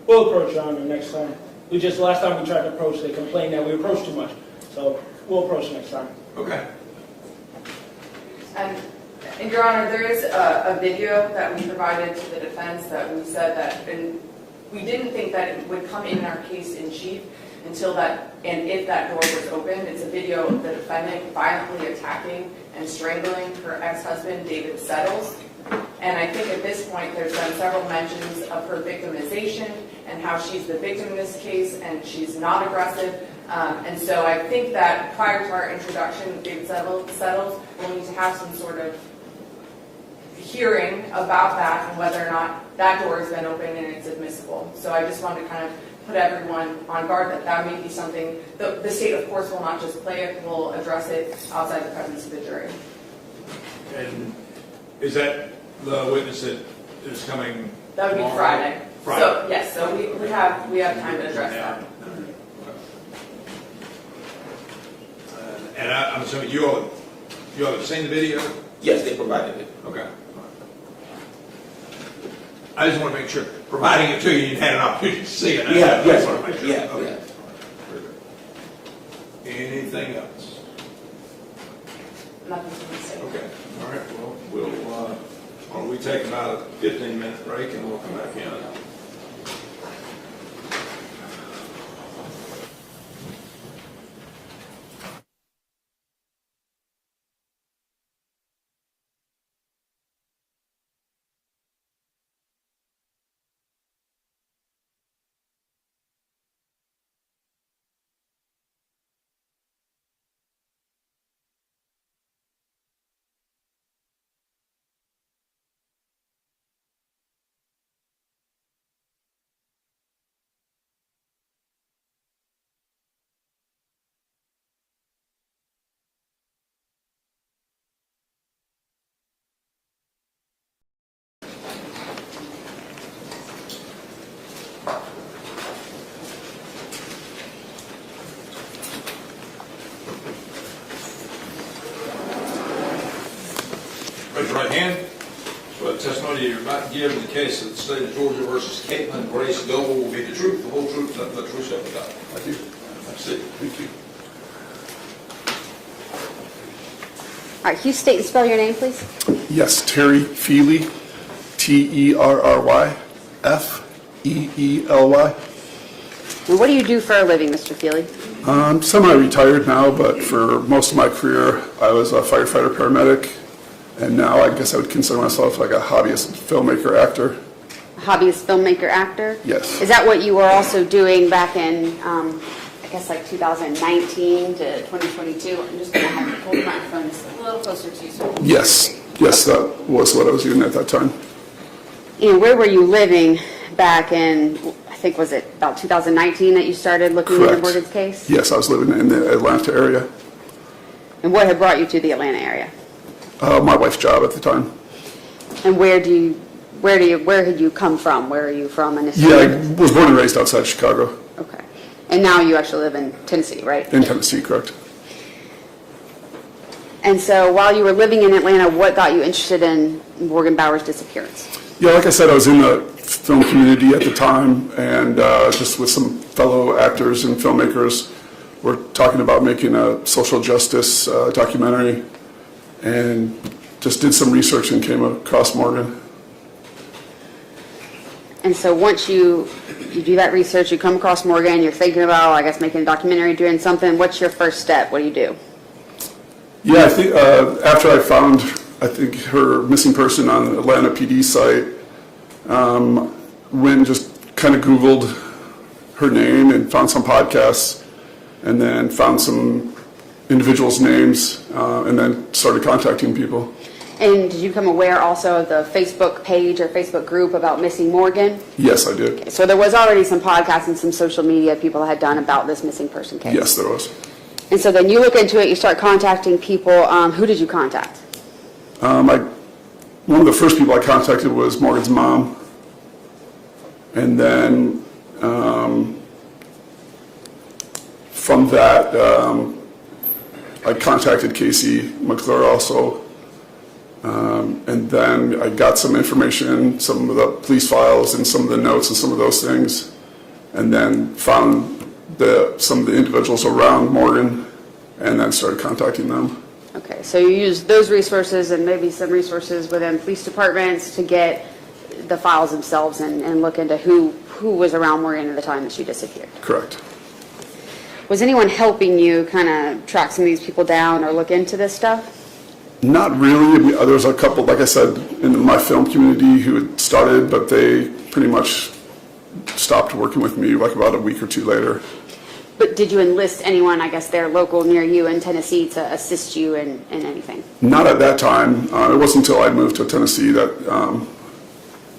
We'll approach Your Honor next time. Last time we tried to approach, they complained that we approached too much. So we'll approach next time. Okay. And Your Honor, there is a video that we provided to the defense that we said that, and we didn't think that it would come in our case in chief until that, and if that door was opened. It's a video of the defendant violently attacking and strangling her ex-husband, David Settles. And I think at this point there's been several mentions of her victimization and how she's the victim in this case and she's not aggressive. And so I think that prior to our introduction of David Settles, we'll need to have some sort of hearing about that and whether or not that door has been opened and it's admissible. So I just wanted to kind of put everyone on guard that that may be something. The state, of course, will not just play it, we'll address it outside the presence of the jury. And is that the witness that is coming? That would be tomorrow? Friday. Friday. So, yes, so we have time to address that. And I'm assuming you all have seen the video? Yes, they provided it. Okay. I just want to make sure, providing it to you, you had an opportunity to see it. Yeah, I yes, want to make sure. yeah, Okay. yeah. Anything else? Nothing to say. Okay, all right, well, why don't we take about a 15-minute break and we'll come back in. Raise your right hand. Swear the testimony you're about to give in the case of the state of Georgia versus Caitlin Grace Gold will be the truth, the whole truth, nothing but the truth, so help you God. Thank you. That's it. Thank you. All right, can you state and spell your name, please? Yes, Terry Feely, Terry Feely. And what do you do for a living, Mr. Feely? I'm semi-retired now, but for most of my career, I was a firefighter paramedic, and now I guess I would consider myself like a hobbyist filmmaker actor. A hobbyist filmmaker actor? Yes. Is that what you were also doing back in, I guess like 2019 to 2022? I'm just going to have you pull the microphone just a little closer to you. So. Yes, that was what I was doing at that time. And where were you living back in, I think, was it about 2019 that you started looking Correct. into Morgan's case? Yes, I was living in the Atlanta area. And what had brought you to the Atlanta area? My wife's job at the time. And where had you come from? Where are you from initially? Yeah, I was born and raised outside Chicago. Okay. And now you actually live in Tennessee, right? In Tennessee, correct. And so while you were living in Atlanta, what got you interested in Morgan Bauer's disappearance? Yeah, like I said, I was in the film community at the time, and just with some fellow actors and filmmakers, we're talking about making a social justice documentary, and just did some research and came across Morgan. And so once you do that research, you come across Morgan, you're thinking about, I guess, making a documentary, doing something, what's your first step? What do you do? Yeah, I think after I found, her missing person on the Atlanta PD site, went and just kind of Googled her name and found some podcasts, and then found some individuals' names, and then started contacting people. And did you become aware also of the Facebook page or Facebook group about missing Morgan? Yes, I did. Okay, so there was already some podcasts and some social media people had done about this missing person case? Yes, there was. And so then you look into it, you start contacting people. Who did you contact? One of the first people I contacted was Morgan's mom. And then from that, I contacted Casey McClure also. And then I got some information, some of the police files and some of the notes and some of those things. And then found some of the individuals around Morgan and then started contacting them. Okay, so you used those resources and maybe some resources within police departments to get the files themselves and look into who was around Morgan at the time that she disappeared. Correct. Was anyone helping you kind of track some of these people down or look into this stuff? Not really. I mean, there was a couple, like I said, in my film community who had started, but they pretty much stopped working with me like about a week or two later. But did you enlist anyone, I guess, there local near you in Tennessee to assist you in anything? Not at that time. It wasn't until I moved to Tennessee that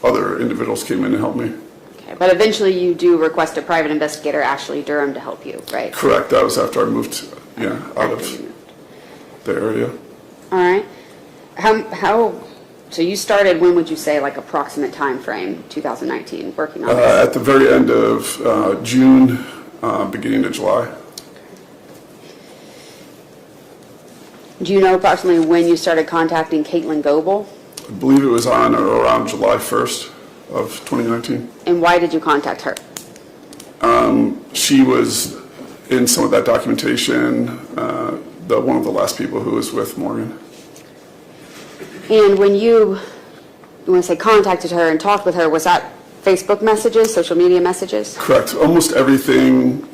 other individuals came in to help me. Okay, but eventually you do request a private investigator, Ashley Durham, to help you, right? Correct. That was after I moved, out of the area. All right. So you started, when would you say, like approximate time frame, 2019, working on this? At the very end of June, beginning of July. Do you know approximately when you started contacting Caitlin Goebel? I believe it was on or around July 1st of 2019. And why did you contact her? She was in some of that documentation, one of the last people who was with Morgan. And when you want to say contacted her and talked with her, was that Facebook messages, social media messages? Correct. Almost everything,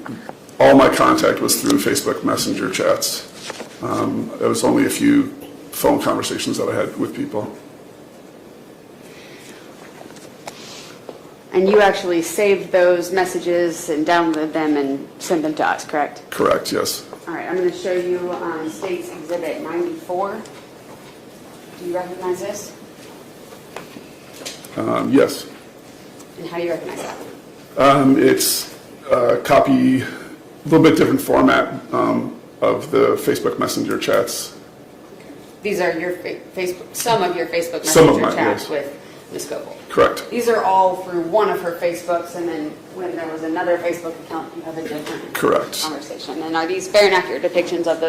all my contact was through Facebook Messenger chats. There was only a few phone conversations that I had with people. And you actually saved those messages and downloaded them and sent them to us, correct? Correct, yes. All right, I'm going to show you State's Exhibit 94. Do you recognize this? Yes. And how do you recognize that? It's a copy, a little bit different format of the Facebook Messenger chats. These are your Facebook, some of your Facebook Some of Messenger mine, chats yes. with Ms. Goebel. Correct. These are all through one of her Facebooks, and then when there was another Facebook account, you have a different Correct. conversation. And are these fair and accurate depictions of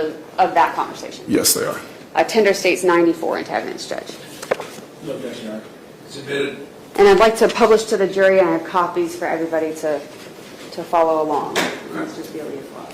that conversation? Yes, they are. Tender State's 94, antagonist judge. No objection, Your Honor. Submitted. And I'd like to publish to the jury, and I have copies for everybody to follow along. Mr. Feely as well.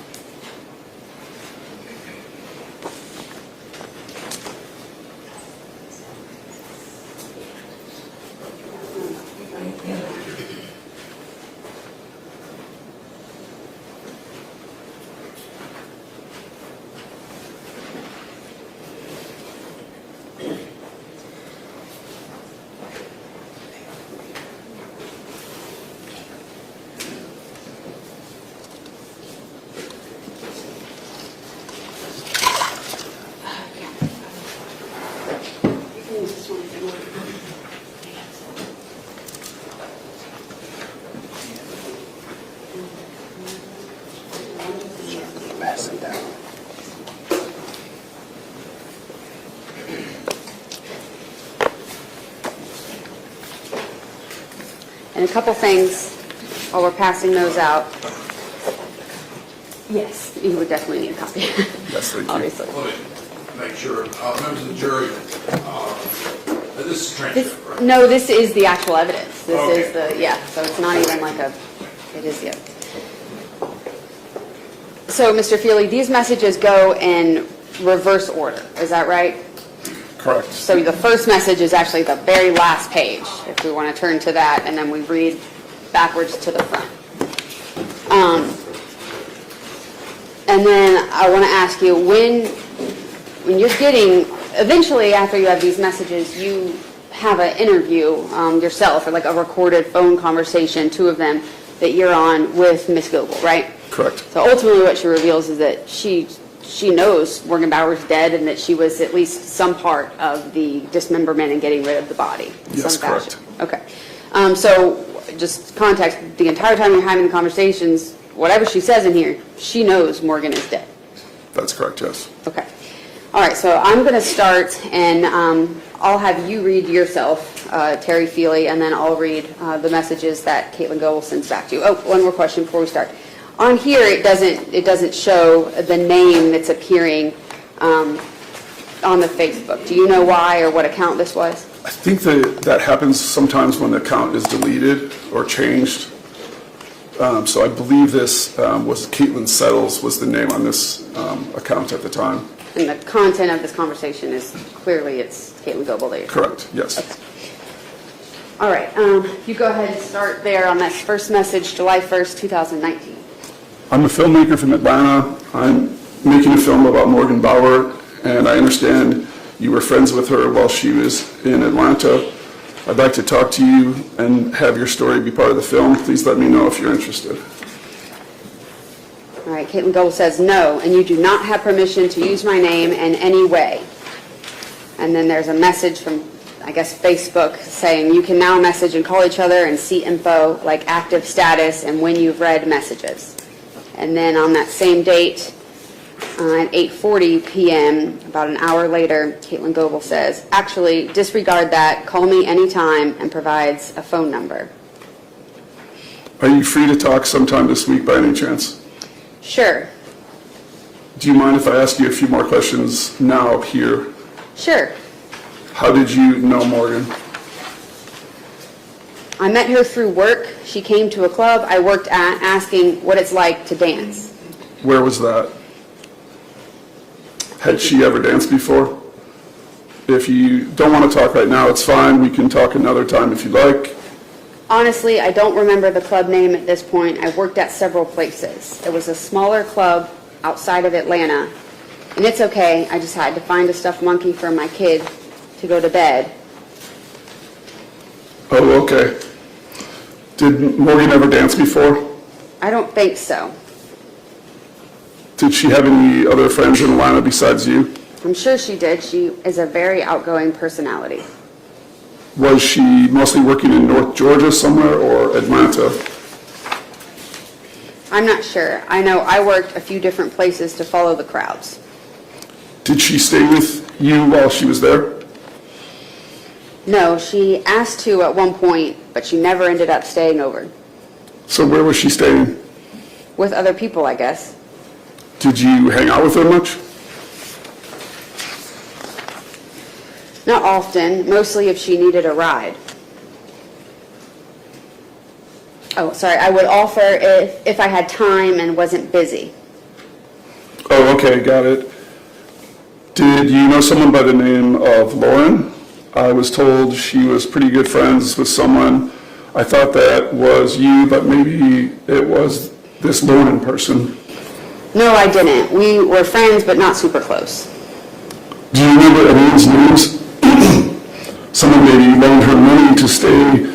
And a couple things while we're passing those out. Yes, you would definitely need a copy. Yes, thank you. Obviously. Let me make sure, members of the jury, this is transcript, right? No, this is the actual evidence. This Okay. is so it's not even like it is the evidence. So, Mr. Feely, these messages go in reverse order, is that right? Correct. So the first message is actually the very last page, if we want to turn to that, and then we read backwards to the front. And then I want to ask you, when you're getting, eventually after you have these messages, you have an interview yourself, or like a recorded phone conversation, two of them, that you're on with Ms. Goebel, right? Correct. So ultimately what she reveals is that she knows Morgan Bauer's dead, and that she was at least some part of the dismemberment and getting rid of the body. in Yes, some fashion. correct. Okay. So just context, the entire time you're having the conversations, whatever she says in here, she knows Morgan is dead. That's correct, yes. Okay. All right, so I'm going to start, and I'll have you read yourself, Terry Feely, and then I'll read the messages that Caitlin Goebel sends back to you. Oh, one more question before we start. On here, it doesn't show the name that's appearing on the Facebook. Do you know why or what account this was? I think that happens sometimes when the account is deleted or changed. So I believe this was Caitlin Settles was the name on this account at the time. And the content of this conversation is clearly it's Caitlin Goebel that you're Correct, yes. Okay. All right, you go ahead and start there on that first message, July 1st, 2019. I'm a filmmaker from Atlanta. I'm making a film about Morgan Bauer, and I understand you were friends with her while she was in Atlanta. I'd like to talk to you and have your story be part of the film. Please let me know if you're interested. All right, Caitlin Goebel says no, and you do not have permission to use my name in any way. And then there's a message from, I guess, Facebook saying you can now message and call each other and see info like active status and when you've read messages. And then on that same date, At 8:40 p.m., about an hour later, Caitlin Goebel says, actually, disregard that, call me anytime, and provides a phone number. Are you free to talk sometime this week by any chance? Sure. Do you mind if I ask you a few more questions now here? Sure. How did you know Morgan? I met her through work. She came to a club I worked at asking what it's like to dance. Where was that? Had she ever danced before? If you don't want to talk right now, it's fine. We can talk another time if you like. Honestly, I don't remember the club name at this point. I worked at several places. It was a smaller club outside of Atlanta. And it's okay, I just had to find a stuffed monkey for my kid to go to bed. Oh, okay. Did Morgan ever dance before? I don't think so. Did she have any other friends in Atlanta besides you? I'm sure she did. She is a very outgoing personality. Was she mostly working in North Georgia somewhere or Atlanta? I'm not sure. I know I worked a few different places to follow the crowds. Did she stay with you while she was there? No, she asked to at one point, but she never ended up staying over. So where was she staying? With other people, I guess. Did you hang out with her much? Not often, mostly if she needed a ride. Oh, sorry, I would offer if I had time and wasn't busy. Oh, okay, got it. Did you know someone by the name of Lauren? I was told she was pretty good friends with someone. I thought that was you, but maybe it was this Lauren person. No, I didn't. We were friends, but not super close. Do you remember anyone's names? Someone maybe loaned her money to stay,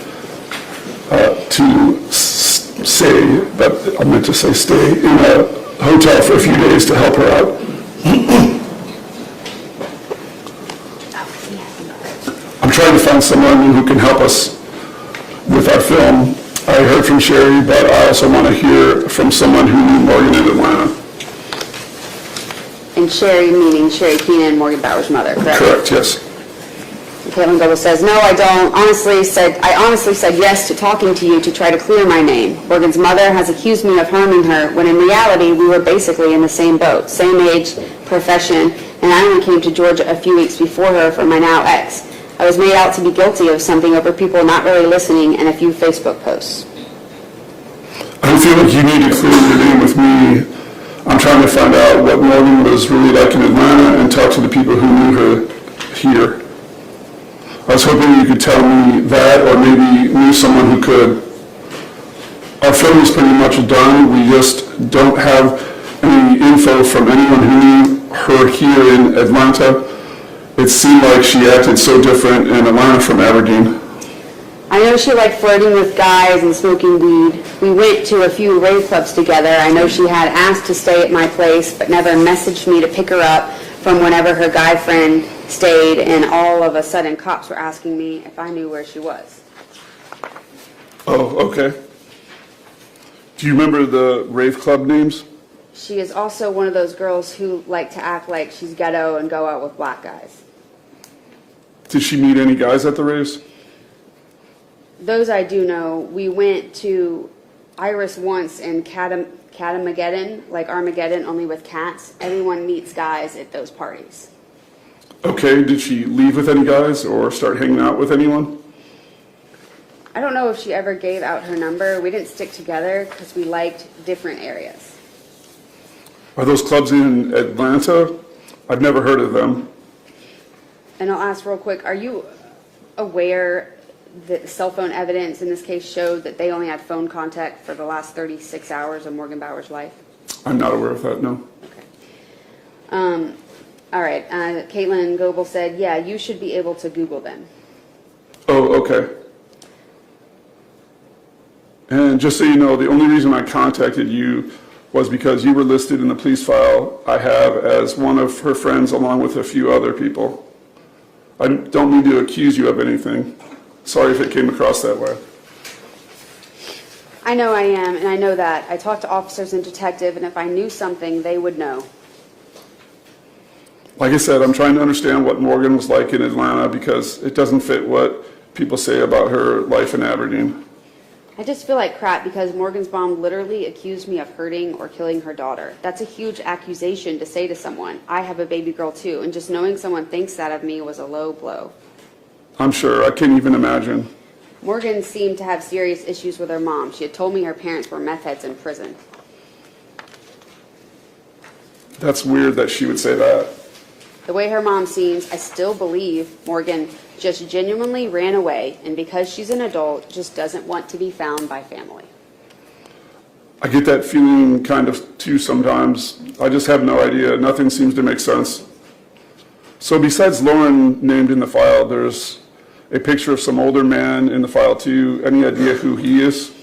but I meant to say stay in a hotel for a few days to help her out. I'm trying to find someone who can help us with our film. I heard from Sherry, but I also want to hear from someone who knew Morgan in Atlanta. And Sherry meaning Sherry Keenan, Morgan Bauer's mother, correct? Correct, yes. Caitlin Goebel says, no, I don't. I honestly said yes to talking to you to try to clear my name. Morgan's mother has accused me of harming her, when in reality we were basically in the same boat, same age, profession, and I only came to Georgia a few weeks before her for my now ex. I was made out to be guilty of something over people not really listening and a few Facebook posts. I don't feel like you need to clear your name with me. I'm trying to find out what Morgan was really like in Atlanta and talk to the people who knew her here. I was hoping you could tell me that, or maybe knew someone who could. Our film is pretty much done. We just don't have any info from anyone who knew her here in Atlanta. It seemed like she acted so different in Atlanta from Aberdeen. I know she liked flirting with guys and smoking weed. We went to a few rave clubs together. I know she had asked to stay at my place, but never messaged me to pick her up from whenever her guy friend stayed, and all of a sudden cops were asking me if I knew where she was. Oh, okay. Do you remember the rave club names? She is also one of those girls who like to act like she's ghetto and go out with black guys. Did she meet any guys at the raves? Those I do know. We went to Iris once in Catamageddon, like Armageddon, only with cats. Everyone meets guys at those parties. Okay, did she leave with any guys or start hanging out with anyone? I don't know if she ever gave out her number. We didn't stick together because we liked different areas. Are those clubs in Atlanta? I've never heard of them. And I'll ask real quick, are you aware that cell phone evidence in this case showed that they only had phone contact for the last 36 hours of Morgan Bauer's life? I'm not aware of that, no. All right, Caitlin Goebel said, yeah, you should be able to Google them. Oh, okay. And just so you know, the only reason I contacted you was because you were listed in the police file I have as one of her friends along with a few other people. I don't mean to accuse you of anything. Sorry if it came across that way. I know I am, and I know that. I talked to officers and detective, and if I knew something, they would know. Like I said, I'm trying to understand what Morgan was like in Atlanta because it doesn't fit what people say about her life in Aberdeen. I just feel like crap because Morgan's mom literally accused me of hurting or killing her daughter. That's a huge accusation to say to someone. I have a baby girl too, and just knowing someone thinks that of me was a low blow. I'm sure. I can't even imagine. Morgan seemed to have serious issues with her mom. She had told me her parents were meth heads in prison. That's weird that she would say that. The way her mom seems, I still believe Morgan just genuinely ran away, and because she's an adult, just doesn't want to be found by family. I get that feeling kind of too sometimes. I just have no idea. Nothing seems to make sense. So besides Lauren named in the file, there's a picture of some older man in the file too. Any idea who he is?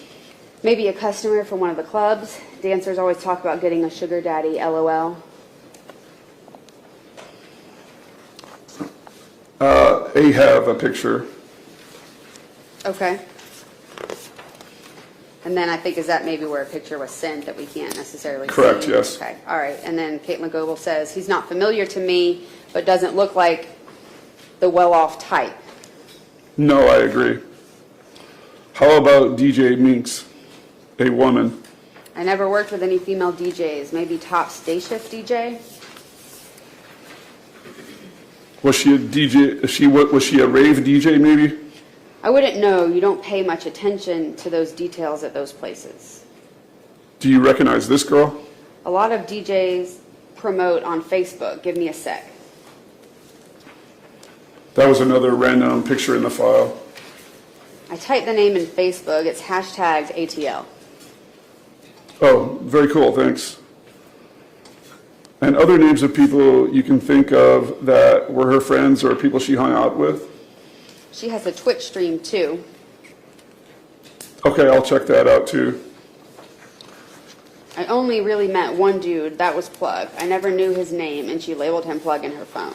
Maybe a customer from one of the clubs. Dancers always talk about getting a sugar daddy, LOL. I have a picture. Okay. And then I think, is that maybe where a picture was sent that we can't necessarily see? Correct, yes. Okay, all right. And then Caitlin Goebel says, he's not familiar to me, but doesn't look like the well-off type. No, I agree. How about DJ Minx, a woman? I never worked with any female DJs. Maybe Top's day shift DJ? Was she a DJ? Was she a rave DJ maybe? I wouldn't know. You don't pay much attention to those details at those places. Do you recognize this girl? A lot of DJs promote on Facebook. Give me a sec. That was another random picture in the file. I typed the name in Facebook. It's hashtagged ATL. Oh, very cool, thanks. And other names of people you can think of that were her friends or people she hung out with? She has a Twitch stream too. Okay, I'll check that out too. I only really met one dude. That was Plug. I never knew his name, and she labeled him Plug in her phone.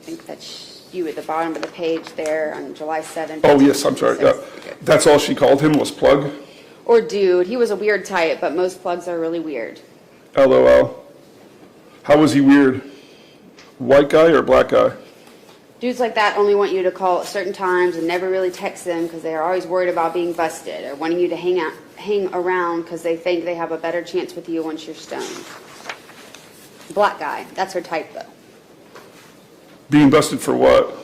I think that's you at the bottom of the page there on July 7th. Oh, yes, I'm sorry. Yeah. That's all she called him was Plug? Or dude. He was a weird type, but most plugs are really weird. LOL. How was he weird? White guy or black guy? Dudes like that only want you to call at certain times and never really text them because they are always worried about being busted or wanting you to hang around because they think they have a better chance with you once you're stoned. Black guy. That's her type, though. Being busted for what?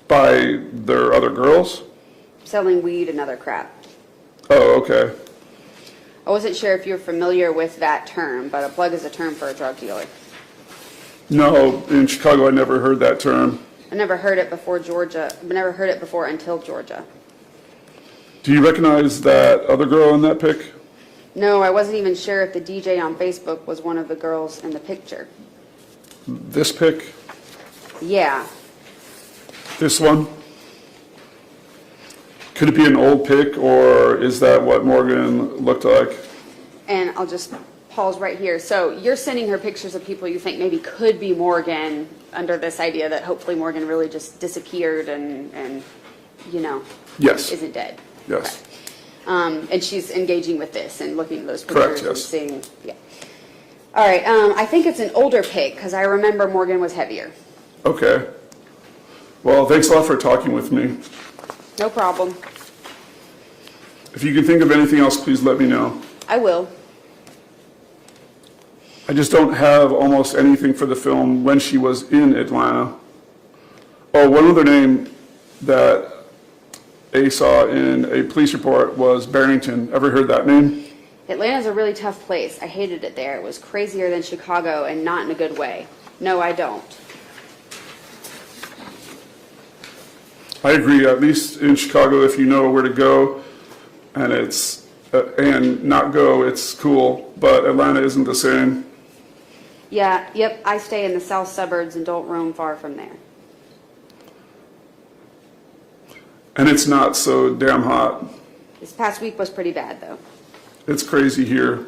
By their other girls? Selling weed and other crap. Oh, okay. I wasn't sure if you're familiar with that term, but a plug is a term for a drug dealer. No, in Chicago I never heard that term. I never heard it before Georgia. I never heard it before until Georgia. Do you recognize that other girl in that pic? No, I wasn't even sure if the DJ on Facebook was one of the girls in the picture. This pic? Yeah. This one? Could it be an old pic, or is that what Morgan looked like? And I'll just pause right here. So you're sending her pictures of people you think maybe could be Morgan under this idea that hopefully Morgan really just disappeared and you know, Yes. isn't dead. Yes. And she's engaging with this and looking at those pictures. Correct, yes. And seeing, yeah. All right, I think it's an older pic because I remember Morgan was heavier. Okay. Well, thanks a lot for talking with me. No problem. If you can think of anything else, please let me know. I will. I just don't have almost anything for the film when she was in Atlanta. Oh, one other name that A saw in a police report was Barrington. Ever heard that name? Atlanta's a really tough place. I hated it there. It was crazier than Chicago and not in a good way. No, I don't. I agree. At least in Chicago, if you know where to go and and not go, it's cool. But Atlanta isn't the same. Yeah, yep, I stay in the south suburbs and don't roam far from there. And it's not so damn hot. This past week was pretty bad, though. It's crazy here.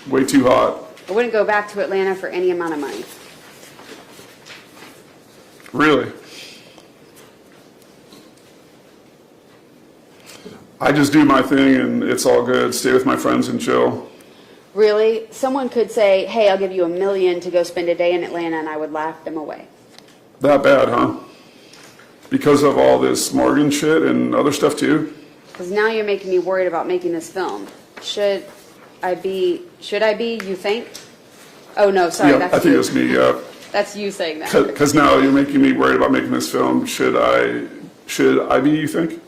Way too hot. I wouldn't go back to Atlanta for any amount of money. Really? I just do my thing and it's all good. Stay with my friends and chill. Really? Someone could say, hey, I'll give you $1 million to go spend a day in Atlanta, and I would laugh them away. That bad, huh? Because of all this Morgan shit and other stuff too? Because now you're making me worried about making this film. Should I be, you think? Oh, no, sorry, Yeah, that's I think you. it's me, yeah. That's you saying that. Because now you're making me worried about making this film. Should I be, you think?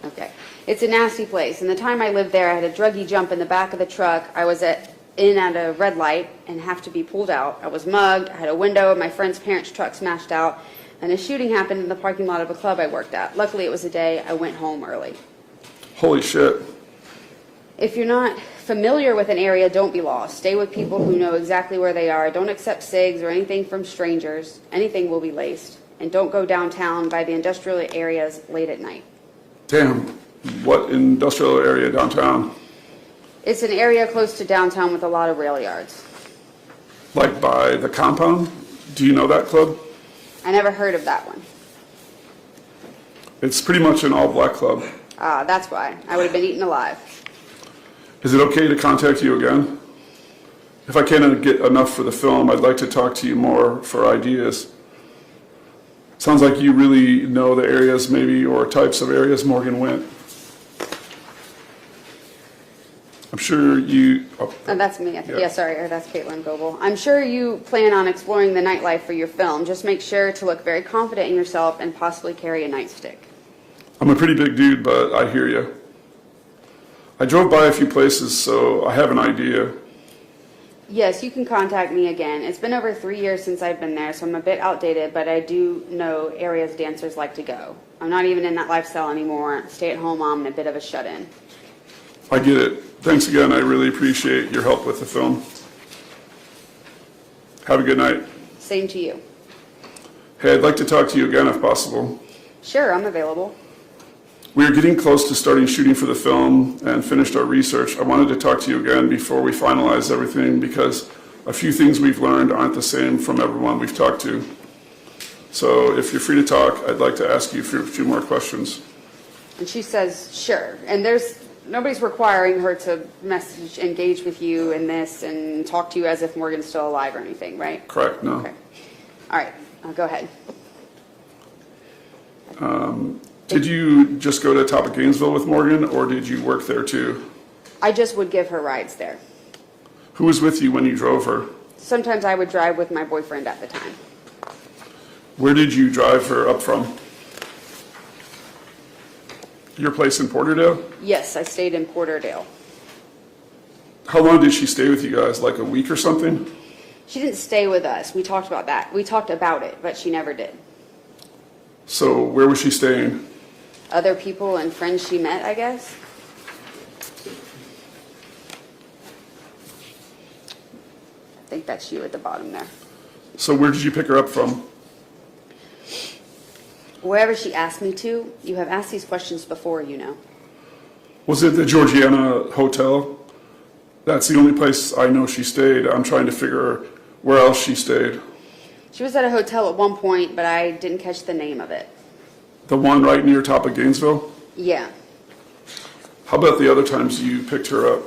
Okay. It's a nasty place. And the time I lived there, I had a druggie jump in the back of the truck. I was in at a red light and have to be pulled out. I was mugged. I had a window of my friend's parents' truck smashed out. And a shooting happened in the parking lot of a club I worked at. Luckily, it was a day I went home early. Holy shit. If you're not familiar with an area, don't be lost. Stay with people who know exactly where they are. Don't accept cigs or anything from strangers. Anything will be laced. And don't go downtown by the industrial areas late at night. Damn, what industrial area downtown? It's an area close to downtown with a lot of rail yards. Like by the compound? Do you know that club? I never heard of that one. It's pretty much an all-black club. Ah, that's why. I would have been eaten alive. Is it okay to contact you again? If I can't get enough for the film, I'd like to talk to you more for ideas. Sounds like you really know the areas maybe, or types of areas Morgan went. I'm sure you... Oh, that's me. Yeah. Yeah, sorry, or that's Caitlin Goebel. I'm sure you plan on exploring the nightlife for your film. Just make sure to look very confident in yourself and possibly carry a nightstick. I'm a pretty big dude, but I hear you. I drove by a few places, so I have an idea. Yes, you can contact me again. It's been over 3 years since I've been there, so I'm a bit outdated, but I do know areas dancers like to go. I'm not even in that lifestyle anymore. Stay-at-home mom and a bit of a shut-in. I get it. Thanks again. I really appreciate your help with the film. Have a good night. Same to you. Hey, I'd like to talk to you again if possible. Sure, I'm available. We are getting close to starting shooting for the film and finished our research. I wanted to talk to you again before we finalize everything because a few things we've learned aren't the same from everyone we've talked to. So if you're free to talk, I'd like to ask you a few more questions. And she says, sure. And nobody's requiring her to engage with you in this and talk to you as if Morgan's still alive or anything, right? Correct, no. Okay. All right, go ahead. Did you just go to top of Gainesville with Morgan, or did you work there too? I just would give her rides there. Who was with you when you drove her? Sometimes I would drive with my boyfriend at the time. Where did you drive her up from? Your place in Porterdale? Yes, I stayed in Porterdale. How long did she stay with you guys? Like a week or something? She didn't stay with us. We talked about that. We talked about it, but she never did. So where was she staying? Other people and friends she met, I guess. I think that's you at the bottom there. So where did you pick her up from? Wherever she asked me to. You have asked these questions before, you know. Was it the Georgiana Hotel? That's the only place I know she stayed. I'm trying to figure where else she stayed. She was at a hotel at one point, but I didn't catch the name of it. The one right near top of Gainesville? Yeah. How about the other times you picked her up?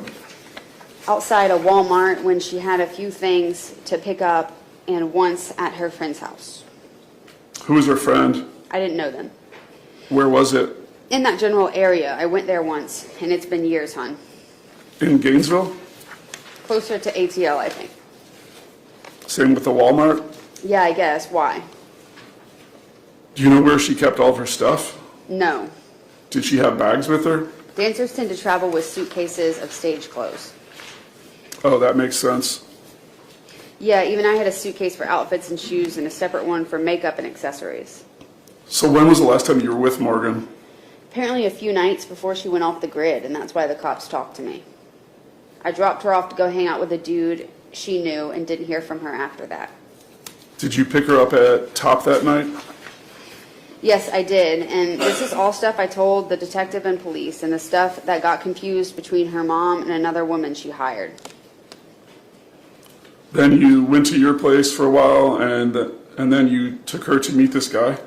Outside a Walmart when she had a few things to pick up, and once at her friend's house. Who was her friend? I didn't know them. Where was it? In that general area. I went there once, and it's been years, hon. In Gainesville? Closer to ATL, I think. Same with the Walmart? Yeah, I guess. Why? Do you know where she kept all of her stuff? No. Did she have bags with her? Dancers tend to travel with suitcases of stage clothes. Oh, that makes sense. Yeah, even I had a suitcase for outfits and shoes and a separate one for makeup and accessories. So when was the last time you were with Morgan? Apparently a few nights before she went off the grid, and that's why the cops talked to me. I dropped her off to go hang out with a dude she knew and didn't hear from her after that. Did you pick her up at Top that night? Yes, I did, and this is all stuff I told the detective and police, and the stuff that got confused between her mom and another woman she hired. Then you went to your place for a while, and then you took her to meet this guy?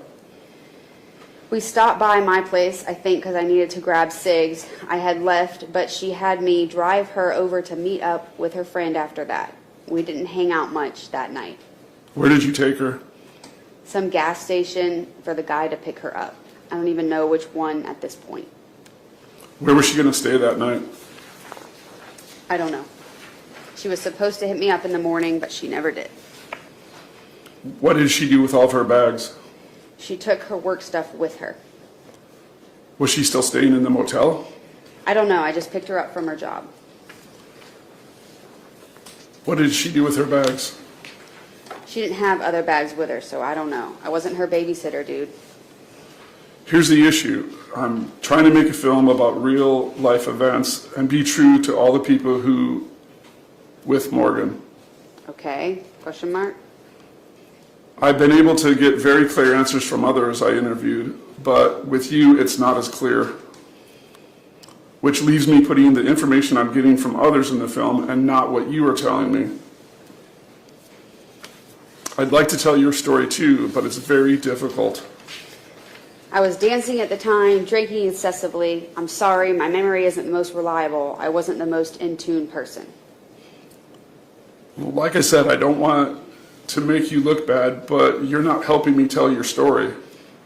We stopped by my place, I think, because I needed to grab cigs. I had left, but she had me drive her over to meet up with her friend after that. We didn't hang out much that night. Where did you take her? Some gas station for the guy to pick her up. I don't even know which one at this point. Where was she going to stay that night? I don't know. She was supposed to hit me up in the morning, but she never did. What did she do with all of her bags? She took her work stuff with her. Was she still staying in the motel? I don't know. I just picked her up from her job. What did she do with her bags? She didn't have other bags with her, so I don't know. I wasn't her babysitter, dude. Here's the issue. I'm trying to make a film about real life events and be true to all the people who with Morgan. Okay, question mark? I've been able to get very clear answers from others I interviewed, but with you, it's not as clear. Which leaves me putting the information I'm getting from others in the film and not what you are telling me. I'd like to tell your story too, but it's very difficult. I was dancing at the time, drinking excessively. I'm sorry, my memory isn't the most reliable. I wasn't the most in tune person. Well, like I said, I don't want to make you look bad, but you're not helping me tell your story.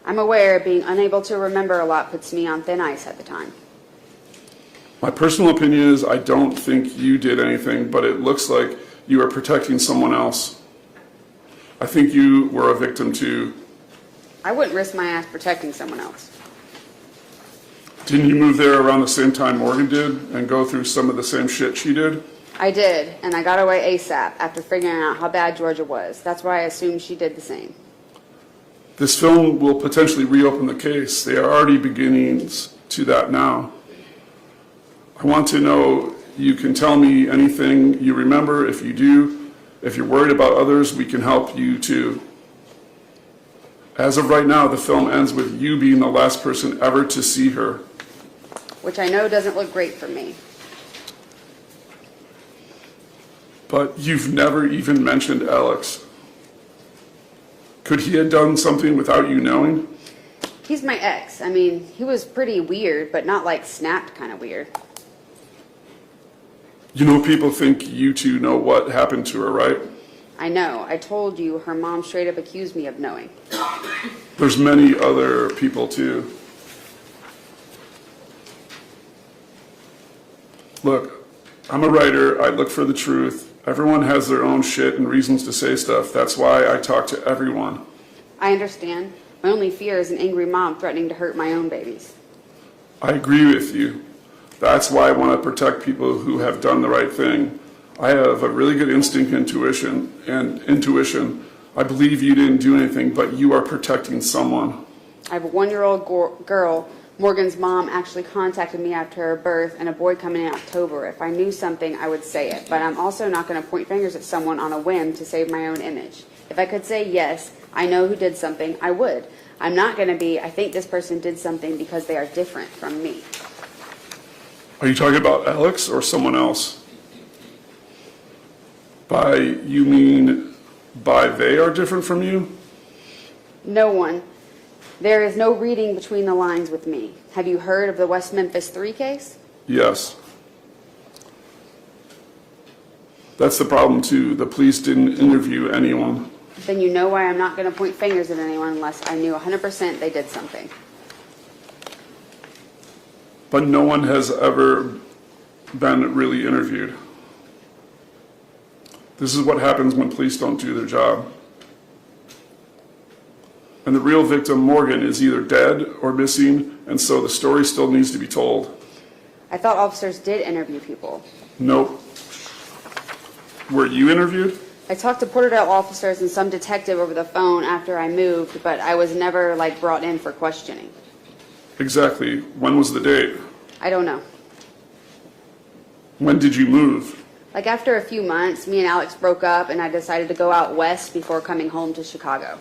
I'm aware being unable to remember a lot puts me on thin ice at the time. My personal opinion is I don't think you did anything, but it looks like you are protecting someone else. I think you were a victim too. I wouldn't risk my ass protecting someone else. Didn't you move there around the same time Morgan did and go through some of the same shit she did? I did, and I got away ASAP after figuring out how bad Georgia was. That's why I assumed she did the same. This film will potentially reopen the case. There are already beginnings to that now. I want to know, you can tell me anything you remember. If you do, if you're worried about others, we can help you too. As of right now, the film ends with you being the last person ever to see her. Which I know doesn't look great for me. But you've never even mentioned Alex. Could he have done something without you knowing? He's my ex. I mean, he was pretty weird, but not like snapped kind of weird. You know, people think you two know what happened to her, right? I know. I told you her mom straight up accused me of knowing. There's many other people too. Look, I'm a writer. I look for the truth. Everyone has their own shit and reasons to say stuff. That's why I talk to everyone. I understand. My only fear is an angry mom threatening to hurt my own babies. I agree with you. That's why I want to protect people who have done the right thing. I have a really good intuition. I believe you didn't do anything, but you are protecting someone. I have a 1-year-old girl. Morgan's mom actually contacted me after her birth and a boy coming in October. If I knew something, I would say it. But I'm also not going to point fingers at someone on a whim to save my own image. If I could say, yes, I know who did something, I would. I'm not going to be, I think this person did something because they are different from me. Are you talking about Alex or someone else? By you mean by they are different from you? No one. There is no reading between the lines with me. Have you heard of the West Memphis 3 case? Yes. That's the problem too. The police didn't interview anyone. Then you know why I'm not going to point fingers at anyone unless I knew 100% they did something. But no one has ever been really interviewed. This is what happens when police don't do their job. And the real victim, Morgan, is either dead or missing, and so the story still needs to be told. I thought officers did interview people. Nope. Were you interviewed? I talked to Porterdale officers and some detective over the phone after I moved, but I was never, brought in for questioning. Exactly. When was the date? I don't know. When did you move? After a few months, me and Alex broke up and I decided to go out west before coming home to Chicago.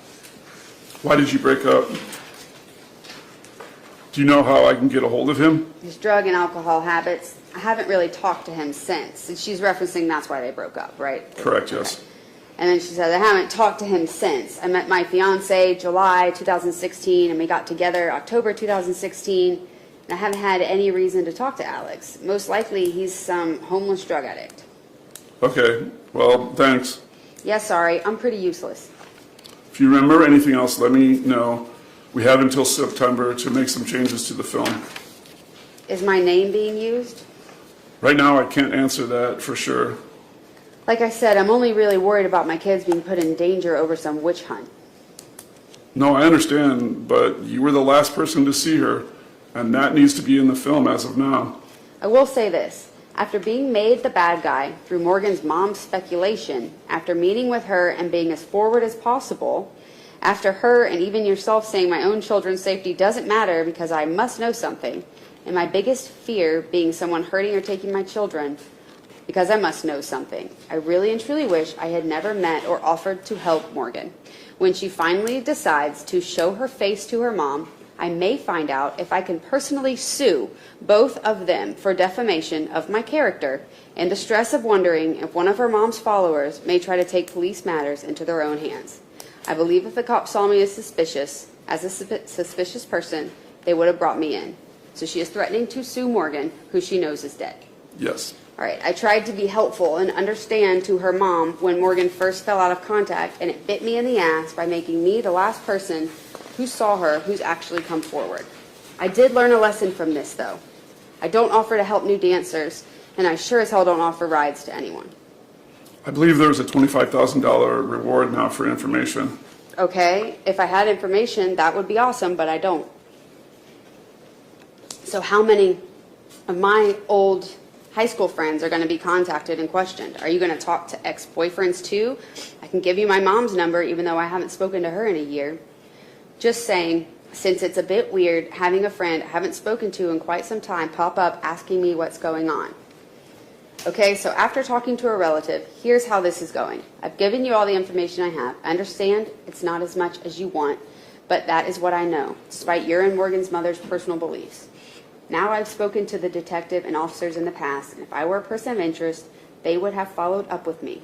Why did you break up? Do you know how I can get a hold of him? His drug and alcohol habits. I haven't really talked to him since. And she's referencing that's why they broke up, right? Correct, yes. And then she said, I haven't talked to him since. I met my fiance July 2016, and we got together October 2016, and I haven't had any reason to talk to Alex. Most likely, he's some homeless drug addict. Okay, well, thanks. Yeah, sorry, I'm pretty useless. If you remember anything else, let me know. We have until September to make some changes to the film. Is my name being used? Right now, I can't answer that for sure. Like I said, I'm only really worried about my kids being put in danger over some witch hunt. No, I understand, but you were the last person to see her, and that needs to be in the film as of now. I will say this. After being made the bad guy through Morgan's mom's speculation, after meeting with her and being as forward as possible, after her and even yourself saying my own children's safety doesn't matter because I must know something, and my biggest fear being someone hurting or taking my children because I must know something, I really and truly wish I had never met or offered to help Morgan. When she finally decides to show her face to her mom, I may find out if I can personally sue both of them for defamation of my character and the stress of wondering if one of her mom's followers may try to take police matters into their own hands. I believe if the cops saw me as a suspicious person, they would have brought me in. So she is threatening to sue Morgan, who she knows is dead. Yes. All right, I tried to be helpful and understand to her mom when Morgan first fell out of contact, and it bit me in the ass by making me the last person who saw her who's actually come forward. I did learn a lesson from this, though. I don't offer to help new dancers, and I sure as hell don't offer rides to anyone. I believe there's a $25,000 reward now for information. Okay, if I had information, that would be awesome, but I don't. So how many of my old high school friends are going to be contacted and questioned? Are you going to talk to ex-boyfriends too? I can give you my mom's number, even though I haven't spoken to her in a year. Just saying, since it's a bit weird having a friend I haven't spoken to in quite some time pop up asking me what's going on. Okay, so after talking to a relative, here's how this is going. I've given you all the information I have. I understand it's not as much as you want, but that is what I know, despite your and Morgan's mother's personal beliefs. Now I've spoken to the detective and officers in the past, and if I were a person of interest, they would have followed up with me.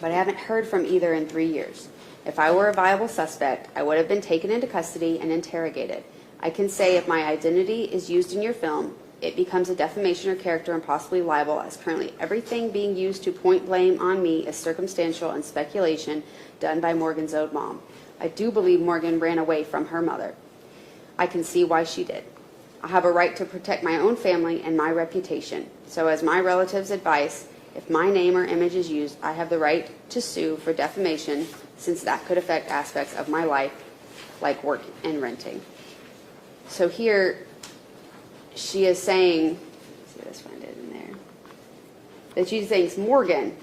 But I haven't heard from either in 3 years. If I were a viable suspect, I would have been taken into custody and interrogated. I can say if my identity is used in your film, it becomes a defamation of character and possibly libel, as currently everything being used to point blame on me is circumstantial and speculation done by Morgan's own mom. I do believe Morgan ran away from her mother. I can see why she did. I have a right to protect my own family and my reputation. So as my relative's advice, if my name or image is used, I have the right to sue for defamation, since that could affect aspects of my life, like work and renting. So here, she is saying, let's see, let's find it in there, that she thinks Morgan,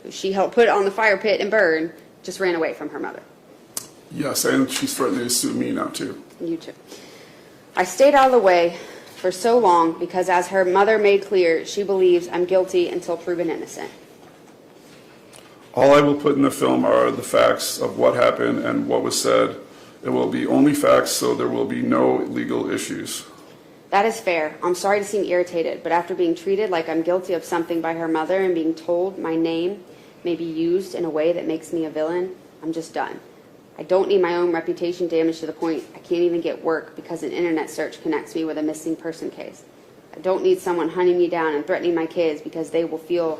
who she helped put on the fire pit and burn, just ran away from her mother. Yes, and she's threatening to sue me now too. You too. I stayed out of the way for so long because, as her mother made clear, she believes I'm guilty until proven innocent. All I will put in the film are the facts of what happened and what was said. It will be only facts, so there will be no legal issues. That is fair. I'm sorry to seem irritated, but after being treated like I'm guilty of something by her mother and being told my name may be used in a way that makes me a villain, I'm just done. I don't need my own reputation damaged to the point I can't even get work because an internet search connects me with a missing person case. I don't need someone hunting me down and threatening my kids because they will feel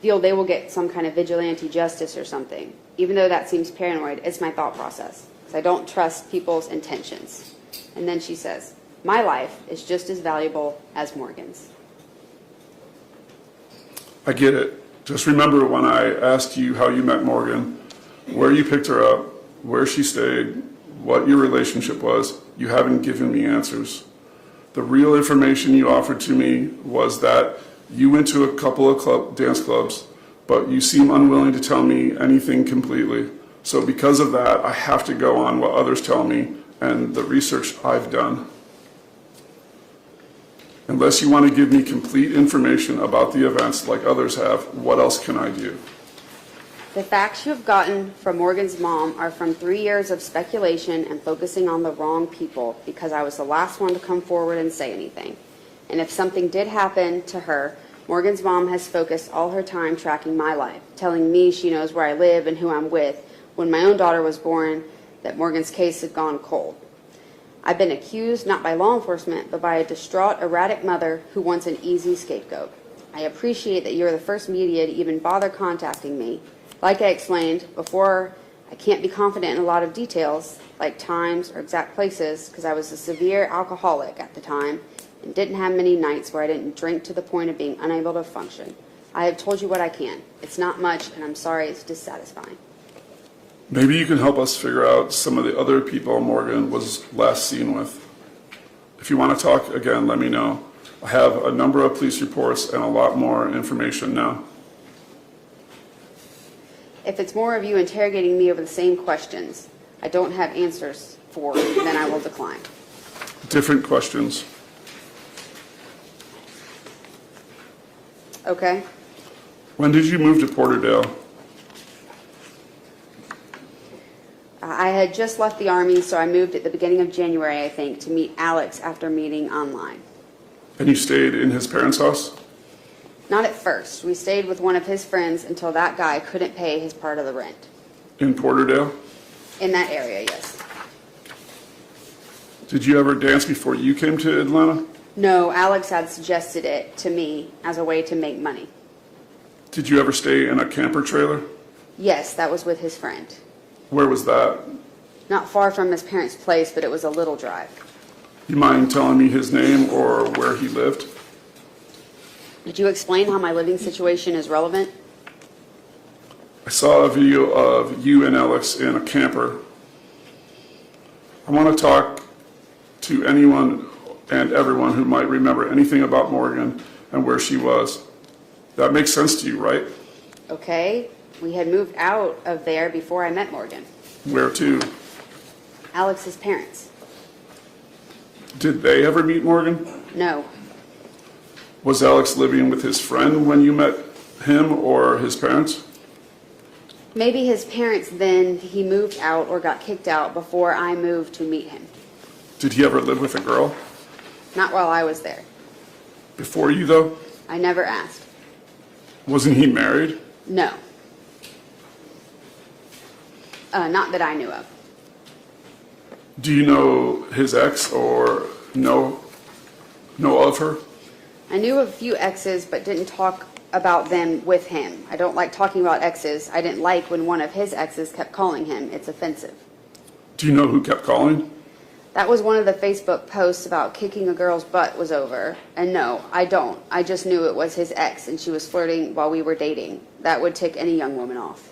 they will get some kind of vigilante justice or something. Even though that seems paranoid, it's my thought process. Because I don't trust people's intentions. And then she says, my life is just as valuable as Morgan's. I get it. Just remember when I asked you how you met Morgan, where you picked her up, where she stayed, what your relationship was, you haven't given me answers. The real information you offered to me was that you went to a couple of dance clubs, but you seem unwilling to tell me anything completely. So because of that, I have to go on what others tell me and the research I've done. Unless you want to give me complete information about the events like others have, what else can I do? The facts you have gotten from Morgan's mom are from 3 years of speculation and focusing on the wrong people because I was the last one to come forward and say anything. And if something did happen to her, Morgan's mom has focused all her time tracking my life, telling me she knows where I live and who I'm with, when my own daughter was born, that Morgan's case had gone cold. I've been accused not by law enforcement, but by a distraught, erratic mother who wants an easy scapegoat. I appreciate that you're the first media to even bother contacting me. Like I explained before, I can't be confident in a lot of details, like times or exact places, because I was a severe alcoholic at the time and didn't have many nights where I didn't drink to the point of being unable to function. I have told you what I can. It's not much, and I'm sorry it's dissatisfying. Maybe you can help us figure out some of the other people Morgan was last seen with. If you want to talk again, let me know. I have a number of police reports and a lot more information now. If it's more of you interrogating me over the same questions I don't have answers for, then I will decline. Different questions. Okay? When did you move to Porterdale? I had just left the Army, so I moved at the beginning of January, I think, to meet Alex after meeting online. And you stayed in his parents' house? Not at first. We stayed with one of his friends until that guy couldn't pay his part of the rent. In Porterdale? In that area, yes. Did you ever dance before you came to Atlanta? No, Alex had suggested it to me as a way to make money. Did you ever stay in a camper trailer? Yes, that was with his friend. Where was that? Not far from his parents' place, but it was a little drive. You mind telling me his name or where he lived? Did you explain how my living situation is relevant? I saw a video of you and Alex in a camper. I want to talk to anyone and everyone who might remember anything about Morgan and where she was. That makes sense to you, right? Okay. We had moved out of there before I met Morgan. Where to? Alex's parents. Did they ever meet Morgan? No. Was Alex living with his friend when you met him or his parents? Maybe his parents, then he moved out or got kicked out before I moved to meet him. Did he ever live with a girl? Not while I was there. Before you, though? I never asked. Wasn't he married? No. Not that I knew of. Do you know his ex or know of her? I knew of a few exes, but didn't talk about them with him. I don't like talking about exes. I didn't like when one of his exes kept calling him. It's offensive. Do you know who kept calling? That was one of the Facebook posts about kicking a girl's butt was over. And no, I don't. I just knew it was his ex and she was flirting while we were dating. That would tick any young woman off.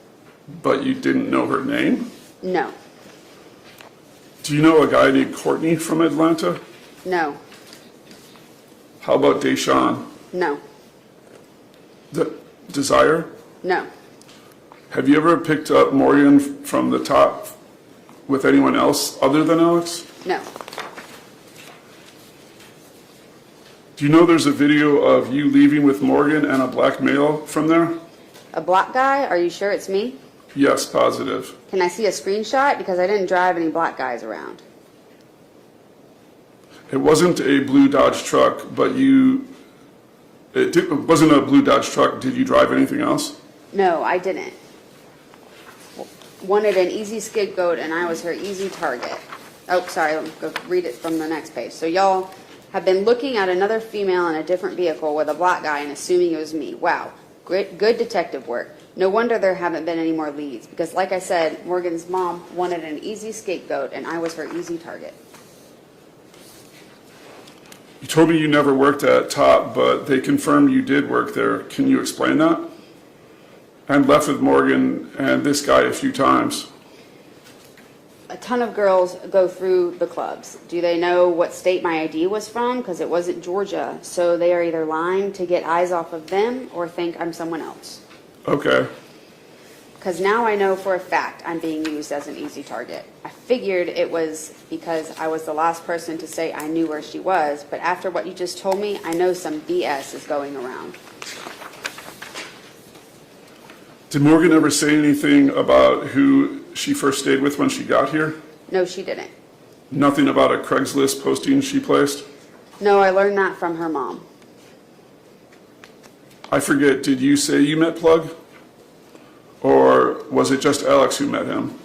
But you didn't know her name? No. Do you know a guy named Courtney from Atlanta? No. How about Deshaun? No. Desire? No. Have you ever picked up Morgan from the top with anyone else other than Alex? No. Do you know there's a video of you leaving with Morgan and a black male from there? A black guy? Are you sure it's me? Yes, positive. Can I see a screenshot? Because I didn't drive any black guys around. It wasn't a blue Dodge truck, but it wasn't a blue Dodge truck. Did you drive anything else? No, I didn't. Wanted an easy scapegoat, and I was her easy target. Oh, sorry, let me go read it from the next page. So y'all have been looking at another female in a different vehicle with a black guy and assuming it was me. Wow, great, good detective work. No wonder there haven't been any more leads, because like I said, Morgan's mom wanted an easy scapegoat, and I was her easy target. You told me you never worked at Top, but they confirmed you did work there. Can you explain that? And left with Morgan and this guy a few times. A ton of girls go through the clubs. Do they know what state my ID was from? Because it wasn't Georgia. So they are either lying to get eyes off of them or think I'm someone else. Okay. Because now I know for a fact I'm being used as an easy target. I figured it was because I was the last person to say I knew where she was, but after what you just told me, I know some BS is going around. Did Morgan ever say anything about who she first stayed with when she got here? No, she didn't. Nothing about a Craigslist posting she placed? No, I learned that from her mom. I forget, did you say you met Plug? Or was it just Alex who met him?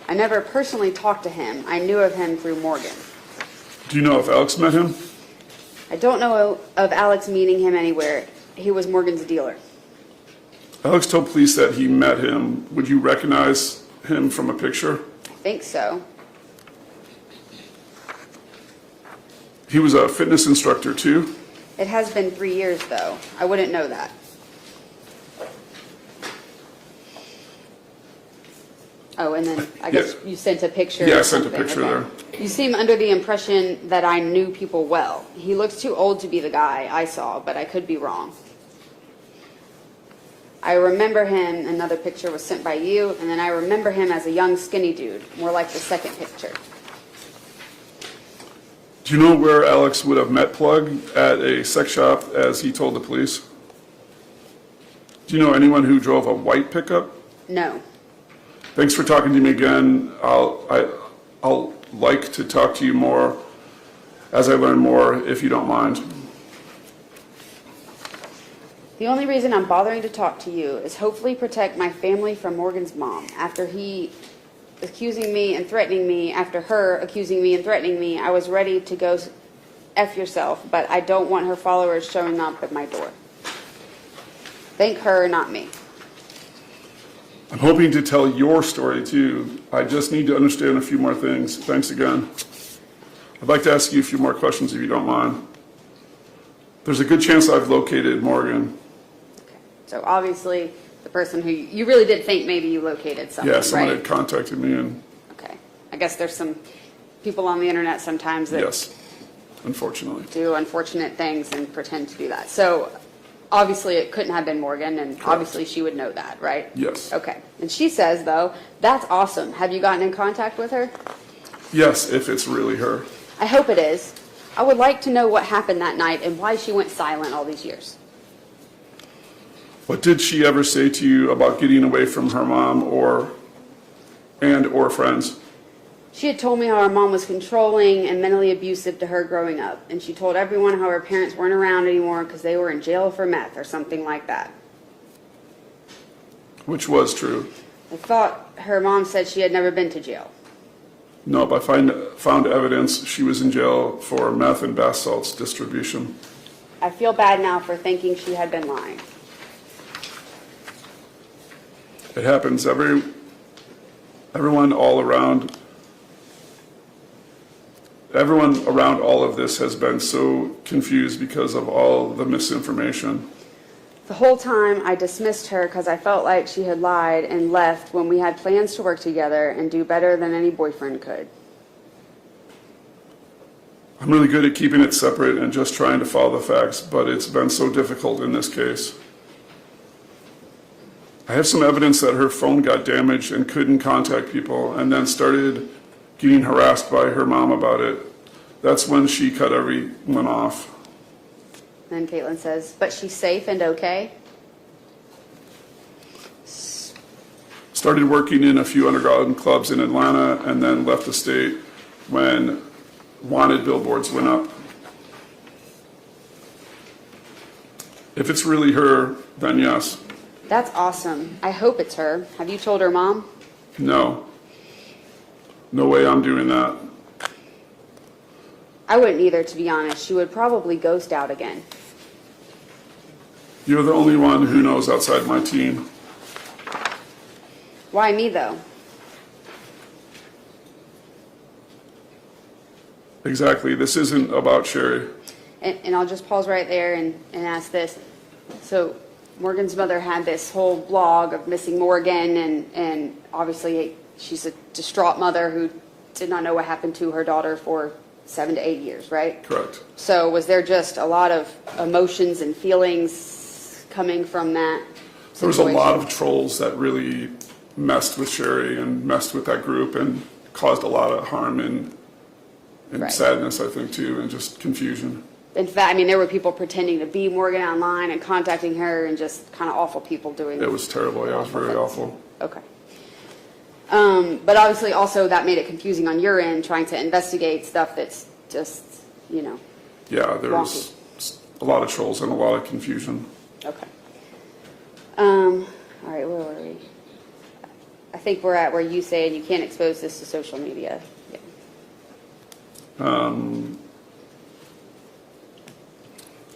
I never personally talked to him. I knew of him through Morgan. Do you know if Alex met him? I don't know of Alex meeting him anywhere. He was Morgan's dealer. Alex told police that he met him. Would you recognize him from a picture? I think so. He was a fitness instructor too? It has been 3 years, though. I wouldn't know that. Oh, and then I guess you sent a picture. Yeah, or I sent a something. picture Okay. there. You seem under the impression that I knew people well. He looks too old to be the guy I saw, but I could be wrong. I remember him, another picture was sent by you, and then I remember him as a young skinny dude, more like the second picture. Do you know where Alex would have met Plug? At a sex shop, as he told the police? Do you know anyone who drove a white pickup? No. Thanks for talking to me again. I'll like to talk to you more as I learn more, if you don't mind. The only reason I'm bothering to talk to you is hopefully protect my family from Morgan's mom. After he accusing me and threatening me, after her accusing me and threatening me, I was ready to go F yourself, but I don't want her followers showing up at my door. Thank her, not me. I'm hoping to tell your story too. I just need to understand a few more things. Thanks again. I'd like to ask you a few more questions if you don't mind. There's a good chance I've located Morgan. So obviously, the person who you really did think maybe you located someone, Yeah, someone right? had contacted me and Okay. I guess there's some people on the internet sometimes that yes, unfortunately. do unfortunate things and pretend to do that. So obviously it couldn't have been Morgan, and obviously she would know that, right? Yes. Okay. And she says, though, that's awesome. Have you gotten in contact with her? Yes, if it's really her. I hope it is. I would like to know what happened that night and why she went silent all these years. What did she ever say to you about getting away from her mom or friends? She had told me how her mom was controlling and mentally abusive to her growing up, and she told everyone how her parents weren't around anymore because they were in jail for meth or something like that. Which was true. I thought her mom said she had never been to jail. Nope, I found evidence she was in jail for meth and bath salts distribution. I feel bad now for thinking she had been lying. It happens. Everyone around all of this has been so confused because of all the misinformation. The whole time I dismissed her because I felt like she had lied and left when we had plans to work together and do better than any boyfriend could. I'm really good at keeping it separate and just trying to follow the facts, but it's been so difficult in this case. I have some evidence that her phone got damaged and couldn't contact people, and then started getting harassed by her mom about it. That's when she cut everyone off. Then Caitlin says, but she's safe and okay? Started working in a few underground clubs in Atlanta, and then left the state when wanted billboards went up. If it's really her, then yes. That's awesome. I hope it's her. Have you told her mom? No. No way I'm doing that. I wouldn't either, to be honest. She would probably ghost out again. You're the only one who knows outside my team. Why me, though? Exactly. This isn't about Sherry. And I'll just pause right there and ask this. So Morgan's mother had this whole blog of missing Morgan, and obviously she's a distraught mother who did not know what happened to her daughter for 7 to 8 years, right? Correct. So was there just a lot of emotions and feelings coming from that situation? There was a lot of trolls that really messed with Sherry and messed with that group and caused a lot of harm and Right. sadness, I think, too, and just confusion. In fact, I mean, there were people pretending to be Morgan online and contacting her, and just kind of awful people doing It was terrible. Yeah, it was very awful. Okay. But obviously also that made it confusing on your end, trying to investigate stuff that's just, Yeah, there was a lot of trolls and a lot of confusion. Okay. All right, where were we? I think we're at where you say you can't expose this to social media. Yeah.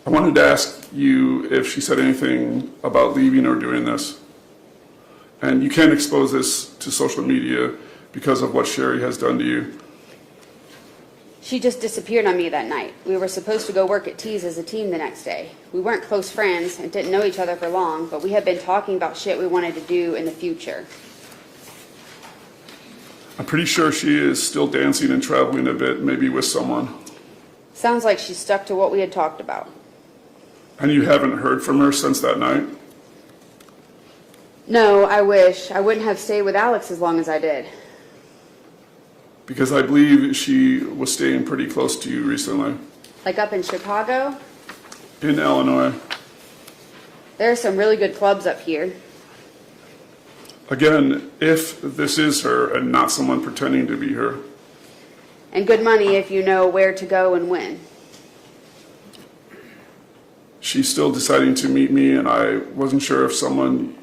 I wanted to ask you if she said anything about leaving or doing this. And you can't expose this to social media because of what Sherry has done to you. She just disappeared on me that night. We were supposed to go work at T's as a team the next day. We weren't close friends and didn't know each other for long, but we had been talking about shit we wanted to do in the future. I'm pretty sure she is still dancing and traveling a bit, maybe with someone. Sounds like she stuck to what we had talked about. And you haven't heard from her since that night? No, I wish. I wouldn't have stayed with Alex as long as I did. Because I believe she was staying pretty close to you recently. Like up in Chicago? In Illinois. There are some really good clubs up here. Again, if this is her and not someone pretending to be her. And good money if you know where to go and when. She's still deciding to meet me, and I wasn't sure if someone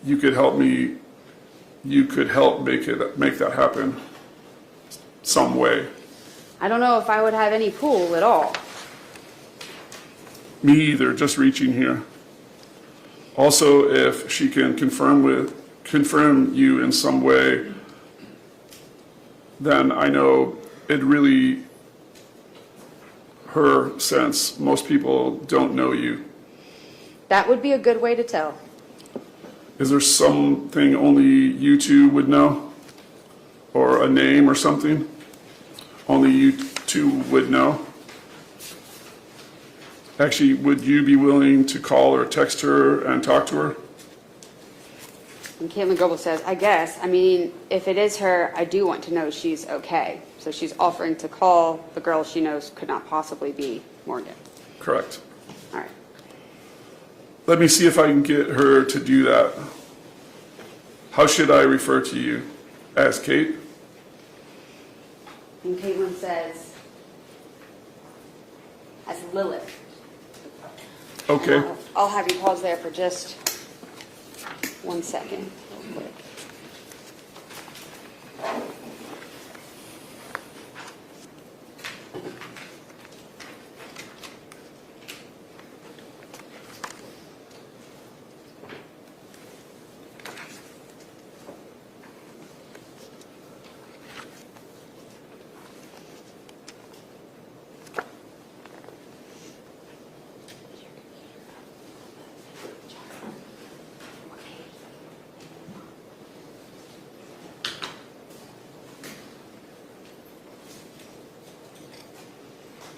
you could help me, you could help make that happen some way. I don't know if I would have any pull at all. Me either, just reaching here. Also, if she can confirm you in some way, then I know it really her sense. Most people don't know you. That would be a good way to tell. Is there something only you two would know? Or a name or something? Only you two would know? Actually, would you be willing to call or text her and talk to her? And Caitlin Goebel says, I guess. I mean, if it is her, I do want to know she's okay. So she's offering to call the girl she knows could not possibly be Morgan. Correct. All right. Let me see if I can get her to do that. How should I refer to you? As Kate? And Caitlin says, as Lilith. Okay. And I'll have you pause there for just 1 second, real quick.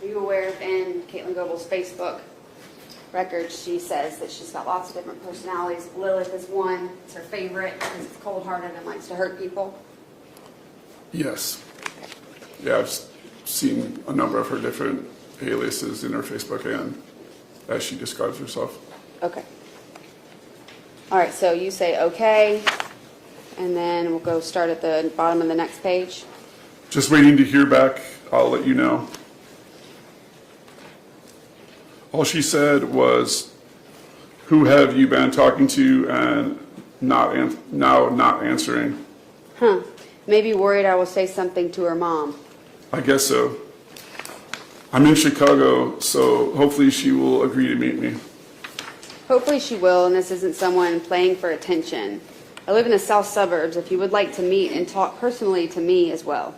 Are you aware of in Caitlin Goebel's Facebook records, she says that she's got lots of different personalities. Lilith is one. It's her favorite because it's cold-hearted and likes to hurt people. Yes. Yeah, I've seen a number of her different aliases in her Facebook and as she describes herself. Okay. All right, so you say okay, and then we'll go start at the bottom of the next page. Just waiting to hear back. I'll let you know. All she said was, who have you been talking to, and now not answering. Huh. Maybe worried I will say something to her mom. I guess so. I'm in Chicago, so hopefully she will agree to meet me. Hopefully she will, and this isn't someone playing for attention. I live in the south suburbs if you would like to meet and talk personally to me as well.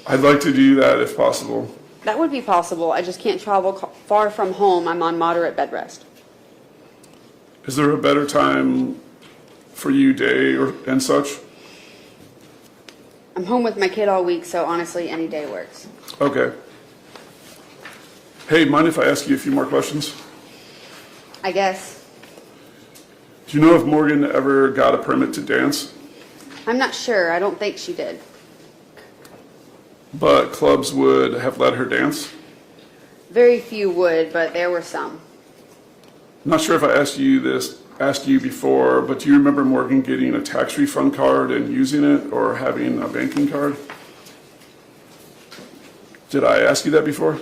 I'd like to do that if possible. That would be possible. I just can't travel far from home. I'm on moderate bed rest. Is there a better time for you, day and such? I'm home with my kid all week, so honestly, any day works. Okay. Hey, mind if I ask you a few more questions? I guess. Do you know if Morgan ever got a permit to dance? I'm not sure. I don't think she did. But clubs would have let her dance? Very few would, but there were some. I'm not sure if I asked you before, but do you remember Morgan getting a tax refund card and using it, or having a banking card? Did I ask you that before?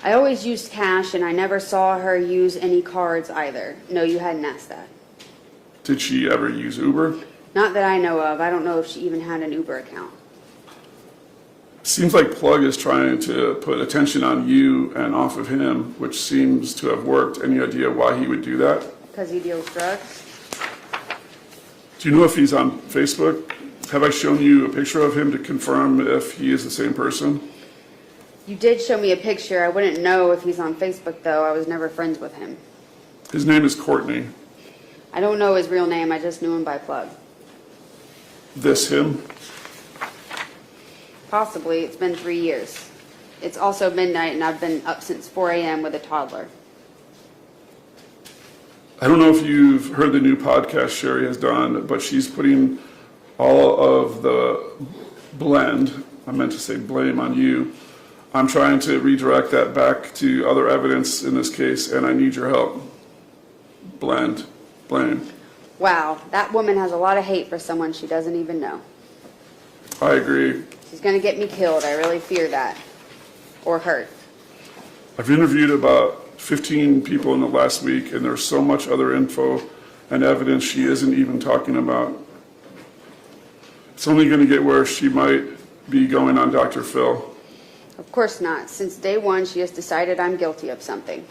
I always used cash, and I never saw her use any cards either. No, you hadn't asked that. Did she ever use Uber? Not that I know of. I don't know if she even had an Uber account. Seems like Plug is trying to put attention on you and off of him, which seems to have worked. Any idea why he would do that? Because he deals drugs? Do you know if he's on Facebook? Have I shown you a picture of him to confirm if he is the same person? You did show me a picture. I wouldn't know if he's on Facebook, though. I was never friends with him. His name is Courtney. I don't know his real name. I just knew him by Plug. This him? Possibly. It's been 3 years. It's also midnight, and I've been up since 4 a.m. with a toddler. I don't know if you've heard the new podcast Sherry has done, but she's putting all of the blend, I meant to say blame, on you. I'm trying to redirect that back to other evidence in this case, and I need your help. Blend, blame. Wow, that woman has a lot of hate for someone she doesn't even know. I agree. She's going to get me killed. I really fear that. Or hurt. I've interviewed about 15 people in the last week, and there's so much other info and evidence she isn't even talking about. It's only going to get worse. She might be going on Dr. Phil. Of course not. Since day one, she has decided I'm guilty of something.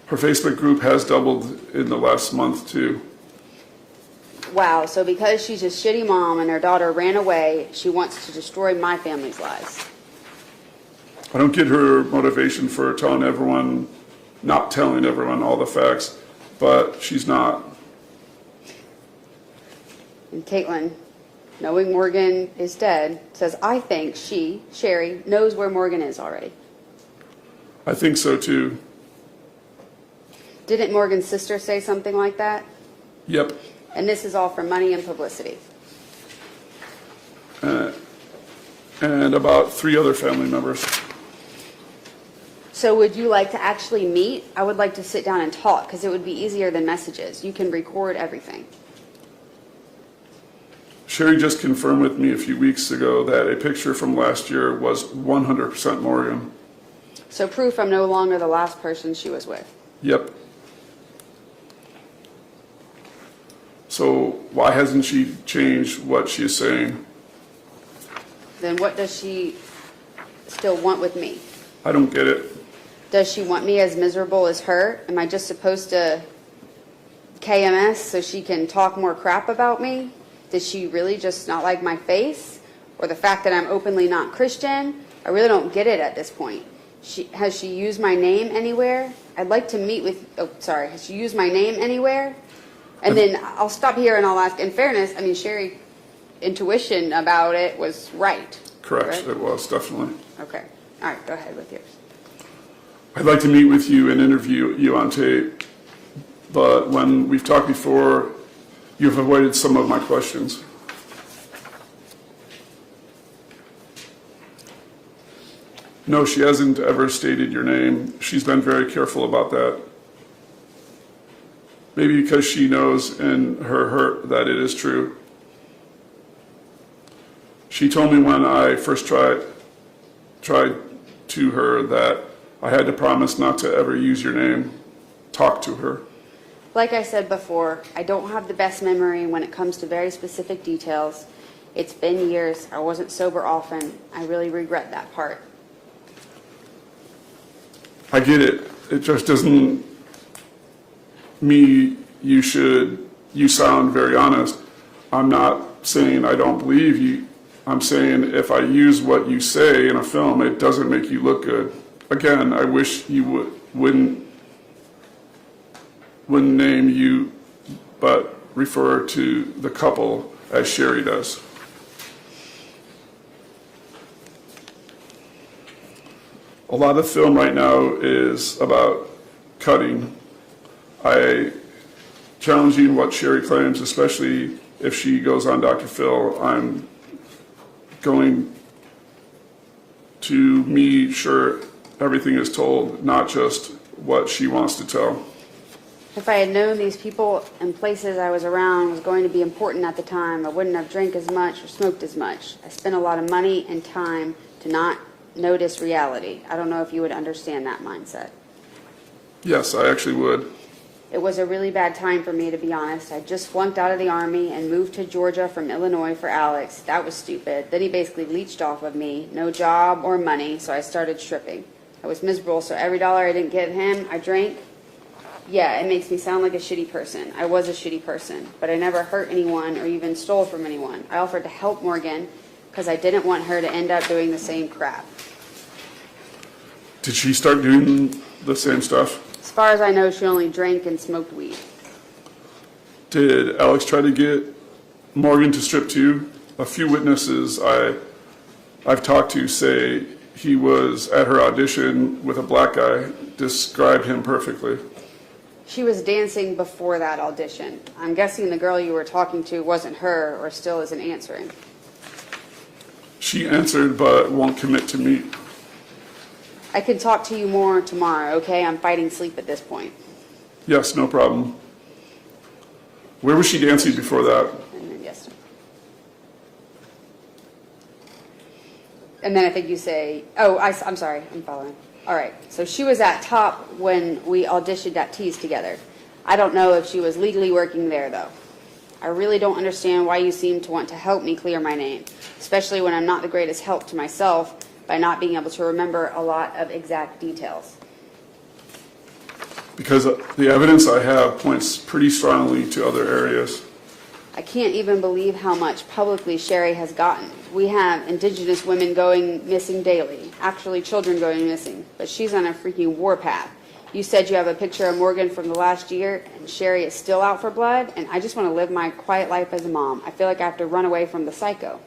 Her Facebook group has doubled in the last month, too. Wow, so because she's a shitty mom and her daughter ran away, she wants to destroy my family's lives. I don't get her motivation for telling everyone, not telling everyone all the facts, but she's not. And Caitlin, knowing Morgan is dead, says I think she, Sherry, knows where Morgan is already. I think so, too. Didn't Morgan's sister say something like that? Yep. And this is all for money and publicity. And about 3 other family members. So would you like to actually meet? I would like to sit down and talk because it would be easier than messages. You can record everything. Sherry just confirmed with me a few weeks ago that a picture from last year was 100% Morgan. So proof I'm no longer the last person she was with. Yep. So why hasn't she changed what she is saying? Then what does she still want with me? I don't get it. Does she want me as miserable as her? Am I just supposed to KMS so she can talk more crap about me? Does she really just not like my face? Or the fact that I'm openly not Christian? I really don't get it at this point. Has she used my name anywhere? I'd like to meet with, has she used my name anywhere? And then I'll stop here and I'll ask, in fairness, I mean, Sherry's intuition about it was right. Correct, it was, definitely. Okay. All right, go ahead with yours. I'd like to meet with you and interview you on tape, but when we've talked before, you've avoided some of my questions. No, she hasn't ever stated your name. She's been very careful about that. Maybe because she knows in her hurt that it is true. She told me when I first tried to her that I had to promise not to ever use your name, talk to her. Like I said before, I don't have the best memory when it comes to very specific details. It's been years. I wasn't sober often. I really regret that part. I get it. It just doesn't mean you sound very honest. I'm not saying I don't believe you. I'm saying if I use what you say in a film, it doesn't make you look good. Again, I wish you wouldn't name you, but refer to the couple as Sherry does. A lot of film right now is about cutting. I challenging what Sherry claims, especially if she goes on Dr. Phil. I'm going to be sure everything is told, not just what she wants to tell. If I had known these people and places I was around was going to be important at the time, I wouldn't have drank as much or smoked as much. I spent a lot of money and time to not notice reality. I don't know if you would understand that mindset. Yes, I actually would. It was a really bad time for me, to be honest. I just flunked out of the Army and moved to Georgia from Illinois for Alex. That was stupid. Then he basically leached off of me. No job or money, so I started stripping. I was miserable, so every dollar I didn't give him, I drank. Yeah, it makes me sound like a shitty person. I was a shitty person, but I never hurt anyone or even stole from anyone. I offered to help Morgan because I didn't want her to end up doing the same crap. Did she start doing the same stuff? As far as I know, she only drank and smoked weed. Did Alex try to get Morgan to strip too? A few witnesses I've talked to say he was at her audition with a black guy, described him perfectly. She was dancing before that audition. I'm guessing the girl you were talking to wasn't her or still isn't answering. She answered but won't commit to meet. I can talk to you more tomorrow, okay? I'm fighting sleep at this point. Yes, no problem. Where was she dancing before that? And then yes. And then I think you say, oh, I'm sorry, I'm following. All right, so she was at Top when we auditioned at Tease together. I don't know if she was legally working there, though. I really don't understand why you seem to want to help me clear my name, especially when I'm not the greatest help to myself by not being able to remember a lot of exact details. Because the evidence I have points pretty strongly to other areas. I can't even believe how much publicly Sherry has gotten. We have Indigenous women going missing daily, actually children going missing, but she's on a freaking warpath. You said you have a picture of Morgan from the last year, and Sherry is still out for blood, and I just want to live my quiet life as a mom. I feel like I have to run away from the psycho.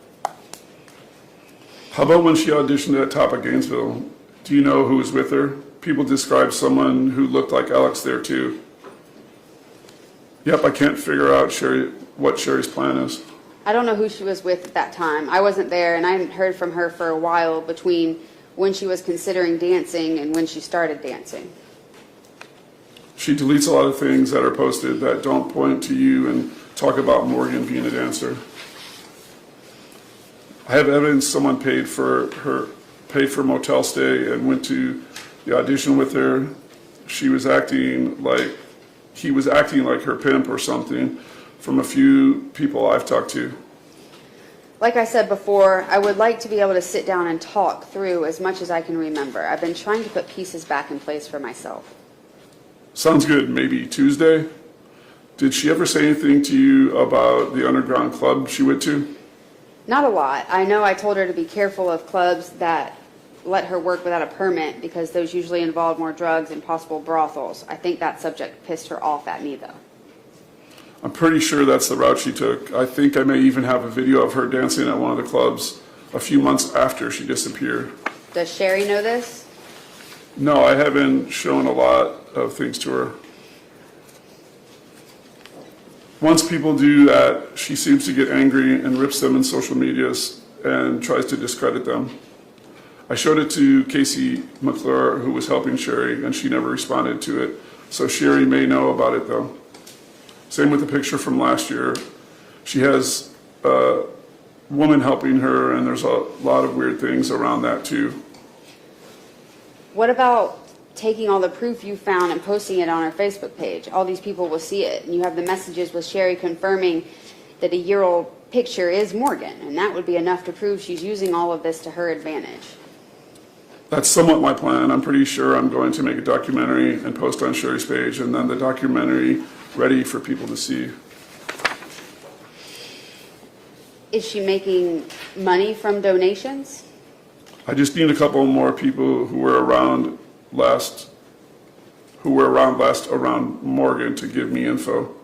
How about when she auditioned at Top of Gainesville? Do you know who was with her? People describe someone who looked like Alex there too. Yep, I can't figure out what Sherry's plan is. I don't know who she was with at that time. I wasn't there, and I hadn't heard from her for a while between when she was considering dancing and when she started dancing. She deletes a lot of things that are posted that don't point to you and talk about Morgan being a dancer. I have evidence someone paid for motel stay and went to the audition with her. He was acting like her pimp or something from a few people I've talked to. Like I said before, I would like to be able to sit down and talk through as much as I can remember. I've been trying to put pieces back in place for myself. Sounds good. Maybe Tuesday? Did she ever say anything to you about the underground club she went to? Not a lot. I know I told her to be careful of clubs that let her work without a permit because those usually involve more drugs and possible brothels. I think that subject pissed her off at me, though. I'm pretty sure that's the route she took. I think I may even have a video of her dancing at one of the clubs a few months after she disappeared. Does Sherry know this? No, I haven't shown a lot of things to her. Once people do that, she seems to get angry and rips them in social medias and tries to discredit them. I showed it to Casey McClure, who was helping Sherry, and she never responded to it. So Sherry may know about it, though. Same with the picture from last year. She has a woman helping her, and there's a lot of weird things around that, too. What about taking all the proof you found and posting it on her Facebook page? All these people will see it, and you have the messages with Sherry confirming that a year-old picture is Morgan, and that would be enough to prove she's using all of this to her advantage. That's somewhat my plan. I'm pretty sure I'm going to make a documentary and post on Sherry's page, and then the documentary ready for people to see. Is she making money from donations? I just need a couple more people who were around last around Morgan to give me info.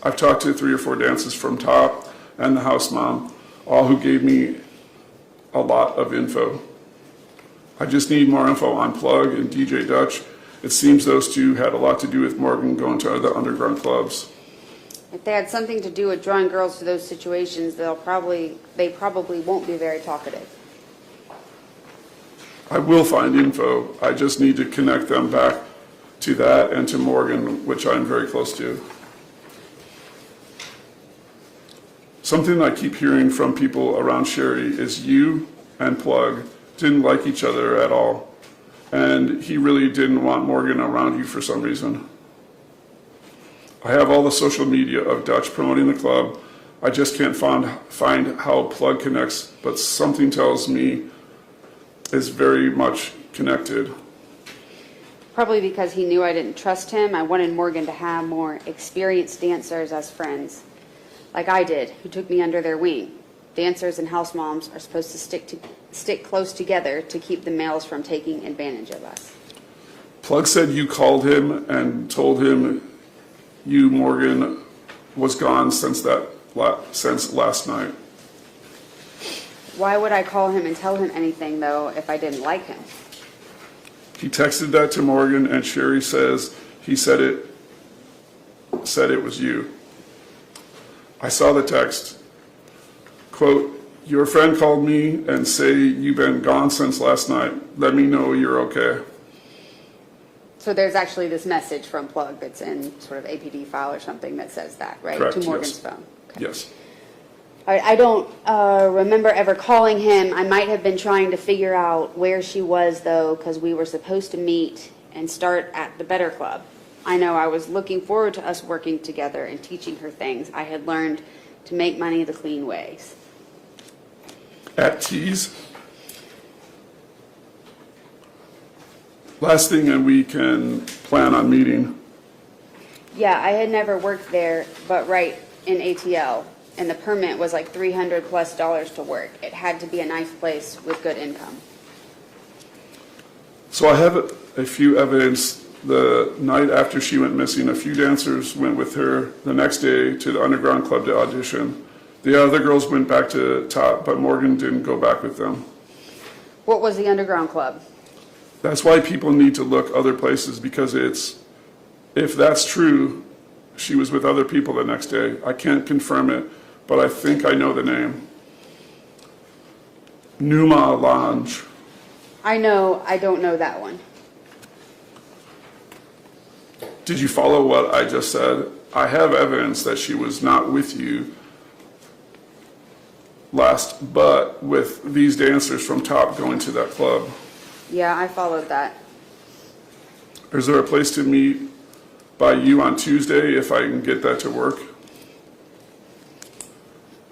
I've talked to 3 or 4 dancers from Top and the house mom, all who gave me a lot of info. I just need more info on Plug and DJ Dutch. It seems those two had a lot to do with Morgan going to the underground clubs. If they had something to do with drawing girls to those situations, they probably won't be very talkative. I will find info. I just need to connect them back to that and to Morgan, which I'm very close to. Something I keep hearing from people around Sherry is you and Plug didn't like each other at all. And he really didn't want Morgan around you for some reason. I have all the social media of Dutch promoting the club. I just can't find how Plug connects, but something tells me it's very much connected. Probably because he knew I didn't trust him. I wanted Morgan to have more experienced dancers as friends, like I did, who took me under their wing. Dancers and house moms are supposed to stick close together to keep the males from taking advantage of us. Plug said you called him and told him you, Morgan, was gone since last night. Why would I call him and tell him anything, though, if I didn't like him? He texted that to Morgan, and Sherry says he said it was you. I saw the text. Quote, your friend called me and say you've been gone since last night. Let me know you're okay. So there's actually this message from Plug that's in sort of APD file or something that says that, right? Correct, to Morgan's yes. phone. Okay. Yes. All right, I don't remember ever calling him. I might have been trying to figure out where she was, though, because we were supposed to meet and start at the Better Club. I know I was looking forward to us working together and teaching her things I had learned to make money the clean ways. At T's. Last thing, and we can plan on meeting. Yeah, I had never worked there, but right in ATL, and the permit was like $300+ to work. It had to be a nice place with good income. So I have a few evidence. The night after she went missing, a few dancers went with her the next day to the underground club to audition. The other girls went back to Top, but Morgan didn't go back with them. What was the underground club? That's why people need to look other places, because if that's true, she was with other people the next day. I can't confirm it, but I think I know the name. Numa Lounge. I don't know that one. Did you follow what I just said? I have evidence that she was not with you last, but with these dancers from Top going to that club. Yeah, I followed that. Is there a place to meet by you on Tuesday if I can get that to work?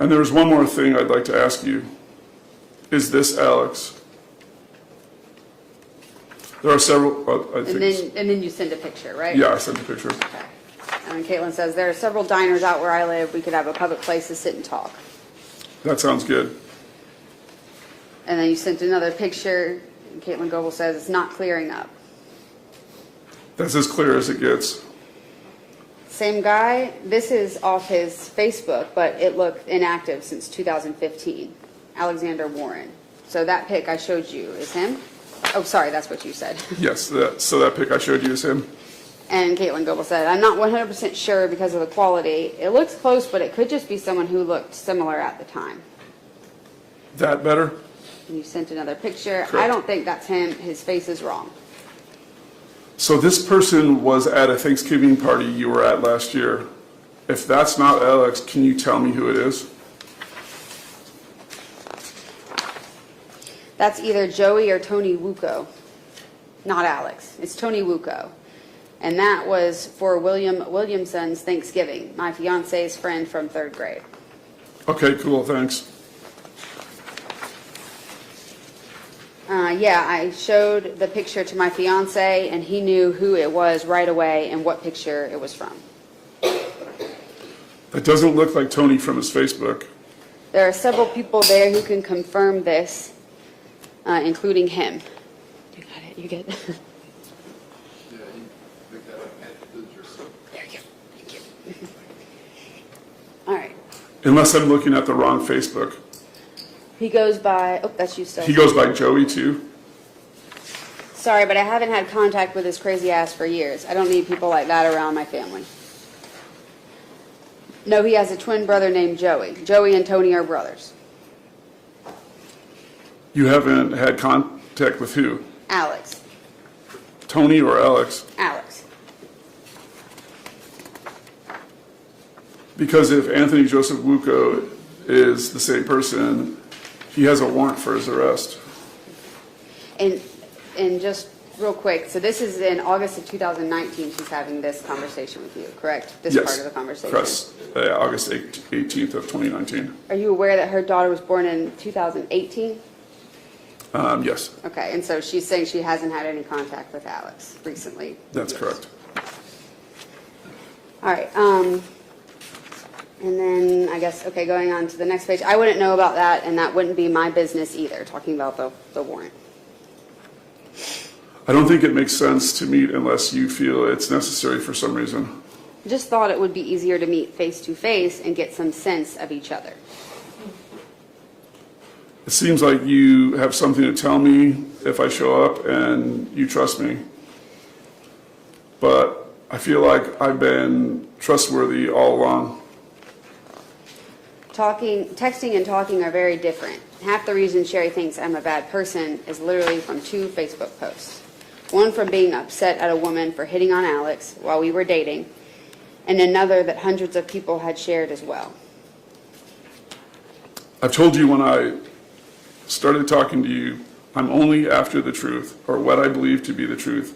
And there's one more thing I'd like to ask you. Is this Alex? There are several, I think. And then you send a picture, right? Yeah, I sent a picture. Okay. And Caitlin says, there are several diners out where I live. We could have a public place to sit and talk. That sounds good. And then you sent another picture. And Caitlin Goebel says, it's not clearing up. That's as clear as it gets. Same guy. This is off his Facebook, but it looked inactive since 2015. Alexander Warren. So that pic I showed you is him? Oh, sorry, that's what you said. Yes, so that pic I showed you is him. And Caitlin Goebel said, I'm not 100% sure because of the quality. It looks close, but it could just be someone who looked similar at the time. That better? And you sent another picture. Correct. I don't think that's him. His face is wrong. So this person was at a Thanksgiving party you were at last year. If that's not Alex, can you tell me who it is? That's either Joey or Tony Wuko. Not Alex. It's Tony Wuko. And that was for William Williamson's Thanksgiving, my fiance's friend from 3rd grade. Okay, cool, thanks. Yeah, I showed the picture to my fiance, and he knew who it was right away and what picture it was from. That doesn't look like Tony from his Facebook. There are several people there who can confirm this, including him. You got it? You get it? There you go. Thank you. All right. Unless I'm looking at the wrong Facebook. He goes by, oh, that's you still. He goes by Joey too? Sorry, but I haven't had contact with his crazy ass for years. I don't need people like that around my family. No, he has a twin brother named Joey. Joey and Tony are brothers. You haven't had contact with who? Alex. Tony or Alex? Alex. Because if Anthony Joseph Wuko is the same person, he has a warrant for his arrest. And just real quick, so this is in August of 2019, she's having this conversation with you, correct? This Yes. part of the conversation. Correct. August 18th of 2019. Are you aware that her daughter was born in 2018? Yes, Okay, and so she's saying she hasn't had any contact with Alex recently. that's correct. All right, and then I guess, okay, going on to the next page, I wouldn't know about that, and that wouldn't be my business either, talking about the warrant. I don't think it makes sense to meet unless you feel it's necessary for some reason. I just thought it would be easier to meet face to face and get some sense of each other. It seems like you have something to tell me if I show up and you trust me. But I feel like I've been trustworthy all along. Texting and talking are very different. Half the reason Sherry thinks I'm a bad person is literally from 2 Facebook posts. One from being upset at a woman for hitting on Alex while we were dating, and another that hundreds of people had shared as well. I've told you when I started talking to you, I'm only after the truth, or what I believe to be the truth.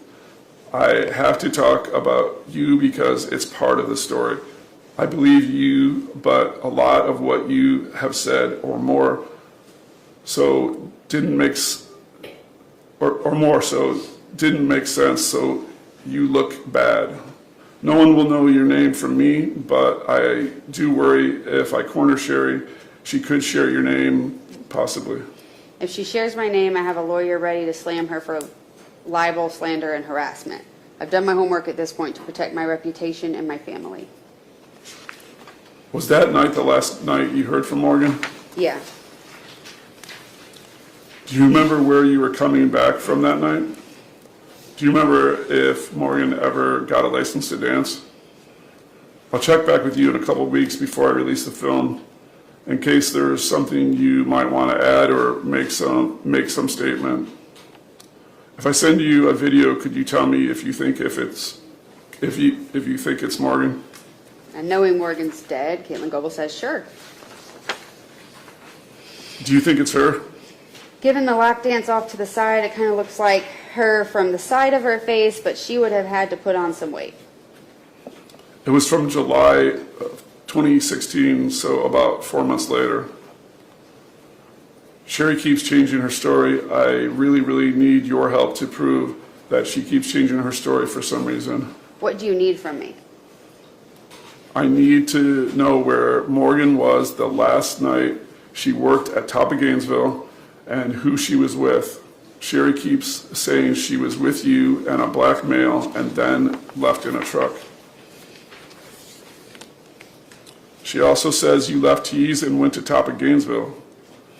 I have to talk about you because it's part of the story. I believe you, but a lot of what you have said or more so didn't make sense, so you look bad. No one will know your name from me, but I do worry if I corner Sherry, she could share your name, possibly. If she shares my name, I have a lawyer ready to slam her for libel, slander, and harassment. I've done my homework at this point to protect my reputation and my family. Was that night the last night you heard from Morgan? Yeah. Do you remember where you were coming back from that night? Do you remember if Morgan ever got a license to dance? I'll check back with you in a couple weeks before I release the film, in case there's something you might want to add or make some statement. If I send you a video, could you tell me if you think it's Morgan? And knowing Morgan's dead, Caitlin Goebel says, sure. Do you think it's her? Given the lap dance off to the side, it kind of looks like her from the side of her face, but she would have had to put on some weight. It was from July of 2016, so about 4 months later. Sherry keeps changing her story. I really, really need your help to prove that she keeps changing her story for some reason. What do you need from me? I need to know where Morgan was the last night she worked at Top of Gainesville and who she was with. Sherry keeps saying she was with you and a black male and then left in a truck. She also says you left Tees and went to Top of Gainesville.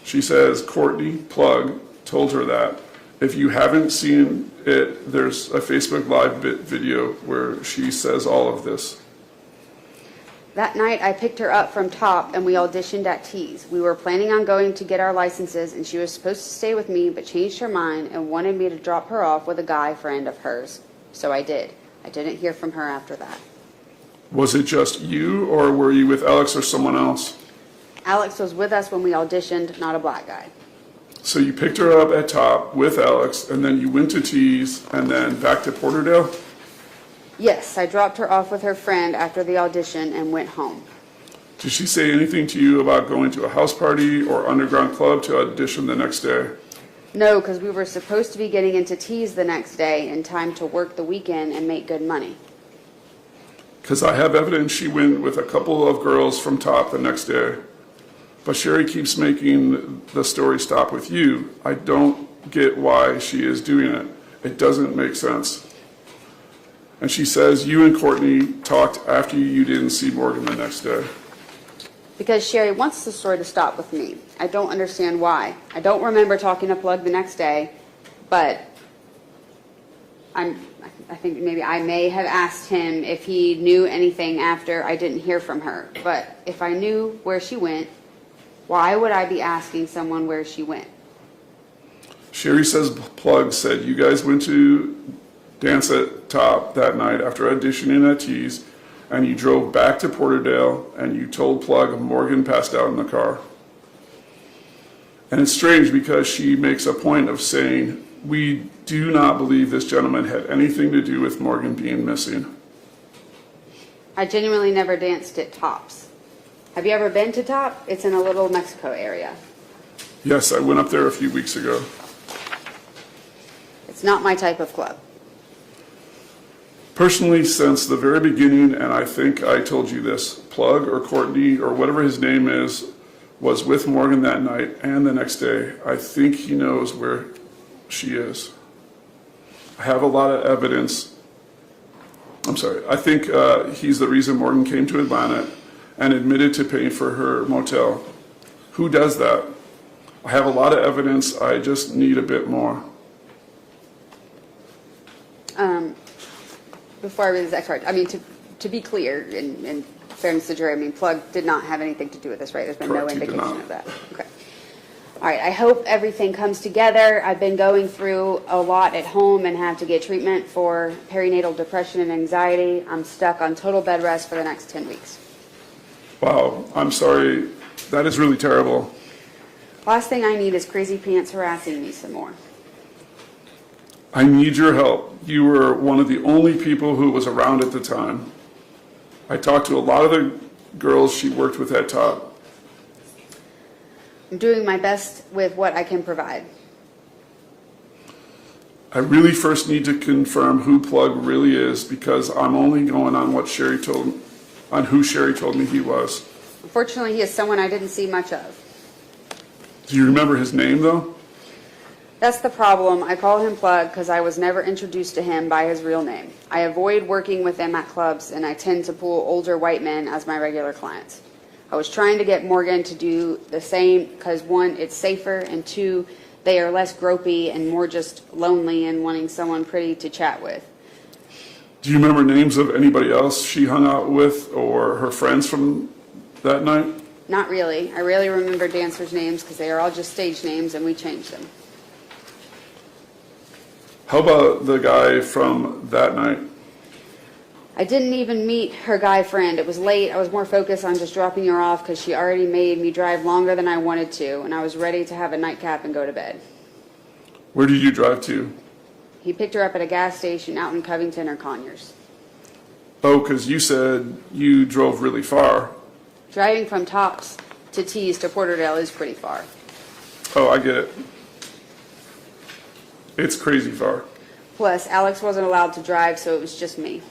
She says Courtney Plug told her that. If you haven't seen it, there's a Facebook Live video where she says all of this. That night, I picked her up from Top and we auditioned at Tees. We were planning on going to get our licenses and she was supposed to stay with me but changed her mind and wanted me to drop her off with a guy friend of hers. So I did. I didn't hear from her after that. Was it just you or were you with Alex or someone else? Alex was with us when we auditioned, not a black guy. So you picked her up at Top with Alex and then you went to Tees and then back to Porterdale? Yes, I dropped her off with her friend after the audition and went home. Did she say anything to you about going to a house party or underground club to audition the next day? No, because we were supposed to be getting into Tees the next day in time to work the weekend and make good money. Because I have evidence she went with a couple of girls from Top the next day. But Sherry keeps making the story stop with you. I don't get why she is doing it. It doesn't make sense. And she says you and Courtney talked after you didn't see Morgan the next day. Because Sherry wants the story to stop with me. I don't understand why. I don't remember talking to Plug the next day, but I think maybe I may have asked him if he knew anything after I didn't hear from her. But if I knew where she went, why would I be asking someone where she went? Sherry says Plug said you guys went to dance at Top that night after auditioning at Tees, and you drove back to Porterdale, and you told Plug Morgan passed out in the car. And it's strange because she makes a point of saying We do not believe this gentleman had anything to do with Morgan being missing. I genuinely never danced at Tops. Have you ever been to Top? It's in a little Mexico area. Yes, I went up there a few weeks ago. It's not my type of club. Personally, since the very beginning, and I think I told you this, Plug or Courtney or whatever his name is, was with Morgan that night and the next day. I think he knows where she is. I have a lot of evidence. I'm sorry. I think he's the reason Morgan came to Atlanta and admitted to paying for her motel. Who does that? I have a lot of evidence. I just need a bit more. Before I read this extract, I mean, to be clear, in fairness to the jury, I mean, Plug did not have anything to do with this, right? There's been Correct, no he did indication not. of that. Okay. All right, I hope everything comes together. I've been going through a lot at home and have to get treatment for perinatal depression and anxiety. I'm stuck on total bed rest for the next 10 weeks. Wow, I'm sorry. That is really terrible. Last thing I need is Crazy Pants harassing me some more. I need your help. You were one of the only people who was around at the time. I talked to a lot of the girls she worked with at Top. I'm doing my best with what I can provide. I really first need to confirm who Plug really is because I'm only going on what who Sherry told me he was. Unfortunately, he is someone I didn't see much of. Do you remember his name though? That's the problem. I call him Plug because I was never introduced to him by his real name. I avoid working with them at clubs, and I tend to pull older white men as my regular clients. I was trying to get Morgan to do the same because, one, it's safer, and two, they are less gropey and more just lonely and wanting someone pretty to chat with. Do you remember names of anybody else she hung out with or her friends from that night? Not really. I rarely remember dancers' names because they are all just stage names and we change them. How about the guy from that night? I didn't even meet her guy friend. It was late. I was more focused on just dropping her off because she already made me drive longer than I wanted to, and I was ready to have a nightcap and go to bed. Where did you drive to? He picked her up at a gas station out in Covington or Conyers. Oh, because you said you drove really far. Driving from Tops to Tees to Porterdale is pretty far. Oh, I get it. It's crazy far. Plus, Alex wasn't allowed to drive, so it was just me.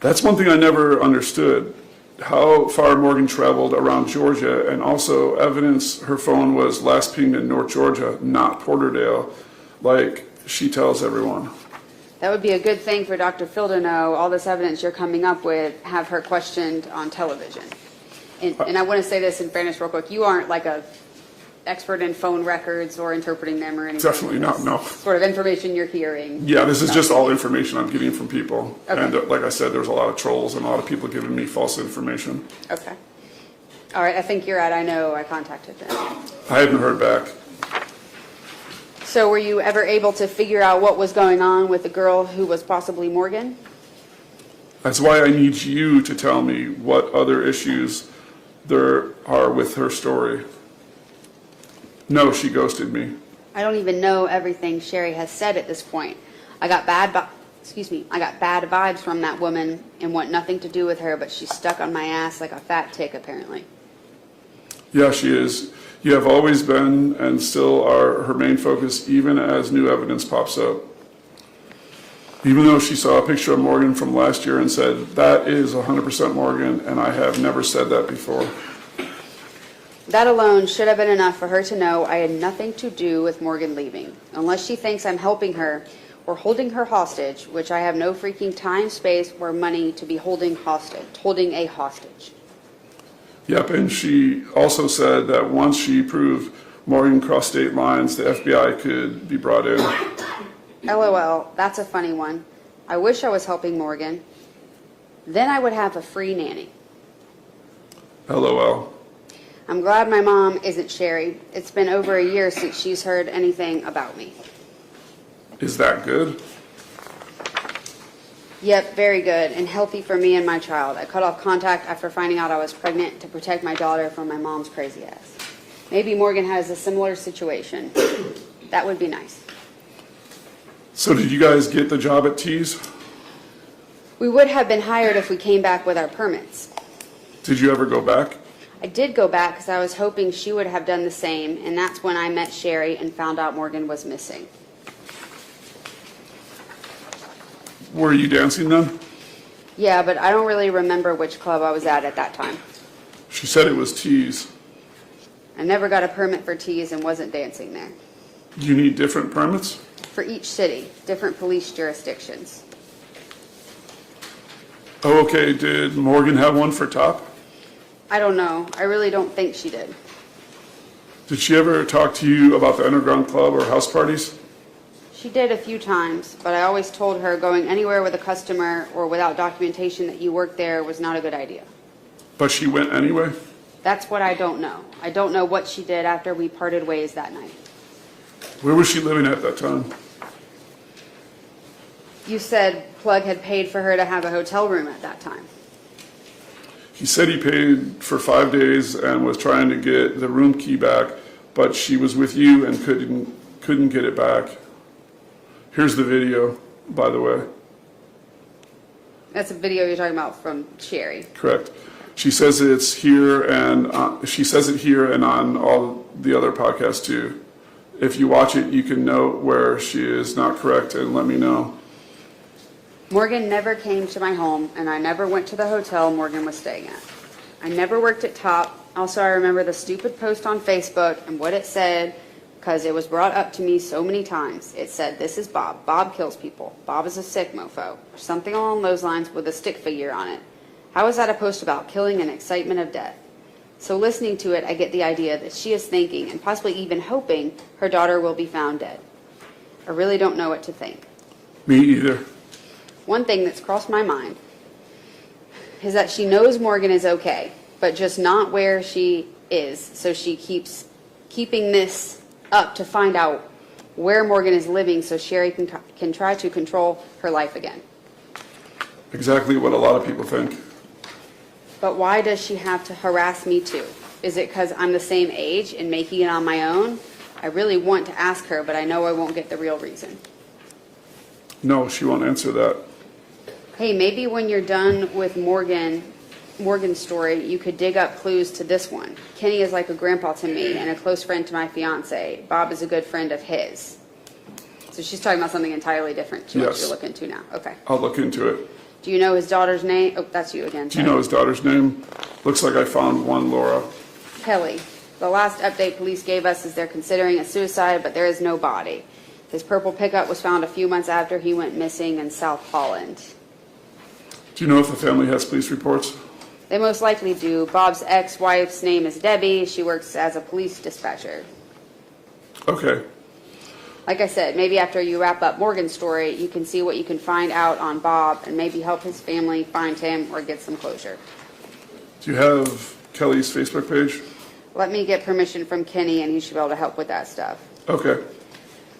That's one thing I never understood. How far Morgan traveled around Georgia, and also evidence her phone was last pinged in North Georgia, not Porterdale, like she tells everyone. That would be a good thing for Dr. Phil to know. All this evidence you're coming up with, have her questioned on television. And I want to say this in fairness real quick. You aren't like a expert in phone records or interpreting them or anything. Definitely not, no. Sort of information you're hearing. Yeah, this is just all information I'm getting from people. Okay. And like I said, there's a lot of trolls and a lot of people giving me false information. Okay. All right, I think you're at I know I contacted them. I haven't heard back. So were you ever able to figure out what was going on with the girl who was possibly Morgan? That's why I need you to tell me what other issues there are with her story. No, she ghosted me. I don't even know everything Sherry has said at this point. I got bad vibes from that woman and want nothing to do with her, but she's stuck on my ass like a fat tick apparently. Yeah, she is. You have always been and still are her main focus, even as new evidence pops up. Even though she saw a picture of Morgan from last year and said, that is 100% Morgan, and I have never said that before. That alone should have been enough for her to know I had nothing to do with Morgan leaving. Unless she thinks I'm helping her or holding her hostage, which I have no freaking time, space, or money to be holding a hostage. Yep, and she also said that once she proved Morgan crossed state lines, the FBI could be brought in. LOL, that's a funny one. I wish I was helping Morgan. Then I would have a free nanny. LOL. I'm glad my mom isn't Sherry. It's been over a year since she's heard anything about me. Is that good? Yep, very good and healthy for me and my child. I cut off contact after finding out I was pregnant to protect my daughter from my mom's crazy ass. Maybe Morgan has a similar situation. That would be nice. So did you guys get the job at T's? We would have been hired if we came back with our permits. Did you ever go back? I did go back because I was hoping she would have done the same, and that's when I met Sherry and found out Morgan was missing. Were you dancing then? Yeah, but I don't really remember which club I was at that time. She said it was T's. I never got a permit for T's and wasn't dancing there. You need different permits? For each city, different police jurisdictions. Oh, okay. Did Morgan have one for Top? I don't know. I really don't think she did. Did she ever talk to you about the underground club or house parties? She did a few times, but I always told her going anywhere with a customer or without documentation that you worked there was not a good idea. But she went anyway? That's what I don't know. I don't know what she did after we parted ways that night. Where was she living at that time? You said Plug had paid for her to have a hotel room at that time. He said he paid for 5 days and was trying to get the room key back, but she was with you and couldn't get it back. Here's the video, by the way. That's a video you're talking about from Sherry. Correct. She says it's here, and she says it here and on all the other podcasts too. If you watch it, you can note where she is not correct and let me know. Morgan never came to my home, and I never went to the hotel Morgan was staying at. I never worked at Top. Also, I remember the stupid post on Facebook and what it said, because it was brought up to me so many times. It said, "This is Bob. Bob kills people. Bob is a sick mofo," or something along those lines with a stick figure on it. How is that a post about killing and excitement of death? So listening to it, I get the idea that she is thinking, and possibly even hoping, her daughter will be found dead. I really don't know what to think. Me either. One thing that's crossed my mind is that she knows Morgan is okay, but just not where she is, so she keeps keeping this up to find out where Morgan is living so Sherry can try to control her life again. Exactly what a lot of people think. But why does she have to harass me too? Is it because I'm the same age and making it on my own? I really want to ask her, but I know I won't get the real reason. No, she won't answer that. Hey, maybe when you're done with Morgan's story, you could dig up clues to this one. Kenny is like a grandpa to me and a close friend to my fiance. Bob is a good friend of his. So she's talking about something entirely different to what Yes. you're looking into now. Okay. I'll look into it. Do you know his daughter's name? Oh, that's you again. Do you know his daughter's name? Looks like I found one, Laura. Kelly. The last update police gave us is they're considering a suicide, but there is no body. His purple pickup was found a few months after he went missing in South Holland. Do you know if the family has police reports? They most likely do. Bob's ex-wife's name is Debbie. She works as a police dispatcher. Okay. Like I said, maybe after you wrap up Morgan's story, you can see what you can find out on Bob and maybe help his family find him or get some closure. Do you have Kelly's Facebook page? Let me get permission from Kenny and he should be able to help with that stuff. Okay.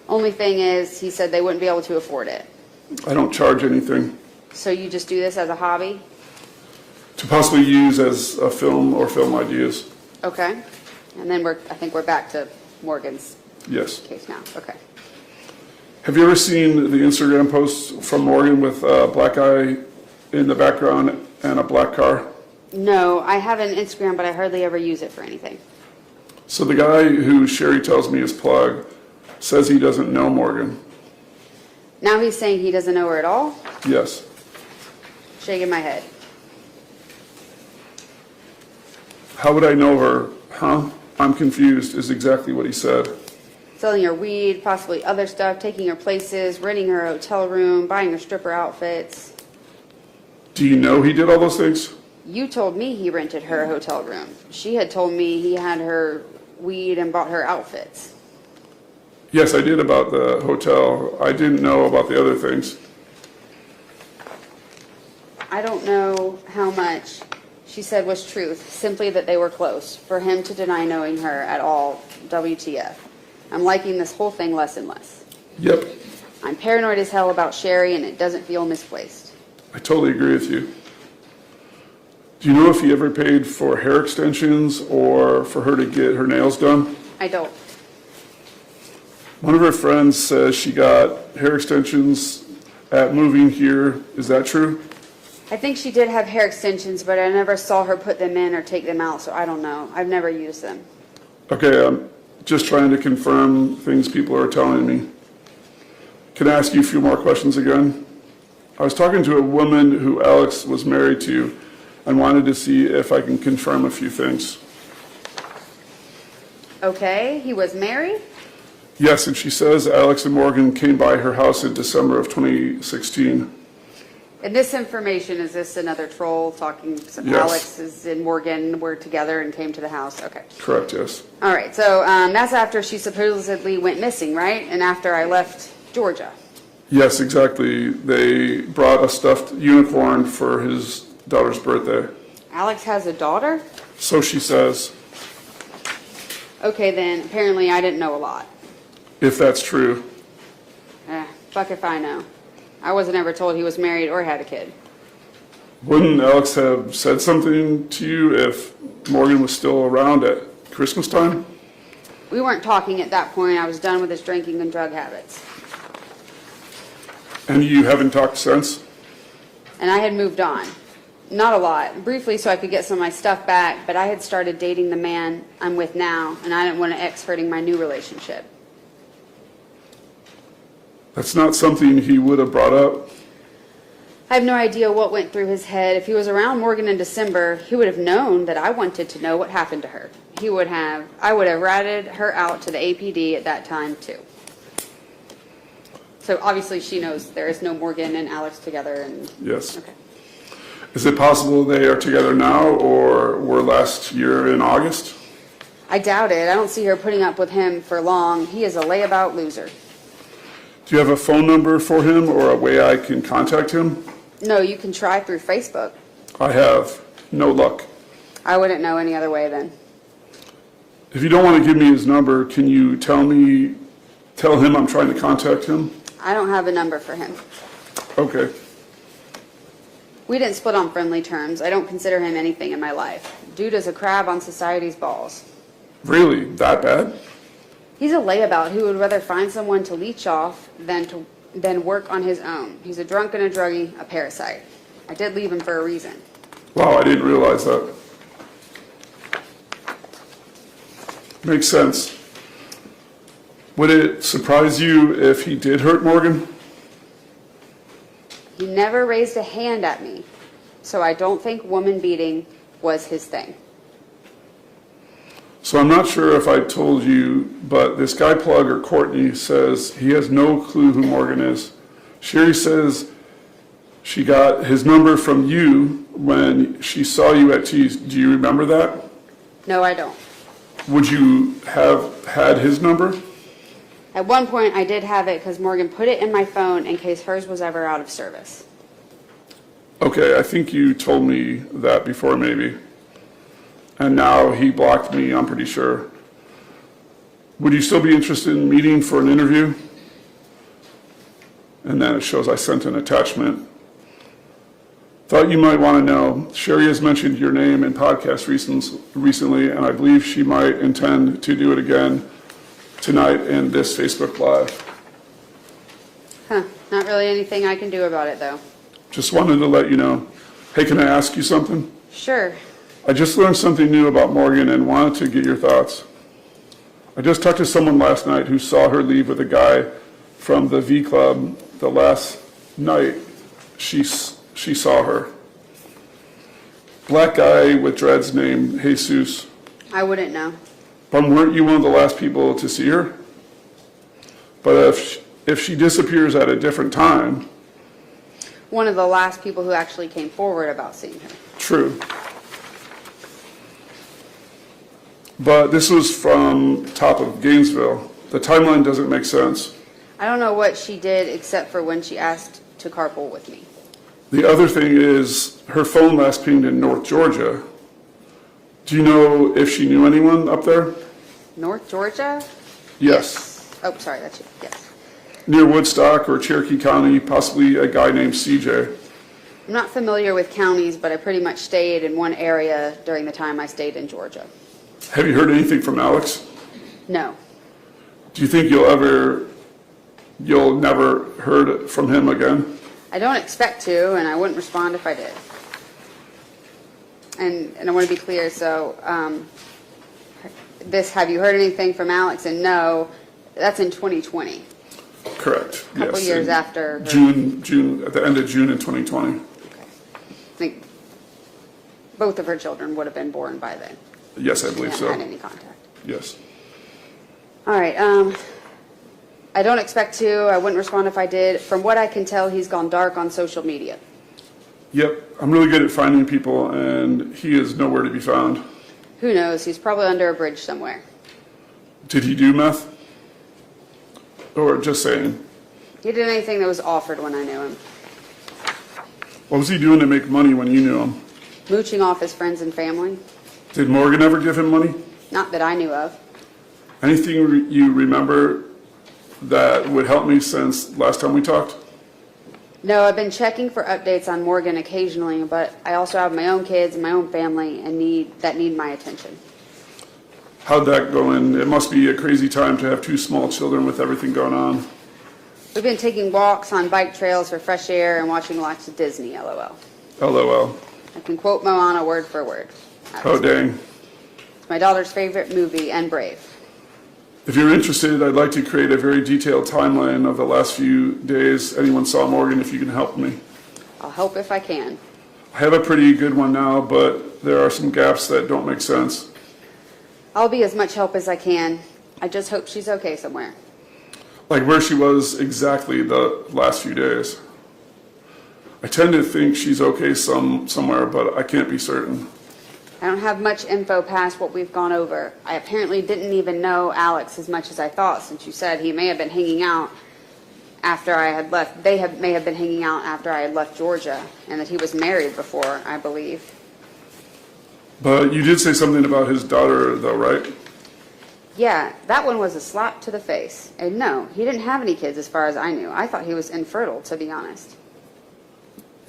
Only thing is, he said they wouldn't be able to afford it. I don't charge anything. So you just do this as a hobby? To possibly use as a film or film ideas. Okay. And then I think we're back to Morgan's Yes. case now. Okay. Have you ever seen the Instagram posts from Morgan with a black guy in the background and a black car? No, I have an Instagram, but I hardly ever use it for anything. So the guy who Sherry tells me is Plug says he doesn't know Morgan. Now he's saying he doesn't know her at all? Yes. Shaking my head. How would I know her? Huh? I'm confused is exactly what he said. Selling her weed, possibly other stuff, taking her places, renting her hotel room, buying her stripper outfits. Do you know he did all those things? You told me he rented her a hotel room. She had told me he had her weed and bought her outfits. Yes, I did about the hotel. I didn't know about the other things. I don't know how much she said was truth, simply that they were close. For him to deny knowing her at all, WTF. I'm liking this whole thing less and less. Yep. I'm paranoid as hell about Sherry, and it doesn't feel misplaced. I totally agree with you. Do you know if he ever paid for hair extensions or for her to get her nails done? I don't. One of her friends says she got hair extensions at moving here. Is that true? I think she did have hair extensions, but I never saw her put them in or take them out, so I don't know. I've never used them. Okay, I'm just trying to confirm things people are telling me. Can I ask you a few more questions again? I was talking to a woman who Alex was married to and wanted to see if I can confirm a few things. Okay, he was married? Yes, and she says Alex and Morgan came by her house in December of 2016. And this information, is this another troll talking, so Yes. Alex is and Morgan were together and came to the house? Okay. Correct, yes. All right, so that's after she supposedly went missing, right? And after I left Georgia. Yes, exactly. They brought a stuffed unicorn for his daughter's birthday. Alex has a daughter? So she says, Okay, then apparently I didn't know a lot. if that's true. Fuck if I know. I wasn't ever told he was married or had a kid. Wouldn't Alex have said something to you if Morgan was still around at Christmas time? We weren't talking at that point. I was done with his drinking and drug habits. And you haven't talked since? And I had moved on. Not a lot. Briefly so I could get some of my stuff back, but I had started dating the man I'm with now, and I didn't want to X hurting my new relationship. That's not something he would have brought up. I have no idea what went through his head. If he was around Morgan in December, he would have known that I wanted to know what happened to her. I would have ratted her out to the APD at that time too. So obviously she knows there is no Morgan and Alex together. And Yes. Okay. Is it possible they are together now or were last year in August? I doubt it. I don't see her putting up with him for long. He is a layabout loser. Do you have a phone number for him or a way I can contact him? No, you can try through Facebook. I have. No luck. I wouldn't know any other way then. If you don't want to give me his number, can you tell him I'm trying to contact him? I don't have a number for him. Okay. We didn't split on friendly terms. I don't consider him anything in my life. Dude is a crab on society's balls. Really? That bad? He's a layabout who would rather find someone to leech off than work on his own. He's a drunk and a druggie, a parasite. I did leave him for a reason. Wow, I didn't realize that. Makes sense. Would it surprise you if he did hurt Morgan? He never raised a hand at me, so I don't think woman beating was his thing. So I'm not sure if I told you, but this guy Plug or Courtney says he has no clue who Morgan is. Sherry says she got his number from you when she saw you at T's. Do you remember that? No, I don't. Would you have had his number? At one point, I did have it because Morgan put it in my phone in case hers was ever out of service. Okay, I think you told me that before maybe. And now he blocked me, I'm pretty sure. Would you still be interested in meeting for an interview? And then it shows I sent an attachment. Thought you might want to know, Sherry has mentioned your name in podcasts recently, and I believe she might intend to do it again tonight in this Facebook Live. Not really anything I can do about it, though. Just wanted to let you know. Hey, can I ask you something? Sure. I just learned something new about Morgan and wanted to get your thoughts. I just talked to someone last night who saw her leave with a guy from the V Club the last night she saw her. Black guy with dreads named Jesus. I wouldn't know. But weren't you one of the last people to see her? But if she disappears at a different time... One of the last people who actually came forward about seeing her. True. But this was from top of Gainesville. The timeline doesn't make sense. I don't know what she did except for when she asked to carpool with me. The other thing is her phone last pinged in North Georgia. Do you know if she knew anyone up there? North Georgia? Yes. Oh, sorry, that's you. Yes. Near Woodstock or Cherokee County, possibly a guy named CJ. I'm not familiar with counties, but I pretty much stayed in one area during the time I stayed in Georgia. Have you heard anything from Alex? No. Do you think you'll never heard from him again? I don't expect to, and I wouldn't respond if I did. And I want to be clear, so have you heard anything from Alex? And no, that's in 2020. Correct. A couple yes, years in after. June, at the end of June in 2020. I think both of her children would have been born by then. Yes, I believe She so. hadn't had any contact. Yes. All right. I don't expect to. I wouldn't respond if I did. From what I can tell, he's gone dark on social media. Yep, I'm really good at finding people, and he is nowhere to be found. Who knows? He's probably under a bridge somewhere. Did he do meth? Or just saying? He did anything that was offered when I knew him. What was he doing to make money when you knew him? Mooching off his friends and family. Did Morgan ever give him money? Not that I knew of. Anything you remember that would help me since last time we talked? No, I've been checking for updates on Morgan occasionally, but I also have my own kids and my own family and need my attention. How'd that go in? It must be a crazy time to have two small children with everything going on. We've been taking walks on bike trails for fresh air and watching lots of Disney, LOL. LOL. I can quote Moana word for word. Oh, dang. It's my daughter's favorite movie and Brave. If you're interested, I'd like to create a very detailed timeline of the last few days anyone saw Morgan, if you can help me. I'll help if I can. I have a pretty good one now, but there are some gaps that don't make sense. I'll be as much help as I can. I just hope she's okay somewhere. Like where she was exactly the last few days. I tend to think she's okay somewhere, but I can't be certain. I don't have much info past what we've gone over. I apparently didn't even know Alex as much as I thought, since you said he may have been hanging out after I had left. May have been hanging out after I had left Georgia, and that he was married before, I believe. But you did say something about his daughter, though, right? Yeah, that one was a slap to the face. And no, he didn't have any kids as far as I knew. I thought he was infertile, to be honest.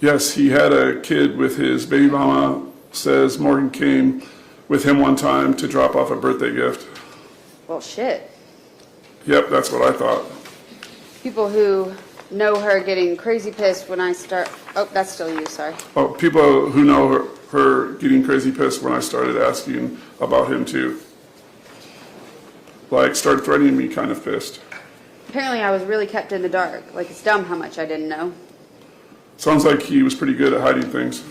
Yes, he had a kid with his baby mama. Says Morgan came with him one time to drop off a birthday gift. Well, shit. Yep, that's what I thought. People who know her getting crazy pissed when I start... Oh, that's still you, sorry. Oh, people who know her getting crazy pissed when I started asking about him too. Like, started threatening me, kind of pissed. Apparently I was really kept in the dark. Like, it's dumb how much I didn't know. Sounds like he was pretty good at hiding things.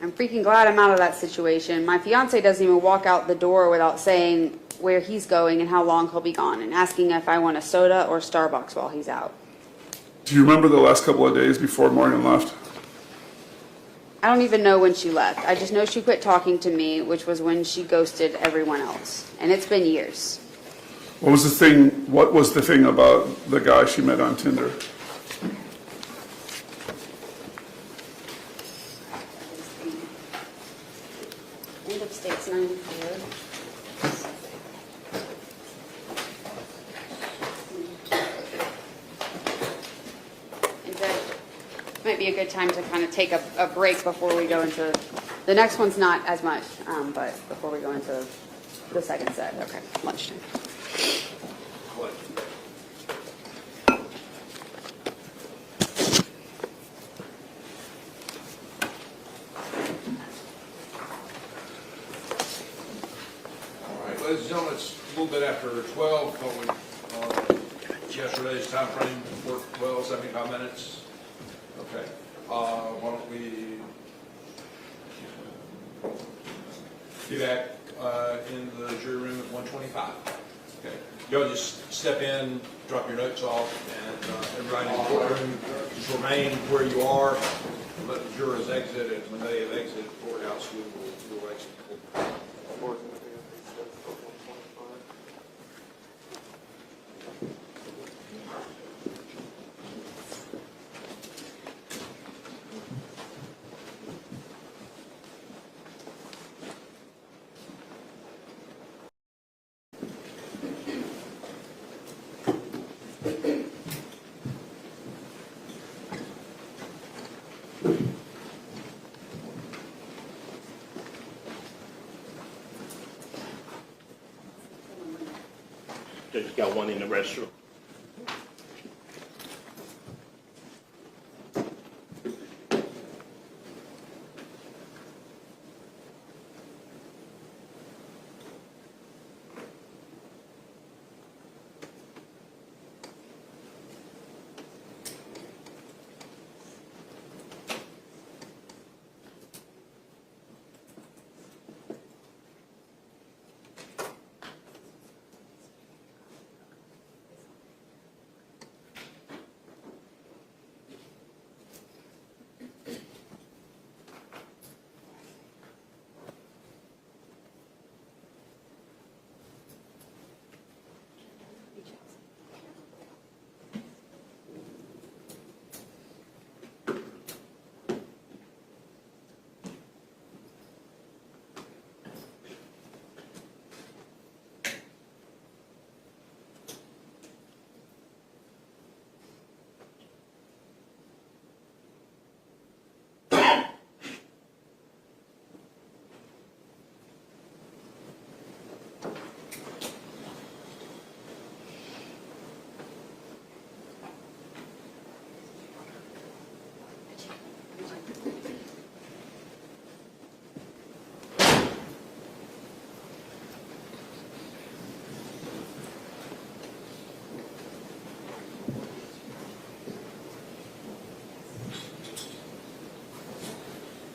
I'm freaking glad I'm out of that situation. My fiance doesn't even walk out the door without saying where he's going and how long he'll be gone, and asking if I want a soda or Starbucks while he's out. Do you remember the last couple of days before Morgan left? I don't even know when she left. I just know she quit talking to me, which was when she ghosted everyone else. And it's been years. What was the thing about the guy she met on Tinder? End of States 94. Might be a good time to kind of take a break before we go into the next one's not as much, but before we go into the second set. Okay, lunchtime. All right, ladies and gentlemen, it's a little bit after 12, but yesterday's time frame worked well, 75 minutes. Okay, why don't we be back in the jury room at 1:25. Okay, y'all just step in, drop your notes off, and everybody in the courtroom just remain where you are. Let the jurors exit, and when they have exited the courthouse, we'll exit. They just got one in the restroom.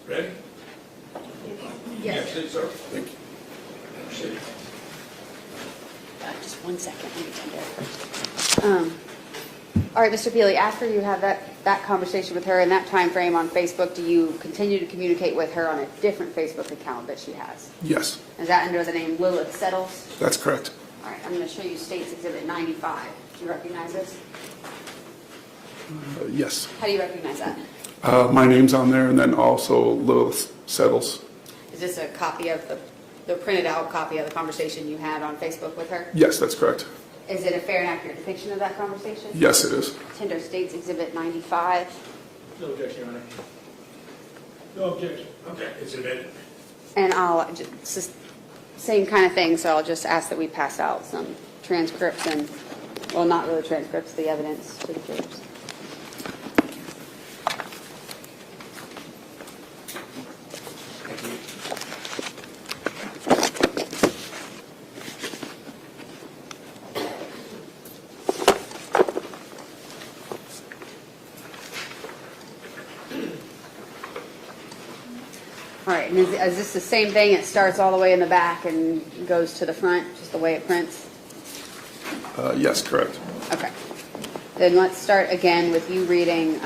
Ready? Yes. Sit, sir. Thank you. Sit. Just 1 second, let me tender. All right, Mr. Peely, after you have that conversation with her in that time frame on Facebook, do you continue to communicate with her on a different Facebook account that she has? Yes, Is that under the name Lilith Settles? that's correct. All right, I'm going to show you States Exhibit 95. Do you recognize this? Yes. How do you recognize that? My name's on there, and then also Lilith Settles. Is this a copy of the printed out copy of the conversation you had on Facebook with her? Yes, that's correct. Is it a fair and accurate depiction of that conversation? Yes, it is. Tender States Exhibit 95. No objection, Your Honor. No objection. Okay, it's admitted. And it's the same kind of thing, so I'll just ask that we pass out some transcripts and, well, not really transcripts, the evidence to the jurors. All right, and is this the same thing? It starts all the way in the back and goes to the front, just the way it prints? Yes, correct. Okay. Then let's start again with you reading,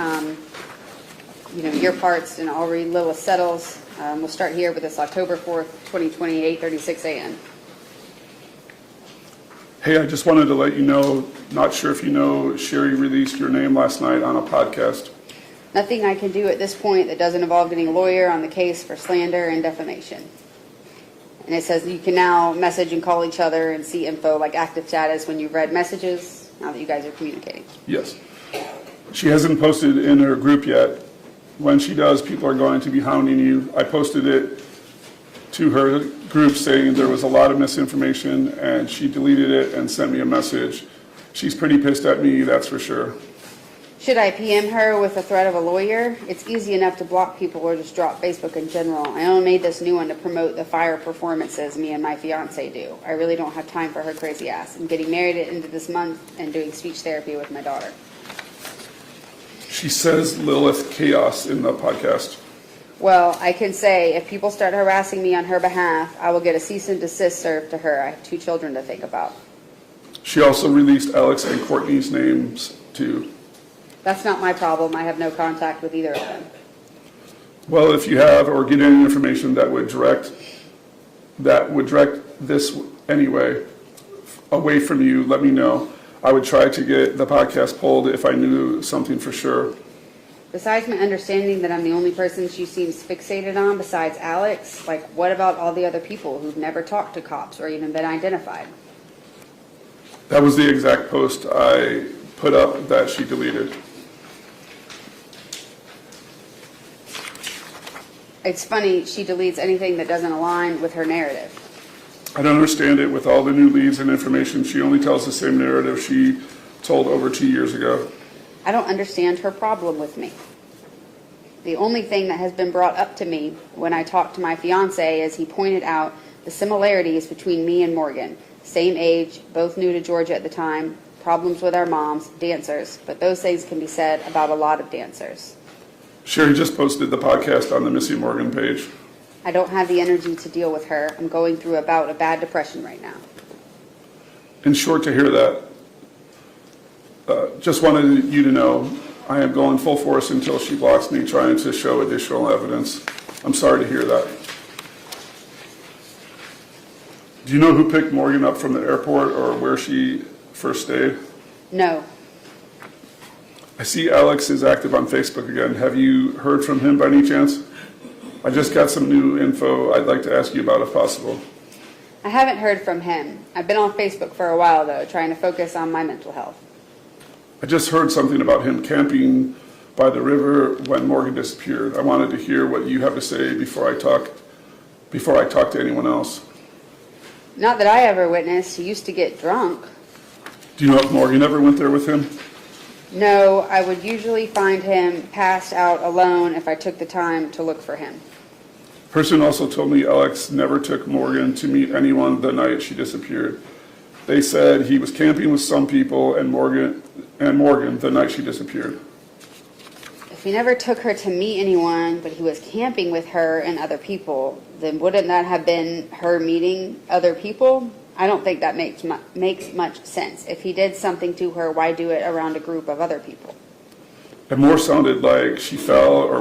your parts, and I'll read Lilith Settles. We'll start here with this October 4th, 2020, 8:36 a.m. Hey, I just wanted to let you know, not sure if you know, Sherry released your name last night on a podcast. Nothing I can do at this point that doesn't involve getting a lawyer on the case for slander and defamation. And it says you can now message and call each other and see info like active status when you've read messages, now that you guys are communicating. Yes. She hasn't posted in her group yet. When she does, people are going to be hounding you. I posted it to her group saying there was a lot of misinformation, and she deleted it and sent me a message. She's pretty pissed at me, that's for sure. Should I PM her with the threat of a lawyer? It's easy enough to block people or just drop Facebook in general. I only made this new one to promote the fire performances me and my fiance do. I really don't have time for her crazy ass. I'm getting married at the end of this month and doing speech therapy with my daughter. She says Lilith Chaos in the podcast. Well, I can say if people start harassing me on her behalf, I will get a cease and desist served to her. I have 2 children to think about. She also released Alex and Courtney's names too. That's not my problem. I have no contact with either of them. Well, if you have or get any information that would direct this anyway away from you, let me know. I would try to get the podcast pulled if I knew something for sure. Besides my understanding that I'm the only person she seems fixated on besides Alex, like what about all the other people who've never talked to cops or even been identified? That was the exact post I put up that she deleted. It's funny, she deletes anything that doesn't align with her narrative. I don't understand it with all the new leads and information. She only tells the same narrative she told over 2 years ago. I don't understand her problem with me. The only thing that has been brought up to me when I talked to my fiance is he pointed out the similarities between me and Morgan. Same age, both new to Georgia at the time, problems with our moms, dancers, but those things can be said about a lot of dancers. Sherry just posted the podcast on the Missy Morgan page. I don't have the energy to deal with her. I'm going through a bout of bad depression right now. In short, to hear that, just wanted you to know I am going full force until she blocks me, trying to show additional evidence. I'm sorry to hear that. Do you know who picked Morgan up from the airport or where she first stayed? No. I see Alex is active on Facebook again. Have you heard from him by any chance? I just got some new info I'd like to ask you about if possible. I haven't heard from him. I've been on Facebook for a while, though, trying to focus on my mental health. I just heard something about him camping by the river when Morgan disappeared. I wanted to hear what you have to say before I talk to anyone else. Not that I ever witnessed. He used to get drunk. Do you know if Morgan ever went there with him? No, I would usually find him passed out alone if I took the time to look for him. Person also told me Alex never took Morgan to meet anyone the night she disappeared. They said he was camping with some people and Morgan the night she disappeared. If he never took her to meet anyone, but he was camping with her and other people, then wouldn't that have been her meeting other people? I don't think that makes much sense. If he did something to her, why do it around a group of other people? It more sounded like she fell or